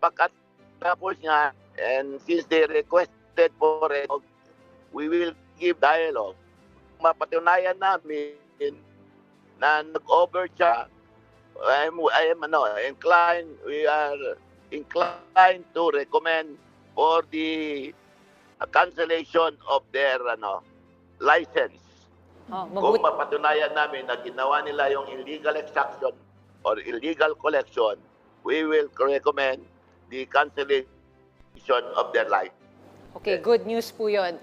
Pagkatapos nga, and since they requested for it, we will give dialogue. Mapatunayan namin na nag-overcharge. We are inclined to recommend for the cancellation of their license. Kung mapatunayan namin na ginawa nila yung illegal extraction or illegal collection, we will recommend the cancellation of their license. Okay, good news po yun.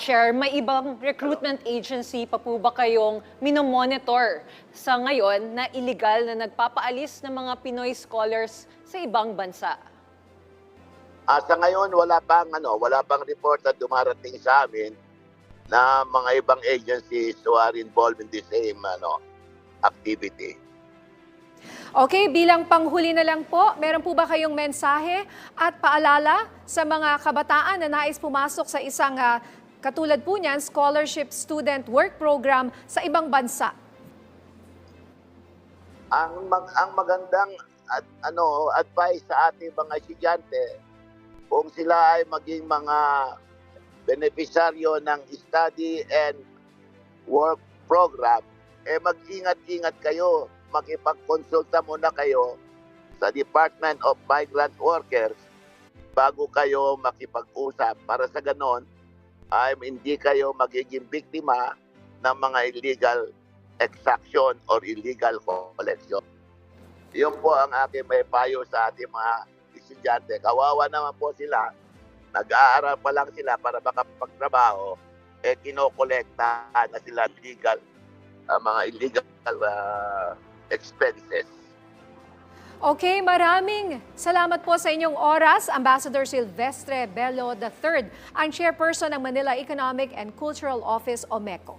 Chair, may ibang recruitment agency pa po ba kayong minomonitor sa ngayon na illegal na nagpapaalis ng mga Pinoy scholars sa ibang bansa? Sa ngayon, wala pang report na dumarating sa amin na mga ibang agencies who are involved in the same activity. Okay, bilang panghuli na lang po, meron po ba kayong mensahe at paalala sa mga kabataan na nais pumasok sa isang katulad po niyan, scholarship student work program sa ibang bansa? Ang magandang advice sa ating mga estudyante, kung sila ay maging mga beneficiaryo ng study and work program, mag-ingat-ingat kayo. Makipag-consulta muna kayo sa Department of Migrant Workers bago kayo makipag-usap. Para sa ganon, ay hindi kayo magiging biktima ng mga illegal exaction or illegal collection. Yun po ang aking may payo sa ating mga estudyante. Kawawa naman po sila. Nag-aaral pa lang sila para makapagtrabaho. Kinokolekta na sila mga illegal expenses. Okay, maraming salamat po sa inyong oras, Ambassador Silvestre Bello III, ang chairperson ng Manila Economic and Cultural Office o MECO.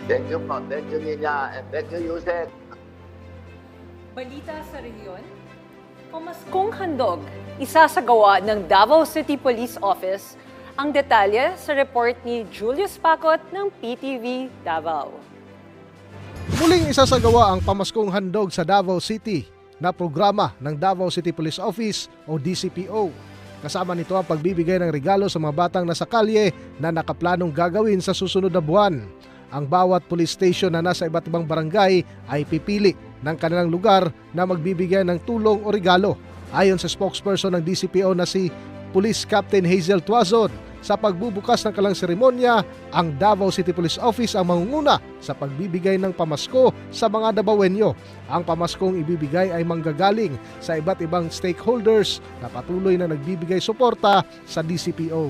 Thank you po. Thank you, Nina. And thank you, Yusek. Balita sa rehiyon, pamaskong handog, isasagawa ng Davao City Police Office. Ang detalye sa report ni Julius Pacot ng PTV Davao. Muling isasagawa ang pamaskong handog sa Davao City na programa ng Davao City Police Office o DCPO. Kasama nito ang pagbibigay ng regalo sa mga batang nasa kalye na nakaplanong gagawin sa susunod na buwan. Ang bawat police station na nasa iba't ibang barangay ay pipili ng kanilang lugar na magbibigay ng tulong o regalo. Ayon sa spokesperson ng DCPO na si Police Captain Hazel Tuazon, sa pagbubukas ng kalang seremonya, ang Davao City Police Office ang mangunguna sa pagbibigay ng pamasko sa mga Davaoenyo. Ang pamaskong ibibigay ay manggagaling sa iba't ibang stakeholders na patuloy na nagbibigay suporta sa DCPO.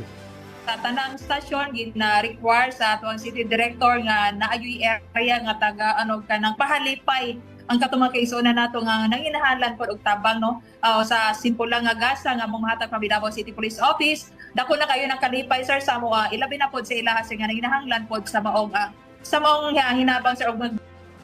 Sa tanang stasyon gina-require sa atong city director nga naayoy area nga taga kanang pahalipay ang katong kaisunan nato nga nanginahalan pod og tabang sa simple lang nga gasa nga mamahatag pa Davao City Police Office. Dako na kayo ng kalipay sir sa mo ilabi na pod sa ilaha nga nanginahanglan pod sa maong hinabang sir og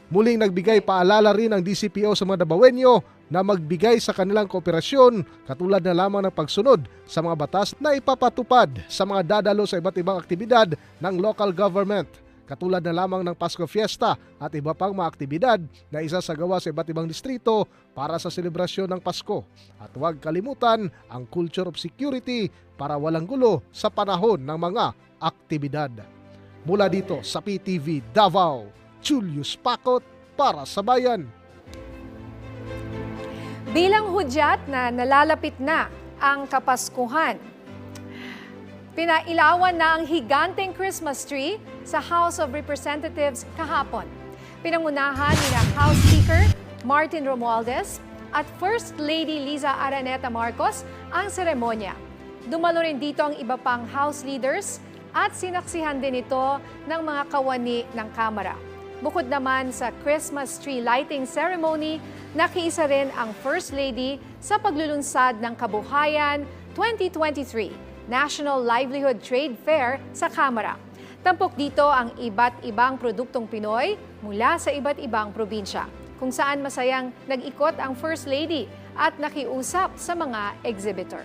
muling nagbigay paalala rin ang DCPO sa mga Davaoenyo na magbigay sa kanilang kooperasyon katulad na lamang ng pagsunod sa mga batas na ipapatupad sa mga dadalo sa iba't ibang aktibidad ng local government. Katulad na lamang ng Pasko Fiesta at iba pang mga aktibidad na isasagawa sa iba't ibang distrito para sa selebrasyon ng Pasko. At huwag kalimutan ang culture of security para walang gulo sa panahon ng mga aktibidad. Mula dito sa PTV Davao, Julius Pacot para sa Bayan. Bilang hudyat na nalalapit na ang Kapaskuhan, pinailawan na ang higanteng Christmas tree sa House of Representatives kahapon. Pinangunahan ni House Speaker Martin Romualdez at First Lady Liza Araneta Marcos ang seremonya. Dumalo rin dito ang iba pang House leaders at sinaksihan din ito ng mga kawani ng Kamara. Bukod naman sa Christmas tree lighting ceremony, nakiisa rin ang First Lady sa paglulunsad ng Kabuhayan 2023 National Livelihood Trade Fair sa Kamara. Tampok dito ang iba't ibang produktong Pinoy mula sa iba't ibang probinsya, kung saan masayang nag-ikot ang First Lady at nakiusap sa mga exhibitor.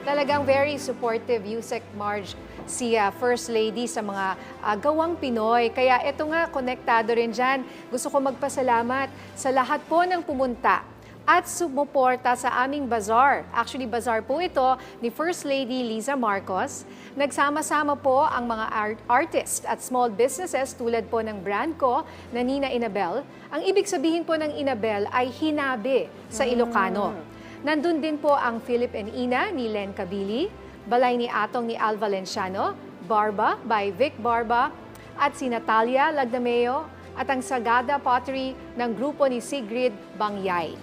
Talagang very supportive Yusek Marge si First Lady sa mga gawang Pinoy. Kaya ito nga, konektado rin dyan. Gusto ko magpasalamat sa lahat po ng pumunta at sumuporta sa aming bazaar. Actually, bazaar po ito ni First Lady Liza Marcos. Nagsama-sama po ang mga artists at small businesses tulad po ng brand ko na Nina Inabel. Ang ibig sabihin po ng Inabel ay hinabi sa Ilocano. Nandun din po ang Philip and Ina ni Len Cabili, Balay ni Atong ni Al Valenciano, Barba by Vic Barba, at si Natalia Lagdameo, at ang Sagada Pottery ng grupo ni Sigrid Bangyay.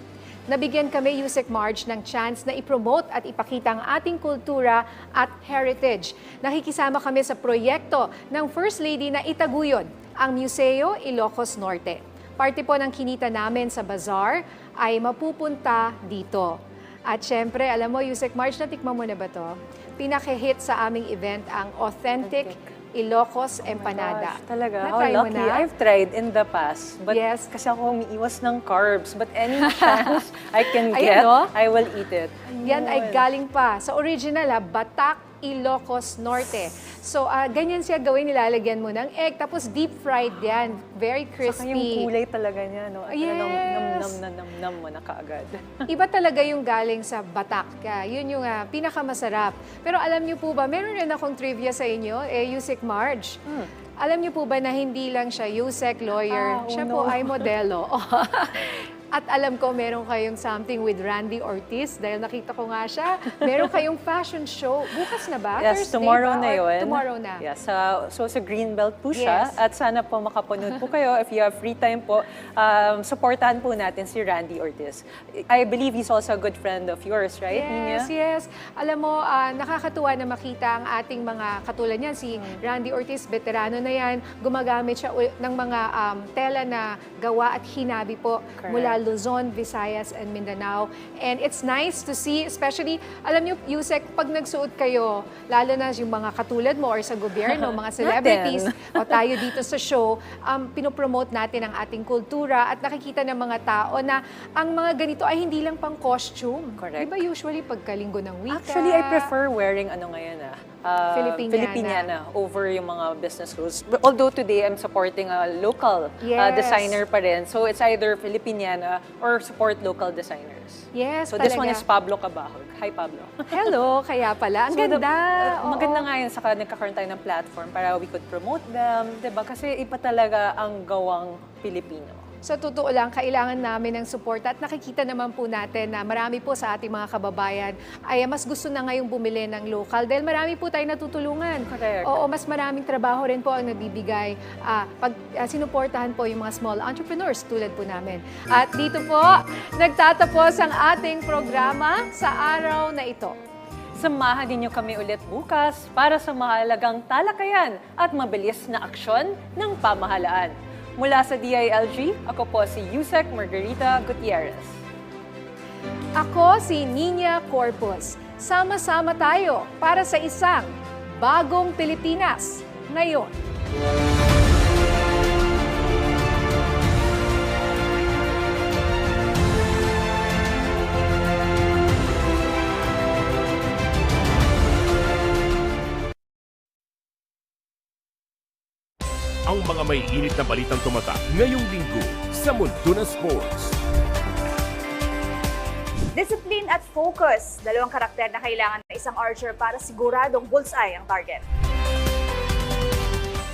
Nabigyan kami, Yusek Marge, ng chance na ipromote at ipakita ang ating kultura at heritage. Nakikisama kami sa proyekto ng First Lady na itaguyod ang Museo Ilocos Norte. Parte po ng kinita namin sa bazaar ay mapupunta dito. At syempre, alam mo, Yusek Marge, natikman mo na ba to? Pinaka-hit sa aming event ang authentic Ilocos Empanada. Gosh, talaga? Na-try mo Lucky. na? I've tried in the past. But yes. Kasi ako umiiwas ng carbs. But any chance I can get, Ayun, no? I will eat it. Yan ay galing pa sa original, Batak Ilocos Norte. So, ganyan siya gawin, nilalagyan mo ng egg, tapos deep fried yan. Very crispy. Saka yung kulay talaga niya, no? At Yes. nam mo na kaagad. Iba talaga yung galing sa batak. Yun yung pinakamasarap. Pero alam niyo po ba, meron rin akong trivia sa inyo, Yusek Marge. Alam niyo po ba na hindi lang siya Yusek lawyer, siya po ay modelo. At alam ko, meron kayong something with Randy Ortiz dahil nakita ko nga siya. Meron kayong fashion show. Bukas na ba? Yes, Thursday tomorrow ba? na Or yun. Tomorrow na. Yes, so sa Greenbelt po siya. Yes. At sana po makapanood po kayo. If you have free time po, supportahan po natin si Randy Ortiz. I believe he's also a good friend of yours, right, Nina? Yes. Alam mo, nakakatuwa na makita ang ating mga katulad niyan. Si Randy Ortiz, veterano na yan. Gumagamit siya ng mga tela na gawa at hinabi po mula Luzon, Visayas, and Mindanao. And it's nice to see, especially, alam niyo, Yusek, pag nagsuot kayo, lalo na yung mga katulad mo or sa gobyerno, mga celebrities, o tayo dito sa show, pinopromote natin ang ating kultura at nakikita ng mga tao na ang mga ganito ay hindi lang pang costume. Correct. Diba usually pagkalinggo ng wika? Actually, I prefer wearing ngayon Filipiniana over yung mga business clothes. Although today, I'm supporting a local designer pa rin. So it's either Filipiniana or support local designers. Yes, so this one is Pablo Cabahog. Hi, Pablo. Hello, kaya pala. Ang ganda. Maganda nga yun, saka nagkakaroon tayo ng platform para we could promote them. Diba? Kasi iba talaga ang gawang Pilipino. Sa totoo lang, kailangan namin ng support at nakikita naman po natin na marami po sa ating mga kababayan ay mas gusto na ngayong bumili ng local dahil marami po tayong natutulungan. Correct. Oo, mas maraming trabaho rin po ang nabibigay pag sinuportahan po yung mga small entrepreneurs tulad po namin. At dito po, nagtatapos ang ating programa sa araw na ito. Samahan ninyo kami ulit bukas para sa mahalagang talakayan at mabilis na aksyon ng pamahalaan. Mula sa DILG, ako po si Yusek Margarita Gutierrez. Ako si Nina Corpus. Sama-sama tayo para sa isang bagong Pilipinas ngayon. Ang mga may init na balitang tumatak ngayong linggo sa Mundo ng Sports. Discipline at focus. Dalawang karakter na kailangan ng isang archer para siguradong bullseye ang target.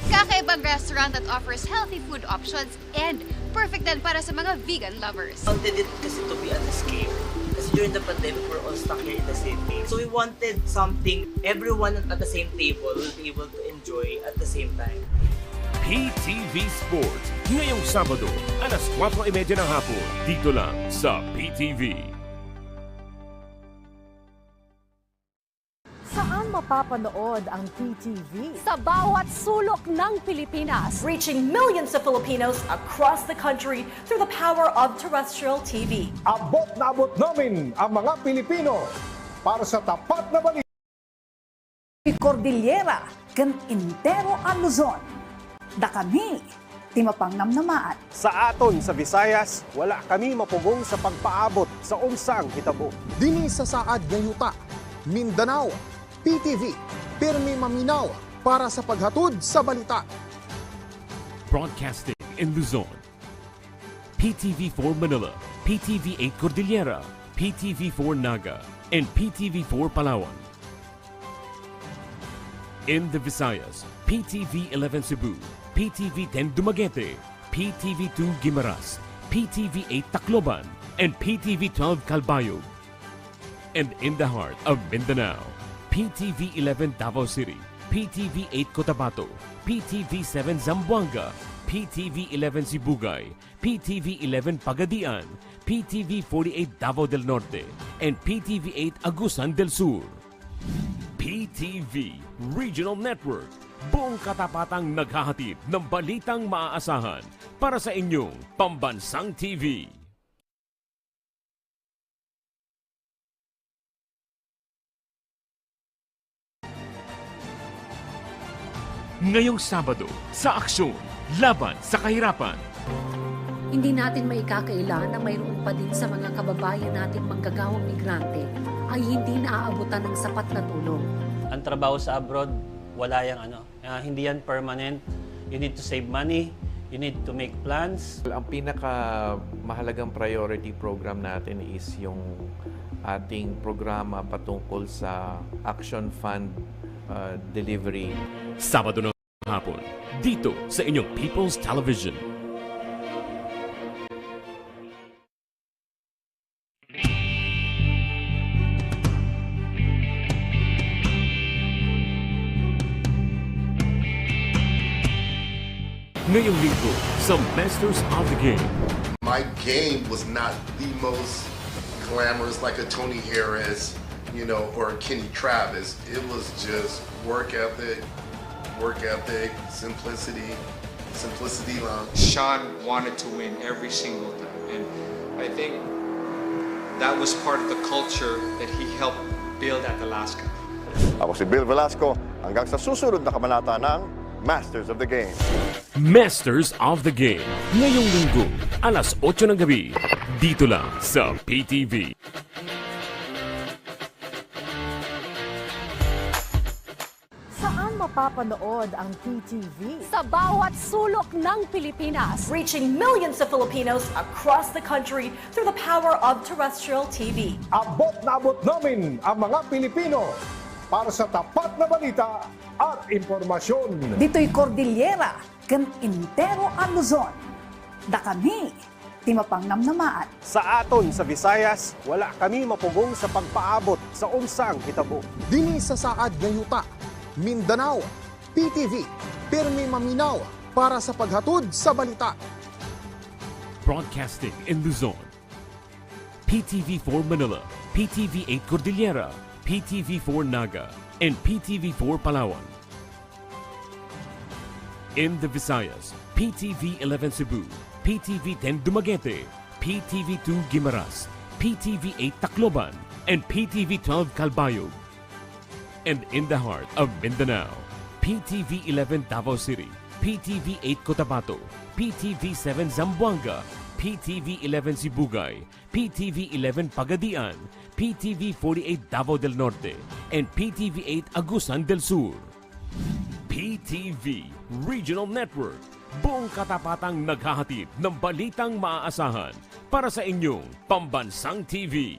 Kakaibang restaurant that offers healthy food options and perfect din para sa mga vegan lovers. We wanted it kasi to be an escape. Kasi during the pandemic, we're all stuck here in the city. So we wanted something everyone at the same table will be able to enjoy at the same time. PTV Sports, ngayong Sabado, alas 4:30 ng hapon, dito lang sa PTV. Saan mapapanood ang PTV? Sa bawat sulok ng Pilipinas. Reaching millions of Filipinos across the country through the power of terrestrial TV. Abot na abot namin ang mga Pilipino para sa tapat na balita. Cordillera, kan intero ang Luzon. Da kami, di mapang namnamaan. Sa aton sa Visayas, wala kami mapugong sa pagpaabot sa unsang hitabo. Dini sa saad nga yuta, Mindanao, PTV, pirmi maminaw para sa paghatod sa balita. Broadcasting in Luzon, PTV4 Manila, PTV8 Cordillera, PTV4 Naga, and PTV4 Palawan. In the Visayas, PTV11 Cebu, PTV10 Dumaguete, PTV2 Guimaras, PTV8 Tacloban, and PTV12 Calbayog. And in the heart of Mindanao, PTV11 Davao City, PTV8 Cotabato, PTV7 Zamboanga, PTV11 Sibugay, PTV11 Pagadian, PTV48 Davao del Norte, and PTV8 Agusan del Sur. PTV Regional Network, buong katapatang naghahatid ng balitang maaasahan para sa inyong pambansang TV. Ngayong Sabado, sa aksyon, laban sa kahirapan. Hindi natin maikakaila na mayroon pa din sa mga kababayan nating manggagawang migrante ay hindi naaabutan ng sapat na tulong. Ang trabaho sa abroad, wala yang hindi yan permanent. You need to save money, you need to make plans. Ang pinaka mahalagang priority program natin is yung ating programa patungkol sa Action Fund delivery. Sabado ng hapon, dito sa inyong People's Television. Ngayong linggo sa Masters of the Game. My game was not the most glamorous like a Tony Harris, or a Kenny Travis. It was just work ethic, simplicity long. Sean wanted to win every single time, and I think that was part of the culture that he helped build at Alaska. Ako si Bill Velasco, hanggang sa susunod na kabanata ng Masters of the Game. Masters of the Game. Ngayong linggo, alas 8 ng gabi. Dito lang sa PTV. Saan mapapanood ang PTV? Sa bawat sulok ng Pilipinas. Reaching millions of Filipinos across the country through the power of terrestrial TV. Abot na abot namin ang mga Pilipino para sa tapat na balita at impormasyon. Dito'y Cordillera, kan Intero ang Luzon. Da kami, timapang namnamaan. Sa aton sa Visayas, wala kami mapugong sa pagpaabot sa unsang hitabo. Dini sa saad nga yuta, Mindanao, PTV, pirmi maminaw para sa paghatod sa balita. Broadcasting in Luzon. PTV4 Manila, PTV8 Cordillera, PTV4 Naga, and PTV4 Palawan. In the Visayas, PTV11 Cebu, PTV10 Dumaguete, PTV2 Guimaras, PTV8 Tacloban, and PTV12 Calbayog. And in the heart of Mindanao, PTV11 Davao City, PTV8 Cotabato, PTV7 Zamboanga, PTV11 Sibugay, PTV11 Pagadian, PTV48 Davao del Norte, and PTV8 Agusan del Sur. PTV Regional Network, buong katapatang naghahatid ng balitang maaasahan para sa inyong pambansang TV.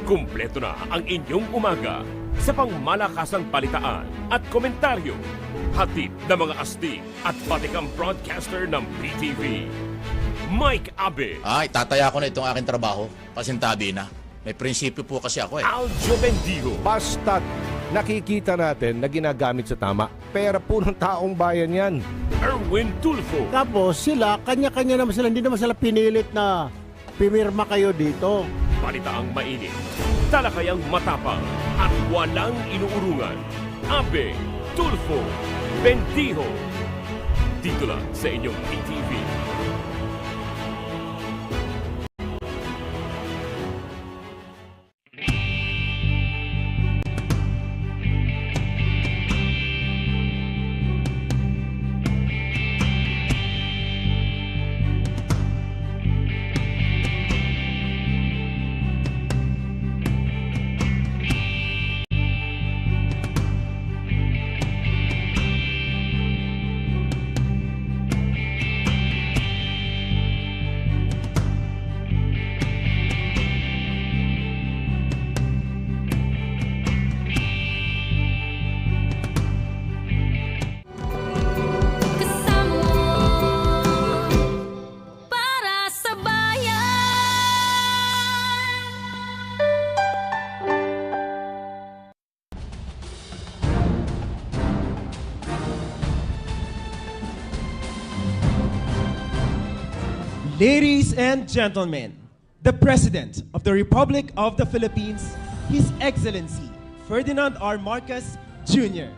Kumpleto na ang inyong umaga sa pangmalakasang balitaan at komentaryo. Hatid ng mga astig at batikang broadcaster ng PTV. Mike Abe. Ay, tataya ko na itong aking trabaho. Pasintabi na. May prinsipyo po kasi ako eh. Aljo Bendijo. Basta't nakikita natin na ginagamit sa tama. Pera po ng taong bayan yan. Erwin Tulfo. Tapos sila, kanya-kanya naman sila, hindi naman sila pinilit na pimirma kayo dito. Balitaang mainit, talakayang matapang at walang inuurungan. Abe, Tulfo, Bendijo. Dito lang sa inyong PTV. Ladies and gentlemen, the President of the Republic of the Philippines, His Excellency Ferdinand R. Marcos Jr.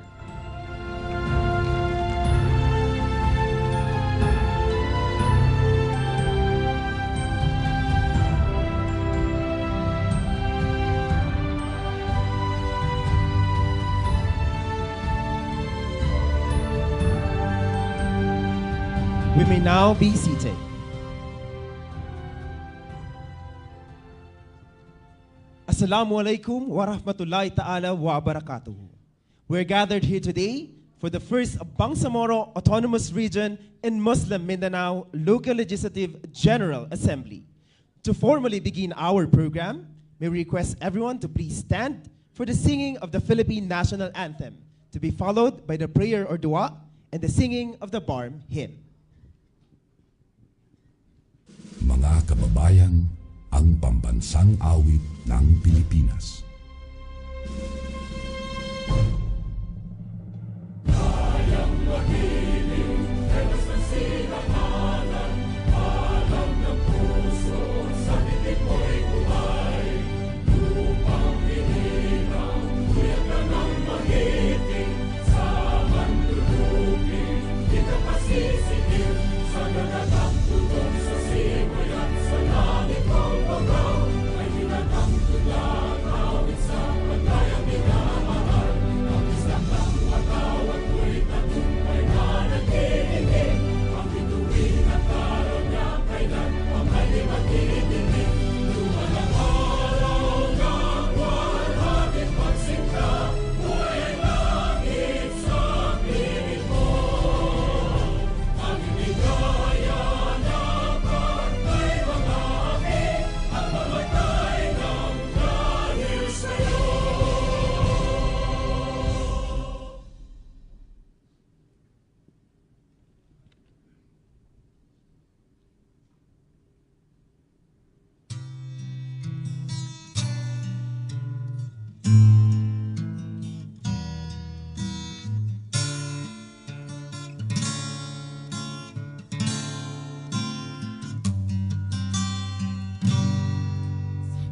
We may now be seated. Assalamu alaikum wa rahmatullahi ta'ala wa barakatuh. We're gathered here today for the first Bangsamoro Autonomous Region in Muslim Mindanao Local Legislative General Assembly. To formally begin our program, may we request everyone to please stand for the singing of the Philippine National Anthem, to be followed by the prayer or dua and the singing of the Barm hymn. Mga kababayan, ang pambansang awit ng Pilipinas. Kayang mahiling, tewas ng sinamanan, alam ng puso, sa titik mo'y buhay. Lupang hinirang, kuyak ka ng mahiting, sa manlulupin, di ka pasisigil, sa nagatang tugon sa simoy at sa langit kong bagaw, ay hinatang tulang awit sa paglayang minamahal. Ang isang lang matawag ko'y tagumpay na nagkikinig, ang bituin at araw niya kailan ang may magkikinig. Lumalang araw na walhagin pagsinta, buhay ang langit sa piling mo. Ang inigaya na pagkay mga api, at mamatay ng dahil sa'yo.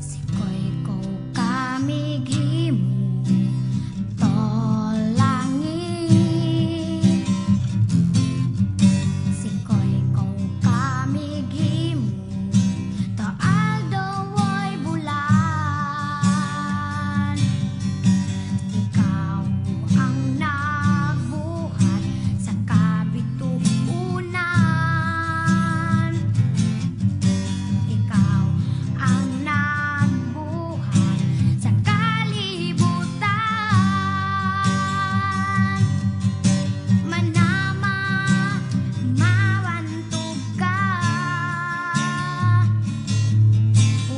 Sikoy ko kamigimu tolangin. Sikoy ko kamigimu to aldo woy bulan. Ikaw ang nagbuhat sa kabituunan. Ikaw ang nagbuhat sa kalibutan. Manama, mawantog ka.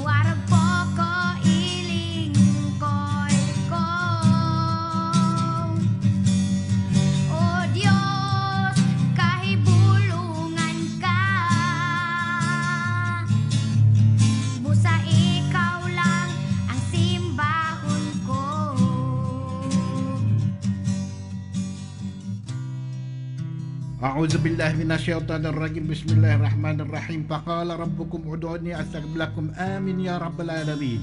Warag po ko ilingkoy ko. O Diyos, kahibulungan ka. Busa ikaw lang ang simbahon ko. أعوذ بالله من الشيطان الرجيم بسم الله الرحمن الرحيم فقال ربكم ادعوني أستجب لكم آمين يا رب العالمين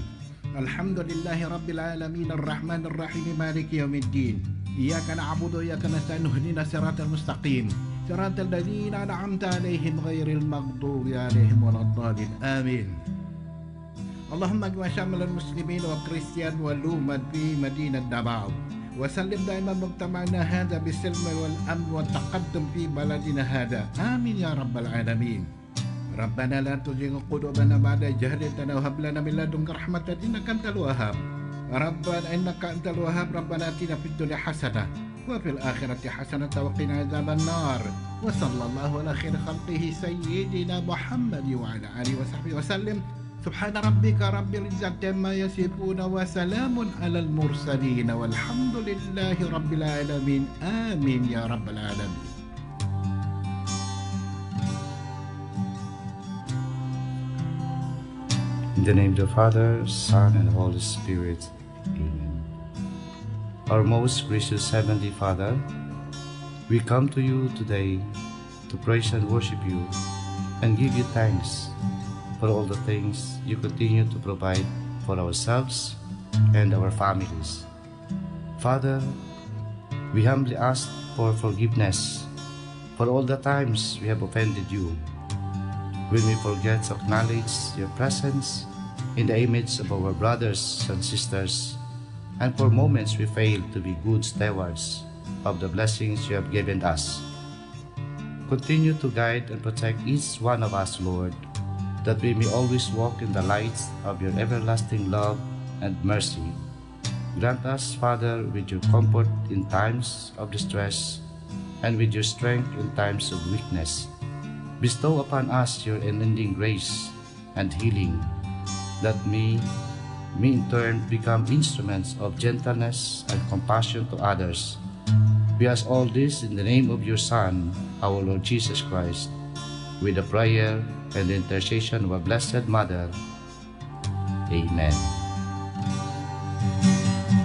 الحمد لله رب العالمين الرحمن الرحيم مالك يوم الدين إياك نعبد وإياك نستعين اهدنا الصراط المستقيم صراط الذين أنعمت عليهم غير المغضوب عليهم ولا الضالين آمين اللهم اجمع شمل المسلمين والكريستيان والأمم في مدينة دباو وسلم دائما مجتمعنا هذا بالسلم والأمن والتقدم في بلدنا هذا آمين يا رب العالمين ربنا لا تزغ قلوبنا بعد إذ هديتنا وهب لنا من لدنك رحمة إنك أنت الوهاب ربنا إنك أنت الوهاب ربنا آتنا في الدنيا حسنة وفي الآخرة حسنة وقنا عذاب النار وصلى الله على خير خلقه سيدنا محمد وعلى آله وصحبه وسلم سبحان ربك رب العزة عما يصفون وسلام على المرسلين والحمد لله رب العالمين آمين يا رب العالمين. In the name of the Father, Son, and Holy Spirit. Amen. Our most gracious Heavenly Father, we come to you today to praise and worship you and give you thanks for all the things you continue to provide for ourselves and our families. Father, we humbly ask for forgiveness for all the times we have offended you, when we forget to acknowledge your presence in the image of our brothers and sisters, and for moments we fail to be good stewards of the blessings you have given us. Continue to guide and protect each one of us, Lord, that we may always walk in the light of your everlasting love and mercy. Grant us, Father, with your comfort in times of distress and with your strength in times of weakness. Bestow upon us your unending grace and healing, that we in turn become instruments of gentleness and compassion to others. We ask all this in the name of your Son, our Lord Jesus Christ, with the prayer and the intercession of our Blessed Mother. Amen.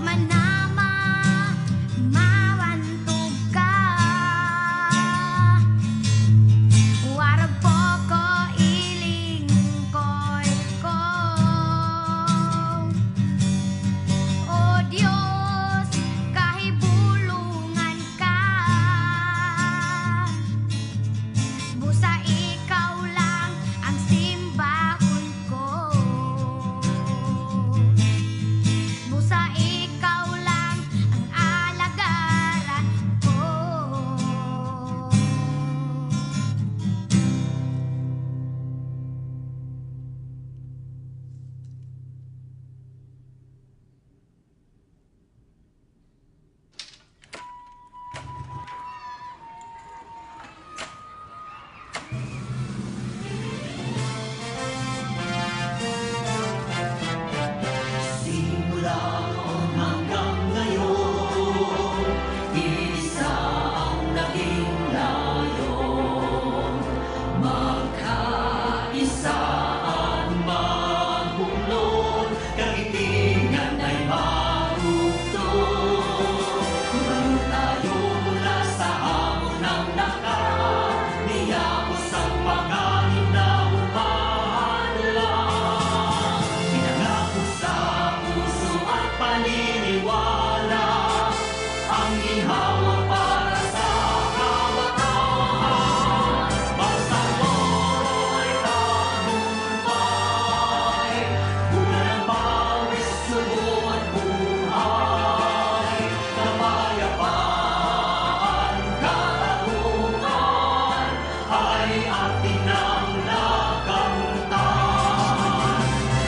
Manama, mawantog ka. Warag po ko iling ko'y ko. O Diyos, kahibulungan ka. Busa ikaw lang ang simbahon ko. Busa ikaw lang ang alagaran ko. Simula noon hanggang ngayon, isa ang naging layon. Magkaisa at maghulog, kagitingan ay marugtong. Tumayo tayo mula sa hamon ng nakaraan, niyapos ang panganin na umahalal. Pinangako sa puso at paniniwala, ang ginhawa para sa kabataan. Bansang Moro ay tagumpay, bunga ng pawis, sugo at buhay. Kapayapaan, katarungan, ay ating nang nakamtan.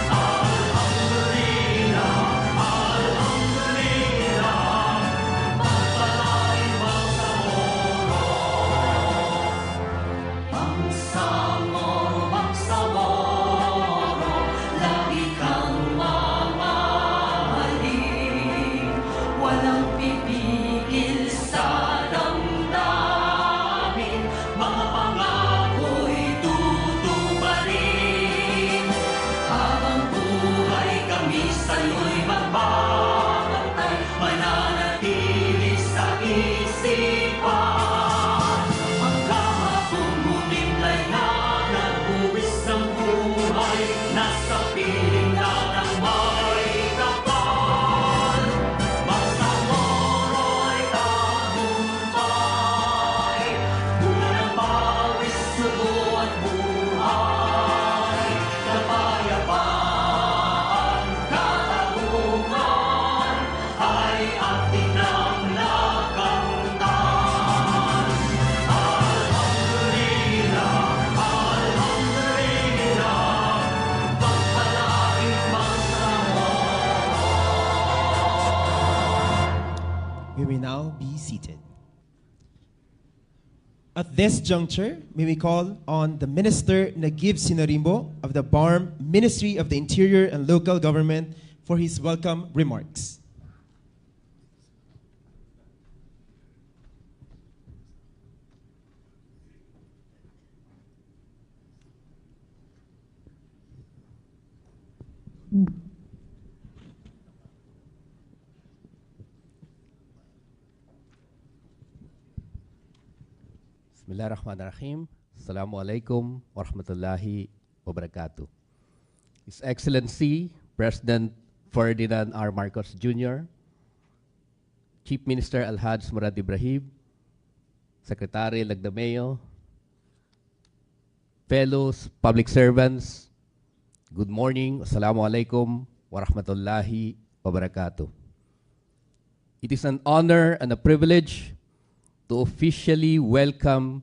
Alhamdulillah, alhamdulillah, pagpalain Bangsamoro, Bangsamoro, lagi kang mamahalin. Walang pipigil sa damdamin, mga pangako'y tutuparin. Habang buhay kami sa'yo'y magbabantay, mananatili sa isipan. Ang kahapon humimlay na nagbuwis ng buhay, nasa piling na ng may kapal. Bansang Moro ay tagumpay, bunga ng pawis, sugo at buhay. Kapayapaan, katarungan, ay ating nang nakamtan. Alhamdulillah, alhamdulillah, pagpalain We may now be seated. At this juncture, may we call on the Minister Nagib Sinorimbo of the BARM Ministry of the Interior and Local Government for his welcome remarks. Bismillahirrahmanirrahim. Assalamualaikum warahmatullahi wabarakatuh. His Excellency President Ferdinand R. Marcos Jr., Chief Minister Alhaj Murad Ibrahim, Secretary Lagdameo, fellows public servants, good morning. Assalamualaikum warahmatullahi wabarakatuh. It is an honor and a privilege to officially welcome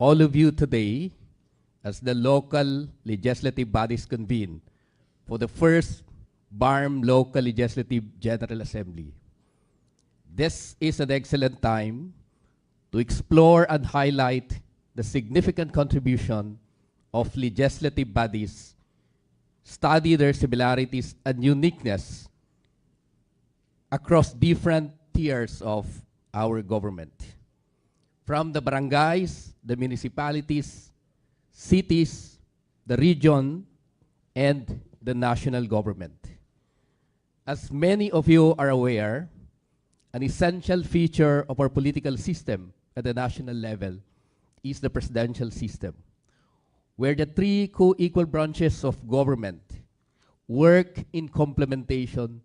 all of you today as the local legislative bodies convene for the first BARM Local Legislative General Assembly. This is an excellent time to explore and highlight the significant contribution of legislative bodies, study their similarities and uniqueness across different tiers of our government, from the barangays, the municipalities, cities, the region, and the national government. As many of you are aware, an essential feature of our political system at the national level is the presidential system, where the three co-equal branches of government work in complementation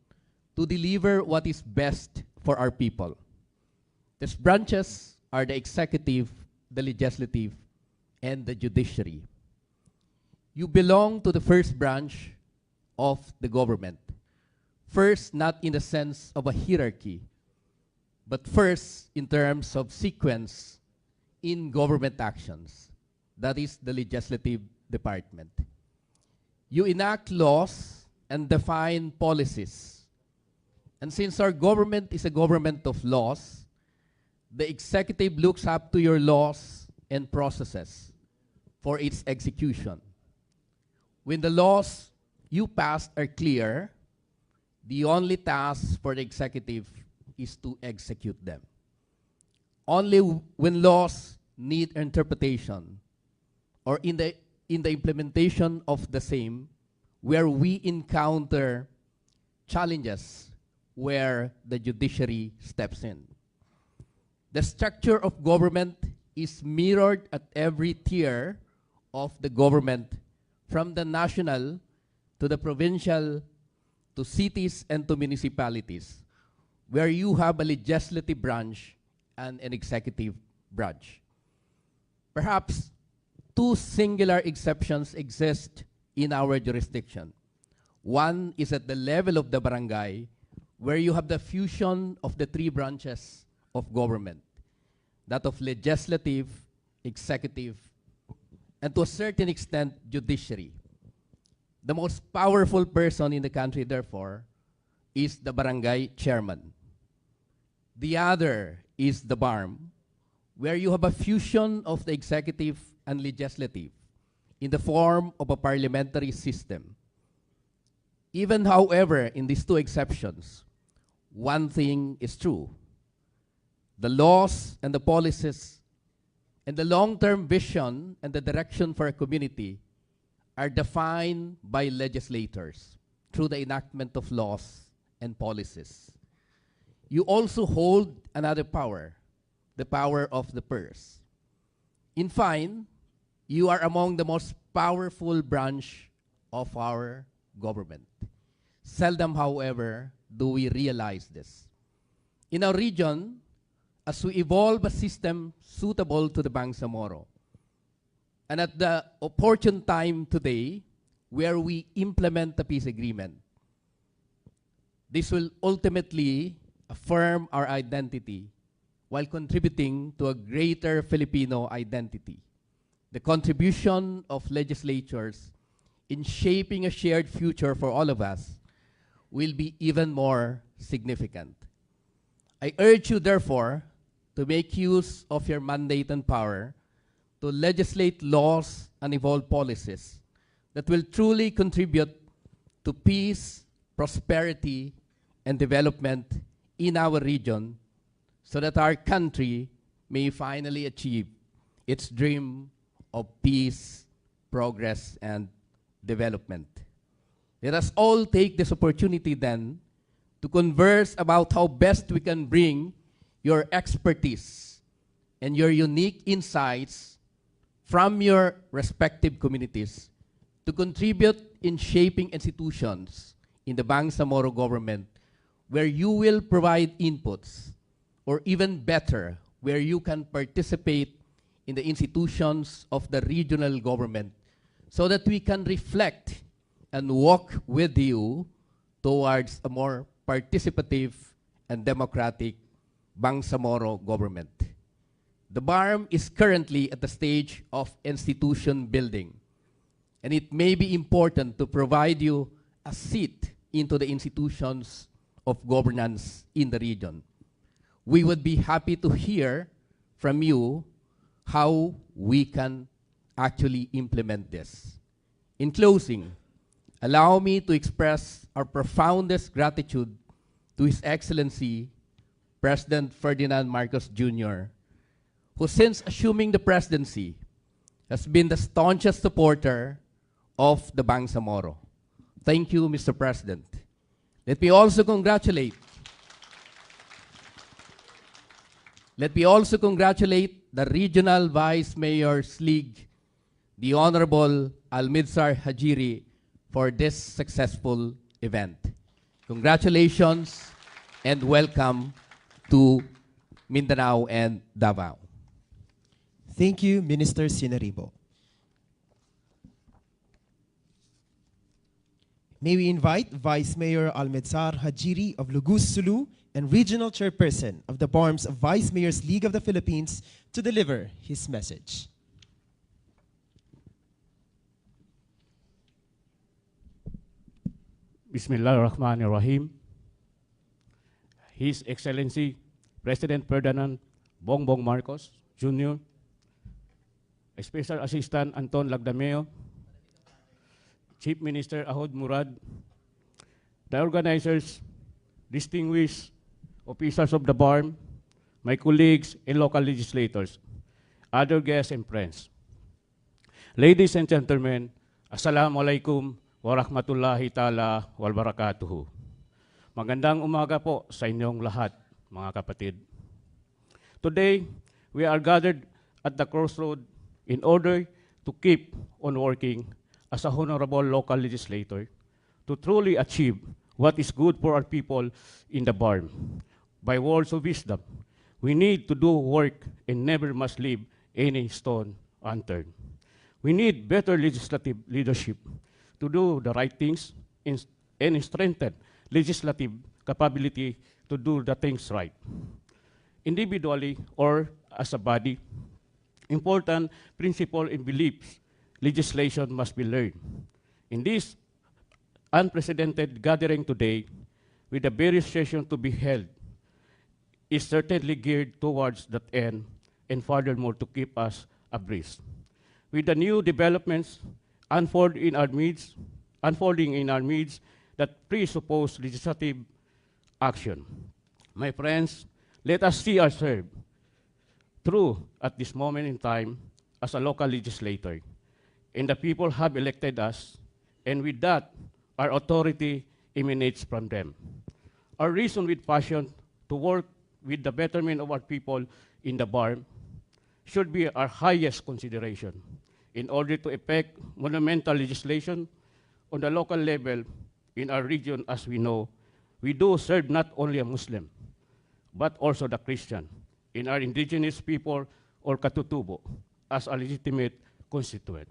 to deliver what is best for our people. These branches are the executive, the legislative, and the judiciary. You belong to the first branch of the government. First, not in the sense of a hierarchy, but first in terms of sequence in government actions. That is the legislative department. You enact laws and define policies. And since our government is a government of laws, the executive looks up to your laws and processes for its execution. When the laws you passed are clear, the only task for the executive is to execute them. Only when laws need interpretation or in the implementation of the same, where we encounter challenges where the judiciary steps in. The structure of government is mirrored at every tier of the government, from the national to the provincial to cities and to municipalities, where you have a legislative branch and an executive branch. Perhaps two singular exceptions exist in our jurisdiction. One is at the level of the barangay, where you have the fusion of the three branches of government, that of legislative, executive, and to a certain extent, judiciary. The most powerful person in the country, therefore, is the barangay chairman. The other is the BARM, where you have a fusion of the executive and legislative in the form of a parliamentary system. Even, however, in these two exceptions, one thing is true. The laws and the policies and the long-term vision and the direction for a community are defined by legislators through the enactment of laws and policies. You also hold another power, the power of the purse. In fine, you are among the most powerful branch of our government. Seldom, however, do we realize this. In our region, as we evolve a system suitable to the Bangsamoro, and at the opportune time today, where we implement the peace agreement, this will ultimately affirm our identity while contributing to a greater Filipino identity. The contribution of legislatures in shaping a shared future for all of us will be even more significant. I urge you, therefore, to make use of your mandate and power to legislate laws and evolve policies that will truly contribute to peace, prosperity, and development in our region, so that our country may finally achieve its dream of peace, progress, and development. Let us all take this opportunity then to converse about how best we can bring your expertise and your unique insights from your respective communities to contribute in shaping institutions in the Bangsamoro government, where you will provide inputs, or even better, where you can participate in the institutions of the regional government, so that we can reflect and walk with you towards a more participative and democratic Bangsamoro government. The BARM is currently at the stage of institution building, and it may be important to provide you a seat into the institutions of governance in the region. We would be happy to hear from you how we can actually implement this. In closing, allow me to express our profoundest gratitude to His Excellency President Ferdinand Marcos Jr., who since assuming the presidency has been the staunchest supporter of the Bangsamoro. Thank you, Mr. President. Let me also congratulate the Regional Vice Mayors League, the Honorable Almidsar Hajiri, for this successful event. Congratulations and welcome to Mindanao and Davao. Thank you, Minister Sinaribo. May we invite Vice Mayor Almidsar Hajiri of Lugus Sulu and Regional Chairperson of the BARMS Vice Mayors League of the Philippines to deliver his message. Bismillahirrahmanirrahim. His Excellency President Ferdinand Bongbong Marcos Jr., Special Assistant Anton Lagdameo, Chief Minister Ahod Murad, the organizers, distinguished officers of the BARM, my colleagues and local legislators, other guests and friends. Ladies and gentlemen, Assalamualaikum warahmatullahi ta'ala walbarakatuhu. Magandang umaga po sa inyong lahat, mga kapatid. Today, we are gathered at the crossroad in order to keep on working as a honorable local legislator to truly achieve what is good for our people in the BARM. By words of wisdom, we need to do work and never must leave any stone unturned. We need better legislative leadership to do the right things and strengthen legislative capability to do the things right. Individually or as a body, important principles and beliefs legislation must be learned. In this unprecedented gathering today, with the various sessions to be held, is certainly geared towards that end and furthermore to keep us abreast. With the new developments unfolding in our midst that presuppose legislative action. My friends, let us see ourselves through at this moment in time as a local legislator. And the people have elected us, and with that, our authority emanates from them. Our reason with passion to work with the betterment of our people in the BARM should be our highest consideration in order to effect monumental legislation on the local level in our region. As we know, we do serve not only a Muslim, but also the Christian in our indigenous people or katutubo as a legitimate constituent.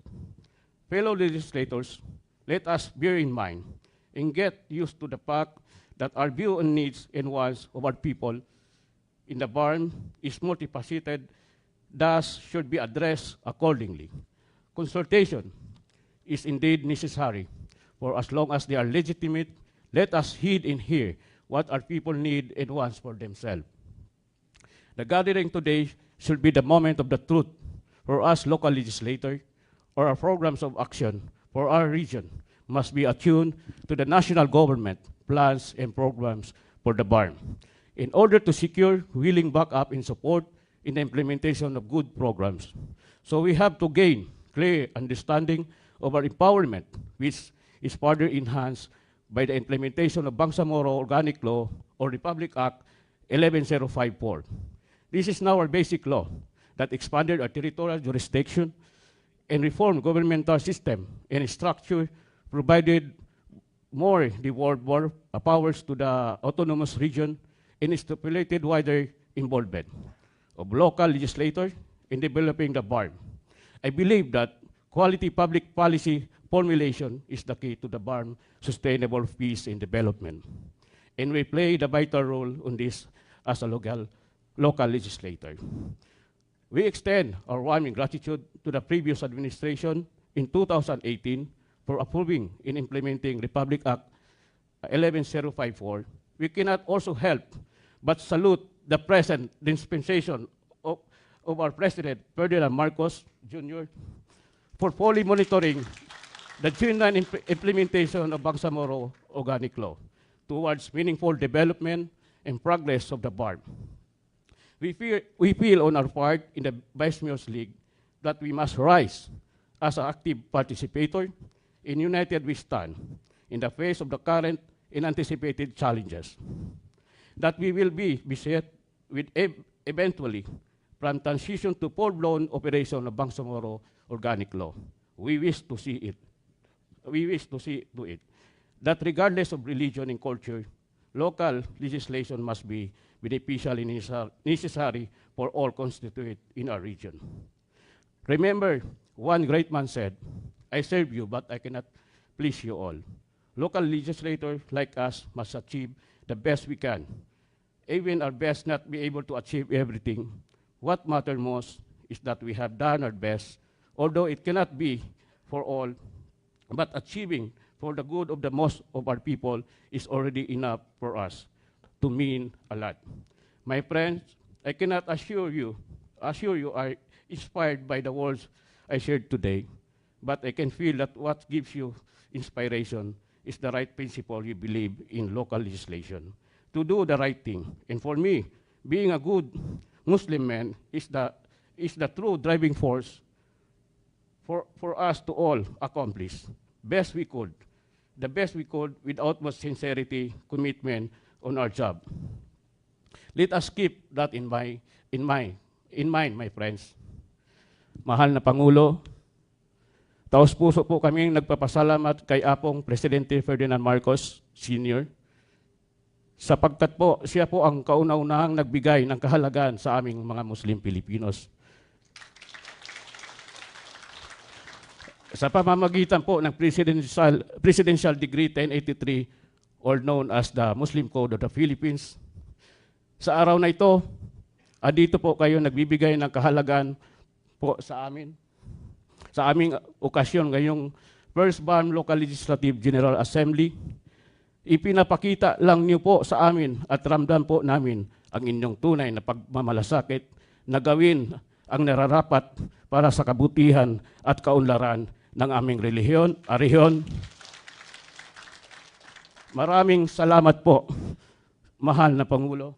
Fellow legislators, let us bear in mind and get used to the fact that our view on needs and wants of our people in the BARM is multifaceted, thus should be addressed accordingly. Consultation is indeed necessary, for as long as they are legitimate, let us heed and hear what our people need and wants for themselves. The gathering today should be the moment of the truth for us local legislators, or our programs of action for our region must be attuned to the national government plans and programs for the BARM in order to secure willing backup and support in the implementation of good programs. So we have to gain clear understanding of our empowerment, which is further enhanced by the implementation of Bangsamoro Organic Law or Republic Act 11054. This is now our basic law that expanded our territorial jurisdiction and reformed governmental system and structure, provided more devolved powers to the autonomous region and stipulated wider involvement of local legislators in developing the BARM. I believe that quality public policy formulation is the key to the BARM sustainable peace and development. And we play the vital role on this as a local legislator. We extend our warm gratitude to the previous administration in 2018 for approving and implementing Republic Act 11054, we cannot also help but salute the present dispensation of our President, Ferdinand Marcos Jr., for fully monitoring the genuine implementation of Bangsamoro Organic Law towards meaningful development and progress of the BARM. We feel on our part in the Vice Mayor's League that we must rise as an active participator in united we stand in the face of the current and anticipated challenges. That we will be beset with eventually from transition to full-blown operation of Bangsamoro Organic Law. We wish to see it. We wish to see to it that regardless of religion and culture, local legislation must be beneficial and necessary for all constituent in our region. Remember, one great man said, "I serve you, but I cannot please you all." Local legislators like us must achieve the best we can. Even our best not be able to achieve everything. What matters most is that we have done our best, although it cannot be for all, but achieving for the good of the most of our people is already enough for us to mean a lot. My friends, I cannot assure you are inspired by the words I shared today, but I can feel that what gives you inspiration is the right principle you believe in local legislation, to do the right thing. And for me, being a good Muslim man is the true driving force for us to all accomplish the best we could with utmost sincerity, commitment on our job. Let us keep that in mind, my friends. Mahal na Pangulo, taos puso po kaming nagpapasalamat kay Apong Presidente Ferdinand Marcos Sr. sapagkat po siya po ang kauna-unahang nagbigay ng kahalagan sa aming mga Muslim Pilipinos. Sa pamamagitan po ng Presidential Decree 1083, or known as the Muslim Code of the Philippines. Sa araw na ito, dito po kayo nagbibigay ng kahalagan po sa amin. Sa aming okasyon ngayong First BARM Local Legislative General Assembly, ipinapakita lang niyo po sa amin at ramdam po namin ang inyong tunay na pagmamalasakit na gawin ang nararapat para sa kabutihan at kaunlaran ng aming rehiyon. Maraming salamat po, mahal na Pangulo.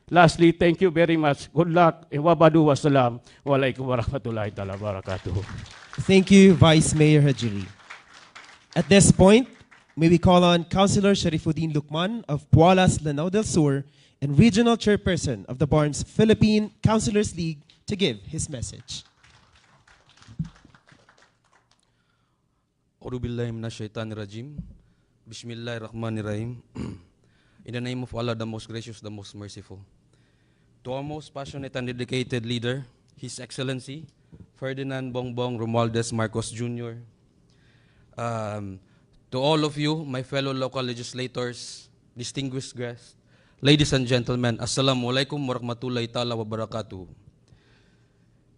Lastly, thank you very much. Good luck. Wabadu wassalam. Walaikum warahmatullahi ta'ala wabarakatuh. Thank you, Vice Mayor Hajiri. At this point, may we call on Councilor Sharifuddin Lukman of Pualas, Lanao del Sur, and Regional Chairperson of the BARM's Philippine Councilors League to give his message. Auzubillahi minasyaitanirrajim. Bismillahirrahmanirrahim. In the name of Allah, the most gracious, the most merciful. To our most passionate and dedicated leader, His Excellency, Ferdinand Bongbong Romualdez Marcos Jr., to all of you, my fellow local legislators, distinguished guests, ladies and gentlemen, Assalamualaikum warahmatullahi ta'ala wabarakatuh.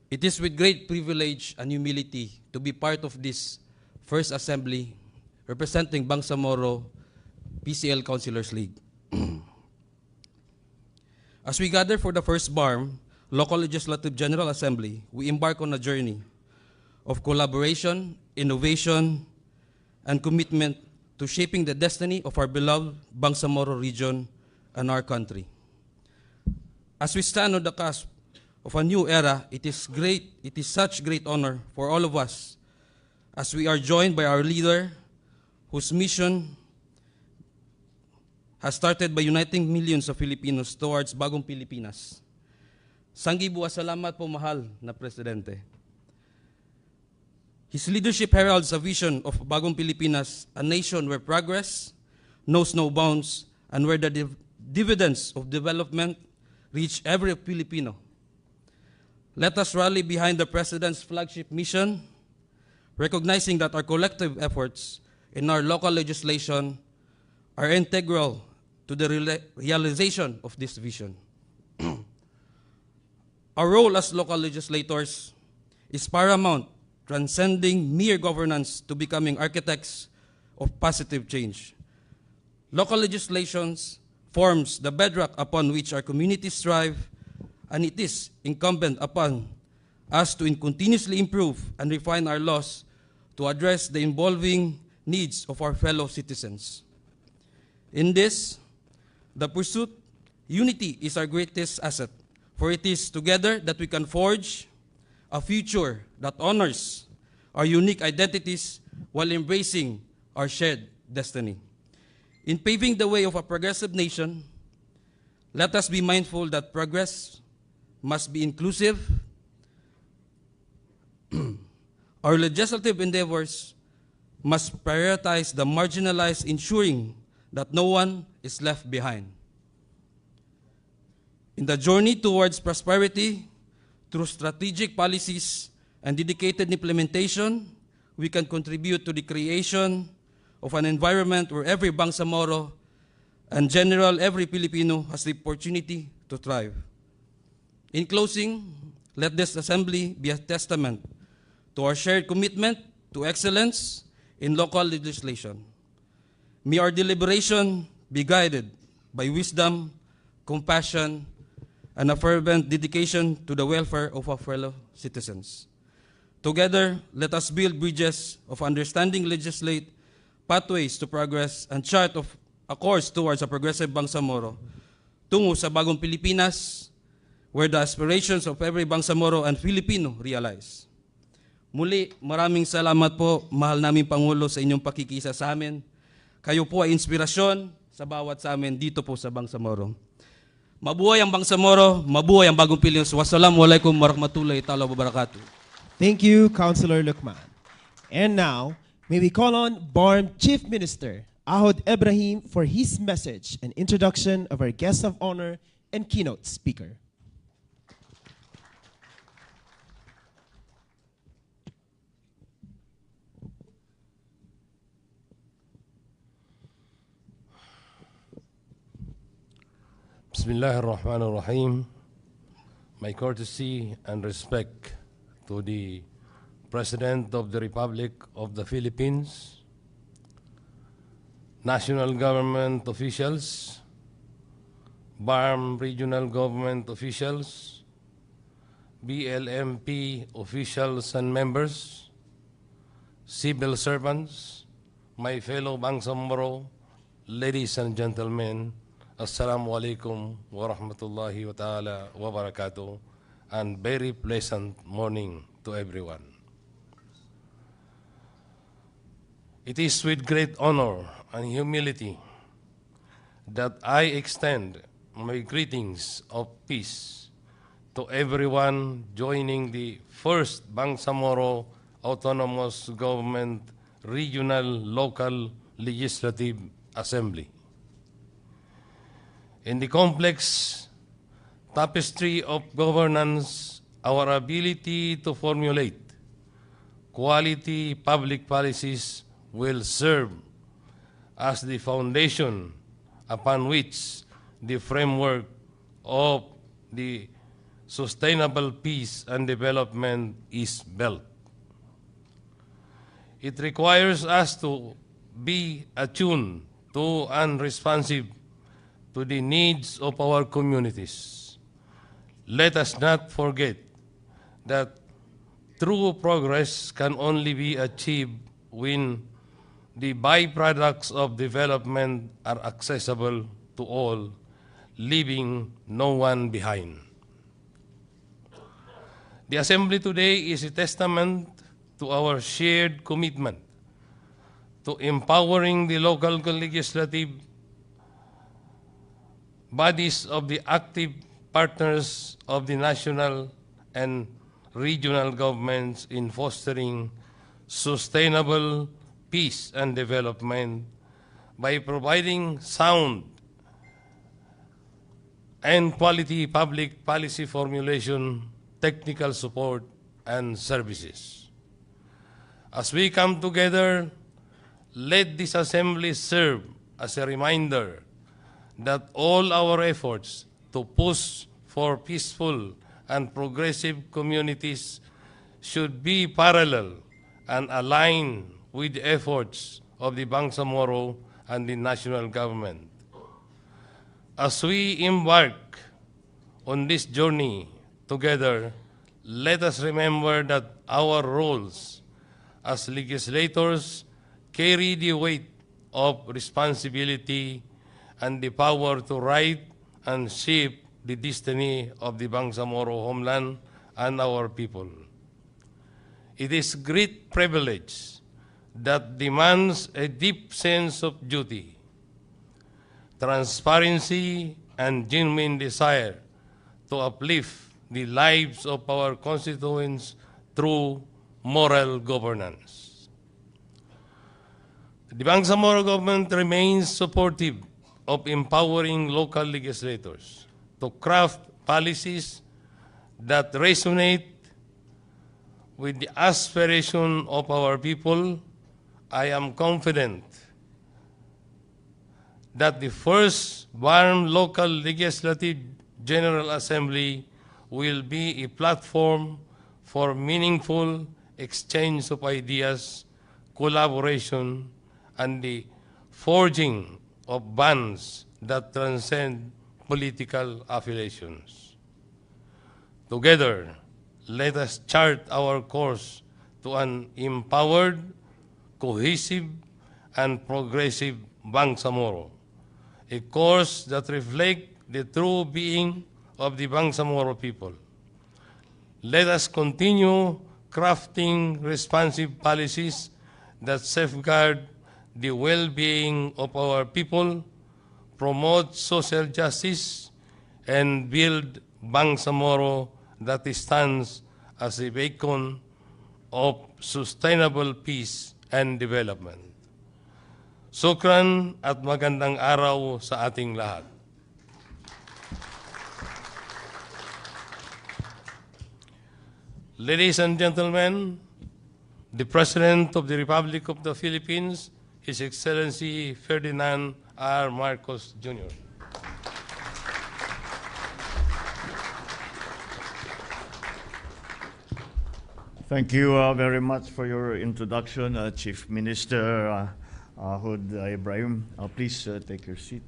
It is with great privilege and humility to be part of this first assembly representing Bangsamoro PCL Councilors League. As we gather for the first BARM Local Legislative General Assembly, we embark on a journey of collaboration, innovation, and commitment to shaping the destiny of our beloved Bangsamoro region and our country. As we stand on the cusp of a new era, it is such great honor for all of us as we are joined by our leader, whose mission has started by uniting millions of Filipinos towards Bagong Pilipinas. Sanggibu salamat po, mahal na Presidente. His leadership heralds a vision of Bagong Pilipinas, a nation where progress knows no bounds and where the dividends of development reach every Filipino. Let us rally behind the President's flagship mission, recognizing that our collective efforts in our local legislation are integral to the realization of this vision. Our role as local legislators is paramount, transcending mere governance to becoming architects of positive change. Local legislations forms the bedrock upon which our communities thrive, and it is incumbent upon us to continuously improve and refine our laws to address the evolving needs of our fellow citizens. In this, the pursuit, unity is our greatest asset, for it is together that we can forge a future that honors our unique identities while embracing our shared destiny. In paving the way of a progressive nation, let us be mindful that progress must be inclusive. Our legislative endeavors must prioritize the marginalized, ensuring that no one is left behind. In the journey towards prosperity, through strategic policies and dedicated implementation, we can contribute to the creation of an environment where every Bangsamoro and general every Filipino has the opportunity to thrive. In closing, let this assembly be a testament to our shared commitment to excellence in local legislation. May our deliberation be guided by wisdom, compassion, and a fervent dedication to the welfare of our fellow citizens. Together, let us build bridges of understanding, legislate pathways to progress, and chart of a course towards a progressive Bangsamoro tungo sa bagong Pilipinas, where the aspirations of every Bangsamoro and Filipino realize. Muli, maraming salamat po, mahal naming Pangulo, sa inyong pakikisa sa amin. Kayo po ay inspirasyon sa bawat sa amin dito po sa Bangsamoro. Mabuhay ang Bangsamoro, mabuhay ang bagong Pilipinas. Wassalamualaikum warahmatullahi ta'ala wabarakatuh. Thank you, Councilor Lucman. And now, may we call on BARM Chief Minister Ahod Ibrahim for his message and introduction of our guest of honor and keynote speaker. Bismillahirrahmanirrahim. My courtesy and respect to the President of the Republic of the Philippines, national government officials, BARM regional government officials, BLMP officials and members, civil servants, my fellow Bangsamoro, ladies and gentlemen, Assalamu alaikum wa rahmatullahi wa ta'ala wa barakatuh, and very pleasant morning to everyone. It is with great honor and humility that I extend my greetings of peace to everyone joining the first Bangsamoro Autonomous Government Regional Local Legislative Assembly. In the complex tapestry of governance, our ability to formulate quality public policies will serve as the foundation upon which the framework of the sustainable peace and development is built. It requires us to be attuned to and responsive to the needs of our communities. Let us not forget that true progress can only be achieved when the byproducts of development are accessible to all, leaving no one behind. The Assembly today is a testament to our shared commitment to empowering the local legislative bodies of the active partners of the national and regional governments in fostering sustainable peace and development by providing sound and quality public policy formulation, technical support, and services. As we come together, let this assembly serve as a reminder that all our efforts to push for peaceful and progressive communities should be parallel and aligned with the efforts of the Bangsamoro and the national government. As we embark on this journey together, let us remember that our roles as legislators carry the weight of responsibility and the power to write and shape the destiny of the Bangsamoro homeland and our people. It is great privilege that demands a deep sense of duty, transparency, and genuine desire to uplift the lives of our constituents through moral governance. The Bangsamoro government remains supportive of empowering local legislators to craft policies that resonate with the aspiration of our people. I am confident that the first BARM Local Legislative General Assembly will be a platform for meaningful exchange of ideas, collaboration, and the forging of bonds that transcend political affiliations. Together, let us chart our course to an empowered, cohesive, and progressive Bangsamoro, a course that reflects the true being of the Bangsamoro people. Let us continue crafting responsive policies that safeguard the well-being of our people, promote social justice, and build Bangsamoro that stands as a beacon of sustainable peace and development. Sukran at magandang araw sa ating lahat. Ladies and gentlemen, the President of the Republic of the Philippines, His Excellency Ferdinand R. Marcos Jr. Thank you very much for your introduction, Chief Minister Hud Ibrahim. Please take your seat.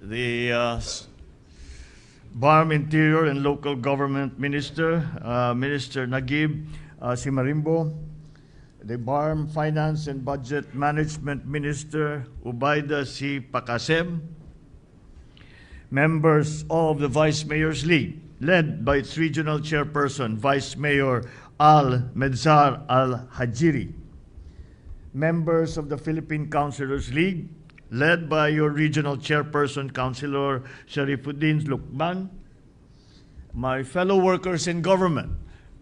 The BARM Interior and Local Government Minister, Minister Nagib Simarimbo, the BARM Finance and Budget Management Minister Ubaida C. Pakasem, members of the Vice Mayor's League, led by its regional chairperson, Vice Mayor Al Medzar Al Hajiri, members of the Philippine Councilors League, led by your regional chairperson, Councilor Sharifuddin Lukban, my fellow workers in government,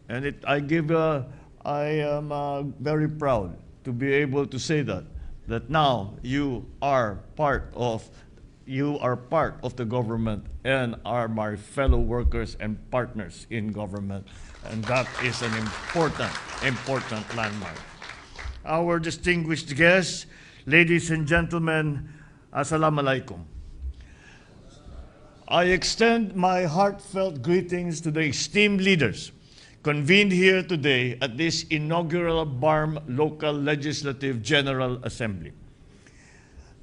and I am very proud to be able to say that now you are part of the government and are my fellow workers and partners in government, and that is an important landmark. Our distinguished guests, ladies and gentlemen, Assalamu alaikum. I extend my heartfelt greetings to the esteemed leaders convened here today at this inaugural BARM Local Legislative General Assembly.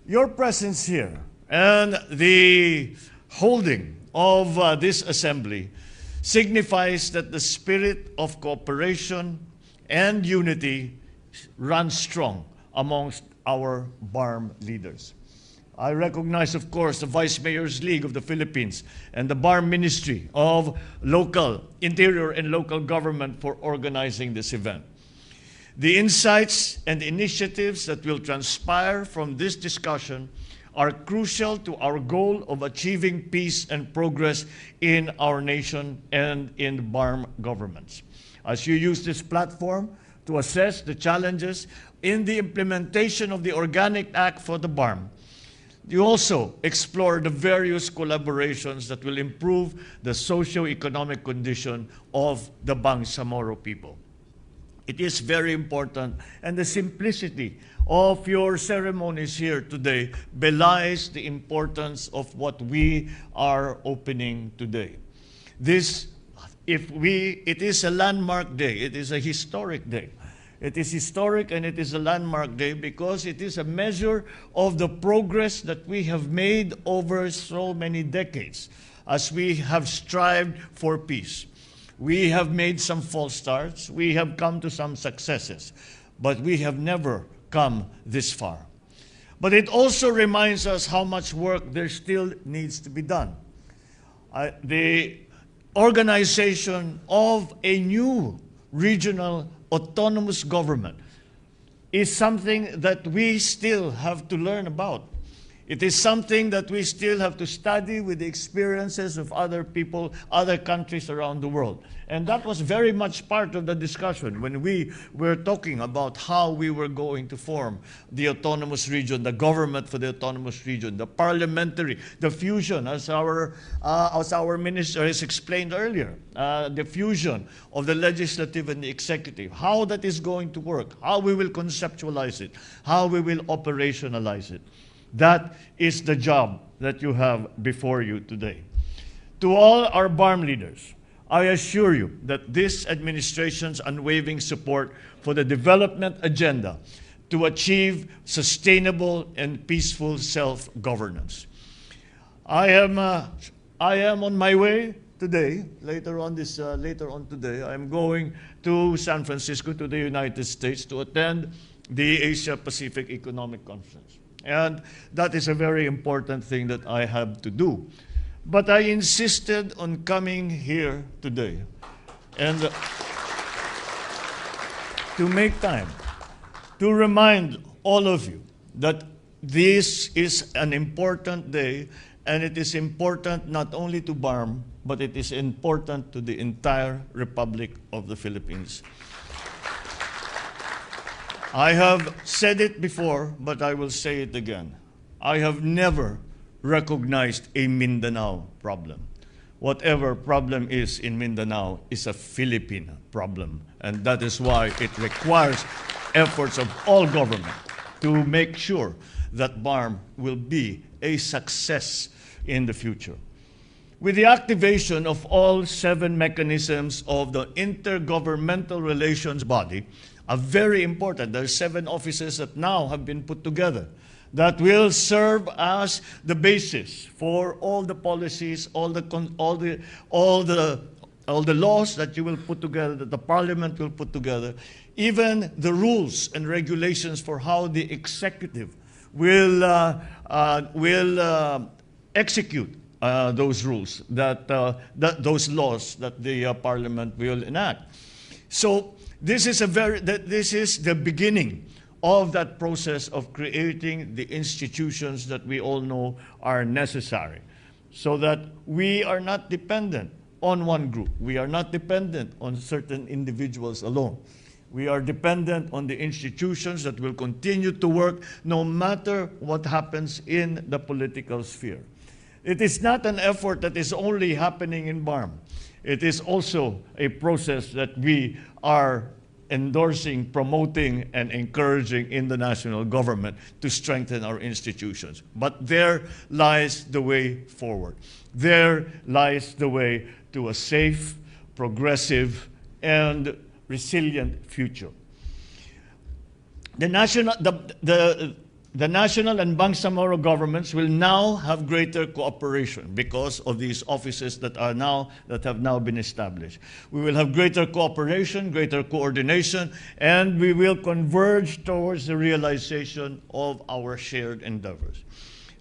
Your presence here and the holding of this assembly signifies that the spirit of cooperation and unity runs strong amongst our BARM leaders. I recognize, of course, the Vice Mayor's League of the Philippines and the BARM Ministry of Interior and Local Government for organizing this event. The insights and initiatives that will transpire from this discussion are crucial to our goal of achieving peace and progress in our nation and in BARM governments. As you use this platform to assess the challenges in the implementation of the Organic Act for the BARM, you also explore the various collaborations that will improve the socio-economic condition of the Bangsamoro people. It is very important, and the simplicity of your ceremonies here today belies the importance of what we are opening today. It is a landmark day. It is a historic day. It is historic and it is a landmark day because it is a measure of the progress that we have made over so many decades as we have strived for peace. We have made some false starts, we have come to some successes, but we have never come this far. But it also reminds us how much work there still needs to be done. The organization of a new regional autonomous government is something that we still have to learn about. It is something that we still have to study with the experiences of other people, other countries around the world. And that was very much part of the discussion when we were talking about how we were going to form the autonomous region, the government for the autonomous region, the parliamentary, the fusion, as our minister has explained earlier, the fusion of the legislative and the executive, how that is going to work, how we will conceptualize it, how we will operationalize it. That is the job that you have before you today. To all our BARM leaders, I assure you that this administration's unwavering support for the development agenda to achieve sustainable and peaceful self-governance. I am on my way today. Later on today, I'm going to San Francisco, to the United States, to attend the Asia-Pacific Economic Conference. And that is a very important thing that I have to do. But I insisted on coming here today and to make time to remind all of you that this is an important day, and it is important not only to BARM, but it is important to the entire Republic of the Philippines. I have said it before, but I will say it again. I have never recognized a Mindanao problem. Whatever problem is in Mindanao is a Philippine problem, and that is why it requires efforts of all government to make sure that BARM will be a success in the future. With the activation of all 7 mechanisms of the Intergovernmental Relations Body, a very important, there are 7 offices that now have been put together that will serve as the basis for all the policies, all the laws that you will put together, that the Parliament will put together, even the rules and regulations for how the executive will execute those rules, those laws that the Parliament will enact. So this is the beginning of that process of creating the institutions that we all know are necessary, so that we are not dependent on one group. We are not dependent on certain individuals alone. We are dependent on the institutions that will continue to work no matter what happens in the political sphere. It is not an effort that is only happening in BARM. It is also a process that we are endorsing, promoting, and encouraging in the national government to strengthen our institutions. But there lies the way forward. There lies the way to a safe, progressive, and resilient future. The national and Bangsamoro governments will now have greater cooperation because of these offices that have now been established. We will have greater cooperation, greater coordination, and we will converge towards the realization of our shared endeavors.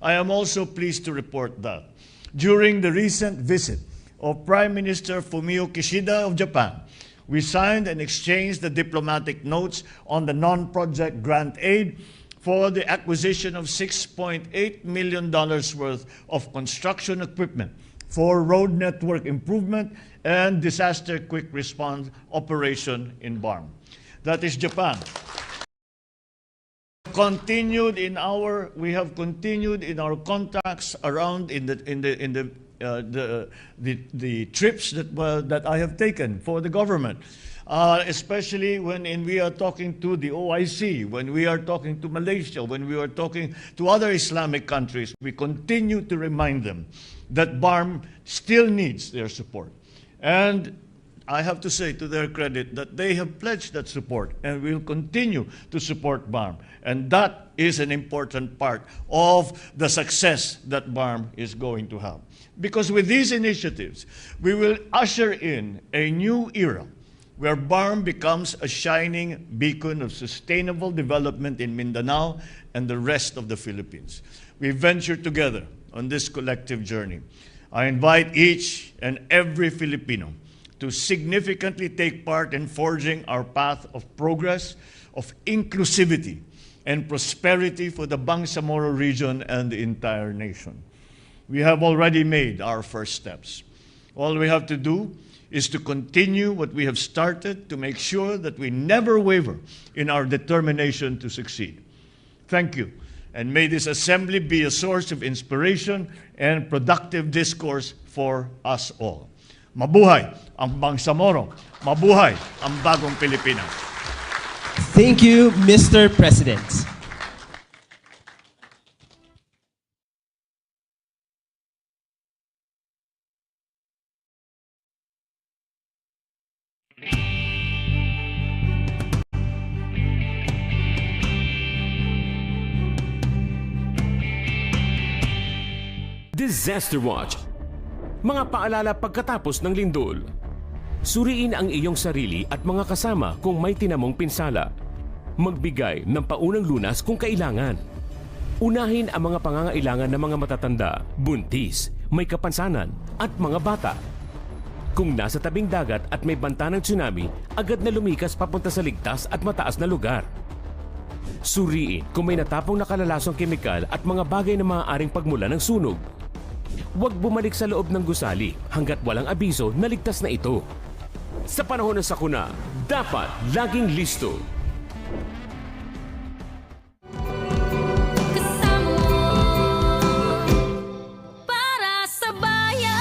I am also pleased to report that during the recent visit of Prime Minister Fumio Kishida of Japan, we signed and exchanged the diplomatic notes on the non-project grant aid for the acquisition of $6.8 million worth of construction equipment for road network improvement and disaster quick response operation in BARM. That is Japan. We have continued in our contacts around in the trips that I have taken for the government. Especially when we are talking to the OIC, when we are talking to Malaysia, when we are talking to other Islamic countries, we continue to remind them that BARM still needs their support. And I have to say to their credit that they have pledged that support and will continue to support BARM. And that is an important part of the success that BARM is going to have. Because with these initiatives, we will usher in a new era where BARM becomes a shining beacon of sustainable development in Mindanao and the rest of the Philippines. We venture together on this collective journey. I invite each and every Filipino to significantly take part in forging our path of progress, of inclusivity, and prosperity for the Bangsamoro region and the entire nation. We have already made our first steps. All we have to do is to continue what we have started to make sure that we never waver in our determination to succeed. Thank you, and may this assembly be a source of inspiration and productive discourse for us all. Mabuhay ang Bangsamoro! Mabuhay ang bagong Pilipinas! Thank you, Mr. President. Disaster Watch. Mga paalala pagkatapos ng lindol. Suriin ang iyong sarili at mga kasama kung may tinamong pinsala. Magbigay ng paunang lunas kung kailangan. Unahin ang mga pangangailangan ng mga matatanda, buntis, may kapansanan at mga bata. Kung nasa tabing dagat at may banta ng tsunami, agad na lumikas papunta sa ligtas at mataas na lugar. Suriin kung may natapong nakalalasong kemikal at mga bagay na maaaring pagmula ng sunog. Huwag bumalik sa loob ng gusali hanggat walang abiso na ligtas na ito. Sa panahon ng sakuna, dapat laging listo. Para sa bayan.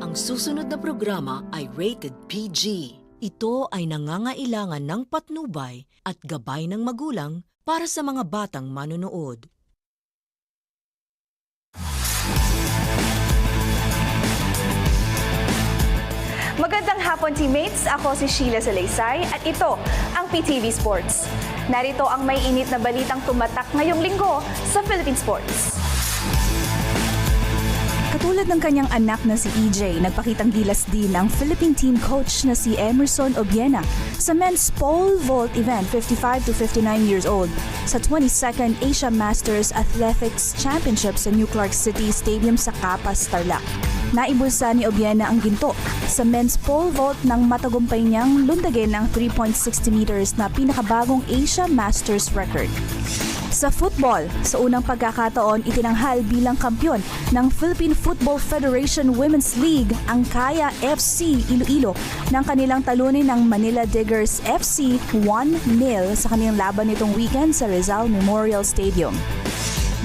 Ang susunod na programa ay rated PG. Ito ay nangangailangan ng patnubay at gabay ng magulang para sa mga batang manonood. Magandang hapon, teammates! Ako si Sheila Salaysay at ito ang PTV Sports. Narito ang may init na balitang tumatak ngayong linggo sa Philippine Sports. Katulad ng kanyang anak na si EJ, nagpakitang gilas din ang Philippine team coach na si Emerson Obiena sa men's pole vault event 55 to 59 years old sa 22nd Asia Masters Athletics Championship sa New Clark City Stadium sa Capas, Tarlac. Naibulsa ni Obiena ang ginto sa men's pole vault nang matagumpay niyang lundagin ang 3.60 meters na pinakabagong Asia Masters record. Sa football, sa unang pagkakataon itinanghal bilang kampyon ng Philippine Football Federation Women's League ang Kaya FC Iloilo nang kanilang talunin ng Manila Diggers FC 1-0 sa kanilang laban nitong weekend sa Rizal Memorial Stadium.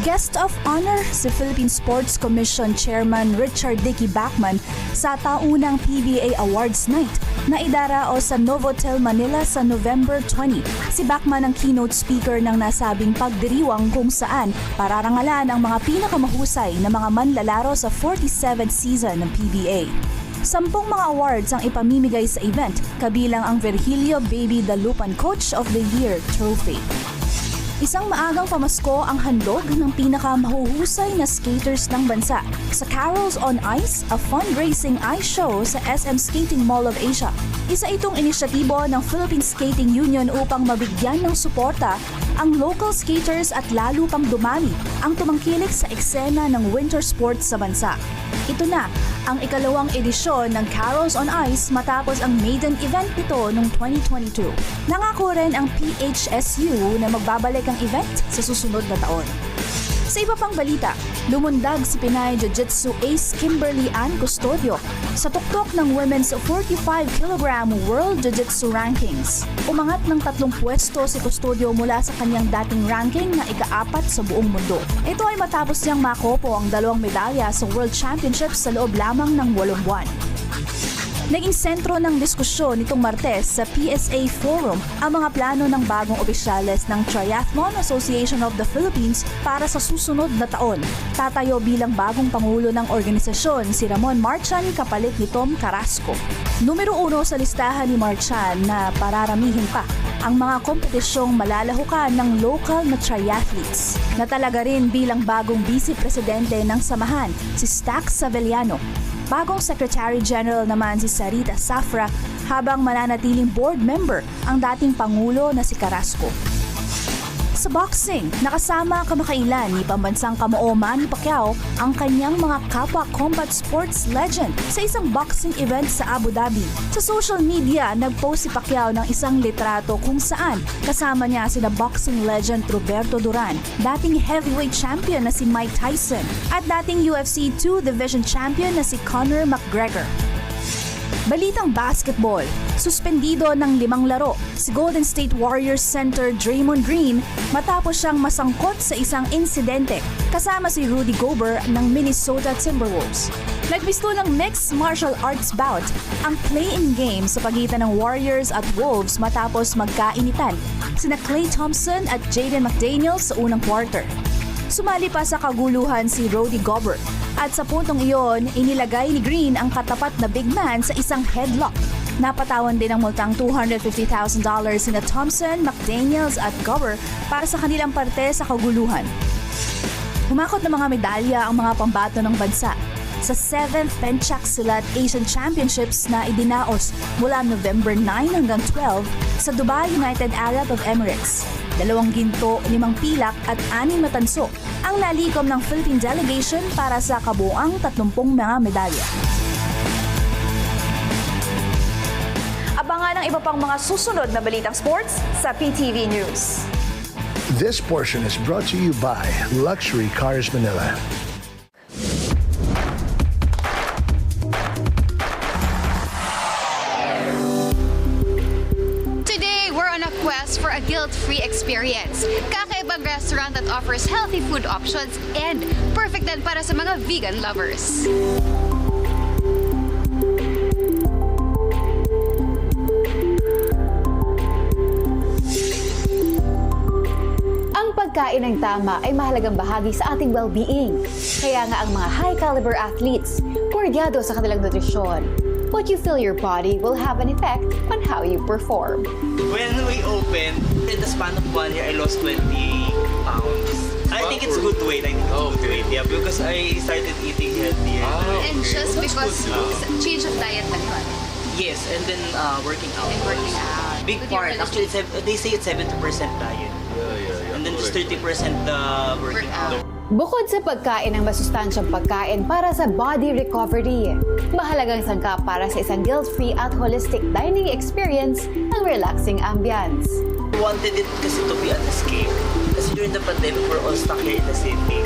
Guest of honor si Philippine Sports Commission Chairman Richard Dicky Bachman sa taunang PBA Awards Night na idarao sa Novotel Manila sa November 20. Si Bachman ang keynote speaker ng nasabing pagdiriwang kung saan pararangalan ang mga pinakamahusay na mga manlalaro sa 47th season ng PBA. 10 mga awards ang ipamimigay sa event, kabilang ang Virgilio Baby Dalupan Coach of the Year trophy. Isang maagang pamasko ang handog ng pinakamahuhusay na skaters ng bansa sa Carols on Ice, a fundraising ice show sa SM Skating Mall of Asia. Isa itong inisyatibo ng Philippine Skating Union upang mabigyan ng suporta ang local skaters at lalo pang dumami ang tumangkilik sa eksena ng winter sports sa bansa. Ito na ang ikalawang edisyon ng Carols on Ice matapos ang maiden event nito noong 2022. Nangako rin ang PHSU na magbabalik ang event sa susunod na taon. Sa iba pang balita, lumundag si Pinay Jiu-Jitsu ace Kimberly Ann Custodio sa tuktok ng women's 45kg World Jiu-Jitsu Rankings. Umangat ng 3 pwesto si Custodio mula sa kanyang dating ranking na ika-4 sa buong mundo. Ito ay matapos niyang makopo ang 2 medalya sa World Championships sa loob lamang ng 8 buwan. Naging sentro ng diskusyon nitong Martes sa PSA Forum ang mga plano ng bagong opisyales ng Triathlon Association of the Philippines para sa susunod na taon. Tatayo bilang bagong pangulo ng organisasyon si Ramon Marchan kapalit ni Tom Carrasco. Numero 1 sa listahan ni Marchan na pararamihin pa ang mga kompetisyong malalahukan ng local na triathletes. Natalaga rin bilang bagong vice-presidente ng samahan si Stax Savellano. Bagong Secretary General naman si Sarita Safra habang mananatiling board member ang dating Pangulo na si Carrasco. Sa boxing, nakasama kamakailan ni pambansang kamuo Manny Pacquiao ang kanyang mga kapwa combat sports legend sa isang boxing event sa Abu Dhabi. Sa social media, nag-post si Pacquiao ng isang litrato kung saan kasama niya sina boxing legend Roberto Duran, dating heavyweight champion na si Mike Tyson, at dating UFC 2 Division champion na si Conor McGregor. Balitang basketball, suspendido ng 5 laro si Golden State Warriors center Draymond Green matapos siyang masangkot sa isang insidente kasama si Rudy Gobert ng Minnesota Timberwolves. Nagbisto ng mixed martial arts bout ang play-in game sa pagitan ng Warriors at Wolves matapos magkainitan sina Klay Thompson at Jaden McDaniels sa unang quarter. Sumali pa sa kaguluhan si Rudy Gobert at sa puntong iyon, inilagay ni Green ang katapat na big man sa isang headlock. Napatawan din ng multang $250,000 sina Thompson, McDaniels at Gobert para sa kanilang parte sa kaguluhan. Humakot ng mga medalya ang mga pambato ng bansa sa 7th Pencak Asian Championships na idinaos mula November 9 hanggang 12 sa Dubai, United Arab Emirates. 2 ginto, 5 pilak at 6 na tanso ang nalikom ng Philippine delegation para sa kabuuang 30 mga medalya. Abangan ang iba pang mga susunod na balitang sports sa PTV News. This portion is brought to you by Luxury Cars Manila. Quest for a guilt-free experience. Kakaibang restaurant that offers healthy food options and perfect din para sa mga vegan lovers. Ang pagkain ng tama ay mahalagang bahagi sa ating well-being. Kaya nga ang mga high-caliber athletes, koordinado sa kanilang nutrisyon. What you fill your body will have an effect on how you perform. When we opened, in the span of 1 year, I lost 20 pounds. I think it's good weight. Yeah, because I started eating healthier. And just because change of diet na yun. Yes, and then working out. And working out. Big part. Actually, they say it's 70% diet. And then just 30% working out. Bukod sa pagkain ng masustansyang pagkain para sa body recovery, mahalagang sangkap para sa isang guilt-free at holistic dining experience ang relaxing ambience. We wanted it kasi to be an escape. Kasi during the pandemic, we're all stuck here in the city.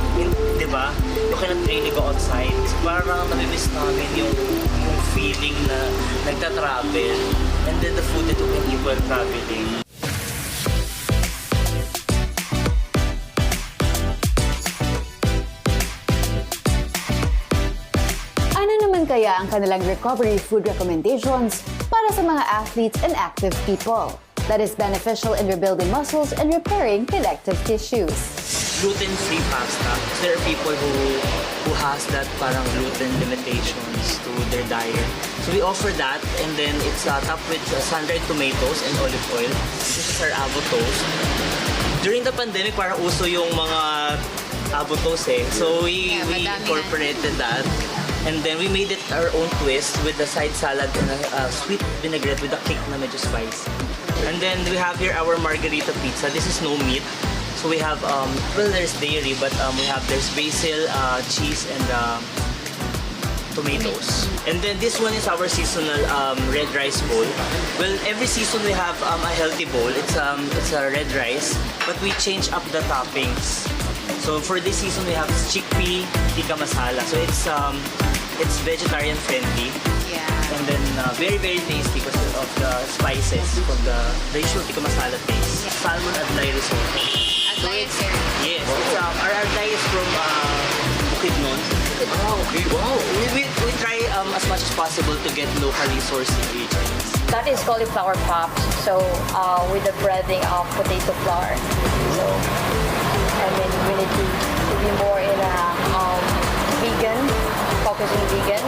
Di ba? You cannot really go outside. So parang namimiss namin yung feeling na nagta-travel. And then the food that you can eat while traveling. Kaya ang kanilang recovery food recommendations para sa mga athletes and active people that is beneficial in rebuilding muscles and repairing connective tissues. Gluten-free pasta. There are people who has that parang gluten limitations to their diet. So we offer that, and then it's topped with sun-dried tomatoes and olive oil. This is our avo toast. During the pandemic, parang uso yung mga avo toast eh. So we incorporated that. And then we made it our own twist with the side salad and a sweet vinaigrette with a kick na medyo spicy. And then we have here our margarita pizza. This is no meat. So we have, well, there's dairy, but there's basil, cheese, and tomatoes. And then this one is our seasonal red rice bowl. Well, every season we have a healthy bowl. It's a red rice, but we change up the toppings. So for this season we have chickpea tikka masala. So it's vegetarian friendly. Yeah. And then very very tasty because of the spices from the usual tikka masala taste. Yeah. Salmon adlay risotto. Adlay is here. Yes. It's, our adlay is from Bukidnon. Okay, wow. We try as much as possible to get locally sourced ingredients. That is cauliflower pops, so with the breading of potato flour. So, I mean, we need to be more in a vegan, focusing vegan.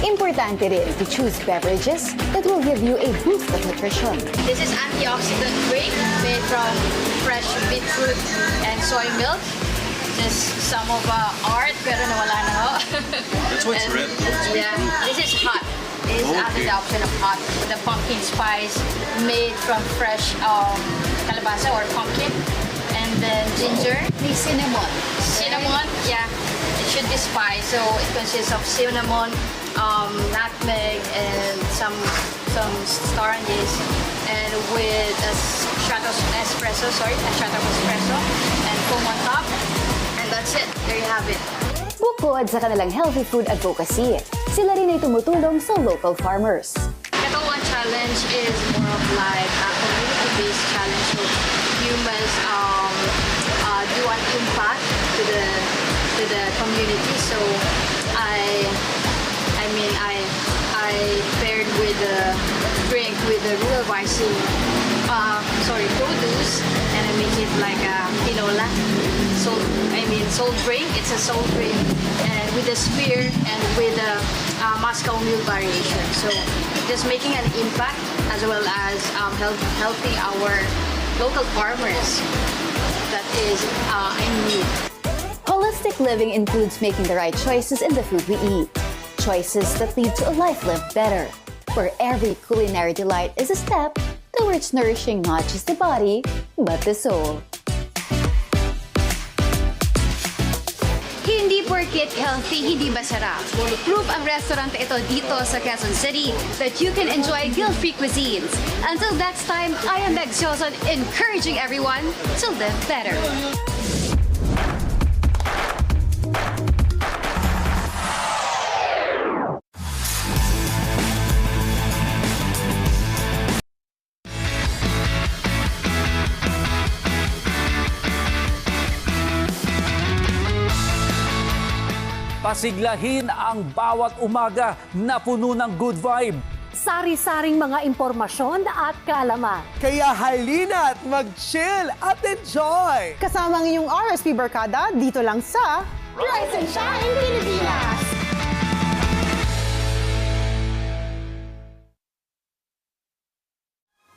Importante rin to choose beverages that will give you a boost of nutrition. This is antioxidant drink made from fresh beetroot and soy milk. This is some of art, pero nawala na ho. That's what's red. Yeah, this is hot. This is the option of hot. The pumpkin spice made from fresh kalabasa or pumpkin. And then ginger. The cinnamon. Cinnamon, yeah. It should be spiced. So it consists of cinnamon, nutmeg, and some star anise. And with a shot of espresso, and foam on top. And that's it. There you have it. Bukod sa kanilang healthy food advocacy, sila rin ay tumutulong sa local farmers. Keto One Challenge is more of like a community-based challenge. So you must do an impact to the community. So I paired with the drink with the real produce, and I make it like a tinola. Salt drink. It's a salt drink, and with a spear and with a Moscow Mule variation. So just making an impact as well as helping our local farmers that is in need. Holistic living includes making the right choices in the food we eat. Choices that lead to a life lived better, where every culinary delight is a step towards nourishing not just the body, but the soul. Hindi porket healthy, hindi masarap. Proof ang restaurant ito dito sa Quezon City that you can enjoy guilt-free cuisines. Until next time, I am Meg Joson, encouraging everyone to live better. Pasiglahin ang bawat umaga na puno ng good vibe. Sari-saring mga impormasyon at kaalaman. Kaya halina't mag-chill at enjoy! Kasama ang inyong RSP Barkada dito lang sa Rise and Shine Pilipinas!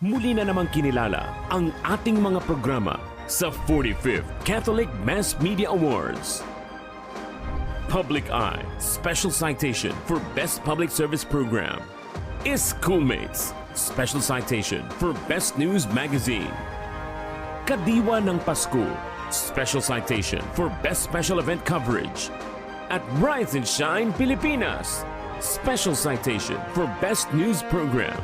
Muli na namang kinilala ang ating mga programa sa 45th Catholic Mass Media Awards. Public Eye Special Citation for Best Public Service Program. Schoolmates Special Citation for Best News Magazine. Kadiwa ng Pasko Special Citation for Best Special Event Coverage. At Rise and Shine Pilipinas Special Citation for Best News Program.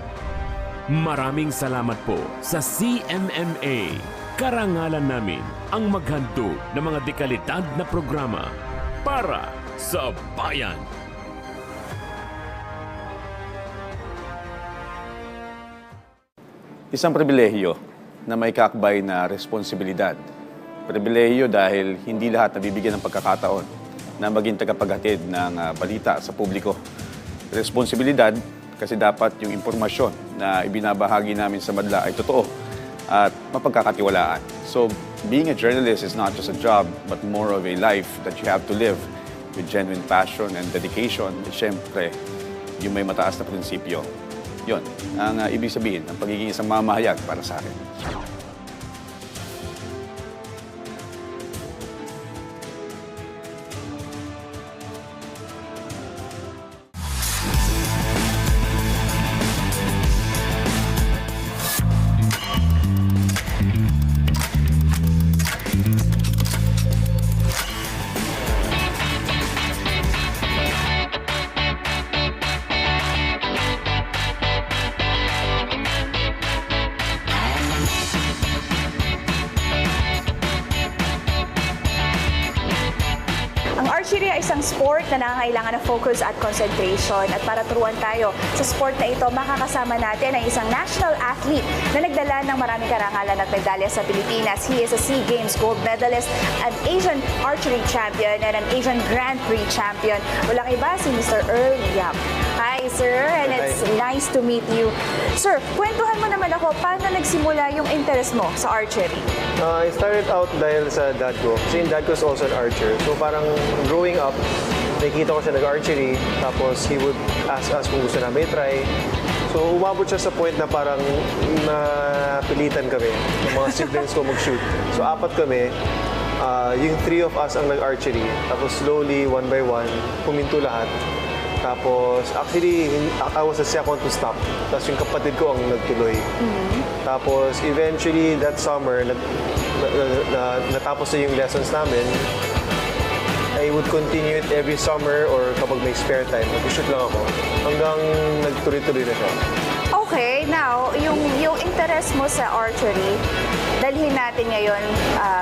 Maraming salamat po sa CMMA. Karangalan namin ang maghandog ng mga dekalidad na programa para sa bayan. Isang pribilehiyo na may kakbay na responsibilidad. Pribilehiyo dahil hindi lahat nabibigyan ng pagkakataon na maging tagapaghatid ng balita sa publiko. Responsibilidad kasi dapat yung impormasyon na ibinabahagi namin sa madla ay totoo at mapagkakatiwalaan. So, being a journalist is not just a job, but more of a life that you have to live with genuine passion and dedication. At syempre, yung may mataas na prinsipyo. Yun, ang ibig sabihin ng pagiging isang mamahayag para sa akin. archery ay isang sport na nangangailangan ng focus at concentration. At para turuan tayo sa sport na ito, makakasama natin ang isang national athlete na nagdala ng maraming karangalan at medalya sa Pilipinas. He is a SEA Games gold medalist, an Asian archery champion, and an Asian Grand Prix champion. Walang iba si Mr. Earl Yap. Hi, sir, and it's nice to meet you. Sir, kwentuhan mo naman ako, paano nagsimula yung interest mo sa archery? I started out dahil sa dad ko. Kasi yung dad ko is also an archer. So parang growing up, nakikita ko siya nag-archery. Tapos he would ask us kung gusto namin i-try. So umabot siya sa point na parang napilitan kami ng mga siblings ko mag-shoot. So 4 kami. Yung 3 of us ang nag-archery. Tapos slowly, one by one, puminto lahat. Tapos, actually, I was the second to stop. Tapos yung kapatid ko ang nagtuloy. Tapos, eventually, that summer, natapos na yung lessons namin. I would continue it every summer or kapag may spare time, mag-shoot lang ako. Hanggang nagtuloy-tuloy na siya. Okay, now, yung interest mo sa archery, dalhin natin ngayon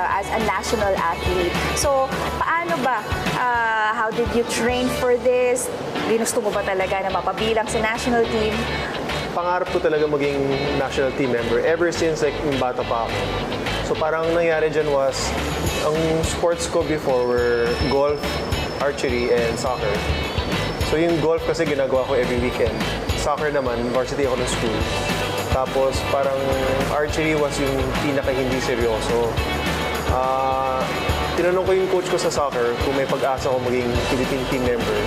as a national athlete. So, paano ba? How did you train for this? Ginusto mo ba talaga na mapabilang sa national team? Pangarap ko talaga maging national team member ever since like yung bata pa ako. So parang nangyari dyan was, ang sports ko before were golf, archery, and soccer. So yung golf kasi ginagawa ko every weekend. Soccer naman, varsity ako ng school. Tapos parang archery was yung pinaka hindi seryoso. Tinanong ko yung coach ko sa soccer kung may pag-asa ko maging Philippine team member.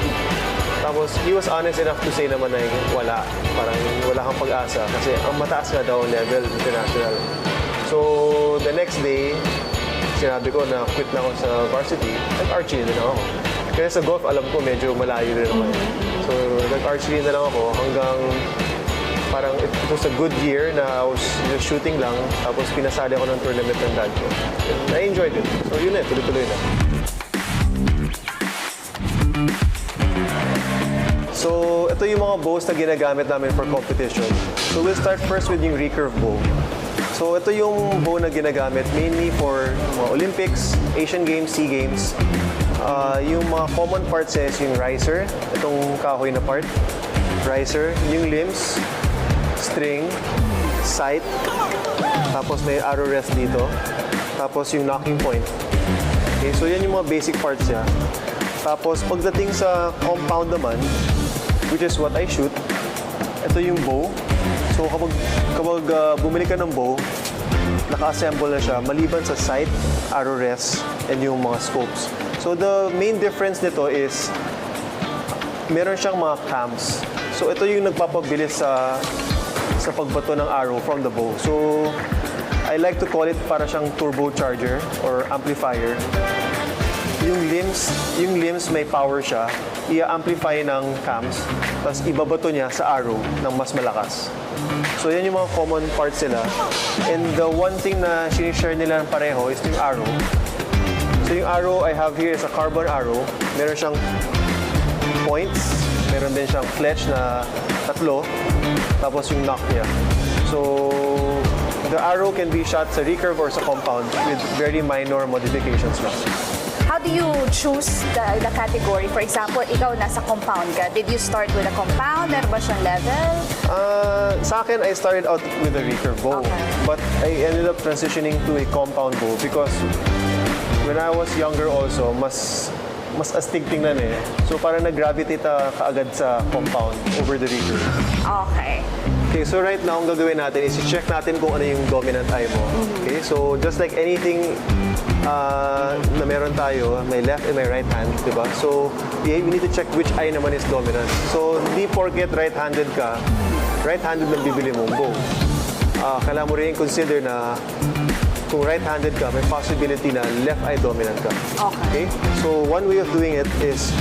Tapos he was honest enough to say naman na wala. Parang wala kang pag-asa kasi ang mataas nga daw level international. So the next day, sinabi ko na quit na ako sa varsity. Nag-archery na lang ako. Kaya sa golf, alam ko medyo malayo rin ako. So nag-archery na lang ako hanggang parang it was a good year na I was just shooting lang. Tapos pinasali ako ng tournament ng dad ko. I enjoyed it. So yun tuloy-tuloy na. So, ito yung mga bows na ginagamit namin for competition. So, we'll start first with yung recurve bow. So, ito yung bow na ginagamit mainly for mga Olympics, Asian Games, SEA Games. Yung mga common parts is yung riser, itong kahoy na part, riser, yung limbs, string, sight, tapos may arrow rest dito, tapos yung knocking point. Okay, so yan yung mga basic parts niya. Tapos, pagdating sa compound naman, which is what I shoot, ito yung bow. So kapag bumili ka ng bow, naka-assemble na siya maliban sa sight, arrow rest, and yung mga scopes. So the main difference nito is meron siyang mga cams. So ito yung nagpapabilis sa pagbato ng arrow from the bow. So I like to call it para siyang turbocharger or amplifier. Yung limbs may power siya, i-amplify ng cams, tapos ibabato niya sa arrow ng mas malakas. So yan yung mga common parts nila. And the one thing na sinishare nila ng pareho is yung arrow. So yung arrow I have here is a carbon arrow. Meron siyang points, meron din siyang fletch na 3, tapos yung knock niya. So the arrow can be shot sa recurve or sa compound with very minor modifications lang. How do you choose the category? For example, ikaw nasa compound ka. Did you start with a compound? Meron ba siyang level? Sa akin, I started out with a recurve bow. Okay. But I ended up transitioning to a compound bow because when I was younger also, mas astig tingnan eh. So parang nag-gravitate kaagad sa compound over the recurve. Okay. Okay, so right now, ang gagawin natin is i-check natin kung ano yung dominant eye mo. Okay, so just like anything na meron tayo, may left and may right hand, di ba? So, we need to check which eye naman is dominant. So, hindi porket right-handed ka, right-handed lang bibili mong bow. Kailangan mo rin consider na kung right-handed ka, may possibility na left eye dominant ka. Okay? So, one way of doing it is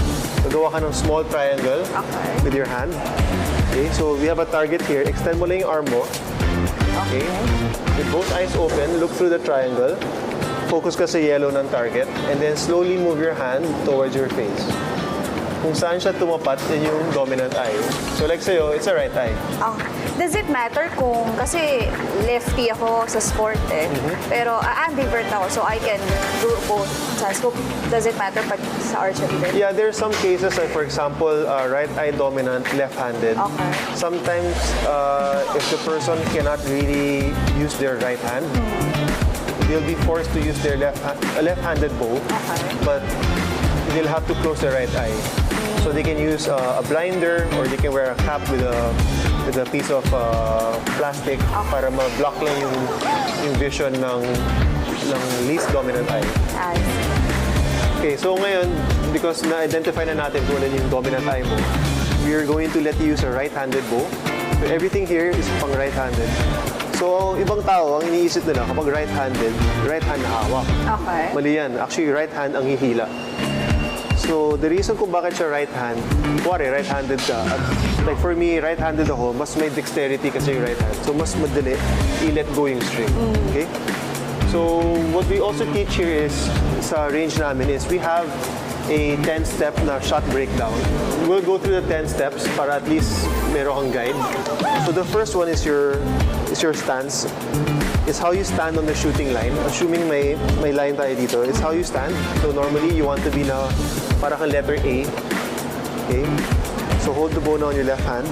magawa ka ng small triangle with your hand. Okay? So, we have a target here. Extend mo lang yung arm mo. Okay? With both eyes open, look through the triangle. Focus ka sa yellow ng target. And then slowly move your hand towards your face. kung saan siya tumapat, yun yung dominant eye. So like sa'yo, it's a right eye. Does it matter kung, kasi lefty ako sa sport pero ambivert ako, so I can do both. So does it matter pag sa archery din? Yeah, there are some cases like for example, right eye dominant, left-handed. Okay. Sometimes, if the person cannot really use their right hand, they'll be forced to use their left-handed bow, but they'll have to close their right eye. So they can use a blinder or they can wear a cap with a piece of plastic para ma-block lang yung vision ng least dominant eye. Okay, so ngayon, because na-identify na natin kung ano yung dominant eye mo, we are going to let you use a right-handed bow. So everything here is pang right-handed. So, ibang tao, ang iniisip nila, kapag right-handed, right hand na hawak. Okay. Mali yan. Actually, right hand ang hihila. So, the reason kung bakit siya right hand, kuwari, right-handed ka. At, like for me, right-handed ako, mas may dexterity kasi yung right hand. So, mas madali i-let go yung string. Okay? So, what we also teach here is, sa range namin is, we have a 10-step na shot breakdown. We'll go through the 10 steps para at least meron kang guide. So the first one is your stance. It's how you stand on the shooting line. Assuming may line tayo dito, it's how you stand. So normally you want to be na para kang letter A. Okay? So hold the bow na on your left hand.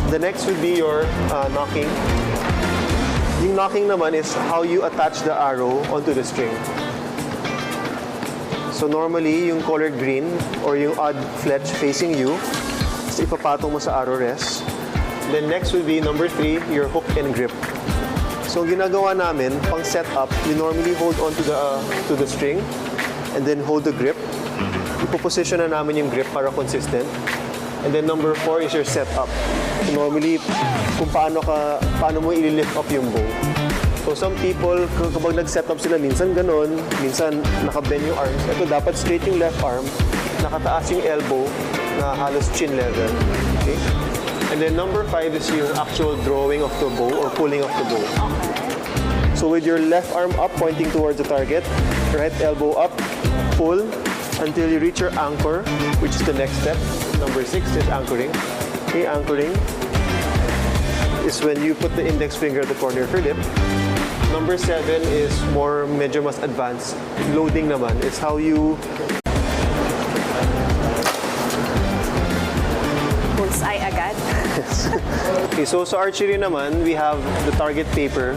The next would be your knocking. Yung knocking naman is how you attach the arrow onto the string. So normally, yung colored green or yung odd fletch facing you, so ipapatong mo sa arrow rest. Then next will be number 3, your hook and grip. So ginagawa namin, pang setup, you normally hold on to the string and then hold the grip. Ipoposition na namin yung grip para consistent. And then number 4 is your setup. So normally, kung paano mo i-lift up yung bow. So some people, kapag nag-set up sila, minsan ganon, minsan nakabend yung arms. Ito dapat straight yung left arm, nakataas yung elbow, na halos chin level. Okay? And then number 5 is yung actual drawing of the bow or pulling of the bow. So with your left arm up, pointing towards the target, right elbow up, pull until you reach your anchor, which is the next step. Number 6 is anchoring. Okay, anchoring is when you put the index finger at the corner of your lip. Number 7 is medyo mas advanced. Loading naman is how you bullseye agad. Okay, so sa archery naman, we have the target paper.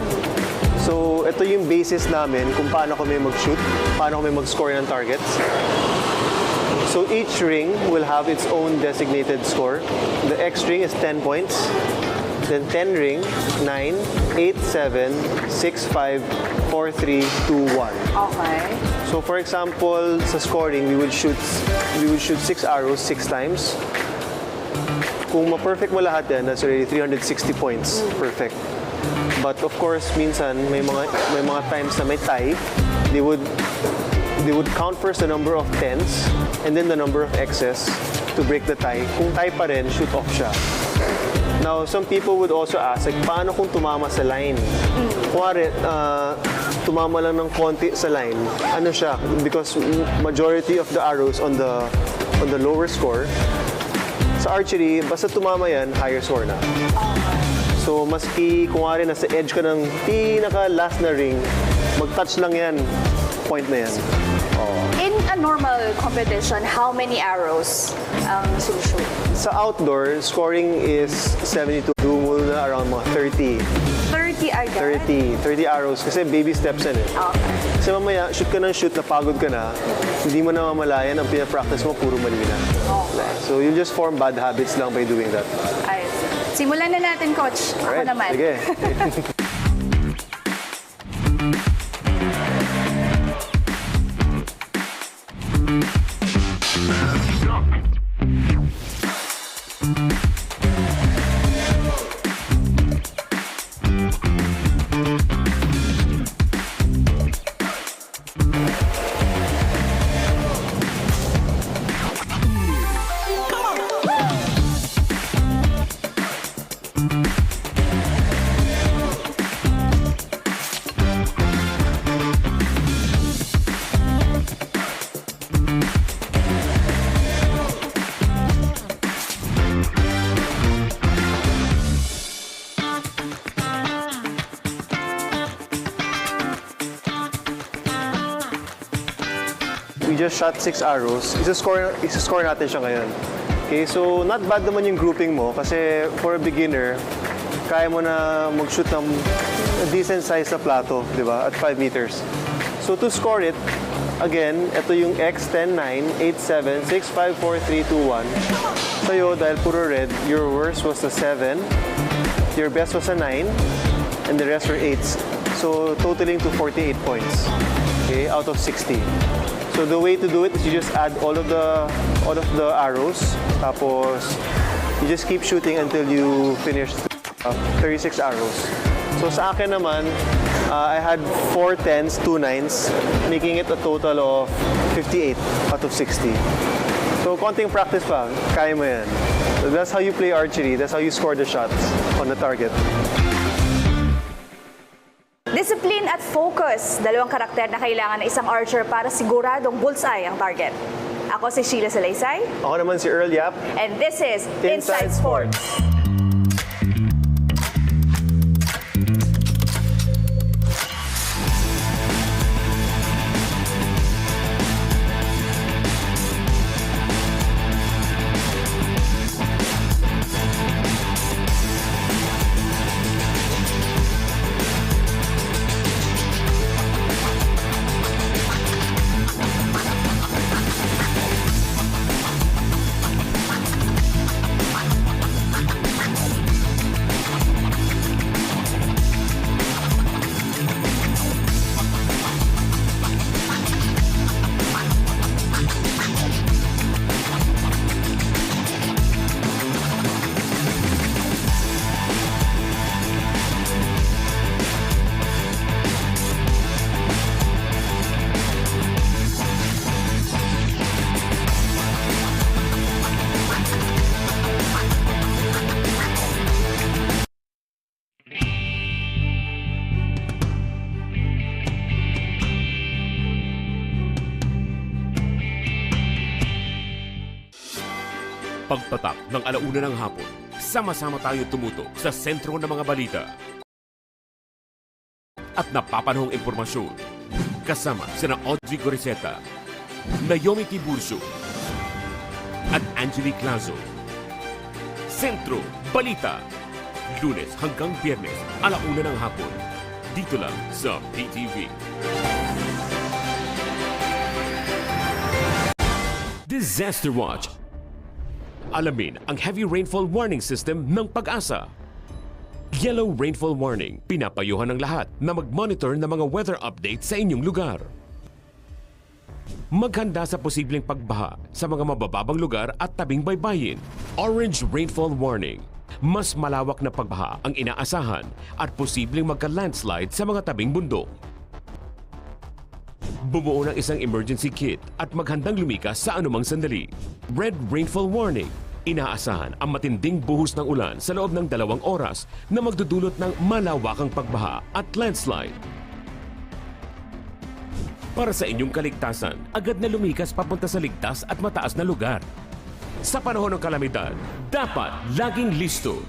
So ito yung basis namin kung paano kami mag-shoot, paano kami mag-score ng targets. So each ring will have its own designated score. The X ring is 10 points. Then 10 ring, 9, 8, 7, 6, 5, 4, 3, 2, 1. Okay. So for example, sa scoring, we would shoot 6 arrows 6 times. Kung ma-perfect mo lahat yan, that's already 360 points. Perfect. But of course, minsan may mga times na may tie. They would count first the number of tens and then the number of X's to break the tie. Kung tie pa rin, shoot off siya. Now, some people would also ask, like, paano kung tumama sa line? Kuwari, tumama lang ng konti sa line. Ano siya? Because majority of the arrows on the lower score, sa archery, basta tumama yan, higher score na. So, maski, kuwari, nasa edge ka ng pinaka-last na ring, mag-touch lang yan, point na yan. In a normal competition, how many arrows ang sinushoot? Sa outdoor, scoring is 72. Do muna around mga 30. 30 agad? 30 arrows. Kasi baby steps yan eh. Okay. Kasi mamaya, shoot ka ng shoot, napagod ka na, hindi mo na mamalayan, ang pinapractice mo, puro mali na. Okay. So you'll just form bad habits lang by doing that. Ayos. Simulan na natin, Coach. Ako Alright, naman. sige. just shot 6 arrows. Isa-score natin siya ngayon. Okay, so not bad naman yung grouping mo kasi for a beginner, kaya mo na mag-shoot ng decent size na plato, di ba? At 5 meters. So to score it, again, ito yung X, 10, 9, 8, 7, 6, 5, 4, 3, 2, 1. Sa'yo, dahil puro red, your worst was a 7, your best was a 9, and the rest were 8s. So totaling to 48 points, okay, out of 60. So the way to do it is you just add all of the arrows, tapos you just keep shooting until you finish 36 arrows. So sa akin naman, I had 4 10s, 2 9s, making it a total of 58 out of 60. So konting practice pa, kaya mo yan. So that's how you play archery, that's how you score the shots on the target. Discipline at focus, dalawang karakter na kailangan ng isang archer para siguradong bullseye ang target. Ako si Sheila Salaysay. Ako naman si Earl Yap. And this is Inside Sports. Pagpatak ng 1:00 ng hapon, sama-sama tayo tumutok sa sentro ng mga balita at napapanahong impormasyon. Kasama sina Audrey Goriseta, Naomi Tiburcio at Angelique Lazo. Sentro Balita, Lunes hanggang Biyernes, 1:00 ng hapon. Dito lang sa PTV. Disaster Watch. Alamin ang heavy rainfall warning system ng Pag-asa. Yellow rainfall warning. Pinapayuhan ng lahat na mag-monitor ng mga weather update sa inyong lugar. Maghanda sa posibleng pagbaha sa mga mabababang lugar at tabing baybayin. Orange rainfall warning. Mas malawak na pagbaha ang inaasahan at posibleng magka-landslide sa mga tabing bundok. Bumuo ng isang emergency kit at maghandang lumikas sa anumang sandali. Red rainfall warning. Inaasahan ang matinding buhos ng ulan sa loob ng 2 oras na magdudulot ng malawakang pagbaha at landslide. Para sa inyong kaligtasan, agad na lumikas papunta sa ligtas at mataas na lugar. Sa panahon ng kalamidad, dapat laging listo.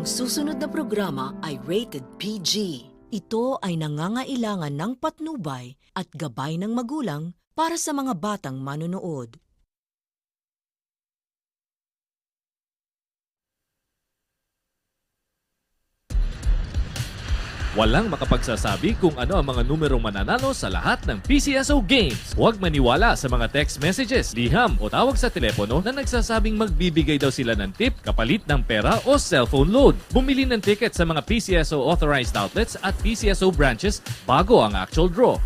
Susunod na programa ay rated PG. Ito ay nangangailangan ng patnubay at gabay ng magulang para sa mga batang manonood. Walang makapagsasabi kung ano ang mga numerong mananalo sa lahat ng PCSO games. Huwag maniwala sa mga text messages, liham o tawag sa telepono na nagsasabing magbibigay daw sila ng tip kapalit ng pera o cellphone load. Bumili ng ticket sa mga PCSO authorized outlets at PCSO branches bago ang actual draw.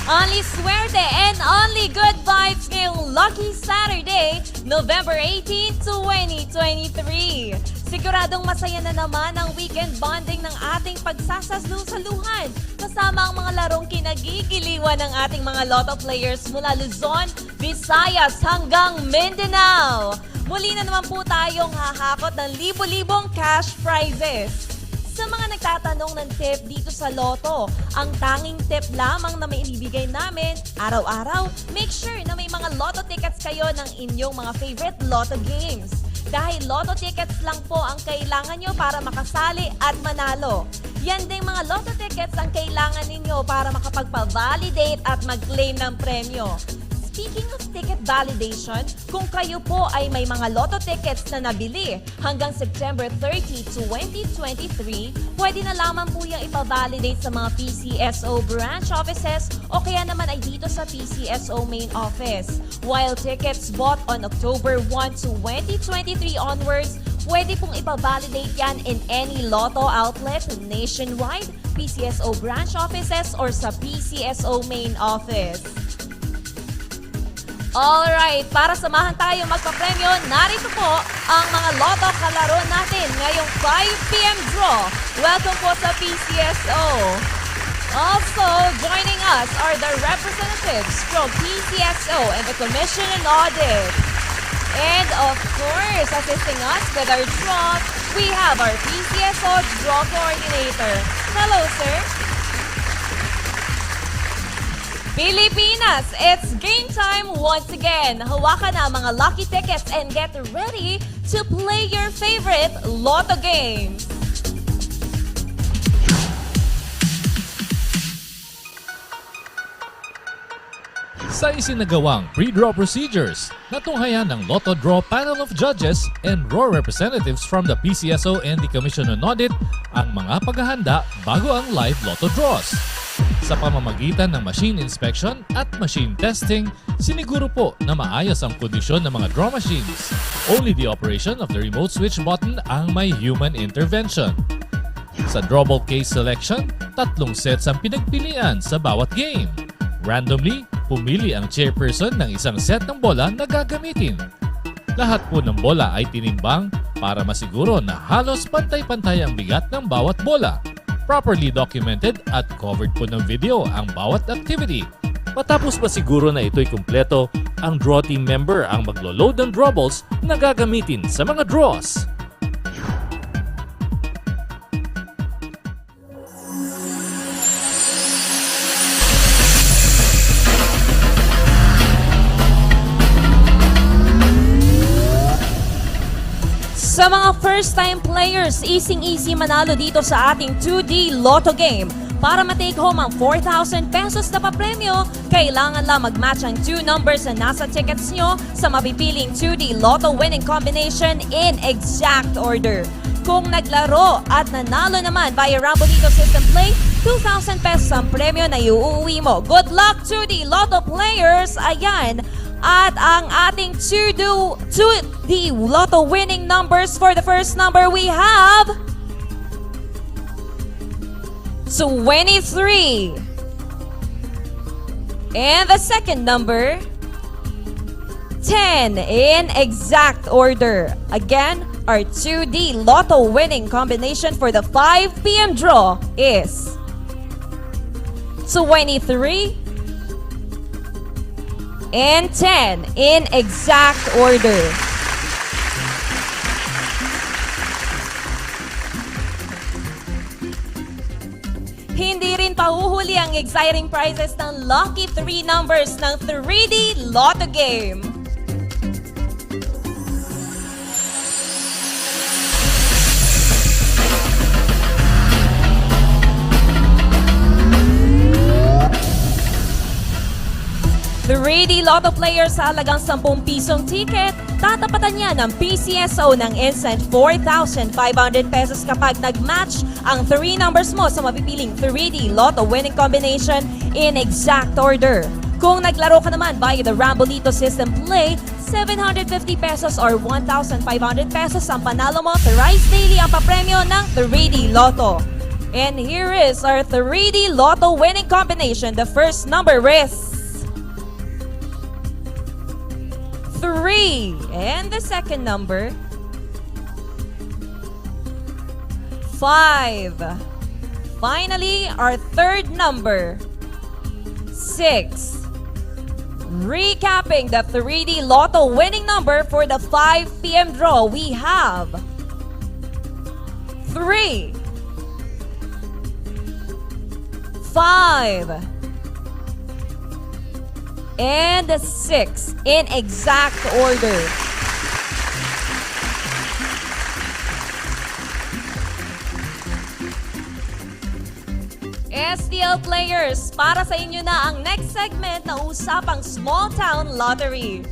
Only swerte and only good vibes ngayong Lucky Saturday, November 18, 2023. Siguradong masaya na naman ang weekend bonding ng ating pagsasaslu-saluhan kasama ang mga larong kinagigiliwan ng ating mga Lotto players mula Luzon, Visayas hanggang Mindanao. Muli na naman po tayong hahakot ng libo-libong cash prizes. Sa mga nagtatanong ng tip dito sa Lotto, ang tanging tip lamang na maibibigay namin araw-araw, make sure na may mga Lotto tickets kayo ng inyong mga favorite Lotto games. Dahil Lotto tickets lang po ang kailangan nyo para makasali at manalo. Yan ding mga Lotto tickets ang kailangan ninyo para makapagpa-validate at mag-claim ng premyo. Speaking of ticket validation, kung kayo po ay may mga Lotto tickets na nabili hanggang September 30, 2023, pwede na lamang po yung ipavalidate sa mga PCSO branch offices o kaya naman ay dito sa PCSO main office. While tickets bought on October 1, 2023 onwards, pwede pong ipavalidate yan in any Lotto outlet nationwide, PCSO branch offices or sa PCSO main office. Alright, para samahan tayo magpapremyo, narito po ang mga Lotto kalaro natin ngayong 5 p.m. draw. Welcome po sa PCSO. Also, joining us are the representatives from PCSO and the Commission and Audit. And of course, assisting us with our draw, we have our PCSO Draw Coordinator. Hello, sir. Pilipinas, it's game time once again. Hawakan na mga lucky tickets and get ready to play your favorite Lotto game. Sa isinagawang pre-draw procedures, natunghayan ng Lotto Draw Panel of Judges and Draw Representatives from the PCSO and the Commission on Audit ang mga paghahanda bago ang live Lotto draws. Sa pamamagitan ng machine inspection at machine testing, siniguro po na maayos ang kondisyon ng mga draw machines. Only the operation of the remote switch button ang may human intervention. Sa drawball case selection, 3 sets ang pinagpilian sa bawat game. Randomly, pumili ang chairperson ng isang set ng bola na gagamitin. Lahat po ng bola ay tinimbang para masiguro na halos pantay-pantay ang bigat ng bawat bola. Properly documented at covered po ng video ang bawat activity. Matapos masiguro na ito'y kumpleto, ang draw team member ang maglo-load ng draw balls na gagamitin sa mga draws. Sa mga first-time players, easy manalo dito sa ating 2D Lotto game. Para ma-take home ang 4,000 pesos na papremyo, kailangan lang mag-match ang 2 numbers na nasa tickets nyo sa mapipiling 2D Lotto winning combination in exact order. Kung naglaro at nanalo naman via Rambolito System Play, 2,000 pesos ang premyo na iuuwi mo. Good luck 2D Lotto players! Ayan! At ang ating 2D Lotto winning numbers for the first number we have 23. And the second number 10 in exact order. Again, Our 2D Lotto winning combination for the 5 p.m. draw is 23 and 10 in exact order. Hindi rin pahuhuli ang exciting prizes ng lucky 3 numbers ng 3D Lotto game. The 3D Lotto player sa halagang 10 pisong ticket, tatapatan niya ng PCSO ng instant 4,500 pesos kapag nag-match ang 3 numbers mo sa mapipiling 3D Lotto winning combination in exact order. Kung naglaro ka naman via the Rambolito system play, 750 pesos or 1,500 pesos ang panalo mo, thrice daily ang papremyo ng 3D Lotto. And here is our 3D Lotto winning combination. The first number is 3, and the second number 5. Finally, our third number 6. Recapping the 3D Lotto winning number for the 5 p.m. draw, we have 3, 5, and 6 in exact order. STL players, para sa inyo na ang next segment na usapang Small Town Lottery.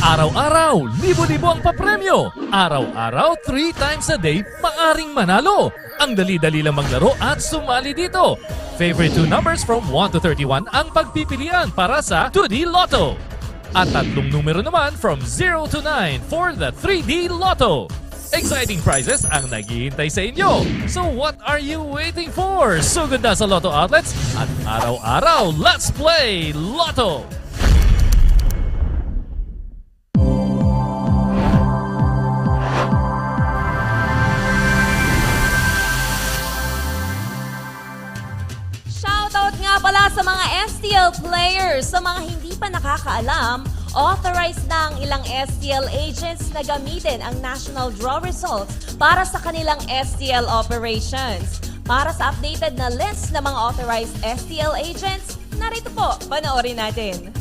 Araw-araw, libo-libo ang papremyo. Araw-araw, 3 times a day, maaring manalo. Ang dali-dali lang maglaro at sumali dito. Favorite 2 numbers from 1 to 31 ang pagpipilian para sa 2D Lotto. At 3 numero naman from 0 to 9 for the 3D Lotto. Exciting prizes ang naghihintay sa inyo. So what are you waiting for? Sugod na sa Lotto outlets at araw-araw, let's play Lotto! Pala sa mga STL players, sa mga hindi pa nakakaalam, authorized na ang ilang STL agents na gamitin ang national draw results para sa kanilang STL operations. Para sa updated na list ng mga authorized STL agents, narito po, panoorin natin.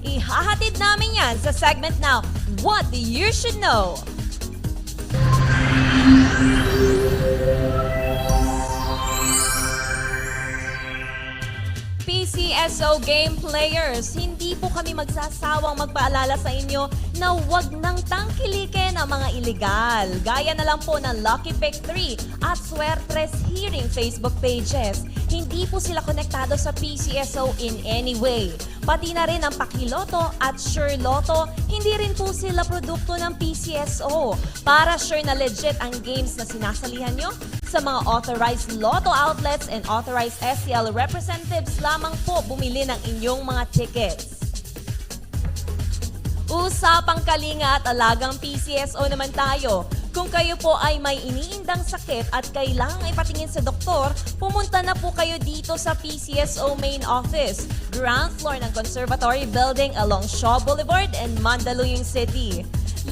Ihahatid namin yan sa segment now, What You Should Know. PCSO game players, hindi po kami magsasawang magpaalala sa inyo na huwag nang tangkilikin ang mga iligal. Gaya na lang po ng Lucky Pick 3 at Suertres Hearing Facebook pages. Hindi po sila konektado sa PCSO in any way. Pati na rin ang Pakiloto at Sure Lotto, hindi rin po sila produkto ng PCSO. Para sure na legit ang games na sinasalihan nyo, sa mga authorized Lotto outlets and authorized STL representatives lamang po bumili ng inyong mga tickets. Usapang kalinga at alagang PCSO naman tayo. Kung kayo po ay may iniindang sakit at kailangang ipatingin sa doktor, pumunta na po kayo dito sa PCSO main office, ground floor ng Conservatory Building along Shaw Boulevard in Mandaluyong City.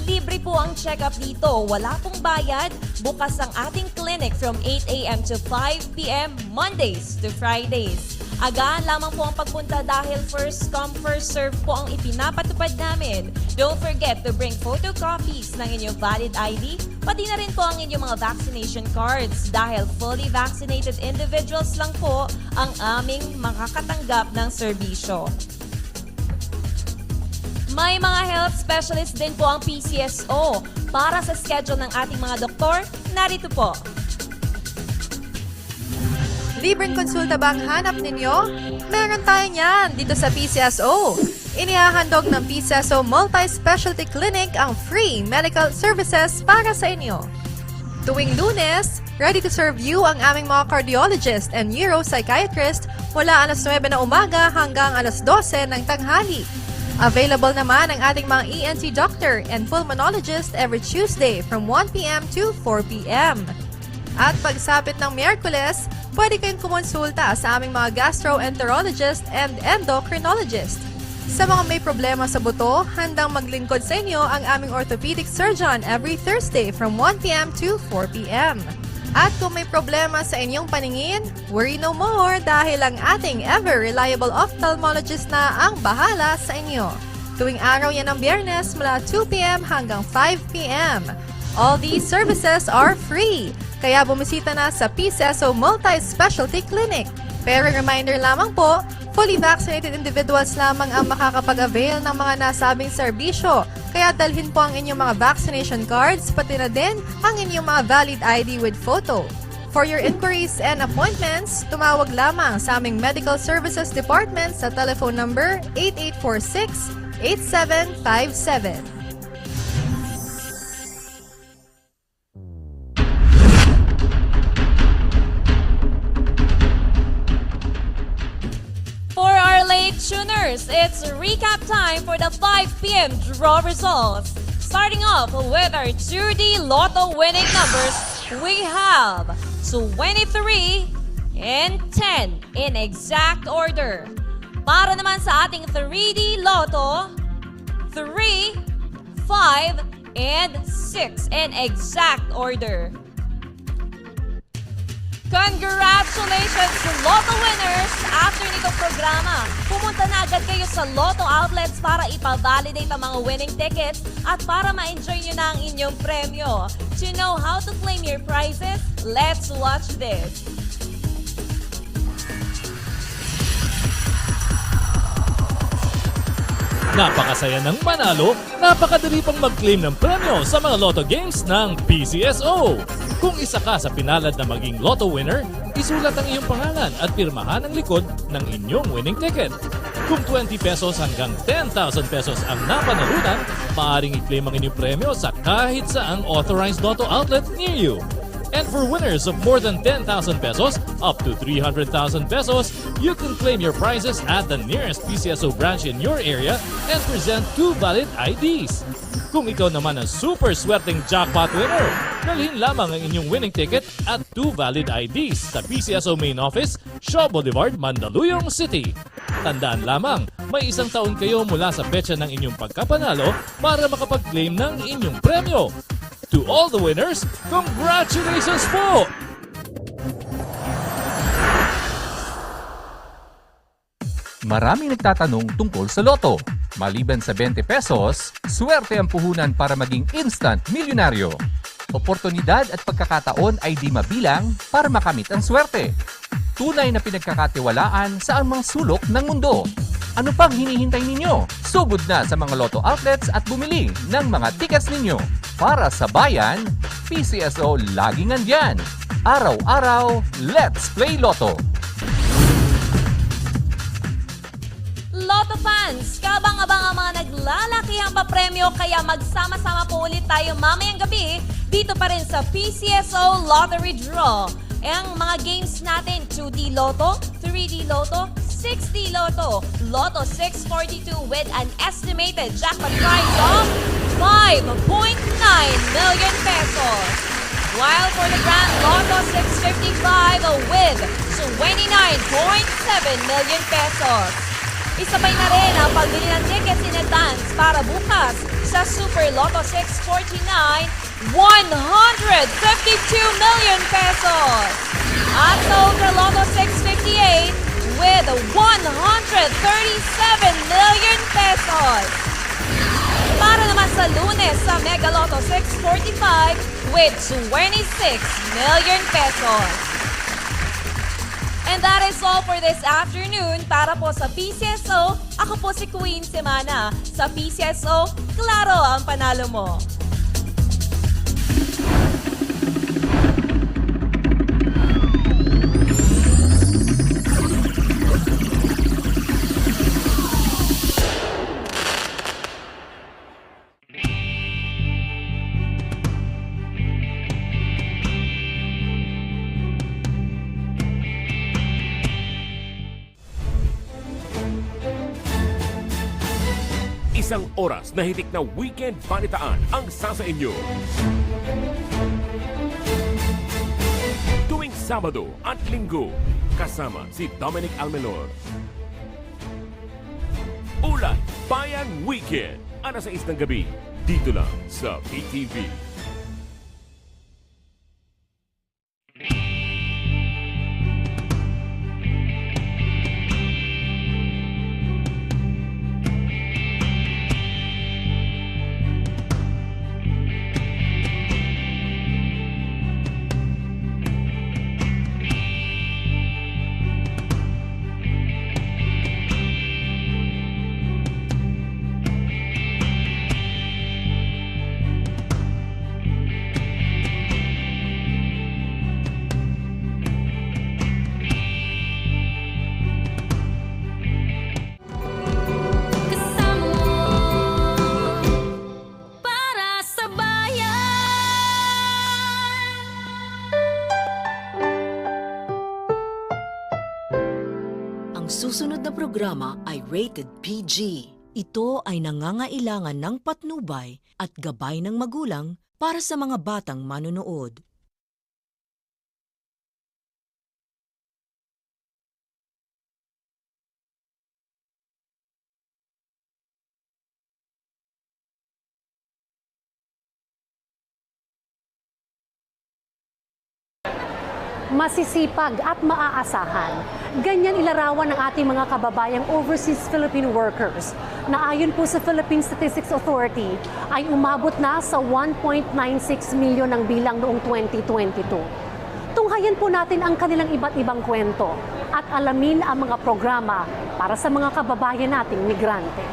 Libre po ang check-up dito, wala pong bayad, bukas ang ating clinic from 8 a.m. to 5 p.m. Mondays to Fridays. Agaan lamang po ang pagpunta dahil first come, first serve po ang ipinapatupad namin. Don't forget to bring photocopies ng inyong valid ID, pati na rin po ang inyong mga vaccination cards dahil fully vaccinated individuals lang po ang aming makakatanggap ng serbisyo. May mga health specialist din po ang PCSO. Para sa schedule ng ating mga doktor, narito po. Libreng konsulta ba ang hanap ninyo? Meron tayo niyan dito sa PCSO. Inihahandog ng PCSO Multi-Specialty Clinic ang free medical services para sa inyo. Tuwing Lunes, ready to serve you ang aming mga cardiologist and neuropsychiatrist mula alas 9 na umaga hanggang alas 12 ng tanghali. Available naman ang ating mga ENT doctor and pulmonologist every Tuesday from 1 p.m. to 4 p.m. At pagsapit ng Miyerkules, pwede kayong kumonsulta sa aming mga gastroenterologist and endocrinologist. Sa mga may problema sa buto, handang maglingkod sa inyo ang aming orthopedic surgeon every Thursday from 1 p.m. to 4 p.m. At kung may problema sa inyong paningin, worry no more dahil ang ating ever-reliable ophthalmologist na ang bahala sa inyo. Tuwing araw yan ng Biyernes mula 2 p.m. hanggang 5 p.m. All these services are free, kaya bumisita na sa PCSO Multi-Specialty Clinic. Pero reminder lamang po, fully vaccinated individuals lamang ang makakapag-avail ng mga nasabing serbisyo. Kaya dalhin po ang inyong mga vaccination cards, pati na din ang inyong mga valid ID with photo. For your inquiries and appointments, tumawag lamang sa aming Medical Services Department sa telephone number 8846-8757. For our late tuners, it's recap time for the 5 p.m. draw results. Starting off with our 2D Lotto winning numbers, we have 23 and 10 in exact order. Para naman sa ating 3D Lotto, 3, 5, and 6 in exact order. Congratulations to Lotto winners! After nitong programa, pumunta na agad kayo sa Lotto outlets para ipavalidate ang mga winning tickets at para ma-enjoy nyo na ang inyong premyo. To know how to claim your prizes, let's watch this. Napakasaya ng manalo, napakadali pang mag-claim ng premyo sa mga Lotto games ng PCSO. Kung isa ka sa pinalad na maging Lotto winner, isulat ang iyong pangalan at pirmahan ang likod ng inyong winning ticket. Kung 20 pesos hanggang 10,000 pesos ang napanalunan, maaaring i-claim ang inyong premyo sa kahit saang authorized Lotto outlet near you. And for winners of more than 10,000 pesos up to 300,000 pesos, you can claim your prizes at the nearest PCSO branch in your area and present 2 valid IDs. Kung ikaw naman ang super swerteng jackpot winner, dalhin lamang ang inyong winning ticket at 2 valid IDs sa PCSO Main Office, Shaw Boulevard, Mandaluyong City. Tandaan lamang, may 1 taon kayo mula sa petsa ng inyong pagkapanalo para makapag-claim ng inyong premyo. To all the winners, congratulations po! Maraming nagtatanong tungkol sa loto. Maliban sa 20 pesos, swerte ang puhunan para maging instant milyonaryo. Oportunidad at pagkakataon ay di mabilang para makamit ang swerte. Tunay na pinagkakatiwalaan sa anumang sulok ng mundo. Ano pang hinihintay ninyo? Sugod na sa mga Lotto outlets at bumili ng mga tickets ninyo. Para sa bayan, PCSO laging andyan. Araw-araw, let's play Lotto! Lotto fans, kabang-abang ang mga naglalakihang papremyo kaya magsama-sama po ulit tayo mamayang gabi dito pa rin sa PCSO Lottery Draw. Ang mga games natin, 2D Lotto, 3D Lotto, 6D Lotto, Lotto 642 with an estimated jackpot prize of 5.9 million pesos. While for the Grand Lotto 655 with 29.7 million pesos. Isabay na rin ang pagbili ng tickets in advance para bukas sa Super Lotto 649, 152 million pesos. At sa Ultra Lotto 658 with 137 million pesos. Para naman sa Lunes sa Mega Lotto 645 with 26 million pesos. And that is all for this afternoon. Para po sa PCSO, ako po si Queen Semana. Sa PCSO, klaro ang panalo mo. Isang oras na hitik na weekend balitaan ang sasa inyo. Tuwing Sabado at Linggo, kasama si Dominic Almenor. Ulat Bayan Weekend, alas 6 ng gabi, dito lang sa PTV. Susunod na programa ay rated PG. Ito ay nangangailangan ng patnubay at gabay ng magulang para sa mga batang manonood. Masisipag at maaasahan. Ganyan ilarawan ng ating mga kababayang overseas Philippine workers na ayon po sa Philippine Statistics Authority ay umabot na sa 1.96 milyon ang bilang noong 2022. Tunghayan po natin ang kanilang iba't ibang kwento at alamin ang mga programa para sa mga kababayan nating migrante.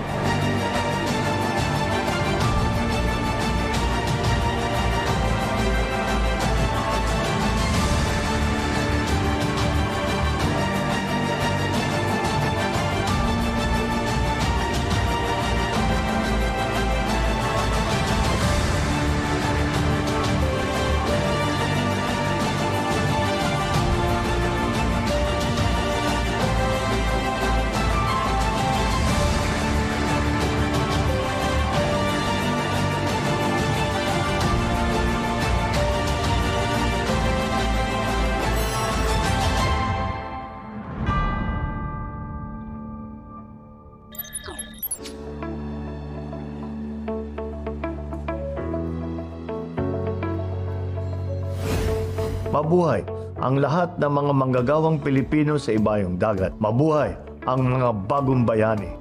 Mabuhay ang lahat ng mga manggagawang Pilipino sa ibayong dagat. Mabuhay ang mga bagong bayani.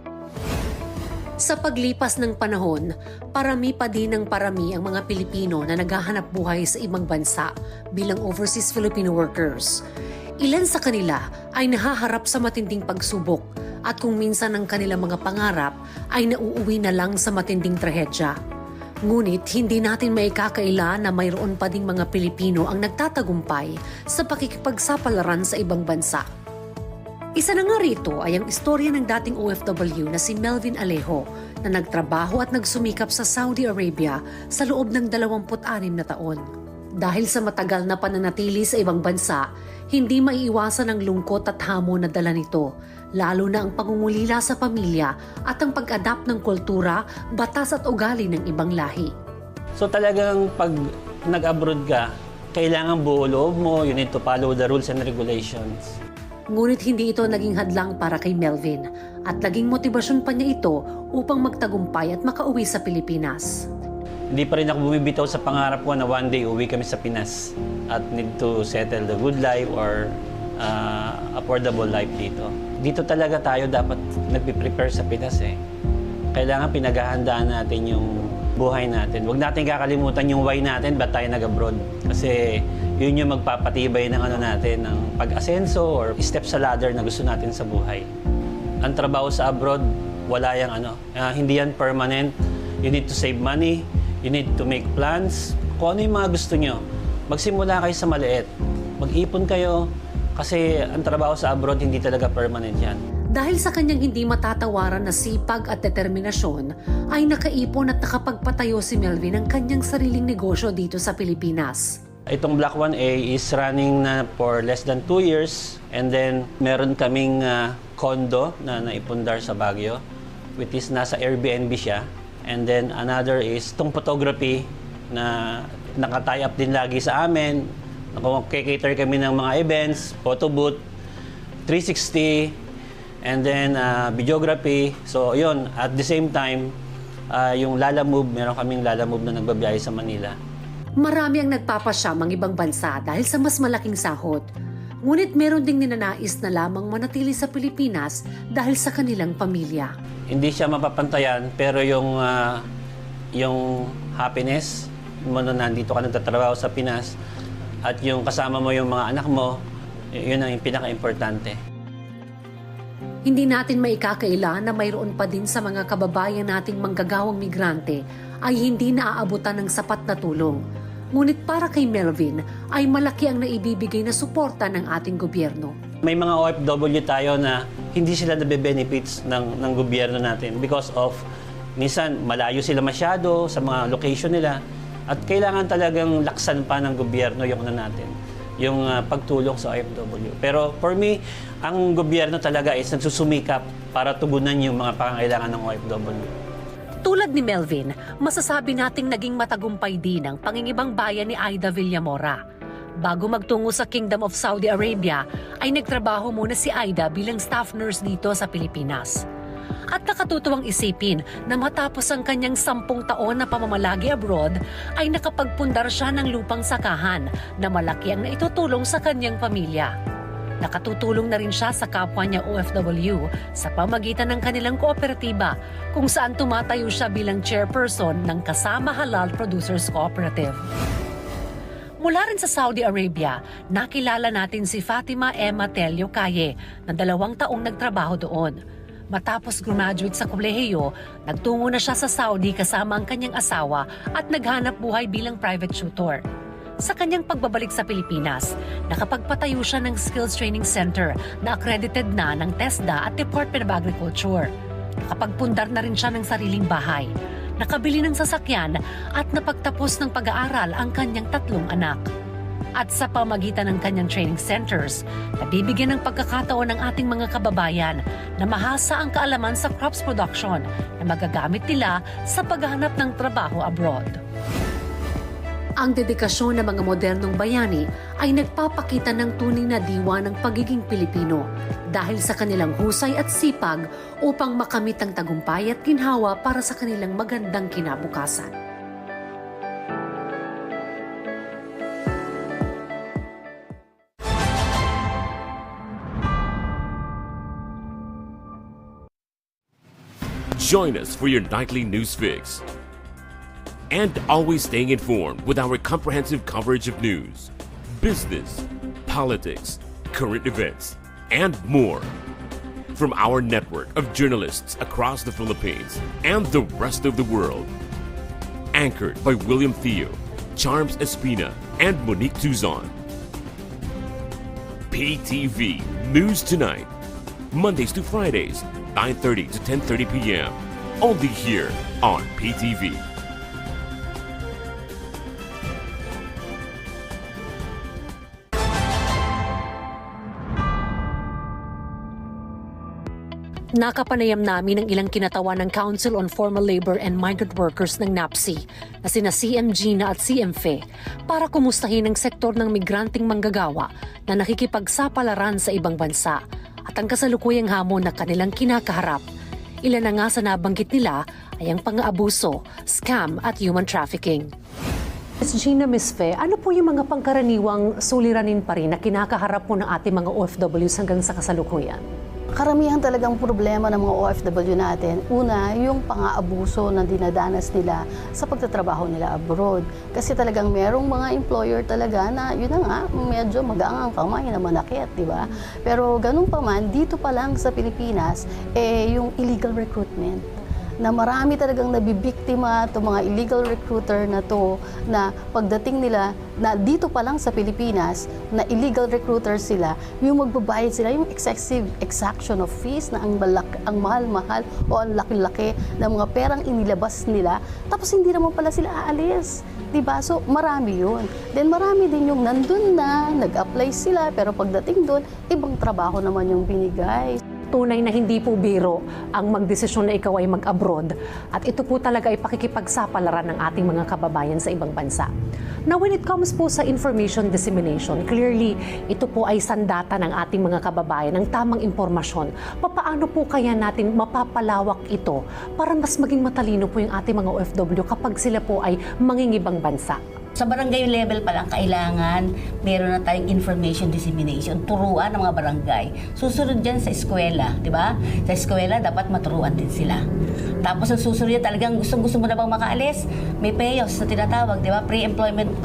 Sa paglipas ng panahon, parami pa din ng parami ang mga Pilipino na naghahanap buhay sa ibang bansa bilang overseas Filipino workers. Ilan sa kanila ay nahaharap sa matinding pagsubok at kung minsan ang kanilang mga pangarap ay nauuwi na lang sa matinding trahedya. Ngunit hindi natin maikakaila na mayroon pa ding mga Pilipino ang nagtatagumpay sa pakikipagsapalaran sa ibang bansa. Isa na nga rito ay ang istorya ng dating OFW na si Melvin Alejo na nagtrabaho at nagsumikap sa Saudi Arabia sa loob ng 26 na taon. Dahil sa matagal na pananatili sa ibang bansa, hindi maiiwasan ang lungkot at hamon na dala nito, lalo na ang pangungulila sa pamilya at ang pag-adapt ng kultura, batas at ugali ng ibang lahi. So talagang pag nag-abroad ka, kailangan buo loob mo, you need to follow the rules and regulations. Ngunit hindi ito naging hadlang para kay Melvin at naging motibasyon pa niya ito upang magtagumpay at makauwi sa Pilipinas. Hindi pa rin ako bumibitaw sa pangarap ko na one day uwi kami sa Pinas at need to settle the good life or affordable life dito. dito talaga tayo dapat nagpe-prepare sa Pinas eh. Kailangan pinaghahandaan natin yung buhay natin. Huwag natin kakalimutan yung why natin, ba't tayo nag-abroad. Kasi yun yung magpapatibay ng natin, ng pag-asenso or step sa ladder na gusto natin sa buhay. Ang trabaho sa abroad, wala yung hindi yan permanent. You need to save money, you need to make plans. Kung ano yung mga gusto nyo, magsimula kayo sa maliit. Mag-ipon kayo, kasi ang trabaho sa abroad hindi talaga permanent yan. Dahil sa kanyang hindi matatawaran na sipag at determinasyon, ay nakaipon at nakapagpatayo si Melvin ng kanyang sariling negosyo dito sa Pilipinas. Itong Block 1A is running na for less than 2 years. And then meron kaming condo na naipundar sa Baguio, which is nasa Airbnb siya. And then another is itong photography na naka-tie up din lagi sa amin. Naka-cater kami ng mga events, photo booth, 360, and then videography. So yun, at the same time, yung Lala Move, meron kaming Lala Move na nagbabiyahe sa Manila. Marami ang nagpapasyam ang ibang bansa dahil sa mas malaking sahod. Ngunit meron ding ninanais na lamang manatili sa Pilipinas dahil sa kanilang pamilya. Hindi siya mapapantayan, pero yung happiness mo na nandito ka nagtatrabaho sa Pinas at yung kasama mo yung mga anak mo, yun ang pinaka-importante. Hindi natin maikakaila na mayroon pa din sa mga kababayan nating manggagawang migrante ay hindi naaabutan ng sapat na tulong. Ngunit para kay Melvin ay malaki ang naibibigay na suporta ng ating gobyerno. May mga OFW tayo na hindi sila nabe-benefits ng gobyerno natin because of minsan malayo sila masyado sa mga location nila at kailangan talagang laksan pa ng gobyerno yung natin. Yung pagtulong sa OFW. Pero for me, ang gobyerno talaga is nagsusumikap para tugunan yung mga pangangailangan ng OFW. Tulad ni Melvin, masasabi nating naging matagumpay din ang pangingibang bayan ni Aida Villamora. Bago magtungo sa Kingdom of Saudi Arabia, ay nagtrabaho muna si Aida bilang staff nurse dito sa Pilipinas. At nakatutuwang isipin na matapos ang kanyang 10 taon na pamamalagi abroad, ay nakapagpundar siya ng lupang sakahan na malaki ang naitutulong sa kanyang pamilya. Nakatutulong na rin siya sa kapwa niya OFW sa pamagitan ng kanilang kooperatiba kung saan tumatayo siya bilang chairperson ng Kasama Halal Producers Cooperative. Mula rin sa Saudi Arabia, nakilala natin si Fatima Emma Telio Caye na 2 taong nagtrabaho doon. Matapos graduate sa kolehiyo, nagtungo na siya sa Saudi kasama ang kanyang asawa at naghanap buhay bilang private tutor. Sa kanyang pagbabalik sa Pilipinas, nakapagpatayo siya ng Skills Training Center na accredited na ng TESDA at Department of Agriculture. Nakapagpundar na rin siya ng sariling bahay, nakabili ng sasakyan at napagtapos ng pag-aaral ang kanyang 3 anak. At sa pamagitan ng kanyang training centers, nabibigyan ng pagkakataon ng ating mga kababayan na mahasa ang kaalaman sa crops production na magagamit nila sa paghahanap ng trabaho abroad. Ang dedikasyon ng mga modernong bayani ay nagpapakita ng tunay na diwa ng pagiging Pilipino dahil sa kanilang husay at sipag upang makamit ang tagumpay at ginhawa para sa kanilang magandang kinabukasan. Join us for your nightly news fix. And always staying informed with our comprehensive coverage of news, business, politics, current events, and more. From our network of journalists across the Philippines and the rest of the world. Anchored by William Theo, Charms Espina, and Monique Tuzon. PTV News Tonight. Mondays to Fridays, 9:30 to 10:30 p.m. Only here on PTV. Nakapanayam namin ang ilang kinatawan ng Council on Formal Labor and Migrant Workers ng NAPSI na sina CM Gina at CM Fe para kumustahin ang sektor ng migranteng manggagawa na nakikipagsapalaran sa ibang bansa at ang kasalukuyang hamon na kanilang kinakaharap. Ilan na nga sa nabanggit nila ay ang pang-aabuso, scam at human trafficking. Ms. Gina, Ms. Fe, ano po yung mga pangkaraniwang suliranin pa rin na kinakaharap po ng ating mga OFWs hanggang sa kasalukuyan? karamihan talagang problema ng mga OFW natin, una, yung pang-aabuso na dinadanas nila sa pagtatrabaho nila abroad. Kasi talagang merong mga employer talaga na, yun na nga, medyo magaang ang kamay na manakit, di ba? Pero ganun pa man, dito pa lang sa Pilipinas, yung illegal recruitment, na marami talagang nabibiktima itong mga illegal recruiter na to, na pagdating nila, na dito pa lang sa Pilipinas, na illegal recruiter sila, yung magbabayad sila, yung excessive exaction of fees na ang mahal-mahal o ang laki-laki ng mga perang inilabas nila, tapos hindi naman pala sila aalis. Diba? So, marami yun. Then, marami din yung nandun na, nag-apply sila, pero pagdating doon, ibang trabaho naman yung binigay. Tunay na hindi po biro ang magdesisyon na ikaw ay mag-abroad at ito po talaga ay pakikipagsapalaran ng ating mga kababayan sa ibang bansa. Now, when it comes po sa information dissemination, clearly, ito po ay sandata ng ating mga kababayan, ng tamang impormasyon. Paano po kaya natin mapapalawak ito para mas maging matalino po yung ating mga OFW kapag sila po ay mangingibang bansa? Sa barangay level pa lang, kailangan meron na tayong information dissemination, turuan ng mga barangay. Susunod dyan sa eskwela, di ba? Sa eskwela, dapat maturuan din sila. Tapos ang susunod yan, talagang gusto mo na bang makaalis? May PEOS na tinatawag, di ba? Pre-employment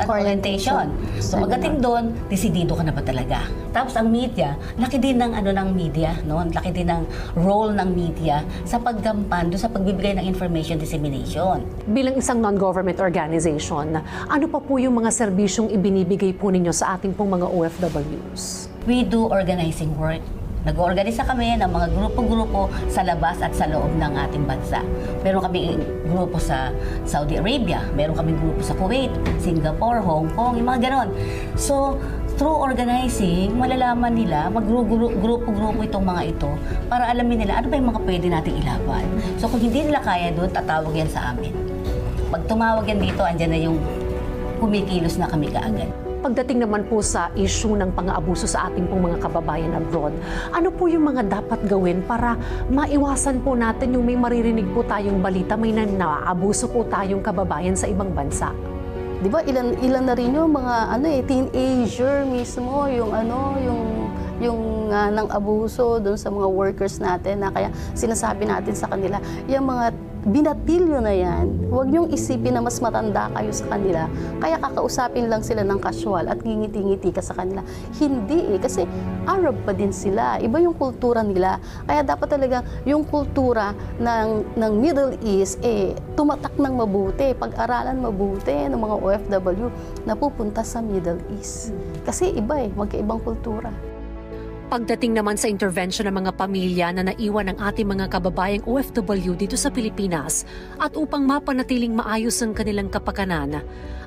orientation. So pagdating doon, desidido ka na ba talaga? Tapos ang media, laki din ng media, no? Laki din ng role ng media sa paggampan doon sa pagbibigay ng information dissemination. Bilang isang non-government organization, ano pa po yung mga serbisyong ibinibigay po ninyo sa ating pong mga OFWs? We do organizing work. Nag-oorganisa kami ng mga grupo-grupo sa labas at sa loob ng ating bansa. Meron kami grupo sa Saudi Arabia, meron kami grupo sa Kuwait, Singapore, Hong Kong, yung mga ganon. So, through organizing, malalaman nila, mag-grupo-grupo itong mga ito para alamin nila ano ba yung mga pwede nating ilaban. So, kung hindi nila kaya doon, tatawag yan sa amin. Pag tumawag yan dito, andyan na yung kumikilos na kami kaagad. Pagdating naman po sa issue ng pang-aabuso sa ating pong mga kababayan abroad, ano po yung mga dapat gawin para maiwasan po natin yung may maririnig po tayong balita, may naaabuso po tayong kababayan sa ibang bansa? Di ba ilan na rin yung mga teenager mismo, yung nang abuso doon sa mga workers natin, na kaya sinasabi natin sa kanila, yung mga binatilyo na yan, huwag niyong isipin na mas matanda kayo sa kanila, kaya kakausapin lang sila ng casual at ngingiti-ngiti ka sa kanila. Hindi kasi Arab pa din sila, iba yung kultura nila, kaya dapat talaga yung kultura ng Middle East, tumatak ng mabuti, pag-aralan mabuti ng mga OFW na pupunta sa Middle East. Kasi iba magkaibang kultura. Pagdating naman sa intervention ng mga pamilya na naiwan ng ating mga kababayang OFW dito sa Pilipinas at upang mapanatiling maayos ang kanilang kapakanan,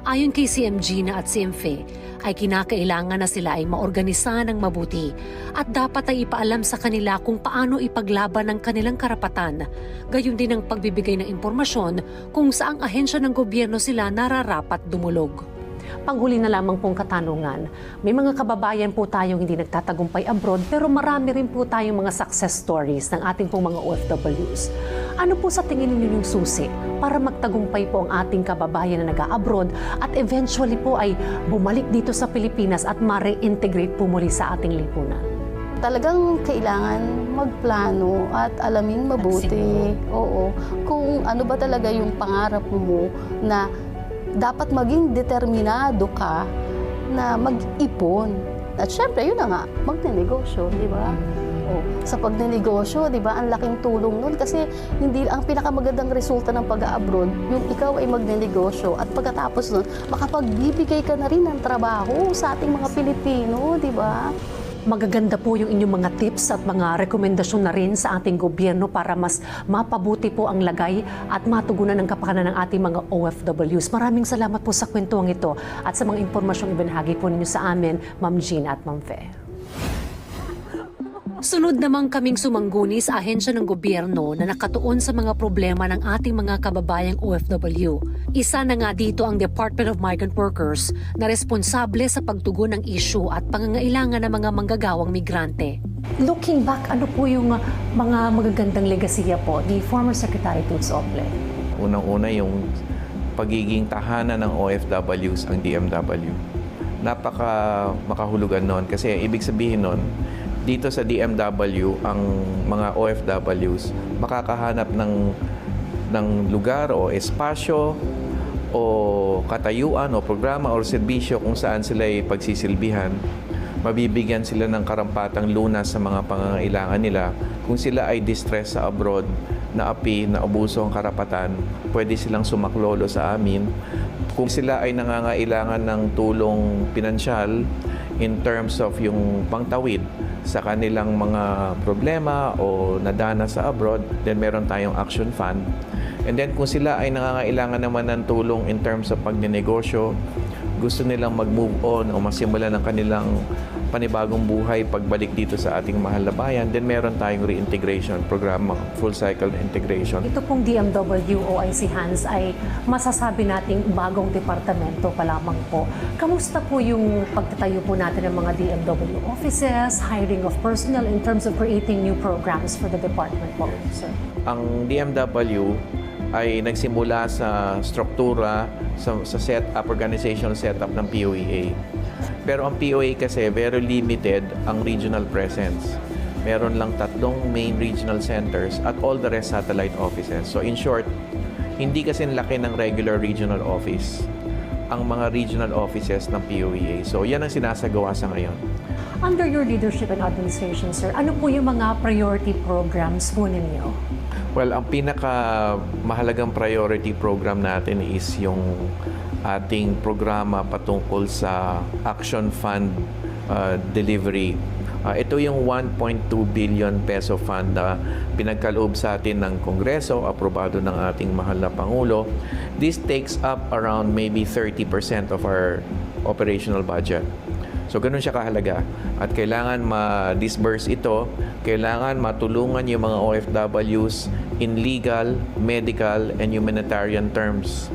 ayon kay CM Gina at CM Fe, ay kinakailangan na sila ay maorganisa ng mabuti at dapat ay ipaalam sa kanila kung paano ipaglaban ang kanilang karapatan, gayon din ang pagbibigay ng impormasyon kung saang ahensya ng gobyerno sila nararapat dumulog. Panghuli na lamang pong katanungan, may mga kababayan po tayong hindi nagtatagumpay abroad pero marami rin po tayong mga success stories ng ating pong mga OFWs. Ano po sa tingin ninyo yung susi para magtagumpay po ang ating kababayan na nag-a-abroad at eventually po ay bumalik dito sa Pilipinas at ma-reintegrate po muli sa ating lipunan? Talagang kailangan magplano at alamin mabuti. Oo, kung ano ba talaga yung pangarap mo, na dapat maging determinado ka na mag-ipon. At syempre, yun na nga, magnenegosyo, di ba? Sa pagnenegosyo, di ba, ang laking tulong nun kasi hindi ang pinakamagandang resulta ng pag-abroad, yung ikaw ay magnenegosyo at pagkatapos nun, makapagbibigay ka na rin ng trabaho sa ating mga Pilipino, di ba? Magaganda po yung inyong mga tips at mga rekomendasyon na rin sa ating gobyerno para mas mapabuti po ang lagay at matugunan ang kapakanan ng ating mga OFWs. Maraming salamat po sa kwentuang ito at sa mga impormasyong ibinahagi po ninyo sa amin, Ma'am Gina at Ma'am Fe. Sunod namang kaming sumangguni sa ahensya ng gobyerno na nakatuon sa mga problema ng ating mga kababayang OFW. Isa na nga dito ang Department of Migrant Workers na responsable sa pagtugon ng issue at pangangailangan ng mga manggagawang migrante. Looking back, ano po yung mga magagandang legasiya po ni former Secretary Toots Ople? Unang-una yung pagiging tahanan ng OFWs ang DMW. Napaka makahulugan noon kasi ibig sabihin noon, dito sa DMW ang mga OFWs makakahanap ng lugar o espasyo o katayuan o programa o serbisyo kung saan sila ay pagsisilbihan. Mabibigyan sila ng karampatang lunas sa mga pangangailangan nila. Kung sila ay distress sa abroad, naapi, naabuso ang karapatan, pwede silang sumaklolo sa amin. Kung sila ay nangangailangan ng tulong pinansyal in terms of yung pangtawid sa kanilang mga problema o nadana sa abroad, then meron tayong action fund. And then kung sila ay nangangailangan naman ng tulong in terms of pagnenegosyo, gusto nilang mag-move on o masimula ng kanilang panibagong buhay pagbalik dito sa ating mahal na bayan, then meron tayong reintegration program, full cycle integration. Ito pong DMW OIC Hands ay masasabi nating bagong departamento pa lamang po. Kamusta po yung pagtatayo po natin ng mga DMW offices, hiring of personnel in terms of creating new programs for the department po, sir? Ang DMW ay nagsimula sa struktura, sa organizational setup ng POEA. Pero ang POA kasi very limited ang regional presence. Meron lang 3 main regional centers at all the rest satellite offices. So in short, hindi kasi laki ng regular regional office ang mga regional offices ng POEA. So yan ang sinasagawa sa ngayon. Under your leadership and administration, sir, ano po yung mga priority programs po ninyo? Well, ang pinakamahalagang priority program natin is yung ating programa patungkol sa Action Fund delivery. Ito yung 1.2 billion peso fund na pinagkaloob sa atin ng Kongreso, aprobado ng ating mahal na Pangulo. This takes up around maybe 30% of our operational budget. So, ganun siya kahalaga. At kailangan ma-disburse ito, kailangan matulungan yung mga OFWs in legal, medical, and humanitarian terms.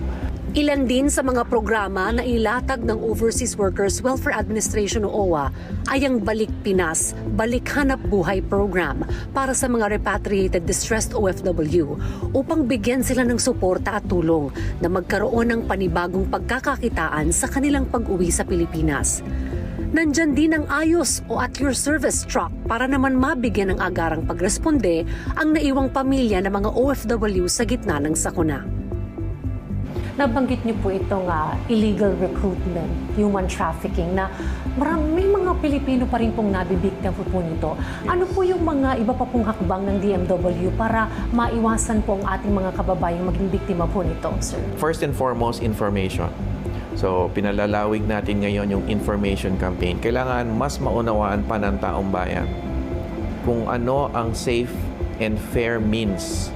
Ilan din sa mga programa na ilatag ng Overseas Workers Welfare Administration o OWA ay ang Balik Pinas, Balik Hanap Buhay program para sa mga repatriated distressed OFW upang bigyan sila ng suporta at tulong na magkaroon ng panibagong pagkakakitaan sa kanilang pag-uwi sa Pilipinas. Nandyan din ang ayos o at your service truck para naman mabigyan ng agarang pagresponde ang naiwang pamilya ng mga OFW sa gitna ng sakuna. Nabanggit niyo po itong illegal recruitment, human trafficking na may mga Pilipino pa rin pong nabibiktima po nito. Ano po yung mga iba pa pong hakbang ng DMW para maiwasan po ang ating mga kababayang maging biktima po nito, sir? First and foremost, information. So, pinalalawig natin ngayon yung information campaign. Kailangan mas maunawaan pa ng taong bayan kung ano ang safe and fair means,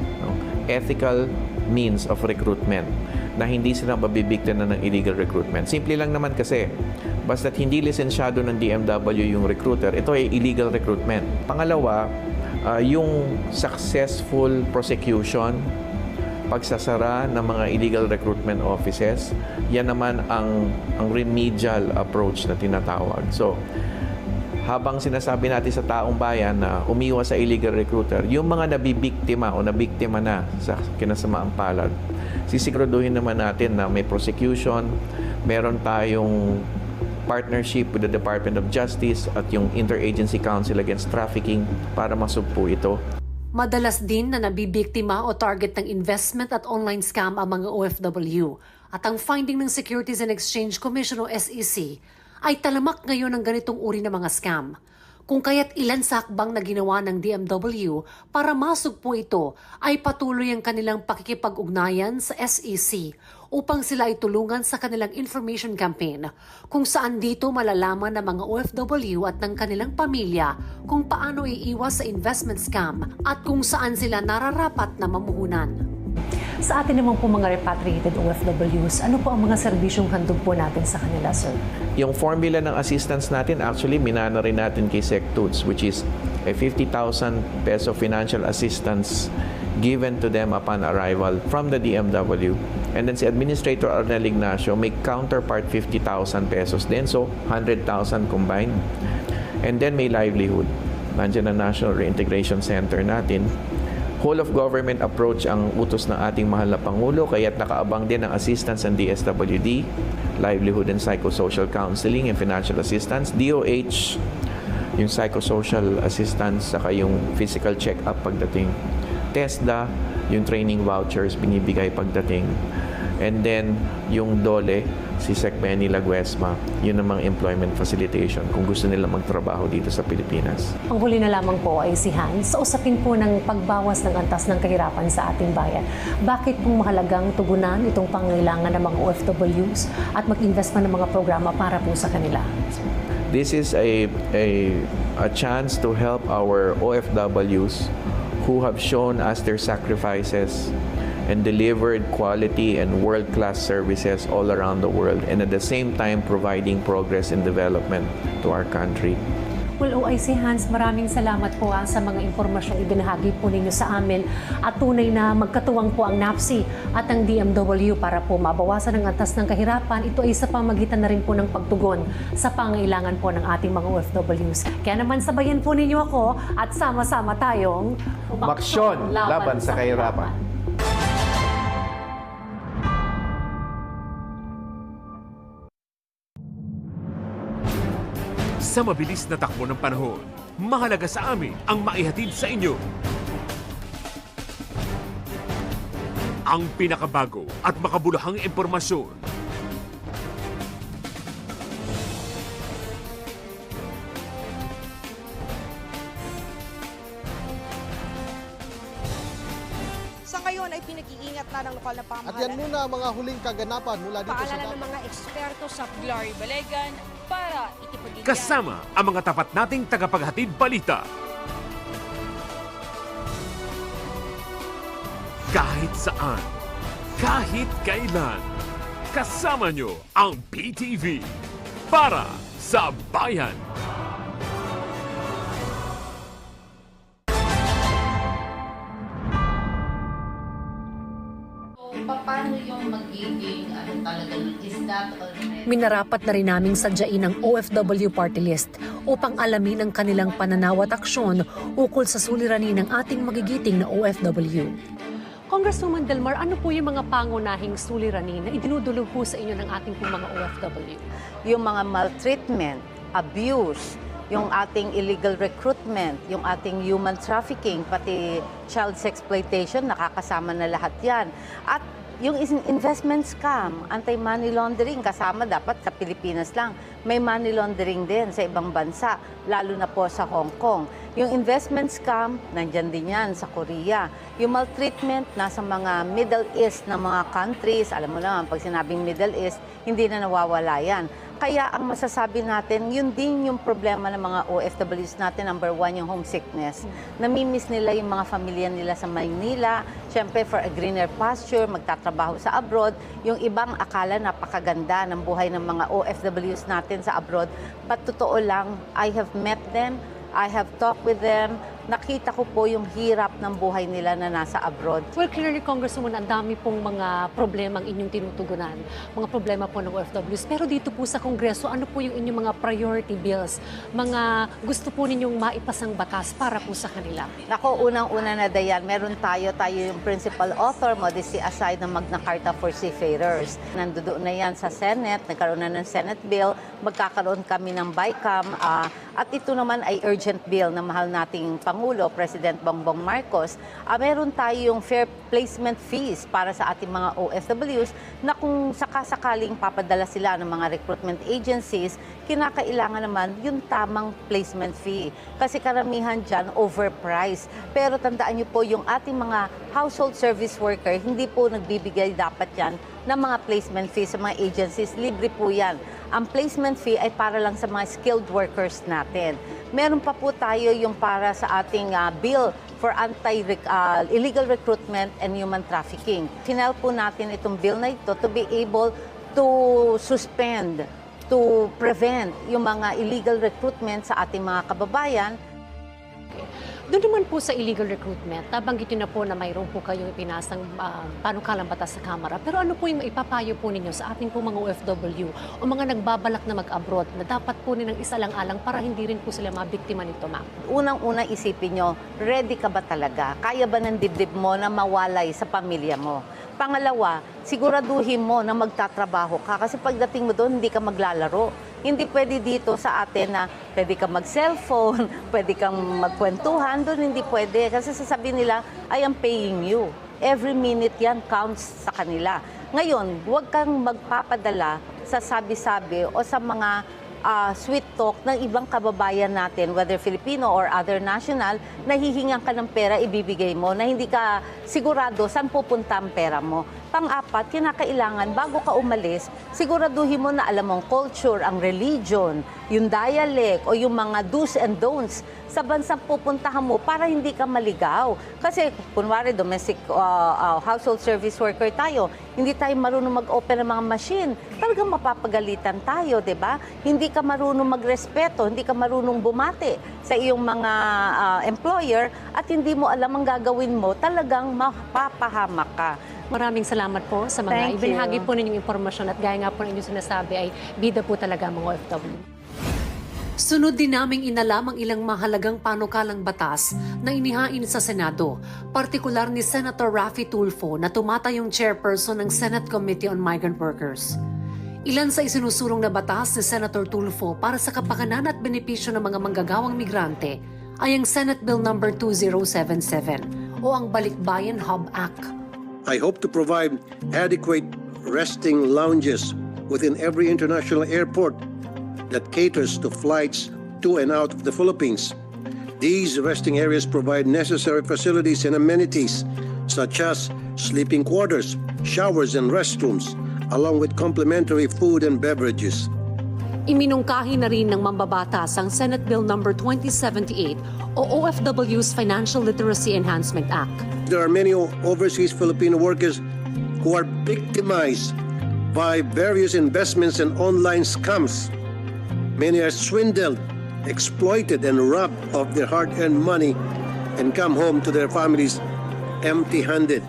ethical means of recruitment na hindi sila mabibiktima ng illegal recruitment. Simple lang naman kasi, basta't hindi lisensyado ng DMW yung recruiter, ito ay illegal recruitment. Pangalawa, yung successful prosecution, pagsasara ng mga illegal recruitment offices, yan naman ang remedial approach na tinatawag. So, habang sinasabi natin sa taong bayan na umiwas sa illegal recruiter, yung mga nabibiktima o nabiktima na sa kinasamaang palad, sisiguraduhin naman natin na may prosecution, meron tayong partnership with the Department of Justice at yung Interagency Council Against Trafficking para masugpo ito. Madalas din na nabibiktima o target ng investment at online scam ang mga OFW. At ang finding ng Securities and Exchange Commission o SEC ay talamak ngayon ng ganitong uri ng mga scam. Kung kaya't ilan sa hakbang na ginawa ng DMW para masugpo ito ay patuloy ang kanilang pakikipag-ugnayan sa SEC upang sila ay tulungan sa kanilang information campaign kung saan dito malalaman ng mga OFW at ng kanilang pamilya kung paano iiwas sa investment scam at kung saan sila nararapat na mamuhunan. Sa atin naman po mga repatriated OFWs, ano po ang mga serbisyong handog po natin sa kanila, sir? Yung formula ng assistance natin, actually, minana rin natin kay SecTools, which is a 50,000 peso financial assistance given to them upon arrival from the DMW. And then si Administrator Arnel Ignacio may counterpart 50,000 pesos din, so 100,000 combined. And then may livelihood. Nandiyan ang National Reintegration Center natin. Whole of government approach ang utos ng ating mahal na Pangulo, kaya't nakaabang din ang assistance ng DSWD, livelihood and psychosocial counseling and financial assistance, DOH, yung psychosocial assistance, saka yung physical check-up pagdating. TESDA, yung training vouchers binibigay pagdating. And then, yung DOLE, si Sec Benny Laguesma, yun namang employment facilitation kung gusto nila magtrabaho dito sa Pilipinas. Ang huli na lamang po ay si Hans sa usapin po ng pagbawas ng antas ng kahirapan sa ating bayan. Bakit po mahalagang tugunan itong pangailangan ng mga OFWs at mag-invest pa ng mga programa para po sa kanila? This is a chance to help our OFWs who have shown us their sacrifices and delivered quality and world-class services all around the world, and at the same time providing progress and development to our country. Well, OIC Hans, maraming salamat po sa mga impormasyong ibinahagi po ninyo sa amin at tunay na magkatuwang po ang NAPSI at ang DMW para po mabawasan ang antas ng kahirapan. Ito ay sa pamagitan na rin po ng pagtugon sa pangailangan po ng ating mga OFWs. Kaya naman sabayan po ninyo ako at sama-sama tayong Maksyon laban sa kahirapan. Sa mabilis na takbo ng panahon, mahalaga sa amin ang maihatid sa inyo ang pinakabago at makabuluhang impormasyon. Sa ngayon ay pinag-iingat na ng lokal na pamahalaan. At yan muna ang mga huling kaganapan mula dito sa Paalala ng mga eksperto sa Glory Balegan para itipagigyan. Kasama ang mga tapat nating tagapaghatid balita. Kahit saan, kahit kailan, kasama nyo ang PTV para sa bayan. Paano yung magiging talagang is that already? Minarapat na rin naming sadyain ang OFW Party List upang alamin ang kanilang pananaw at aksyon ukol sa suliranin ng ating magigiting na OFW. Congresswoman Delmar, ano po yung mga pangunahing suliranin na idinudulog po sa inyo ng ating pong mga OFW? Yung mga maltreatment, abuse, yung ating illegal recruitment, yung ating human trafficking, pati child sexploitation, nakakasama na lahat yan. At yung investment scam, anti-money laundering, kasama dapat sa Pilipinas lang. May money laundering din sa ibang bansa, lalo na po sa Hong Kong. Yung investment scam, nandyan din yan sa Korea. Yung maltreatment, nasa mga Middle East na mga countries, alam mo naman, pag sinabing Middle East, hindi na nawawala yan. Kaya ang masasabi natin, yun din yung problema ng mga OFWs natin. Number one, yung homesickness. Namimiss nila yung mga pamilya nila sa Maynila. Siyempre, for a greener pasture, magtatrabaho sa abroad. Yung ibang akala napakaganda ng buhay ng mga OFWs natin sa abroad. But totoo lang, I have met them, I have talked with them, nakita ko po yung hirap ng buhay nila na nasa abroad. Well, clearly, Congresswoman, ang dami pong mga problema ang inyong tinutugunan, mga problema po ng OFWs. Pero dito po sa Kongreso, ano po yung inyong mga priority bills, mga gusto po ninyong maipasang batas para po sa kanila? Ako, unang-una na Dayan, meron tayo yung principal author, modesty aside, ng Magna Carta for Seafarers. Nandoon na yan sa Senate, nagkaroon na ng Senate bill, magkakaroon kami ng BICAM, at ito naman ay urgent bill na mahal nating Pangulo, President Bongbong Marcos. Meron tayong fair placement fees para sa ating mga OFWs na kung sakasakaling papadala sila ng mga recruitment agencies, kinakailangan naman yung tamang placement fee. Kasi karamihan dyan, overpriced. Pero tandaan niyo po, yung ating mga household service worker, hindi po nagbibigay dapat yan ng mga placement fee sa mga agencies. Libre po yan. Ang placement fee ay para lang sa mga skilled workers natin. Meron pa po tayo yung para sa ating bill for illegal recruitment and human trafficking. Final po natin itong bill na ito to be able to suspend, to prevent yung mga illegal recruitment sa ating mga kababayan. Doon naman po sa illegal recruitment, nabanggitin na po na mayroon po kayong ipinasang panukalang batas sa Kamara. Pero ano po yung maipapayo po ninyo sa ating po mga OFW o mga nagbabalak na mag-abroad na dapat po nilang isalang-alang para hindi rin po sila mabiktima nito, ma'am? Unang-una isipin nyo, ready ka ba talaga? Kaya ba ng dibdib mo na mawalay sa pamilya mo? Pangalawa, siguraduhin mo na magtatrabaho ka kasi pagdating mo doon, hindi ka maglalaro. Hindi pwede dito sa atin na pwede kang mag-cellphone, pwede kang magkwentuhan, doon hindi pwede. Kasi sasabihin nila, I am paying you. Every minute yan counts sa kanila. Ngayon, huwag kang magpapadala sa sabi-sabi o sa mga sweet talk ng ibang kababayan natin, whether Filipino or other national, nahihingan ka ng pera, ibibigay mo, na hindi ka sigurado saan pupunta ang pera mo. Pang-apat, kinakailangan, bago ka umalis, siguraduhin mo na alam mong culture, ang religion, yung dialect, o yung mga do's and don'ts sa bansang pupuntahan mo para hindi ka maligaw. Kasi, kunwari, domestic household service worker tayo, hindi tayo marunong mag-open ng mga machine, talagang mapapagalitan tayo, di ba? Hindi ka marunong magrespeto, hindi ka marunong bumati sa iyong mga employer at hindi mo alam ang gagawin mo, talagang mapapahamak ka. Maraming salamat po sa mga ibinahagi po ninyong impormasyon at gaya nga po ng inyong sinasabi ay bida po talaga ang mga OFW. Sunod din naming inalam ang ilang mahalagang panukalang batas na inihain sa Senado, partikular ni Senator Raffy Tulfo na tumatayong chairperson ng Senate Committee on Migrant Workers. Ilan sa isinusulong na batas ni Senator Tulfo para sa kapakanan at benepisyo ng mga manggagawang migrante ay ang Senate Bill No. 2077 o ang Balikbayan Hub Act. I hope to provide adequate resting lounges within every international airport that caters to flights to and out of the Philippines. These resting areas provide necessary facilities and amenities such as sleeping quarters, showers and restrooms, along with complimentary food and beverages. Iminungkahi na rin ng mambabatas ang Senate Bill No. 2078 o OFW's Financial Literacy Enhancement Act. There are many overseas Filipino workers who are victimized by various investments and online scams. Many are swindled, exploited, and robbed of their hard-earned money and come home to their families empty-handed.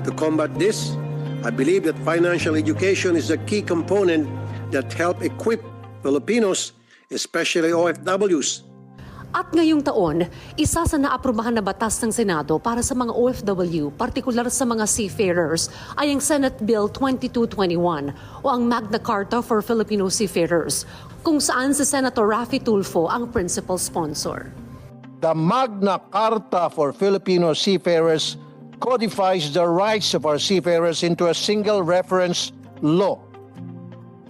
To combat this, I believe that financial education is a key component that help equip Filipinos, especially OFWs. At ngayong taon, isa sa naaprubahan na batas ng Senado para sa mga OFW, partikular sa mga seafarers, ay ang Senate Bill 2221 o ang Magna Carta for Filipino Seafarers, kung saan si Senator Raffy Tulfo ang principal sponsor. The Magna Carta for Filipino Seafarers codifies the rights of our seafarers into a single reference law.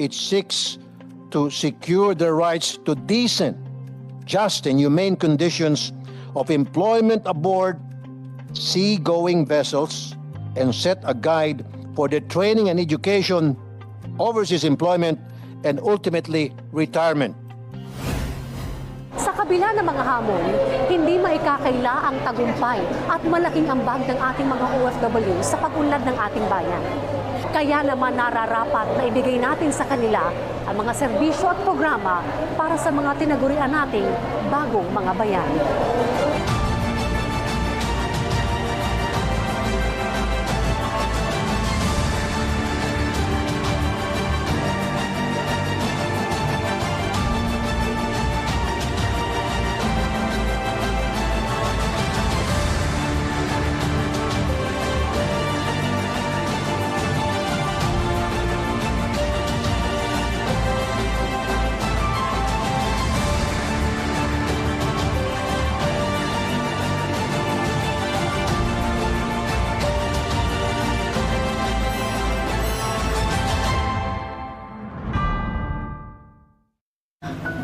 It seeks to secure their rights to decent, just and humane conditions of employment aboard sea-going vessels and set a guide for the training and education, overseas employment, and ultimately retirement. Sa kabila ng mga hamon, hindi maikakaila ang tagumpay at malaking ambag ng ating mga OFW sa pag-unlad ng ating bayan. Kaya naman nararapat na ibigay natin sa kanila ang mga serbisyo at programa para sa mga tinagurian nating bagong mga bayan.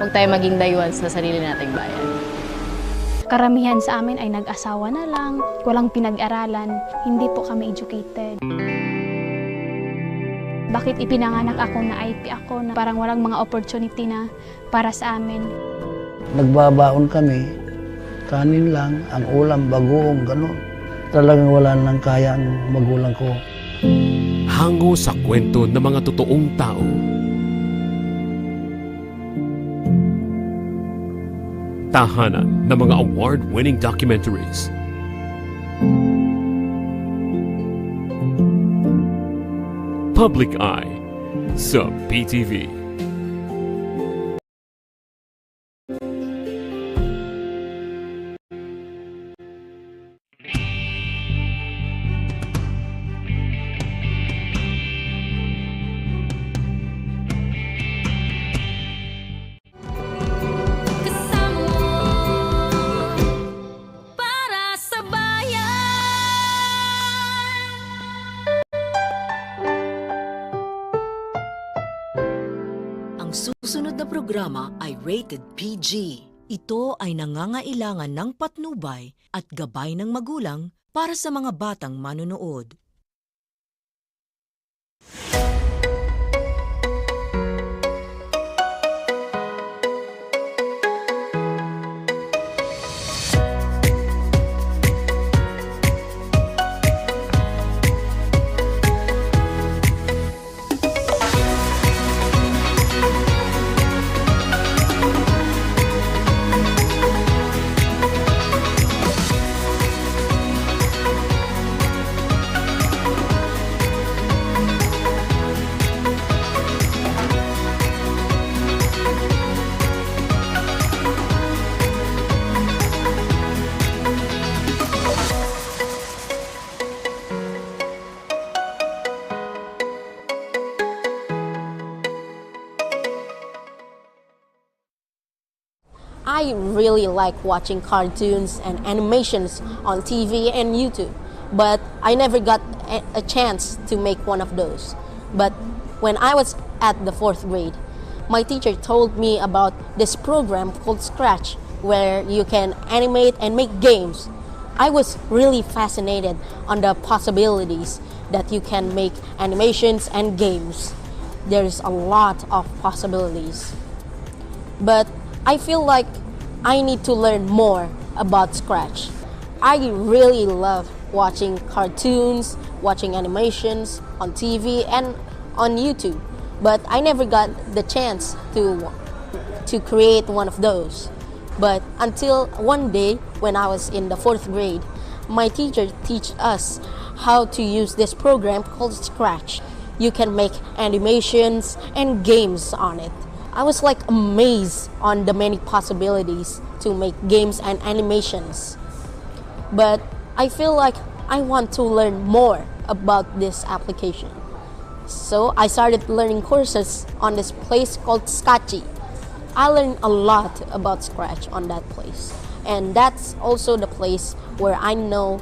Huwag tayo maging dayuhan sa sarili nating bayan. Karamihan sa amin ay nag-asawa na lang, walang pinag-aralan, hindi po kami educated. Bakit ipinanganak ako na IP ako na parang walang mga opportunity na para sa amin? Nagbabaon kami, kanin lang, ang ulam, bagoong, gano'n. Talagang wala nang kaya ang magulang ko. Hango sa kwento ng mga totoong tao. Tahanan ng mga award-winning documentaries. Public Eye sa PTV. susunod na programa ay rated PG. Ito ay nangangailangan ng patnubay at gabay ng magulang para sa mga batang manonood. I really like watching cartoons and animations on TV and YouTube, but I never got a chance to make one of those. But when I was at the 4th grade, my teacher told me about this program called Scratch, where you can animate and make games. I was really fascinated on the possibilities that you can make animations and games. There's a lot of possibilities. But I feel like I need to learn more about Scratch. I really love watching cartoons, watching animations on TV and on YouTube, but I never got the chance to create one of those. But until one day when I was in the 4th grade, my teacher taught us how to use this program called Scratch. You can make animations and games on it. I was like amazed on the many possibilities to make games and animations. But I feel like I want to learn more about this application. So I started learning courses on this place called Scratchy. I learned a lot about Scratch on that place. And that's also the place where I knew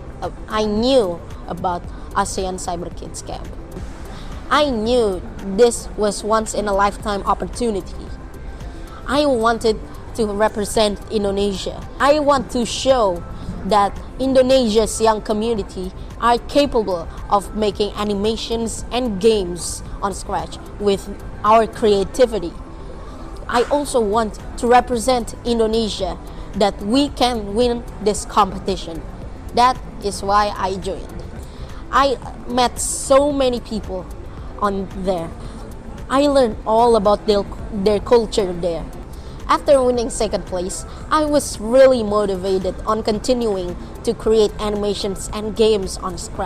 about ASEAN Cyber Kids Camp. I knew this was once in a lifetime opportunity. I wanted to represent Indonesia. I want to show that Indonesia's young community are capable of making animations and games on Scratch with our creativity. I also want to represent Indonesia, that we can win this competition. That is why I joined. I met so many people on there. I learned all about their culture there. After winning 2nd place, I was really motivated on continuing to create animations and games on Scratch.